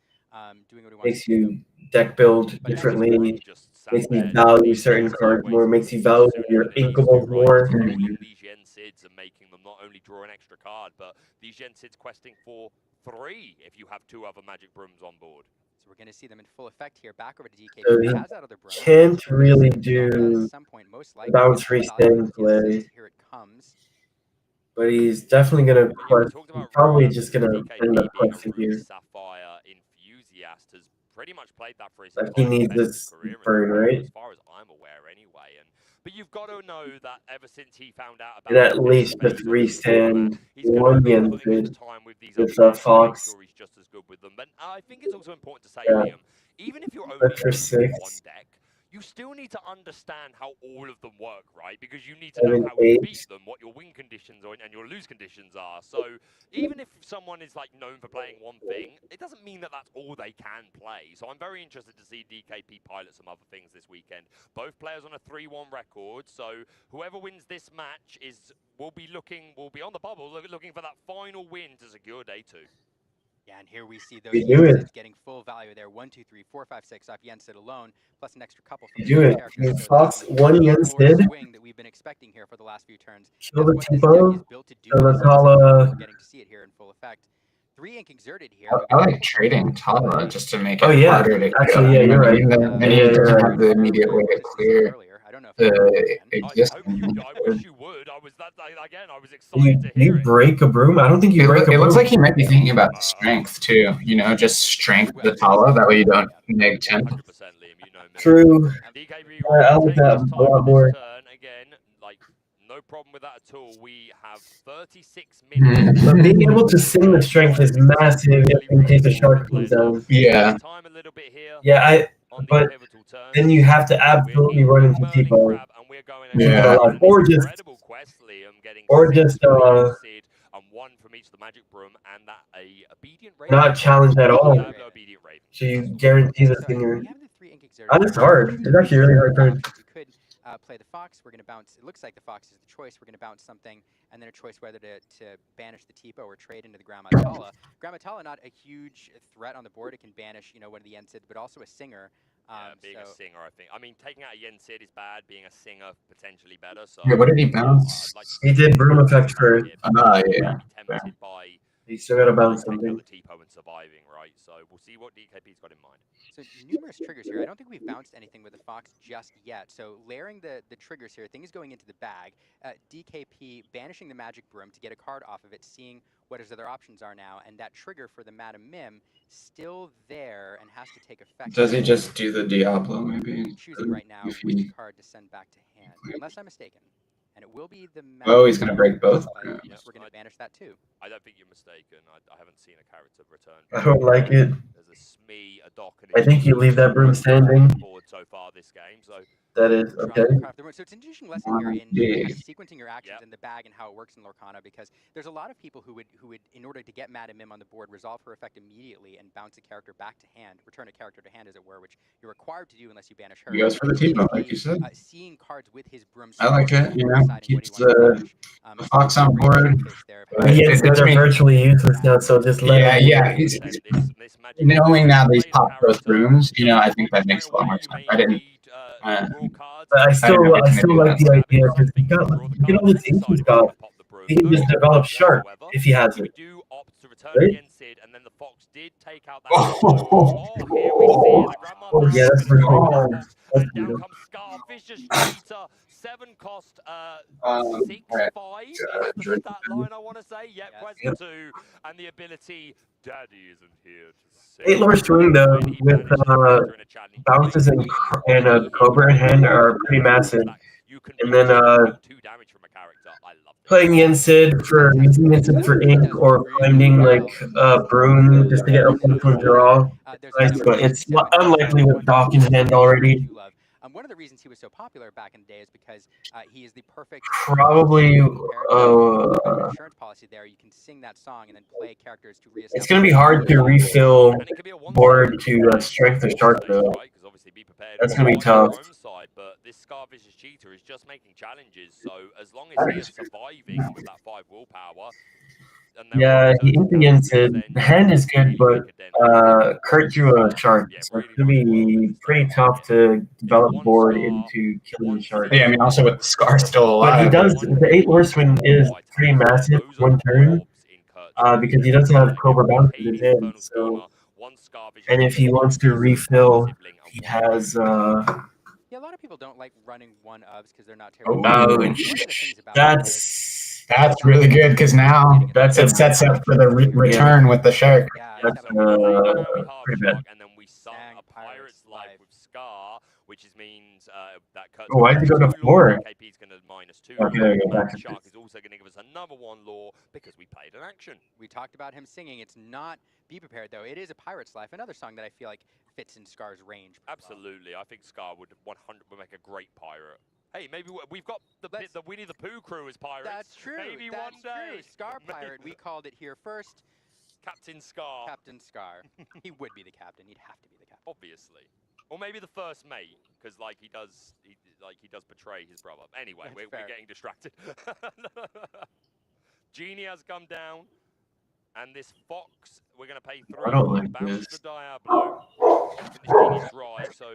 Doing what he wants makes you deck build differently, makes you value certain cards more, makes you value your inkables more. These Yen Sids and making them not only draw an extra card, but these Yen Sids questing for 3 if you have 2 other Magic Brooms on board. So we're going to see them in full effect here. Back over to DK. So he has that other Broom. can't really do bounce free stand play. Here it comes. But he's definitely going to quest. He's probably just going to end up questing here. Sapphire Enthusiast has pretty much played that for his like he needs this burn, right? As far as I'm aware, anyway. But you've got to know that ever since he found out about and at least the 3 stand, 1 Yen Sid with Fox. He's just as good with them. But I think it's also important to say, Liam, even if you're only playing 1 deck, you still need to understand how all of them work, right? Because you need to know how you beat them, what your win conditions are, and your lose conditions are. So even if someone is like known for playing one thing, it doesn't mean that that's all they can play. So I'm very interested to see DKP pilot some other things this weekend. Both players on a 3-1 record. So whoever wins this match will be on the bubble, looking for that final win to secure day 2. Yeah, and here we see those Yen getting full value there. 1, 2, 3, 4, 5, 6 off Yen Sid alone, plus an extra couple. You do it. You Fox 1 Yen Sid. That we've been expecting here for the last few turns. Kill the T-Po. Kill the Tala. We're getting to see it here in full effect. 3 ink exerted here. I like trading Tala just to make it harder to actually, yeah, you're right. And he doesn't have the immediate way to clear the existing. I wish you would. good. I was excited to hear You break a broom? I don't think you break a broom. It looks like he might be thinking about strength too. You know, just strength the Tala. That way you don't neg 10. True. I like that a lot more. Again, like no problem with that at all. We have 36 But minutes. being able to sing the strength is massive in case a shark comes down. Yeah. Yeah, but then you have to absolutely run into T-Bone. Yeah. Or just not challenge at all. So you guarantee the singer. That is hard. It's actually a really hard card. We could play the fox. We're going to bounce. It looks like the fox is the choice. We're going to bounce something, and then a choice whether to banish the Tipo or trade into the Grammatala. Grammatala, not a huge threat on the board. It can banish, you know, one of the Yensid, but also a singer. Being a singer, I think. I mean, taking out a Yensid is bad. Being a singer, potentially better. So Yeah, what did he bounce? He did broom effect first. Yeah. Tempted by You still gotta bounce taking something. out the Tipo and surviving, right? So we'll see what DKP's got in mind. So numerous triggers here. I don't think we've bounced anything with the fox just yet. So layering the triggers here, things going into the bag. DKP banishing the magic broom to get a card off of it, seeing what his other options are now, and that trigger for the Madam Mim still there and has to take effect. Does he just do the Diablo maybe? Choosing right now which card to send back to hand, unless I'm mistaken. And it will be the Oh, he's gonna break both. Yes, we're gonna banish that too. I don't think you're mistaken. I haven't seen a character return. I don't like it. There's a Smee, a Doc, and I think you leave that broom standing. Forward so far this game, so That is okay. So it's an interesting lesson here in kind of sequencing your actions in the bag and how it works in Lorcana, because there's a lot of people who would, in order to get Madam Mim on the board, resolve her effect immediately and bounce a character back to hand, return a character to hand, as it were, which you're required to do unless you banish her. He goes for the T-bone, like you said. Seeing cards with his broom. I like it. You know, keeps the fox on board. Yes, they're virtually useless now, so just let him. Yeah. Knowing now these pop both brooms, you know, I think that makes a lot more sense. I didn't. But I still like the idea because you get all the things he's got. He can just develop shark if he has it. Right? And then the fox did take out that. Oh, yeah, that's pretty cool. And down comes Scar, Vicious Cheater, 7 cost, 6-5 is the stat line, I want to say. Yep, Quest 2, and the ability, Daddy isn't here to sing. 8 lore swing though with bounces and a Cobra in hand are pretty massive. And then playing Yensid for using Yensid for ink or finding like broom just to get a one draw. Nice, but it's unlikely with Doc in hand already. One of the reasons he was so popular back in the day is because he is the perfect probably insurance policy there. You can sing that song and then play characters to reestablish. It's gonna be hard to refill board to strength the shark though. That's gonna be tough. But this Scar Vicious Cheater is just making challenges, so as long as he is surviving with that 5 willpower. Yeah, he Yensid. The hand is good, but Kurt drew a shark, so it's gonna be pretty tough to develop board into killing the shark. Yeah, I mean, also with the Scar still alive. But he does. The 8 lore swing is pretty massive one turn, because he doesn't have Cobra bounce in his hand. So, and if he wants to refill, he has. Yeah, a lot of people don't like running 1-ofs because they're not terrible. That's really good because now it sets up for the return with the shark. That's pretty bad. And then we sung a Pirate's Life with Scar, which means that cuts. Oh, why'd you go to 4? KP's going to -2. Okay, Shark is also going to give us another 1 lore because we played an action. We talked about him singing. It's not Be Prepared though. It is a Pirate's Life, another song that I feel like fits in Scar's range. Absolutely, I think Scar would 100% make a great pirate. Hey, maybe we've got the Winnie the Pooh crew as pirates. That's true. Maybe that's one day. True. Scar Pirate. We called it here first. Captain Scar. Captain Scar. He would be the captain. He'd have to be the captain. Obviously. Or maybe the first mate, because like he does betray his brother. Anyway, we're getting distracted. Genie has come down, and this fox we're going to pay 3. I don't like bounce this. the Diablo. I think this Genie's dry, so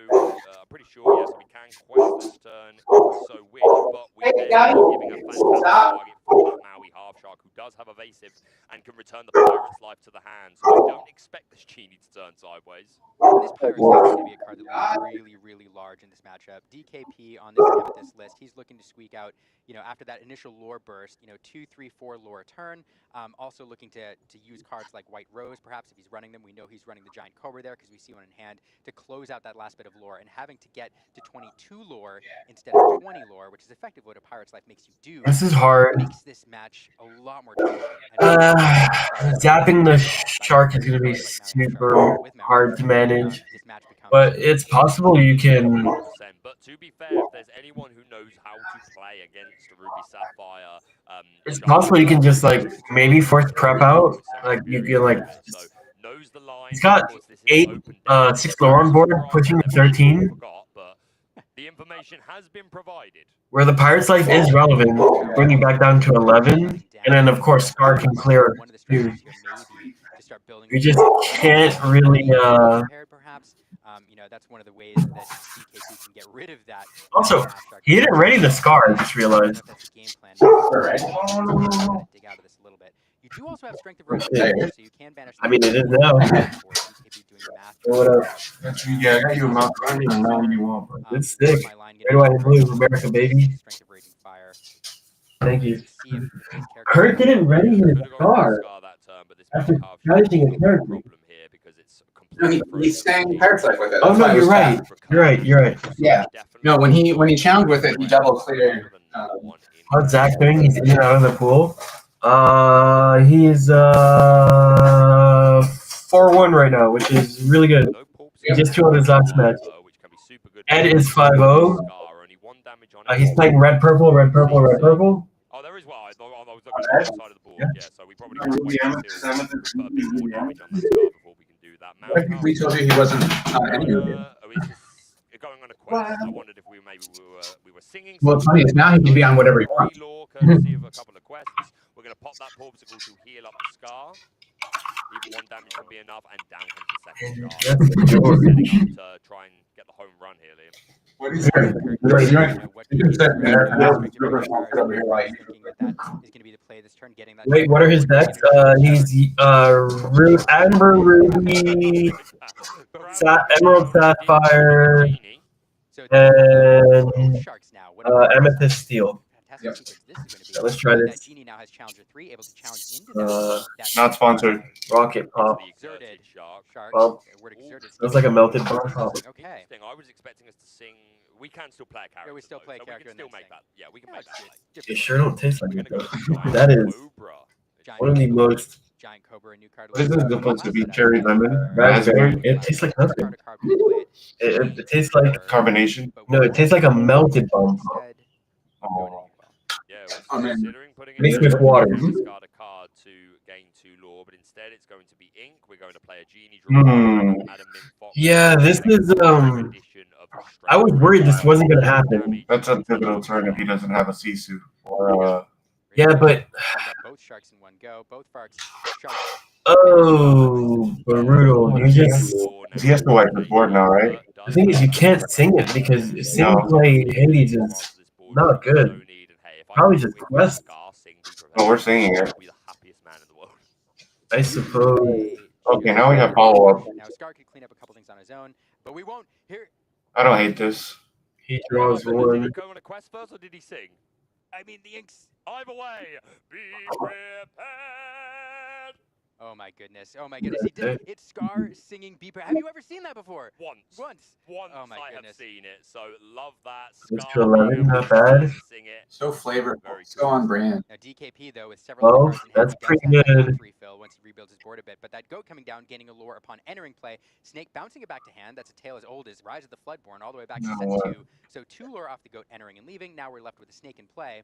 I'm pretty sure yes we can quest this turn. So wish, but we are giving a fantastic target for that Maui half shark who does have evasive and can return the Pirate's Life to the hand. So I don't expect this Genie to turn sideways. This Pirate's Life is going to be a card that looms really, really large in this matchup. DKP on this Amethyst list, he's looking to squeak out, you know, after that initial lore burst, you know, 2, 3, 4 lore a turn. Also looking to use cards like White Rose, perhaps, if he's running them. We know he's running the Giant Cobra there because we see one in hand to close out that last bit of lore, and having to get to 22 lore instead of 20 lore, which is effectively what a Pirate's Life makes you do. This is hard. Makes this match a lot more challenging. Zapping the shark is going to be super hard to manage, but it's possible you can. But to be fair, if there's anyone who knows how to play against Ruby Sapphire, It's possible you can just like maybe force prep out. Like you can like. He's got 6 lore on board, pushing to 13. The information has been provided. Where the Pirate's Life is relevant, bringing back down to 11, and then of course Scar can clear too. You just can't really. You know, that's one of the ways that DKP can get rid of that. Also, he didn't ready the Scar. I just realized. Dig out of this a little bit. You do also have Strength of Rage, so you can banish. I mean, it is now. What up? Yeah, I got you a mouth. I don't even know what you want. It's sick. Red, white, and blue, America, baby. Thank you. Kurt didn't ready his Scar after punishing a turn. No, he's staying Pirate's Life with it. Oh no, you're right. You're right. You're right. Yeah. No, when he challenged with it, he double cleared. How's Zach doing? He's in and out of the pool. He's 4-1 right now, which is really good. He just killed his last match. Ed is 5-0. He's playing red purple, red purple, red purple. Oh, there is one. I was looking at the other side of the board. Yeah, so we probably got to wait until put a bit more damage on that Scar before we can do that. We told you he wasn't any of it. Going on a quest. I wondered if we were singing. Well, it's funny is now he can be on whatever he wants. Courtesy of a couple of quests. We're going to pop that Porpsicle to heal up the Scar. Even 1 damage can be enough, and down comes the second Scar. Setting up to try and get the home run here, Liam. What is that? You just said Wait, what are his decks? He's Amber Ruby, Emerald Sapphire, and Amethyst Steel. Yep. So let's try this. Genie now has Challenger 3, able to challenge into not sponsored. Rocket Pop. Well, looks like a melted bar pop. Okay. I was expecting us to sing. We can still play a character. Yeah, we still play a character. We can still make that. Yeah, we can make that. They sure don't taste like it though. That is one of the most. Giant Cobra, a new card. This is supposed to be cherry lemon. Raspberry. It tastes like nothing. It tastes like carbonation. No, it tastes like a melted bomb pop. Oh. Yeah, considering putting mixed with water. Discard a card to gain 2 lore, but instead it's going to be ink. We're going to play a Genie draw. Yeah, this is I was worried this wasn't gonna happen. That's a pivotal turn if he doesn't have a Sisu or yeah, but both sharks in one go. Both sharks. Oh, brutal. You just he has to wipe the board now, right? The thing is, you can't sing it because singing play Hades is not good. Probably just quest. Oh, we're singing it. I suppose. Okay, now we have follow up. Now Scar could clean up a couple things on his own, but we won't hear. I don't hate this. He draws one. Did he go on a quest first, or did he sing? I mean, the inks. Either way, be prepared. Oh my goodness! Oh my goodness! He did. It's Scar singing "Be Prepared." Have you ever seen that before? Once. Oh my I goodness. have seen it. So love that. It's to 11, not bad. So flavorful. So on brand. Now DKP though with several. Oh, that's pretty good. Refill once he rebuilds his board a bit, but that goat coming down, gaining a lore upon entering play. Snake bouncing it back to hand. That's a tale as old as Rise of the Floodborn, all the way back to set 2. So 2 lore off the goat entering and leaving. Now we're left with a snake in play.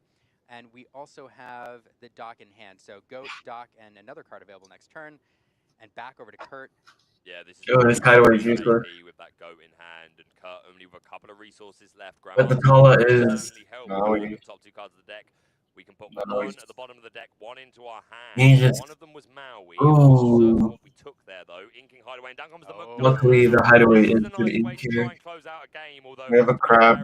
And we also have the dock in hand. So goat, dock, and another card available next turn. And back over to Kurt. Yeah, this is this hideaway is useless. With that goat in hand, and Kurt only with a couple of resources left. But the Kala is. The top 2 cards of the deck. We can put 1 at the bottom of the deck, 1 into our hand. One of them was Maui. What we took there though, inking hideaway, and down comes the Luckily, the hideaway is good in here. Close out a game, although we have a crab.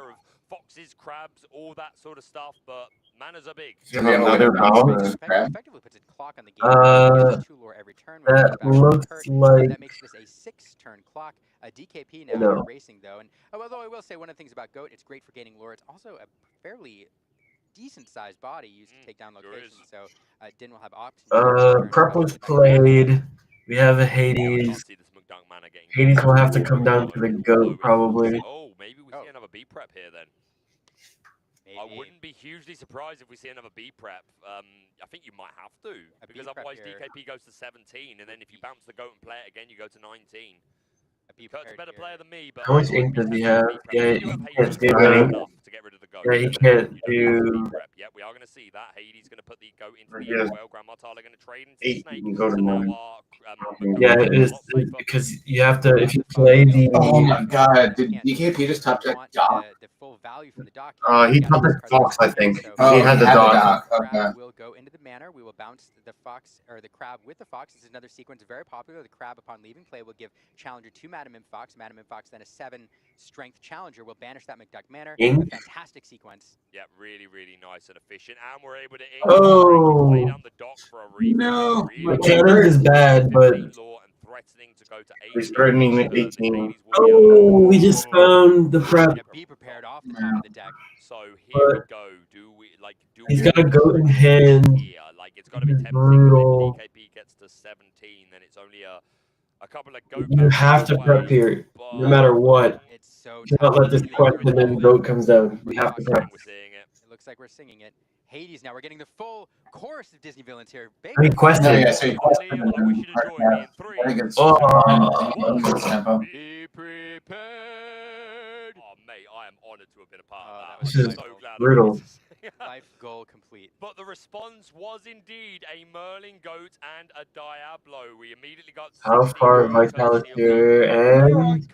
Foxes, crabs, all that sort of stuff, but Manas are big. Is there another bounce? Effectively puts a clock on the game. 2 lore every turn. That looks like. That makes this a 6-turn clock. DKP now No. racing though, and although I will say one of the things about Goat, it's great for gaining lore. It's also a fairly decent-sized body used to take down locations. So Din will have options. Purple's played. We have a Hades. Hades will have to come down to the Goat probably. Oh, maybe we see another B prep here then. I wouldn't be hugely surprised if we see another B prep. I think you might have to, because otherwise DKP goes to 17, and then if you bounce the Goat and play it again, you go to 19. Kurt's a better player than me, but How much ink does he have? Yeah, he can't do any. Yeah, he can't do. Yeah, we are going to see that. Hades going to put the Goat into the Yeah. well. Grandma Tyler going to trade into 8, Snake. you can go to So now 9. our, Yeah, it's because you have to, if you play the. Oh my god, did DKP just top deck Doc? He top decked Fox, I think. Oh, he had the Doc. Okay. Will go into the manor. We will bounce the Fox, or the Crab with the Fox. This is another sequence very popular. The Crab, upon leaving play, will give Challenger 2 Madam and Fox. Madam and Fox, then a 7 Strength Challenger will banish that McDuck Manor. A fantastic sequence. Yeah, really, really nice and efficient. And we're able to Oh. down the dock for a replay. No. The cannons is bad, but. He's threatening the 18. Oh, we just found the prep. Be prepared off the top of the deck. So here we go. Do He's got a Goat in hand. Like it's got to be tempting. Brutal. When DKP gets to 17, then it's only a couple of Goat. You have to prep here, no matter what. It's so Do not let this question and then Goat comes down. We have to prep. It looks like we're singing it. Hades, now we're getting the full chorus of Disney villains here. I mean, question. No, yeah, so you question. I think it's. Be prepared. Oh, mate, I am honored to have been a part of that. This is So glad brutal. Life goal complete. But the response was indeed a Merlin Goat and a Diablo. We immediately got How far Vitality and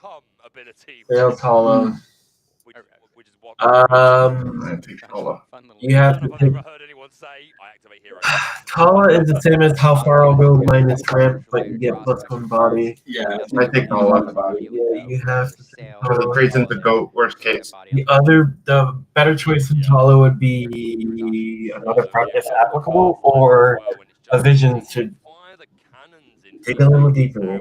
Fail Tala. Which is what you have to take. Tala is the same as how far I'll go minus ramp, but you get +1 body. Yeah, I take Tala. Yeah, you have to take Because it trades into Goat, worst case. The better choice in Tala would be another prep if applicable, or a vision to dig a little deeper.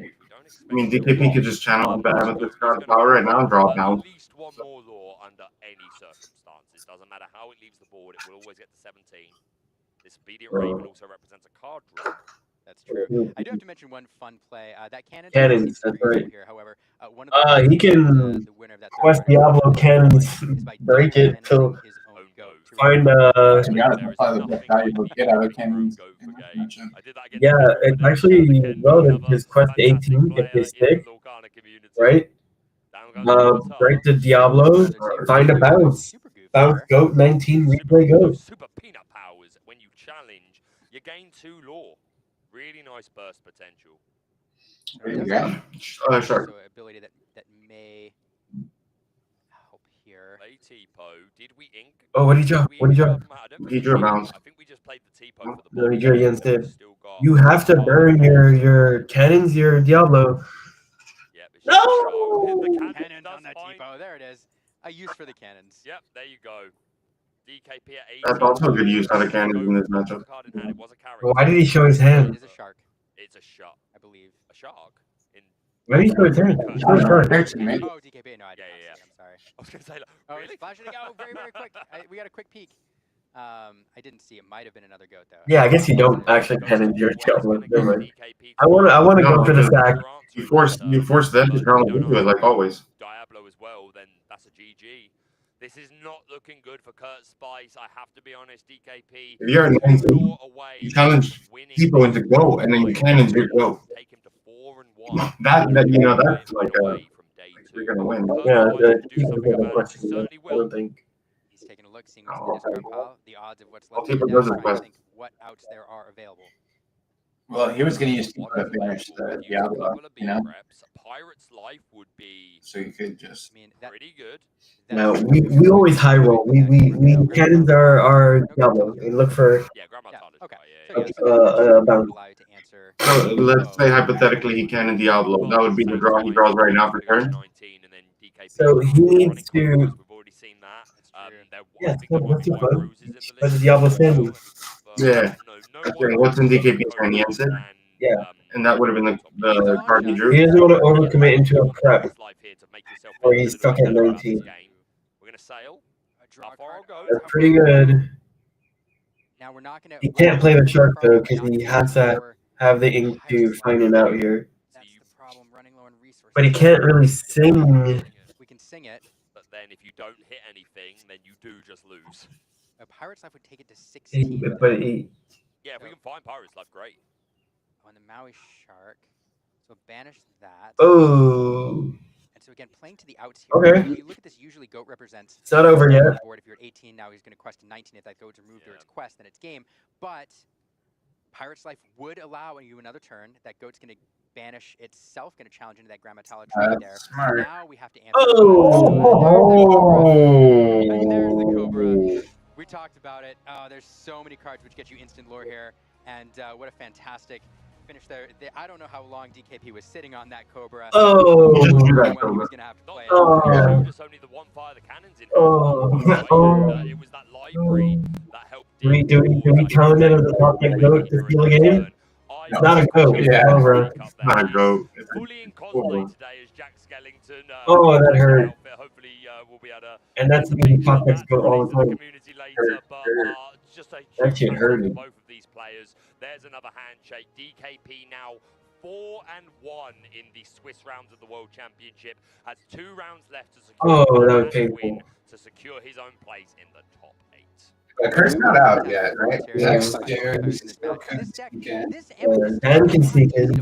I mean, DKP could just channel Amethyst Card Power right now and draw a bounce. At least one more law under any circumstances. Doesn't matter how it leaves the board, it will always get to 17. This Obedient Raven also represents a card draw. That's true. I do have to mention one fun play. That Cannons, that's right. Here. However, one of He can quest Diablo cannons, break it to find get other cannons. Yeah, it's actually relevant because quest 18 if they stick, right? Break the Diablo, find a bounce. Bounce Goat 19, replay Goat. Super peanut powers when you challenge, you gain 2 lore. Really nice burst potential. So ability that may help here. Play T-Po. Did we ink? Oh, what did you draw? What did you draw? He drew a bounce. I think we just played the T-Po for the No, he drew against it. You have to burn your cannons, your Diablo. No! Cannons on that T-Po. There it is. A use for the cannons. Yep, there you go. DKP at 18. That's also a good use out of cannons in this matchup. Why did he show his hand? It is a shark. It's a shark, I believe. A shark? Why did he show his hand? He showed his card. Oh, DKP. No, I didn't. Yeah. I'm sorry. I was going to say, like, Oh, really? it's flashing again. Oh, very, very quick. We got a quick peek. I didn't see. It might have been another Goat though. Yeah, I guess you don't actually cannon your Diablo. Never mind. I want to go for the stack. You force them to turn into it like always. Diablo as well, then that's a GG. This is not looking good for Kurt Spice. I have to be honest, DKP. If you're at 19, you challenge people into Go, and then you cannons your Go. Take him to 4-1. That's like you're gonna win. Yeah, the question. I don't think. He's taking a look, seeing what's in the discard pile, the odds of what's I'll left. take in a the deck, Blizzard trying to quest. think what outs there are available. Well, he was going to use T-Po to finish the Diablo, you know? Pirate's Life would be So you could just. pretty good. No, we always high roll. We cannons are Diablo. We look for bounce. So let's say hypothetically he cannon Diablo. That would be the draw he draws right now for turn. So he needs to. Yeah, what's too fun? That's Diablo Sandy. Yeah. Okay, what's in DKP's hand? Yensid? Yeah. And that would have been the card he drew? He doesn't want to overcommit into a prep, or he's stuck at 19. We're gonna sail. How far I'll go. That's pretty good. Now we're not gonna. He can't play the shark though, because he has to have the ink to find it out here. That's the problem. Running low on resources. But he can't really sing. We can sing it. But then if you don't hit anything, then you do just lose. A Pirate's Life would take it to 16. But he. Yeah, if we can find Pirate's Life, great. On the Maui Shark. So banish that. Oh. And so again, playing to the outs here. Okay. If you look at this, usually Goat represents. It's not over yet. Board. If you're at 18 now, he's going to quest to 19. If that Goat's removed or it's quest, then it's game. But Pirate's Life would allow you another turn. That Goat's going to banish itself, going to challenge into that Grammatala tree there. Smart. Now we have to answer. Oh. And there's the Cobra. We talked about it. There's so many cards which get you instant lore here. And what a fantastic finish there. I don't know how long DKP was sitting on that Cobra. Oh. He was going to have to play it. Oh. Just only the one fire the cannons in. Oh. It was that library that helped. Do we count it as a top deck goat to steal a game? It's not a goat. It's Yeah. over. Not a goat. Fully in cosplay today is Jack Skellington. Oh, that hurt. Hopefully, we'll be able to. And that's the top deck goat all the time. Community later, but just a That shit huge hurt for me. both of these players. There's another handshake. DKP now 4-1 in the Swiss rounds of the World Championship. Has 2 rounds left to secure Oh, that was and painful. win to secure his own place in the top 8. But Kurt's not out yet, right? Yeah. He's actually still Dan can sneak in.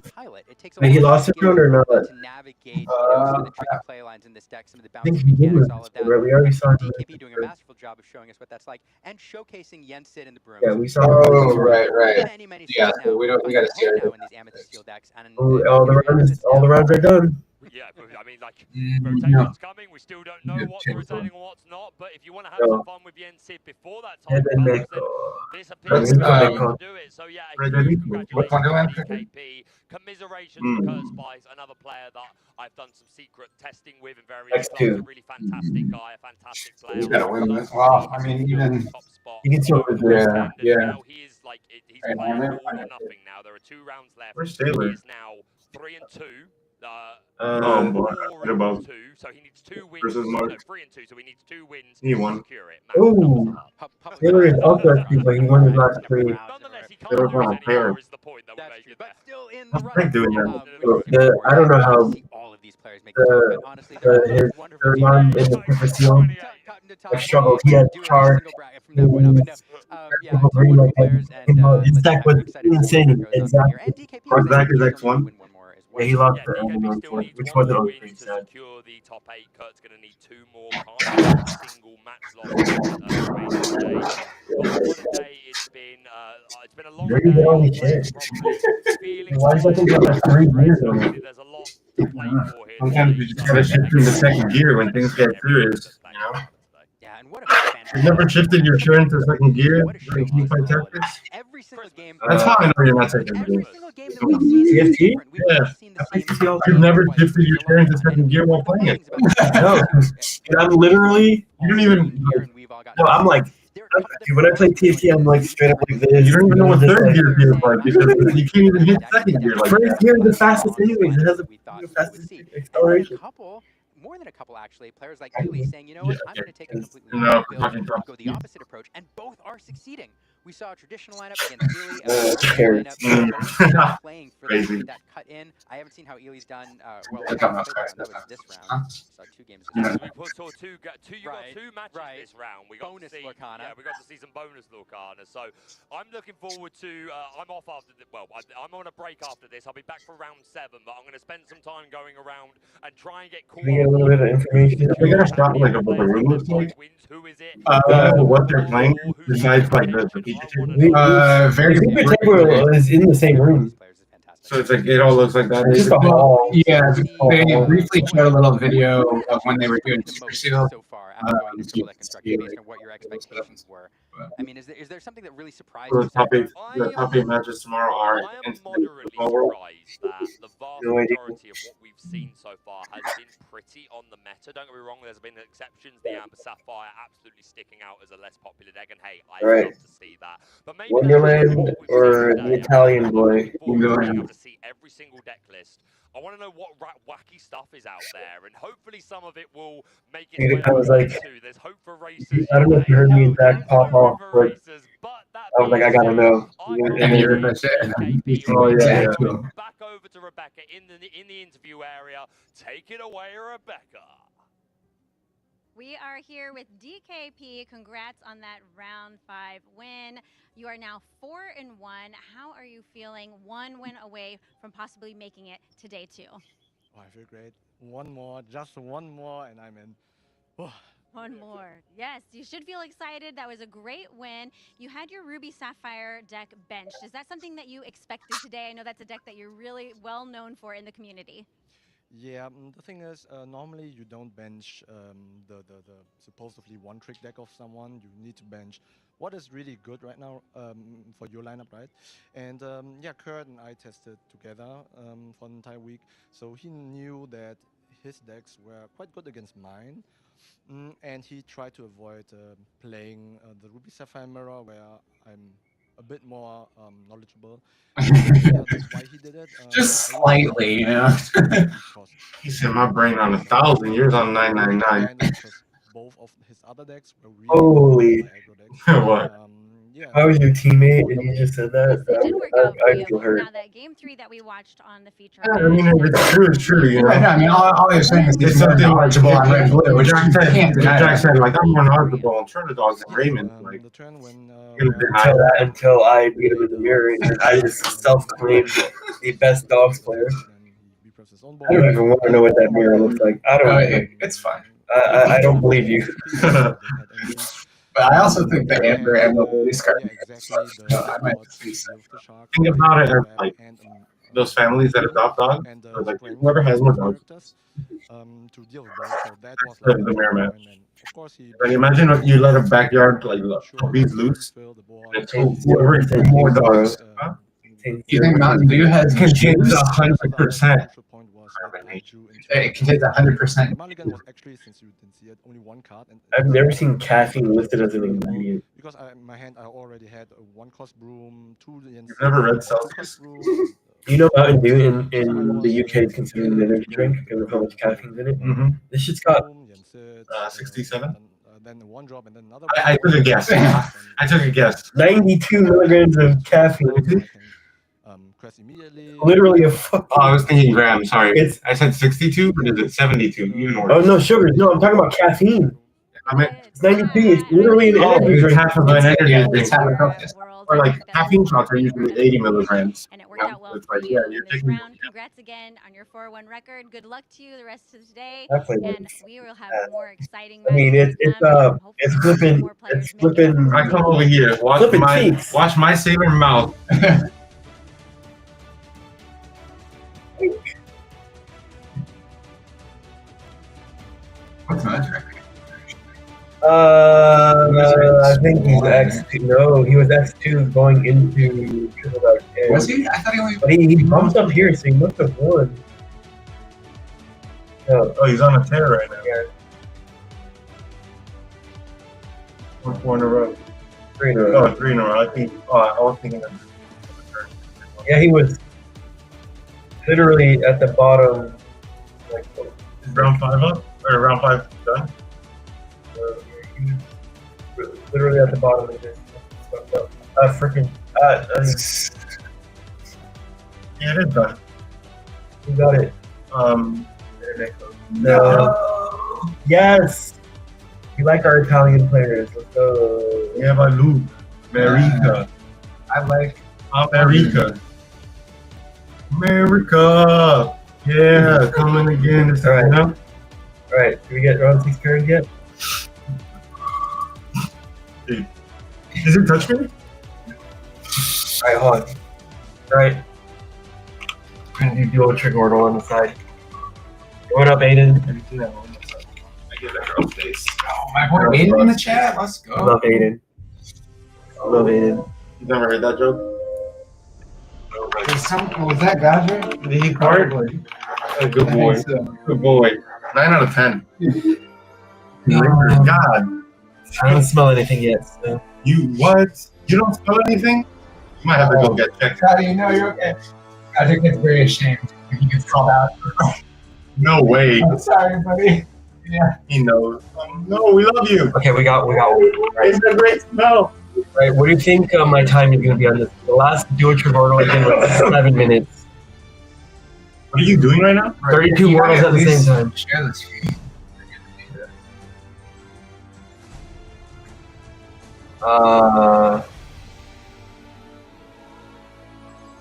But he lost a round or not? To navigate, some of the tricky play lines in this deck, some of the I think bounce he did. mechanics, all of that. We already saw him. DKP doing a masterful job of showing us what that's like and showcasing Yensid in the brooms. Yeah, we saw Oh, him. right. Many Yeah, sets so now, we gotta see now it. in these Amethyst Steel decks. And All the rounds are done. Yeah, I mean, like, No. rotation's coming. We still don't know Yeah, what's check rotating for and what's not. But if you want to have No. some fun with Yensid before that time And then comes, Nick. then this appears to be That's, the way to do it. So yeah, a Right, huge what congratulations one do to I pick? DKP. Commiserations for Kurt Spice, another player that I've done some secret testing with in various X2. clubs. A really fantastic guy, a fantastic player. He's gotta win Love this. to Wow, see I him mean, secure even- the top spot He can still over the win. Yeah, weekend, and yeah. now he's Right, playing I'm all or in. nothing now. There are 2 rounds left. Where's He Taylor? is now 3-2. Oh, boy. 4-2, so he needs 2 wins. Versus Mark. No, 3-2, so he needs 2 wins He to won. secure it. Ooh. Taylor is up there, but he won his last 3. Nonetheless, he can't They were lose on a pair. anymore is the point that we're That's true, making but there. still in the I'm doing running. I don't know how See all of these players make the top, but honestly, they're all his wonderful third teams. line in the Purpose Seal like struggled. He had charge. From that point on, but no, yeah, two Green, wonderful like, players, and his let's deck we're was excited to see insane. what goes on from here. Exactly. And DKP Mark was able Zach is to X1. still win one more as well. Yeah, he lost Yeah, the DKP one, still needs which one wasn't more on win pretty to sad. secure the top 8. Kurt's going to need 2 more. Can't have a single match loss remaining today. But what a day it's been. It's been a long Where day. did you get all these Players chairs? probably feeling Why is that thing tired, got like 3 years on obviously it? there's a lot to play for here. Sometimes today, we just so gotta shift through the again, second gear when things get serious, you know? Yeah, and what a fantastic. You've never shifted your turn to second gear? What a show Like, you play all in all. tactics? Every single game. That's how I know you're not second Every gear. single game that we've seen is TFT? different. We've Yeah. not seen the same. You've never twice shifted your in a turn long to time. second gear while playing it. No, dude, I'm literally. You don't even. No, I'm like. Dude, when I play TFT, I'm like straight up like this. You don't even know what Just third like- gear feels like because you can't even hit second gear like First that. gear is the fastest anyways. It has the fastest acceleration. More than a couple actually, players like Ely saying, you know what, I'm going to take a completely No, new we're build talking and top go the speed. opposite approach, and both are succeeding. We saw a traditional lineup against Ely, a Carrots. traditional lineup, both playing for Crazy. that cut in. I haven't seen how Ely's done, well, I got my that was facts. this Huh? round. Saw 2 games. Yeah, so we put saw you got Right, 2 matches right. this round. We got Bonus to see, Lorcana. Yeah, we got to see some bonus Lorcana. So I'm looking forward to. I'm off after the. Well, I'm on a break after this. I'll be back for round 7, but I'm going to spend some time going around and try and get caught. We get a little bit of information. We're gonna stop like what the room looks like. Who is it? What they're playing besides like the Pikachu. Very I think the table is in the same room. So it's like it all looks like that. It's just a hall. Yeah, they briefly showed a little video of when they were doing Super Seal. So far, after going into split construction based on what your expectations were. I mean, is there something that really surprised you The so top eight, far? the top 8 matches tomorrow are I am Infinite moderately Football World. surprised that the vast No idea. majority of what we've seen so far has been pretty on the meta. Don't get me wrong, there's been exceptions. The Amber Sapphire absolutely sticking out as a less popular deck, and hey, I love to see that. But maybe that's just Wonderland what we've or seen the today. Italian I'm boy. looking forward to being able to see every single deck list. I want to know what wacky stuff is out there, and hopefully some of it will make its way I was over like, to. There's hope for racers. I don't know if you heard me and Zach pop off, but Racers, but that I was like, I being gotta said, know. And you heard that shit. Oh, yeah. back over to Rebecca in the interview area. Take it away, Rebecca. We are here with DKP. Congrats on that round 5 win. You are now 4-1. How are you feeling? 1 win away from possibly making it to day 2. Oh, I feel great. One more, just one more, and I'm in. Oh. One more. Yes, you should feel excited. That was a great win. You had your Ruby Sapphire deck benched. Is that something that you expected today? I know that's a deck that you're really well known for in the community. Yeah, the thing is, normally you don't bench the supposedly one-trick deck of someone. You need to bench what is really good right now for your lineup, right? And yeah, Kurt and I tested together for an entire week, so he knew that his decks were quite good against mine. And he tried to avoid playing the Ruby Sapphire Mirror, where I'm a bit more knowledgeable. Yeah, that's why he did it. Just slightly, you know. He said my brain on 1,000 years on 999. Both of his other decks were really Holy. What? Yeah. How was your teammate and you just said that? It did work out for I you. feel hurt. Now that game 3 that we watched on the feature. Yeah, I mean, if it's true, it's true. You know? I mean, all you're saying is it's he's more something knowledgeable on red and blue, which Jack said, can't deny Jack that. said, like, I'm more knowledgeable on Turtle Dogs than Raymond. Like, The turn when didn't deny that until I beat him in the mirror, and I just self-claimed the best dogs player. I don't even want to know what that mirror looks like. I don't. It's fine. I don't believe you. But I also think the Amber and the Lily Scar. I might be Think about it as like those families that adopt dogs, or like whoever has more dogs. The merman. Like imagine if you let a backyard like puppies loose, and it takes more dogs. Huh? Do you think Mountain Dew has contains 100%? It contains 100%. Mulligan was actually, since you didn't see it, only one card. And I've never seen caffeine listed as an ingredient. Because in my hand, I already had a 1-cost broom, 2 You've never read Celsius? You know Mountain Dew in the UK is considered an energy drink because of how much caffeine's in it? Mm-hmm. This shit's got 67? Then one drop and then another. I took a guess. I took a guess. 92 milligrams of caffeine. Literally a fucking. Oh, I was thinking grams. Sorry, I said 62, but is it 72? Even worse. Oh no, sugars. No, I'm talking about caffeine. I meant it's 92. It's literally an energy drink. Half of an energy drink. It's half a cup. Or like caffeine shots are usually 80 milligrams. And it worked out well for you in this round. Congrats again on your 4-1 record. Good luck to you the rest of today. And we will have more exciting. I mean, it's flipping. It's flipping. I come over here. Watch my saber mouth. What's that record? I think he's X2. No, he was X2 going into Triple Dark. Was he? I thought he only. But he bumped up here, so he must have won. No. Oh, he's on a tear right now. Yeah. 4 in a row. 3 in a row. Oh, 3 in a row. I think. Oh, I was thinking of. Yeah, he was literally at the bottom. Like, round 5 up? Or round 5 done? Literally at the bottom of this. Freaking. Yeah, it is done. You got it. No. Yes. We like our Italian players. Let's go. We have Luke. America. I like America. America. Yeah, coming again. All right. All right. Did we get round 6 cards yet? Dude. Does it touch me? Alright, hold on. Alright. I'm gonna do dual trick order on the side. What up, Aiden? that girl's face. Oh, my boy Aiden in the chat. Let's go. I love Aiden. I love Aiden. You've never heard that joke? Was that Gadger? Did he fart? A good boy. Good boy. 9 out of 10. God. I don't smell anything yet. So. You what? You don't smell anything? You might have to go get checked. How do you know you're okay? Gadger gets very ashamed when he gets called out. No way. I'm sorry, buddy. Yeah. He knows. No, we love you. Okay, we got one. Right. It's a great smell. Right, what do you think my time is going to be on this? The last duo Trigordo I did was 7 minutes. What are you doing right now? 32 mortals at the same time. Share this feed.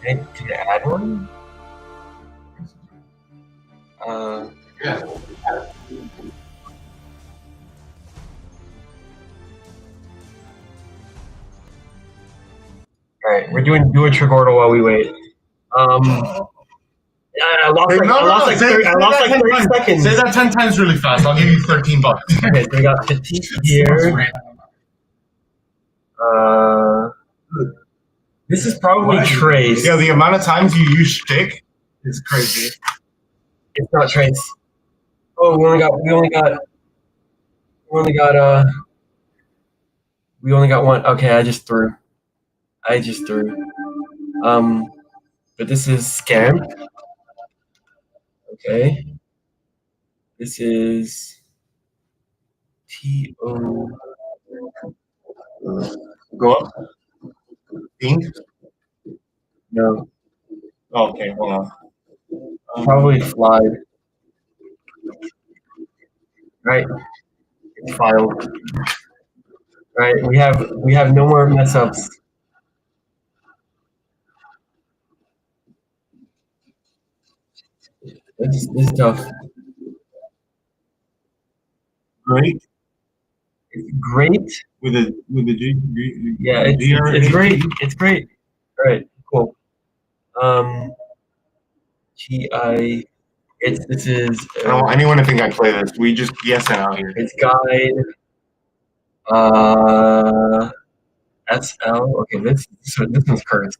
Can I add one? Yeah. Alright, we're doing duo Trigordo while we wait. I lost like 30 seconds. Say that 10 times really fast. I'll give you $13. Okay, so we got 15 here. This is probably Trace. Yeah, the amount of times you use shtick is crazy. It's not Trace. Oh, we only got one. Okay, I just threw. But this is Scam. Okay. This is T-O. Go up. Pink? No. Okay, hold on. Probably Fly. Right. It's filed. Right. We have no more mess ups. This is tough. Great. It's great. With a G. Yeah, it's great. It's great. All right, cool. G-I. This is. I don't want anyone to think I play this. We just guessing out here. It's guide. SL. Okay, this one's cursed.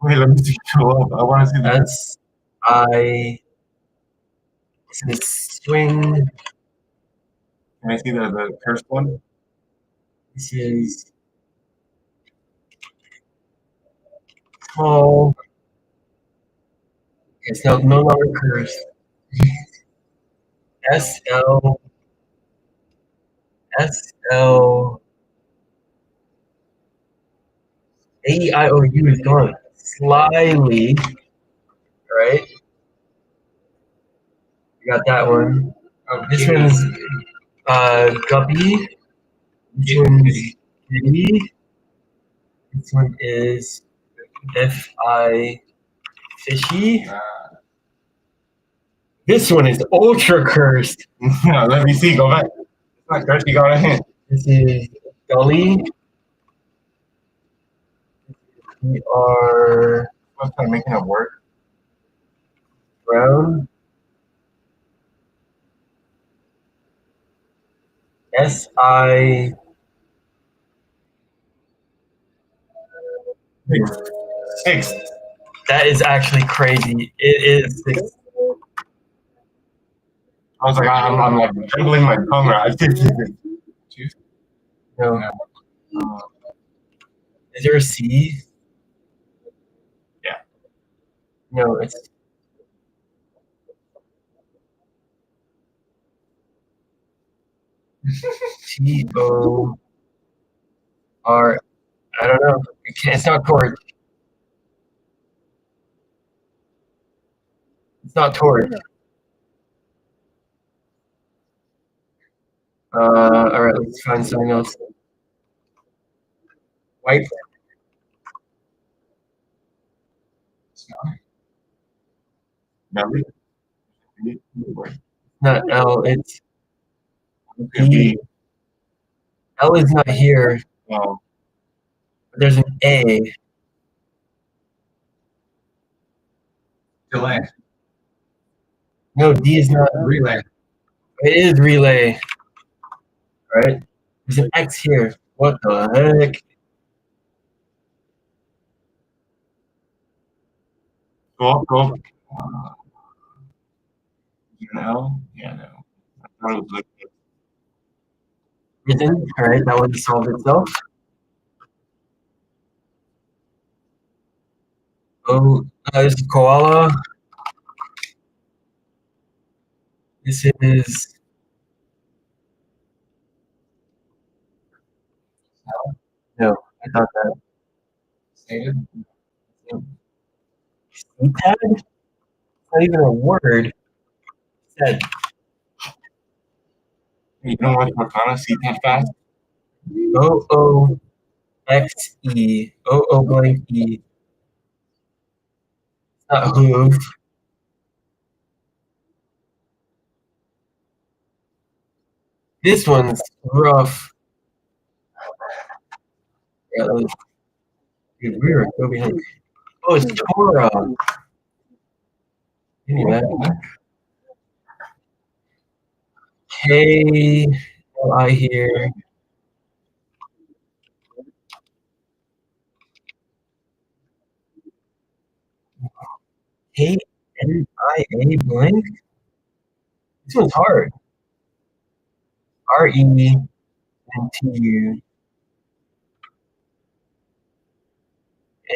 Wait, let me see. Show up. I want to see that. That's I. This is swing. Can I see the cursed one? This is small. It's no longer cursed. SL. AEIOU is gone. Slyly. Right? We got that one. This one's Guppy. This one's Giddy. This one is F-I Fishy. This one is ultra cursed. No, let me see. Go back. It's not cursed. You got a hint. This is Gully. We are. I'm kind of making it work. Brown. S-I. 6. That is actually crazy. It is 6. I was like, I'm like trembling my tongue right. No. Is there a C? Yeah. No, it's. T-O-R. I don't know. It's not Tord. It's not Tord. All right, let's find something else. White. Not L. It's E. L is not here. Oh. There's an A. Delay. No, D is not. Relay. It is relay. right? There's an X here. What the heck? Go up. No? Yeah, no. I thought it was like Risen. All right, that one solved itself. Oh, this is koala. This is. No, I thought that. stated. C-pad? It's not even a word. Said. You don't want Arcana, see that fast? O-O-X-E. O-O blank E. It's not hoof. This one's rough. Yeah, that was dude, weird. Go behind. Oh, it's Torah. Anyway. K I here. K-N-I-A blank? This one's hard. R-E-N-T-U.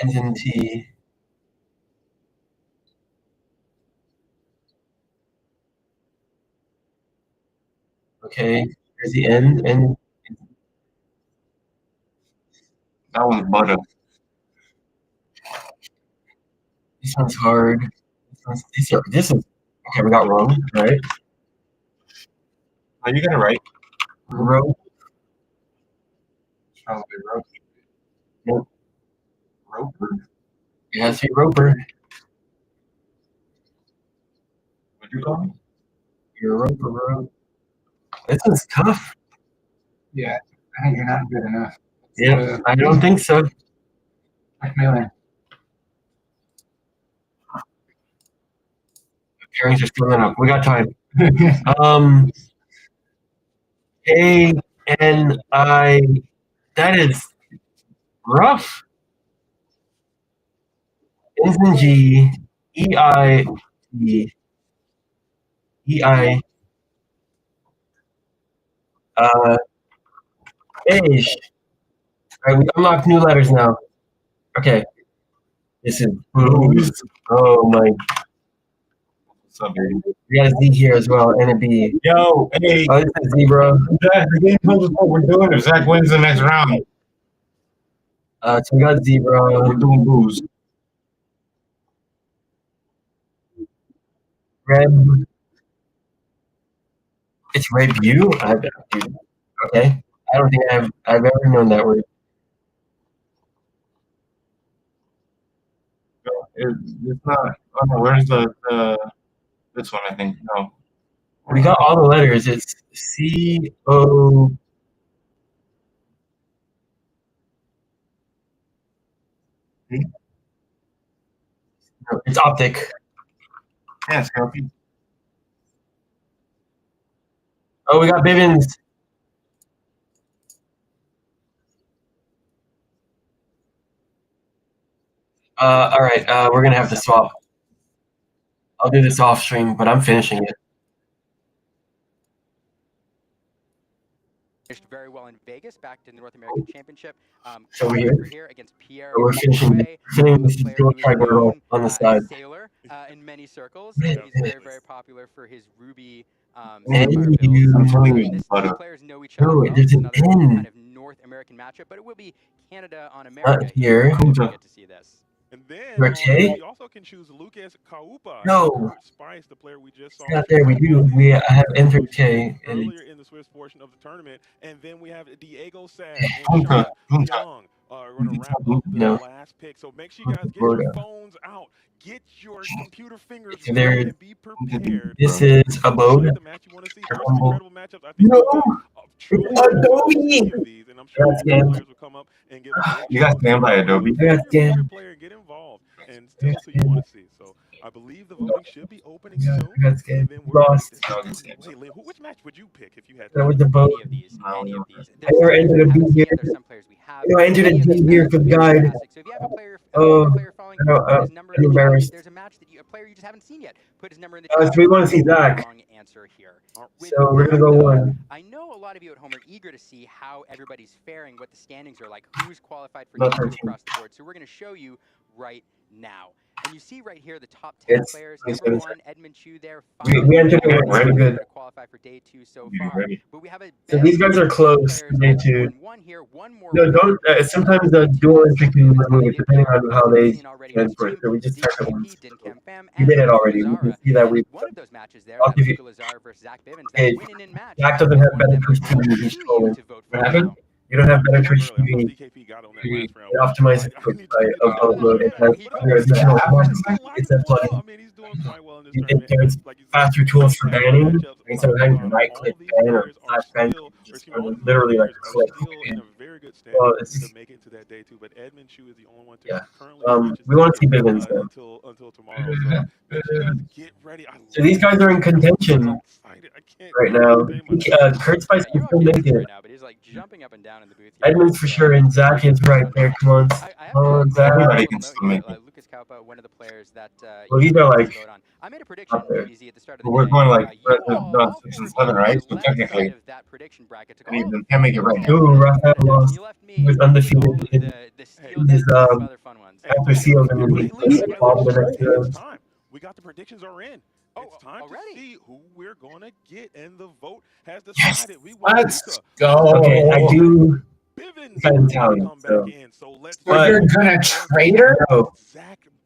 Ends in T. Okay, here's the end, and That one's butter. this one's hard. This is okay. We got wrong, right? Oh, you got it right. Rope. Probably rope. Nope. Roper. It has to be Roper. What'd you call me? You're a Roper, bro. This one's tough. Yeah, I think you're not good enough. Yeah, I don't think so. Macmillan. Pairings are still up. We got time. A-N-I. That is rough. Ends in G. E-I-T. E-I. Beige. All right, we unlocked new letters now. Okay. This is booze. Oh my. What's up, baby? We got a Z here as well, and a B. Yo, hey. Oh, this is zebra. Zach, the game tells us what we're doing. If Zach wins the next round, So we got zebra. we're doing booze. Red. It's Rebu? Okay. I don't think I've ever known that word. It's not. Oh no, where's the this one? I think no. We got all the letters. It's C-O. No, it's optic. Yeah, Scorpio. Oh, we got Bivens. All right. We're gonna have to swap. I'll do this off stream, but I'm finishing it. Finished very well in Vegas, back to the North American Championship. So here against Pierre. we're finishing this dual triborough on the side. Sailor in many circles. He's very, very popular for his Ruby. I'm telling you, These players know each other well. There's It's an another N. kind of North American matchup, but it will be Canada on America. Here. You get to see this. And then Okay. we also can choose Lucas Kaupa. No. Kurt Spice, the player we just saw. It's not there. We do. I have entered K. Earlier in the Swiss portion of the tournament. And then we have Diego Sad and Sean Young are going to wrap up the last pick. So make sure you guys get your phones out. Get your computer fingers ready and be prepared. This is Abode. The match you want to see. There's some incredible matchups. I think Adobe. these, and I'm sure players will come up and give You got scammed by Adobe. I got scammed. player get involved and tell us who you want to see. So I believe the voting should be opening Yeah, soon. I got scared. And then we're Lost. going to wait, Liam, which match would you pick if you had That to? was the vote. Any of these. No, Any no. of these. I There's never some players entered we a haven't D seen here. yet. There's some players we have. I entered a Any of D these here matches for the would be guide. fantastic. So if you have a player, Oh, player following you, put his number I'm in the chat. embarrassed. There's a match that a player you just haven't seen yet. Put his number in the So chat. we want to see No Zach. wrong answer here. With So we're that, gonna go though, one. I know a lot of you at home are eager to see how everybody's faring, what the standings are like, who's qualified for Not Day 2 13. across the board. So we're going to show you right now. And you see right here the top 10 It's players. 27 Number 1, seconds. Edmund Chu there. We entered it really good. To qualify for Day 2 so far. But we have a So these guys are close. Day 2. here, one more No, don't. Sometimes the dual entry can remove it depending on how they transfer it. So we just checked it once. We did it already. We can see that we. One of those matches there, I'll give you. Luka Lazar versus Zach Bivens, Okay, that win-in match. Zach doesn't have better choice TV controller. What happened? You don't have better choice TV. It optimizes by upload. It has other additional options. It's a plugin. There's faster tools for banning. Instead of having to right click ban or slash ban, you just literally like click. Well, it's to make it to that Day 2, but Edmund Chu is the only one to yeah. currently We want to see Bivens though. until tomorrow. So make sure you guys get ready. So these guys are in contention right now. Kurt Spice can still make it. Right now, but he's like jumping up and down in the booth. Edmonds for sure, and Zach is right there. Come on. Oh, Zach. Lucas Kaupa, one of the players that. Well, these are like. I made a prediction at the start of the We're day. going like not 6 and 7, right? So technically, I mean, they can't make it right now. Ooh, Rafael lost. He was undefeated in his after sealed and then he bombed the next round. We got the predictions are in. It's time to see who we're going to get, and the vote has decided. Let's go. Okay, I do kind of Italian, so. But you're gonna trade her? No.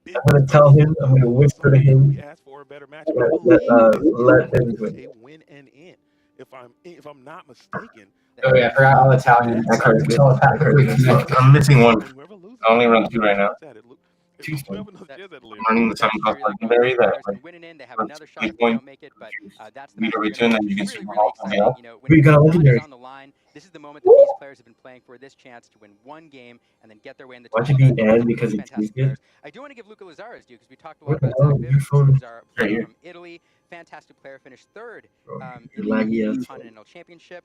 I'm gonna tell him. I'm gonna whisper to him. Let him win. If I'm not mistaken. Oh yeah, I forgot all Italian. I'm missing one. I only run 2 right now. I'm running the 7 cost legendary that like we go return that you can swing off on the up. We got a legendary. This is the moment that these players have been playing for, this chance to win one game and then get their way in the Why should be Ann because he's good? I do want to give Luka Lazar his due because we talked a lot about Zach Bivens. Lazar player from Italy, fantastic player, finished third in the Continental Championship.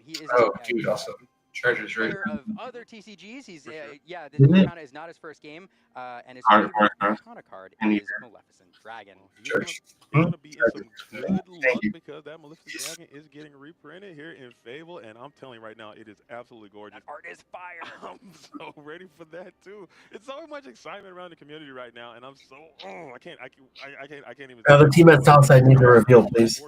He is dude, also. Chargers right. Of other TCGs, he's yeah. This Arcana is not his first game, and his favorite Arcana card is Maleficent Dragon. He's going to be in some good luck because that Maleficent Dragon is getting reprinted here in Fable, and I'm telling you right now, it is absolutely gorgeous. That art is fire. I'm so ready for that too. It's so much excitement around the community right now, and I'm so I can't even. The team at Southside needs a reveal, please.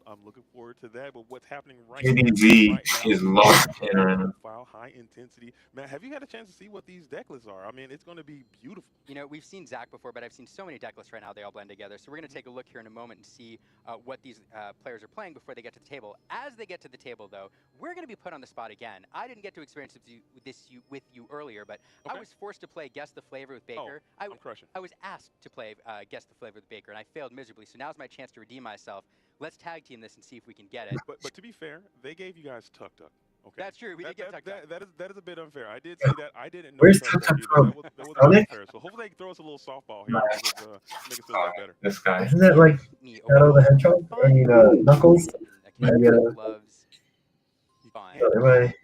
I'm looking forward to that, but what's happening right KDZ now is lost in right now. High intensity. Man, have you had a chance to see what these deck lists are? I mean, it's going to be beautiful. You know, we've seen Zach before, but I've seen so many deck lists right now, they all blend together. So we're going to take a look here in a moment and see what these players are playing before they get to the table. As they get to the table, though, we're going to be put on the spot again. I didn't get to experience this with you earlier, but I was forced to play Guess the Flavor with Baker. I'm crushing. I was asked to play Guess the Flavor with Baker, and I failed miserably. So now's my chance to redeem myself. Let's tag team this and see if we can get it. But to be fair, they gave you guys Tuk Tuk. Okay. That's true. We did get Tuk Tuk. That is a bit unfair. I did see that. I didn't know. Where's Tuk Tuk from? That was unfair. So hopefully they throw us a little softball here. Make us feel like better. This guy. Isn't that like Shadow the Hedgehog? I mean, Knuckles? Get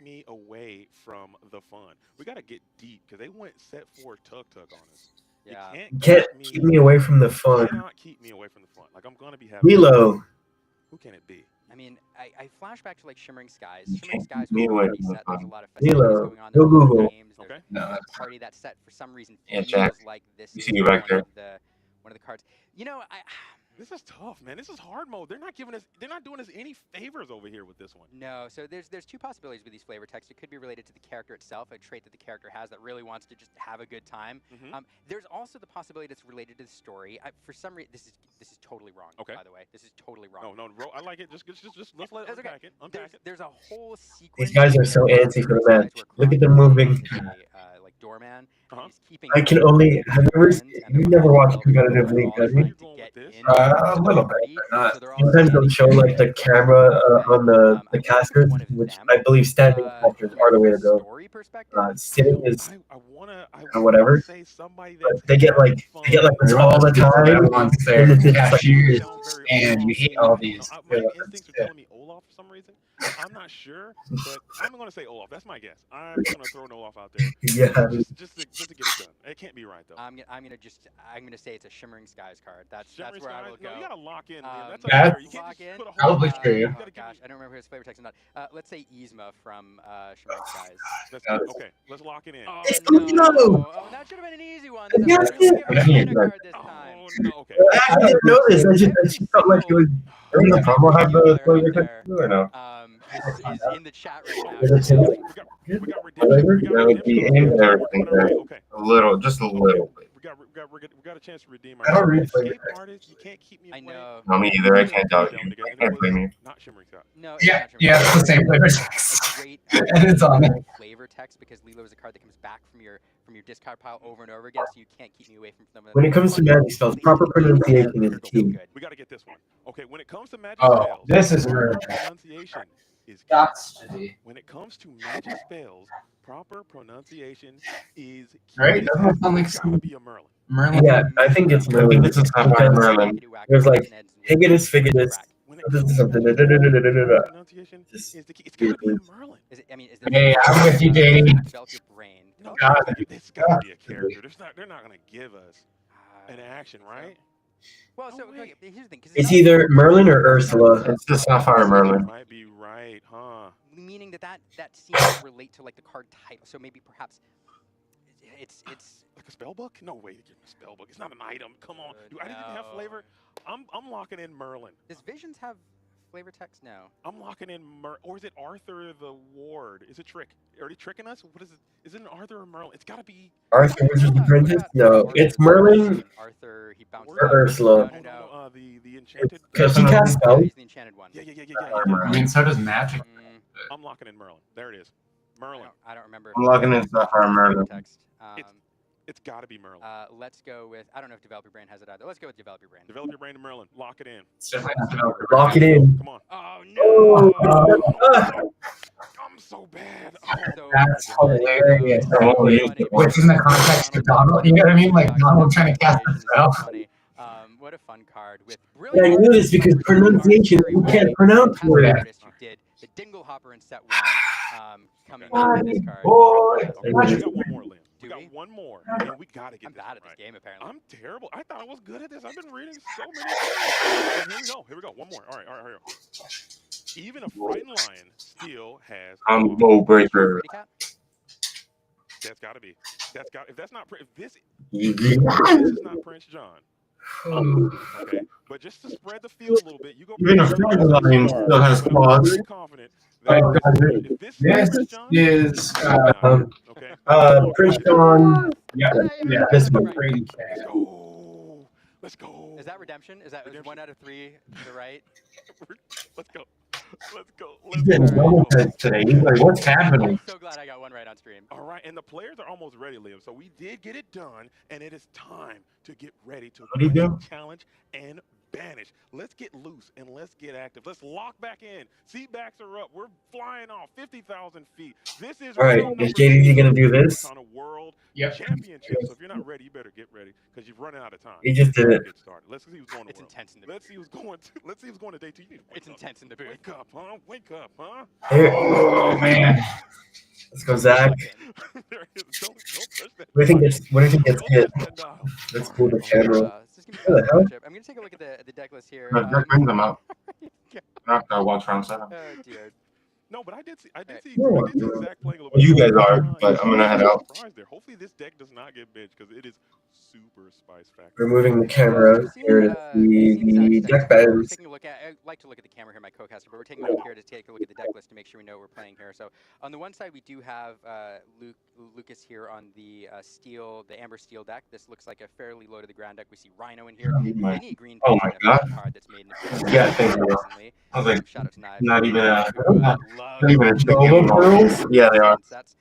me away from the fun. We got to get deep because they went set 4 Tuk Tuk on us. Yeah. Can't keep me away from the fun. Cannot keep me away from the fun. Like I'm gonna be having. Milo. Who can it be? I mean, I flash back to like Shimmering Skies. Shimmering Skies me was away already from set. the There's a fun. lot of festivities Milo. going on. Go Google. Games. Okay. There's No, a party that set for some reason Yeah, feels Jack. like this You is see you back one there. of the cards. You know, This is tough, man. This is hard mode. They're not doing us any favors over here with this one. No, so there's two possibilities with these flavor texts. It could be related to the character itself, a trait that the character has that really wants to just have a good time. There's also the possibility that's related to the story. For some reason, this is totally wrong. Okay. By the way, this is totally wrong. No, I like it. Just let's let it unpack it. There's a whole sequence. These guys are so antsy for the match. Look at them moving. Like doorman. He's keeping. I can only. Have you never watched competitive league, have you? A little bit, but not. Sometimes they'll show like the camera on the casters, which I believe standing casters are the way to go. Sitting is whatever. But they get like this all the time. Everyone's there, And it's just like, cashiers, and you hate all these. My instincts are telling me Olaf for some reason. I'm not sure, but I'm going to say Olaf. That's my guess. I'm going to throw an Olaf out there. Yeah. Just to get it done. It can't be right though. I'm gonna say it's a Shimmering Skies card. That's where I will go. No, you gotta lock in. That's unfair. You can't lock just in. put a whole Probably lot. true. Oh gosh, I don't remember his flavor text or not. Let's say Yzma from Shimmering Skies. Okay, let's lock it in. Oh no! Oh, that should have been an easy one. That's a really good card this time. Oh no! Okay. I didn't know this. I just felt like it was. The promo have the flavor text too, or no? Is in the chat right now. We got redemption. That would be in everything there. A little, just a little bit. We got a chance to redeem I don't read ourselves. flavor Escape text. artist, you can't keep me away. I know. No, me either. I can't doubt you. I can't blame you. Not Shimmering Sky. No. Yeah, it's the same flavor text. A great And it's on it. flavor text because Lilo is a card that comes back from your discard pile over and over again, so you can't keep me away from them. When it comes to magic spells, proper pronunciation is key. We got to get this one. Okay, when it comes to magic Oh, spells, this is proper where pronunciation is key. Gots to be. When it comes to magic spells, proper pronunciation is key. Right? Doesn't it sound like It's some gotta be a Merlin. Merlin? Yeah, I think it's Merlin. This is not my Merlin. There's like Higgins, Figgins, something. Pronunciation Just is the key. It's gotta be a Merlin. Is it? I mean, is Hey, I'm with you, JD. Develop your brain. No, God. it's gotta be a character. They're not gonna give us an action, right? Well, No so way. okay, here's the thing. 'Cause It's either Merlin or Ursula. It's the Sapphire Merlin. Might be right, huh? meaning that seems to relate to like the card title. So maybe perhaps it's like a spell book. No way to give me a spell book. It's not an item. Come on. Do I didn't have flavor? I'm locking in Merlin. Does Visions have flavor text? No. I'm locking in or is it Arthur the Ward? Is it Trick? Are they tricking us? What is it? Is it an Arthur or Merlin? It's got to be Arthur Wizard the Apprentice? No, it's Merlin Arthur, he bounced or Ursula. No, the enchanted. Because he cast spells. He's the enchanted one. Yeah. I mean, so does magic. I'm locking in Merlin. There it is. Merlin. I don't remember. I'm logging in Sapphire Merlin. Text. It's got to be Merlin. Let's go with. I don't know if Develop Your Brain has it either. Let's go with Develop Your Brain. Develop Your Brain to Merlin. Lock it in. Lock it in. Come on. Oh no! I'm so bad. That's hilarious. Which in the context of Donald, you know what I mean? Like Donald trying to cast a spell. What a fun card with Yeah, I brilliant. knew this because pronunciation, you can't pronounce words. You did the Dingle Hopper in set one. Coming in with this card. We got one more, Liam. We got one more, and we gotta get I'm bad at this game apparently. I'm terrible. I thought I was good at this. I've been reading so many things. Here we go. One more. All right. Here we go. Even a frightened lion still has. Combo breaker. That's got to be. If that's not if this Easy. this is not Prince John. Okay, but just to spread the field a little bit, you go. Even a frightened lion still has claws. Very confident. If this is Prince John, is okay. Prince John. Yeah, this one. Brady Cat. Let's go. Is that redemption? Is that redemption? 1 out of 3 to the right? Let's go. He's getting double heads today. He's like, what's happening? I'm so glad I got one right on stream. All right, and the players are almost ready, Liam. So we did get it done, and it is time to get ready to challenge and banish. Let's get loose and let's get active. Let's lock back in. Seat backs are up. We're flying off 50,000 feet. This is all right. Is JDZ gonna do this? On a world championship. So if you're not ready, you better get ready because you're running out of time. He just did it. Get started. Let's see who's going to It's intense in the Let's see who's going to. Let's see who's going to day 2. It's intense in the booth. Wake up, huh? Wake up, huh? Oh man. Let's go, Zach. Don't touch that. What do you think gets hit? Let's move the camera. What the hell? I'm gonna take a look at the deck list here. That brings them up. Not once round 7. Oh dear. No, but I did see Zach playing a little bit. You guys are, but I'm gonna head out. There. Hopefully this deck does not get benched because it is super spice factor. Removing the camera. Here is the deck bends. Taking a look at. I like to look at the camera here, my co-caster, but we're taking a look here to take a look at the deck list to make sure we know what we're playing here. So on the one side, we do have Lucas here on the amber steel deck. This looks like a fairly low to the ground deck. We see Rhino in here. Any green oh my god. card that's made in yeah, thank you. I was like, shout out to Knives. not even Even a solo pearls? Yeah, they are. Sets.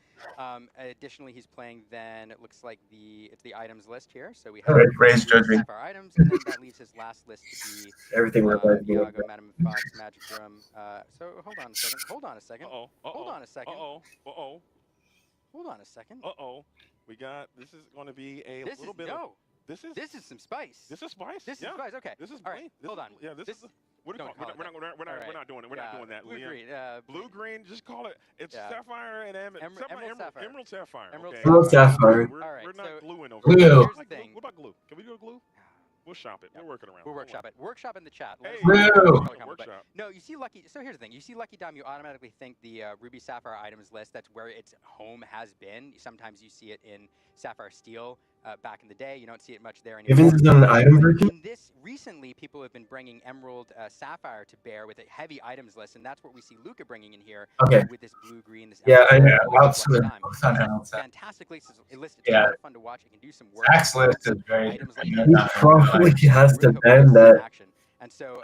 Additionally, he's playing then, it looks like it's the items list here. So we All have right, raise judging. Sapphire items, and then that leaves his last list to be Everything reminds me of Iago, Madame Fox, Magic Room. So hold on a second. Hold on a second. Hold on a second. Hold on a second. We got, this is going to be a This little is, bit no. of, this is some spice. This is spice. This is yeah. spice. Okay. This is all right. Hold on. Yeah, this is. What do you call it? We're not doing it. We're not doing that. Blue green. Blue green. Just call it. It's sapphire and emerald sapphire. Emerald sapphire. Emerald sapphire. We're not gluing over. Glue. Here's the thing. What about glue? Can we do a glue? We'll shop it. We're working around. We'll workshop it. Workshop in the chat. Hey, workshop. No, you see Lucky. So here's the thing. You see Lucky Dime, you automatically think the Ruby Sapphire items list. That's where its home has been. Sometimes you see it in Sapphire Steel back in the day. You don't see it much there anymore. If it's on the item version? In this, recently, people have been bringing Emerald Sapphire to bear with a heavy items list, and that's what we see Luca bringing in here with this blue-green. This yeah, I know. Fantastic list. It's a lot of fun to watch. It can do some work. Axe list is very. He probably has to ban that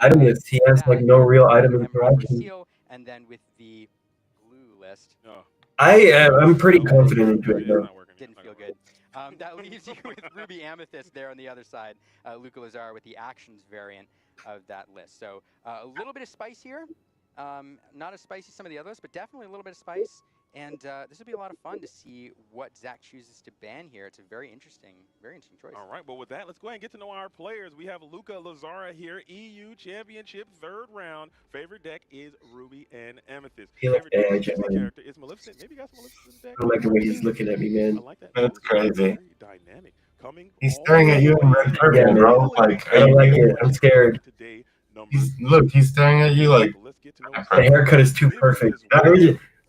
item list. He has like no real item interaction. And then with the blue list, I'm pretty confident into it though. Didn't feel good. That leaves you with Ruby Amethyst there on the other side. Luca Lazar with the actions variant of that list. So a little bit of spice here. Not as spicy as some of the others, but definitely a little bit of spice. And this would be a lot of fun to see what Zach chooses to ban here. It's a very interesting choice. All right, well, with that, let's go ahead and get to know our players. We have Luca Lazara here, EU Championship, 3rd round. Favorite deck is Ruby and Amethyst. Favorite character is Maleficent. Maybe you got some Maleficent deck. I don't like the way he's looking at me, man. I like that. That's crazy. Very dynamic. He's staring at you in red purple, bro. Like, I don't like it. I'm scared. He's staring at you like. The haircut is too perfect.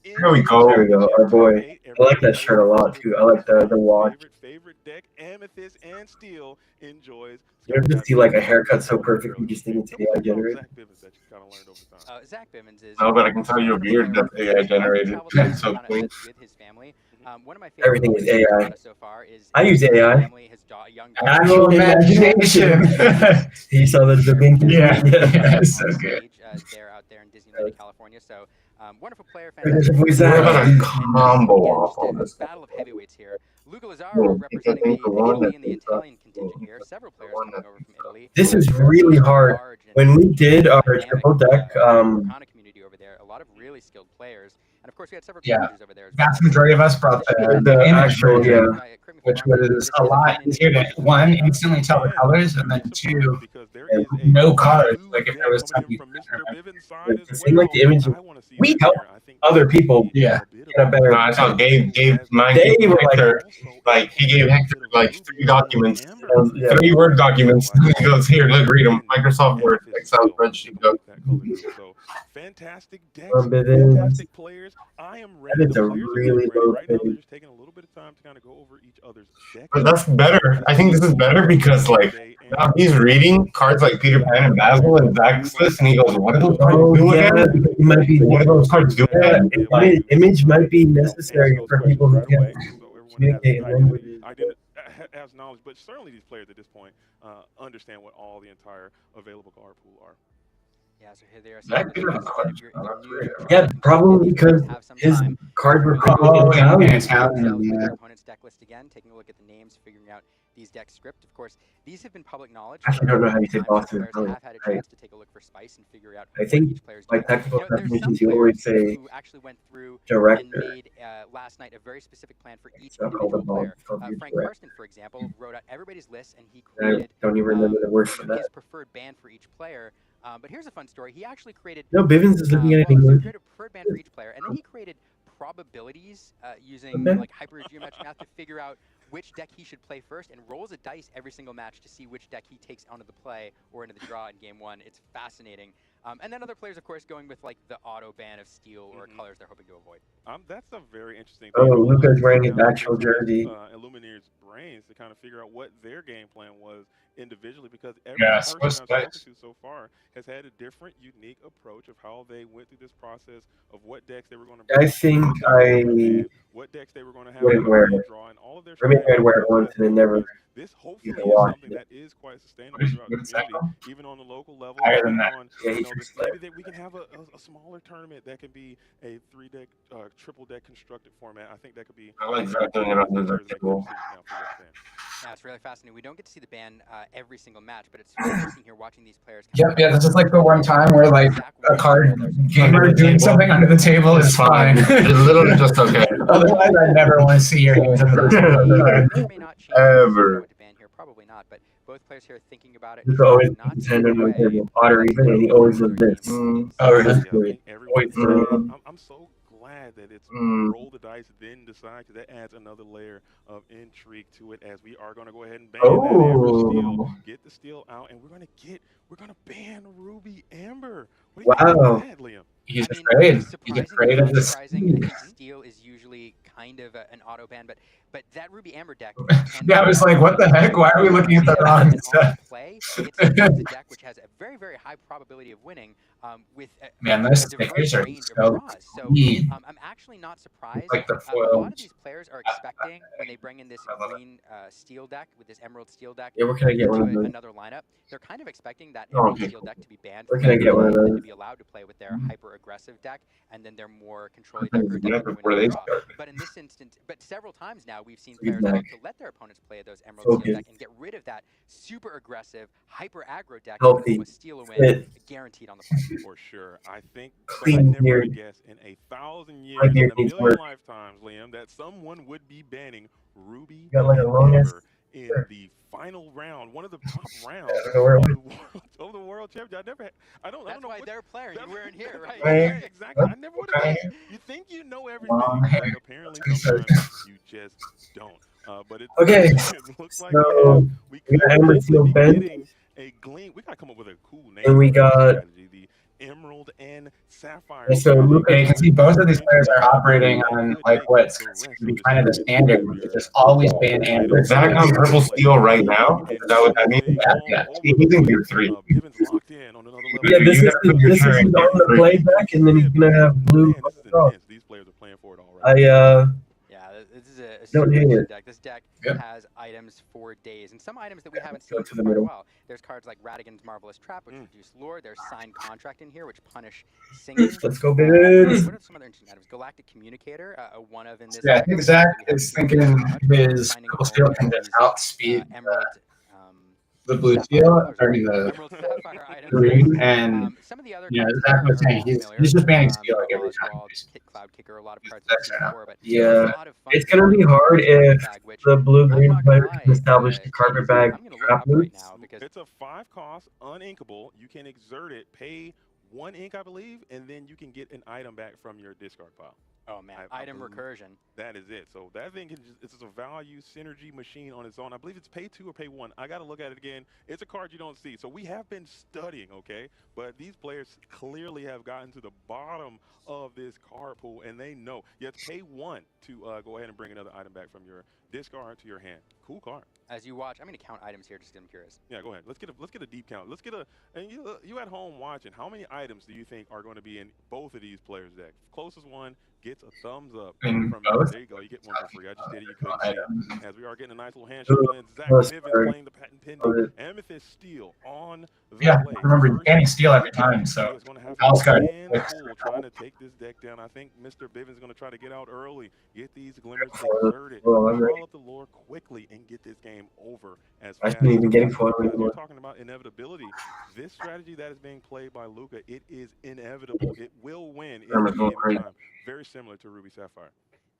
Here we go. There we go. Our boy. I like that shirt a lot too. I like the watch. Favorite deck, Amethyst and Steel enjoys. You ever just see like a haircut so perfect you just think it's AI generated? Zach Bivens is. No, but I can tell you a beard that's AI generated. That's so clean. One of my favorite Everything is AI. so far is I use AI. Actual imagination. You saw the big Yeah, so good. They're out there in Disneyland, California. So wonderful player. What about a combo off on this? Battle of heavyweights here. Luca Lazaro representing the Italy and the Italian contingent here. Several players coming over from Italy. This is really hard. When we did our triple deck, community over there, a lot of really skilled players. And of course, we had several communities over there. Vast majority of us brought the actual, which was a lot easier to, one, instantly tell the colors, and then two, no cards. Like if there was something. It seemed like the image, we helped other people get a better. I saw Gabe mine. They were like he gave Hector like 3 documents, 3 Word documents. He goes, here, look, read them. Microsoft Word, Excel spreadsheet. Go. So fantastic decks, Fantastic fantastic players. I am ready. That is a really low right now, they're just taking a little bit of time to kind of go over each other's decks. But that's better. I think this is better because like now he's reading cards like Peter Pan and Basil and Zach's list, and he goes, "What are those cards do again? It might be. What are those cards do again?" Image might be necessary for people who can communicate in languages. I didn't have knowledge, but certainly these players at this point understand what all the entire available card pool are. Yeah, so here they are. That could have a card. Yeah, probably because his cards were probably in Italian. Opponent's deck list again, taking a look at the names, figuring out these decks script. Of course, these have been public knowledge. I actually don't know how you say Boston. Players have had a chance to take a look for spice and figure out I think each player's like doing. technical There's some definitions, you players always say who actually went through director. and made last night a very specific plan for each It's not called a individual ball, player. it's called Frank director. Karsten, for example, wrote out everybody's list and he I created don't even remember the word for his that. preferred band for each player. But here's a fun story. He actually created. No, Bivens is looking at it He English. created a preferred band for each player, and then he created probabilities using like hypergeometric math to figure out which deck he should play first, and rolls a dice every single match to see which deck he takes onto the play or into the draw in game 1. It's fascinating. And then other players, of course, going with like the auto ban of steel or colors they're hoping to avoid. That's a very interesting Oh, thing. Luca's wearing his actual jersey. Illumineer's brains to kind of figure out what their game plan was individually, because every Yes, person I've what's spoken to so far has had a different, unique approach of how they went through this process of what decks they were going to. I think what decks they were going to have wouldn't wear it. draw, and all of their. I mean, I'd wear it once and then never. This You hopefully can is watch something it. that is quite sustainable throughout the community, even on the local level. Higher than that. Yeah, he know, just maybe that we can have a smaller tournament that could be a 3-deck, triple deck constructed format. I think that could be. I like that doing it on the table. Now for what fan. Yeah, it's really fascinating. We don't get to see the ban every single match, but it's interesting here watching these players. Yep, yeah, this is like the one time where like a card gamer doing something under the table is fine. It's literally just okay. Otherwise, I never want to see your hands under the table. Ever. Probably not, but both players here are thinking about it. It's always his hand on the table. Otter even, and he always does this. Oh, really? I'm so glad that it's roll the dice, then decide, because that adds another layer of intrigue to it. As we are going to go ahead and ban that Amber Steel, get the Steel out, and we're going to ban Ruby Amber. What do you think about that, Liam? He's afraid. He's afraid of this. Steel is usually kind of an auto ban, but that Ruby Amber deck. Yeah, I was like, what the heck? Why are we looking at the wrong stuff? It's a deck which has a very, very high probability of winning. With man, those stickers are so clean. I'm actually not surprised. Like the a lot of these players are expecting when they bring in this green steel deck with this emerald steel deck into another lineup. They're kind of expecting that emerald steel deck to be banned from to be allowed to play with their hyper aggressive deck and then their more control deck or deck But in this instance, but several times now we've seen players opt to let their opponents play those emerald steel deck and get rid of that super aggressive hyper aggro deck with steal a win guaranteed on the play. For sure. I think I never would have guessed in 1,000 years, in a million lifetimes, Liam, that someone would be banning Ruby Amber in the final round, one of the top rounds of the world championship. I don't know why they're playing. You weren't here, right? Yeah, exactly. I never would have guessed. You think you know everything, but apparently sometimes you just don't. But it looks like we could be getting a gleam. We gotta come up with a cool name. And we got the Emerald and Sapphire. So you can see both of these players are operating on like what's considered to be kind of the standard, which is just always ban Amber. Is Zach on purple steel right now? Is that what that means? Yeah. He's in gear 3. Yeah, this is on the playback, and then he's gonna have blue. These players are playing for it all right. This is a super deck. This deck has items for days, and some items that we haven't seen for quite a while. There's cards like Radigan's Marvelous Trap, which reduce lore. There's Signed Contract in here, which punish singing. Let's go, Bins. What are some other interesting items? Galactic Communicator, one of in this. Yeah, I think Zach is thinking his purple steel can just outspeed the blue steel, or the green, and Zach was saying he's just banning steel like every time. Cloud Kicker, a lot of cards Yeah, it's gonna be hard if the blue-green player can establish the carpet bag trap loops. It's a 5 cost, uninkable. You can exert it, pay 1 ink, I believe, and then you can get an item back from your discard pile. Oh man, item recursion. That is it. So that thing it's just a value synergy machine on its own. I believe it's pay 2 or pay 1. I got to look at it again. It's a card you don't see. So we have been studying, okay? But these players clearly have gotten to the bottom of this card pool, and they know you have to pay 1 to go ahead and bring another item back from your discard to your hand. Cool card. As you watch, I'm going to count items here just because I'm curious. Yeah, go ahead. Let's get a deep count. Let's get a and you at home watching. How many items do you think are going to be in both of these players' decks? Closest one gets a thumbs up from you. There you go. You get one for free. I just did it. You couldn't see it. As we are getting a nice little handshake. Zach Nivens playing the patent pending Amethyst Steel on the play. I remember banning steel every time. So Al's got trying to take this deck down. I think Mr. Bivens is going to try to get out early, get these glimmers exerted, roll up the lore quickly, and get this game over as fast as possible. We're talking about inevitability. This strategy that is being played by Luca, it is inevitable. It will win in the game time. Very similar to Ruby Sapphire.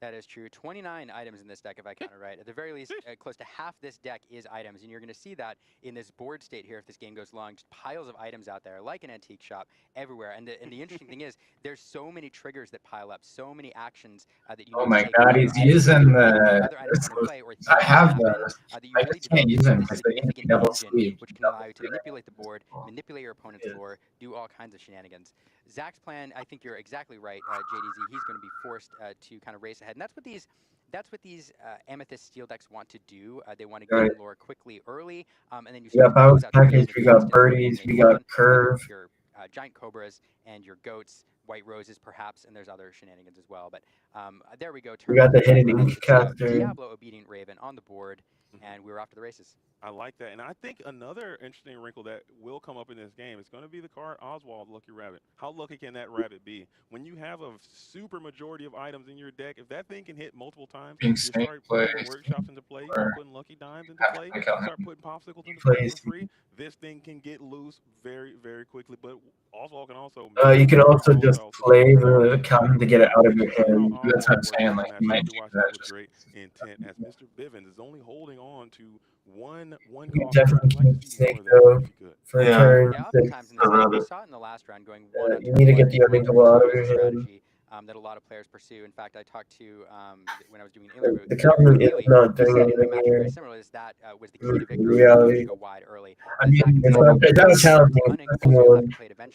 That is true. 29 items in this deck, if I count it right. At the very least, close to half this deck is items, and you're going to see that in this board state here if this game goes long. Just piles of items out there, like an antique shop, everywhere. And the interesting thing is, there's so many triggers that pile up, so many actions that you. Oh my God, he's using the. I have those. I just can't use them because they need to double sleeve. Which can allow you to manipulate the board, manipulate your opponent's lore, do all kinds of shenanigans. Zach's plan, I think you're exactly right, JDZ. He's going to be forced to kind of race ahead, and that's what these Amethyst Steel decks want to do. They want to get lore quickly early, and then you. We got Bounce Package, we got Birdies, we got Curve. Your Giant Cobras and your Goats, White Roses perhaps, and there's other shenanigans as well. But there we go. We got the Hidden Ink Caster. Diablo Obedient Raven on the board. and we were off to the races. I like that. And I think another interesting wrinkle that will come up in this game is going to be the card Oswald, Lucky Rabbit. How lucky can that rabbit be? When you have a super majority of items in your deck, if that thing can hit multiple times, you start putting workshops into play, you start putting Lucky Dimes into play, you start putting popsicles into play for free, this thing can get loose very, very quickly. But Oswald can also... you can also just play the Calhoun to get it out of your hand. That's what I'm saying. Like, you might do that. With great intent, as Mr. Bivens is only holding on to one You cost. definitely I'd like keep to see Snake more of that though if you could. for turn Yeah, 6. oftentimes in this game, we saw it in the last round going 1 on You turn need to 1, get the 2 on turn unlinkable out 2 of your is a hand. strategy that a lot of players pursue. In fact, I talked to, when I was doing an The Calhoun is not doing anything match here. very similar, is that was the key to victory. Reality. To go wide early. I mean, it's not challenging.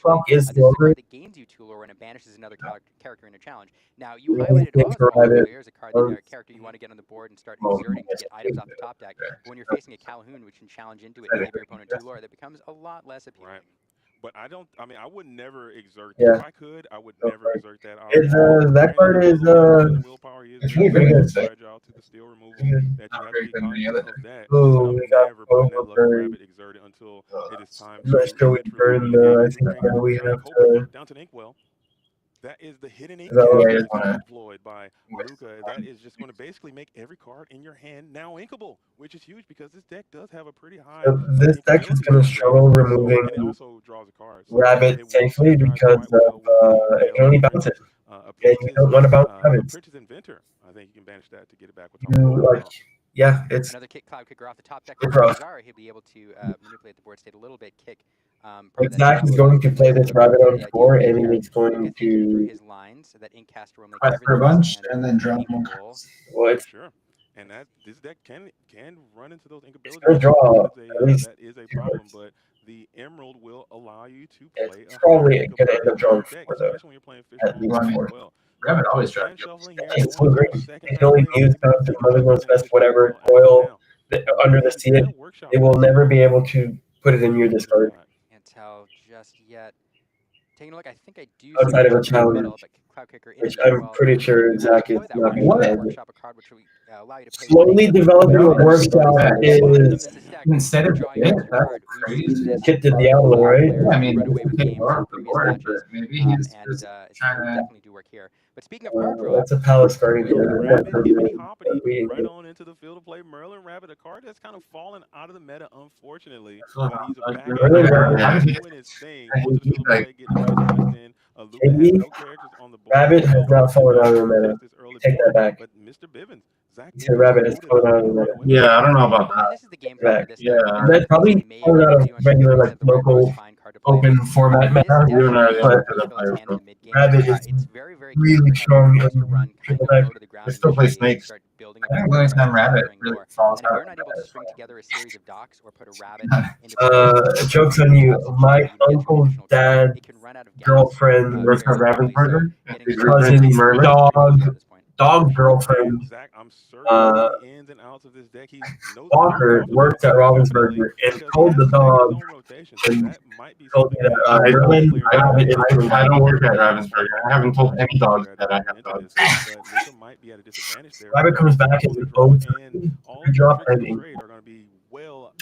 Clock is This is a longer. card that gains you 2 lore when it banishes another character in a challenge. Now, you highlighted Oswald earlier as a card that character you want to get on the board and start exerting to get items off the top deck. But when you're facing a Calhoun, which can challenge into it and give your opponent 2 lore, that becomes a lot less appealing. Right. But I would never exert Yeah. if I could, I would never exert that. It's that card is willpower is pretty good. fragile to the steel removal that you have to be cognizant of that. Oh, But I'm we got never putting that lucky overburned. rabbit exerted until it is time I'm not sure we burned the. I think now we have to. down to Inkwell. That is the hidden ink Is that what cast it that's is? deployed by Luca. That is just going to basically make every card in your hand now inkable, which is huge because this deck does have a pretty high. This deck is going to struggle removing and it also draws a card. So Rabbit safely because of it can only bounce it. And you don't want to bounce rabbits. Apprentice Inventor. I think you can banish that to get it back with yeah, it's another kick cloud kicker off the top deck. it's rough. He'll be able to manipulate the board state a little bit, kick. Zach is going to play this rabbit on 4, and he's going to his lines so that Inkcaster will make Quest for a bunch and then draw one card. Well, it's sure. And that this deck can run into those inkabilities. gonna draw at least that is a problem, but the Emerald will allow you to play. It's probably gonna end up drawing 4 though. Especially when you're playing At least 4. well. Rabbit always draws. It's so great. It can only use constant Mother's Best, whatever, coil under the sea. It will never be able to put it in your discard. Can't tell just yet. Taking a look, I think I do Outside of a challenge, which I'm pretty sure Zach is not going to end. Slowly developing a workshop is Instead of it, that's crazy. Kit the Diablo, right? Yeah, I mean, take more off the board, but maybe he's just trying to. Definitely do work here. But speaking of card draw, that's a Palace Guardian. Right on into the field to play Merlin Rabbit, a card that's kind of fallen out of the meta, unfortunately. But he's a back doing his thing. Rabbit has not fallen out of the meta. Take that back. But Mr. Bivens, Zach So Rabbit has fallen out of the meta. Yeah, I don't know about that. This is the game Back. Yeah. That probably fallen out of regular like local open format meta. You and I are the only two that play with them. Rabbit is really strong in triple deck. I still play Snakes. I think Williams and Rabbit really falls And if out. you're not able to string together a series of docks or put a rabbit into Joke's on you. My uncle's dad, girlfriend, Works for Ravensburger. cousin's Merlin. dog girlfriend, Zach, I'm certain the ins and outs of this deck. He knows Walker worked at Ravensburger and told the dog and told me that Merlin Rabbit is I don't work at Ravensburger. I haven't told any dogs that I have dogs. Rabbit comes back and the boat. Good job, Randy. Are going to be well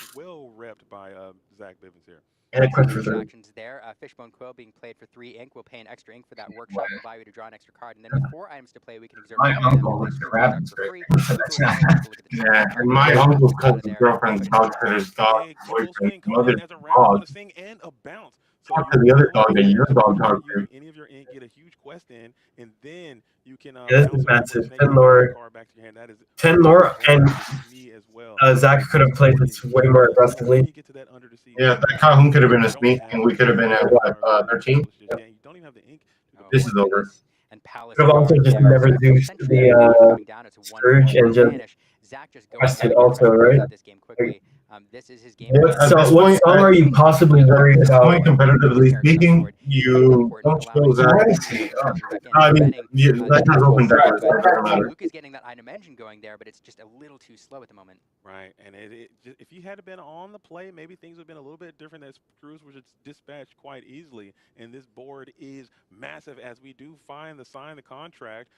repped by Zach Bivens here. And a quick for 3. Actions there. Fishbone Quill being played for 3 ink. We'll pay an extra ink for that workshop. Allow you to draw an extra card. And then with 4 items to play, we can exert My uncle works at Ravensburger. Yeah, and my uncle's cousin's girlfriend's dog critter's dog boyfriend's mother's dog. Talk to the other dog that your dog talked to. Any of your ink, get a huge quest in, and then you can. Yeah, this is massive. 10 lore. 10 lore, and Zach could have played this way more aggressively. Yeah, that Calhoun could have been a sneak, and we could have been at what, 13? This is over. Could have also just never do the Scourge and just quested also, right? This is his game. So what song are you possibly worried about? Point competitively speaking, you don't show Zach. I mean, that has opened doors. Luke is getting that item engine going there, but it's just a little too slow at the moment. Right, and if he had been on the play, maybe things would have been a little bit different. As crews were just dispatched quite easily, and this board is massive. As we do find the sign the contract,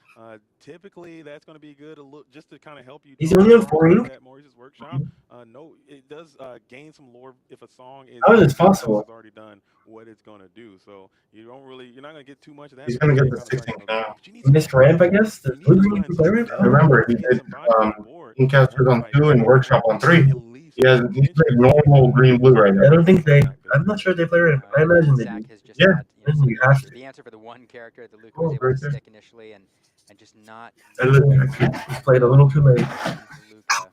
typically that's going to be good. Just to kind of help you He's draw only on cards 4 ink? at Maurice's workshop. No, it does gain some lore if a song is How is this something else possible? has already done what it's going to do. So you're not going to get too much of that. He's But going you to can get the kind of 16 now. but you need some Miss ramp, I guess? you Does need to Blue find play some ramp? Remember, to he get did some bodies on the board. Incasters on 2 and Workshop on 3. At least He's playing normal green-blue right I now. don't think they. I'm not sure if they play ramp. I imagine they do. Zach has just Yeah, had some you have to. the answer for the one character that Luca Oh, was able to Bertha. stick initially, and just not. I played a little too late. Luca.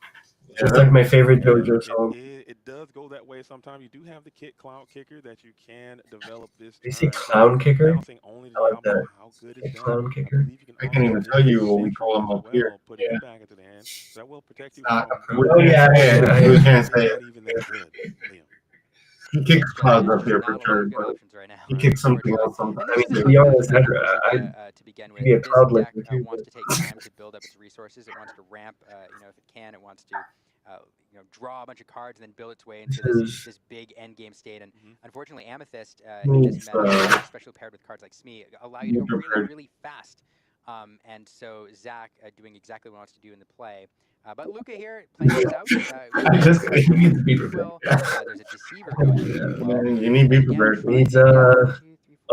Just like my favorite Yeah, JoJo song. it does go that way sometimes. You do have the clown kicker that you can develop this They say turn. but clown kicker? bouncing only to I like Diablo, that. how good Say is that? clown I kicker. believe you can I can't also even get tell you the what we Sentry call him as up here. well, putting it back into the hand. So that will protect you Not from. Oh, yeah, we can't say Not it. even that good, Liam. He kicks clouds up here Not for a lot sure, of good but options right now. he kicks something else And sometimes. this is the to tough be matchup honest, for Luca, to begin with. be a This cloud deck licker too, wants to take time to build up its resources. It wants to ramp, if it can. It wants to, draw a bunch of cards and then build its way into this big end game state. And unfortunately, Amethyst in this meta, especially paired with cards like Smee, allow you to go really, really fast. And so Zach doing exactly what he wants to do in the play. But Luca here playing this out. You need to be prepared. There's a deceiver going in as well. You need to be prepared. He's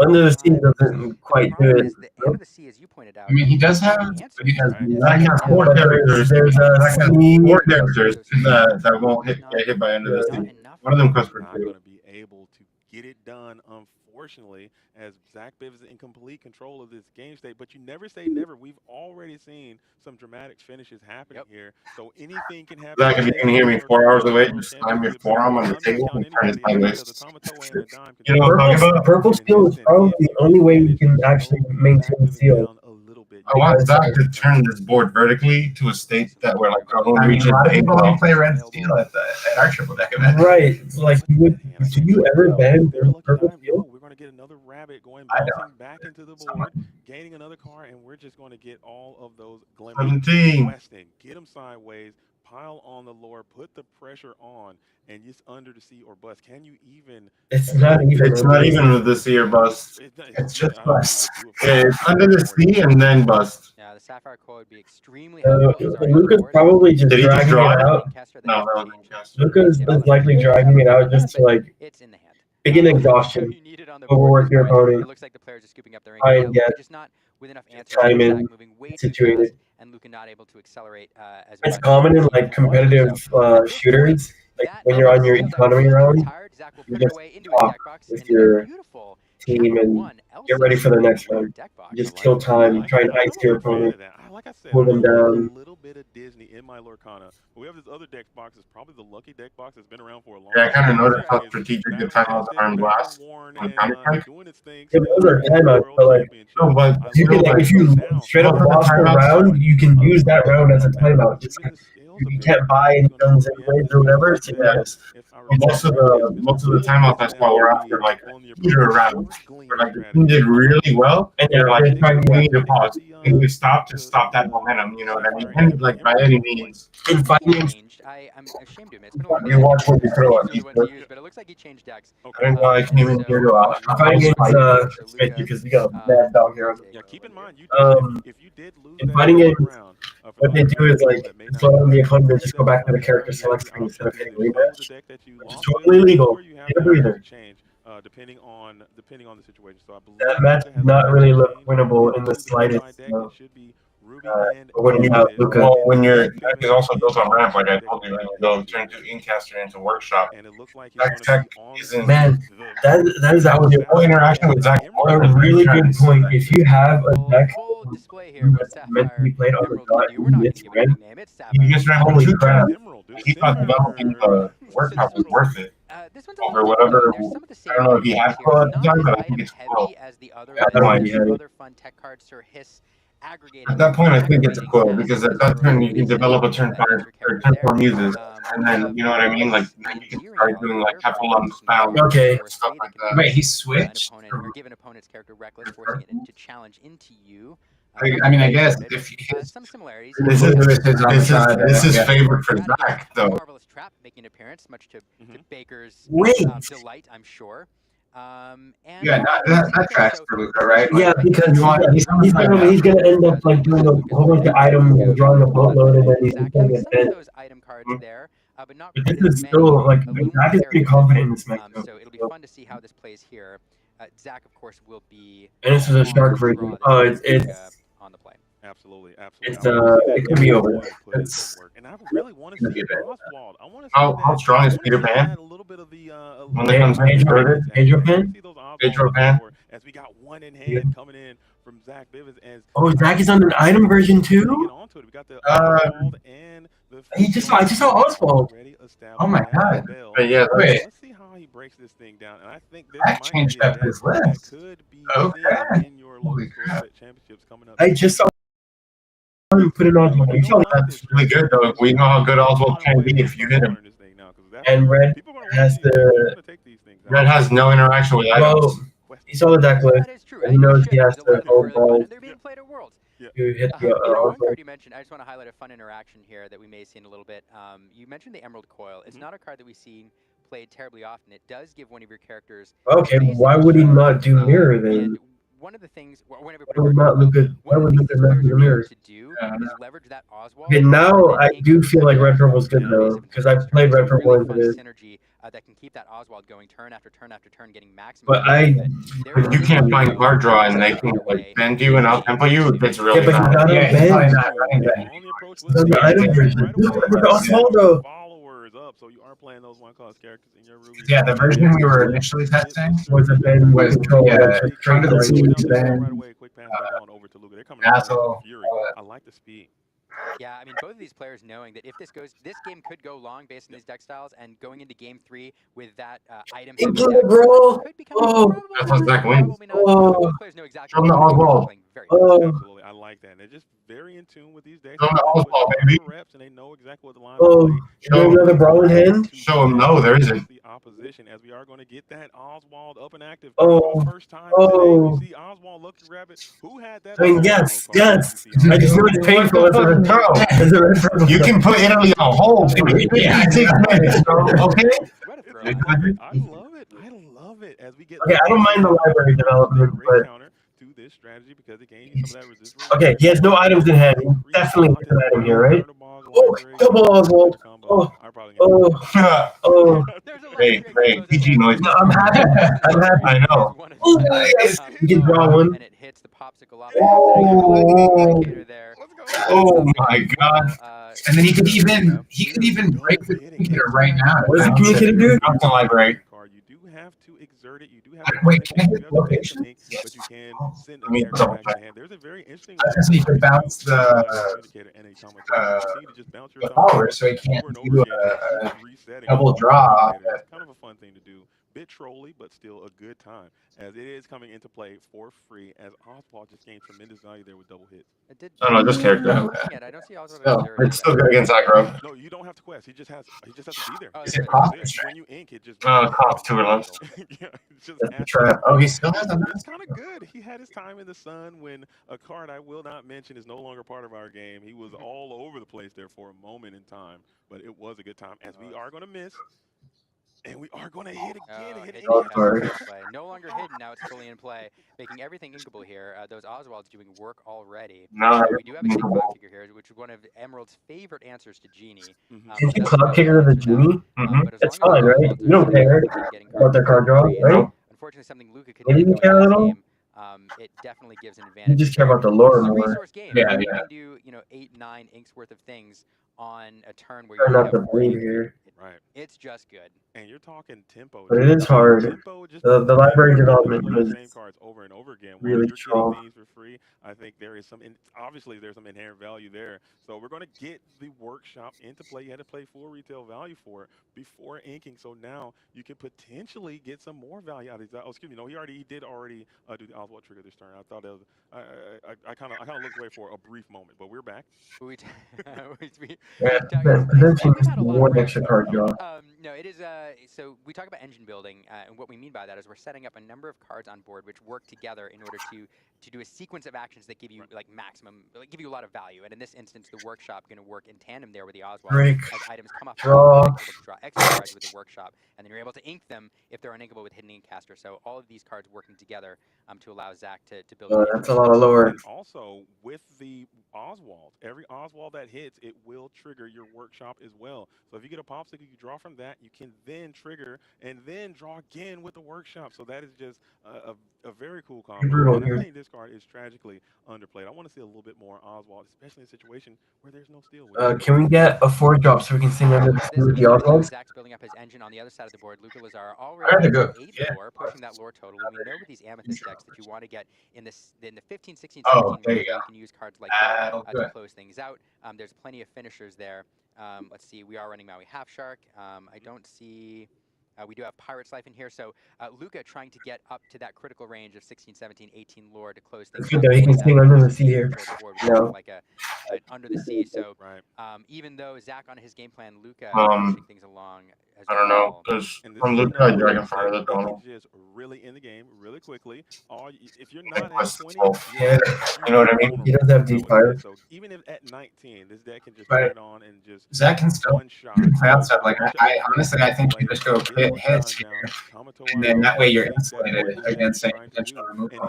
under the sea doesn't quite do it. The end of the sea, as you pointed out. I mean, he does have. He has 4 There's four characters that won't get hit by end of the sea. One of them comes for Not 2. going to be able to get it done, unfortunately, as Zach Biv is in complete control of this game state. But you never say never. We've already seen some dramatic finishes happening here, so anything can happen. Zach, if you can hear me 4 hours away, just slam your forearm on the table and turn it sideways. You know what I'm talking about? Purple skill is probably the only way you can actually maintain the seal. I want Zach to turn this board vertically to a state that where like I I mean, a lot of people don't play red steel at our triple deck event. Right. It's like, do you ever ban purple steel? We're going to get another rabbit going, I bouncing back into the board, gaining another card, and we're just going to get all of those glimmers. 17. Questing, get them sideways, pile on the lore, put the pressure on, and just under the sea or bust. Can you even? It's not even. It's not even with the sea or bust. It's just bust. Yeah, it's under the sea and then bust. Yeah, the Sapphire Core would be extremely helpful. Luca's probably just Did he just dragging draw it it? out. No. Luca's likely dragging it out just to like It's in the hand. begin exhaustion, You need it on the overwork your It opponent, looks like the players are scooping up their try ink. and get Just not with enough answers. time in, Zach moving way too situated. fast, and Luca not able to accelerate as It's much. common in like competitive shooters, like when you're on your economy round, you just talk with your team and get ready for the next round. You just kill time, try and ice your opponent, Like I said, pull them down. a little bit of Disney in my Lorcana. But we have this other deck box. It's probably the lucky deck box that's been around for a long Yeah, I time. kind of noticed how strategic the timeouts are in Blast on Counterstrike. Yeah, those are timeouts, but like No, but you can, if you straight up lost a round, you can use that round as a timeout. Just like you can't buy any guns and blades or whatever. So most of the timeouts I saw were after like either round where like the team did really well and they're like we need to pause. We need to stop that momentum, you know what I mean? And like by any means. in fighting, I'm ashamed to admit. It's been a long You watch what you throw at me. but it looks like he changed decks. I didn't know I came in here to fighting is because we got a bad dog here. Yeah, keep in mind, If you did lose in fighting games, what they do is like slow down the opponent and just go back to the character select screen instead of hitting rematch, which is totally legal. Hit a breather. Depending on the situation. So I believe That match did not really look winnable in the slightest. So, when you when your deck is also built on ramp, like I told you, when you go turn to Incaster into Workshop, that tech isn't. Man, that is that was your whole interaction with Zach. a really good point. If you have a deck that's meant to be played on the dot and it's red, You just ran holy two crap. He thought developing the Workshop was worth it over whatever. I don't know if he had Quill at the time, but I think it's Quill. I have no idea. Other fun tech cards, Sir Hiss, At that point, I think it's a Quill because at that turn you can develop a turn 5 or turn 4 muses, and then you know what I mean. Like then you can start doing like half full on spell, Okay. stuff like that. Wait, he switched? Or give an opponent's character reckless, forcing it to challenge into you. I mean, I guess if some similarities. this is favorite for Zach, though. Marvelous Trap making an appearance, much to Baker's delight, I'm sure. And Yeah, that tracks for Luca, right? Yeah, because he's gonna end up like doing a whole bunch of items and drawing a boatload, and then he's gonna get bent. those item cards there, but not But quite this as is many. still like Zach is pretty confident in this match. So it'll be fun to see how this plays here. Zach, of course, will be. And this is a shark version. Oh, it's on the play. Absolutely. It's it could be over. And I really want to see Oswald. I want to see how strong is Peter Pan? a little bit of the When they comes Pedro Pan? Pedro Pan? as we got one in hand coming in from Zach Bivens. As Zach is on an item version too? We got the Oswald and the I just saw Oswald. Oh my god. But yeah, wait. Let's see how he breaks this thing down. And I think this I changed up his list. could be Okay. in your local championships coming up. I just saw him put it on. That's really good, though. We know how good Oswald can be if you hit him. And Red has no interaction with items. He saw the deck list. He knows he has to hold balls. They're being played at Worlds. You hit the one card you mentioned, I just want to highlight a fun interaction here that we may see in a little bit. You mentioned the Emerald Coil. It's not a card that we see played terribly often. It does give one of your characters. Okay, why would he not do mirror then? One of the things, whenever Why would not look good? Why would Luca not do the mirror? to do is leverage that Oswald. Okay, now I do feel like Red Purple's good though, because I've played Red Purple into this. Synergy that can keep that Oswald going turn after turn after turn, getting maximum. But you can't find card draw and they can like bend you and out tempo you. It's really but bad. he's not Yeah, bend. probably not running bend. The item version. Look at Oswaldo. Followers up, so you are playing those one-cost characters in your Ruby. Yeah, the version we were initially testing Was a bend with control. Trunk of the Seas, Right then away, quick pass back on over to Luca. They're coming Castle. Fury. I like the speed. Yeah, I mean, both of these players knowing that if this game could go long based on these deck styles, and going into game 3 with that item. Bro. Oh, that's how Zach wins. Oh, Both players know exactly Show him the Oswald. Absolutely, I like that. They're just very in tune with these decks. Show him the Oswald, baby. Reps, and they know exactly what the line. Oh, show another brawl in hand. Show him no, there isn't. The opposition, as we are going to get that Oswald up and active. Oh, first time oh. today. We see Oswald looking rabbit. Who had that? I mean, yes. I just know it's painful as a Red Purple. You can put Italy on hold. Yeah, 6 minutes, bro. Okay. I love it. I love it. As we get. Okay, I don't mind the library development, but to this strategy because it gains you some of that resistance. okay, he has no items in hand. He definitely has an item here, right? Oh, double Oswald. Oh, oh, oh. Hey, PG noise. No, I'm happy. I'm happy. I know. Oh, yes. You can draw one. And it hits the popsicle off. Oh. There. Oh my god. And then he could even break the communicator right now. What does the communicator do? Drop the library. You do have to exert it. You do have to wait, can I hit location? But you can send Let me a double character back check. to hand. There's a very interesting So you can bounce the power, so he can't do a double draw. It's kind of a fun thing to do. Bit trolly, but still a good time, as it is coming into play for free, as Oswald just gained tremendous value there with double hits. Oh no, this character. I don't see Oswald. It's still good against aggro. No, you don't have to quest. He just has to be there. Is it cost? When you ink, it just Cost 2 less. yeah, it's just That's the trap. Oh, he still has a It's kind of good. He had his time in the sun when a card I will not mention is no longer part of our game. He was all over the place there for a moment in time, but it was a good time. As we are going to miss. And we are going to hit again. No longer hidden, now it's fully in play, making everything inkable here. Those Oswald's doing work already. No, we do have a cloud kicker here, which is one of Emerald's favorite answers to Genie. Is the cloud kicker the Genie? That's fine, right? You don't care about their card draw, right? Unfortunately, something Luca could do. You care at all? It definitely gives an advantage. You just care about the lore more. Yeah. You can do 8, 9 inks worth of things on a turn where Try you not to bleed here. Right. It's just good. And you're talking tempo. But it is hard. The library development was same cards over and over again. really you're strong. These for free. I think there is obviously there's some inherent value there. So we're going to get the workshop into play. You had to play full retail value for it before inking. So now you can potentially get some more value out of these. Oh, excuse me. No, he did already do the Oswald trigger this turn. I thought that was, I kind of looked away for a brief moment, but we're back. Yeah, but then she just one extra card No, it is. So we talk about engine building, and what we mean by that is we're setting up a number of cards on board which work together in order to do a sequence of actions that give you like maximum, like, give you a lot of value. And in this instance, the workshop going to work in tandem there with the Oswald. Break. As items come off, Draw. you're able to draw extra cards with the workshop, and then you're able to ink them if they're uninkable with hidden ink caster. So all of these cards working together to allow Zach to build. That's a lot of lower. And also with the Oswald, every Oswald that hits, it will trigger your workshop as well. So if you get a popsicle, you draw from that, you can then trigger and then draw again with the workshop. So that is just a very cool combo. And I think this card is tragically underplayed. I want to see a little bit more Oswald, especially in a situation where there's no steal. Can we get a 4-drop so we can sing under the Oswald? Zach's building up his engine on the other side of the board. Luca Lazar already at 8 lore, pushing that lore total. And we know with these Amethyst decks that you want to get in the 15, 16, 17 range, you can use cards like that to close things out. There's plenty of finishers there. Let's see, we are running Maui Half Shark. I don't see... we do have Pirate's Life in here, so Luca trying to get up to that critical range of 16, 17, 18 lore to close things. It's good though, he can sing under the sea here. No. Like an under the sea, so even though Zach on his game plan, Luca pushing things along as I don't know, because on Luca, Dragonfire, the Donald. Just really in the game, really quickly. If you're not at 20, yeah, you know what I mean? He doesn't have deep fire. So even if at 19, this deck can just turn it on and just Zach can still play out stuff. Like I honestly, I think you just go hit hits here, and then that way you're insulated against any potential removal.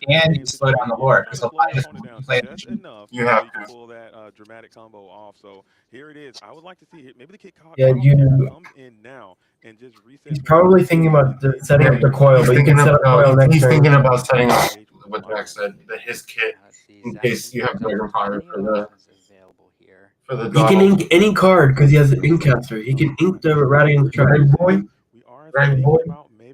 And you slow down the lore because a lot of people play it. You have to pull that dramatic combo off. So here it is. I would like to see it. Maybe the kid comes in now and just reset. He's probably thinking about setting up the coil, but you can set up coil next turn. He's thinking about setting up what Jack said, his kit, in case you have Dragonfire for the. He can ink any card because he has an ink caster. He can ink the Radiant Dragon Boy. Dragon Boy.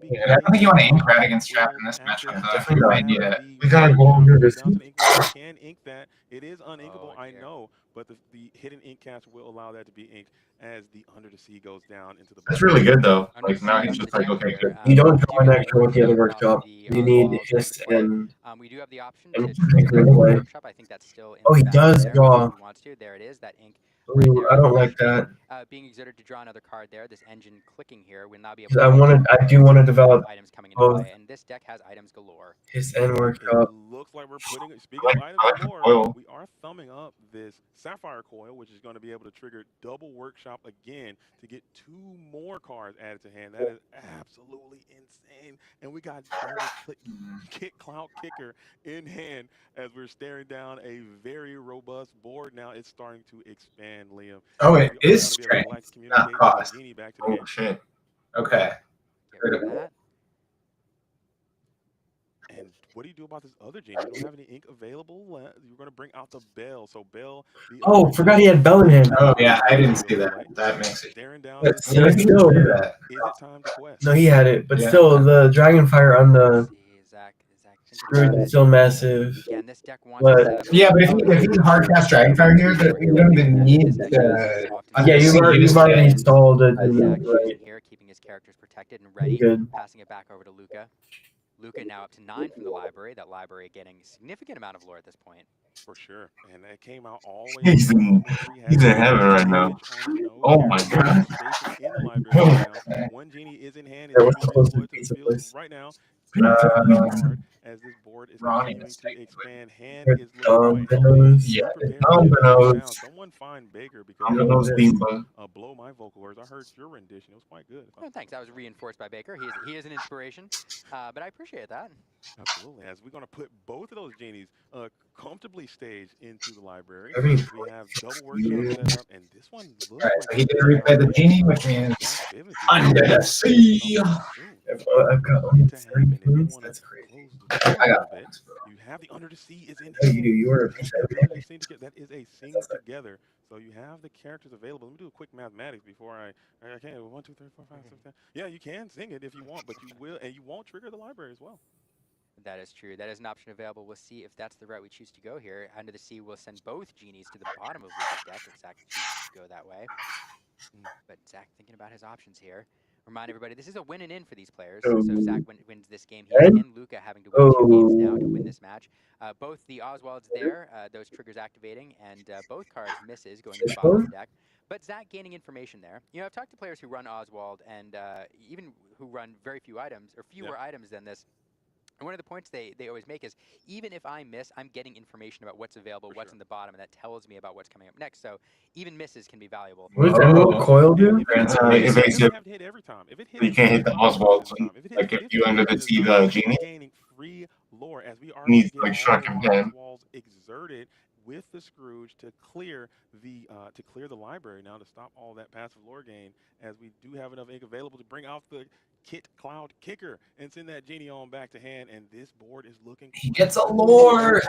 Yeah, I don't think you want to ink Radigan's Trap in this matchup, though. Definitely no idea. We gotta go under this. Can ink that. It is uninkable, I know, but the hidden ink cast will allow that to be inked as the Under the Sea goes down into the. That's really good though. Like now he's just like, okay, good. You don't draw an extra with the other workshop. You need his and. We do have the option to workshop. I think that's still. Oh, he does draw. He wants to. There it is. That ink. Ooh, I don't like that. Being exerted to draw another card there. This engine clicking here will not be able to. I do want to develop items coming into play, and this deck has items galore. His end workshop. Looks like we're putting. Speaking of items galore, we are thumbing up this Sapphire Coil, which is going to be able to trigger double workshop again to get 2 more cards added to hand. That is absolutely insane. And we got Kick Clout Kicker in hand as we're staring down a very robust board. Now it's starting to expand, Liam. Oh, it is strength, not cost. Oh, shit. Okay. And what do you do about this other genie? You don't have any ink available. You're going to bring out the Bell. So Bell. Oh, forgot he had Bell in hand. Oh yeah, I didn't see that. That makes it. But still, is it time to quest? no, he had it, but still, the Dragonfire on the Druid is still massive. But yeah, but if you can hardcast Dragonfire here, you don't even need the. Yeah, you've already installed it. Right. Here, keeping his characters protected and ready. Good. Passing it back over to Luca. Luca now up to 9 from the library. That library getting a significant amount of lore at this point. For sure. And it came out all the way. He's in heaven right now. Oh my god. One genie is in hand. That was close to pizza place. Right now. As this board is Ronnie continuing to expand, hand is Dominoes. Yeah, Dominoes. Someone find Baker because Dominoes Dimba. Blow my vocal words. I heard your rendition. It was quite good. Oh, thanks. That was reinforced by Baker. He is an inspiration, but I appreciate that. Absolutely. As we're going to put both of those genies comfortably staged into the library. We have double workshop set up, and this one looks All right, so he did replay the genie, which means Under the Sea. I've got only 30 points. That's crazy. I got points, bro. You have the Under the Sea is in Oh, you do. You're a piece of everything. That is a sing together. So you have the characters available. Let me do a quick mathematics before I can. 1, 2, 3, 4, 5, 6, 7. Yeah, you can sing it if you want, but you will, and you won't trigger the library as well. That is true. That is an option available. We'll see if that's the route we choose to go here. Under the Sea will send both genies to the bottom of Luca's deck if Zach chooses to go that way. But Zach thinking about his options here. Remind everybody, this is a win and in for these players. Oh. So Zach wins this game here, and Luca having to win 2 games now to win this match. Both the Oswalds there, those triggers activating, and both cards misses going to the bottom of the deck. But Zach gaining information there. You know, I've talked to players who run Oswald and even who run very few items, or fewer items than this. And one of the points they always make is, even if I miss, I'm getting information about what's available, what's in the bottom, and that tells me about what's coming up next. So even misses can be valuable. What does Emerald Coil do? Evasive. You can't hit the Oswald. Like if you under the sea the genie, needs like shark and pen. Exerted with the Scrooge to clear the library now to stop all that passive lore gain, as we do have enough ink available to bring out the Kit Cloud Kicker and send that genie on back to hand. And this board is looking. He gets a lore.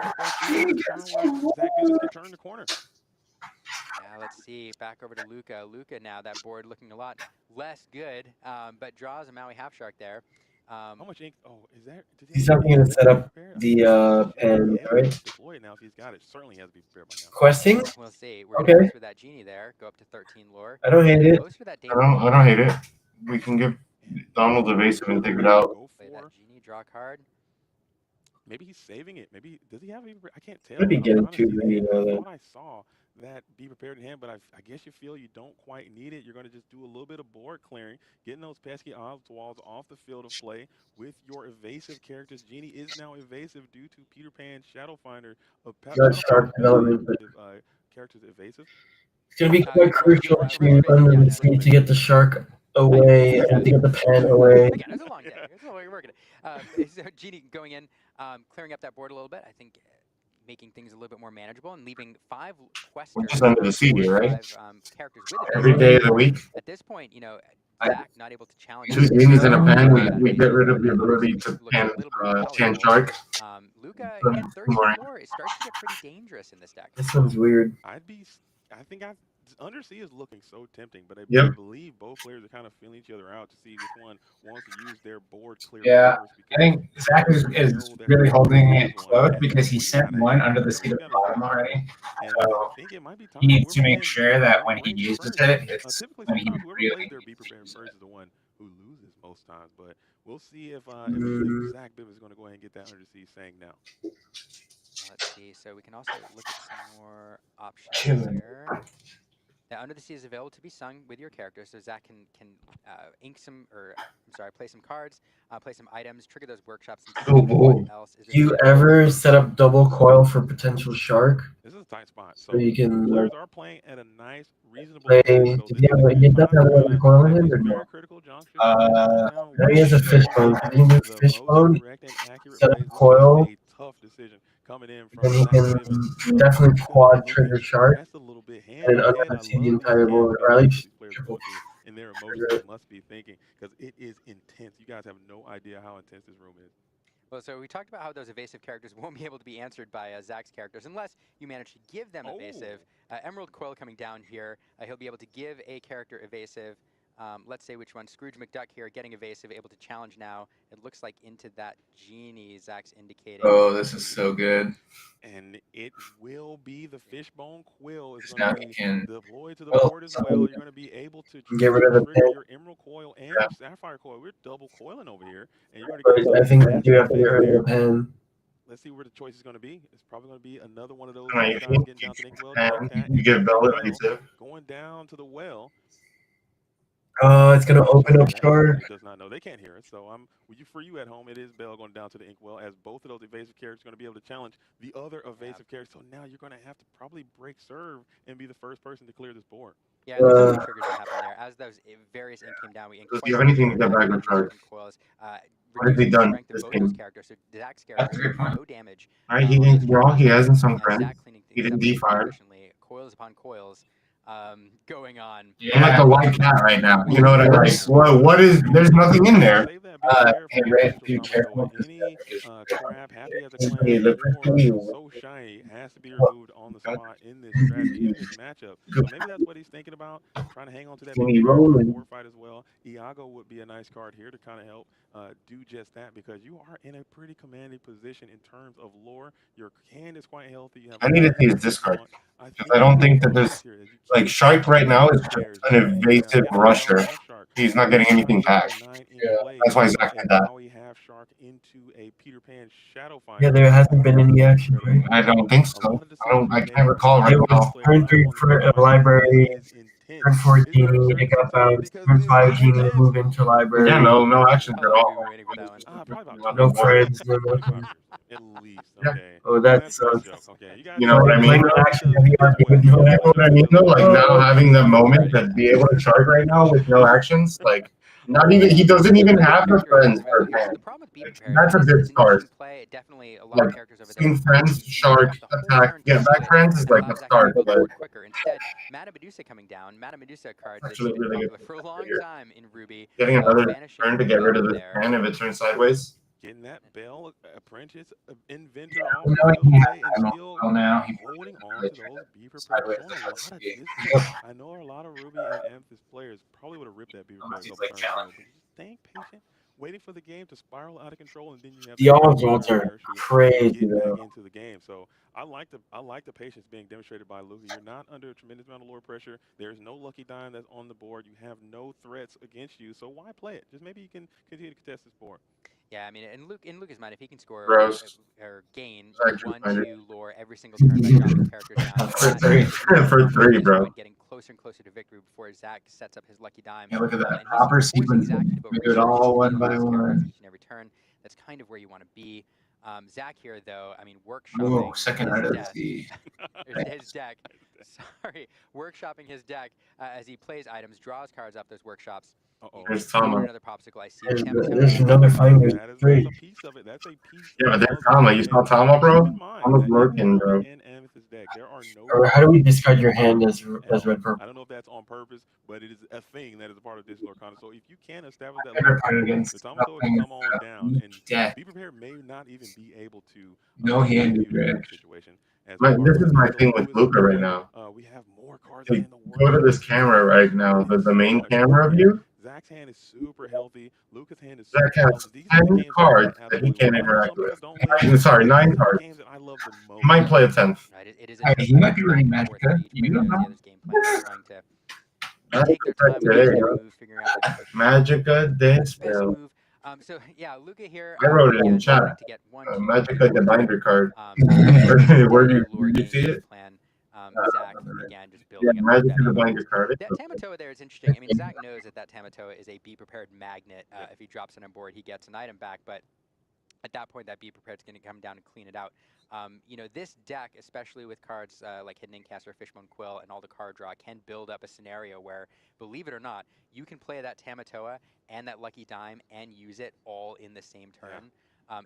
He gets a lore. Zach Business can turn the corner. Now let's see, back over to Luca. Luca now, that board looking a lot less good, but draws a Maui Half Shark there. How much ink? Oh, is there? He's not going to set up the pen, right? Deploy it now if he's got it. Certainly has to be prepared by now. Questing? We'll see. We're okay. going to for that genie there. Go up to 13 lore. I don't hate it. I don't hate it. We can give Donald evasive and take it out. Play that genie, draw a card. Maybe he's saving it. Maybe does he have? I can't tell. Could be getting too greedy now. I thought I saw that be prepared in hand, but I guess you feel you don't quite need it. You're going to just do a little bit of board clearing, getting those pesky Oswalds off the field of play with your evasive characters. Genie is now evasive due to Peter Pan Shadow Finder of Shark development, but characters evasive. It's going to be quite crucial to under the sea to get the shark away and to get the pen away. Again, it's a long day. It's a long way you're working it. So Genie going in, clearing up that board a little bit. I think making things a little bit more manageable and leaving 5 questers. We're just under the sea here, right? Characters with it. Every day of the week. At this point, you know, Zach not able to challenge. 2 genies in a pen. We get rid of the ability to pan shark. Luca again, 13 lore. It starts to get pretty dangerous in this deck. This sounds weird. Undersea is looking so tempting, but I believe both players are kind of feeling each other out to see which one wants to use their board clear. Yeah, I think Zach is really holding it close because he sent one under the seat of the bottom already. So he needs to make sure that when he uses it, it's when he really is the one who loses most times. But we'll see if Zach Bibb is going to go ahead and get that undersea saying now. Let's see. So we can also look at some more options here. Now, Under the Sea is available to be sung with your character, so Zach can ink some, or I'm sorry, play some cards, play some items, trigger those workshops. And what else is do you ever set up double coil for potential shark? This is a tight spot. So you can players are playing at a nice, reasonable play. Did he does have another coil in him or no? Now he has a fishbone. Can he move fishbone? Set up coil. Tough decision coming in from then he can definitely quad trigger shark and under the sea the entire board, or at least triple. And their emotions must be thinking, because it is intense. You guys have no idea how intense this room is. Well, so we talked about how those evasive characters won't be able to be answered by Zach's characters unless you manage to give them evasive. Emerald Coil coming down here. He'll be able to give a character evasive. Let's say which one. Scrooge McDuck here getting evasive, able to challenge now. It looks like into that genie Zach's indicating. Oh, this is so good. And it will be the fishbone quill is now going to be deployed to the board as well. You're going to be able to get rid of the pen. Your emerald coil and your sapphire coil. We're double coiling over here. And you're going to I think you do have to get rid of the pen. Let's see where the choice is going to be. It's probably going to be another one of those. You get velvet evasive. Going down to the well. It's going to open up shark. Does not know. They can't hear it. So for you at home, it is Bell going down to the inkwell, as both of those evasive characters are going to be able to challenge the other evasive character. So now you're going to have to probably break serve and be the first person to clear this board. Yeah, there's triggers that happen there. As those various ink came down, we inked. Do you have anything to get back with shark? What have they done this game? That's a great point. No damage. All right, he didn't draw. He hasn't some friends. He didn't defire. Coils upon coils. Going on. I'm like the white cat right now. You know what I mean? Like, what is? There's nothing in there. Hey Ray, be careful. Any crab happy as a Hey, clam look or for so shiny has to be removed on the spot in this strategy, in this matchup. So maybe that's what he's thinking about, trying to hang on to that big board fight as well. Iago would be a nice card here to kind of help do just that, because you are in a pretty commanding position in terms of lore. Your hand is quite healthy. You have I need to see his discard. Because I don't think that this, like, Shark right now is just an evasive rusher. He's not getting anything back. That's why Zach did that. Now we have Shark into a Peter Pan Shadow Finder. Yeah, there hasn't been any action, right? I don't think so. I can't recall right It was now. turn 3 for a library, turn 4 genie, it got bounced, turn 5 genie, move into library. Yeah, no actions at all. No friends, no nothing. At least, Yeah. okay. Oh, that sucks. Okay, You know what I mean? You know what I mean? Though, like now having the moment to be able to charge right now with no actions, like not even he doesn't even have the friends for Pan. That's a big start. Like seeing friends, shark, attack, get back friends is like a start. But Instead, Mana Medusa coming down. Mana Medusa card that's actually been really popular good for a long here. time in Ruby. Getting another Banishing turn to get rid of Bell this there. pan if it turns sideways. Getting that Bell Apprentice Inventor Yeah, off well, the now field he has today and time still well now. He holding on really to tried those to Beaver sideways Pairs, showing a lot of SSG. distance. I know a lot of Ruby and Amethyst players probably would have ripped that Beaver Pair a He's couple like turns ago, challenging. but just staying patient, waiting for the game to spiral out of control, and then you have The that odds Beaver Pair are parachute to crazy, get back though. into the game. So I like the patience being demonstrated by Luka. You're not under a tremendous amount of lore pressure. There's no lucky dime that's on the board. You have no threats against you. So why play it? Just maybe you can continue to contest this board. Yeah, I mean, in Luca's mind, if he can score or gain Actually 1-2 lore every single turn by dropping characters down, For three, for three, bro. getting closer and closer to victory before Zach sets up his lucky dime. Yeah, look at that And he's proper forcing sequence. Zach to devote We do it resources all to one deal by with these characters one. each and every turn. That's kind of where you want to be. Zach here, though, I mean, Whoa, workshopping second his out of deck. the his deck. Sorry, workshopping his deck as he plays items, draws cards off those workshops. There's Tama. Another popsicle. I see. There's another finder. That's a piece of it. That's a piece. Yeah, but there's Tama. You saw Tama, bro? Tama's lurking, bro. In Amethyst deck, there are no. Or how do we discard your hand as red purple? I don't know if that's on purpose, but it is a thing that is a part of Digital Arcana. So if you can establish that, Never played against the Tomato can come on down, and deck. Be Prepared may not even be able to. No hand use in that situation. This is my thing with Luca right now. We have more cards Like, in the world. go to this camera right now, the main camera view. Zach's hand is super healthy. Luca's hand is Zach super has healthy. 10 cards that he can't interact with. Sorry, 9 cards. He might play a 10th. He might be running Magic. You don't know. Magica Dispel. So yeah, Luca here. I wrote it in chat. Magica the binder card. Where do you see it? Zach again just building yeah, Magica the binder card. That Tamatoa there is interesting. I mean, Zach knows that Tamatoa is a Be Prepared magnet. If he drops it on board, he gets an item back, but at that point, that Be Prepared is going to come down and clean it out. You know, this deck, especially with cards like Hidden Incaster, Fishbone Quill, and all the card draw, can build up a scenario where, believe it or not, you can play that Tamatoa and that Lucky Dime and use it all in the same turn.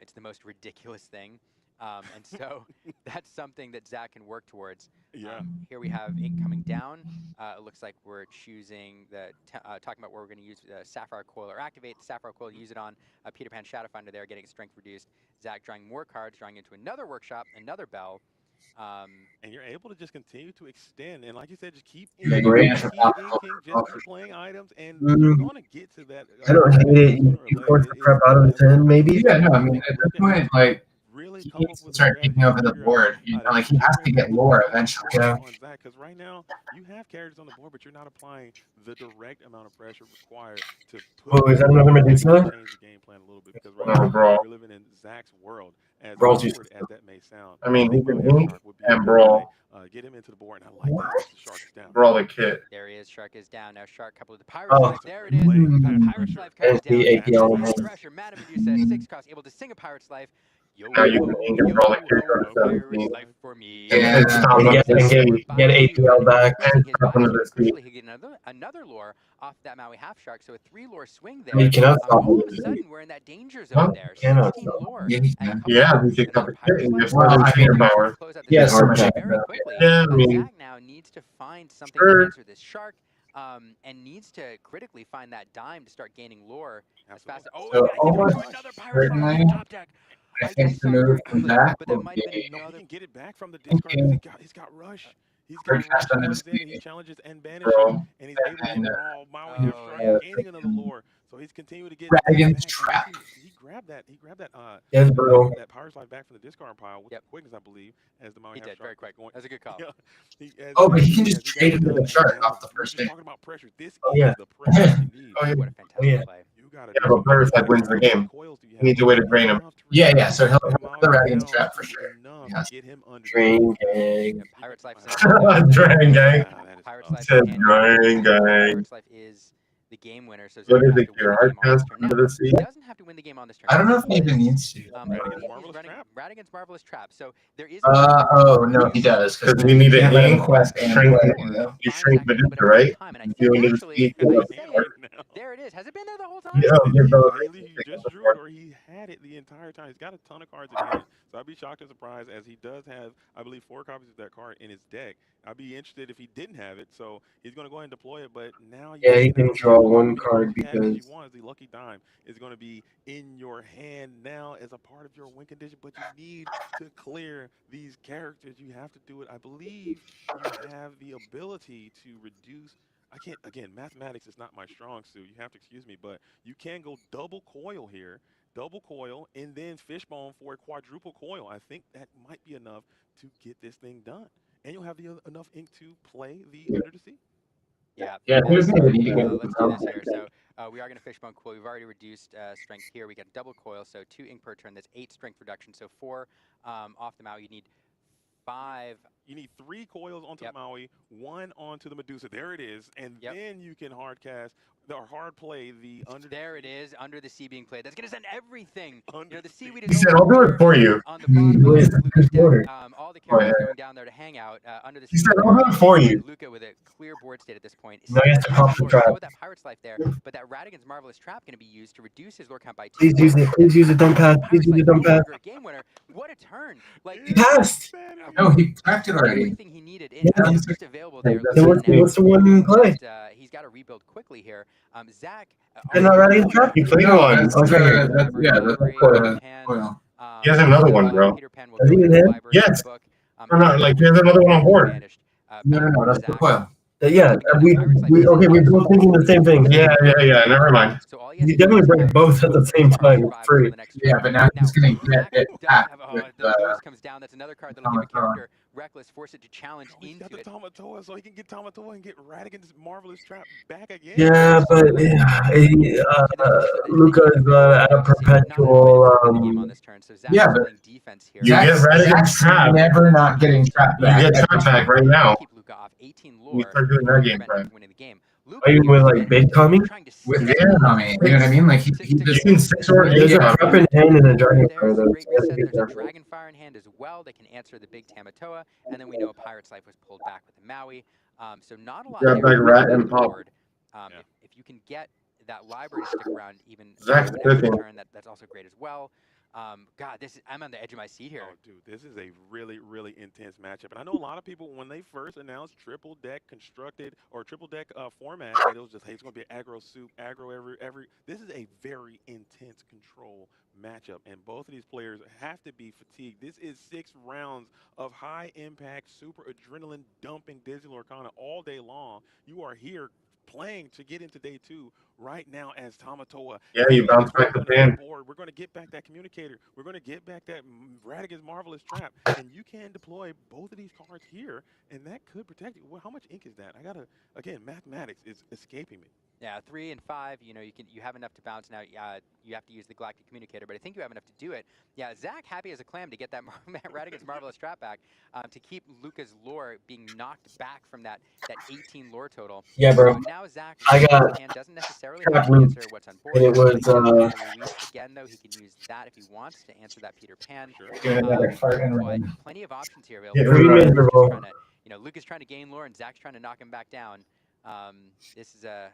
It's the most ridiculous thing. And so that's something that Zach can work towards. Here we have ink coming down. It looks like we're choosing talking about where we're going to use Sapphire Coil or activate the Sapphire Coil, use it on Peter Pan Shadow Finder there, getting strength reduced. Zach drawing more cards, drawing into another workshop, another bell. And you're able to just continue to extend, and like you said, just keep inking, just keep playing items, and you're going to get to that. I don't hate it. You force the crap out of the 10, maybe? Yeah, no, I mean, at this point, like, he needs to start taking over the board. You know, like, he has to get lore eventually. Yeah. Because right now, you have characters on the board, but you're not applying the direct amount of pressure required to put. Oh, is that another Medusa? Change the game plan a little bit, because right now, we're living in Zach's world. As awkward as that may sound. I mean, he can ink and brawl. Get him into the board, and I like that. The Shark is down. Brawl the kit. There he is. Shark is down. Now Shark coupled with the Pirate's Life. There it is. Pirate's Life comes down. Pressure. Mana Medusa, 6 cost, able to sing a Pirate's Life. Now you can ink and brawl the kit on 17. For me. Yeah, get APL back. He get another lore off that Maui half shark, so a 3 lore swing there. You cannot stop all of a sudden, we're in that danger zone there. 16 lore. Yeah, he picked up a kit and just let him power. Yes, very quickly. Yeah, I mean, Zach now needs to find something to answer this shark. and needs to critically find that dime to start gaining lore as fast as. Oh, So I think almost another Pirate Fly certainly, on the top deck. I think the saw it move very from quickly, Zach but that will might have been be No, he another. can get it back from the discard because thinking he's got rush. He's hard got rush. cast He under the comes in and he speed. challenges and banishes, Girl, and he's able to and get raw Maui near strike, gaining another lore. So he's continuing to get things Radigan's back. trap. And he grabbed that. He grabbed that. Yes, bro. That power slide back from the discard pile with the quickness, I believe, as the Maui He half did very strike quick. going. That's a good call. Yeah, Oh, but he can as just he got trade it into done. the shark And off the we were first just day. talking about pressure. This Oh, is yeah. the pressure that you need. Oh, yeah. What a Oh, fantastic yeah. play. You gotta Yeah, do but Butterfly wins the game. coils do you You need to have? way to drain him. Enough to Yeah, reduce yeah. So he'll the have Maui the Radigan's down trap for to sure. enough Yes. to get him under Drain gang. Pirate's Life. Drain gang. Pirate's Life. Said drain gang. Pirate's Life is the game winner. So What Zach is has it? to win Your the hard game on this cast turn. under Now, the sea? he doesn't have to win the game on this turn. I don't know if he even needs to. I believe he's running Radigan's Marvelous Trap. So there is. Oh no, he does Because we need an ink, quest and shrink play, it. you know? You shrink Medusa, right? You into the speed. There it is. Has it been there the whole time? Yeah, give those. He just drew it, or he had it the entire time. He's got a ton of cards in hand, so I'd be shocked and surprised, as he does have, I believe, 4 copies of that card in his deck. I'd be interested if he didn't have it. So he's going to go ahead and deploy it. But now, Yeah, he can draw one card you because want is the Lucky Dime is going to be in your hand now as a part of your win condition. But you need to clear these characters. You have to do it. I believe you have the ability to reduce. I can't, again, mathematics is not my strong suit. You have to excuse me, but you can go double coil here, and then fishbone for a quadruple coil. I think that might be enough to get this thing done. And you'll have enough ink to play the Under the Sea. Yeah. Yeah, Let's there's no need to go do this here. So we are going to fishbone coil. We've already reduced strength here. We got double coil, so 2 ink per turn. That's 8 strength reduction. So 4 off the Maui. You need 5. You need 3 coils onto the Maui, 1 onto the Medusa. There it is. And then you can hard cast or hard play the under. There it is, Under the Sea being played. That's going to send everything. You know, the seaweed He is said, "I'll do it for you." on the bottom of Luca's deck. All the characters going down there to hang out. Under the Sea. He said, "I'll do it for you." Luca with a clear board state at this point. Now he has to pump the trap. Still with that Pirate's Life there, but that Radigan's Marvelous Trap going to be used to reduce his lore count by 2. Please use it. Please use a dump pad. Please use a dump pad. Game winner. What a turn! Like He passed. No, he cracked it already. everything he needed is just available there. Then what's the one in play? He's got to rebuild quickly here. Zach. They're not ready to trap. You played one. That's coil. He has another one, bro. Does he even hit? Yes. Or not, like, he has another one on board. No, that's the coil. Yeah, we we're both thinking the same thing. Yeah, never mind. You definitely break both at the same time. It's free. Yeah, but now he's gonna get it back with the Lewis comes down. That's another card that'll give a character Reckless, force it to challenge He's into got the it. Tamatoa, so he can get Tamatoa and get Radigan's Marvelous Trap back again. Yeah, but Luca's at a perpetual. Yeah, but defense here. You get Radigan's trap. Never not getting trapped back. You get trap back right now. Keep Luca off 18 We lore. start doing that game plan. Winning the game. Even with like big coming? With Vader coming, you know what I mean? Like he just can 6 or 8. There's a trap in hand and a dragon fire. There's a Dragon Fire in hand as well that can answer the big Tamatoa, and then we know Pirate's Life was pulled back with the Maui. So not a lot Grab there. back Rat and Pop. If you can get that library to stick around even Zach's an extra cooking. turn, that's also great as well. God, I'm on the edge of my seat here. Oh, dude, this is a really, really intense matchup. And I know a lot of people, when they first announced triple deck constructed or triple deck format, it was just, hey, it's going to be aggro soup, aggro every. This is a very intense control matchup, and both of these players have to be fatigued. This is 6 rounds of high impact, super adrenaline dumping Disney Lorcana all day long. You are here playing to get into day 2 right now as Tamatoa. Yeah, you bounce back the pin. We're going to get back that communicator. We're going to get back that Radigan's Marvelous Trap, and you can deploy both of these cards here, and that could protect you. Well, how much ink is that? I gotta, again, mathematics is escaping me. Yeah, 3 and 5. You know, you have enough to bounce now. You have to use the Galactic Communicator, but I think you have enough to do it. Yeah, Zach happy as a clam to get that Radigan's Marvelous Trap back to keep Luca's lore being knocked back from that 18 lore total. Yeah, bro. So now Zach I got doesn't necessarily trap have to loop, answer what's on board. and it was Again, though, he can use that if he wants to answer that Peter Pan. But plenty of options here Yeah, available. pretty miserable. Luca's trying to gain lore, and Zach's trying to knock him back down. This is a.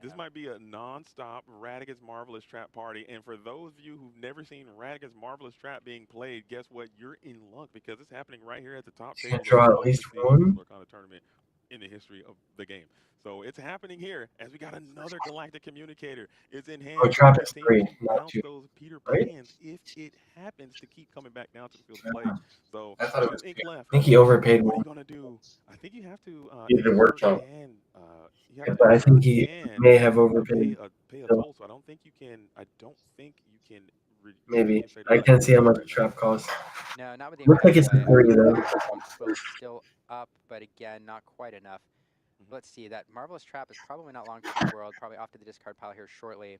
This might be a non-stop Radigan's Marvelous Trap party, and for those of you who've never seen Radigan's Marvelous Trap being played, guess what? You're in luck because it's happening right here at the top table. Draw at least one. Lorcana tournament. in the history of the game. So it's happening here as we got another Galactic Communicator. It's in hand. Oh, trap is Continue 3, to not bounce 2. those Peter Right? Pans if it happens to keep coming back down to the field of play. So I thought it 2 was ink left. I think he overpaid What are more. you gonna do? I think you have to He did exert workshop. and you Yeah, have to but I think exert he and may have pay overpaid. a So toll. So I don't think you can. I don't think you can maybe. reinstate a I Black can't see how much Communicator the right now. trap costs. No, not with the Looks like incredible it's a play. 3 though. Trumps will still up, but again, not quite enough. Let's see, that Marvelous Trap is probably not long for this world, probably off to the discard pile here shortly.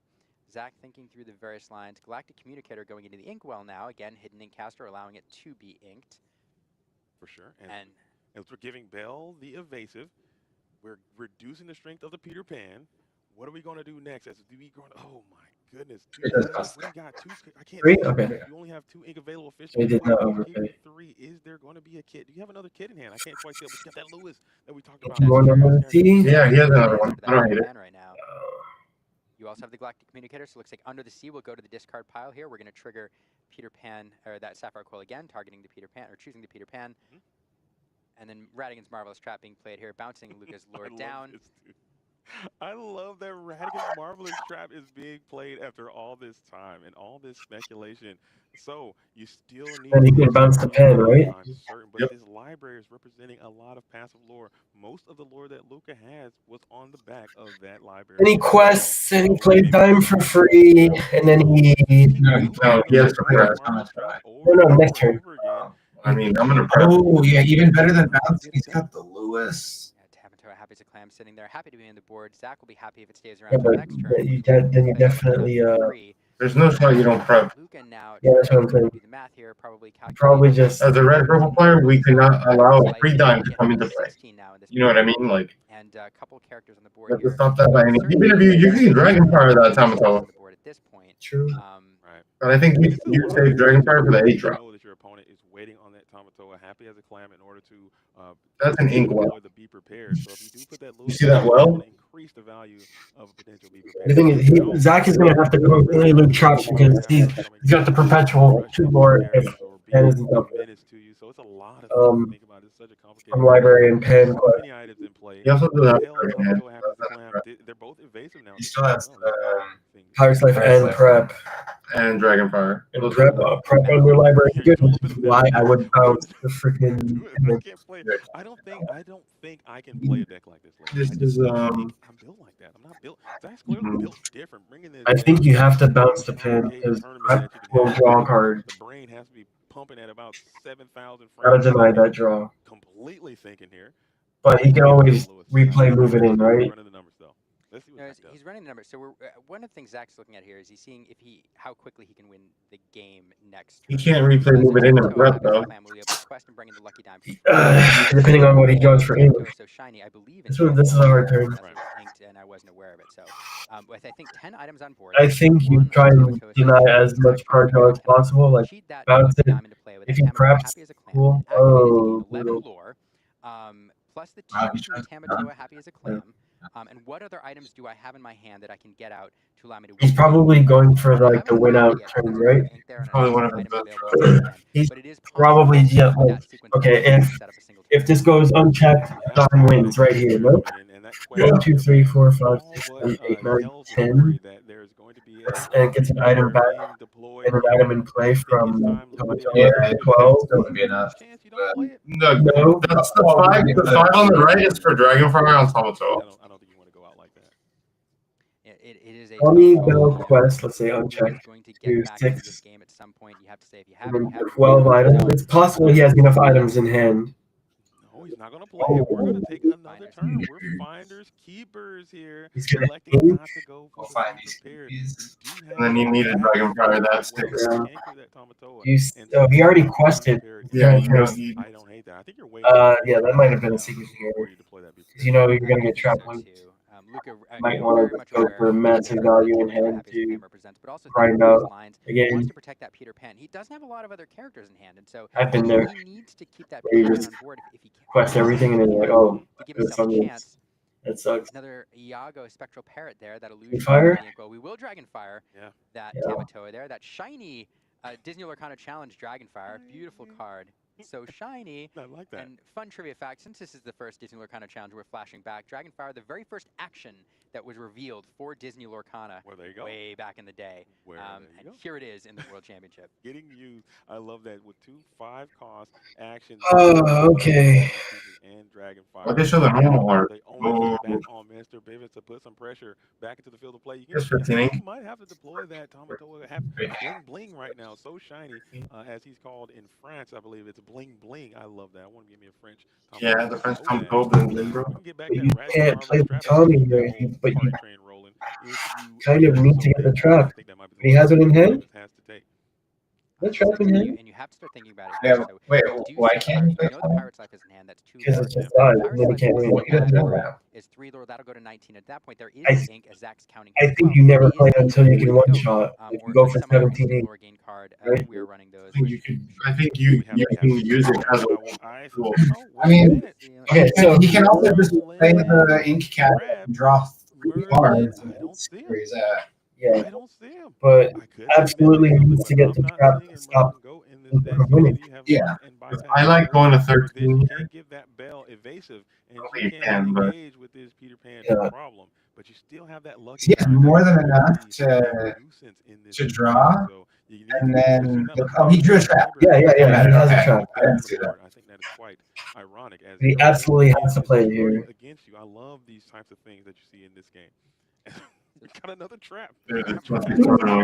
Zach thinking through the various lines. Galactic Communicator going into the Inkwell now. Again, Hidden Inkcaster allowing it to be inked. For sure. And as we're giving Bell the evasive, we're reducing the strength of the Peter Pan. What are we going to do next? As do we going? Oh my goodness! What do you got? 2? I can't 3? see. Okay. You only have 2 ink available He officially. did What not do overpay. here? 3. Is there going to be a kit? Do you have another kit in hand? I can't quite see it, but you got that Lewis that we talked about. You want another T? Yeah, he has another one. I don't hate it. Right now. You also have the Galactic Communicator, so it looks like Under the Sea will go to the discard pile here. We're going to trigger Peter Pan, or that Sapphire Quill again, targeting the Peter Pan, or choosing the Peter Pan. And then Radigan's Marvelous Trap being played here, bouncing Luca's lure down. I love that Radigan's Marvelous Trap is being played after all this time and all this speculation. So you still need And he to can bounce the pen, right? I'm certain, but this library is representing a lot of passive lore. Most of the lore that Luca has was on the back of that library. And he quests and he played Dime for free, and then he. No, he has to press. No, next turn. I mean, I'm gonna prep. Oh yeah, even better than bounce. He's got the Lewis. Tamatoa happy as a clam sitting there, happy to be on the board. Zach will be happy if it stays around Yeah, until but next turn. then you definitely. There's no shot you don't prep. Luca now Yeah, that's what I'm saying. do the math here, Probably just. As a red purple player, we cannot allow a free dime to come into play. You know what I mean? Like, and a couple characters on the board you have here. to stop that by any. Even if you can Dragon Fire that Tamatoa. At this point. True. Right. But I think you save Dragon Fire for the 8 drop. Know that your opponent is waiting on that Tamatoa happy as a clam in order to That's an Inkwell. Be prepared. So if you do put that You see that well? increase the value of a potential be The thing is, Zach is going to have to go really loot traps because he's got the perpetual 2 lore if pen isn't up there. So it's a lot of things to think about. It's such a complicated From library and pen. so many items in play. You also do that. They're both evasive now. He still has Pirate's Life and prep. And Dragon Fire. And prep on your library is good, which is why I would bounce the freaking. I don't think I can play a deck like this. This is I'm built like that. I'm not built. Zach's clearly built different. Bringing this. I think you have to bounce the pen because prep will draw a card. The brain has to be pumping at about 7,000 frames. Gotta deny that draw. Completely thinking here. But he can always replay move it in, right? Let's see what he's running the numbers. So we're one of the things Zach's looking at here is he's seeing if how quickly he can win the game next. He can't replay move it in and prep though. Depending on what he goes for ink. So shiny, I believe. This is a hard turn. Inked and I wasn't aware of it. So with I think 10 items on board. I think you try and deny as much card draw as possible, like bounce it. If he preps, cool. Oh, plus the 2 from the Tamatoa happy as a clam. And what other items do I have in my hand that I can get out to allow me to win? He's probably going for like the win out turn, right? Probably one of the He's probably like, okay, if this goes unchecked, Don wins right here, no? 1, 2, 3, 4, 5, 6, 7, 8, 9, 10. And gets an item back and an item in play from 12. That would be enough. No, that's the 5. The 5 on the right is for Dragon Fire on Tamatoa. I don't think you want to go out like that. It is a Army Bell Quest, let's say unchecked, to 6. Game at some point, you have to say if you And then 12 items. It's possible he has enough items in hand. No, he's not going to play it. We're going to take another turn. We're finders, keepers here. He's going to not to go for find these. And then you need a Dragon Fire that sticks. He already quested. Yeah, I don't hate that. I think you're waiting. Yeah, that might have been a secret here. Because you know you're going to get trapped linked. Might want to go for massive value in hand to grind out again. Wants to protect that Peter Pan. He doesn't have a lot of other characters in hand, and so I've been there. he needs to keep that Where you Peter just Pan on board if he can. quest everything and then you're like, oh, to give there's himself a something. chance. That sucks. Another Iago Spectral Parrot there. That illusion. Fire? We will Dragon Fire. That Yeah. Tamatoa there. That shiny Disney Lorcana Challenge Dragon Fire. Beautiful card. So shiny. I like that. And fun trivia fact, since this is the first Disney Lorcana challenge, we're flashing back. Dragonfire, the very first action that was revealed for Disney Lorcana way back in the day. And here it is in the World Championship. Getting used. I love that with 2 5-cost actions. Okay. And Dragonfire. Well, they show the normal art. They only get back on Mr. Bivens to put some pressure back into the field of play. You Yes, 15 ink. you might have to deploy that Tamatoa. Have bling bling right now. So shiny, as he's called in France. I believe it's bling bling. I love that. I want to give me a French. Yeah, the French Tamatoa bling bling, bro. You can't play the Tommy here, but you kind of need to get the trap. He has it in hand. The trap in hand. And you have to start thinking about it. Yeah, So wait, do why see can't you Pirates, you know the Pirate's Life is in hand. That's 2 Because lore. it's just died, and Pirate's then he Life can't is win. in He doesn't hand. have that. Is 3 lore. That'll go to 19. At that point, there is I the ink as Zach's counting. I as think well. you never It is play the until you can way one to go. shot. If Or you go like for some other 17 instant ink, lore gain card, right? we are running those. I think you can use it as a tool. I mean, Okay, so he can also just play the ink cap and draw 3 cards. Where he's at. Yeah, I don't see him. but absolutely needs to get the trap to stop him from winning. Yeah, I like going to 13. Can't give that bell evasive, and Hopefully you you can't can, but engage with this Peter Pan Yeah. problem. But you still have that lucky. He has more than enough He's to a nuisance in this draw, game, so you need and to then push him oh, he drew a trap. Yeah, he has a Okay. trap. I didn't see that. I think that is quite ironic. As He the whole absolutely game has to is play turning here. against you. I love these types of things that you see in this game. We got another trap. There's a 20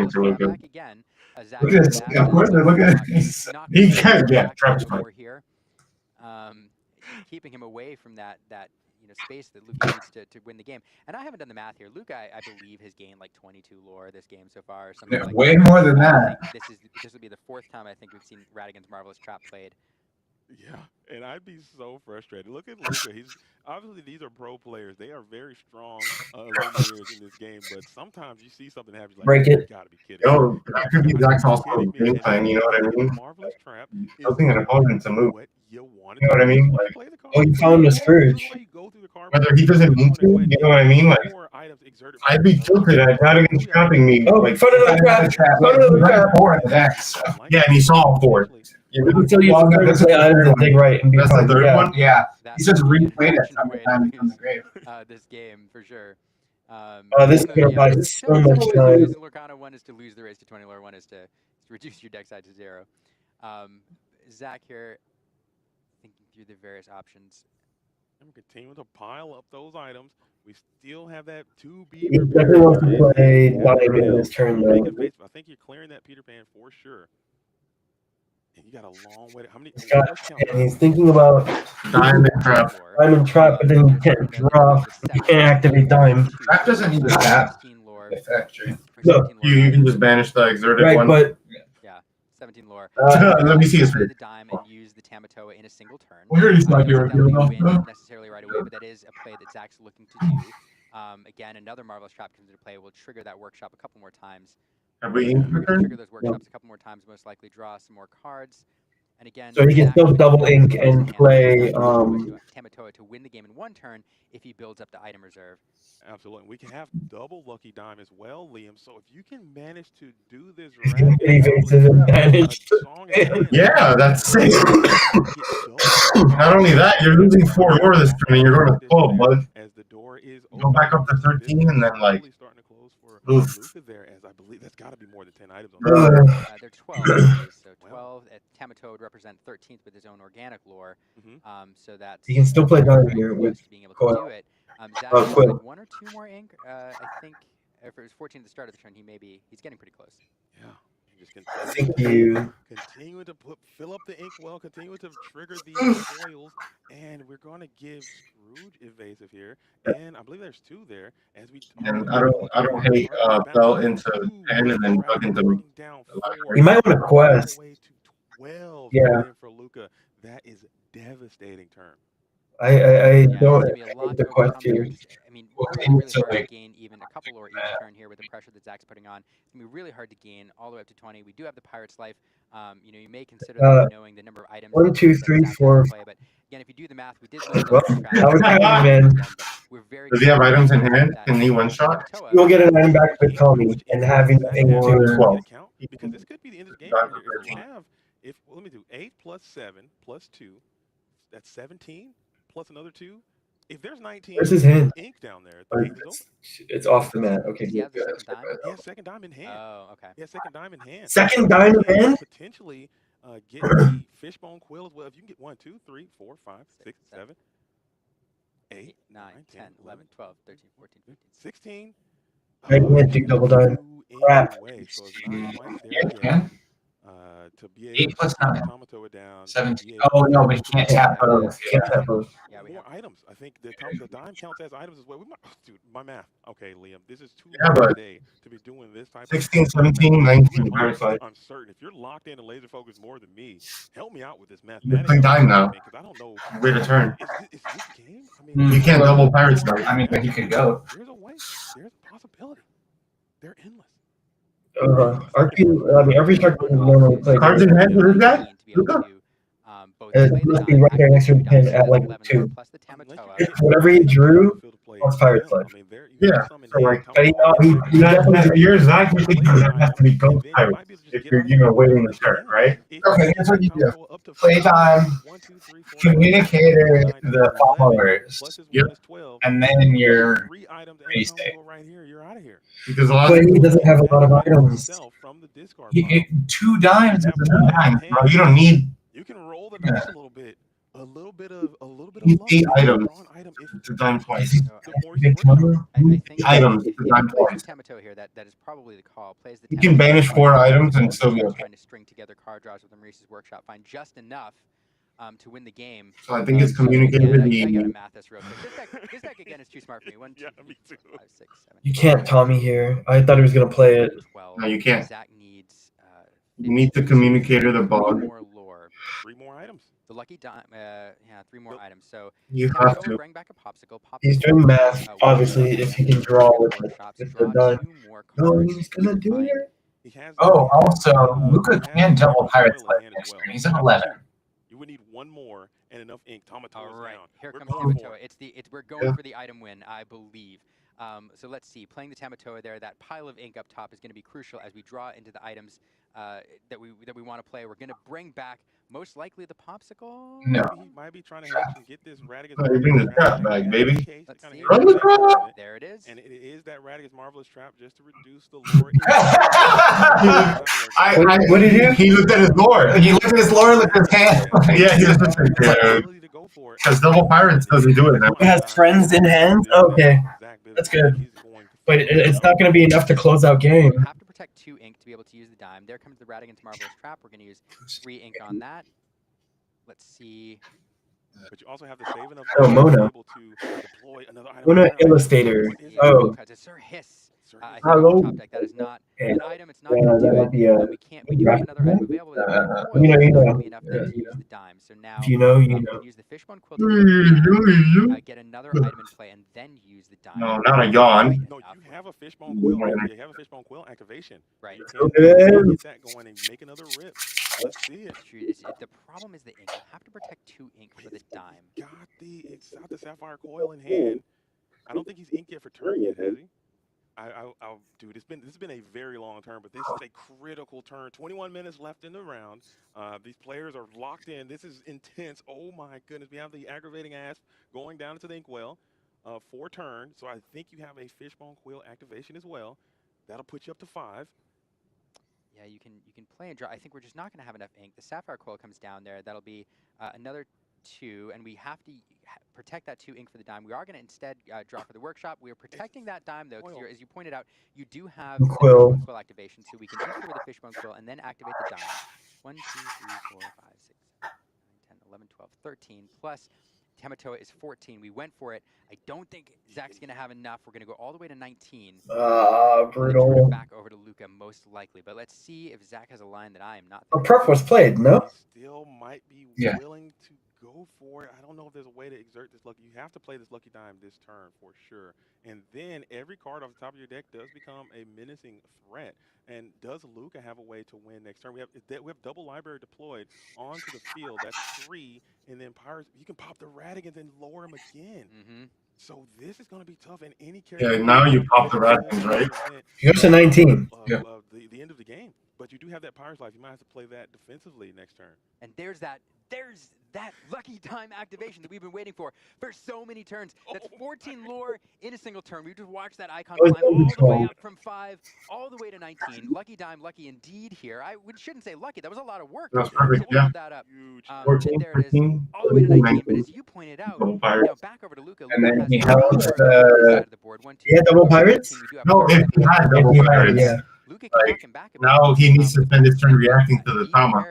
to look Back again. Look at this. Of course, look at this. He can't get trapped. Here, keeping him away from that space that Luca needs to win the game. And I haven't done the math here. Luca, I believe, has gained like 22 lore this game so far. Or something like Way that. more than I that. think this will be the 4th time I think we've seen Radigan's Marvelous Trap played. Yeah, and I'd be so frustrated. Look at Luca. He's obviously these are pro players. They are very strong eliminators in this game. But sometimes you see something happen, like, Break it. You gotta be kidding. Yo, that could be Zach's also game plan, you know what I mean? Marvelous trap. Helping an opponent to move. You want You know what I mean? Like, Oh, you found a Scourge. whether he doesn't need to, you know what I mean? Like, I'd be tilted at not even trapping me. Oh, like, found another trap. Found another trap. 4 in the deck. So. yeah, and he saw all 4. Until you play items and dig right and be That's the fine. third Yeah. one? Yeah, he's just really replayed it unfortunate from the way time to from the grave. this game for sure. This is gonna buy so much time. Losing Lorcana, one is to lose the race to 20 lore, one is to reduce your deck size to 0. Zach here, thinking through the various options. I'm continuing to pile up those items. We still have that 2 He beaver. definitely wants to play Dime in this turn, though. I think you're clearing that Peter Pan for sure. And you got a long way to how many? And he's thinking about Diamond trap. Diamond trap, but then you can't draw. You can't activate Dime. Trap doesn't need to tap. Effect, right? No, You can just banish the exerted right, one. but Yeah, 17 lore. Let me see his Play face. the dime and use the Tamatoa in a single turn. Well, here he's not doing Doesn't good definitely enough, win though. necessarily right away, but that is a play that Zach's looking to do. Again, another Marvelous Trap comes into play. We'll trigger that workshop a couple more times. Have we inked the turn? Trigger those workshops a couple more times, most likely draw some more cards. And again, so he can Zach still would double use ink his and hand play. Tamatoa to win the game in 1 turn if he builds up the item reserve. Absolutely. We can have double lucky dime as well, Liam. So if you can manage to do this Evasive advantage. Yeah, that's sick. Not only that, you're losing 4 more this turn and you're going to 12, bud. As the door is Go back up to 13 and then, like, starting to close for oof. Luca there, as I believe that's got to be more than 10 items on They're 12. Actually, so 12. Tamatoa would represent 13th with his own organic lore. So that's. He can still play Dime here with being able to Coil. do it. Zach has Quill. like 1 or 2 more ink. I think if it was 14 at the start of the turn, he's getting pretty close. Yeah. Thank you. Continue to fill up the ink well, continue to trigger these foils, and we're going to give Scrooge evasive here. And I believe there's 2 there. As we And I don't hate Bell into 10 and then Doug into. You might want to quest. 12 Yeah. for Luca. That is devastating turn. I don't hate the quest here. I mean, really hard to gain even a couple lore each turn here with the pressure that Zach's putting on. It's going to be really hard to gain all the way up to 20. We do have the Pirate's Life. You may consider that knowing the number of items. 1, 2, 3, 4. Play, but again, if you do the math, we did lose Well, that was man. We're very Does he have items in hand? Can he one shot? You'll get an item back with Tommy and having nothing to 12. Because this could be the end of the game. If let me do 8 plus 7 plus 2. That's 17 plus another 2. If there's 19 Where's his hand? ink down there, Oh, the game is over. it's off the mat. Okay, He good. has the second dime? He has second dime in hand. Oh, okay. He has second dime in hand. Second dime in Can hand? potentially get the fishbone quill as well. If you can get 1, 2, 3, 4, 5, 6, 7, 8, 9, 10, 11, 12, 13, 14, 15, 16. I can't do double dime. Crap. So it's not quite there Yeah, you yet. can. To be able 8 plus to 9. Tomato down. 17. Oh, no, but you can't tap both. Can't tap both. Yeah, we more have items. I think the dime counts as items as well. We might, dude, my math. Okay, Liam, this is too Yeah, late but today to be doing this type 16, of 17, 19, verified. I'm certain if you're locked in and laser focused more than me, help me out with this math. You're playing dime now. Because I don't know. Way to turn. Is this game? I mean, You can't double pirates though. I mean, but you could go. there's a way. There's a possibility. They're endless. Every structure normally plays. Cards in hand for this guy? to be able to both It play the must be dime, right there next to activate him the at like 11 2. plus the Tamatoa. If whatever he drew, it's Pirates left. Yeah. So like, but he definitely. You're exactly thinking that has to be both pirates if you're waiting the turn, right? Okay, here's what you do. Playtime, communicator the followers. Yep. And then you're pretty safe. Right here, you're out of here. Because a lot But of he doesn't have a lot of items. From the discard you, 2 dimes is enough dimes, bro. You don't need. You can roll the dice a little bit. A little bit of You luck. need 8 items. Draw an item if It's a dime twice. the more you Big work total? I think Items. if It's a he dime plays twice. the Tamatoa here, that is probably the call. Plays the You can Tamatoa, banish 4 items and still be okay. trying to string together card draws with Maurice's workshop, find just enough to win the game. So I think it's communicated with I gotta the. math this real quick. This deck again is too smart for me. 1, 2, 3, 4, 5, 6, 7. You can't Tommy here. I thought he was gonna play it. 12. No, you can't. Zach needs. You need the communicator, the 3 bog. more lore. 3 more items. The lucky dime. Yeah, 3 more items. So You Tamatoa have to. will bring back a popsicle. He's doing math, obviously, if he can draw with the dime. No, he's gonna do it. He has Oh, also, Luca can double pirates like next turn. He's at 11. You would need 1 more and enough ink. Tamatoa All right, down. here We're comes going for Tamatoa. We're going for the item win, I believe. So let's see. Playing the Tamatoa there, that pile of ink up top is going to be crucial as we draw into the items that we want to play. We're going to bring back most likely the popsicle. No. He might be trying to hedge and get this Radigus. Oh, you're doing the trap bag, baby. Let's see. Run the trap! There it is. And it is that Radigus Marvelous Trap just to reduce the lore. What did he do? He looked at his lore. He looked at his lore, looked at his hand. Yeah, he was just like, dude. Because double pirates doesn't do it now. He has friends in hand? Okay. That's good. But it's not going to be enough to close out game. We have to protect 2 ink to be able to use the dime. There comes the Radigan's Marvelous Trap. We're going to use 3 ink on that. Let's see. But you also have to save enough Oh, Mona. to be able to deploy another item. Mona Illustrator. Oh. It's Sir Hiss. Hello. Top deck. That is not an item. It's not Yeah, going to that do might it. be a We can't. We do have another item available. You know, It's not gonna be enough then to you use the dime. So now If you know, you we know. can use the fishbone quill to get another item in play and then use the dime. No, not a yawn. No, you have a fishbone quill. You have a fishbone quill activation. Right. You can get that going and make another rip. Let's see it. The problem is the ink. You have to protect 2 ink for the dime. It's got the sapphire coil in hand. I don't think he's inked yet for turn yet, has he? Dude, this has been a very long turn, but this is a critical turn. 21 minutes left in the round. These players are locked in. This is intense. Oh my goodness, we have the aggravating asp going down into the inkwell for turn. So I think you have a fishbone quill activation as well. That'll put you up to 5. Yeah, you can play and draw. I think we're just not going to have enough ink. The sapphire coil comes down there. That'll be another 2, and we have to protect that 2 ink for the dime. We are going to instead draw for the workshop. We are protecting that dime though, because as you pointed out, you do have the Quill. quill activation, so we can enter with the fishbone quill and then activate the dime. 1, 2, 3, 4, 5, 6, 7, 8, 9, 10, 11, 12, 13 plus. Tamatoa is 14. We went for it. I don't think Zach's going to have enough. We're going to go all the way to 19. Brutal. Turn it back over to Luca most likely, but let's see if Zach has a line that I am not. A perf was played, no? Still might be willing to go for it. I don't know if there's a way to exert this lucky. You have to play this lucky dime this turn for sure. And then every card off the top of your deck does become a menacing threat. And does Luca have a way to win next turn? We have double library deployed onto the field. That's 3. And then Pirates, you can pop the Radigans and lower him again. So this is going to be tough in any character. Yeah, now you pop the Radigans, right? He goes to 19. Yeah. The end of the game. But you do have that Pirate's Life, you might have to play that defensively next turn. And there's that lucky time activation that we've been waiting for so many turns. That's 14 lore in a single turn. We just watched that icon climb all the way up from 5 all the way to 19. Lucky dime, lucky indeed here. We shouldn't say lucky. That was a lot of work That's to perfect, build yeah. that up. 14, there it is, 13, all the way to 19. But as you pointed out, double pirates. now back over to Luca. And then he has held three more on his side of the board. he had double pirates? No, if he had double pirates. Yeah. Luca can knock him back a bit. Now he needs to spend his turn reacting to the Tama.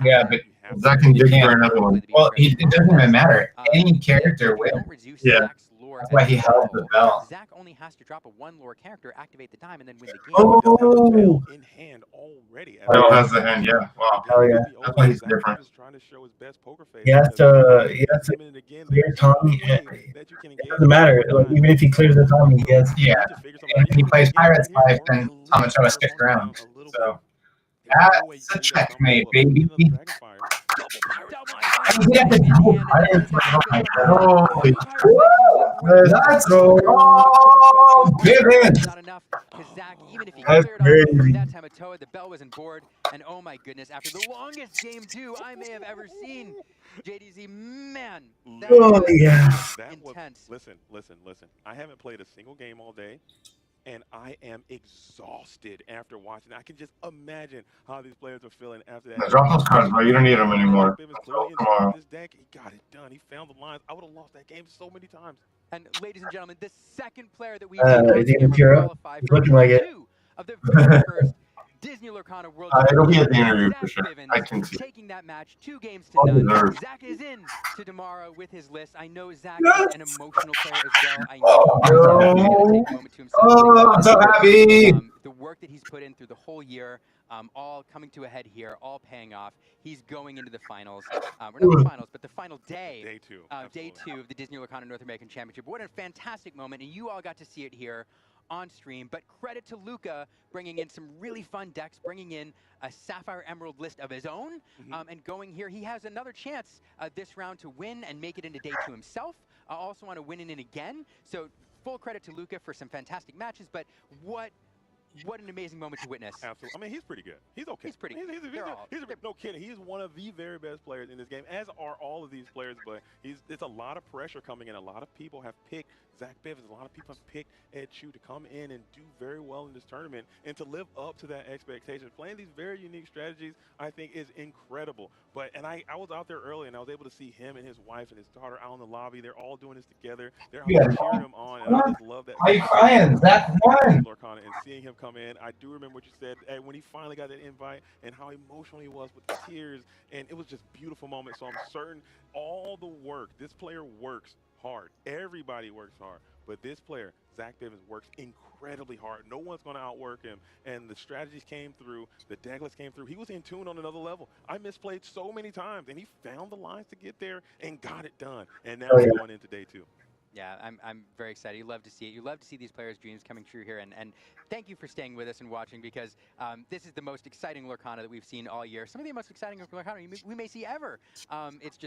Yeah, but Zach can dig for another one. well, it doesn't even matter. Any character wins. Yeah. That's why he held the bell. Zach only has to drop a 1 lore character, activate the time, and then win the game. Oh! In hand already. Bell has the hand, yeah. Wow. Hell yeah. That's why he's different. He's trying to show his best poker face. He has to clear Tommy. It doesn't matter. Like, even if he clears the Tommy, he gets. Yeah. And if he plays Pirate's Life, then Tomato sticks around. So that's a checkmate, baby. He had the double Pirates. Holy crap. That's so Not enough because Zach, even if he That's cleared crazy. off that time of Toa, the bell wasn't bored. And oh my goodness, after the longest game 2 I may have ever seen, JDZ, man, that Oh, yeah. That was intense. Listen. I haven't played a single game all day, and I am exhausted after watching. I can just imagine how these players are feeling after that. Drop those cards, bro. You don't need them anymore. Bivens Let's clearly go tomorrow. this deck. He got it done. He found the lines. I would have lost that game so many times. And ladies and gentlemen, the second player that we Is he gonna cheer up? qualify He's for looking like it. 2 of the very first Disney Lorcana World It'll be at the Championship. interview Zach for sure. Bivens I can see. taking that match 2 games to Well none. deserved. Zach is in to tomorrow with his list. I know Zach Yes. is an emotional player as well. I know he's no. gonna take a moment to himself. Oh, I'm so happy. The work that he's put in through the whole year, all coming to a head here, all paying off. He's going into the finals. Or not the finals, but the final day. Day 2. Day 2 of the Disney Lorcana North American Championship. What a fantastic moment, and you all got to see it here on stream. But credit to Luca bringing in some really fun decks, bringing in a Sapphire Emerald list of his own, and going here. He has another chance this round to win and make it into day 2 himself. Also want to win it again. So full credit to Luca for some fantastic matches, but what an amazing moment to witness. Absolutely. I mean, he's pretty good. He's okay. He's pretty good. No kidding. He's one of the very best players in this game, as are all of these players. But it's a lot of pressure coming in. A lot of people have picked Zach Bivens. A lot of people have picked Ed Chu to come in and do very well in this tournament and to live up to that expectation. Playing these very unique strategies, I think, is incredible. And I was out there early, and I was able to see him and his wife and his daughter out in the lobby. They're all doing this together. They're cheering him on, and I just love that. Why are you crying? Zach won. Lorcana, and seeing him come in, I do remember what you said when he finally got that invite and how emotional he was with the tears, and it was just a beautiful moment. So I'm certain all the work, this player works hard. Everybody works hard, but this player, Zach Bivens, works incredibly hard. No one's going to outwork him, and the strategies came through, the deck list came through. He was in tune on another level. I misplayed so many times, and he found the lines to get there and got it done. And now we're going into day 2. Yeah, I'm very excited. You love to see it. You love to see these players' dreams coming true here. And thank you for staying with us and watching, because this is the most exciting Lorcana that we've seen all year. Some of the most exciting Lorcana we may see ever. It's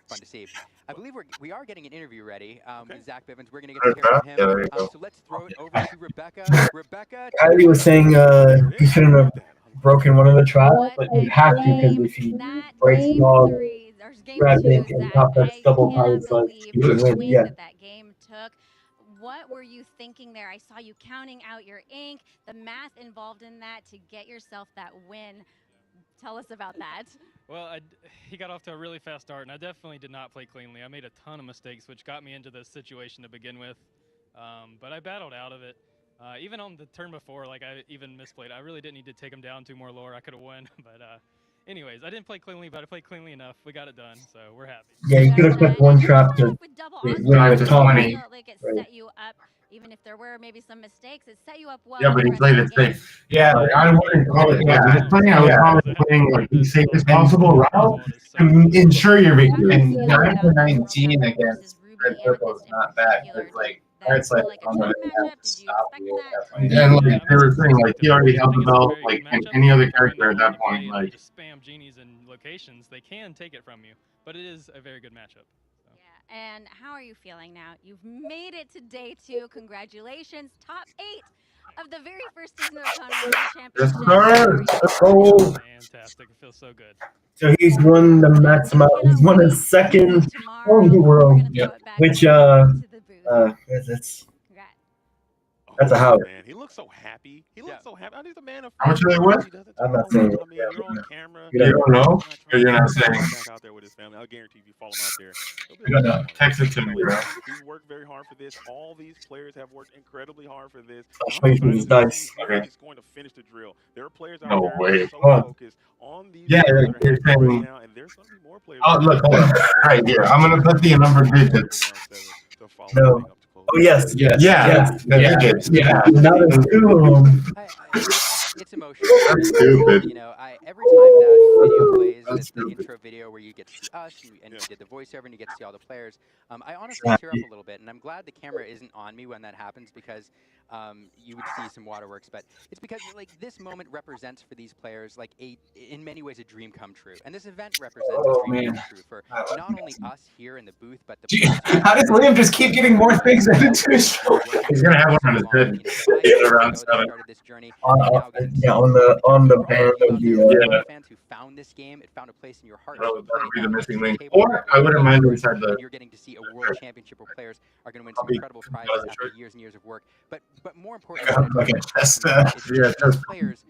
fun to see. I believe we are getting an interview ready with Zach Bivens. We're going to get to hear from him. So let's throw it over to Rebecca. Rebecca. Kylie was saying he shouldn't have broken one of the trials, but you have to, because if he breaks them all, grab it and top that double Pirates Life, you can win. Yeah. That game took. What were you thinking there? I saw you counting out your ink, the math involved in that to get yourself that win. Tell us about that. Well, he got off to a really fast start, and I definitely did not play cleanly. I made a ton of mistakes, which got me into this situation to begin with. But I battled out of it. Even on the turn before, like, I even misplayed. I really didn't need to take him down 2 more lore. I could have won. But anyways, I didn't play cleanly, but I played cleanly enough. We got it done, so we're happy. Yeah, you could have kept one trap to win with Tommy. Like it set you up, even if there were maybe some mistakes, it set you up well. Yeah, but he played it safe. Yeah, I wouldn't call it. Yeah, I was playing like the safest possible route to ensure your victory. And 9-19 against Red Purple is not bad, because like it's like I'm gonna have to stop you at that point. And like they were saying, like he already held the belt, like and any other character at that point, like. Just spam genies and locations, they can take it from you, but it is a very good matchup. So. Yeah, and how are you feeling now? You've made it to day 2. Congratulations, top 8 of the very first Disney Lorcana World Championship. Yes, sir. Let's go. Fantastic. It feels so good. So he's won the maximum. He's won his second only world, which that's a house. Man, he looks so happy. He looks so happy. He's a man of How much are they worth? I'm not saying. I mean, you're on camera. You don't know? Or you're not He's saying? back out there with his family. I'll guarantee if you follow him out there, he'll be You don't a lot know. of fun. Text it to me, bro. He's worked very hard for this. All these players have worked incredibly hard for this. I'll show you these dice. Okay. He's going to finish the drill. There are players out No there way. who are so Hold on. focused on these Yeah, players that are you're happening saying. right now, and there's going to be more players. Oh, look, hold on. Right here. I'm gonna put the number of digits. No. Oh yes. Yes. Yeah. The digits. Yeah. Now there's 2 of them. It's emotional. That's stupid. You know, every time that video plays, That's the intro video where you get to see us and you did the voiceover and you get to see all the players, I honestly tear up a little bit, and I'm glad the camera isn't on me when that happens because you would see some waterworks. But it's because like this moment represents for these players like in many ways a dream come true, and this event represents a dream come true for not only us here in the booth, but the players. How does Liam just keep getting more things added to his show? He's gonna have one on his head in around 7. On the band of the fans who found this game, it found a place in your heart. That would be the missing link. Or I wouldn't mind inside the. You're getting to see a world championship where players are going to win some incredible prizes after years and years of work. But more importantly, Like a test. players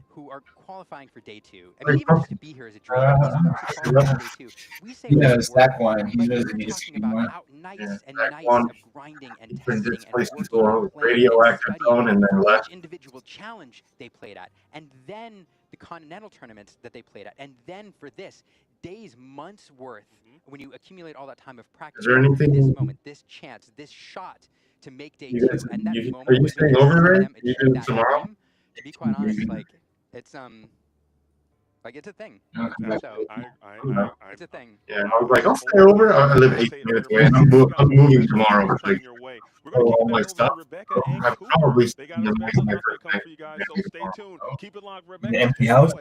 who are qualifying for day 2. I mean, even just to be here is a dream. These players who qualify for day 2, we say stack line. He doesn't need to talking see about one. how nights and Stack nights one. of grinding and He can testing just and place working control, and playing radioactive and tone, and then studying left. each individual challenge they played at, and then the continental tournaments that they played at, and then for this days, months worth. When you accumulate all that time of practice, Is there anything? this moment, this chance, this shot to make day 2, and that moment Are you when staying you over, see Ray? them You achieve do that tomorrow? dream, to be quite honest, like it's it's a thing. So it's a thing. Yeah, I was like, I'll stay over. I live 8 minutes away, and I'm moving tomorrow. Like, all my stuff. I probably see them next my first night. The empty house.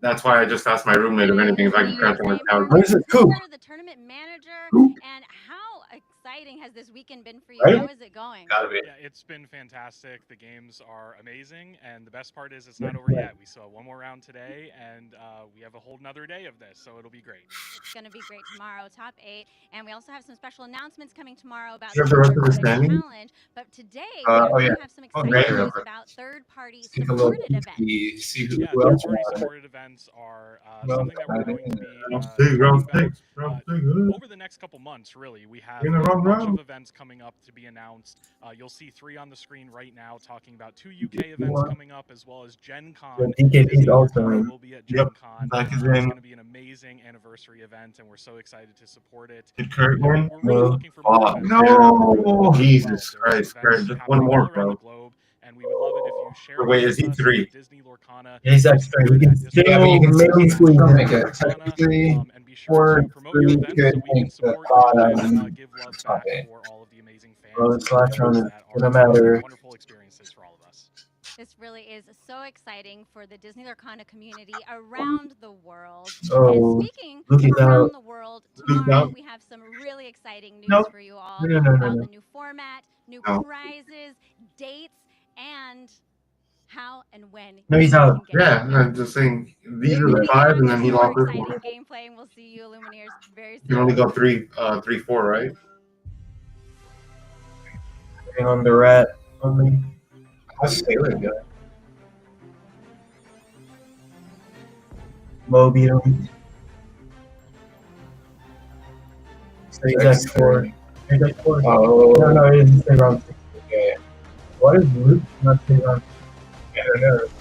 That's why I just asked my roommate if anything if I can crash on my couch. Where's it? Cool. The tournament manager, and how exciting has this weekend been for you? Right? How is it going? Gotta be. Yeah, it's been fantastic. The games are amazing, and the best part is it's not over yet. We still have one more round today, and we have a whole nother day of this, so it'll be great. It's going to be great tomorrow, top 8, and we also have some special announcements coming tomorrow about You have the rest of the third-party standing? challenge. But today we actually have some exciting news about third-party Take a look. supported events. See who Yeah, else. third-party supported events are something that we're going to be over the next couple months. Really, we have a bunch of events coming up to be announced. You'll see 3 on the screen right now, talking about 2 UK events coming up, as well as Gen Con. DKP's also in. Will be at Gen Con. It's going to be an amazing anniversary event, and we're so excited to support it. Did Kurt win? We're really looking for more events. No! Jesus Christ, Kurt, just one more, all around the bro. globe, and we would love it if you share Wait, with is he us 3? at Disney Lorcana. Yeah, he's extra. You can still maybe squeeze in. Technically, And be sure to promote your events so we can make support the you and give love back for all of the amazing fans Well, and this last players round is that gonna are matter. wonderful experiences for all of us. This really is so exciting for the Disney Lorcana community around the world. Oh, And speaking look of at that. around the world, Look tomorrow out. we have some really exciting news Nope. for you all No. about the new format, new No. prizes, dates, and how and when. No, he's you out. can get Yeah, it. I'm just saying these are the 5, and then he lost this Exciting one. gameplay, and we'll see you Lumineers very soon. You can only go 3, 4, right? On the rat only. How's Sailor go? Mo beat him. He's X4. He's X4. Oh. No, he doesn't stay round 6. Yeah. What is Luke not stay round 6? I don't know. Is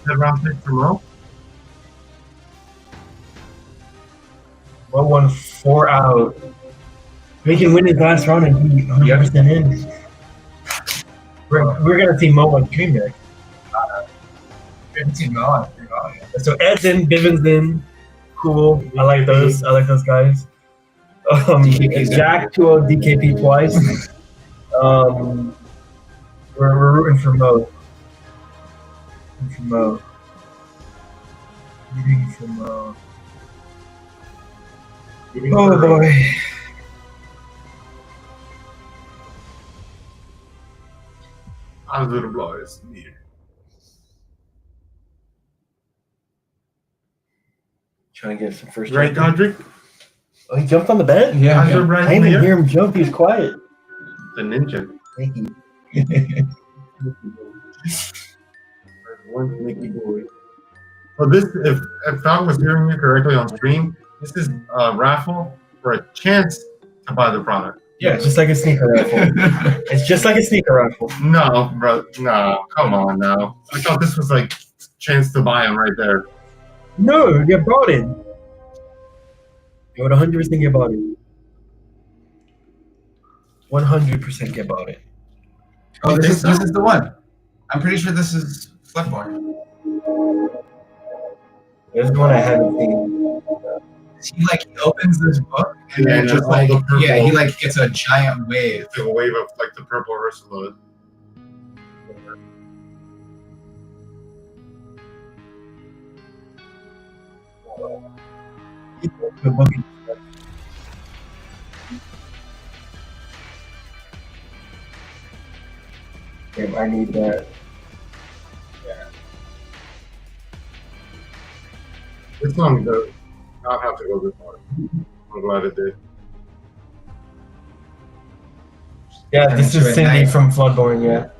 that round 6 for Mo? Mo won 4 out. We can win his last round and be 100% in. We're gonna see Mo on stream next. So Ed's in, Bivens in. Cool. I like those. guys. Jack 2-0 DKP twice. We're rooting for Mo. Rooting for Mo. Oh boy. I'm gonna blow his meter. Trying to get some first. Right, Godric? Oh, he jumped on the bed? Yeah. I didn't even hear him jump. He was quiet. The ninja. Thank you. One sneaky boy. Well, this, if Dog was hearing you correctly on stream, this is a raffle for a chance to buy the product. Yeah, just like a sneaker raffle. It's just like a sneaker raffle. No, bro. No, come on now. I thought this was like chance to buy them right there. No, you bought it. You would 100% get bought it. 100% get bought it. Oh, this is the one. I'm pretty sure this is Floodborne. There's one I haven't seen. He opens this book and then just like he like gets a giant wave. It's a wave of like the purple Ursula. I need that. This song does not have to go this far. I'm glad it did. Yeah, this is Cindy from Floodborne, yeah.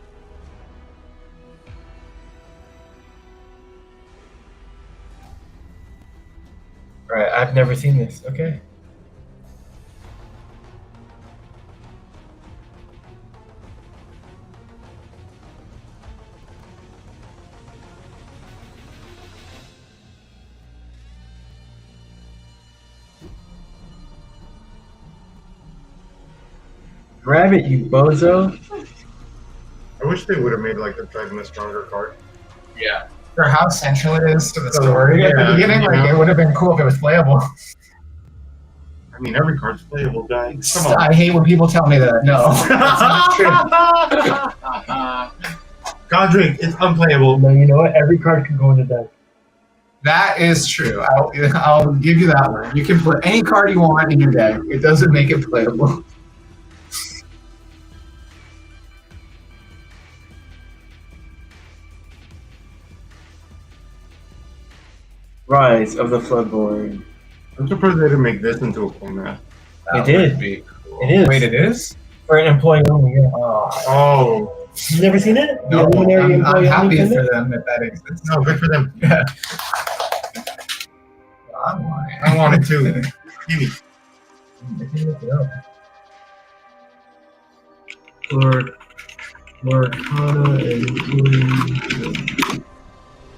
Alright, I've never seen this. Okay. Grab it, you bozo. I wish they would have made like a stronger card. Yeah. For how central it is to the story at the yeah, beginning, you like know. it would have been cool if it was playable. I mean, every card's playable, guy. Come on. I hate when people tell me that. No, that's not true. Godric, it's unplayable. No, you know what? Every card can go in the deck. That is true. I'll give you that one. You can put any card you want in your deck. It doesn't make it playable. Rise of the Floodborne. I'm surprised they didn't make this into a format. It did. Cool. It is. Wait, it is? For an employee only, yeah. Oh. You've never seen it? No, The Luminary I'm employee happy only for thing? them if that exists. No, good for them. Yeah. I want it. I want it too. Give me. Lorcana and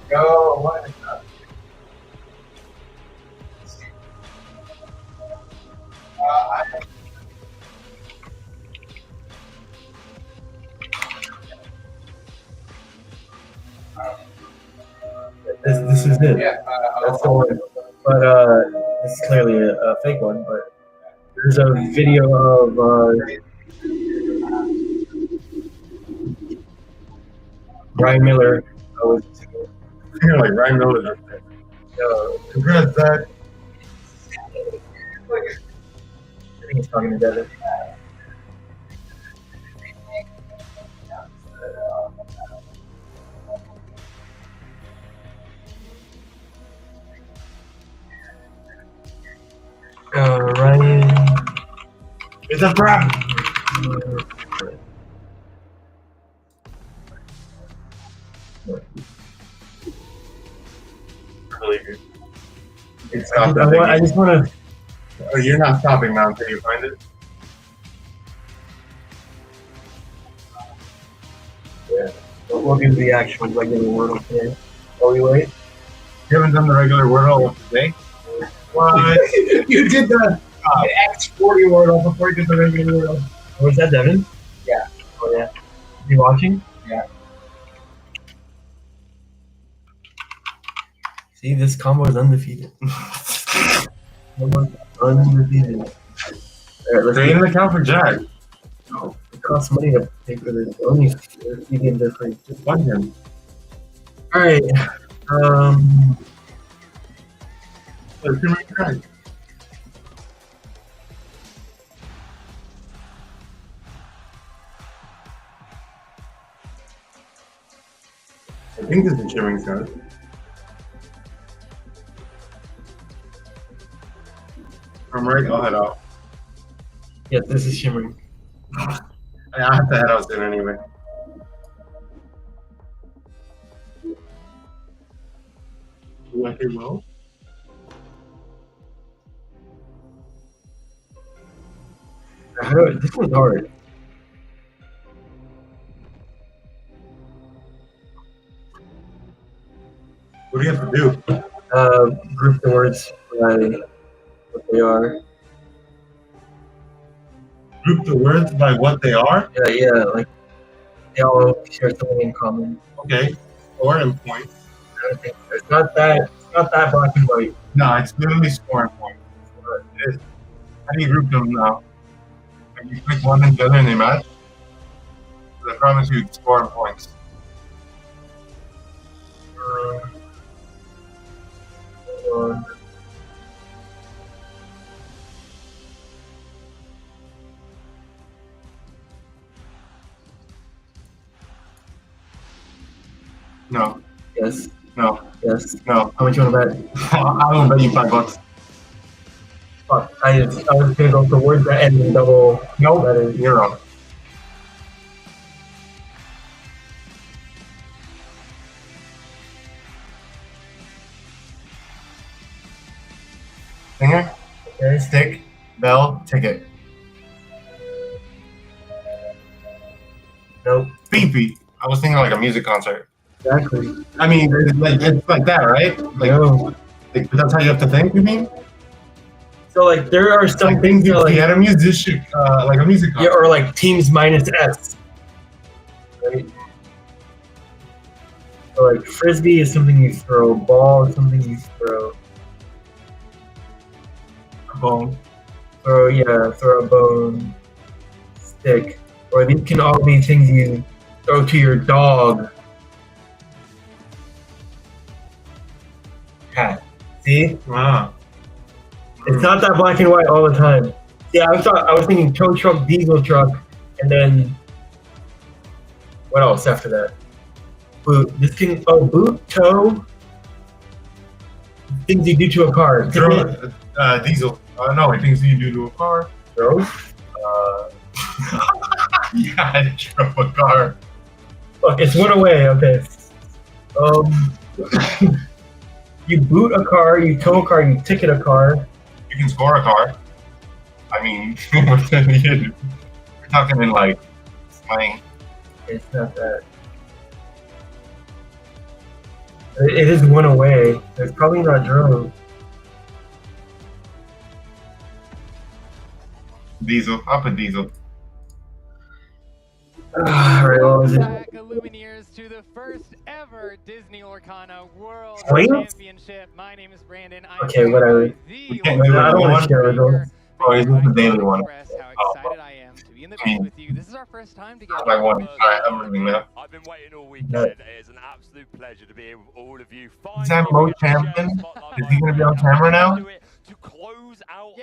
Go. What? This is it. Yeah. That's the one. But this is clearly a fake one. But there's a video of Ryan Miller. You're like Ryan Miller. Congrats, Zach. I think it's talking to Devin. Ryan. It's a trap. It's not that big. I just want to. Oh, you're not stopping now until you find it. Yeah. We'll do the actual regular Wordle today. Oh, we wait? You haven't done the regular Wordle today? What? You did the X40 Wordle before you did the regular Wordle. Oh, was that Devin? Yeah. Oh, yeah. Is he watching? Yeah. See, this combo is undefeated. Undefeated. Create an account for Jack. No, it costs money to pay for this. Only medium difference. Just fund him. Alright. Let's do my track. I think this is Shimmering Sun. shimmering, I'll head out. Yeah, this is shimmering. I have to head out soon anyway. You like it well? This one's hard. What do you have to do? Group the words by what they are. Group the words by what they are? Yeah, like they all share something in common. Okay. Scoring points. It's not that black and white. No, it's literally scoring points. It is. How do you group them now? Like you click one and the other and they match? I promise you, scoring points. No. Yes. No. Yes. No. How much you want to bet? I will bet you $5. Fuck. I was gonna go for words that end in double. Nope. Letters. You're wrong. Singer, Okay. stick, bell, ticket. Nope. Beefy. I was thinking like a music concert. Exactly. I mean, it's like that, right? Like, No. like that's how you have to think. You mean? So like there are some Like things that are like at a musician, like a music concert. yeah, or like teams minus S. Right? So like frisbee is something you throw. Ball is something you throw. A bone. Throw a bone. Stick. Or these can all be things you throw to your dog. Cat. See? Wow. It's not that black and white all the time. Yeah, I was thinking tow truck, diesel truck, and then what else after that? Boot. Boot, tow. Things you do to a car. Diesel. No, things you do to a car. Drove. Yeah, I drove a car. Look, it's one away. Okay. You boot a car, you tow a car, you ticket a car. You can score a car. I mean, we're talking in like slang. It's not that. It is one away. It's probably not drove. Diesel. I'll put diesel. Alright, what was it? Back Illumineers to the first ever Disney Lorcana World Wait. Championship. My name is Brandon. I am Okay, whatever. We can't do I don't want to share results. Oh, he's the daily one. How excited I am to be in the booth with you. This is our first time together. I won. Alright, I'm moving now. I've been waiting all weekend. It is an absolute pleasure to be here with all of you. Is that Mo champion? Is he going to be on camera now? To close out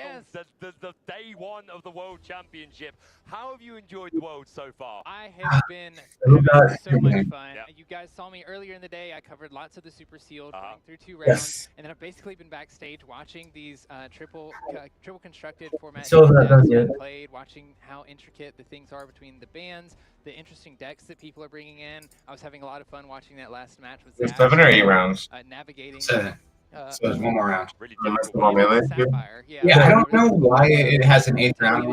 the day one of the World Championship. How have you enjoyed the World so far? I have been having so much fun. You guys saw me earlier in the day. I covered lots of the Super Sealed, going through 2 rounds, and then I've basically been backstage watching these triple constructed format decks being played, watching how intricate the things are between the bands, the interesting decks that people are bringing in. I was having a lot of fun watching that last match with There's 7 or 8 rounds. Navigating. So there's one more round. Yeah, I don't know why it has an 8th round.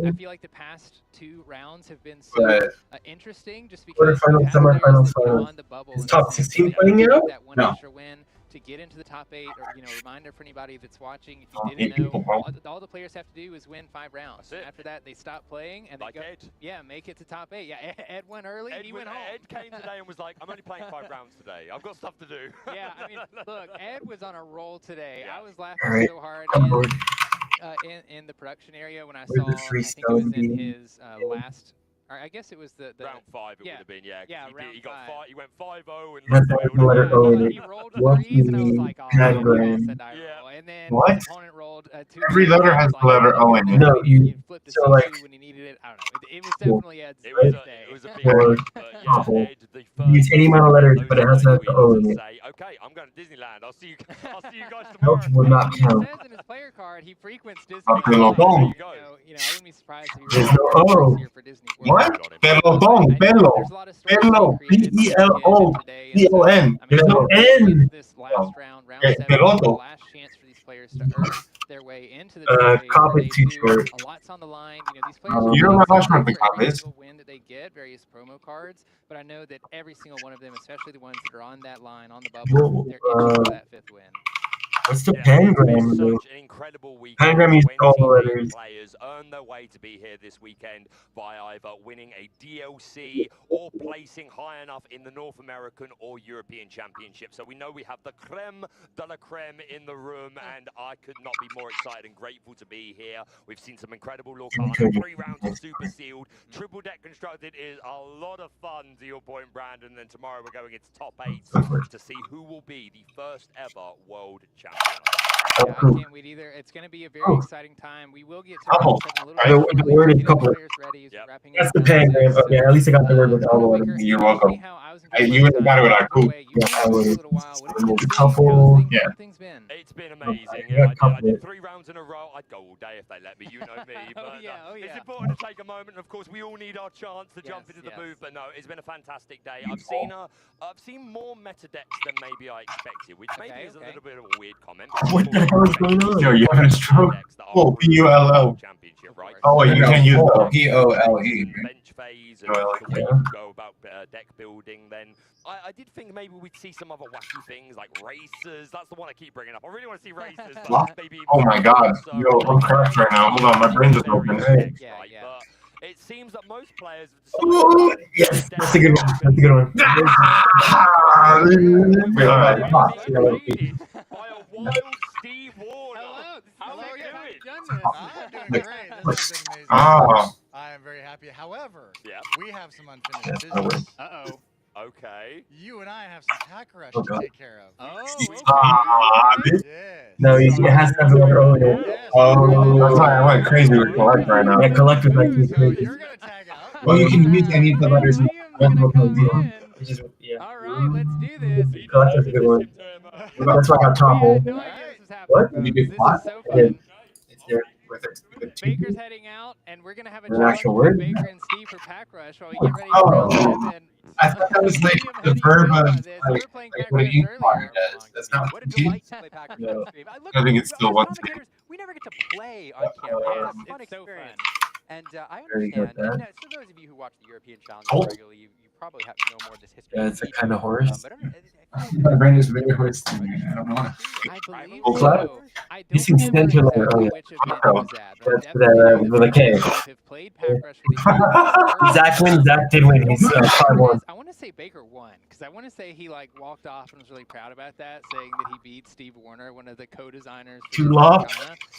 I feel like the past 2 rounds have been so interesting just because Quarterfinals, semifinals, finals. Is top 16 playing now? That one No. extra win to get into the top 8, or reminder for anybody that's watching, if you didn't know, all the players have to do is win 5 rounds. After that, they stop playing and they go, make it to top 8. Yeah, Ed went early. He went home. Ed came today and was like, "I'm only playing 5 rounds today. I've got stuff to do." Yeah, I mean, look, Ed was on a roll today. I was laughing Alright, so hard in the production area when I saw. I think it was in his last. Or I guess it was the round 5. It would have been, yeah. Round he got 5. He went 5-0 and That's the letter O in it. He rolled What threes, and I was like, oh, Category. said I roll. And then What? his opponent rolled rolled two Every lands, letter has like, the letter O in it. No, you flipped a so C2 like when he needed it. I don't know. It was definitely Ed's It was day. a big or hit, but yeah, couple. Ed, the Use first any amount of letters, but it has to have the O in to it. say, okay, I'm going to Disneyland. I'll see you guys Nope, tomorrow. will not He count. says in his player card he frequents Disneyland. Pelotón. you go. You know, I wouldn't be surprised if he There's was no O. here for Disney World. What? Pelotón, pelo. There's a lot of stories Pelo. being created P-E-L-O. today, and so, P-O-N. I mean, There's no N. this last round, round Eh, 7, is the peloto. last chance for these players to earn their way into the top 8. Cop They is too do short. a lot's on the line. You know, these players You don't know how short the for cop every is. single win that they get, various promo cards, but I know that every single one of them, especially the ones that are on that line, on the bubble, they're itching for that 5th win. What's the Yeah, pangram? it's been do? such an incredible weekend. Pangram used all the 28 letters. players earn their way to be here this weekend by either winning a DLC or placing high enough in the North American or European Championship. So we know we have the creme de la creme in the room, and I could not be more excited and grateful to be here. We've seen some incredible Lorcana, 3 rounds of Super Sealed. Triple Deck Constructed is a lot of fun, to your point, Brandon. And then tomorrow we're going into top 8 to see who will be the first ever world champion. Yeah, I can't wait either. It's going to be a very exciting time. We will get to round 7 a little bit The shortly. word is Getting couple. players ready as we're wrapping That's up the round 6. pangram. Okay, at least I got the word with elbow. You're welcome. How I was You got it with our cool. Yeah, I would. a little while. What have you been There's a seeing? couple. Yeah. How things been? It's been amazing. Yeah, Yeah, I couple. did 3 rounds in a row. I'd go all day if they let me. You know me. But it's important to take a moment. Of course, we all need our chance to jump into the booth. But no, it's been a fantastic day. I've seen more meta decks than maybe I expected, which maybe is a little bit of a weird comment. What the hell is going on? Yo, you having a stroke? Oh, P-U-L-L. Championship, right? Oh, you can't use the P-O-L-E. Bench phase and the way you can go about deck building. Then I did think maybe we'd see some other wacky things like racers. That's the one I keep bringing up. I really want to see racers. What? Maybe Oh my god. Yo, I'm cracked right now. Hold on, my brain just opened. Hey. But it seems that most players Ooh, yes, that's a good one. That's a good one. by a wild Steve Warner. How are you doing? I'm doing great. This has been amazing. Ah. I am very happy. However, Yep. we have some unfinished that business. Uh-oh. Okay. You and I have some pack rush Oh, to God. take care of. Yes. No, it has to have the letter O in it. Oh, that's why I went crazy with collect right now. That collective might be crazy. You're gonna tag out. Well, you can use any of the letters. Which is, yeah. All right, let's do this. Collective's a good one. That's why I got topple. No idea this was happening. What? You did This what? is so I did. fun. It's there with it. Baker's heading out, and we're gonna have a An challenge actual with word? Baker and Steve for pack rush while we get ready for round 7. I thought that was like the verb of like what an ink water does. That's not What a what delight to play Pack Rush No. on stream. I think it's still as one commentators, we never get to play on camera. It's a fun It's so fun. experience. And I Very good, understand, Dad. so those of you who watch the European Challenge Oh. regularly, you probably have know more of this history. Yeah, than it's a we do. kind of horse. But I don't- My brain is very hoarse to me. I don't know. I believe Full so. clap? I These don't things remember stand for like, exactly oh, which event yeah. it was at, but I That's definitely know that with a K. Baker have played pack rush with each other. Zach did win. He's card one. I want to say Baker won because I want to say he like walked off and was really proud about that, saying that he beat Steve Warner, one of the co-designers. Too long.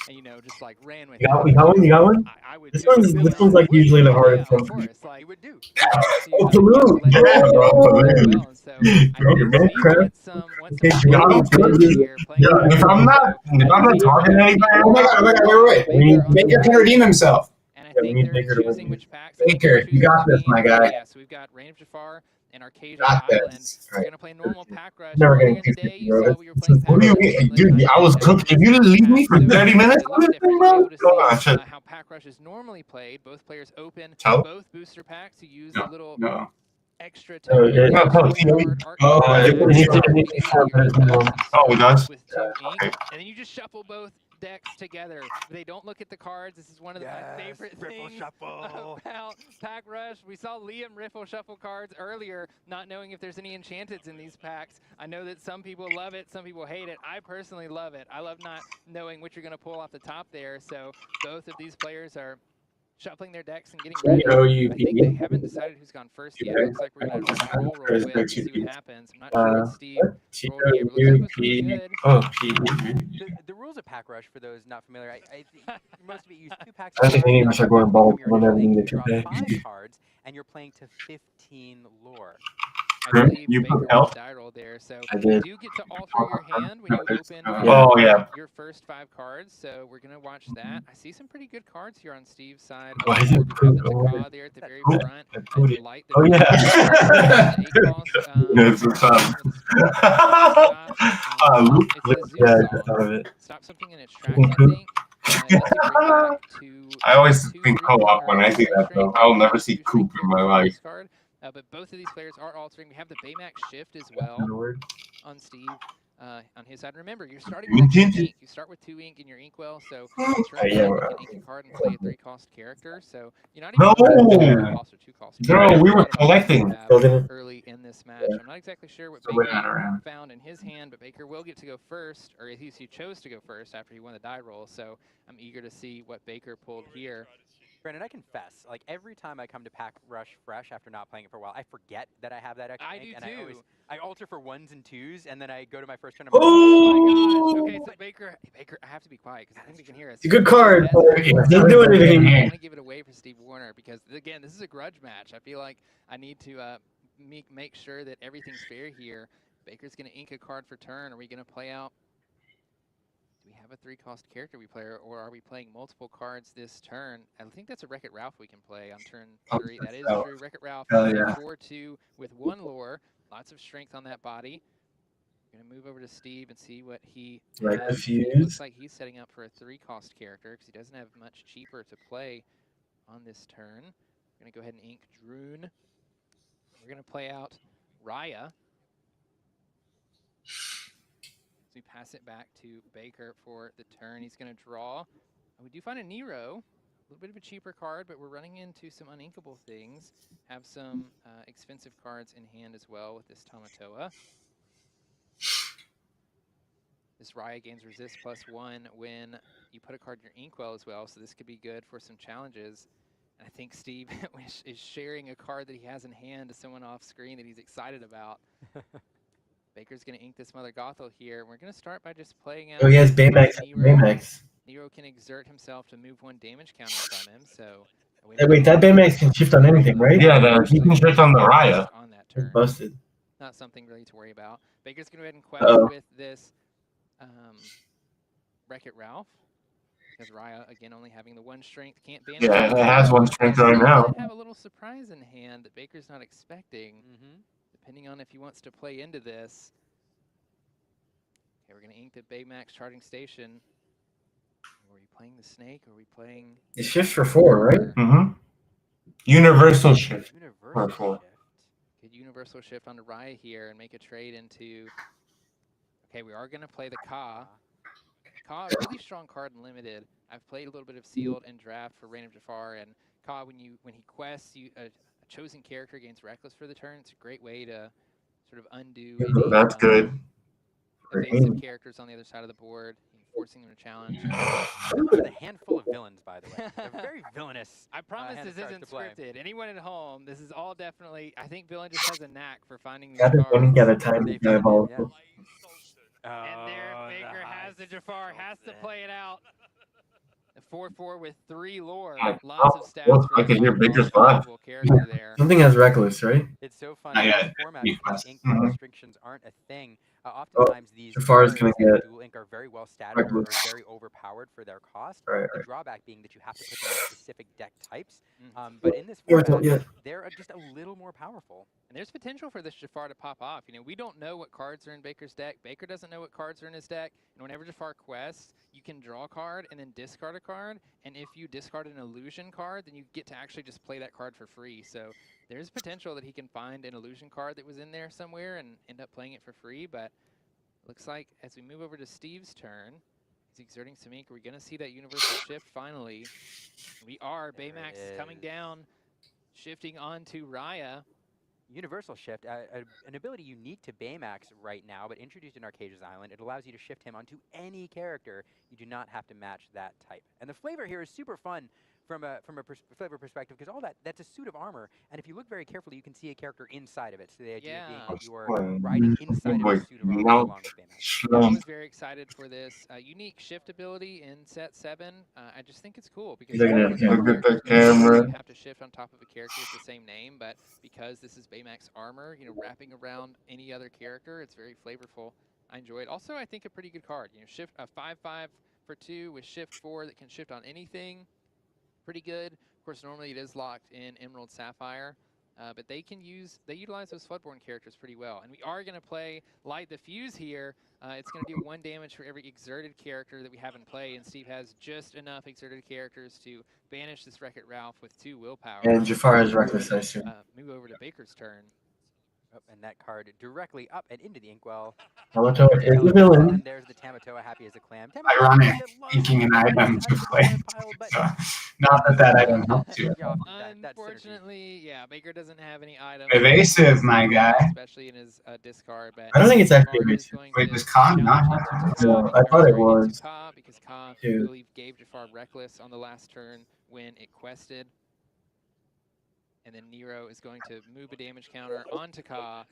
And just like ran with You got it. one? You got one? I would. This do one's it. this one's like usually the hardest Yeah, one of for me. course. Like, you would do. Oh, Baloo! Yeah, Baloo. So Bro, your man crap. Okay, Yeah, if I'm not talking to anybody, oh my god, wait. Baker can redeem himself. And I Yeah, we think need they're Baker to choosing win. which packs. Baker, you got this, my guy. Yeah, so we've got Reign of Jafar and Arcadia Got Island. this. We're gonna play normal pack rush. Never Earlier getting in the day, pissed, you bro. saw we were playing pack What do you rush. mean? Dude, I was cooking. You didn't leave me for 30 minutes on this thing, bro? Come on, shit. How pack rush is normally played. Both players open Tell? both booster packs to use the little No. extra Oh, yeah. No, token. Oh, it does? With 2 ink, Okay. and then you just shuffle both decks together. They don't look at the cards. This is one of my favorite things about Pack Rush. We saw Liam riffle shuffle cards earlier, not knowing if there's any enchanteds in these packs. I know that some people love it, some people hate it. I personally love it. I love not knowing what you're going to pull off the top there. So both of these players are shuffling their decks and getting ready. I think they haven't decided who's gone first yet. Looks like we're going to roll real quick and see what happens. I'm not sure what Steve rolled here, but looks like it was pretty good. The rules of Pack Rush, for those not familiar, I think most of it use 2 packs. I think any of us are going bald whenever we need to draw pay. 5 cards, and you're playing to 15 lore. I believe You Baker put won the help? die roll there. So I you did. do get to alter your hand when you open Oh, yeah. your first 5 cards. So we're going to watch that. I see some pretty good cards here on Steve's side. Why Of is the it board. We've got the poop? Taka there at the very Poop. front. I put it. Light Oh, yeah. the 8 cost. It's the sun. It's the Yeah, I Zeus just thought of it. Stop something in its tracks, I think. It needs to bring back to I always 2, think 3 co-op or when I see 3 that, strength. though. I will Maybe never even see 2 strength Coop in my characters from life. this card. But both of these players are altering. We have the Baymax shift as well on Steve. On his side. Remember, you're starting with a 2 ink. You start with 2 ink in your inkwell, so on turn 1, you can ink a card and play a 3-cost character. So you're not even No! 3-cost or 2-cost No, character. we A were lot of options collecting. to have early in this match. I'm not exactly sure what So we're Baker not around. found in his hand, but Baker will get to go first, or at least he chose to go first after he won the die roll. So I'm eager to see what Baker pulled here. Brandon, I confess, like every time I come to Pack Rush fresh after not playing it for a while, I forget that I have that extra ink, and I alter for 1s and 2s, and then I go to my first turn. I'm like, oh my gosh! Okay, so Baker, I have to be quiet because I think they can hear us. It's a good card. It doesn't do anything. I want to give it away for Steve Warner because again, this is a grudge match. I feel like I need to make sure that everything's fair here. Baker's going to ink a card for turn. Are we going to play out? Do we have a 3-cost character we play, or are we playing multiple cards this turn? I think that's a Wreck-It Ralph we can play on turn 3. That is true. Wreck-It Ralph, 4-2 with 1 lore. Lots of strength on that body. We're going to move over to Steve and see what he has. It looks like he's setting up for a 3-cost character because he doesn't have much cheaper to play on this turn. We're going to go ahead and ink Droon. We're going to play out Raya. So we pass it back to Baker for the turn. He's going to draw. We do find a Nero, a little bit of a cheaper card, but we're running into some uninkable things. Have some expensive cards in hand as well with this Tamatoa. This Raya gains resist +1 when you put a card in your inkwell as well, so this could be good for some challenges. And I think Steve is sharing a card that he has in hand to someone off screen that he's excited about. Baker's going to ink this Mother Gothel here. We're going to start by just playing out. Oh, he has Baymax. Baymax. Nero can exert himself to move 1 damage counter from him. So Hey, wait, that Baymax can shift on anything, right? Yeah, he can shift on the Raya. On that turn. Busted. Not something really to worry about. Baker's going to go ahead and quest with this Wreck-It Ralph. Because Raya, again, only having the 1 strength, can't ban it. Yeah, it has 1 strength right now. Might have a little surprise in hand that Baker's not expecting. Depending on if he wants to play into this. Okay, we're going to ink the Baymax charging station. Are we playing the snake? Or are we playing... It shifts for 4, right? Mm-hmm. Universal shift. Universal shift. Could universal shift onto Raya here and make a trade into... Okay, we are going to play the Ka. Ka, a really strong card in Limited. I've played a little bit of Sealed and Draft for Reign of Jafar, and Ka, when he quests, a chosen character gains Reckless for the turn. It's a great way to sort of undo any That's good. evasive characters on the other side of the board, forcing them to challenge. With a handful of villains, by the way. They're very villainous. I promise this isn't scripted. Anyone at home, this is all definitely... I think Villain just has a knack for finding these cards. And there, Baker has the Jafar, has to play it out. A 4-4 with 3 lore. Lots of stats for I can hear Baker's character there. Something has Reckless, right? It's so fun. In this format, because ink restrictions aren't a thing. Oftentimes, these Jafar is going to get dual ink are very well statted or very overpowered for their cost. Right, the drawback being that you have to put them in specific deck types. But in this format, they're just a little more powerful. And there's potential for this Jafar to pop off. You know, we don't know what cards are in Baker's deck. Baker doesn't know what cards are in his deck. And whenever Jafar quests, you can draw a card and then discard a card. And if you discard an illusion card, then you get to actually just play that card for free. So there's potential that he can find an illusion card that was in there somewhere and end up playing it for free. But looks like as we move over to Steve's turn, he's exerting some ink. We're going to see that universal shift finally. We are. Baymax coming down, shifting onto Raya. Universal Shift, an ability unique to Baymax right now, but introduced in Arcasia's Island. It allows you to shift him onto any character. You do not have to match that type. And the flavor here is super fun from a flavor perspective, because all that's a suit of armor, and if you look very carefully, you can see a character inside of it. So the idea being that you are riding inside of a suit of armor along with Baymax. I was very excited for this unique shift ability in set 7. I just think it's cool because Look at the camera. you have to shift on top of a character with the same name, but because this is Baymax armor, wrapping around any other character, it's very flavorful. I enjoy it. Also, I think a pretty good card. Shift a 5/5 for 2 with shift 4 that can shift on anything. Pretty good. Of course, normally it is locked in Emerald Sapphire. But they utilize those Floodborn characters pretty well. And we are going to play Light the Fuse here. It's going to do 1 damage for every exerted character that we have in play, and Steve has just enough exerted characters to banish this Wreck-It Ralph with 2 willpower. And Jafar is reckless, I assume. Move over to Baker's turn. Oh, and that card directly up and into the inkwell. Tamatoa is the villain. And there's the Tamatoa happy as a clam. Ironic, inking an item to play. So, not that item helps you. Unfortunately, yeah, Baker doesn't have any items. Evasive, my guy. Especially in his discard. But I don't think it's actually evasive. Wait, does Khan not have it? No, I thought it was. Because Ka, I believe, gave Jafar Reckless on the last turn when it quested. And then Nero is going to move a damage counter onto Ka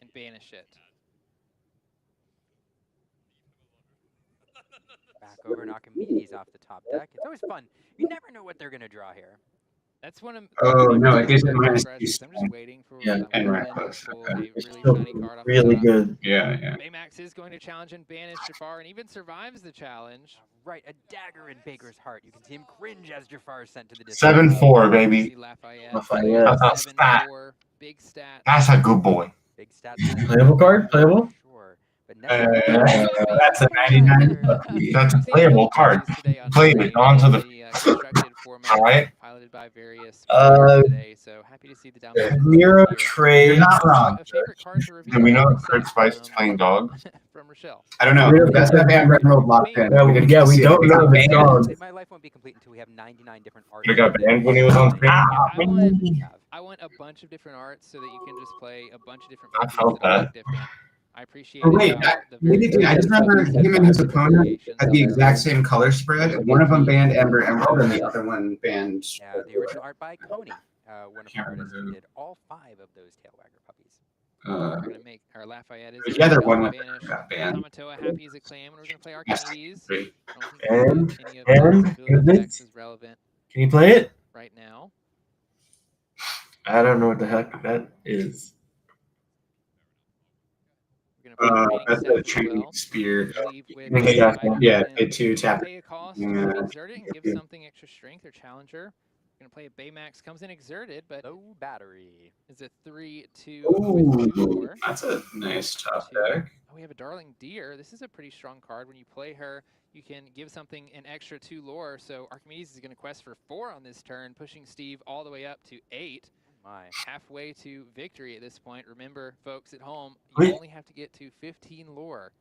and banish it. Back over and Archimedes off the top deck. It's always fun. You never know what they're going to draw here. That's one of Oh no, it gives it minus 2. I'm just waiting for and Wendell reckless. to pull Okay. a really shiny card off the Really top. good. Yeah. Baymax is going to challenge and banish Jafar and even survives the challenge. Right, a dagger in Baker's heart. You can see him cringe as Jafar is sent to the distance. 7-4, baby. Lafayette. Lafayette. 7-4, big stat. That's a good boy. Big stats. Playable card? Playable? Sure. But That's a 99. That's a playable card. Play it onto the. All right. Piloted by various players today, so happy to see the download. Nero trade. You're not wrong. Do we know if Kurt Spice is playing dog? From Rochelle. I don't know. That's the Amber Emerald locked in. Yeah, we don't know the dog. My life won't be complete until we have 99 different art. He got banned when he was on screen. I want a bunch of different arts so that you can just play a bunch of different I puppies felt that are that. different. I appreciate Oh wait, it. I just remember him and his opponent had the exact same color spread. One of them banned Amber Emerald, and the other one banned. Yeah, the original art by Coney, one of the artists who did all 5 of those Tailwagger puppies. We're gonna make our Lafayette is the other one banish. got banned. Tamatoa happy as a clam, and we're gonna play Archimedes. And is relevant can you play it? right now. I don't know what the heck that is. That's a training spear. Yeah, pay 2, tap. Pay a cost, Yeah. exert it, and give something extra strength or challenger. We're gonna play a Baymax, comes in exerted, but low battery. Is a 3/2 Ooh, with 2 lore. that's a nice tough deck. Oh, we have a Darling Deer. This is a pretty strong card. When you play her, you can give something an extra 2 lore. So Archimedes is going to quest for 4 on this turn, pushing Steve all the way up to 8. Halfway to victory at this point. Remember, folks at home, you only have to get to 15 lore.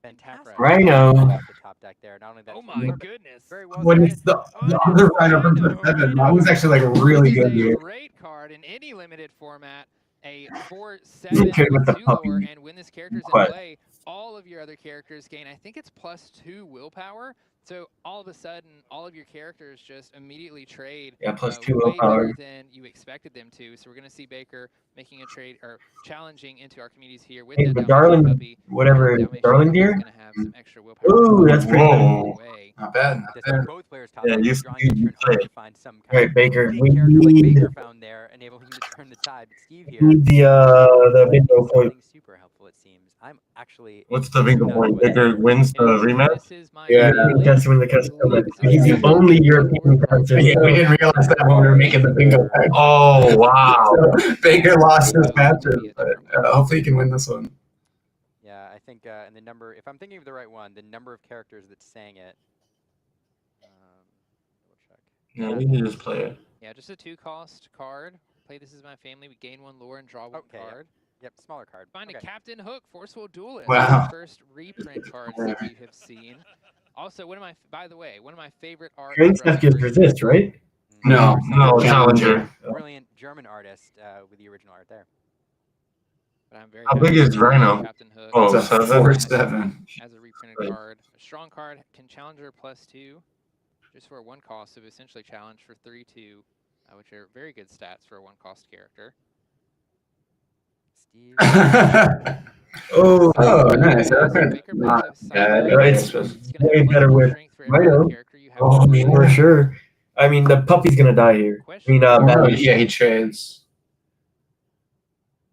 Fantastic. Rhino. Off the top deck there. Not only that, Oh my goodness. Very well When said. it's the other Rhino from the 7, that was actually like really This is good a here. great card in any limited format. A You 4/7 kid with the 2 lore, puppy. and when this character's in What? play, all of your other characters gain, I think it's +2 willpower. So all of a sudden, all of your characters just immediately trade. Yeah, +2 way willpower. better than you expected them to. So we're going to see Baker making a trade or challenging into Archimedes here with Hey, that the Dalmatian Darling, puppy. whatever, Dalmatian Darling puppy is Deer? gonna have some extra willpower. Ooh, that's pretty Whoa. Away. Not bad. Not This bad. both players top Yeah, deck, you drawing a turn play hard it. to find some All right, Baker, big we character like need Baker found there, enable him to turn the tide. But Steve here, the bingo point. something super helpful it seems. I'm actually What's the bingo point? Baker wins the rematch? This is my Yeah. That's when the custom. He's the only European contest. Yeah, we didn't realize that when we were making the bingo pack. Oh, wow. So Baker lost his matches, but hopefully he can win this one. Yeah, I think, and the number, if I'm thinking of the right one, the number of characters that sang it. Double check. Yeah, we can just play it. Yeah, just a 2-cost card. Play This Is My Family. We gain 1 lore and draw 1 card. Yep, smaller card. Find Okay. a Captain Hook, Forceful Duelist. Wow. The first reprint cards that we have seen. Also, by the way, one of my favorite art. Great stuff gives resist, right? No, Challenger. Brilliant German artist with the original art there. But I'm very How big is Rhino? Captain Hook. Oh, As a 4/7. As a reprinted card. A strong card can Challenger +2 just for a 1 cost. So essentially challenge for 3/2, which are very good stats for a 1-cost character. Steve. Oh, nice. That's not bad. It's way better with Rhino. Oh, yeah. For sure. I mean, the puppy's gonna die here. I mean, Oh, Batman. yeah, he trades.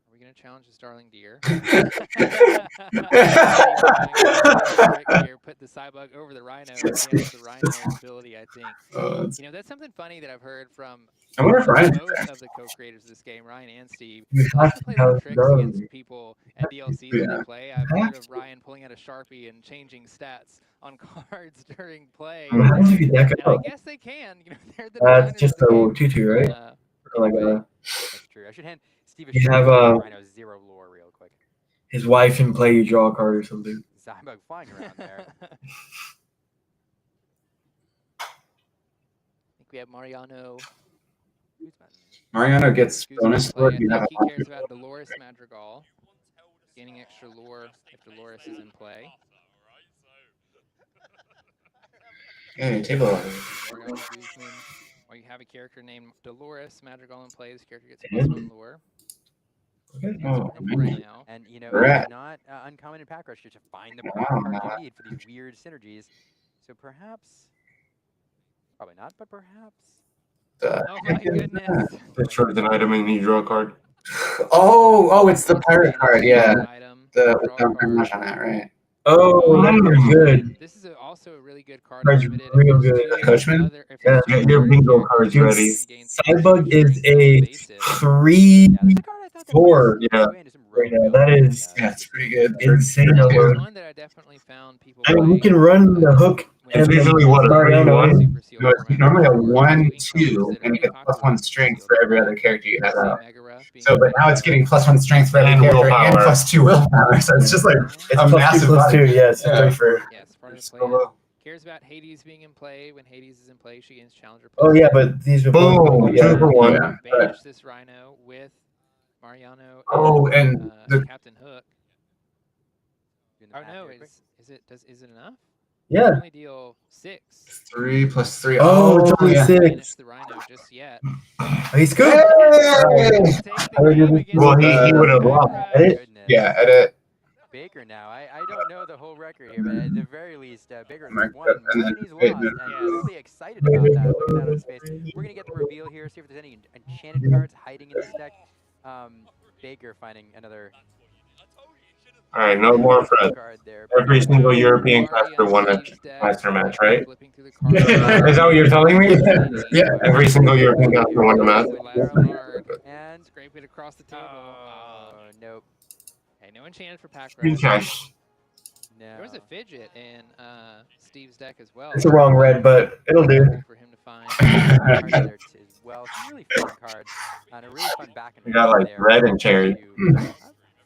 Are we going to challenge this darling deer? Here, put the Cybug over the Rhino and cancel the Rhino ability, I think. You know, that's something funny that I've heard from I wonder if Ryan both of the co-creators of this game, Ryan and Steve. You They like have to to play have little tricks darling against deer. people at DLCs when they play. I've heard of Ryan pulling out a Sharpie and changing stats on cards during play. What happens if you deck it And I up? guess they can. You know, they're the That's designers just of the a game. 2/2, right? Or like Anyway. That's true. I should hand Steve a You shot have, of Rhino Zero lore real quick. his wife in play, you draw a card or something. Zybug flying around there. I think we have Mariano. Mariano gets bonus Play. I score. You have think a he cares about Dolores Madrigal. Gaining extra lore if Dolores is in play. Hey, table. Mariano Guzman. Or you have a character named Dolores Madrigal in play. This character gets +1 lore. Oh, right now. And you know, Correct. it's not uncommon in Pack Rush to find the Wow. card you need for these weird synergies. So perhaps, probably not, but perhaps. Oh my goodness. Destroys an item and you draw a card. Oh, it's the pirate card. Yeah, the with the much on that, right? Oh, that's good. This is also a really good card. Card's Limited. real good. Coachman? Yeah, get your bingo cards ready. Cybug is a 3/4. Yeah, right now. That is That's pretty good. insane. There's Alert. one that I definitely found people And we playing. can run the hook. It's and usually then what, a Mariano 3/1? in. No, it's normally a 1/2, and you get +1 strength for every other character you have out. So, but now it's getting +1 strength for every And character and willpower. +2 willpower. So it's just like It's a +2 massive +2. body. Yes, Yeah. it's for. Yes, part of the So plan. low. Cares about Hades being in play. When Hades is in play, she gains challenger. Oh yeah, but these are both. Boom, Yeah. 2 for 1. Yeah. Banish this Rhino with Mariano. Oh, and the Captain Hook. Oh no, is it enough? Yeah. Only deal 6. 3 + 3. Oh, it's only yeah. 6. Finish the Rhino just yet. He's good. Well, he would have lost. Edit? Yeah, edit. Baker now. I don't know the whole record here, but at the very least, Baker has Mark won that, more and than then he's wait, lost, no. and he's really excited about that. Look at that on his face. We're gonna get the reveal here, see if there's any enchanted cards hiding in this deck. Baker finding another. All right, no more Fred. Every single European caster won a master match, right? Is that what you're telling me? Yeah. Every single European caster won a match. And Scrape it across the table. Nope. Okay, no enchanted for Pack Green Rush. cash. No. There was a fidget in Steve's deck as well. It's a wrong red, but it'll do. For him to find. Cards there as well. Some really fun cards and a really fun back and We got like there. red and cherry.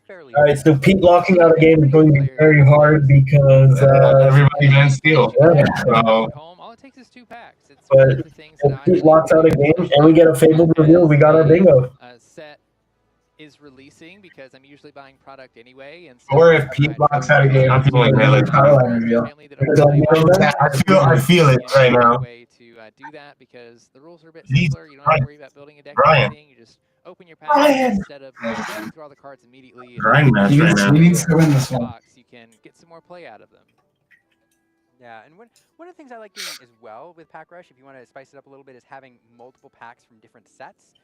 Fairly All right, so Pete locking out a game is going to be very hard because Everybody can steal. yeah. So, Home. All it takes is 2 packs. It's But one of the things if that I Pete really locks out a game and we get a fabled reveal, we got our bingo. set is releasing because I'm usually buying product anyway, and or if Pete blocks out a game, I'm feeling like Powerline reveal. I feel it right now. Way to do that because the rules are a bit He's simpler. You don't have to worry about building a deck or Brian. anything. You just open your pack instead of looking through all the cards immediately. Grind match He right needs, now. he needs to win this one. Box, you can get some more play out of them. Yeah, and one of the things I like doing as well with Pack Rush, if you want to spice it up a little bit, is having multiple packs from different sets.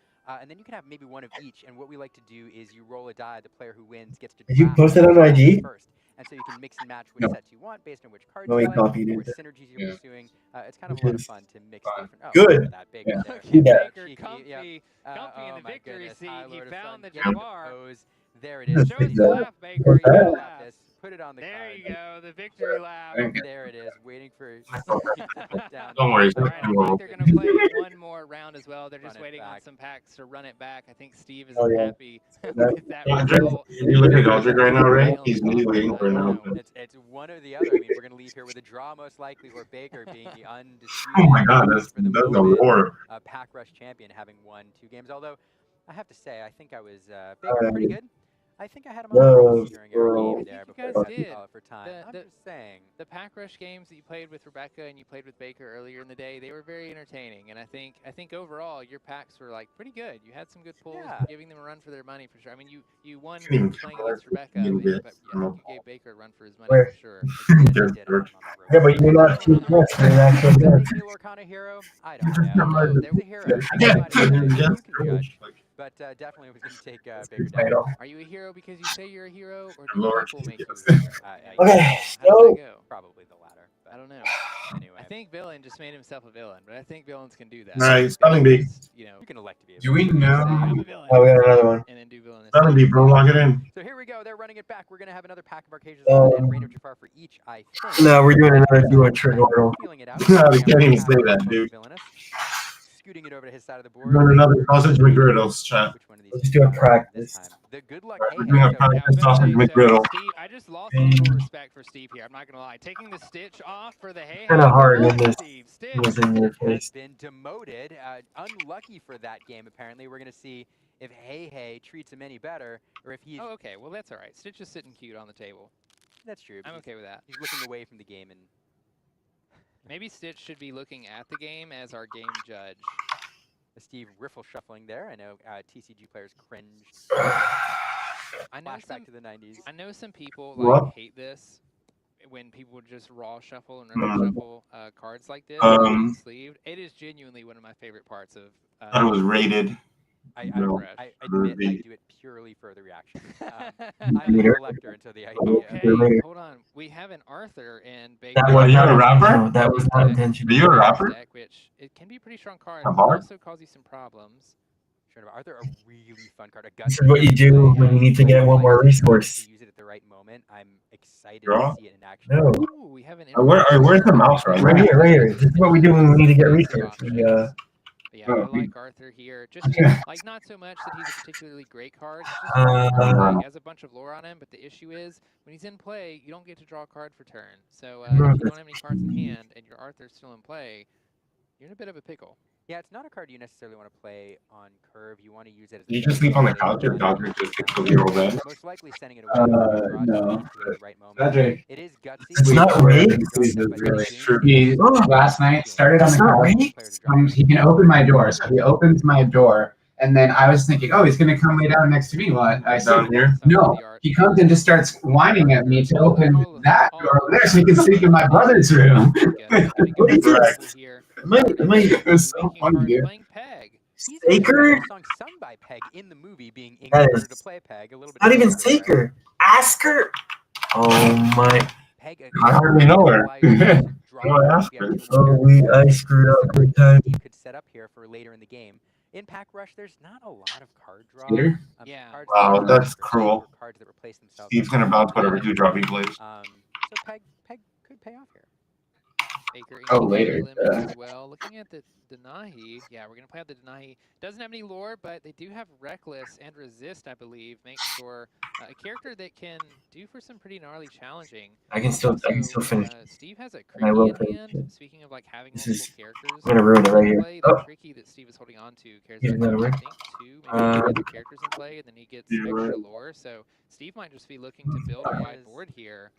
And then you can have maybe one of each. And what we like to do is you roll a die. The player who wins gets to Did you draft post it on one IG? first. And so you can mix and match which No. sets you want based on which cards No, you he like, copied or it. which synergies you're Yeah. pursuing. It's kind of a lot of fun to mix Fun. different. Oh, Good. look at that big Yeah. one there. See that. Baker, Cheeky, comfy, yep. comfy in Oh the my victory goodness, seat. high He load of found fun. the Get the Jabbar. pose. There it is. Show us Ready the to laugh, Baker. What's You that? gotta lap laugh. this. Put it on the There card. you go, the victory lap. Thank you. There it is, waiting for down. Don't worry, it's All not right, I normal. think they're going to play one more round as well. They're just Run it waiting on back. some packs to run it back. I think Steve is Oh, yeah. happy with that Godric, result. you look at Godric right now, right? He's really waiting for an No, open. it's one or the other. I mean, we're going to leave here with a draw most likely, or Baker being the undisputed Oh my god, that's for the a moment, roar. Pack Rush champion, having won 2 games. Although I have to say, I think I was Baker pretty good. I think I had him on the ropes during our bro. game there You before guys we had to did. call it for time. I'm just saying. The pack rush games that you played with Rebecca and you played with Baker earlier in the day, they were very entertaining. And I think overall your packs were like pretty good. You had some good pulls, giving them a run for their money for sure. I mean, you won playing against Rebecca, but I think you gave Baker a run for his money for sure. Yeah, but you're not too close. You're actually Does that good. make me Lorcana hero? I don't know. There was a hero. Somebody said, you can judge. But definitely was going to take Baker down. Are you a hero because you say you're a hero, or do people make you a hero? Okay, How does that go? Probably the latter. I don't know. Anyway. I think Villain just made himself a villain, but I think villains can do that. Nice. Spelling bee. You know, You can elect to be a Do we villain. know? I'm a villain. Oh, we got another one. And then do villainous. Spelling bee, bro. Lock it in. So here we go. They're running it back. We're going to have another pack of Arcasias and Rain of Jafar for each, I think. No, we're doing another duo trick order. Feeling it out. No, you can't even say that, dude. Villainous. Scooting it over to his side of the board. We're doing another sausage McGriddles, chat. Which one of these Let's do a practice. The good luck. We're doing a practice sausage McGriddle. Steve, I just lost a little respect for Steve here. I'm not gonna lie. Taking the stitch off for the hey. Kind of hard when this Stitch was in your has face. been demoted. Unlucky for that game. Apparently, we're gonna see if Hey treats him any better, or if he's. Oh, okay. Well, that's all right. Stitch is sitting cute on the table. That's true. I'm okay with that. He's looking away from the game and. Maybe Stitch should be looking at the game as our game judge. Steve riffle shuffling there. I know TCG players cringed. I know Flashback to the 90s. I know some people What? hate this when people would just raw shuffle and random shuffle cards like this. Sleeved. It is genuinely one of my favorite parts of. I thought it was rated. I admit I do it purely for the reaction. I'm a collector until the idea. Okay, hold on. We have an Arthur and Baker. Are you a rapper? No, that was not intentional. Are you a rapper? Deck, which it can be a pretty strong card. A It bard? also cause you some problems. Sure, Arthur, a really fun card. This is what you do when you need to get one more resource. To use it at the right moment. I'm excited Draw? to see it in action. No. Ooh, we have an. Where's the mouse right Right here, right here. This is what we do when we need to get resource. We, Yeah, I like Arthur here. Just like not so much that he's a particularly great card. It's just he has a bunch of lore on him, but the issue is when he's in play, you don't get to draw a card for turn. So if you don't have any cards in hand and your Arthur's still in play, you're in a bit of a pickle. Yeah, it's not a card you necessarily want to play on curve. You want to use it as. Do you just sleep on the couch or Dodger just gets to your bed? Most likely sending it away. No. At the right moment. Patrick. It is gutsy. It's not rigged. Really true. He last night started on the couch. He can open my door, so he opens my door, and then I was thinking, oh, he's gonna come lay down next to me. Well, I said, Down here? no. He comes and just starts whining at me to open that door over there, so he can sleep in my brother's room. What is this? It was so funny, dude. Playing Peg. Saker? Song sung by Peg in the movie being in That order is to play Peg. A little bit. not even Saker. Asker. Oh my. Peg. I hardly know her. Oh, I asked her. Oh, I screwed up big time. You could set up here for later in the game. In Pack Rush, there's not a lot of card draw. Peter? Yeah. Cards Wow, that that's cruel. Cards that replace themselves. Steve's gonna bounce whatever dewdrop he plays. So Peg could pay off here. Baker Oh, later, as well. Looking at the Denahi, yeah, we're gonna play out the Denahi. Doesn't have any lore, but they do have Reckless and Resist, I believe. Makes for a character that can do for some pretty gnarly challenging. I can still finish. Steve has a I will Cricky in finish hand. Speaking of like having This multiple is- characters, I'm gonna ruin it right here. play, the Oh. Cricky that Steve is holding on to cares Here's about another I one. think two, maybe three other characters in play, and then he gets You're extra right. lore. So Steve might just be looking to build a wide board here.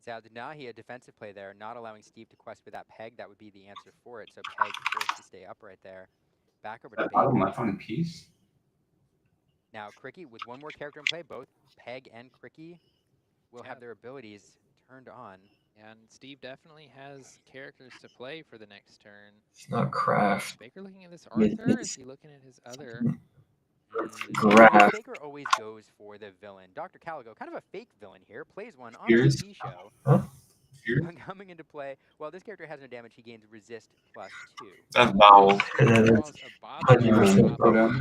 So Denahi, a defensive play there, not allowing Steve to quest with that Peg. That would be the answer for it. So Peg forced to stay upright there. Back over to Bottom Baker. left one piece. Now Cricky with one more character in play, both Peg and Cricky will have their abilities turned on. And Steve definitely has characters to play for the next turn. It's not craft. Baker looking at this Yeah, Arthur? Is it's- he looking at his other? Grab. Baker always goes for the villain. Dr. Caligo, kind of a fake villain here, plays one on Here's- the TV show. Huh? Coming into play, well, this character has no damage. He gains resist +2. That's bowel. Draws a 100% bodyguard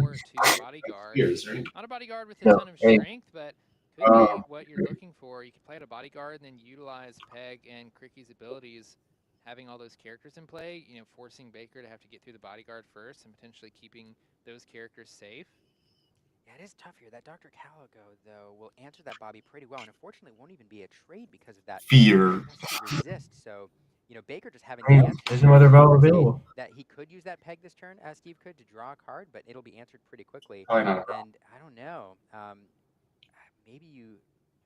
or two bodyguard. Spears, right? Not a bodyguard with a No, ton of hey. strength, but could be what you're looking for. You can play at a bodyguard and then utilize Peg and Cricky's abilities, having all those characters in play, you know, forcing Baker to have to get through the bodyguard first and potentially keeping those characters safe. Yeah, it is tough here. That Dr. Caligo, though, will answer that Bobby pretty well, and unfortunately won't even be a trade because of that Fear. resist. So, you know, Baker just having Hey, the answer. there's no other vowel available. That he could use that Peg this turn, as Steve could, to draw a card, but it'll be answered pretty quickly. Probably not a And I don't know. maybe you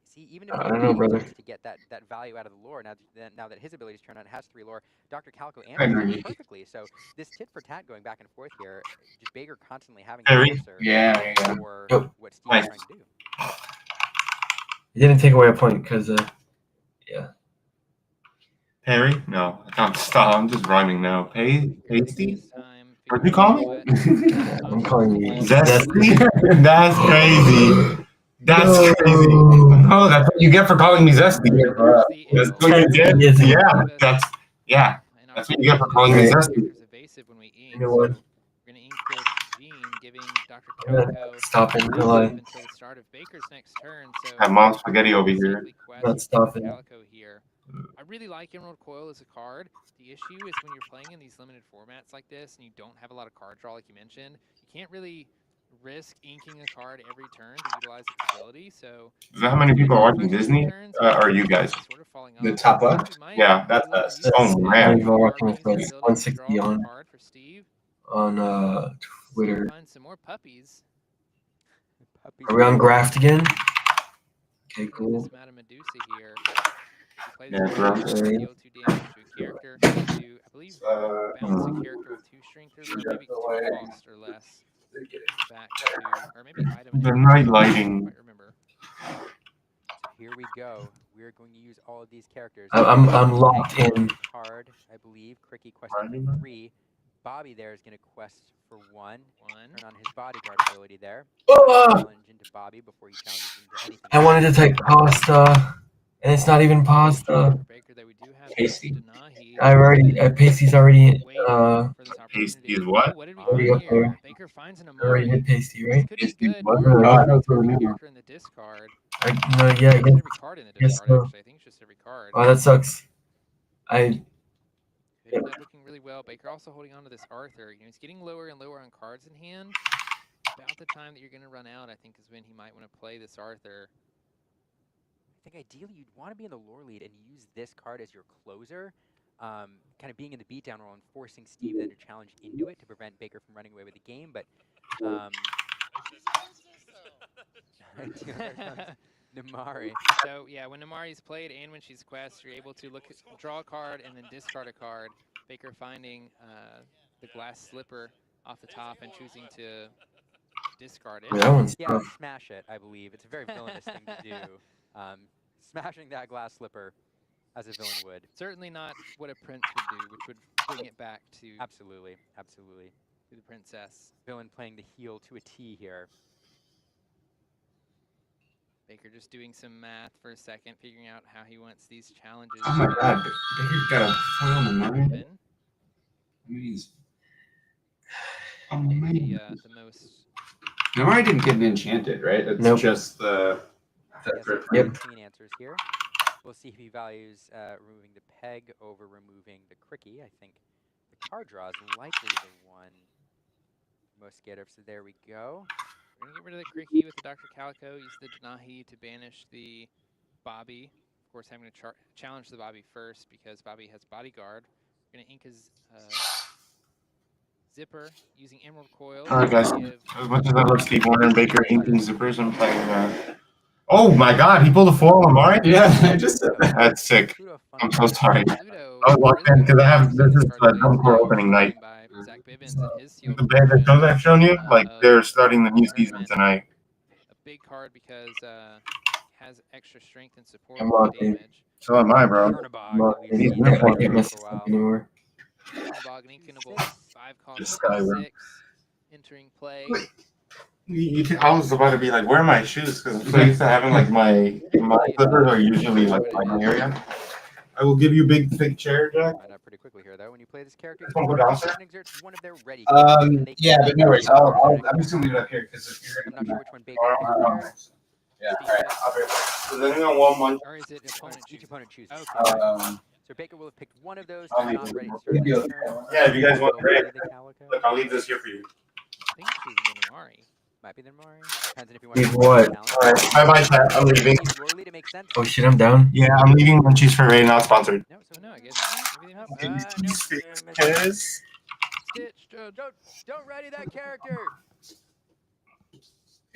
see, even if I don't know, brother. to get that value out of the lore, now that his abilities turn on has 3 lore, Dr. Calico I answers agree. it perfectly. So this tit for tat going back and forth here, just Baker constantly having Harry? the answer Yeah. for Yep. what Steve's Nice. trying to do. It didn't take away a point because, yeah. Harry? No, stop. I'm just rhyming now. Pasty? This time, What'd you call me? I'm calling you Zesty? That's crazy. That's crazy. No, that's what you get for calling me Zesty. That's what you did? Yeah, that's what you get for calling me Zesty. Evasive when we ink, You know so what? we're gonna ink this Gene, giving Dr. Calico Stop it, Nikolai. until the start of Baker's next turn. So Have mom spaghetti over here. Not stopping. Calico here. I really like Emerald Coil as a card. The issue is when you're playing in these limited formats like this and you don't have a lot of card draw, like you mentioned, you can't really risk inking a card every turn to utilize its ability. So Is that how many people are watching Disney? Or you guys? sort of falling The off. top left? Yeah, that's us. Oh man. People are watching us, like 160 on Twitter. Find some more puppies. Are we on Graft again? Okay, cool. This Madame Medusa here. Yeah, bro. Deal 2 damage to a character to, I believe, bounce a character with 2 strength or maybe 2 cost or less. Back to, or maybe item. The night lighting. I remember. So here we go. We're going to use all of these characters. I'm locked in. Card, I believe. Cricky questing for 3. Bobby there is going to quest for 1. Turn on his bodyguard ability there. Challenge into Bobby before he challenges into anything. I wanted to take pasta, and it's not even pasta. Pasty. Pasty's already, Pasty is what? already up there. Baker finds an Already hit Pasty, right? Pasty Oh, I know it's really new. character in the discard. No, yeah, I guess. Every card in the Yes, discard, no. actually. I think it's just every card. Oh, that sucks. Ended up looking really well. Baker also holding on to this Arthur. You know, he's getting lower and lower on cards in hand. About the time that you're going to run out, I think, is when he might want to play this Arthur. I think ideally you'd want to be in the lore lead and use this card as your closer, kind of being in the beatdown role and forcing Steve then to challenge into it to prevent Baker from running away with the game. But Namari. So yeah, when Namari's played and when she's quest, you're able to draw a card and then discard a card. Baker finding the glass slipper off the top and choosing to discard it. Yeah, that one's Yeah, tough. smash it, I believe. It's a very villainous thing to do. Smashing that glass slipper as a villain would. Certainly not what a prince would do, which would bring it back to Absolutely, absolutely. to the princess. Villain playing the heel to a T here. Baker just doing some math for a second, figuring out how he wants these challenges. Oh my god, Baker's got a foil on the mind. I mean, he's amazing. The most. Namari didn't get an enchanted, right? It's Nope. just the. Yep. Clean answers here. We'll see if he values removing the peg over removing the cricky. I think the card draw is likely the one most scared of. So there we go. We're going to get rid of the cricky with the Dr. Calico, use the Denahi to banish the Bobby. Of course, I'm going to challenge the Bobby first because Bobby has bodyguard. We're going to ink his zipper using Emerald Coil. Alright guys, as much as I love Steve Warner and Baker inking zippers, I'm playing oh my god, he pulled a foil on Mari? Yeah, I just said that. That's sick. I'm so sorry. I was locked in because this is the Dumb Core opening night. The band that shows I've shown you, like they're starting the new season tonight. A big card because has extra strength and support I'm locked in. damage. So am I, bro. He's not going to get messed up anymore. Chernobog and Infinable, 5 cost This guy, bro. 6 entering play. I was about to be like, where are my shoes? Because I'm so used to having like my slippers are usually like my area. I will give you big thick chair, Jack. Find out pretty quickly here, though. When you play this character, This one go down, sir? exerts one of their ready. Yeah, but no worries. I'm just gonna leave it up here because if you're I'm gonna not sure which one Baker Alright, picks yeah, all right. I'll be right back. Does anyone want one? Or is it opponent Each choose? opponent chooses. Okay. So Baker will have picked one of those. I'll He's leave not it. ready to We'll start be next okay. turn. Yeah, if you guys want Will red. play the Calico. Look, I'll leave this here for you. I think it's choosing Minamari. Might be the Mari. Depends on if you want Leave to what? Alright, bye bye, chat. I'm leaving. It makes sense. Oh shit, I'm down. Yeah, I'm leaving Munchies for Ray, not sponsored. No, so No, I guess everything up. Stitch, don't ready that character.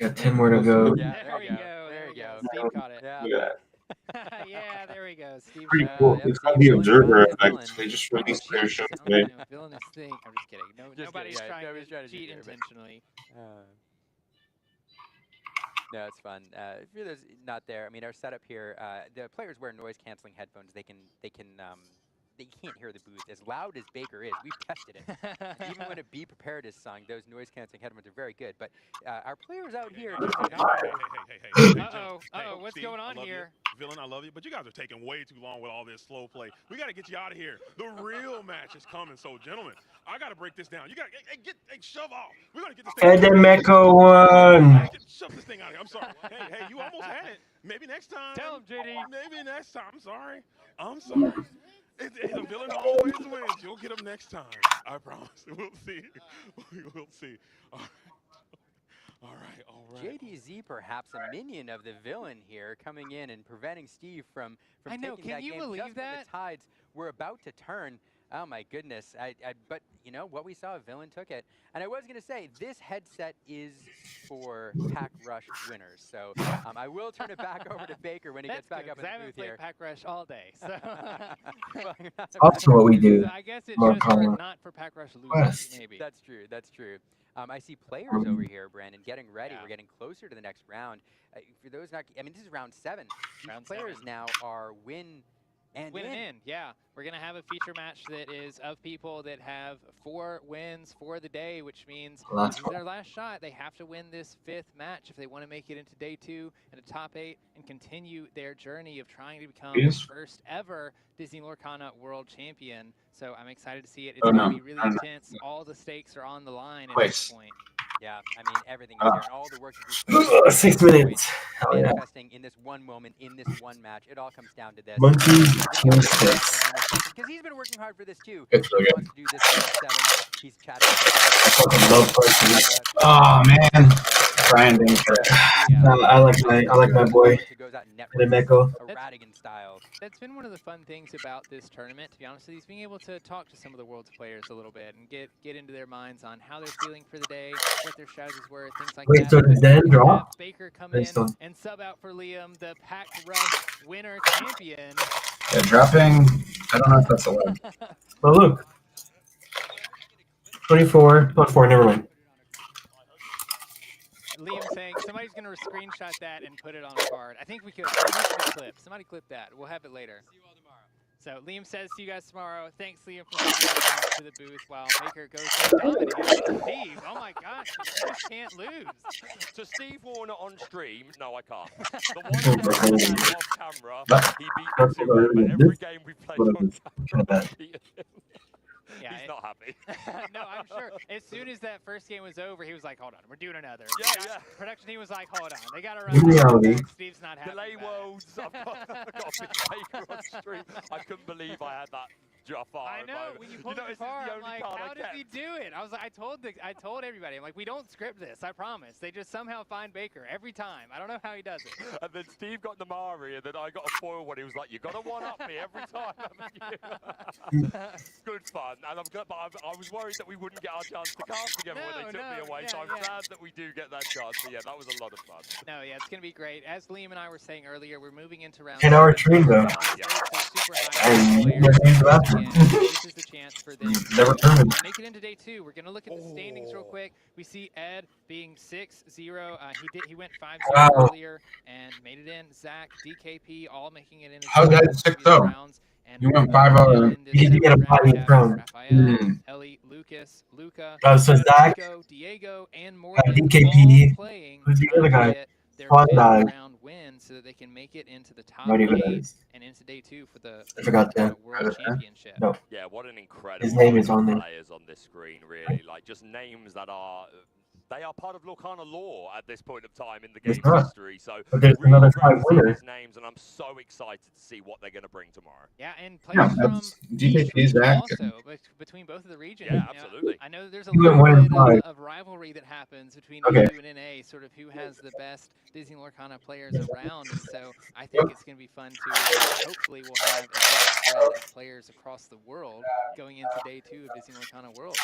Got 10 more to go. Yeah, There we go. There we go. Steve caught it. Yeah. Look at Yeah, there we go. Steve. Pretty cool. It's got the observer effect. They just released their show today. No, villainous thing. I'm just kidding. No, nobody's trying to cheat intentionally. No, it's fun. For those not there, I mean, our setup here, the players wear noise-canceling headphones. They can't hear the booth as loud as Baker is. We've tested it. Even when a Be Prepared is sung, those noise-canceling headphones are very good. But our players out here. Uh-oh. What's going on here? Villain, I love you, but you guys are taking way too long with all this slow play. We got to get you out of here. The real match is coming. So, gentlemen, I got to break this down. You got to shove off. We're going to get this thing. Edemeko won. Shove this thing out of here. I'm sorry. Hey, you almost had it. Maybe next time. Tell him, JD. Maybe next time. I'm sorry. The villain always wins. You'll get him next time. I promise. We'll see. We'll see. All right. JDZ, perhaps a minion of the villain here, coming in and preventing Steve from I know. taking Can that you game believe just when that? the tides were about to turn. Oh my goodness! But you know what we saw, villain took it. And I was gonna say this headset is for Pack Rush winners. So I will turn it back over to Baker when he gets back up in the booth here. I haven't played Pack Rush all day, so. Also what we do. So I guess it's just not for Pack Rush losers, maybe. That's true. That's true. I see players over here, Brandon, getting ready. We're getting closer to the next round. For those not, I mean, this is round 7. These players now are win and in. Yeah. We're going to have a feature match that is of people that have 4 wins for the day, which means this is their last shot. They have to win this 5th match if they want to make it into day 2 and a top 8 and continue their journey of trying to become the first ever Disney Lorcana World Champion. So I'm excited to see it. It's going to be really intense. All the stakes are on the line at this point. Yeah, I mean, everything is there, and all the work that 6 minutes. Hell yeah. Manifesting in this one moment, in this one match. It all comes down to this. Monkey 26. Because he's been working hard for this too. It's so He good. wants to do this in 7. He's chatting. I fucking love Carson. Oh man, grinding. I like my boy. Edemeko. Radigan style. That's been one of the fun things about this tournament, to be honest with you, is being able to talk to some of the world's players a little bit and get into their minds on how they're feeling for the day, what their strategies were, things like that. Wait, so did Dan drop? Baker come in and sub out for Liam, the Pack Rush winner champion. Yeah, dropping. I don't know if that's allowed. Oh look. 24. Not 4. Never mind. Liam saying somebody's going to screenshot that and put it on a card. I think we could. The clip. Somebody clip that. We'll have it later. See you all tomorrow. So Liam says, see you guys tomorrow. Thanks, Liam, for coming to the booth while Baker goes to dominate Steve. Oh my gosh, you just can't lose. To Steve Warner on stream, no, I can't. The one time off camera, he beat me to but every game we played on camera, he beat him. Yeah, he's not happy. No, I'm sure. As soon as that first game was over, he was like, hold on, we're doing another. Yeah. Production team was like, hold on, they got to In run. reality. Steve's not happy. Delay worlds. I've got a big Baker on stream. I couldn't believe I had that Jafar. I know, when you pulled the car, I'm like, how does he do it? I was like, I told everybody, I'm like, we don't script this, I promise. They just somehow find Baker every time. I don't know how he does it. And then Steve got Namari, and then I got a foil one. He was like, you got to one-up me every time, haven't you? Good fun. And I was worried that we wouldn't get our chance to cast together when they took me away, so I'm glad that we do get that chance. But yeah, that was a lot of fun. No, yeah, it's going to be great. As Liam and I were saying earlier, we're moving into round 10-hour train though. This is the chance for them Never to make it into day 2. We're going to look at the standings real quick. We see Ed being 6-0. He went 5-0 earlier and made it in. Zach, DKP, all making it in. How's that 6-0? You went 5-0. You need to get a 5-8 round. Ellie, Lucas, Luca, So Zach, Diego, and Morgan DKP. playing. Who's the other guy? Their Squad guy. round win so that they can make it into the top Not even 8 nice. and into day 2 for the I forgot that. World Championship. No. Yeah, what an incredible His name is on there. players on this screen, really. Like, just names that are... They are part of Lorcana lore at this point of time in the game's history. So but there's really another great 5 to see winners. these names, and I'm so excited to see what they're going to bring tomorrow. Yeah, and players from DKP, Zach. also between both of the regions. Yeah, You know, absolutely. I know there's a You went little 1 and bit 5. of rivalry that happens between Okay. EU and NA, sort of who has the best Disney Lorcana players around. And so I think it's going to be fun to hopefully we'll have a good spread of players across the world going into day 2 of Disney Lorcana World.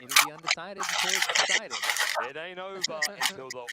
And it'll be undecided until it's decided. It ain't over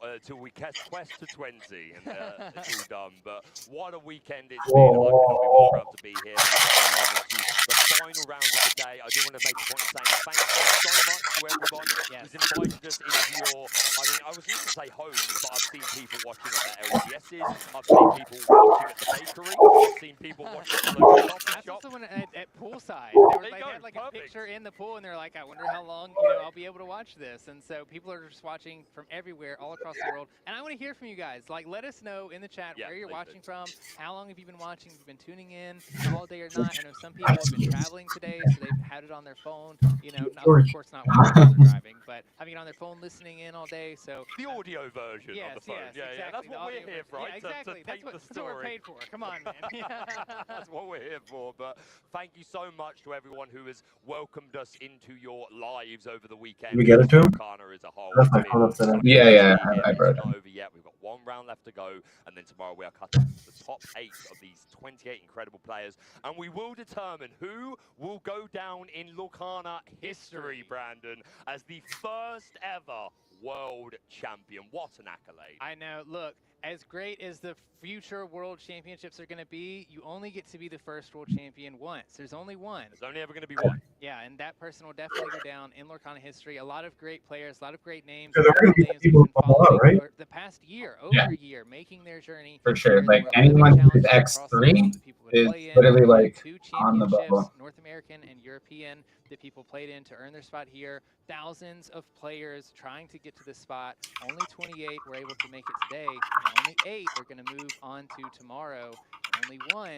until we quest to 20 and it's all done. But what a weekend it's been. I could not be more proud to be here. The final round of the day. I do want to make a point of saying thank you so much to everyone who's invited us into your, I mean, I was going to say homes, but I've seen people watching at their LGSs. I've seen people watching at the bakery. I've seen people watching at the local coffee shop. I saw someone at poolside. They had like a picture in the pool, and they're like, I wonder how long I'll be able to watch this. And so people are just watching from everywhere, all across the world. And I want to hear from you guys. Like, let us know in the chat where you're watching from. How long have you been watching? Have you been tuning in all day or not? I know some people have been traveling today, so they've had it on their phone. Of course not while they're driving, but having it on their phone, listening in all day. So the audio version on the phone. Yes, exactly. That's what we're here for, right? Yeah, exactly. That's what we're paid for. Come on, man. That's what we're here for. But thank you so much to everyone who has welcomed us into your lives over the weekend. Did we get it to him? As a whole. Yeah, I brought it. Not over yet. We've got one round left to go, and then tomorrow we are cutting the top 8 of these 28 incredible players, and we will determine who will go down in Lorcana history, Brandon, as the first ever world champion. What an accolade. I know. Look, as great as the future world championships are going to be, you only get to be the first world champion once. There's only one. There's only ever going to be one. Yeah, and that person will definitely go down in Lorcana history. A lot of great players, a lot of great names. So there are going to be people who fall out, right? The past year, over a year, making their journey. For sure. Like anyone who's X3 is literally like on the bubble. North American and European that people played in to earn their spot here. Thousands of players trying to get to this spot. Only 28 were able to make it today. And only 8 are going to move on to tomorrow. And only 1 is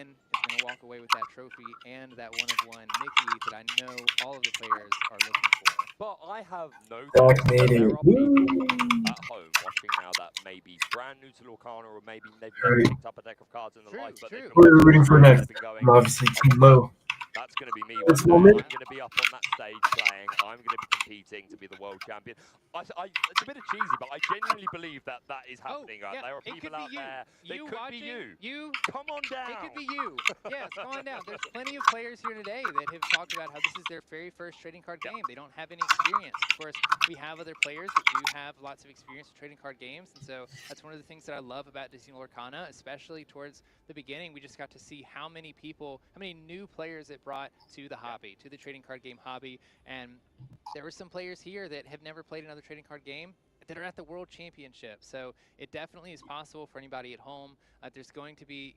going to walk away with that trophy and that one-of-one Mickey that I know all of the players are looking for. But I have no doubt that there are people at home watching now that may be brand new to Lorcana, or maybe they've never picked up a deck of cards in their life. But Who are you rooting for next? I'm obviously Team Mo. That's going to be me. This I'm moment. going to be up on that stage playing. I'm going to be competing to be the world champion. It's a bit of cheesy, but I genuinely believe that is happening. Yeah, there are people out there. It could be you. Come on down. It could be you. Yes, come on down. There's plenty of players here today that have talked about how this is their very first trading card game. They don't have any experience. Of course, we have other players that do have lots of experience with trading card games, and so that's one of the things that I love about Disney Lorcana, especially towards the beginning. We just got to see how many new players it brought to the hobby, to the trading card game hobby, and there were some players here that have never played another trading card game that are at the World Championship. So it definitely is possible for anybody at home. There's going to be,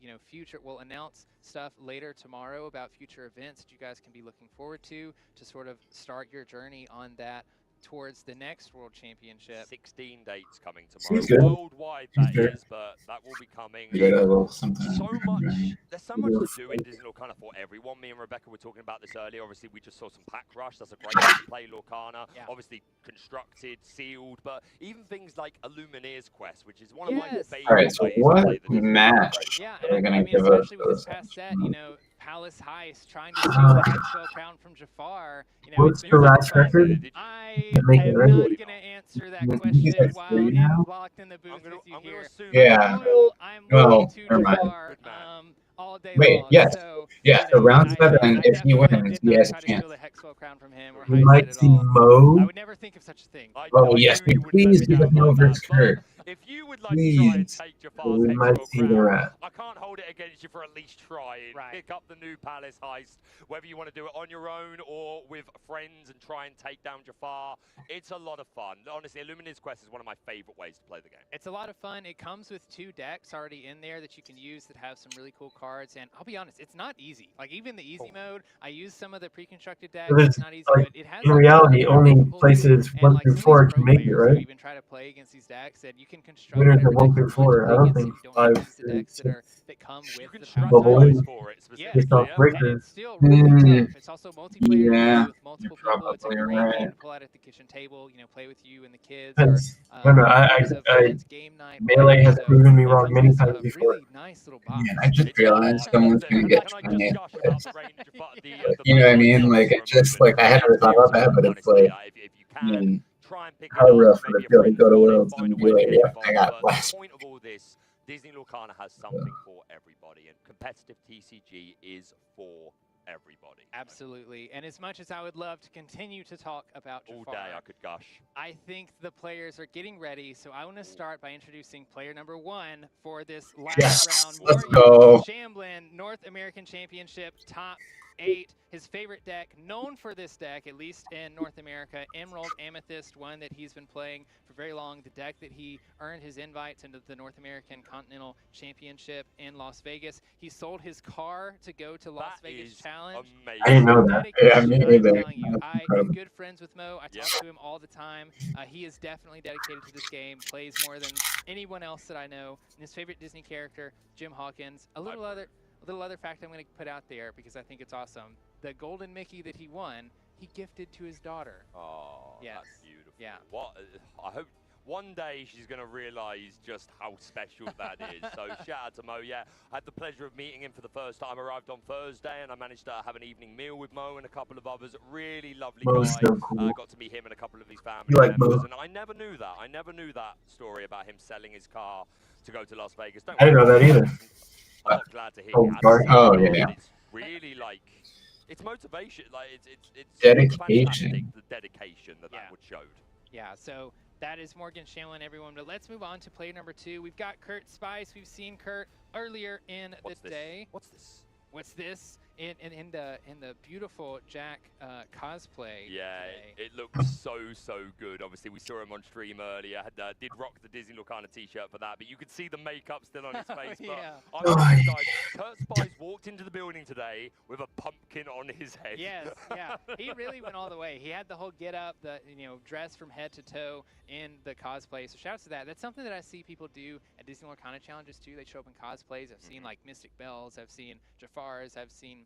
we'll announce stuff later tomorrow about future events that you guys can be looking forward to sort of start your journey on that towards the next World Championship. 16 dates coming tomorrow. Worldwide, that is, but that will be coming. There's so much to do in Disney Lorcana for everyone. Me and Rebecca were talking about this earlier. Obviously, we just saw some Pack Rush. That's a great way to play Lorcana. Yeah. Obviously, constructed, sealed, but even things like a Lumineers quest, which is one of my favorite. All right, so what match are we going to give us? Especially with this past set, Palace Heist trying to steal the Hexwell crown from Jafar. What's your last record? I am not going to answer that question while I'm locked in the booth with you here. Yeah. I'm looking to Jafar all day long. Yes. So, so round 7, if he wins, he has a chance. We might see Mo. I would never think of such a thing. Oh, yes, please be the Mo versus Kurt. If you would like to try and take Jafar's we might Hexwell see the crown, rat. I can't hold it against you for at least trying. Pick up the new Palace Heist, whether you want to do it on your own or with friends and try and take down Jafar. It's a lot of fun. Honestly, Illumina's Quest is one of my favorite ways to play the game. It's a lot of fun. It comes with 2 decks already in there that you can use that have some really cool cards. And I'll be honest, it's not easy. Like, even the easy mode, I use some of the pre-constructed decks. It's not easy, but it has in reality, only places 1 through 4 can make it, right? Even try to play against these decks, and you can construct Winners are 1 through 4. I don't think 5 through 6. that come with the Bubble for it just off breakers. it's still really tough. It's also multiplayer with multiple you're people. It's a probably great right. game to pull out at the kitchen table, play with you and the kids. Depends. Or, game night. Melee has proven me wrong many times before. Really nice little box. Man, I just realized someone's going to get 20th. You know what I mean? Like, it's just like, I hadn't thought about that, but it's like, how rough would it feel to go to Worlds and be like, yeah, I got last. Point of all this, Disney Lorcana has something for everybody, and competitive TCG is for everybody. Absolutely. And as much as I would love to continue to talk about All Jafar, day I could gush. I think the players are getting ready. So I want to start by introducing player number 1 for this last round. Let's Morgan go. Shamblin, North American Championship top 8. His favorite deck, known for this deck, at least in North America, Emerald Amethyst, one that he's been playing for very long, the deck that he earned his invites into the North American Continental Championship in Las Vegas. He sold his car to go to Las Vegas Challenge. Amazing. I didn't know that. Yeah, me I'm neither. telling you, That's I am incredible. good friends with Mo. I talk to him all the time. He is definitely dedicated to this game, plays more than anyone else that I know. And his favorite Disney character, Jim Hawkins. A little other fact I'm going to put out there because I think it's awesome. The golden Mickey that he won, he gifted to his daughter. Oh, yes. That's beautiful. Yeah. What? I hope one day she's going to realize just how special that is. So shout out to Mo. Yeah, I had the pleasure of meeting him for the first time. Arrived on Thursday, and I managed to have an evening meal with Mo and a couple of others. Really lovely Mo's guy. so cool. Got to meet him and a couple of his family You like members. Mo? And I never knew that. I never knew that story about him selling his car to go to Las Vegas. I didn't know that either. I'm not glad to hear Oh, he had to sorry. sell Oh, it, yeah. but it's really like it's motivation. Like it's Dedication. fantastic, the dedication that would showed. Yeah, so that is Morgan Shamlin, everyone. But let's move on to player number 2. We've got Kurt Spice. We've seen Kurt earlier in the day. What's this? What's this? In the beautiful Jack cosplay. Yeah, today. it looks so good. Obviously, we saw him on stream earlier. Did rock the Disney Lorcana t-shirt for that, but you could see the makeup still on his face. Yeah. But I honestly, guys, Kurt Spice walked into the building today with a pumpkin on his head. Yes, yeah. He really went all the way. He had the whole get up, the dress from head to toe in the cosplay. So shouts to that. That's something that I see people do at Disney Lorcana challenges too. They show up in cosplays. I've seen like Mystic Bells. I've seen Jafar's. I've seen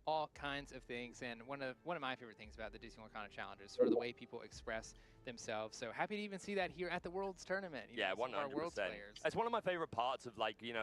all kinds of things, and one of my favorite things about the Disney Lorcana Challenge is sort of the way people express themselves. So happy to even see that here at the Worlds Tournament. Yeah, 100%. It's one of my favorite parts of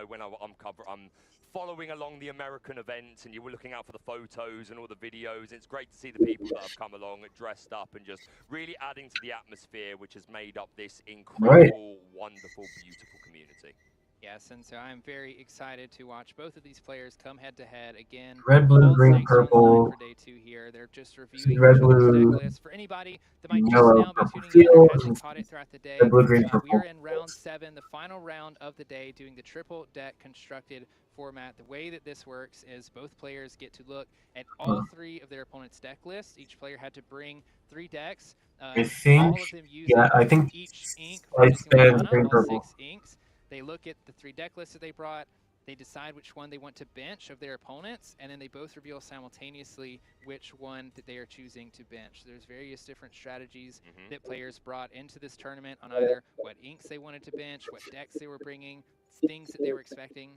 when I'm following along the American events, and you were looking out for the photos and all the videos. It's great to see the people that have come along dressed up and just really adding to the atmosphere, which has made up this incredible, wonderful, beautiful community. Yes, and so I'm very excited to watch both of these players come head-to-head again. Red, blue, All green, stakes purple. for day 2 here. They're just reviewing Red, each other's blue, deck list. For anybody that might yellow, just now be purple tuning in or hasn't field. caught it throughout the day, Red, blue, green, we purple. are in round 7, the final round of the day, doing the triple deck constructed format. The way that this works is both players get to look at all 3 of their opponent's deck lists. Each player had to bring 3 decks. I think, all of them using yeah, I think each ink Spice Disney stands Lorcana, green, all purple. 6 inks. They look at the 3 deck lists that they brought. They decide which one they want to bench of their opponents, and then they both reveal simultaneously which one that they are choosing to bench. There's various different strategies that players brought into this tournament on either what inks they wanted to bench, what decks they were bringing, things that they were expecting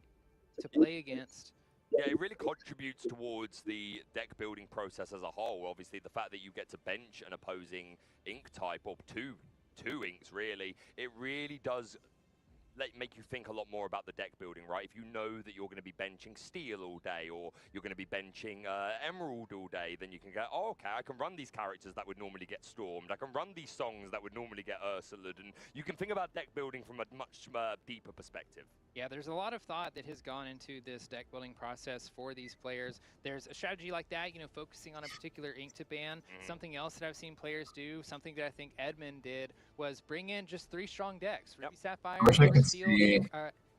to play against. Yeah, it really contributes towards the deck building process as a whole. Obviously, the fact that you get to bench an opposing ink type, or two inks really, it really does make you think a lot more about the deck building, right? If you know that you're going to be benching Steel all day, or you're going to be benching Emerald all day, then you can go, oh, okay, I can run these characters that would normally get Stormed. I can run these songs that would normally get Ursulaed, and you can think about deck building from a much deeper perspective. Yeah, there's a lot of thought that has gone into this deck building process for these players. There's a strategy like that, focusing on a particular ink to ban. Something else that I've seen players do, something that I think Edmund did, was bring in just 3 strong decks. Ruby Sapphire, Wish I could Steel, see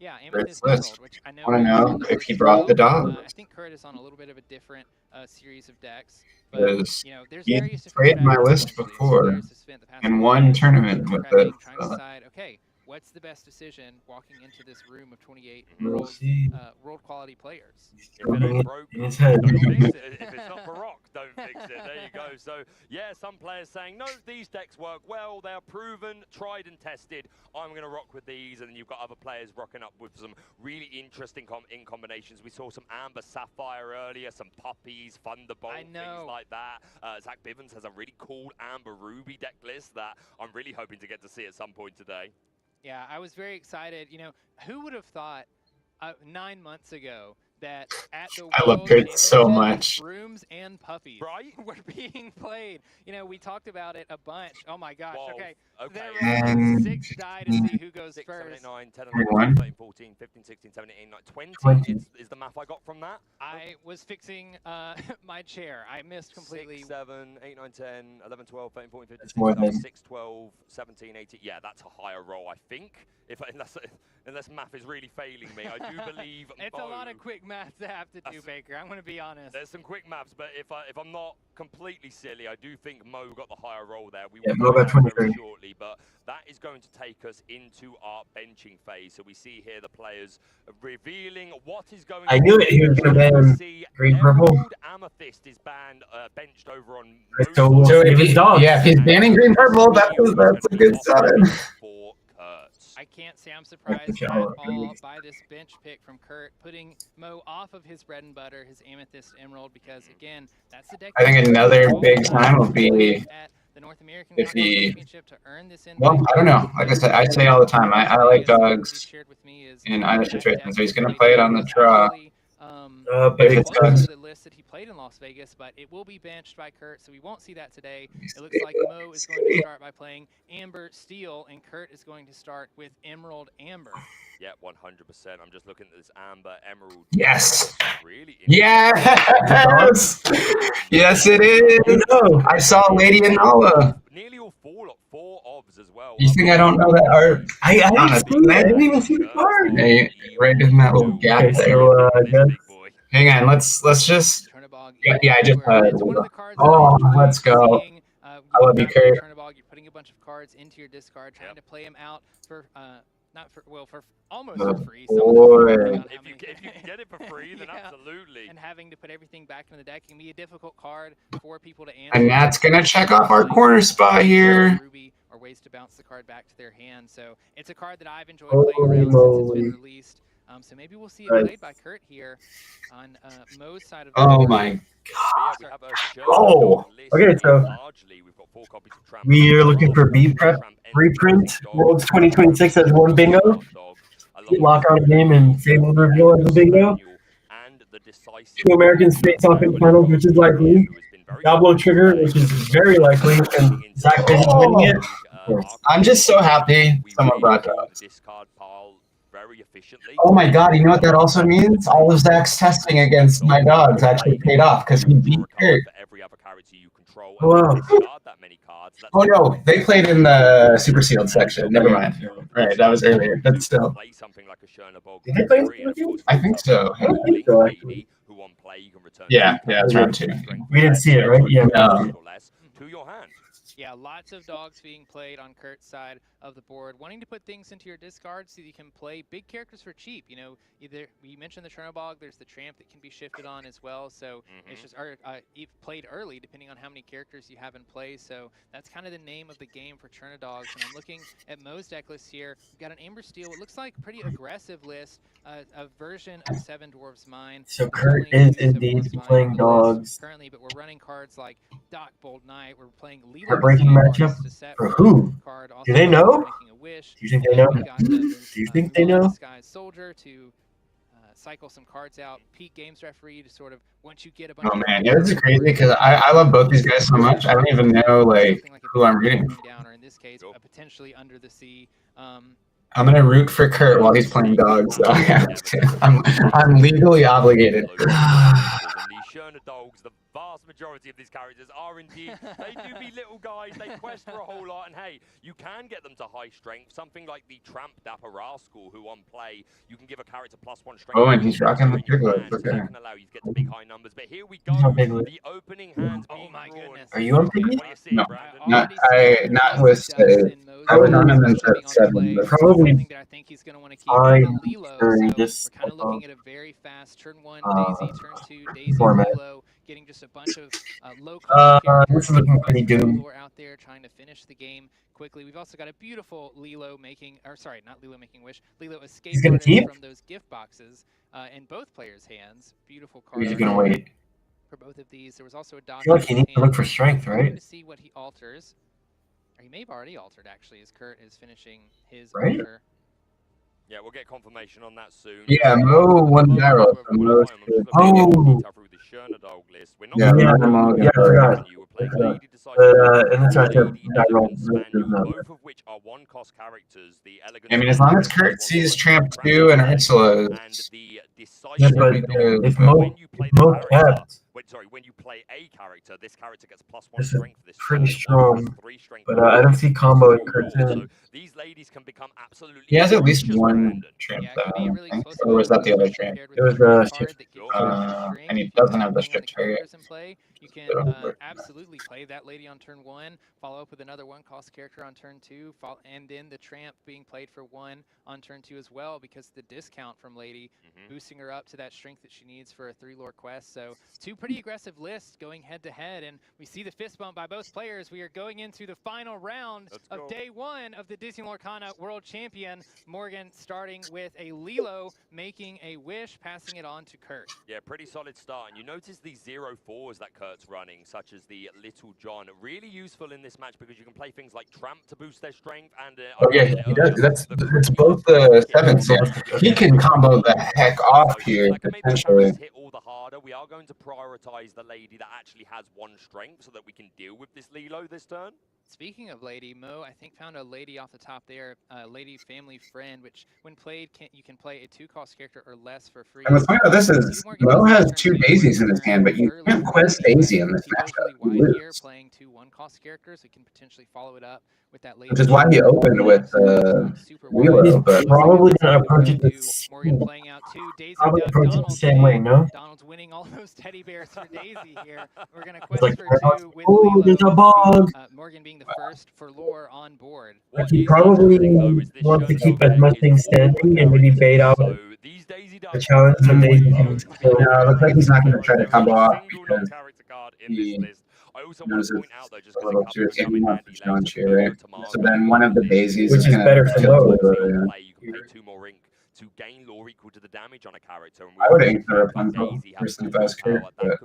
Amethyst list. Emerald, which I know, I want to know if he brought the dog. I think Kurt is on a little bit of a different series of decks. Because there's he various different played my strategies, list essentially. before Players have spent the past in couple one days tournament with prepping, it. trying to decide, okay, what's the best decision walking into this room of 28 We'll see. world quality players? If it ain't broke, in his head. don't fix it. If it's not Baroque, don't fix it. There you go. So, yeah, some players saying, no, these decks work well. They're proven, tried and tested. I'm going to rock with these. And then you've got other players rocking up with some really interesting ink combinations. We saw some Amber Sapphire earlier, some Puppies, Thunderbolt, things like that. Zach Bivens has a really cool Amber Ruby deck list that I'm really hoping to get to see at some point today. Yeah, I was very excited. Who would have thought 9 months ago that at the I love World Kurt so Championship, much. brooms and puppies Right? were being played. You know, we talked about it a bunch. Oh my gosh. Whoa, Okay. okay. They're rolling 6 die to see who goes 6, first. 7, 8, 9, 10, 11, 21. 12, 13, 14, 15, 16, 17, 18, 19, 20 is the math I got from that. I was fixing my chair. I missed completely. 6, 7, 8, 9, 10, 11, 12, 13, 14, 15, That's 16, more 17, than- 6, 12, 17, 18. Yeah, that's a higher roll, I think. Unless math is really failing me, I do believe. It's a lot of quick math to have to do, Baker. I'm going to be honest. There's some quick maths, but if I'm not completely silly, I do think Mo got the higher roll there. We Yeah, will Mo got find out 23. very shortly, but that is going to take us into our benching phase. So we see here the players revealing what is going. I knew it. He was going to ban green purple. Emerald Amethyst is benched over on. So if he's dogs. Yeah, if he's banning green purple, that's a good sign. For Kurt. I can't say I'm surprised at all by this bench pick from Kurt, putting Mo off of his bread and butter, his Amethyst Emerald, because again, that's the deck. I think another big sign will be at the North American if he. Championship to earn this Well, I don't know. Like I say all the time, I like dogs in either situation. So he's going to play it on the draw. But if it's Close dogs. to the list that he played in Las Vegas, but it will be benched by Kurt, so we won't see that today. It looks like Mo is going to start by playing Amber Steel, and Kurt is going to start with Emerald Amber. Yeah, 100%. I'm just looking at this Amber Emerald. Yes. Really Yes. Yes, it is. I saw Lady Anala. Nearly all four obs as well. You think I don't know that art? I didn't even see the card. Hey, right in that little gap Okay, there. so good. Hang on, let's just. Yeah, I just. Oh, let's go. I love you, Kurt. You're putting a bunch of cards into your discard, trying to play them out for for almost Oh, for free. boy. If you can get it for free, then absolutely. And having to put everything back into the deck can be a difficult card for people to answer. And Nat's gonna check off our corner spot here. Ruby or ways to bounce the card back to their hand. So it's a card that I've enjoyed playing around since it's been released. So maybe we'll see it played by Kurt here on Mo's side of the Oh board. my Oh, okay, so we are looking for B prep reprint Worlds 2026 as one bingo. Lock out a game and Fable reveal as a bingo. 2 Americans face off in finals, which is likely. Diablo Trigger, which is very likely, and Zach Bates winning it. I'm just so happy someone brought dogs. Very efficiently. Oh my god, you know what that also means? All of Zach's testing against my dogs actually paid off because he beat Kurt. Every other character you control. Oh, wow. Oh no, they played in the super sealed section. Never mind. Right, that was earlier, but still. Did they play in super sealed? I think so. Yeah, it's round 2. We didn't see it, right? Yeah. To your hand. Yeah, lots of dogs being played on Kurt's side of the board, wanting to put things into your discard so you can play big characters for cheap. You know, either we mentioned the Chernobog, there's the Tramp that can be shifted on as well. So it's just played early depending on how many characters you have in play. So that's kind of the name of the game for Chernodogs. And I'm looking at Mo's deck list here. We've got an Amber Steel. It looks like a pretty aggressive list, a version of Seven Dwarfs Mine. So Kurt is indeed playing dogs. Currently, but we're running cards like Doc Bold Knight. We're playing Lilo. Heartbreaking matchup for who? Do they know? Do you think they know? Do you think they know? Disguised Soldier to cycle some cards out. Peak Games Referee to sort of once you get a bunch. Oh man, yeah, this is crazy because I love both these guys so much. I don't even know like who I'm rooting for. Down, or in this case, potentially Under the Sea. I'm gonna root for Kurt while he's playing dogs. So I have to. I'm legally obligated. Dogs, the vast majority of these characters are indeed, they do be little guys, they quest for a whole lot, and hey, you can get them to high strength. Something like the Tramp Dapper Rascal, who on play, you can give a character +1 strength. Oh, and he's rocking the big loads. Okay. That can allow you to get to big high numbers, but here we go, the opening hands being drawn. Are you on Piggy? No, not with I was on him in set 7. But probably that I think he's going to want to keep on Lilo. So we're kind of looking at a very fast turn 1 Daisy, turn 2 Daisy, Lilo, getting just a bunch of low-cost characters. This is looking pretty doomed. Out there trying to finish the game quickly. We've also got a beautiful Lilo making, or sorry, not Lilo making wish, Lilo escape from those gift boxes in both players' hands. Beautiful card. He's gonna wait. For both of these, there was also a I feel like he needs to look for strength, right? To see what he alters. Or he may have already altered, actually, as Kurt is finishing his right? alter. Yeah, we'll get confirmation on that soon. Yeah, Mo won barrel. Oh, Yeah, yeah, Mo yeah, I forgot. And that's right there, both of which are one-cost characters. The I mean, as long as Kurt sees Tramp 2 and Ursula. Yeah, but if Mo kept, when you play a character, this character gets +1 this is strength this pretty turn, strong. 3 strength. But I don't see combo in Kurt's in. These ladies can become absolutely. He has at least one Tramp, though, I think. Or was that the other Tramp? It was the shift. And he doesn't have the strip target. You can absolutely play that lady on turn 1, follow up with another 1-cost character on turn 2, and then the Tramp being played for 1 on turn 2 as well, because the discount from Lady boosting her up to that strength that she needs for a 3-lore quest. So 2 pretty aggressive lists going head to head, and we see the fist bump by both players. We are going into the final round of day 1 of the Disney Lorcana World Champion. Morgan starting with a Lilo, making a wish, passing it on to Kurt. Yeah, pretty solid start. And you notice these 0-4s that Kurt's running, such as the Little John. Really useful in this match because you can play things like Tramp to boost their strength. And Oh yeah, he does. It's both the 7 Sands. He can combo the heck off here, potentially. hit all the harder. We are going to prioritize the lady that actually has 1 strength so that we can deal with this Lilo this turn. Speaking of Lady, Mo, I think found a Lady off the top there, Lady Family Friend, which when played, you can play a 2-cost character or less for free. And what's funny about this is Mo has 2 daisies in his hand, but you can't quest daisy in this matchup. You lose. Playing 2 1-cost characters, we can potentially follow it up with that Lady. Which is why he opened with Lilo, but probably gonna approach it playing out 2 Daisy. Probably approach it the same way, no? Donald's winning all those teddy bears for Daisy here. We're gonna It's quest like, for 2 with oh, Lilo. there's a bug. Morgan being the first for lore on board. Like he probably wants to keep as much things standing and maybe bait out a challenge from Daisy. No, looks like he's not going to try to combo off because he knows it's a little too risky off the challenge here, right? So then one of the daisies Which is better for Mo. You can pay 2 more ink to gain lore equal to the damage on a character. And I would ink the Rapunzel personally if I was Kurt, but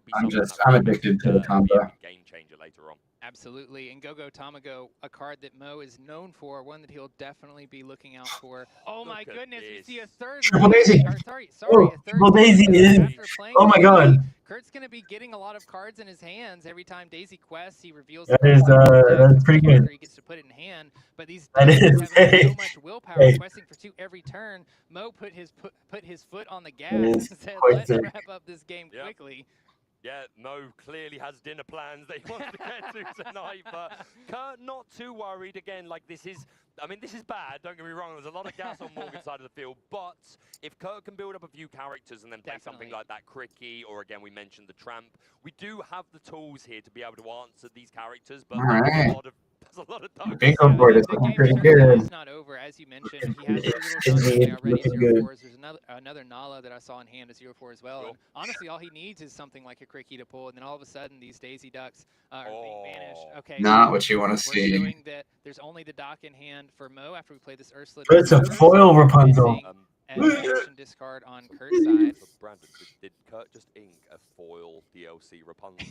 I'm addicted to the combo. Game changer later on. Absolutely, and Go-Go Tamago, a card that Mo is known for, one that he'll definitely be looking out for. Oh my goodness, we see a third Triple Daisy. Sorry, Oh, a third Triple Daisy is. Oh my God. Kurt's gonna be getting a lot of cards in his hands every time Daisy quests. He reveals That's pretty good. He gets to put it in hand, but these That Daisies is have so much willpower, hey. questing for 2 every turn. Mo put his foot on the gas It and is said, quite "Let's sick. wrap up this game quickly." Yeah, Mo clearly has dinner plans that he wants to get to tonight, but Kurt not too worried. Again, like this is bad, don't get me wrong, there's a lot of gas on Morgan's side of the field, but if Kurt can build up a few characters and then play something like that Cricky, or again, we mentioned the Tramp, we do have the tools here to be able to answer these characters, but there's a lot of dark. Bingo board is looking pretty good. It's not over, as you mentioned. He has 2 little dogs already, 0-4s. There's another Nala that I saw in hand, a 0-4 as well. And honestly, all he needs is something like a Cricky to pull, and then all of a sudden, these Daisy Ducks are being banished. Okay, Not what you want to we're see. showing that there's only the dock in hand for Mo after we play this Ursula. But it's a foil Rapunzel. And action discard on Kurt's side. Brandon, did Kurt just ink a foil DLC Rapunzel?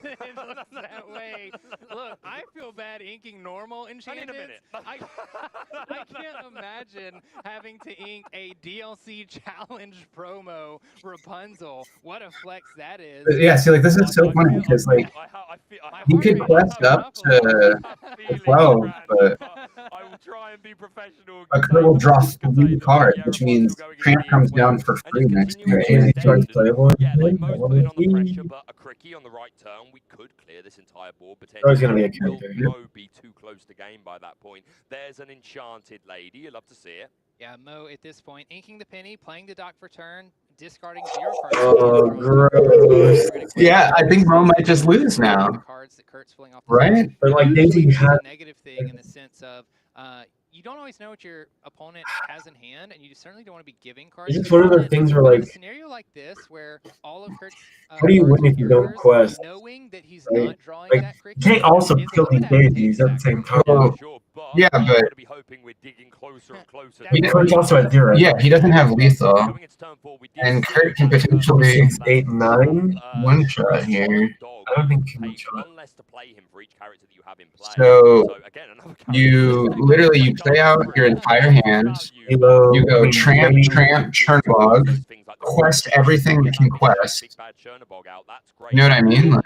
It looks that way. Look, I feel bad inking normal enchantments. In a minute. I can't imagine having to ink a DLC challenge promo Rapunzel. What a flex that is. Yeah, see, like this is so funny because like he could quest up to 12, but I will try and be professional. Kurt will draw 3 cards, which means Tramp comes down for free next year. Playable. Yeah, like most putting on the pressure, but a Cricky on the right turn, we could clear this entire board potentially. Always gonna be a character. Will Mo be too close to game by that point? There's an enchanted lady. You'll love to see it. Yeah, Mo at this point, inking the penny, playing the dock for turn, discarding 0 cards. Oh, gross. Yeah, I think Mo might just lose now. Cards that Kurt's filling off the Right? But like Daisy has a negative thing in the sense of you don't always know what your opponent has in hand, and you certainly don't want to be giving cards. It's just one of those things where like a scenario like this, where all of Kurt's how do you win if you don't quest? Knowing that he's Right? not drawing Like that Cricky, you can't also kill these daisies at the same time. Yeah, but be hoping we're digging closer and closer. Kurt's also at 0. Yeah, he doesn't have lethal, and Kurt can potentially 6, 8, 9. one shot here. I don't think pay one less to play him for each character that you have in play. So again, another you literally you play out your entire hand. You go tramp, Chernobog, quest everything that can quest. You know what I mean? Like,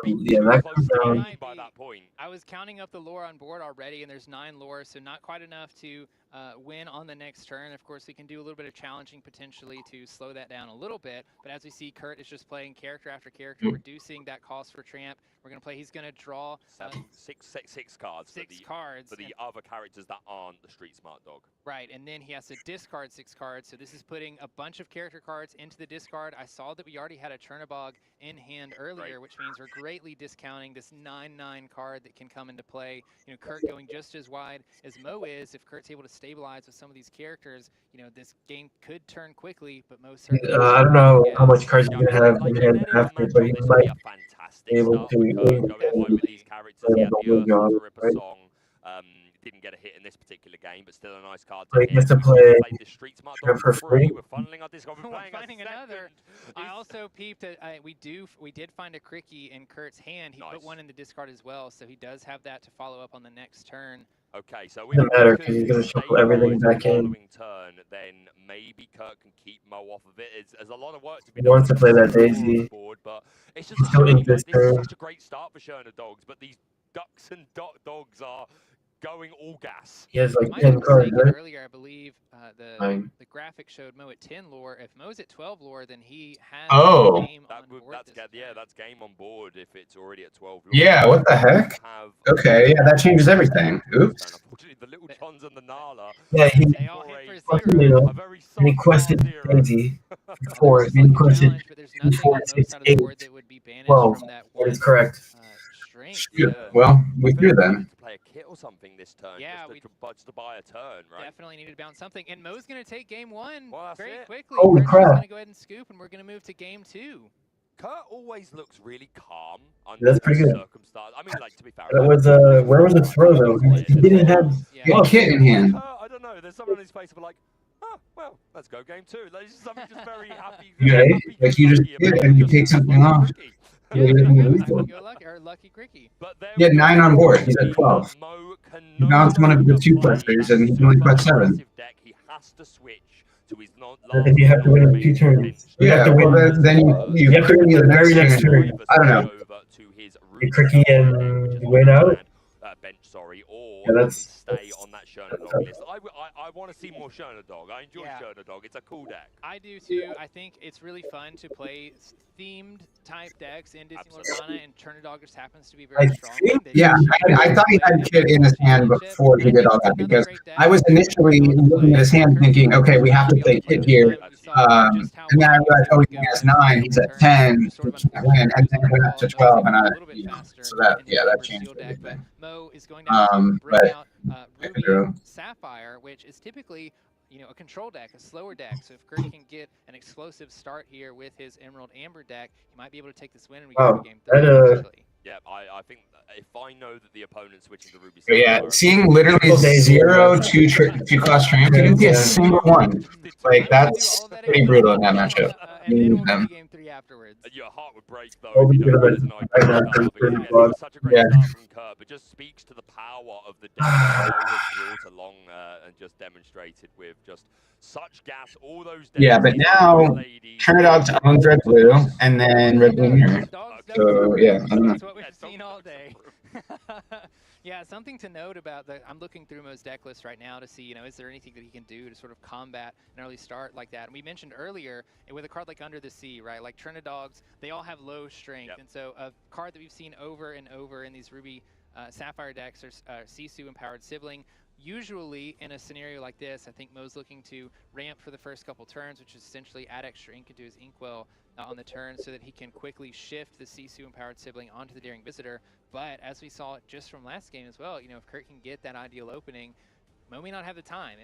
yeah, that comes down. By that point. I was counting up the lore on board already, and there's 9 lore, so not quite enough to win on the next turn. Of course, we can do a little bit of challenging potentially to slow that down a little bit. But as we see, Kurt is just playing character after character, reducing that cost for Tramp. We're going to play. He's going to draw six cards. For the other characters that aren't the Street Smart Dog. Right, and then he has to discard 6 cards. So this is putting a bunch of character cards into the discard. I saw that we already had a Chernobog in hand earlier, which means we're greatly discounting this 9/9 card that can come into play. You know, Kurt going just as wide as Mo is. If Kurt's able to stabilize with some of these characters, you know, this game could turn quickly, but most certainly. I don't know how much cards you're gonna have in hand after, but you might be able to with these characters, he had the Earth Ripper song. Didn't get a hit in this particular game, but still a nice card to he hit. gets to play the Street Smart Dog for free. We're funneling our Discord. We're playing finding another. I also peeped at we did find a Cricky in Kurt's hand. He put one in the discard as well, so he does have that to follow up on the next turn. Okay, so it doesn't matter because he's gonna shuffle everything back in. Turn, then maybe Kurt can keep Mo off of it. There's a lot of work to be He done. wants to play that Daisy. Board, but it's He's just still in this this turn. is such a great start for Sherna Dogs, but these Ducks and Dogs are going all gas. He has like My 10 cards, mistake right? earlier, I believe Nine. the graphic showed Mo at 10 lore. If Mo's at 12 lore, then he has Oh. game on board. That's game on board if it's already at 12. yeah, what the heck? Okay, yeah, that changes everything. Oops. Unfortunately, the Little Johns and the Nala. Yeah, he and he quested Daisy for 4. And he quested 4, 6, 8, 12. That is correct. Shoot. Well, we threw then. To play a kit or something this turn. Yeah, just to buy a turn, right? Definitely need to bounce something. And Mo's going to take game 1 very quickly. Holy crap. Going to go ahead and scoop, and we're going to move to game 2. Kurt always looks really calm under That's pretty good. circumstances. I mean, like, to be fair. That was where was the throw though? He didn't have a kit in hand. I don't know. There's someone on his face of like, oh, well, let's go game 2. Like, just something just very happy. Right? Like you just hit and you take something off. Lucky Cricky. He had 9 on board. He's at 12. He bounced one of the 2 questers and he's only quest 7. He has to switch to his And you have to win in 2 turns. You have to win. Then you have to win the very next turn. I don't know. You Cricky and win out. Bench, sorry, or Yeah, that's stay on that Sherna Dog list. I want to see more Sherna Dog. I enjoy Sherna Dog. It's a cool deck. I do too. I think it's really fun to play themed type decks in Disney Lorcana, and Sherna Dog just happens to be very strong. Yeah, I thought he had kit in his hand before he did all that because I was initially looking at his hand thinking, okay, we have to play kit here. And then I realized, oh, he has 9, he's at 10, he can't win, and then it went up to 12, and so that changed everything. Mo is going to bring out Ruby Sapphire, which is typically, you know, a control deck, a slower deck. So if Kurt can get an explosive start here with his Emerald Amber deck, he might be able to take this win and we go to game 3. Yeah, I think if I know that the opponent's switching to Ruby Sapphire, yeah, seeing literally 0 2 cost tramp, you didn't see a single one. Like, that's pretty brutal in that matchup. And then we'll go to game 3 afterwards. Your heart would break though if you don't there's an idea. Such a great start from Kurt, but just speaks to the power of the deck that Mo has brought along and just demonstrated with just such gas. All those decks. Yeah, but now Trinidad's owns Red Blue and then Red Blue Mirror. So yeah, I don't know. That's what we've seen all day. Yeah, something to note about I'm looking through Mo's deck list right now to see, you know, is there anything that he can do to sort of combat an early start like that? And we mentioned earlier, with a card like Under the Sea, right? Like Trinidogs, they all have low strength. And so a card that we've seen over and over in these Ruby Sapphire decks are Sisu Empowered Sibling. Usually in a scenario like this, I think Mo's looking to ramp for the first couple turns, which is essentially add extra ink into his Inkwell on the turn so that he can quickly shift the Sisu Empowered Sibling onto the Daring Visitor. But as we saw just from last game as well, you know, if Kurt can get that ideal opening, Mo may not have the time.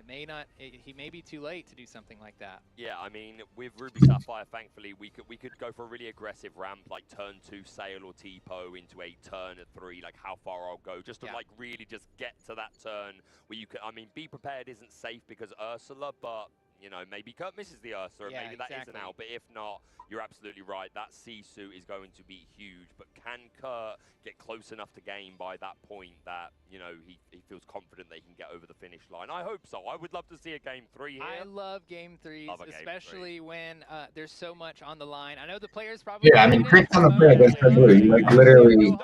He may be too late to do something like that. Yeah, I mean, with Ruby Sapphire, thankfully, we could go for a really aggressive ramp, like turn 2 Sail or Tipo into a turn at 3, like how far I'll go, just to like really just get to that turn where you can. I mean, be prepared isn't safe because Ursula, but you know, maybe Kurt misses the Ursa, and maybe that is an out. But if not, you're absolutely right. That Sisu is going to be huge. But can Kurt get close enough to game by that point that, you know, he feels confident they can get over the finish line? I hope so. I would love to see a game 3 here. I love game 3s, especially when there's so much on the line. I know the players probably. Yeah, I mean, Kurt's on the play against Red Blue. You like literally,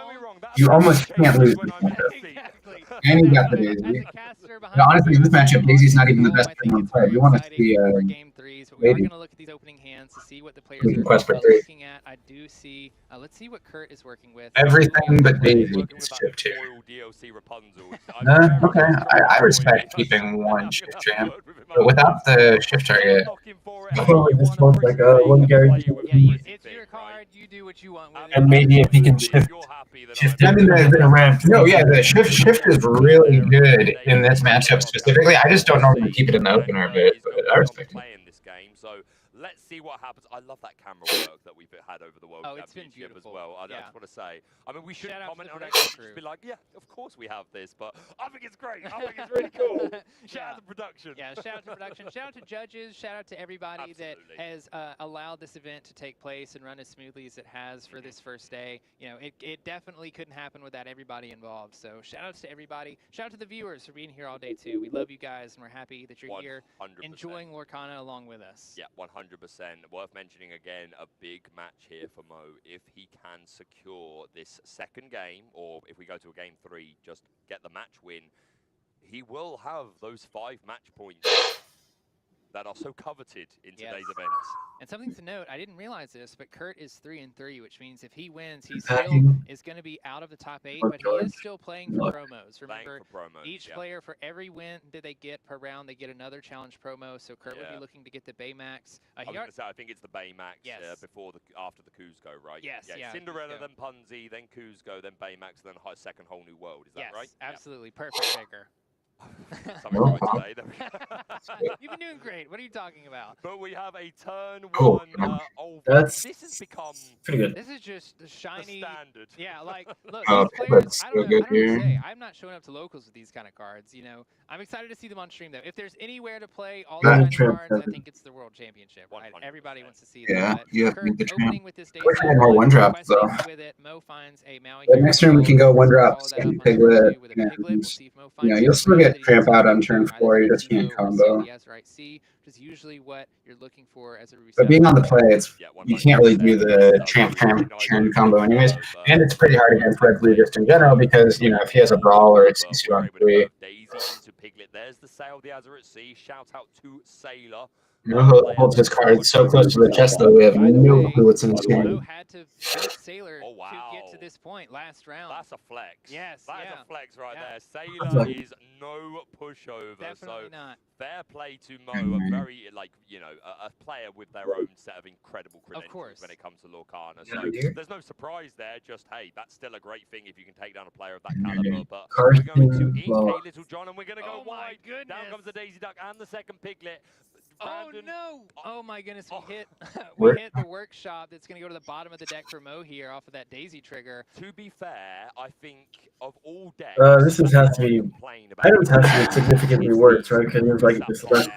you almost can't lose this matchup. And you got the Daisy. Now, honestly, in this matchup, Daisy's not even the best thing on play. You want to see game 3s, but we are going to look at these opening hands to see what the players are looking at. I do see. Let's see what Kurt is working with. Everything but Daisy is chipped here. Okay, I respect keeping one shift champ, but without the shift target. Oh, this one's like one guarantee. It's your card. You do what you want with it. And maybe if he can shift I mean, the ramp. No, yeah, the shift is really good in this matchup specifically. I just don't normally keep it in the opener, but I respect it. So let's see what happens. I love that camera work that we've had over the World Championship as well. I just want to say, I mean, we should comment on it. Just be like, yeah, of course we have this, but I think it's great. I think it's really cool. Shout out to production. Yeah, shout out to production. Shout out to judges. Shout out to everybody that has allowed this event to take place and run as smoothly as it has for this first day. You know, it definitely couldn't happen without everybody involved. So shout outs to everybody. Shout out to the viewers for being here all day too. We love you guys, and we're happy that you're here enjoying Lorcana along with us. Yeah, 100%. Worth mentioning again, a big match here for Mo. If he can secure this second game, or if we go to a game 3, just get the match win, he will have those 5 match points that are so coveted in today's event. And something to note, I didn't realize this, but Kurt is 3-3, which means if he wins, he still is going to be out of the top 8, but he is still playing for promos. Remember, each player, for every win that they get per round, they get another challenge promo. So Kurt would be looking to get the Baymax. I think it's the Baymax after the Kuzco, right? Yes. Cinderella, then Punzi, then Kuzco, then Baymax, then second Whole New World. Is that right? Absolutely. Perfect, Baker. You've been doing great. What are you talking about? But we have a turn 1 over. This has become pretty good. This is just the shiny standard. Yeah, like look, these players, I don't know what to say. I'm not showing up to locals with these kind of cards. You know, I'm excited to see them on stream though. If there's anywhere to play all these kind of cards, I think it's the World Championship. Right? Everybody wants to see that. Yeah, you have to beat the champ. With this We're trying more 1-drops though. With it, Mo finds a Maui But next turn we can go 1-drops and Piglet, and you know, you'll still get tramp out on turn 4. You just can't combo. C, which is usually what you're looking for as a reset. But being on the play, you can't really do the tramp turn combo anyways, and it's pretty hard against Red Blue just in general because you know if he has a brawl or it's CC on 3. There's the Sail the Azure at Sea. Shout out to Sailor. Holds his card so close to the chest though we have no clue what's in this game. Had to beat Sailor to get to this point last round. That's a flex. Yes, that's a flex right there. Sailor is no pushover. Definitely not. Fair play to Mo, a very a player with their own set of incredible credentials when it comes to Lorcana. So there's no surprise there. Just hey, that's still a great thing if you can take down a player of that caliber. But we're going to ink a Little John, and we're going to go wide. Down comes the Daisy Duck and the second Piglet. Oh no! Oh my goodness, we hit the workshop that's going to go to the bottom of the deck for Mo here off of that Daisy trigger. To be fair, I think of all decks, this has to be. Items have to be significantly worse, right? Because there's like this left.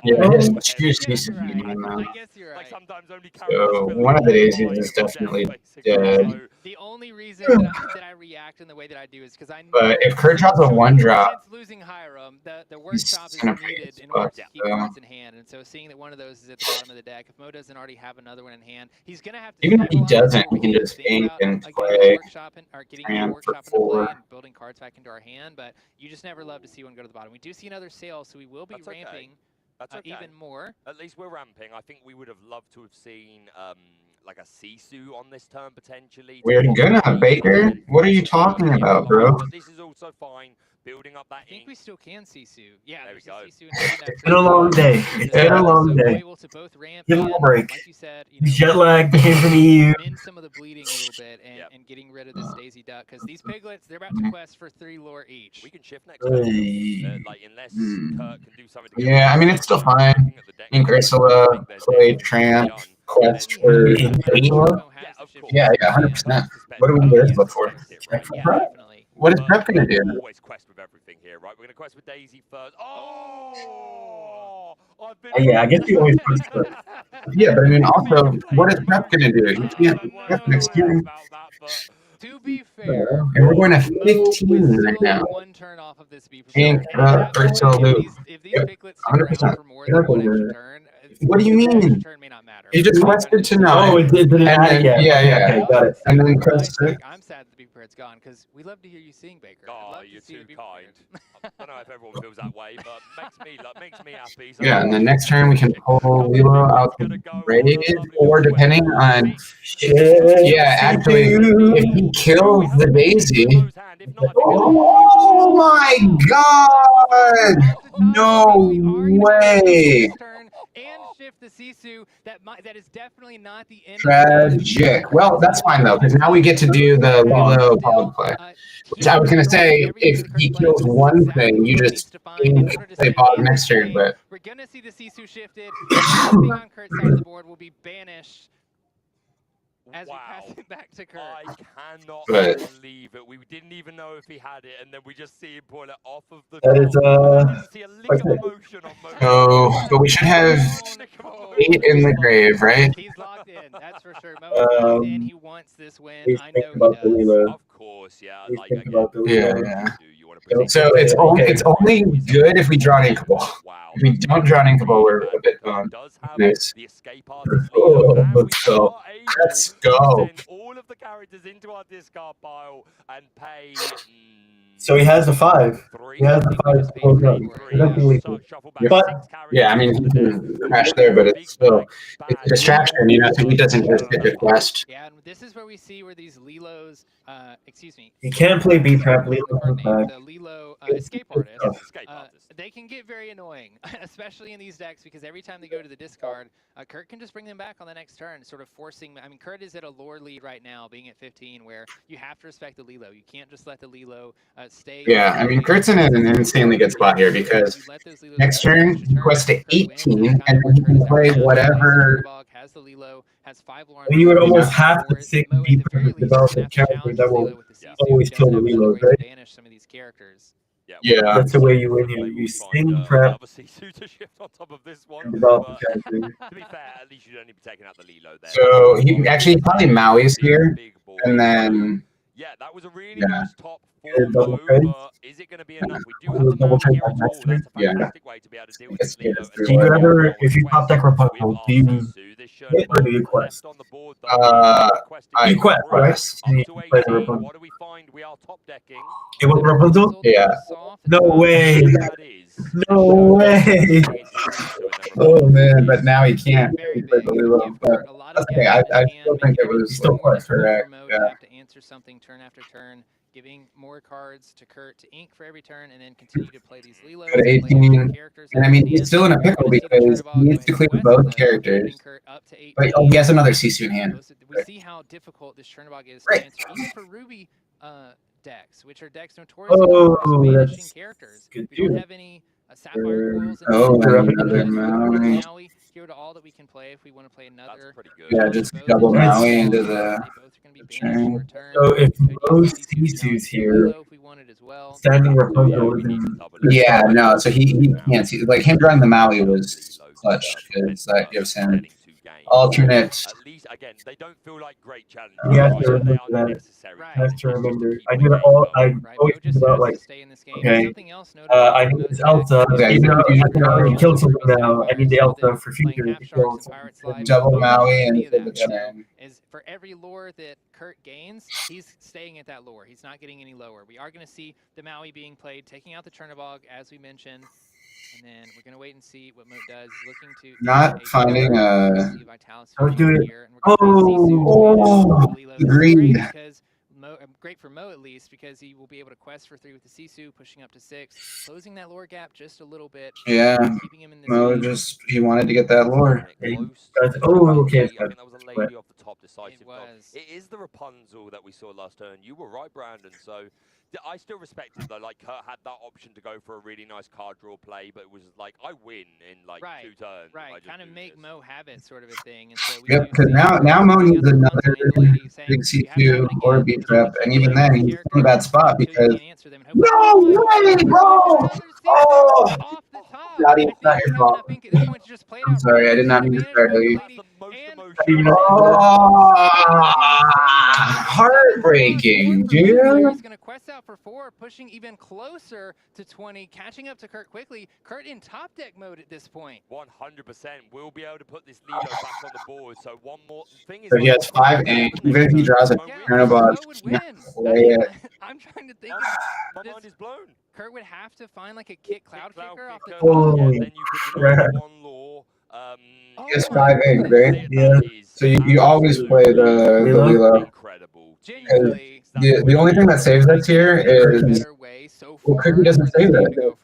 Yeah, it's juicy. I guess you're right. So one of the Daisies is definitely dead. The only reason that I react in the way that I do is because I know. But if Kurt drops a 1-drop, since losing Hiram, the workshop is needed in order to keep cards in hand. And so seeing that one of those is at the bottom of the deck, if Mo doesn't already have another one in hand, he's going to have to. Even if he doesn't, we can just ink and play. Getting the workshop into play and building cards back into our hand. But you just never love to see one go to the bottom. We do see another sale, so we will be ramping. That's okay. Even more. At least we're ramping. I think we would have loved to have seen like a Sisu on this turn potentially. We're gonna Baker. What are you talking about, bro? But this is also fine. Building up that. I think we still can Sisu. Yeah, there we go. It's been a long day. It's been a long day. Give him a break. Like you said, jet lag came from the EU. Mend some of the bleeding a little bit and getting rid of this Daisy Duck because these piglets they're about to quest for 3 lore each. We can shift next turn. Like unless Kurt can do something. Yeah, I mean it's still fine. Ink Ursula, play Tramp, quest for Yeah, 100%. What do we need Ursula for? Definitely. what is Prep gonna do? Always quest with everything here, right? We're gonna quest with Daisy first. Oh, I've been Yeah, I guess he always puts first. Yeah, but I mean, also, what is Prep gonna do? He can't Prep next turn. To be fair, And we're going to Mo 15 was right still now. one turn off of this be Pink, prepared. At that first point, loop. if these picklets stick around 100%. for more than one extra turn, What do you the extra mean? turn may not matter. He just quested to 9. Oh, it didn't and add then, it yet. Yeah. Okay, got it. And then Nice press deck. I'm sad that the be prepared's gone because we love to hear you sing, Baker. Oh, you're too kind. I don't know if everyone feels that way, but makes me happy. So Yeah, and then next turn we can pull Lilo out the raid, or depending on, yeah, actually, if he kills the Daisy, oh my god! No way! And shift the Sisu, that is definitely not the end. Tragic. Well, that's fine though, because now we get to do the Lilo Pog play. Which I was gonna say, if he kills one thing, you just play Pog next turn, but We're gonna see the Sisu shifted. Everything on Kurt's side of the board will be banished as we pass it back to Kurt. I cannot But- believe it. We didn't even know if he had it, and then we just see him pull it off of the. That is, I didn't see a lick of emotion on Mo's so, but we should have 8 in the grave, right? He's locked in, that's for sure. Mo is locked in. He wants this win. He's I know thinking about the he does. Lilo. Of course, yeah. He's Like thinking again, about the Lilo. Yeah. So it's only good if we draw an Inkable. If we don't draw an Inkable, we're a bit boned. Nice. the escape artist Oh, Leo, and let's we go. are able Let's to go. send all of the characters into our discard pile and pay. So he has the 5. He has the 5 to close up. He doesn't leave it. But Yeah, I mean, he can crash there, but it's still it's a distraction, you know, so he doesn't just get a quest. Yeah, and this is where we see where these Lilos, excuse me. he can't play B-Trap. Lilo comes back. The Lilo escape artist, they can get very annoying, especially in these decks, because every time they go to the discard, Kurt can just bring them back on the next turn, sort of forcing. I mean, Kurt is at a lore lead right now, being at 15, where you have to respect the Lilo. You can't just let the Lilo stay. Yeah, I mean, Kurt's in an insanely good spot here because next turn he quests to 18, and then he can play whatever. Has the Lilo, has 5 lore. And you would almost have to think B-Trap to develop a character that will always kill the Lilo, right? Banish some of these characters. Yeah. That's the way you win here. You sting prep to shift on top of this one. and develop but a character. to be fair, at least you'd only be taking out the Lilo there. So he actually probably Maui's here, and then Yeah, that was a really Yeah. nice top Yeah, 4 double move, trade. but is it going to be enough? We do Double have the Maui trade here on as well. next turn. That's a Yeah. fantastic way to be able to deal with this Lilo. Yes, Do you ever, if you top deck Rapunzel, do you hit or do you quest? I You quest, right? And you play the Rapunzel. What do we find? We are top decking. It was Rapunzel? Yeah. No way. No way. Oh man, but now he can't. He played the Lilo, but that's okay. I still think it was still quite correct. Yeah. Have to answer something turn after turn, giving more cards to Kurt to ink for every turn, and then continue to play these Lilos. Go to 18, and I mean he's still in a pickle because he needs to clear both characters. But oh, he has another Sisu in hand. We see how difficult this Chernobog is to Right. answer, even for Ruby decks, which are decks notoriously Oh, for banishing that's characters. good We don't too. have any Sapphire Coils. Oh, another Maui. Maui. Here to all that we can play if we want to play another. Yeah, just double Maui into the turn. So if most Sisu's here, standing Rapunzel isn't. Yeah, no, so he can't see. Like him drawing the Maui was clutch because that gives him alternate. At least, again, they don't feel like great challenges. You have right? to remember They are that. necessary You have to remember. I did all. I always think about like, okay, I need this Elsa. Yeah, Even though you I can already kill someone now, I need the Elsa for future to kill someone. Double Maui into the turn. Is for every lore that Kurt gains, he's staying at that lore. He's not getting any lower. We are going to see the Maui being played, taking out the Chernobog, as we mentioned. And then we're going to wait and see what Moat does. Looking to Not finding a. Don't do it. Oh, agreed. Because great for Mo at least, because he will be able to quest for 3 with the Sisu, pushing up to 6, closing that lore gap just a little bit. Yeah, keeping him in this Mo lead. just he wanted to get that lore. Oh, okay. I think that was a lady off the top decisive. It is the Rapunzel that we saw last turn. You were right, Brandon. So I still respect it though. Like Kurt had that option to go for a really nice card draw play, but it was like I win in like 2 turns. Right, kind of make Mo have it sort of a thing. And so we Yep, because now Mo needs another big C2 or B trap up, and even then he's in a bad spot because no way, bro! Oh, not your fault. I'm sorry, I did not mean to start you. Heartbreaking, dude. He's going to quest out for 4, pushing even closer to 20, catching up to Kurt quickly. Kurt in top deck mode at this point. 100%. We'll be able to put this Lido back on the board. So one more thing is. So he has 5 ink. Even if he draws a Chernobog, play it. I'm trying to think. My mind is blown. Kurt would have to find like a Kit Cloud Kicker off the top. Holy crap. He has 5 ink, right? Yeah. So you always play the Lilo. Genuinely, The only thing that saves us here is well, Cookie doesn't save that.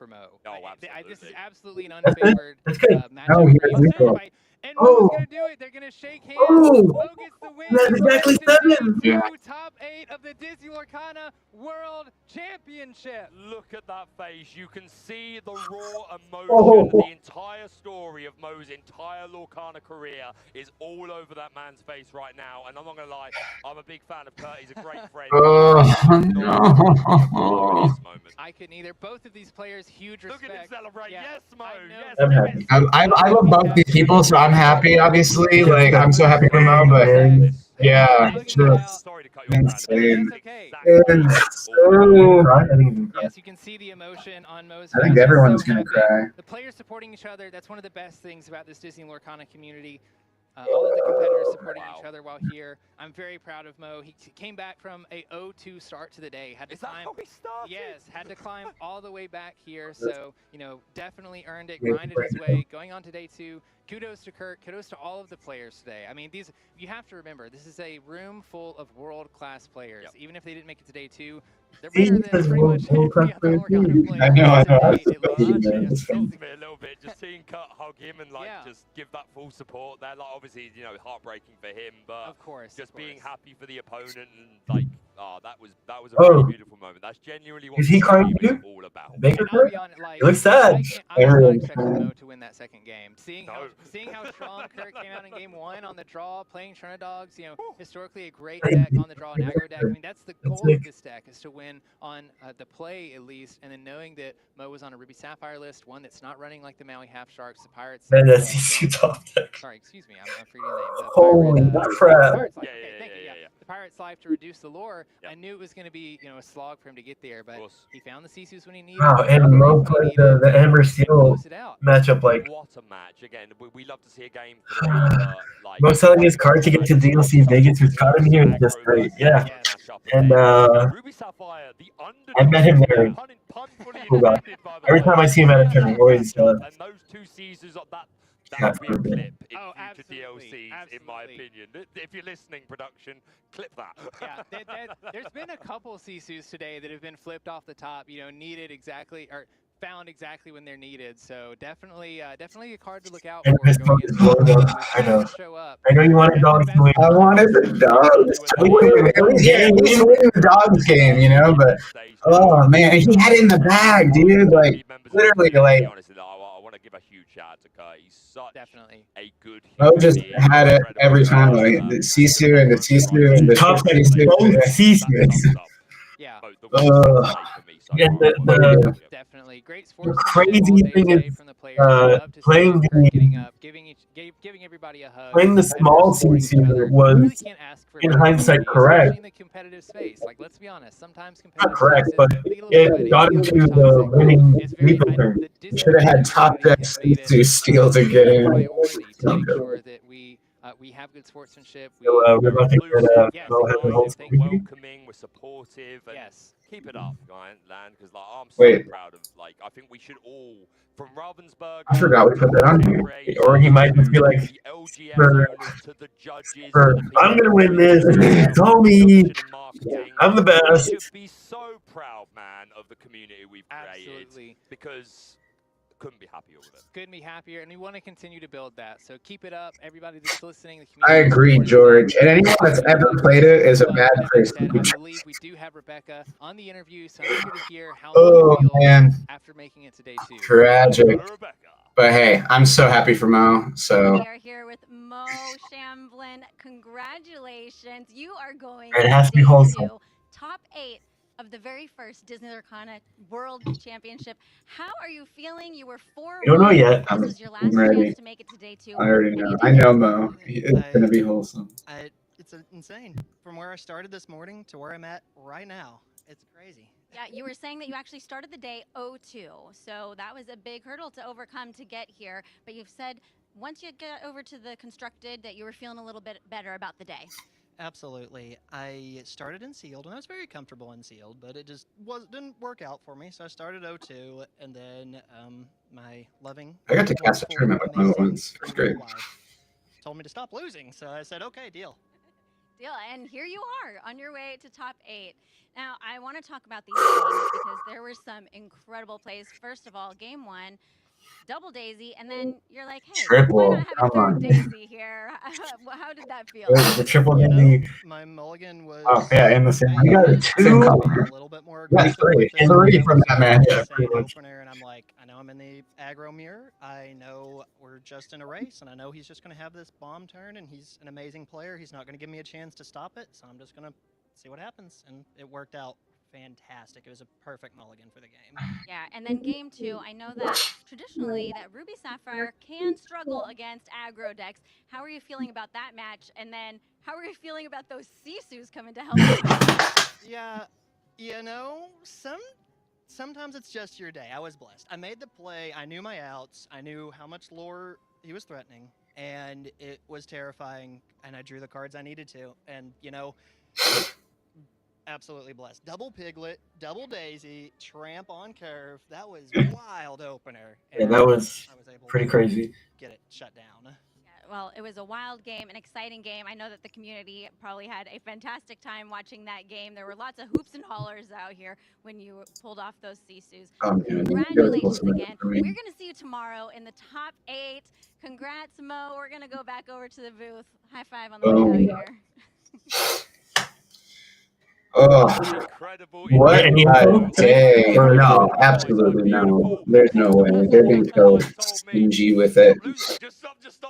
This is absolutely an unfavored matchup. No, he has lethal. And Mo's gonna do it. They're gonna shake hands. Mo gets the win. That's exactly 7. Yeah. Top 8 of the Disney Lorcana World Championship. Look at that face. You can see the raw emotion. The entire story of Mo's entire Lorcana career is all over that man's face right now. And I'm not gonna lie, I'm a big fan of Kurt. He's a great friend. No. I couldn't either. Both of these players, huge respect. Look at him celebrate. Yeah. Yes, Mo. I love both these people, so I'm happy. Obviously, like I'm so happy for Mo, but yeah, it's just insane. Yes, you can see the emotion on Mo's face. I think everyone's gonna cry. The players supporting each other. That's one of the best things about this Disney Lorcana community. All of the competitors supporting each other while here. I'm very proud of Mo. He came back from a 0-2 start to the day. Had to climb. Yes, had to climb all the way back here. So, you know, definitely earned it, grinded his way. Going on to day 2. Kudos to Kurt. Kudos to all of the players today. I mean, you have to remember, this is a room full of world-class players. Even if they didn't make it to day 2, they're better than pretty much every other Lorcana player. I know. It me a little bit just seeing Kurt hug him and just give that full support. They're like obviously heartbreaking for him, but of course, just being happy for the opponent and like that was a really beautiful moment. That's genuinely what is he crying too? All about. Baker he looks sad. I was not expecting Mo to win that second game. Seeing how strong Kurt came out in game 1 on the draw, playing Chernodogs, historically a great deck on the draw, an aggro deck. I mean, that's the goal of this deck, is to win on the play at least, and then knowing that Mo was on a Ruby Sapphire list, one that's not running like the Maui Half Sharks, the Pirates. Man, that's CC top deck. Sorry, excuse me, I'm forgetting the name. Holy crap. The Pirate's Life to reduce the lore. I knew it was going to be, a slog for him to get there, but he found the Sisus when he needed. Wow, and Mo played the Amber Steel matchup like. What a match! Again, we love to see a game. Mo selling his card to get to DLC Vegas, who's caught him here is just great. Yeah, and I met him there. Cool guy. Every time I see him at a tournament, always. And those 2 Caesars of that would be a clip in future DLCs, in my opinion. If you're listening, production, clip that. Yeah, there's been a couple Sisus today that have been flipped off the top, needed exactly, or found exactly when they're needed. So definitely a card to look out for. I know. I know you wanted dogs to win. I wanted the dogs to win. Yeah, we didn't win the dogs game, but oh man, he had it in the bag, dude. Like literally, like. I want to give a huge shout out to Kurt. He's such a good. Mo just had it every time, like the Sisu and the Sisu and the top Sisu. Yeah. And the definitely great sports. The crazy thing is playing giving everybody a hug. Playing the small CC was, in hindsight, correct. The competitive space, like let's be honest, sometimes not correct, but it got into the winning lethal turn. You should have had top deck Sisu steal to get in. Make sure that we have good sportsmanship. We're about to get welcoming, we're supportive, and keep it up, guys, because I'm so proud of. I think we should all, from Ravensburg. I forgot we put that on here. Or he might just be like, I'm gonna win this. Tommy, I'm the best. We should be so proud, man, of the community we've created because. Couldn't be happier with it. Couldn't be happier, and we want to continue to build that. So keep it up, everybody that's listening. The I agree, George. And anyone that's ever played it is a bad person. I believe we do have Rebecca on the interview, so I'm eager to hear how you feel after making it to day 2. Tragic. But hey, I'm so happy for Mo. So we are here with Mo Shamblin. Congratulations. You are going it has to be wholesome. top 8 of the very first Disney Lorcana World Championship. How are you feeling? You were 4-1. I don't know yet. This was your last ready. chance to make it to day 2. I already and know. you I did know it. Mo. It's gonna be wholesome. It's insane. From where I started this morning to where I'm at right now, it's crazy. Yeah, you were saying that you actually started the day 0-2, so that was a big hurdle to overcome to get here. But you've said once you get over to the constructed that you were feeling a little bit better about the day. Absolutely. I started in sealed, and I was very comfortable in sealed, but it just didn't work out for me. So I started 0-2, and then my loving, I got to cast a tournament with Mo once. It was great. wife told me to stop losing, so I said, okay, deal. Deal, and here you are on your way to top 8. Now, I want to talk about these games because there were some incredible plays. First of all, game 1, double daisy, and then you're like, hey, Triple, why not have a come third on. daisy here? How did that feel? The triple daisy. My mulligan was. Oh yeah, in the same. I You got was same trying to color. be a little bit more Yeah, aggressive three. with it. Three That from was that an match. Yeah, insane pretty much. opener, and I'm like, I know I'm in the aggro mirror. I know we're just in a race, and I know he's just going to have this bomb turn, and he's an amazing player. He's not going to give me a chance to stop it, so I'm just going to see what happens. And it worked out fantastic. It was a perfect mulligan for the game. Yeah, and then game 2, I know that traditionally that Ruby Sapphire can struggle against aggro decks. How are you feeling about that match? And then how are you feeling about those Sisus coming to help you? Yeah, you know, sometimes it's just your day. I was blessed. I made the play. I knew my outs. I knew how much lore he was threatening, and it was terrifying. And I drew the cards I needed to. And you know, absolutely blessed. Double Piglet, double Daisy, Tramp on curve. That was wild opener. Yeah, that was I was able pretty to crazy. get it shut down. Well, it was a wild game, an exciting game. I know that the community probably had a fantastic time watching that game. There were lots of hoops and hollers out here when you pulled off those Sisus. Congratulations again. We're going to see you tomorrow in the top 8. Congrats, Mo. We're going to go back over to the booth. High five on the way out here. Oh, what Any a info? day. Or No, absolutely no. There's no way. They're being so stingy with it.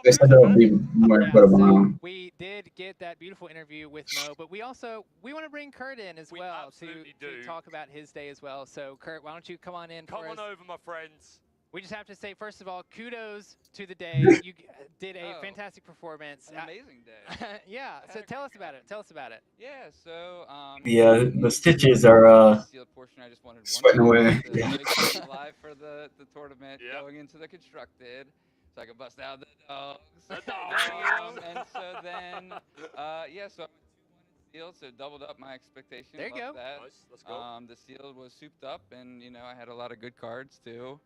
They said there would be more Yeah, but a so bomb. we did get that beautiful interview with Mo, but we want to bring Kurt in as well to talk about his day as well. So Kurt, why don't you come on in? Come on over, my friends. We just have to say, first of all, kudos to the day. You did a fantastic performance. An amazing day. Yeah, so tell us about it. Tell us about it. Yeah, so The stitches are sealed portion. I just wanted sweating away. to make sure I'm live for the tournament going into the constructed, so I could bust out the dogs. And so then yeah, so I went 2-1 in sealed, so doubled up my expectations. There you go. That. Nice. Let's go. The sealed was souped up, and you know I had a lot of good cards too.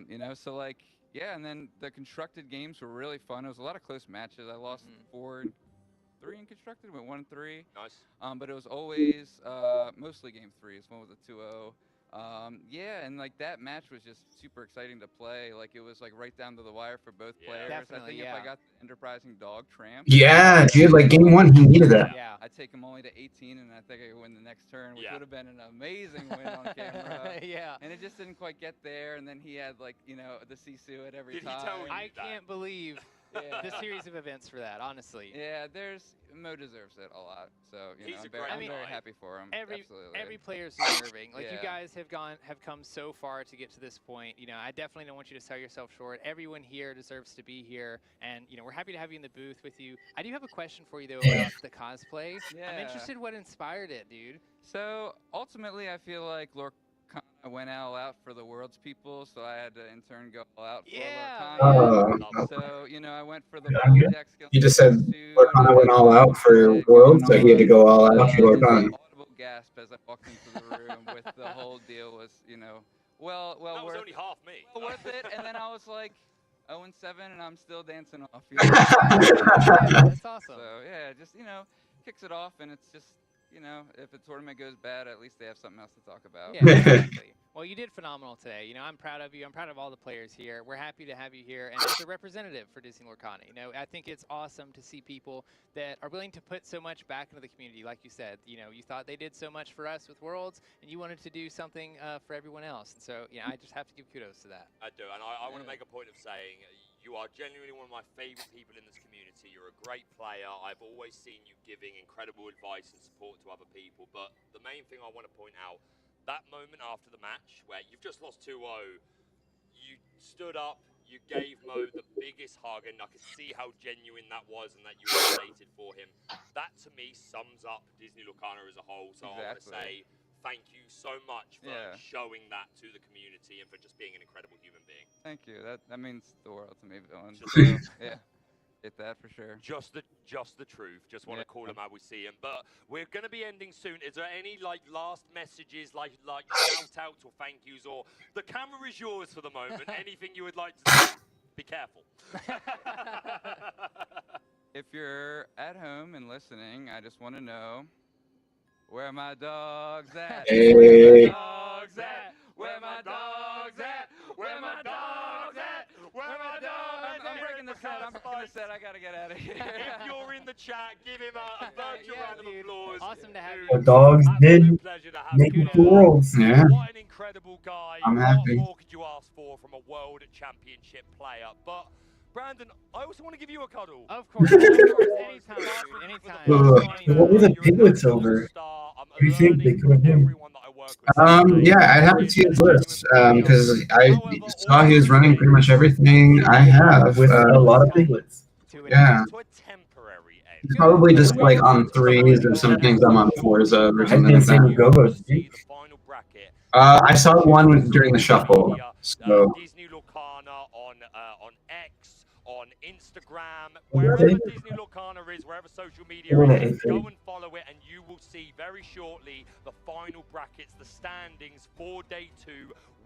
You know, so like yeah, and then the constructed games were really fun. It was a lot of close matches. I lost 4-3 in constructed, went 1-3. Nice. But it was always mostly game 3s. One was a 2-0. Yeah, and like that match was just super exciting to play. Like it was like right down to the wire for both players. Definitely, I think if I got the enterprising dog Tramp. Yeah, dude, like game 1, he needed that. Yeah. I'd take him only to 18, and I think I could win the next turn, which Yeah. would have been an amazing win on camera. Yeah. And it just didn't quite get there, and then he had like, you know, the Sisu at every Did he time. tell you I that? can't believe the series of events for that, honestly. Yeah, Mo deserves it a lot. So you He's know, a I'm very, great I'm very guy. happy for him. Absolutely. Every player's deserving. Like you Yeah. guys have come so far to get to this point. You know, I definitely don't want you to sell yourself short. Everyone here deserves to be here, and you know, we're happy to have you in the booth with you. I do have a question for you though about the cosplay. Yeah. I'm interested what inspired it, dude. So ultimately, I feel like Lorcana went all out for the world's people, so I had to in turn go all out for Lorcana. So you know, I went for the full deck skill. You just said Lorcana went all out for World, so he had to go all out for Lorcana. Audible gasp as I walked into the room with the whole deal was, you know, well That was worth only half me. well worth it. And then I was like 0-7, and I'm still dancing off. You That's awesome. So yeah, just you know, kicks it off, and it's just. You know, if the tournament goes bad, at least they have something else to talk about. Yeah, exactly. Well, you did phenomenal today. You know, I'm proud of you. I'm proud of all the players here. We're happy to have you here, and as a representative for Disney Lorcana, you know, I think it's awesome to see people that are willing to put so much back into the community. Like you said, you know, you thought they did so much for us with Worlds, and you wanted to do something for everyone else. And so, yeah, I just have to give kudos to that. I do, and I want to make a point of saying You are genuinely one of my favorite people in this community. You're a great player. I've always seen you giving incredible advice and support to other people. But the main thing I want to point out, that moment after the match where you've just lost 2-0, you stood up, you gave Mo the biggest hug, and I could see how genuine that was and that you were elated for him. That, to me, sums up Disney Lorcana as a whole. So I want to say thank you so much for showing that to the community and for just being an incredible human being. Thank you. That means the world to me, Villain. Just So, yeah. Get that for sure. Just the truth. Just want to call him how we see him. But we're going to be ending soon. Is there any last messages, like shout outs or thank yous, or the camera is yours for the moment? Anything you would like to say? Be careful. If you're at home and listening, I just want to know where my dogs at. Hey. Where my dogs at? Where my dogs at? Where my dogs at? Where my dogs? I'm breaking the set. I'm breaking the set. I gotta get out of here. If you're in the chat, give him a virtual round of applause. Awesome to have The dogs did make it to Worlds. Yeah. What an incredible guy. I'm happy. What more could you ask for from a World Championship player? But Brandon, I also want to give you a cuddle. Of course, anytime. What were the piglets over? Do you think they could have been? Yeah, I'd have to see his list because I saw he was running pretty much everything I have With a lot of piglets. Yeah. He's probably just like on 3s and some things I'm on 4s of or something like that. Go-Go's. I saw one during the shuffle. So Disney Lorcana on X, on Instagram, wherever Disney Lorcana is, wherever social media is, go and follow it, and you will see very shortly the final brackets, the standings for day 2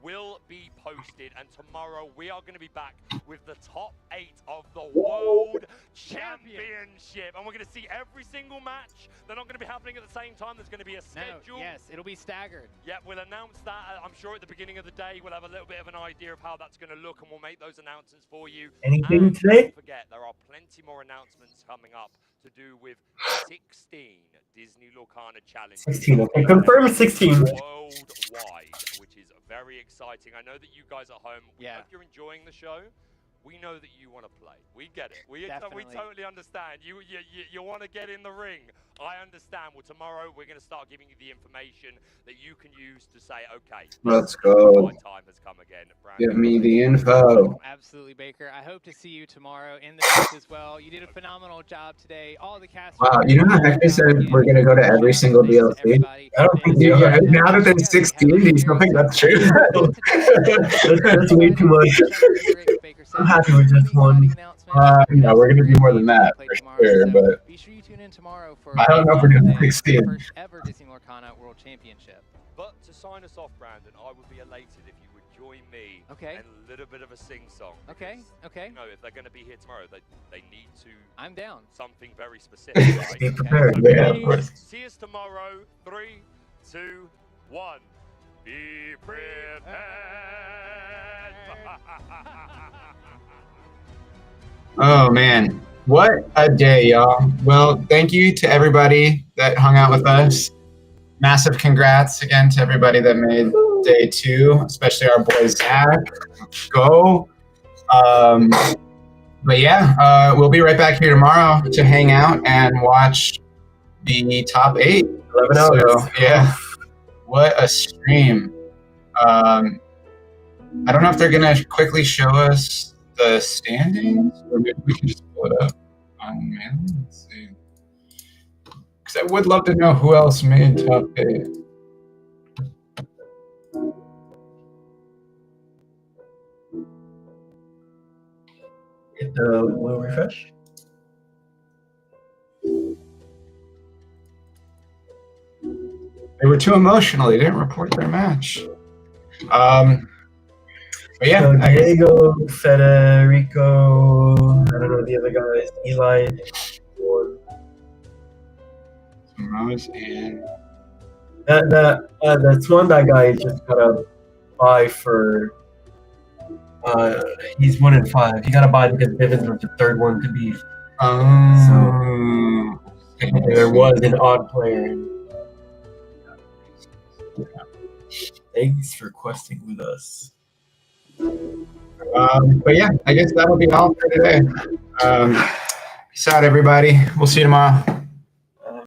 will be posted, and tomorrow we are going to be back with the top 8 of the World Championship, and we're going to see every single match. They're not going to be happening at the same time. There's going to be a schedule. No, yes, it'll be staggered. Yeah, we'll announce that, I'm sure, at the beginning of the day. We'll have a little bit of an idea of how that's going to look, and we'll make those announcements for you. Anything and today? Don't forget, there are plenty more announcements coming up to do with 16 Disney Lorcana challenges. 16, okay. Confirm 16. Worldwide, which is very exciting. I know that you guys at home, if you're enjoying the show, we know that you want to play. We get it. We totally understand. You want to get in the ring. I understand. Well, tomorrow we're going to start giving you the information that you can use to say, okay, let's go. My time has come again. Give me the info. Absolutely, Baker. I hope to see you tomorrow in the booth as well. You did a phenomenal job today. All the cast. Wow, you know how Hector said we're going to go to every single DLC? I don't think now that there's 16, do you still think that's true? That's way too much. I'm happy with this one. No, we're going to do more than that for sure, but be sure you tune in tomorrow for I don't know if we're doing 16. first ever Disney Lorcana World Championship. But to sign us off, Brandon, I would be elated if you would join me in a little bit of a sing-song. Okay. You know, if they're going to be here tomorrow, they need to... I'm down. Something very specific, right? Be prepared. Okay, Yeah, of course. See us tomorrow. 3, 2, 1. Be prepared. Oh, man. What a day, y'all. Well, thank you to everybody that hung out with us. Massive congrats again to everybody that made day 2, especially our boy Zach. Go. But yeah, we'll be right back here tomorrow to hang out and watch the top 8. 11 hours. So, yeah. What a stream. I don't know if they're going to quickly show us the standings, or maybe we can just pull it up. Oh, man. Let's see. Because I would love to know who else made top 8. Hit the little refresh. They were too emotional. They didn't report their match. But yeah, so Diego, Federico, I don't know the other guys, Eli, Rose and that's one that guy just gotta buy for. He's 1 in 5. He gotta buy because Bivens was the 3rd one to beat. So technically there was an odd player. Thanks for questing with us. But yeah, I guess that'll be all for today. Peace out, everybody. We'll see you tomorrow.